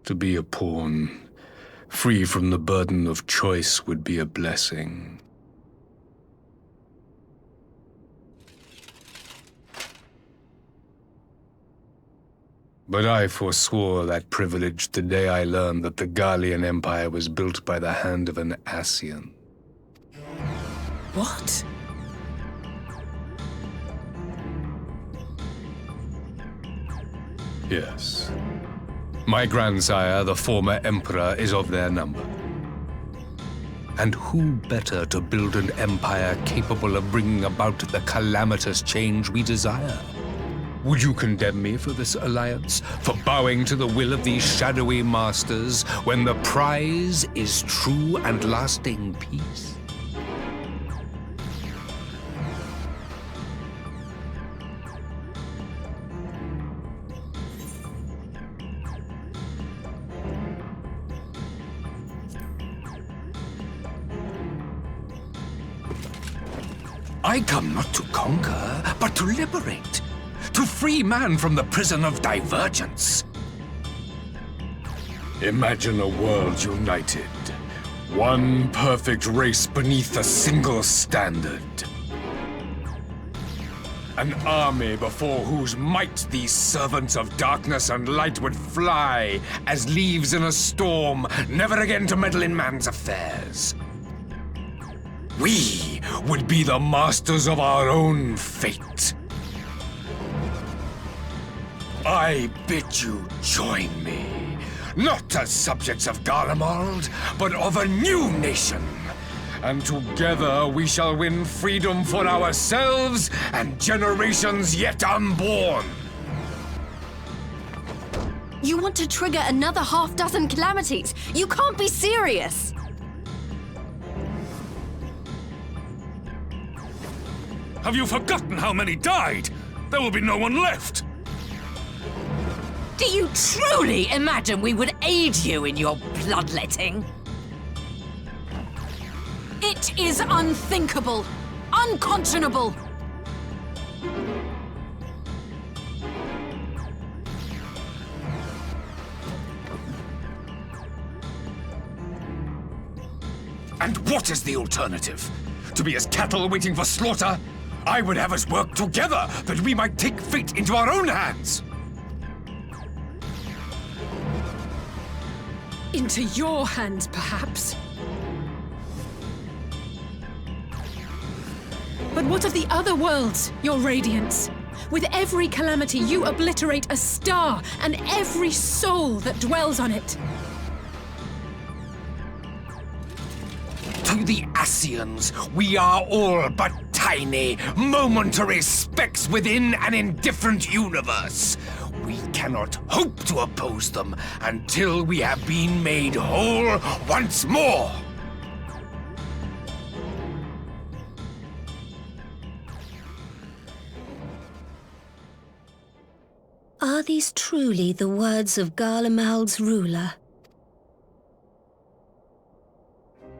S8: To be a pawn, free from the burden of choice, would be a blessing. But I forswore that privilege the day I learned that the Garlean Empire was built by the hand of an Scion.
S1: What?
S8: Yes. My grandsire, the former Emperor, is of their number. And who better to build an empire capable of bringing about the calamitous change we desire? Would you condemn me for this alliance? For bowing to the will of these shadowy masters, when the prize is true and lasting peace?
S2: I come not to conquer, but to liberate. To free man from the prison of divergence.
S8: Imagine a world united. One perfect race beneath a single standard. An army before whose might these servants of darkness and light would fly as leaves in a storm, never again to meddle in man's affairs. We would be the masters of our own fate. I bid you join me, not as subjects of Garlemald, but of a new nation. And together we shall win freedom for ourselves and generations yet unborn.
S10: You want to trigger another half-dozen calamities? You can't be serious!
S5: Have you forgotten how many died? There will be no one left.
S21: Do you truly imagine we would aid you in your bloodletting?
S1: It is unthinkable! Unconscionable!
S2: And what is the alternative? To be as cattle waiting for slaughter? I would have us work together, that we might take fate into our own hands!
S13: Into your hands, perhaps. But what of the other worlds, your radiance? With every calamity, you obliterate a star and every soul that dwells on it.
S2: To the Scions, we are all but tiny, momentary specks within an indifferent universe. We cannot hope to oppose them until we have been made whole once more.
S20: Are these truly the words of Garlemald's ruler?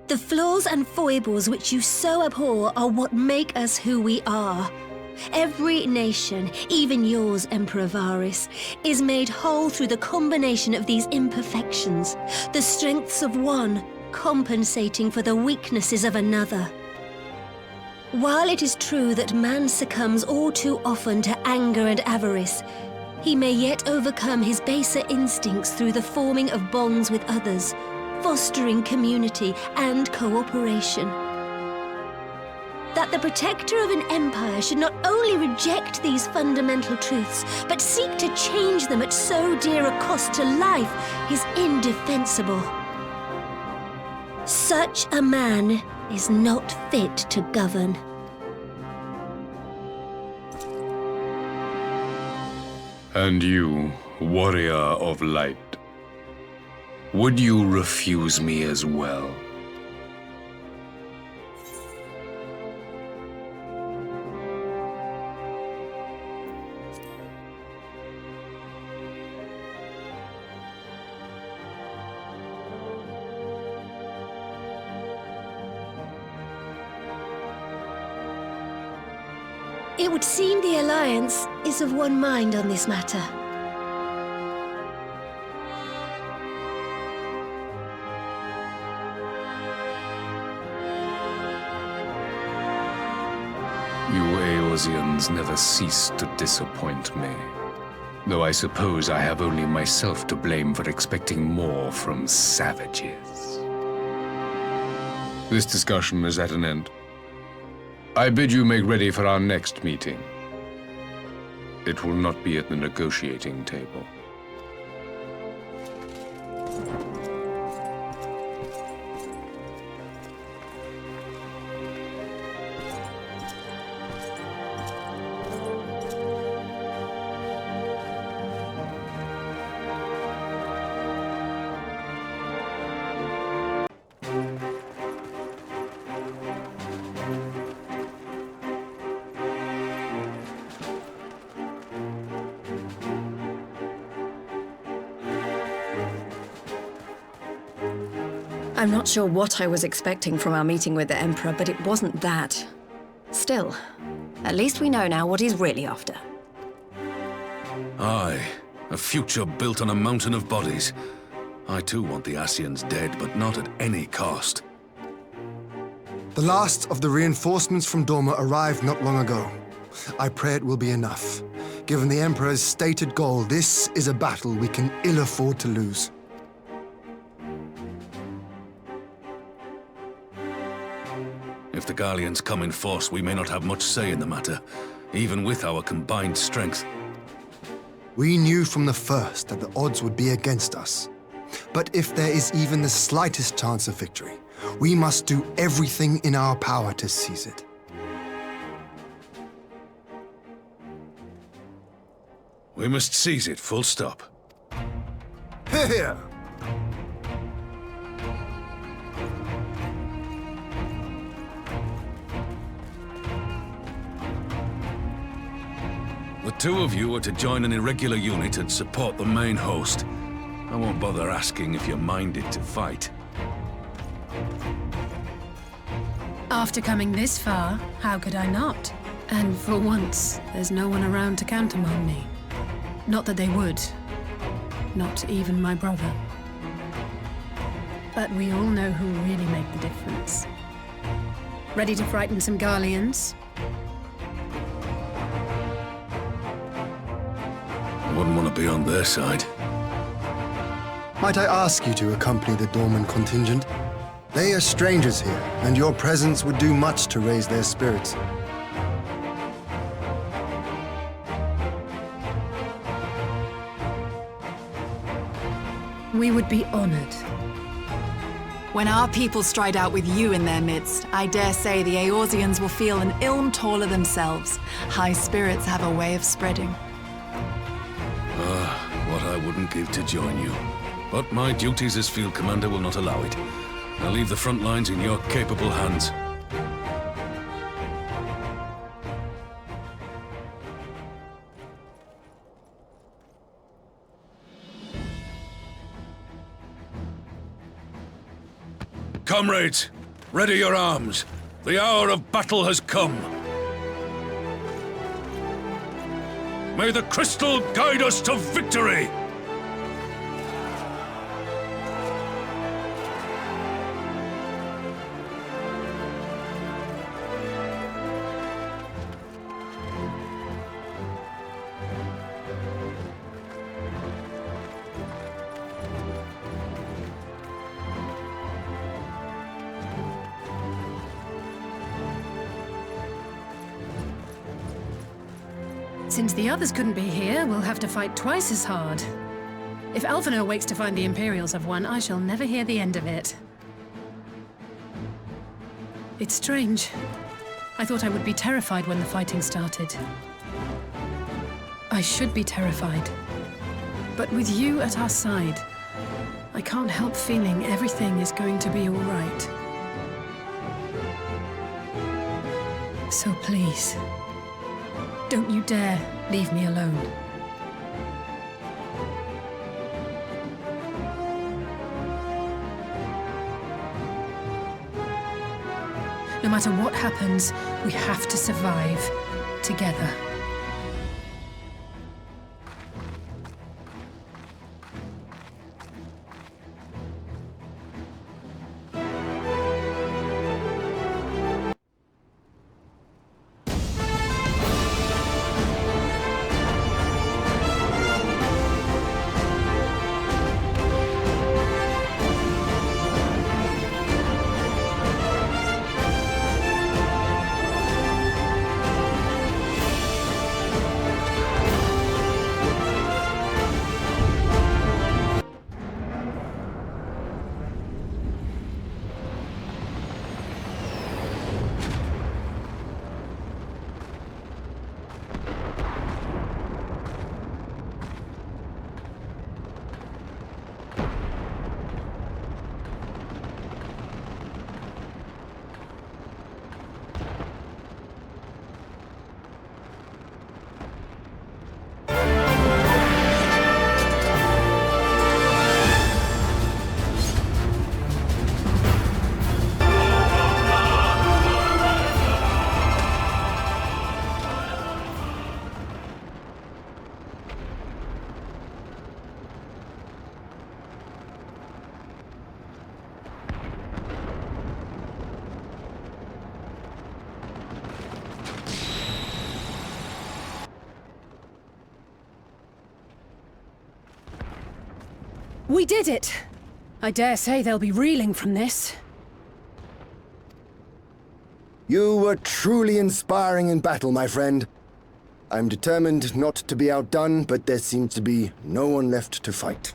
S20: The flaws and foibles which you so abhor are what make us who we are. Every nation, even yours, Emperor Varys, is made whole through the combination of these imperfections, the strengths of one compensating for the weaknesses of another. While it is true that man succumbs all too often to anger and avarice, he may yet overcome his baser instincts through the forming of bonds with others, fostering community and cooperation. That the protector of an empire should not only reject these fundamental truths, but seek to change them at so dear a cost to life is indefensible. Such a man is not fit to govern.
S5: And you, warrior of light, would you refuse me as well?
S20: It would seem the Alliance is of one mind on this matter.
S5: You Eorzeans never cease to disappoint me. Though I suppose I have only myself to blame for expecting more from savages. This discussion is at an end. I bid you make ready for our next meeting. It will not be at the negotiating table.
S10: I'm not sure what I was expecting from our meeting with the Emperor, but it wasn't that. Still, at least we know now what he's really after.
S5: Aye, a future built on a mountain of bodies. I too want the Scions dead, but not at any cost.
S6: The last of the reinforcements from Dorma arrived not long ago. I pray it will be enough. Given the Emperor's stated goal, this is a battle we can ill afford to lose.
S5: If the Garleans come in force, we may not have much say in the matter, even with our combined strength.
S6: We knew from the first that the odds would be against us. But if there is even the slightest chance of victory, we must do everything in our power to seize it.
S5: We must seize it, full stop.
S6: Hear, hear!
S5: The two of you are to join an irregular unit and support the main host. I won't bother asking if you're minded to fight.
S13: After coming this far, how could I not? And for once, there's no one around to countermand me. Not that they would. Not even my brother. But we all know who really make the difference. Ready to frighten some Garleans?
S5: I wouldn't want to be on their side.
S6: Might I ask you to accompany the Dorman contingent? They are strangers here, and your presence would do much to raise their spirits.
S13: We would be honored.
S17: When our people stride out with you in their midst, I dare say the Eorzeans will feel an ilm taller themselves. High spirits have a way of spreading.
S5: What I wouldn't give to join you. But my duties as field commander will not allow it. I'll leave the front lines in your capable hands. Comrades, ready your arms. The hour of battle has come. May the crystal guide us to victory!
S13: Since the others couldn't be here, we'll have to fight twice as hard. If Alphinaud wakes to find the Imperials have won, I shall never hear the end of it. It's strange. I thought I would be terrified when the fighting started. I should be terrified. But with you at our side, I can't help feeling everything is going to be all right. So please, don't you dare leave me alone. No matter what happens, we have to survive together. We did it! I dare say they'll be reeling from this.
S6: You were truly inspiring in battle, my friend. I'm determined not to be outdone, but there seems to be no one left to fight.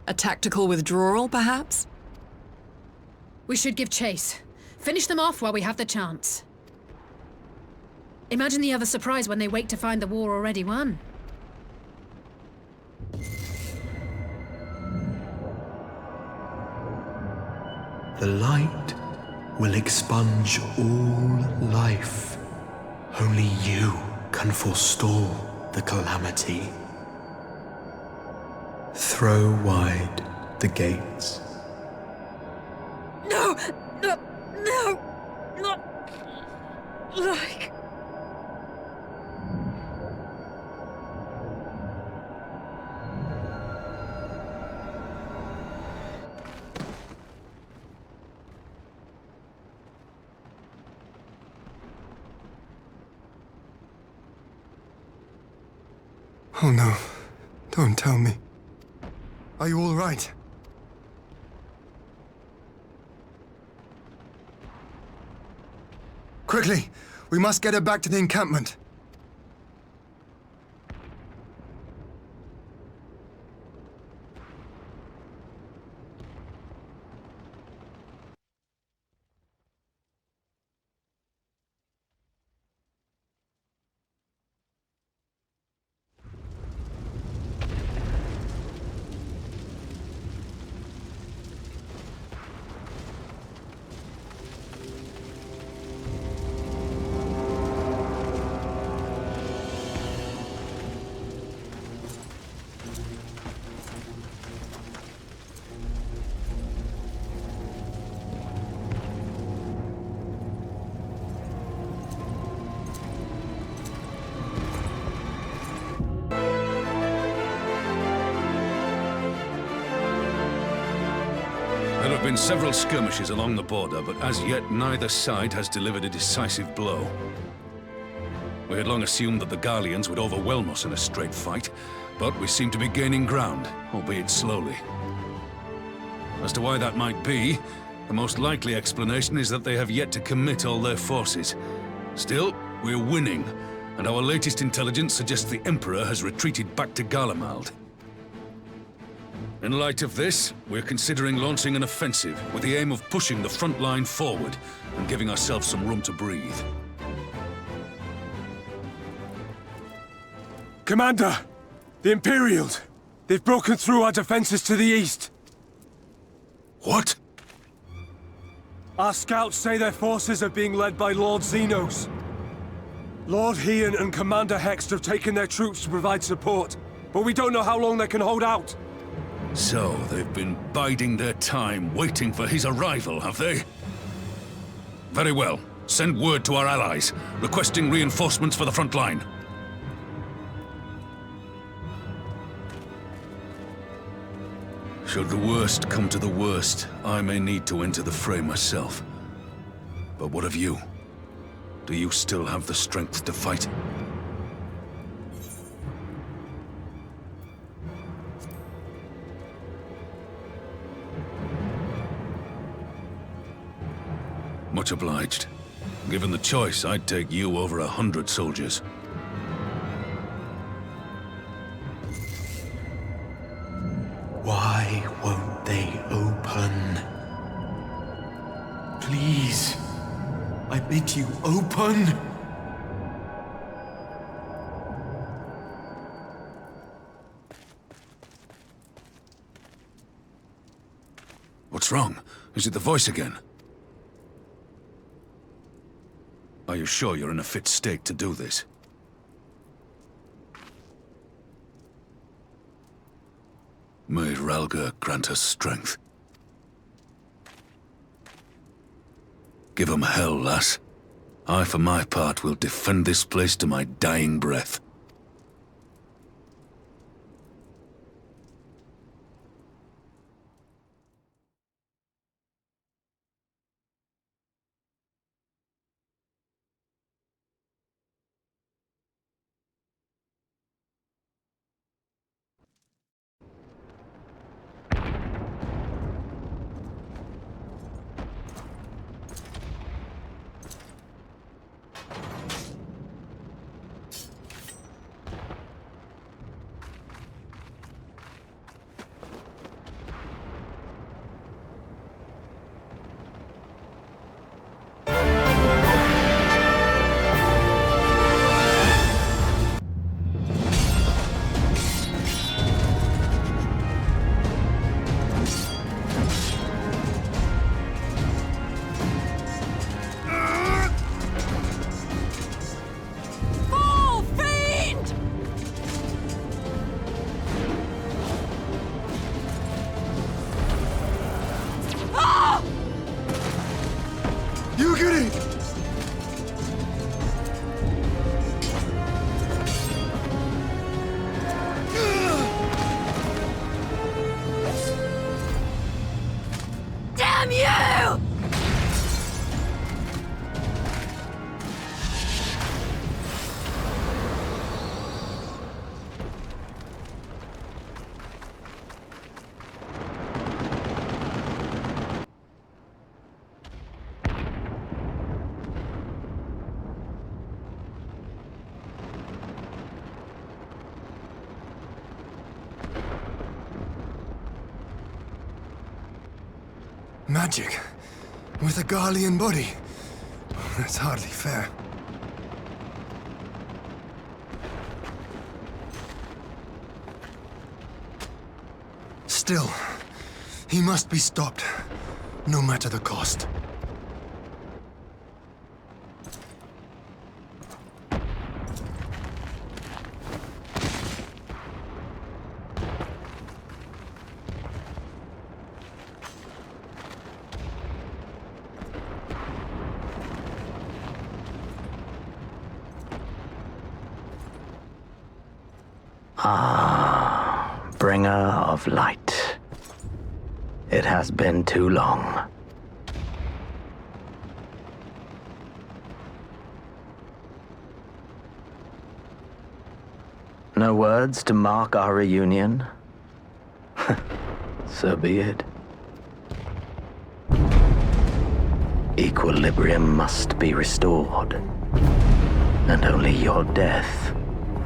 S17: A tactical withdrawal, perhaps?
S13: We should give chase. Finish them off while we have the chance. Imagine the other surprise when they wake to find the war already won.
S9: The light will expunge all life. Only you can forestall the calamity. Throw wide the gates.
S4: No! No! No! not like...
S6: Oh no. Don't tell me. Are you all right? Quickly! We must get her back to the encampment.
S5: There have been several skirmishes along the border, but as yet neither side has delivered a decisive blow. We had long assumed that the Garleans would overwhelm us in a straight fight, but we seem to be gaining ground, albeit slowly. As to why that might be, the most likely explanation is that they have yet to commit all their forces. Still, we're winning, and our latest intelligence suggests the Emperor has retreated back to Garlemald. In light of this, we're considering launching an offensive with the aim of pushing the front line forward and giving ourselves some room to breathe.
S15: Commander! The Imperials! They've broken through our defenses to the east!
S5: What?
S15: Our scouts say their forces are being led by Lord Xenos. Lord Hian and Commander Hext have taken their troops to provide support, but we don't know how long they can hold out.
S5: So, they've been biding their time, waiting for his arrival, have they? Very well. Send word to our allies, requesting reinforcements for the front line. Should the worst come to the worst, I may need to enter the fray myself. But what of you? Do you still have the strength to fight? Much obliged. Given the choice, I'd take you over 100 soldiers.
S9: Why won't they open? Please, I bid you open!
S5: What's wrong? Is it the voice again? Are you sure you're in a fit state to do this? May Ralga grant us strength. Give 'em hell, lass. I, for my part, will defend this place to my dying breath.
S6: Magic? With a Garlean body? That's hardly fair. Still, he must be stopped, no matter the cost.
S12: Ah, bringer of light. It has been too long. No words to mark our reunion? So be it. Equilibrium must be restored, and only your death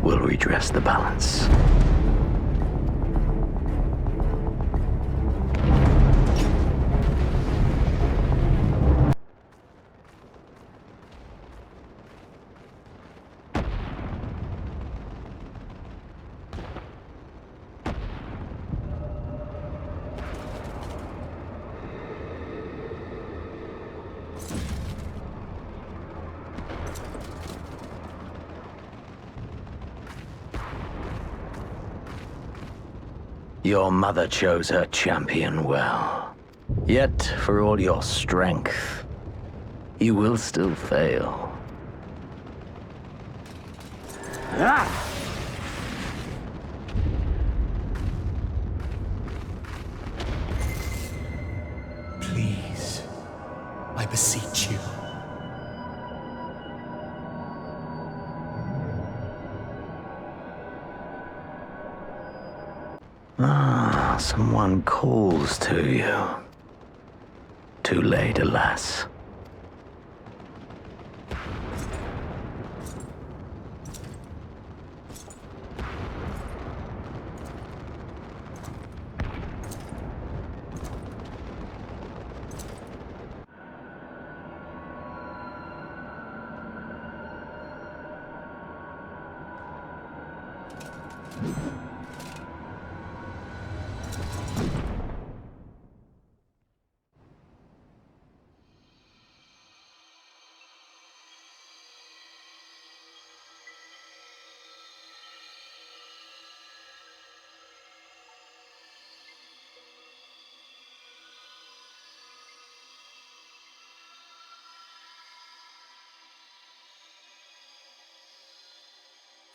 S12: will redress the balance. Your mother chose her champion well. Yet, for all your strength, you will still fail. Ah!
S9: Please, I beseech you.
S12: Ah, someone calls to you. Too late, alas.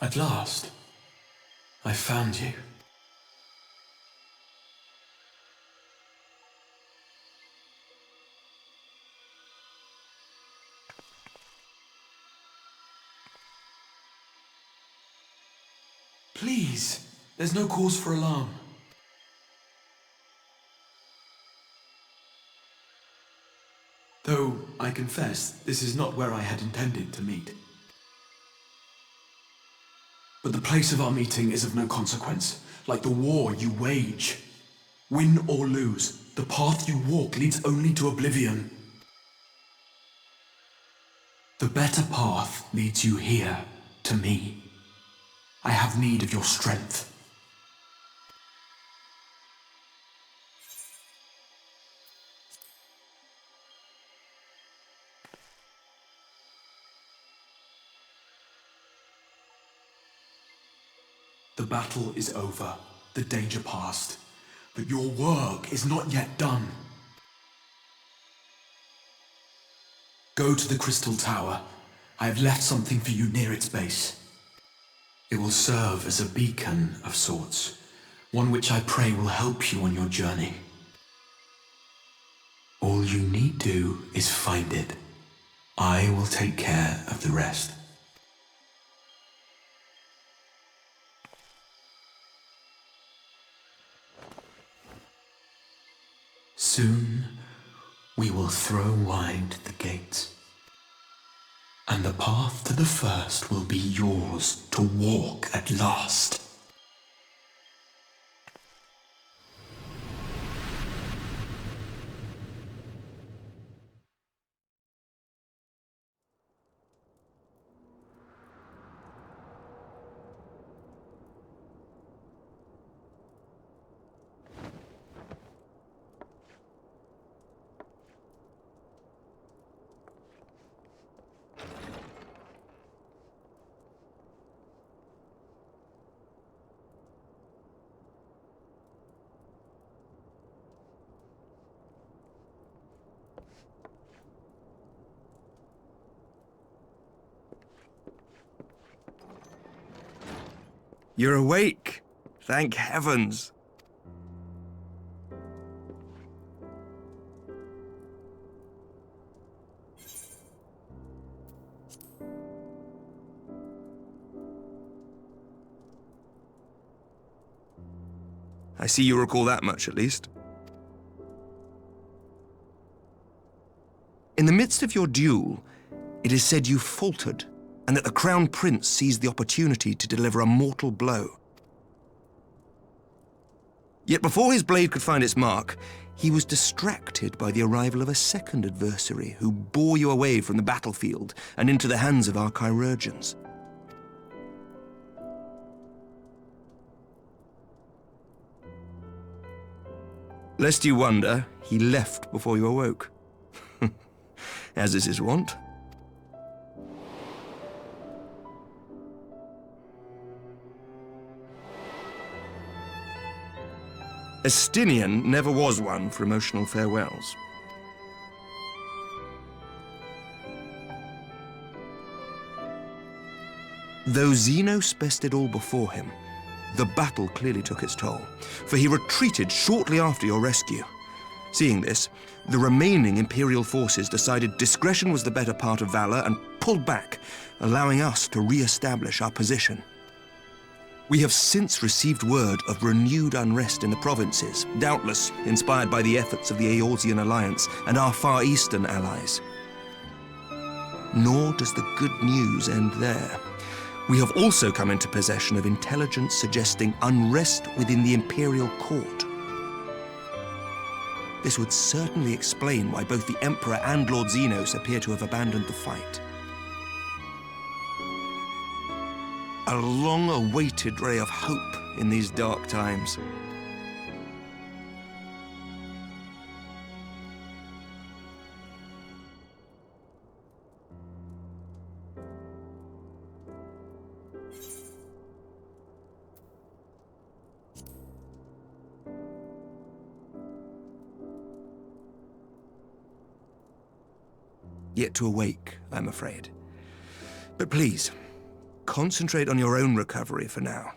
S9: At last, I found you. Please, there's no cause for alarm. Though, I confess, this is not where I had intended to meet. But the place of our meeting is of no consequence, like the war you wage. Win or lose, the path you walk leads only to oblivion. The better path leads you here, to me. I have need of your strength. The battle is over, the danger past, but your work is not yet done. Go to the Crystal Tower. I have left something for you near its base. It will serve as a beacon of sorts, one which I pray will help you on your journey. All you need do is find it. I will take care of the rest. Soon, we will throw wide the gates, and the path to the first will be yours to walk at last.
S19: You're awake. Thank heavens. I see you recall that much, at least. In the midst of your duel, it is said you faltered, and that the Crown Prince seized the opportunity to deliver a mortal blow. Yet before his blade could find its mark, he was distracted by the arrival of a second adversary who bore you away from the battlefield and into the hands of our chirurgeons. Lest you wonder, he left before you awoke. As is his wont. Estinian never was one for emotional farewells. Though Xenos bested all before him, the battle clearly took its toll, for he retreated shortly after your rescue. Seeing this, the remaining Imperial forces decided discretion was the better part of valor and pulled back, allowing us to re-establish our position. We have since received word of renewed unrest in the provinces, doubtless inspired by the efforts of the Eorzean Alliance and our Far Eastern allies. Nor does the good news end there. We have also come into possession of intelligence suggesting unrest within the Imperial Court. This would certainly explain why both the Emperor and Lord Xenos appear to have abandoned the fight. A long-awaited ray of hope in these dark times. Yet to awake, I'm afraid. But please, concentrate on your own recovery for now.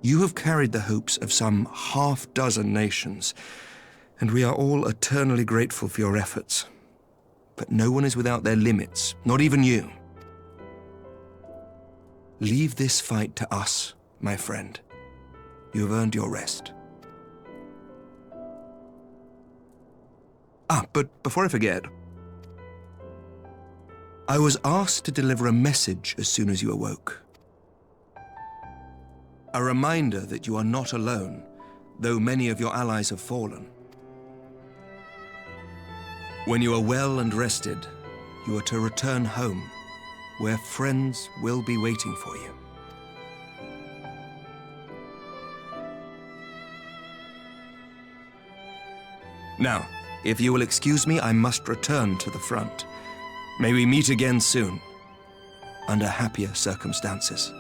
S19: You have carried the hopes of some half-dozen nations, and we are all eternally grateful for your efforts. But no one is without their limits, not even you. Leave this fight to us, my friend. You have earned your rest. But before I forget, I was asked to deliver a message as soon as you awoke. A reminder that you are not alone, though many of your allies have fallen. When you are well and rested, you are to return home, where friends will be waiting for you. Now, if you will excuse me, I must return to the front. May we meet again soon, under happier circumstances.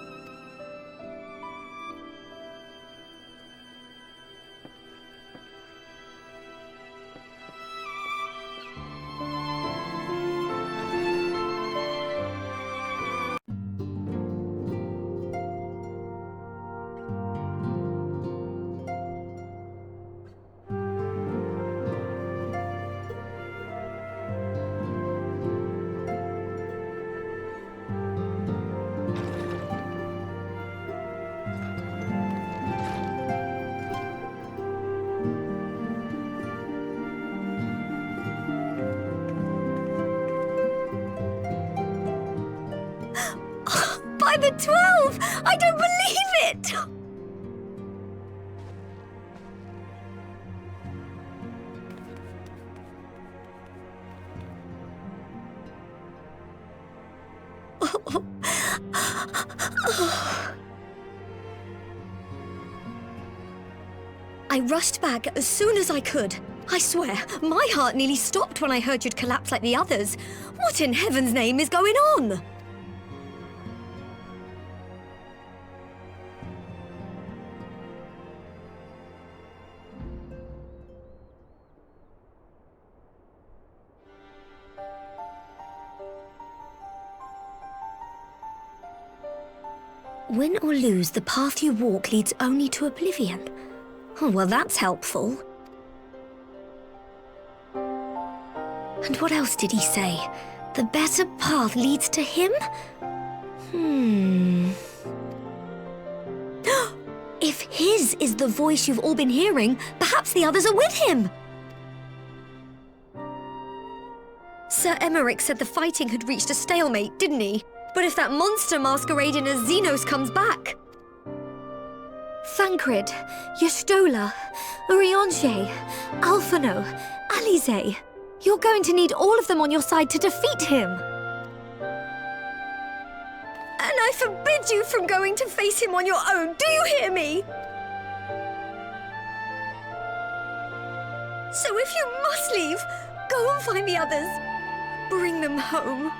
S20: By the 12! I don't believe it! I rushed back as soon as I could. I swear, my heart nearly stopped when I heard you'd collapse like the others. What in heaven's name is going on? Win or lose, the path you walk leads only to oblivion. Oh, well, that's helpful. And what else did he say? The better path leads to him? If his is the voice you've all been hearing, perhaps the others are with him! Sir Emmerich said the fighting had reached a stalemate, didn't he? But if that monster masquerading as Xenos comes back... Thancred, Yestola, Urianger, Alphano, Alize... You're going to need all of them on your side to defeat him! And I forbid you from going to face him on your own, do you hear me? So if you must leave, go and find the others. Bring them home.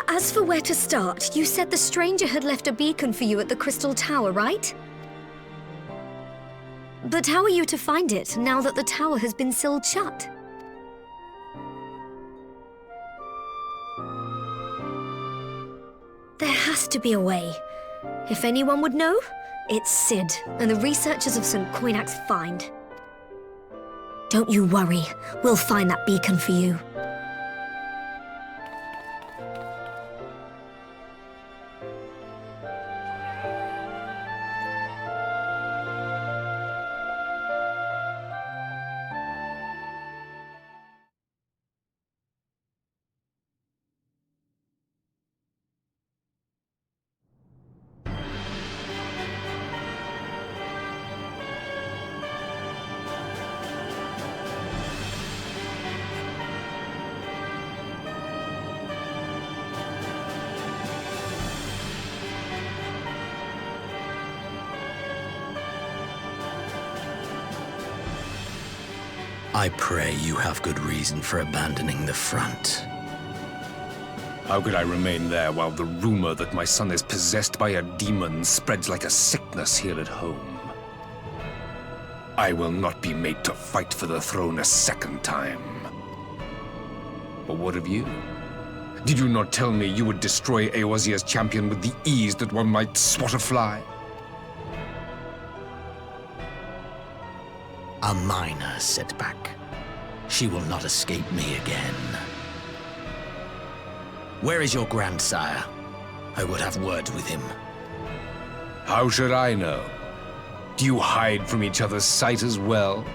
S20: As for where to start, you said the stranger had left a beacon for you at the Crystal Tower, right? But how are you to find it, now that the tower has been sealed shut? There has to be a way. If anyone would know, it's Sid, and the researchers of St. Coinac's find. Don't you worry, we'll find that beacon for you.
S12: I pray you have good reason for abandoning the front.
S2: How could I remain there while the rumor that my son is possessed by a demon spreads like a sickness here at home? I will not be made to fight for the throne a second time. But what of you? Did you not tell me you would destroy Eorzea's champion with the ease that one might swat a fly?
S12: A minor setback. She will not escape me again. Where is your grandsire? I would have words with him.
S2: How should I know? Do you hide from each other's sight as well?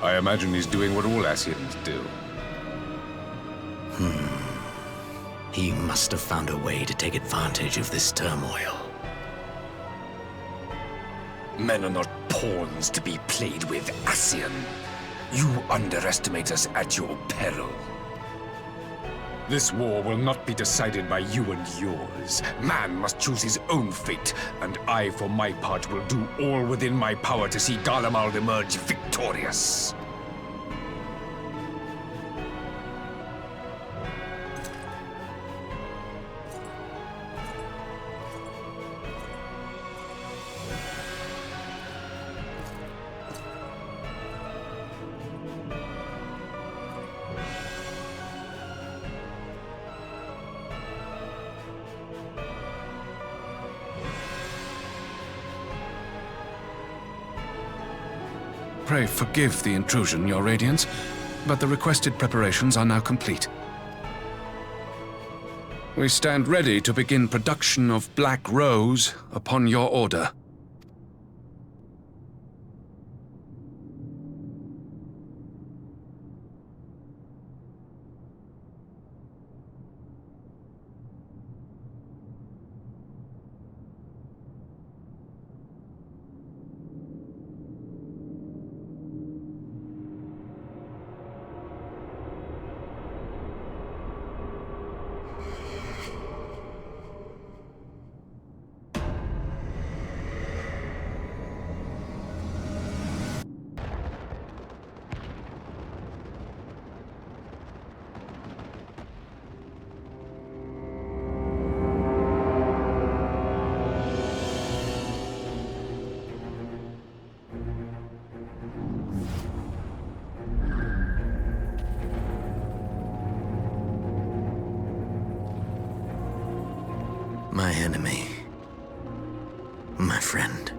S2: I imagine he's doing what all Ascians do.
S12: He must have found a way to take advantage of this turmoil.
S2: Men are not pawns to be played with, Ascian. You underestimate us at your peril. This war will not be decided by you and yours. Man must choose his own fate, and I, for my part, will do all within my power to see Garlemald emerge victorious.
S5: Pray forgive the intrusion, Your Radiance, but the requested preparations are now complete. We stand ready to begin production of Black Rose upon your order.
S12: my enemy, my friend.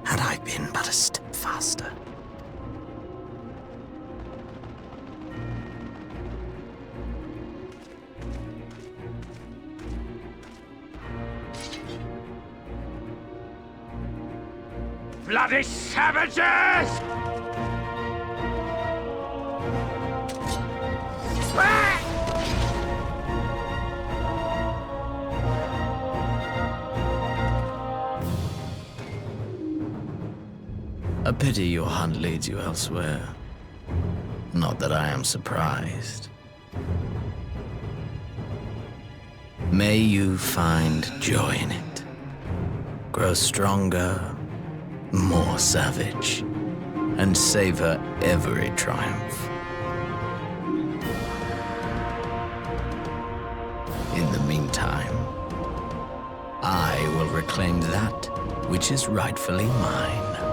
S12: Had I been but a step faster.
S2: Bloody savages!
S12: A pity your hunt leads you elsewhere. Not that I am surprised. May you find joy in it. Grow stronger, more savage, and savor every triumph. In the meantime, I will reclaim that which is rightfully mine.